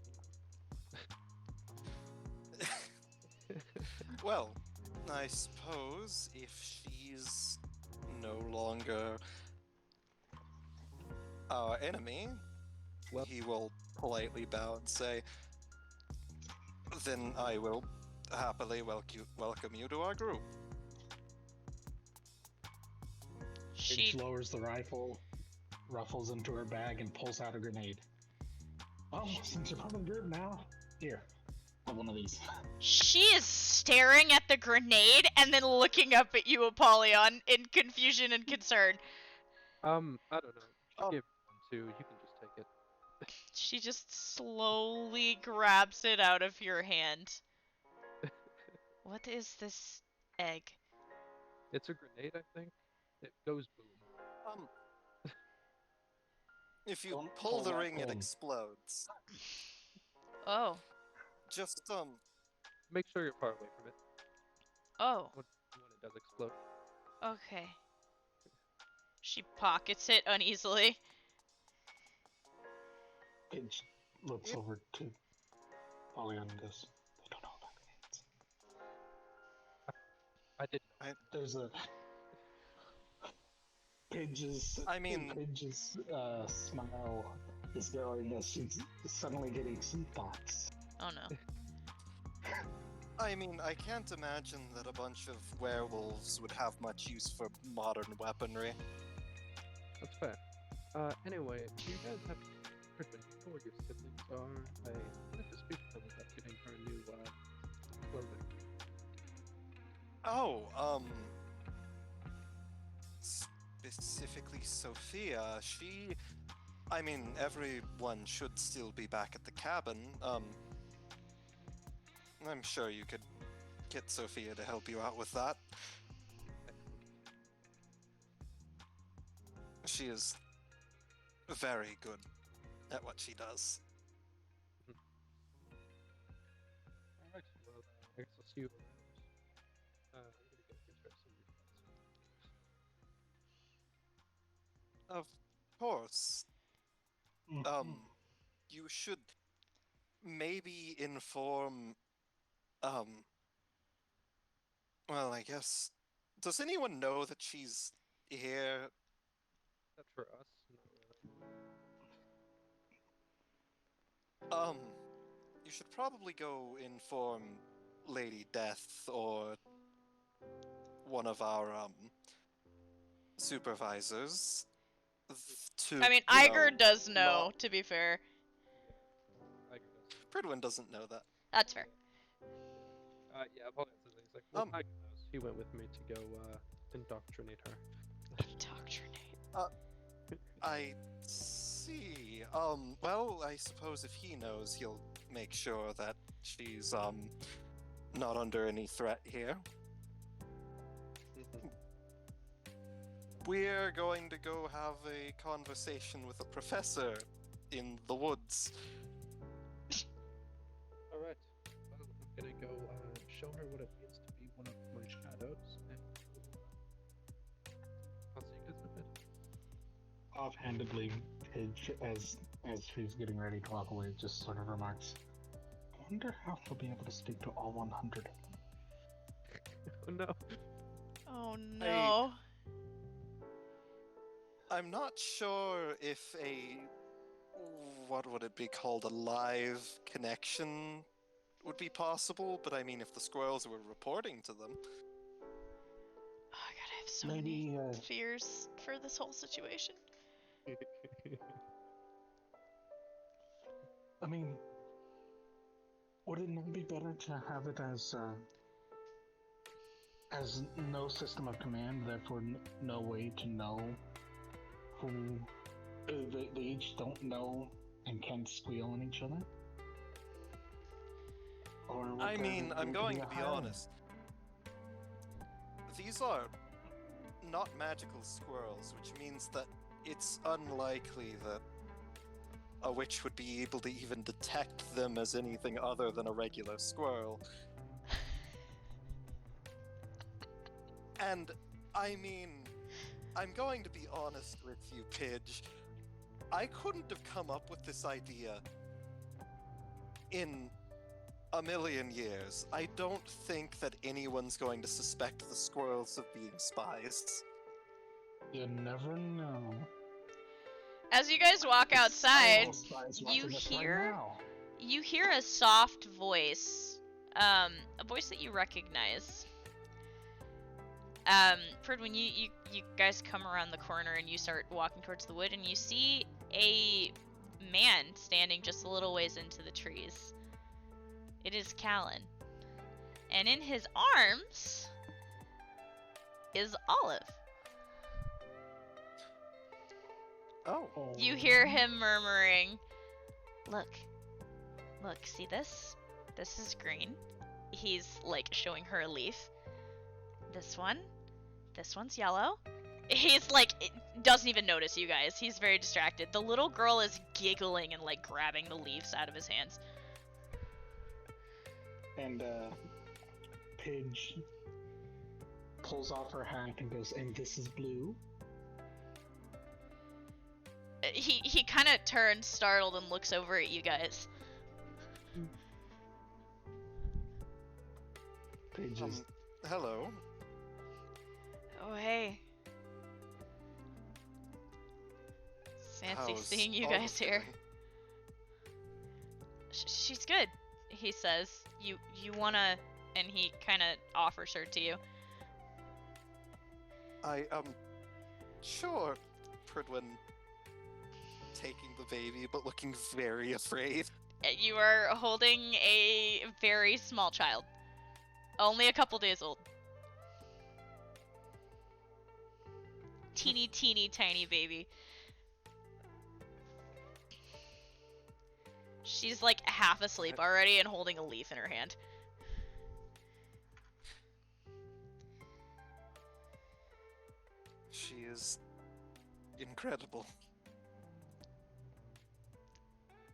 Well, I suppose if she's no longer our enemy, he will politely bow and say, "Then I will happily welcome you to our group. Paige She lowers the rifle, ruffles into her bag, and pulls out a grenade. Well, since you're part of the group now, here, have one of these. She is staring at the grenade and then looking up at you, Apollyon, in confusion and concern. I don't know. She Oh. gave me one too. You can just take it. She just slowly grabs it out of your hand. What is this egg? It's a grenade, I think. It goes boom. If you Don't pull pull the that ring, it pin. explodes. Oh. Just, Make sure you're far away from it Oh. when it does explode. Okay. She pockets it uneasily. Paige looks over to Polly and goes, they don't know about grenades. I did. There's a Paige's smile is going as she's suddenly getting some thoughts. Oh no. I mean, I can't imagine that a bunch of werewolves would have much use for modern weaponry. That's fair. Anyway, do you guys have Kristen, you know where your siblings are? I wanted to speak to them about getting her new clothing. Oh, specifically Sophia, I mean, everyone should still be back at the cabin. I'm sure you could get Sophia to help you out with that. She is very good at what she does. Alright, well, I guess I'll see you around. I'm gonna go get her some new Of course. Mhm. You should maybe inform, well, I guess, does anyone know that she's here? That's for us. No, You should probably go inform Lady Death or one of our, supervisors to, I mean, you Iger know, does know, to be fair. I guess. Pridwin doesn't know that. That's fair. Yeah, Paul says he's like, well, I knows. He went with me to go, indoctrinate her. Indoctrinate. I see. Well, I suppose if he knows, he'll make sure that she's, not under any threat here. We're going to go have a conversation with a professor in the woods. Alright, well, I'm gonna go, show her what it means to be one of my shadows, and I'll see you guys in a bit. Offhandedly, Paige, as she's getting ready to walk away, just sort of remarks, I wonder how she'll be able to speak to all 100 of them. Oh no. Oh no. I'm not sure if what would it be called, a live connection would be possible, but I mean, if the squirrels were reporting to them. Oh, I gotta have so many fears for this whole situation. I mean, would it not be better to have it as no system of command, therefore no way to know who they each don't know and can squeal on each other? Or would I there mean, I'm need going a to be hierarchy? honest. These are not magical squirrels, which means that it's unlikely that a witch would be able to even detect them as anything other than a regular squirrel. And, I mean, I'm going to be honest with you, Pidge. I couldn't have come up with this idea in a million years. I don't think that anyone's going to suspect the squirrels of being spies. You never know. As you guys walk outside, Spies you watching us right hear now. you hear a soft voice a voice that you recognize. Fred, when you guys come around the corner and you start walking towards the wood, and you see a man standing just a little ways into the trees. It is Callan. And in his arms is Olive. Oh. You hear him murmuring, look, see this? This is green. He's, like, showing her a leaf. This one's yellow. He's, like, doesn't even notice you guys. He's very distracted. The little girl is giggling and, like, grabbing the leaves out of his hands. And, Pidge pulls off her hat and goes, and this is blue? He kind of turns startled and looks over at you guys. Pidge is... Hello. Oh, hey. Fancy How's seeing you Olive guys here. doing? She's good, he says. You wanna... And he kind of offers her to you. Sure. Pridwin taking the baby, but looking very afraid. You are holding a very small child. Only a couple days old. Teeny tiny baby. She's like half asleep already and holding a leaf in her hand. She is incredible.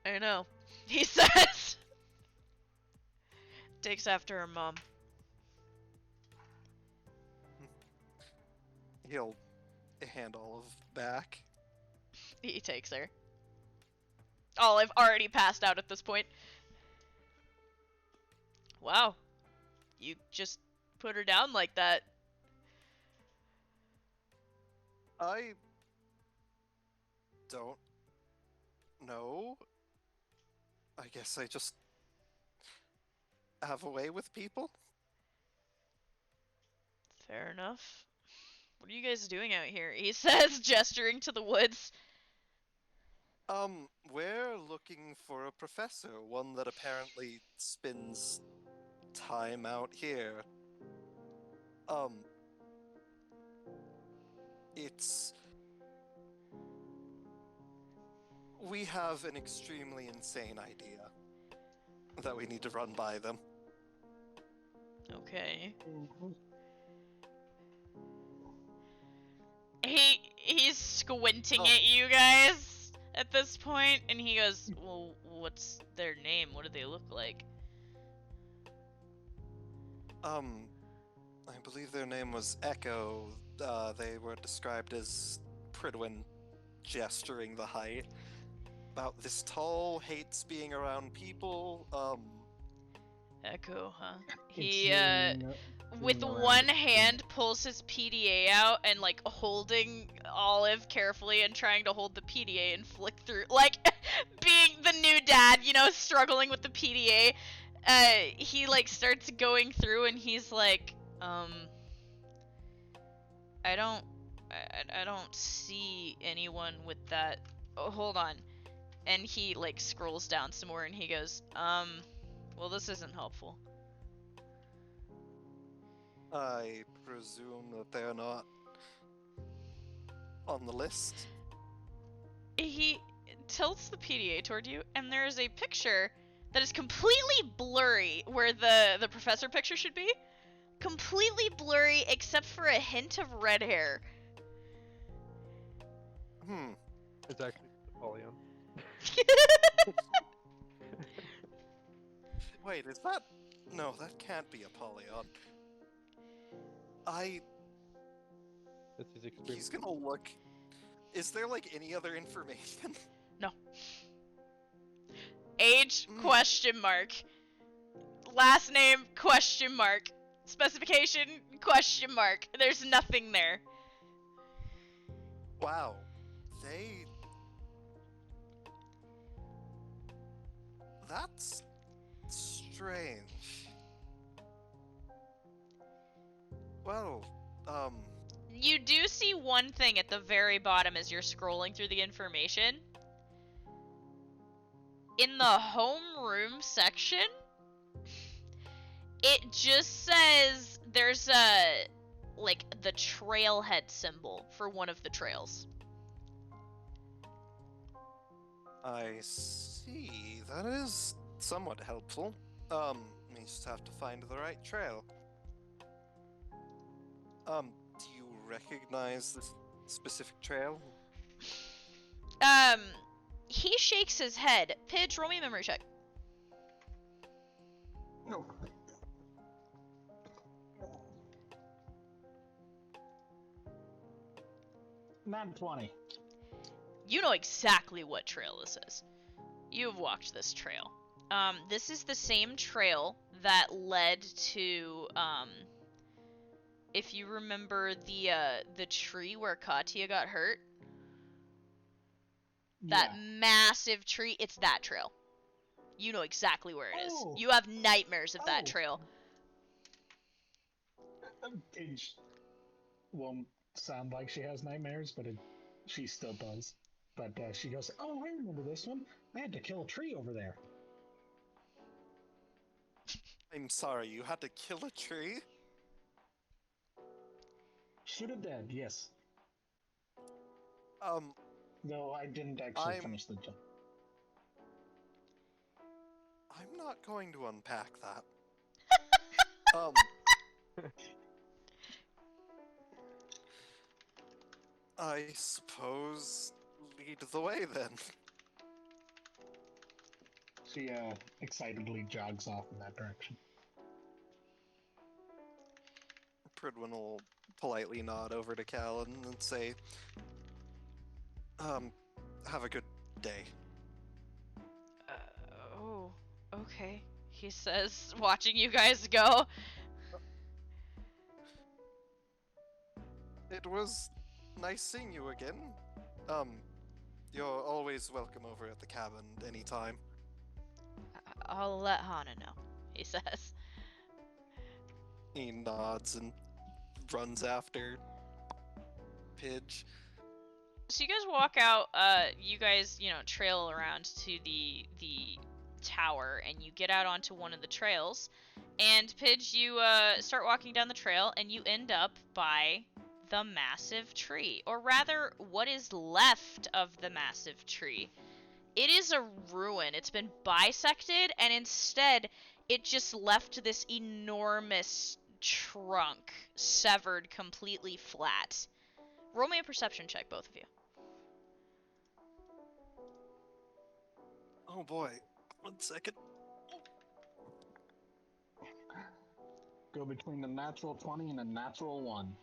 I know. He says. Takes after her mom. He'll hand Olive back. He takes her. Olive already passed out at this point. Wow. You just put her down like that. I don't know. I guess I just have a way with people. Fair enough. What are you guys doing out here? He says, gesturing to the woods. We're looking for a professor, one that apparently spends time out here. We have an extremely insane idea that we need to run by them. Okay. He's squinting at you guys at this point, and he goes, well, what's their name? What do they look like? I believe their name was Echo. They were described as Pridwin, gesturing the height. About this tall, hates being around people. Echo, huh? He, with one hand pulls his PDA out and, like, holding Olive carefully and trying to hold the PDA and flick through, like, being the new dad, you know, struggling with the PDA. He, like, starts going through and he's like, I don't see anyone with that. Oh, hold on. And he, like, scrolls down some more and he goes, well, this isn't helpful. I presume that they're not on the list. He tilts the PDA toward you, and there is a picture that is completely blurry where the professor picture should be. Completely blurry except for a hint of red hair. It's actually Apollyon. Wait, is that... No, that can't be Apollyon. That's his extreme. He's gonna look... Is there, like, any other information? No. Age, question mark. Last name, question mark. Specification, question mark. There's nothing there. Wow. They... That's... strange. Well, You do see one thing at the very bottom as you're scrolling through the information. In the homeroom section, it just says there's a, like, the trailhead symbol for one of the trails. I see. That is somewhat helpful. We just have to find the right trail. Do you recognize this specific trail? He shakes his head. Pidge, roll me a memory check. No. Not 20. You know exactly what trail this is. You've walked this trail. This is the same trail that led to, if you remember the tree where Katya got hurt, that massive tree, it's that trail. You know exactly where it is. Oh. You have nightmares of that Oh. trail. It won't sound like she has nightmares, but she still does. But she goes, "Oh, I remember this one. I had to kill a tree over there." I'm sorry, you had to kill a tree? Shoot it dead, yes. Um, No, I didn't actually I'm- finish the job. I'm not going to unpack that. I suppose lead the way then. She excitedly jogs off in that direction. Pridwin will politely nod over to Callan and say, have a good day. Oh, okay, he says, watching you guys go. It was nice seeing you again. You're always welcome over at the cabin anytime. I'll let Hana know, he says. He nods and runs after Pidge. So you guys walk out, you guys, trail around to the tower, and you get out onto one of the trails. And Pidge, you start walking down the trail, and you end up by the massive tree. Or rather, what is left of the massive tree. It is a ruin. It's been bisected, and instead, it just left this enormous trunk, severed completely flat. Roll me a perception check, both of you. Oh boy, 1 second. Go between the natural 20 and a natural 1.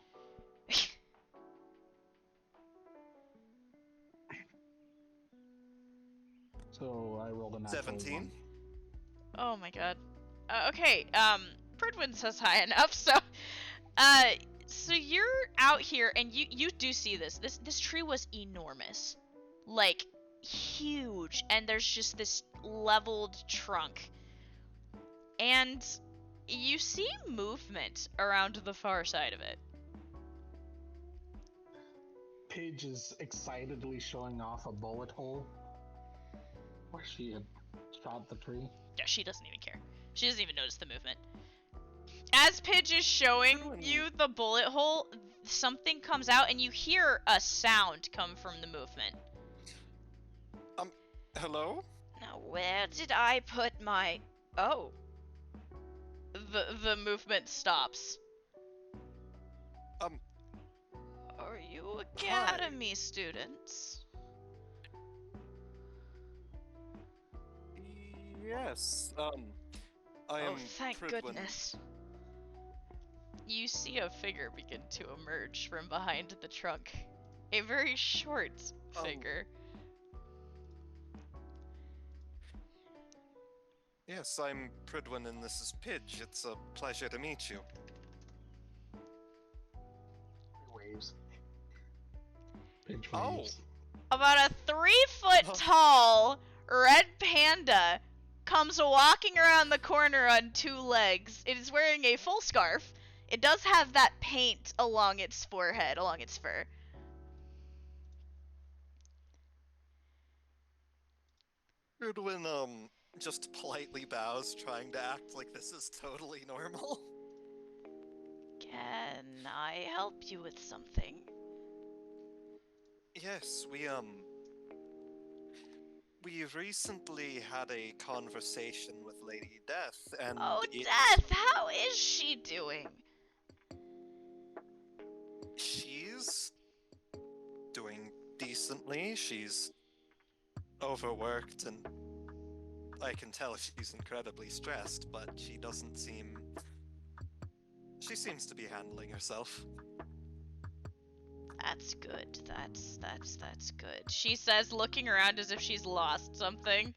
So I rolled a natural 17. 1. Oh my god. Okay, Pridwin says high enough, so, so you're out here, and you do see this. This tree was enormous. Like, huge, and there's just this leveled trunk. And you see movement around the far side of it. Pidge is excitedly showing off a bullet hole where she had shot the tree. Yeah, she doesn't even care. She doesn't even notice the movement. As Pidge is showing you the bullet hole, something comes out, and you hear a sound come from the movement. Hello? Now, where did I put my... Oh. The movement stops. Are you Academy students? Yes, I am Oh, thank Pridwin. goodness. You see a figure begin to emerge from behind the trunk. A very short figure. Yes, I'm Pridwin and this is Pidge. It's a pleasure to meet you. Waves. Pidge Oh. waves. About a 3-foot tall red panda comes walking around the corner on 2 legs. It is wearing a full scarf. It does have that paint along its forehead, along its fur. Goodwin, just politely bows, trying to act like this is totally normal. Can I help you with something? Yes, we recently had a conversation with Lady Death, and Oh, it... Death, how is she doing? She's doing decently. She's overworked, and I can tell she's incredibly stressed, but she doesn't seem... She seems to be handling herself. That's good. That's good. She says, looking around as if she's lost something.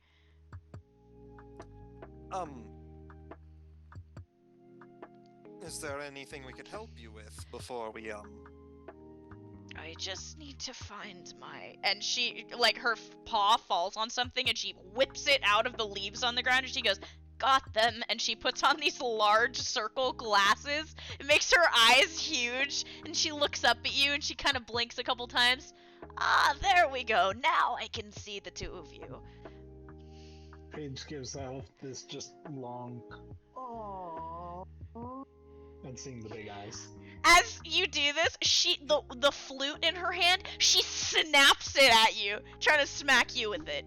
Is there anything we could help you with before we, I just need to find my... And she, like, her paw falls on something and she whips it out of the leaves on the ground and she goes, got them, and she puts on these large circle glasses. It makes her eyes huge, and she looks up at you and she kind of blinks a couple times. Ah, there we go. Now I can see the two of you. Paige gives out this just long, aww, and seeing the big eyes. As you do this, the flute in her hand, she snaps it at you, trying to smack you with it.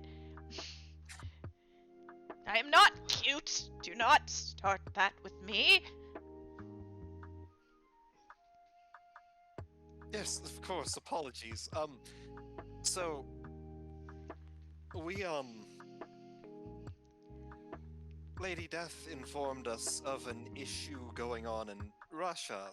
I am not cute. Do not start that with me. Yes, of course, apologies. So... We, Lady Death informed us of an issue going on in Russia.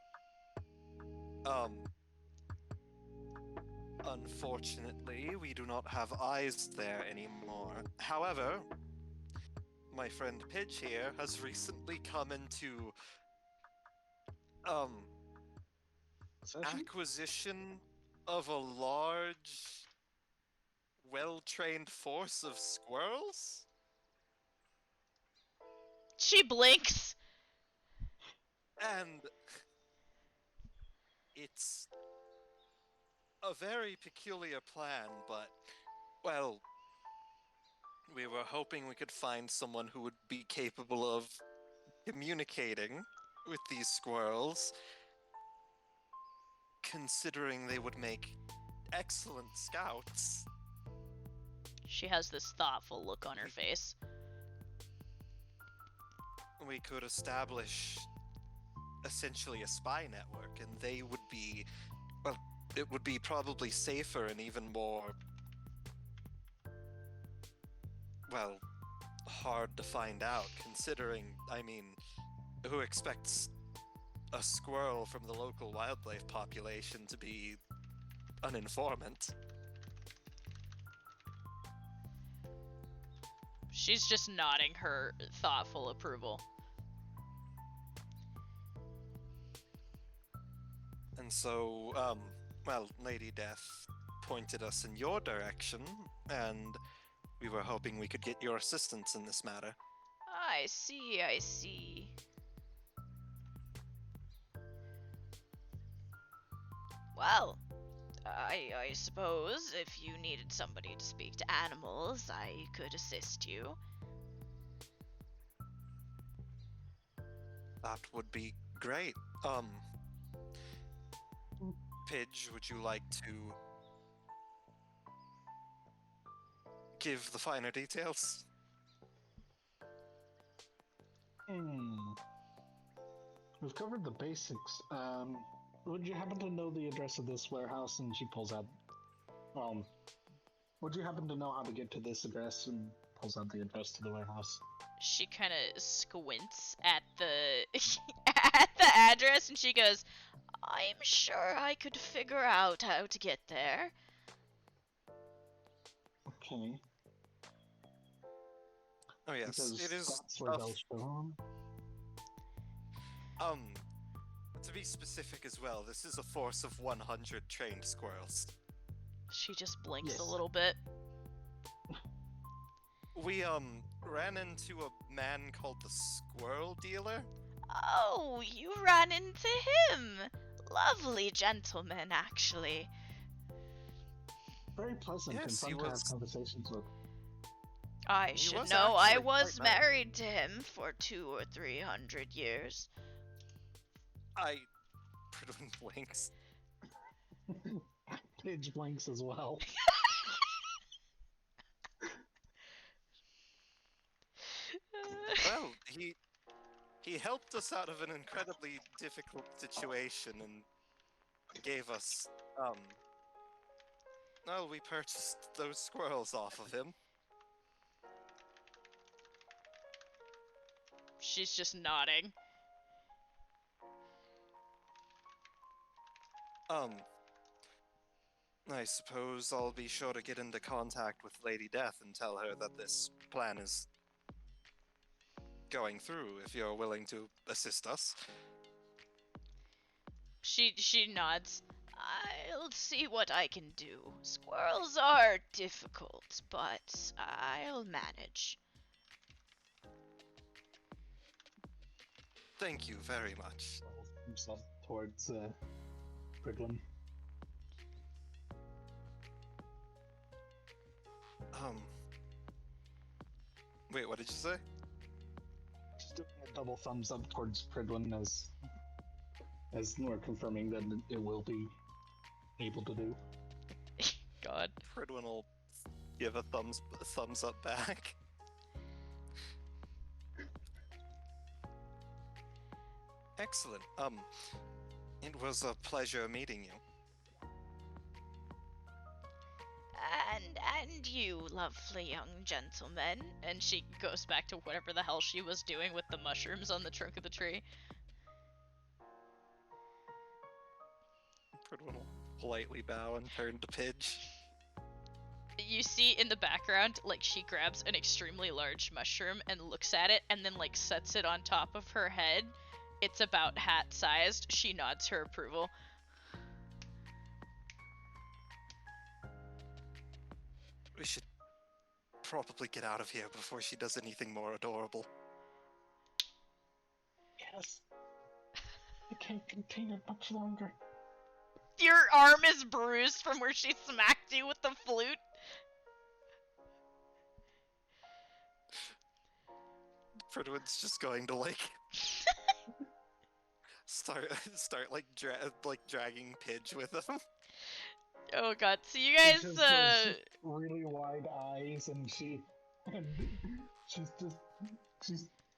Unfortunately, we do not have eyes there anymore. However, my friend Pidge here has recently come into, acquisition of a large, well-trained force of squirrels? She blinks. And it's a very peculiar plan, but, well, we were hoping we could find someone who would be capable of communicating with these squirrels, considering they would make excellent scouts. She has this thoughtful look on her face. We could establish essentially a spy network, and they would be, well, it would be probably safer and even more, well, hard to find out, considering, I mean, who expects a squirrel from the local wildlife population to be an informant? She's just nodding her thoughtful approval. And so, well, Lady Death pointed us in your direction, and we were hoping we could get your assistance in this matter. I see, I see. Well, I suppose if you needed somebody to speak to animals, I could assist you. That would be great. Pidge, would you like to give the finer details? We've covered the basics. Would you happen to know the address of this warehouse? And she pulls out. Would you happen to know how to get to this address? And pulls out the address to the warehouse. She kind of squints at the at the address, and she goes, "I'm sure I could figure out how to get there." Okay. Oh yes, Because it is. that's where they'll show 'em. To be specific as well, this is a force of 100 trained squirrels. She just blinks Yes. a little bit. We ran into a man called the Squirrel Dealer. Oh, you ran into him. Lovely gentleman, actually. Very pleasant and Yes, fun he to have was. conversations with. I He should was know I actually was quite nice. married to him for 200 or 300 years. Pridwin blinks. Pidge blinks as well. Well, he helped us out of an incredibly difficult situation and gave us, well, we purchased those squirrels off of him. She's just nodding. I suppose I'll be sure to get into contact with Lady Death and tell her that this plan is going through, if you're willing to assist us. She nods. I'll see what I can do. Squirrels are difficult, but I'll manage. Thank you very much. Rolls himself towards Pridwin. Wait, what did you say? Just doing a double thumbs up towards Pridwin as Nor confirming that it will be able to do. God. Pridwin will give a thumbs up back. Excellent. It was a pleasure meeting you. And you, lovely young gentleman. And she goes back to whatever the hell she was doing with the mushrooms on the trunk of the tree. Pridwin will politely bow and turn to Pidge. You see in the background, like, she grabs an extremely large mushroom and looks at it and then, like, sets it on top of her head. It's about hat-sized. She nods her approval. We should probably get out of here before she does anything more adorable. Yes. I can't contain it much longer. Your arm is bruised from where she smacked you with the flute. Pridwin's just going to like start like dragging Pidge with him. Oh god, so you She guys, just those really wide eyes, and she's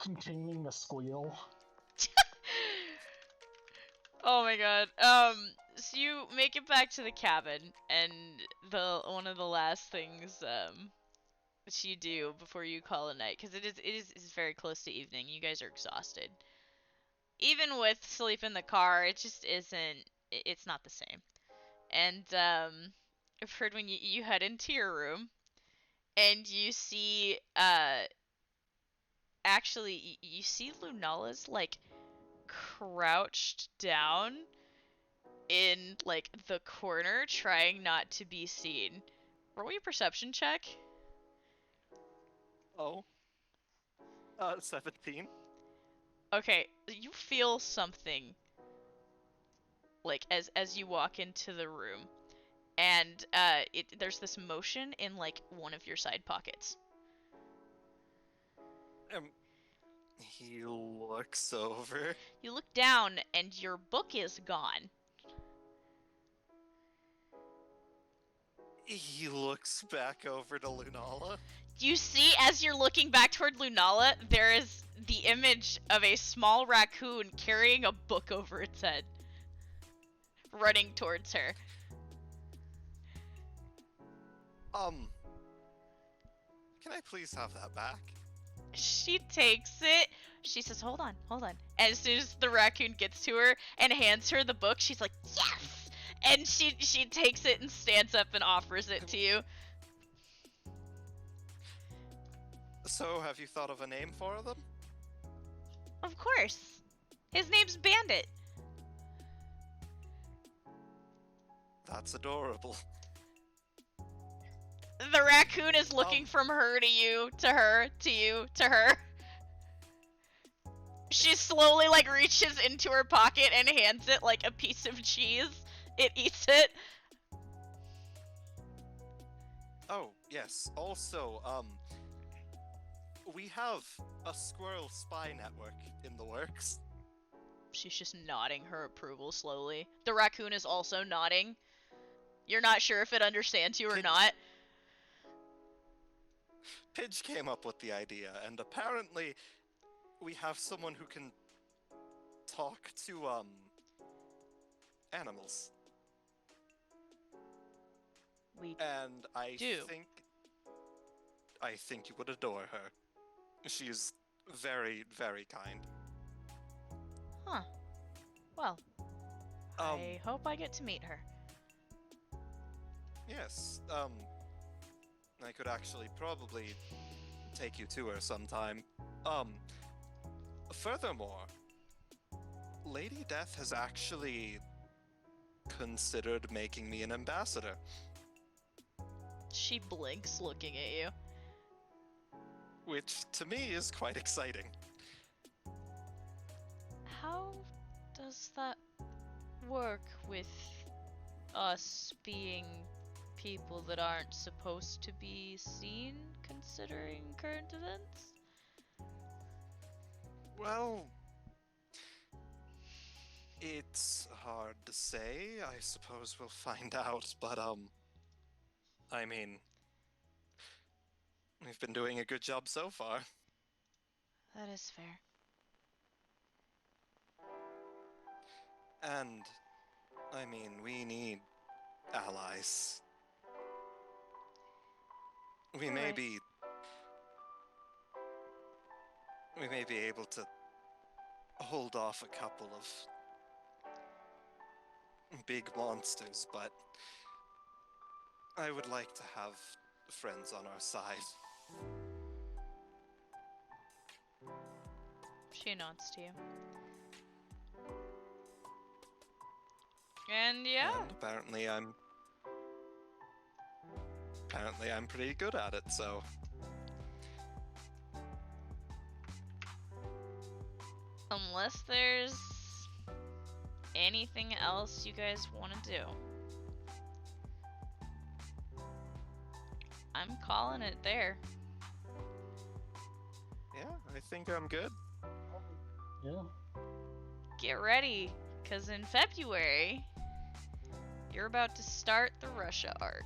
containing a squeal. oh my god. So you make it back to the cabin, and one of the last things, that you do before you call it night, because it's very close to evening, you guys are exhausted. Even with sleep in the car, it just isn't, it's not the same. And, I've heard when you head into your room, and you see, actually, you see Lunala's, like, crouched down in, like, the corner, trying not to be seen. Roll your perception check. Oh. 17. Okay, you feel something, like, as you walk into the room, and, there's this motion in, like, one of your side pockets. He looks over. You look down, and your book is gone. He looks back over to Lunala. You see, as you're looking back toward Lunala, there is the image of a small raccoon carrying a book over its head, running towards her. Can I please have that back? She takes it. She says, hold on. And as soon as the raccoon gets to her and hands her the book, she's like, yes! And she takes it and stands up and offers it to you. So, have you thought of a name for them? Of course. His name's Bandit. That's adorable. The raccoon is looking from her to you, to her, to you, to her. She slowly like reaches into her pocket and hands it like a piece of cheese. It eats it. Oh, yes. Also, we have a squirrel spy network in the works. She's just nodding her approval slowly. The raccoon is also nodding. You're not sure if it understands you or not. Pidge came up with the idea, and apparently we have someone who can talk to, animals. We And I do. think you would adore her. She's very, very kind. Huh. Well, I hope I get to meet her. Yes, I could actually probably take you to her sometime. Furthermore, Lady Death has actually considered making me an ambassador. She blinks looking at you. Which, to me, is quite exciting. How does that work with us being people that aren't supposed to be seen, considering current events? Well, it's hard to say. I suppose we'll find out, but, I mean, we've been doing a good job so far. That is fair. And, I mean, we need allies. We may Alright. be able to hold off a couple of big monsters, but I would like to have friends on our side. She nods to you. And yeah. And apparently I'm pretty good at it, so Unless there's anything else you guys want to do, I'm calling it there. yeah, I think I'm good. Yeah. Get ready, because in February, you're about to start the Russia arc.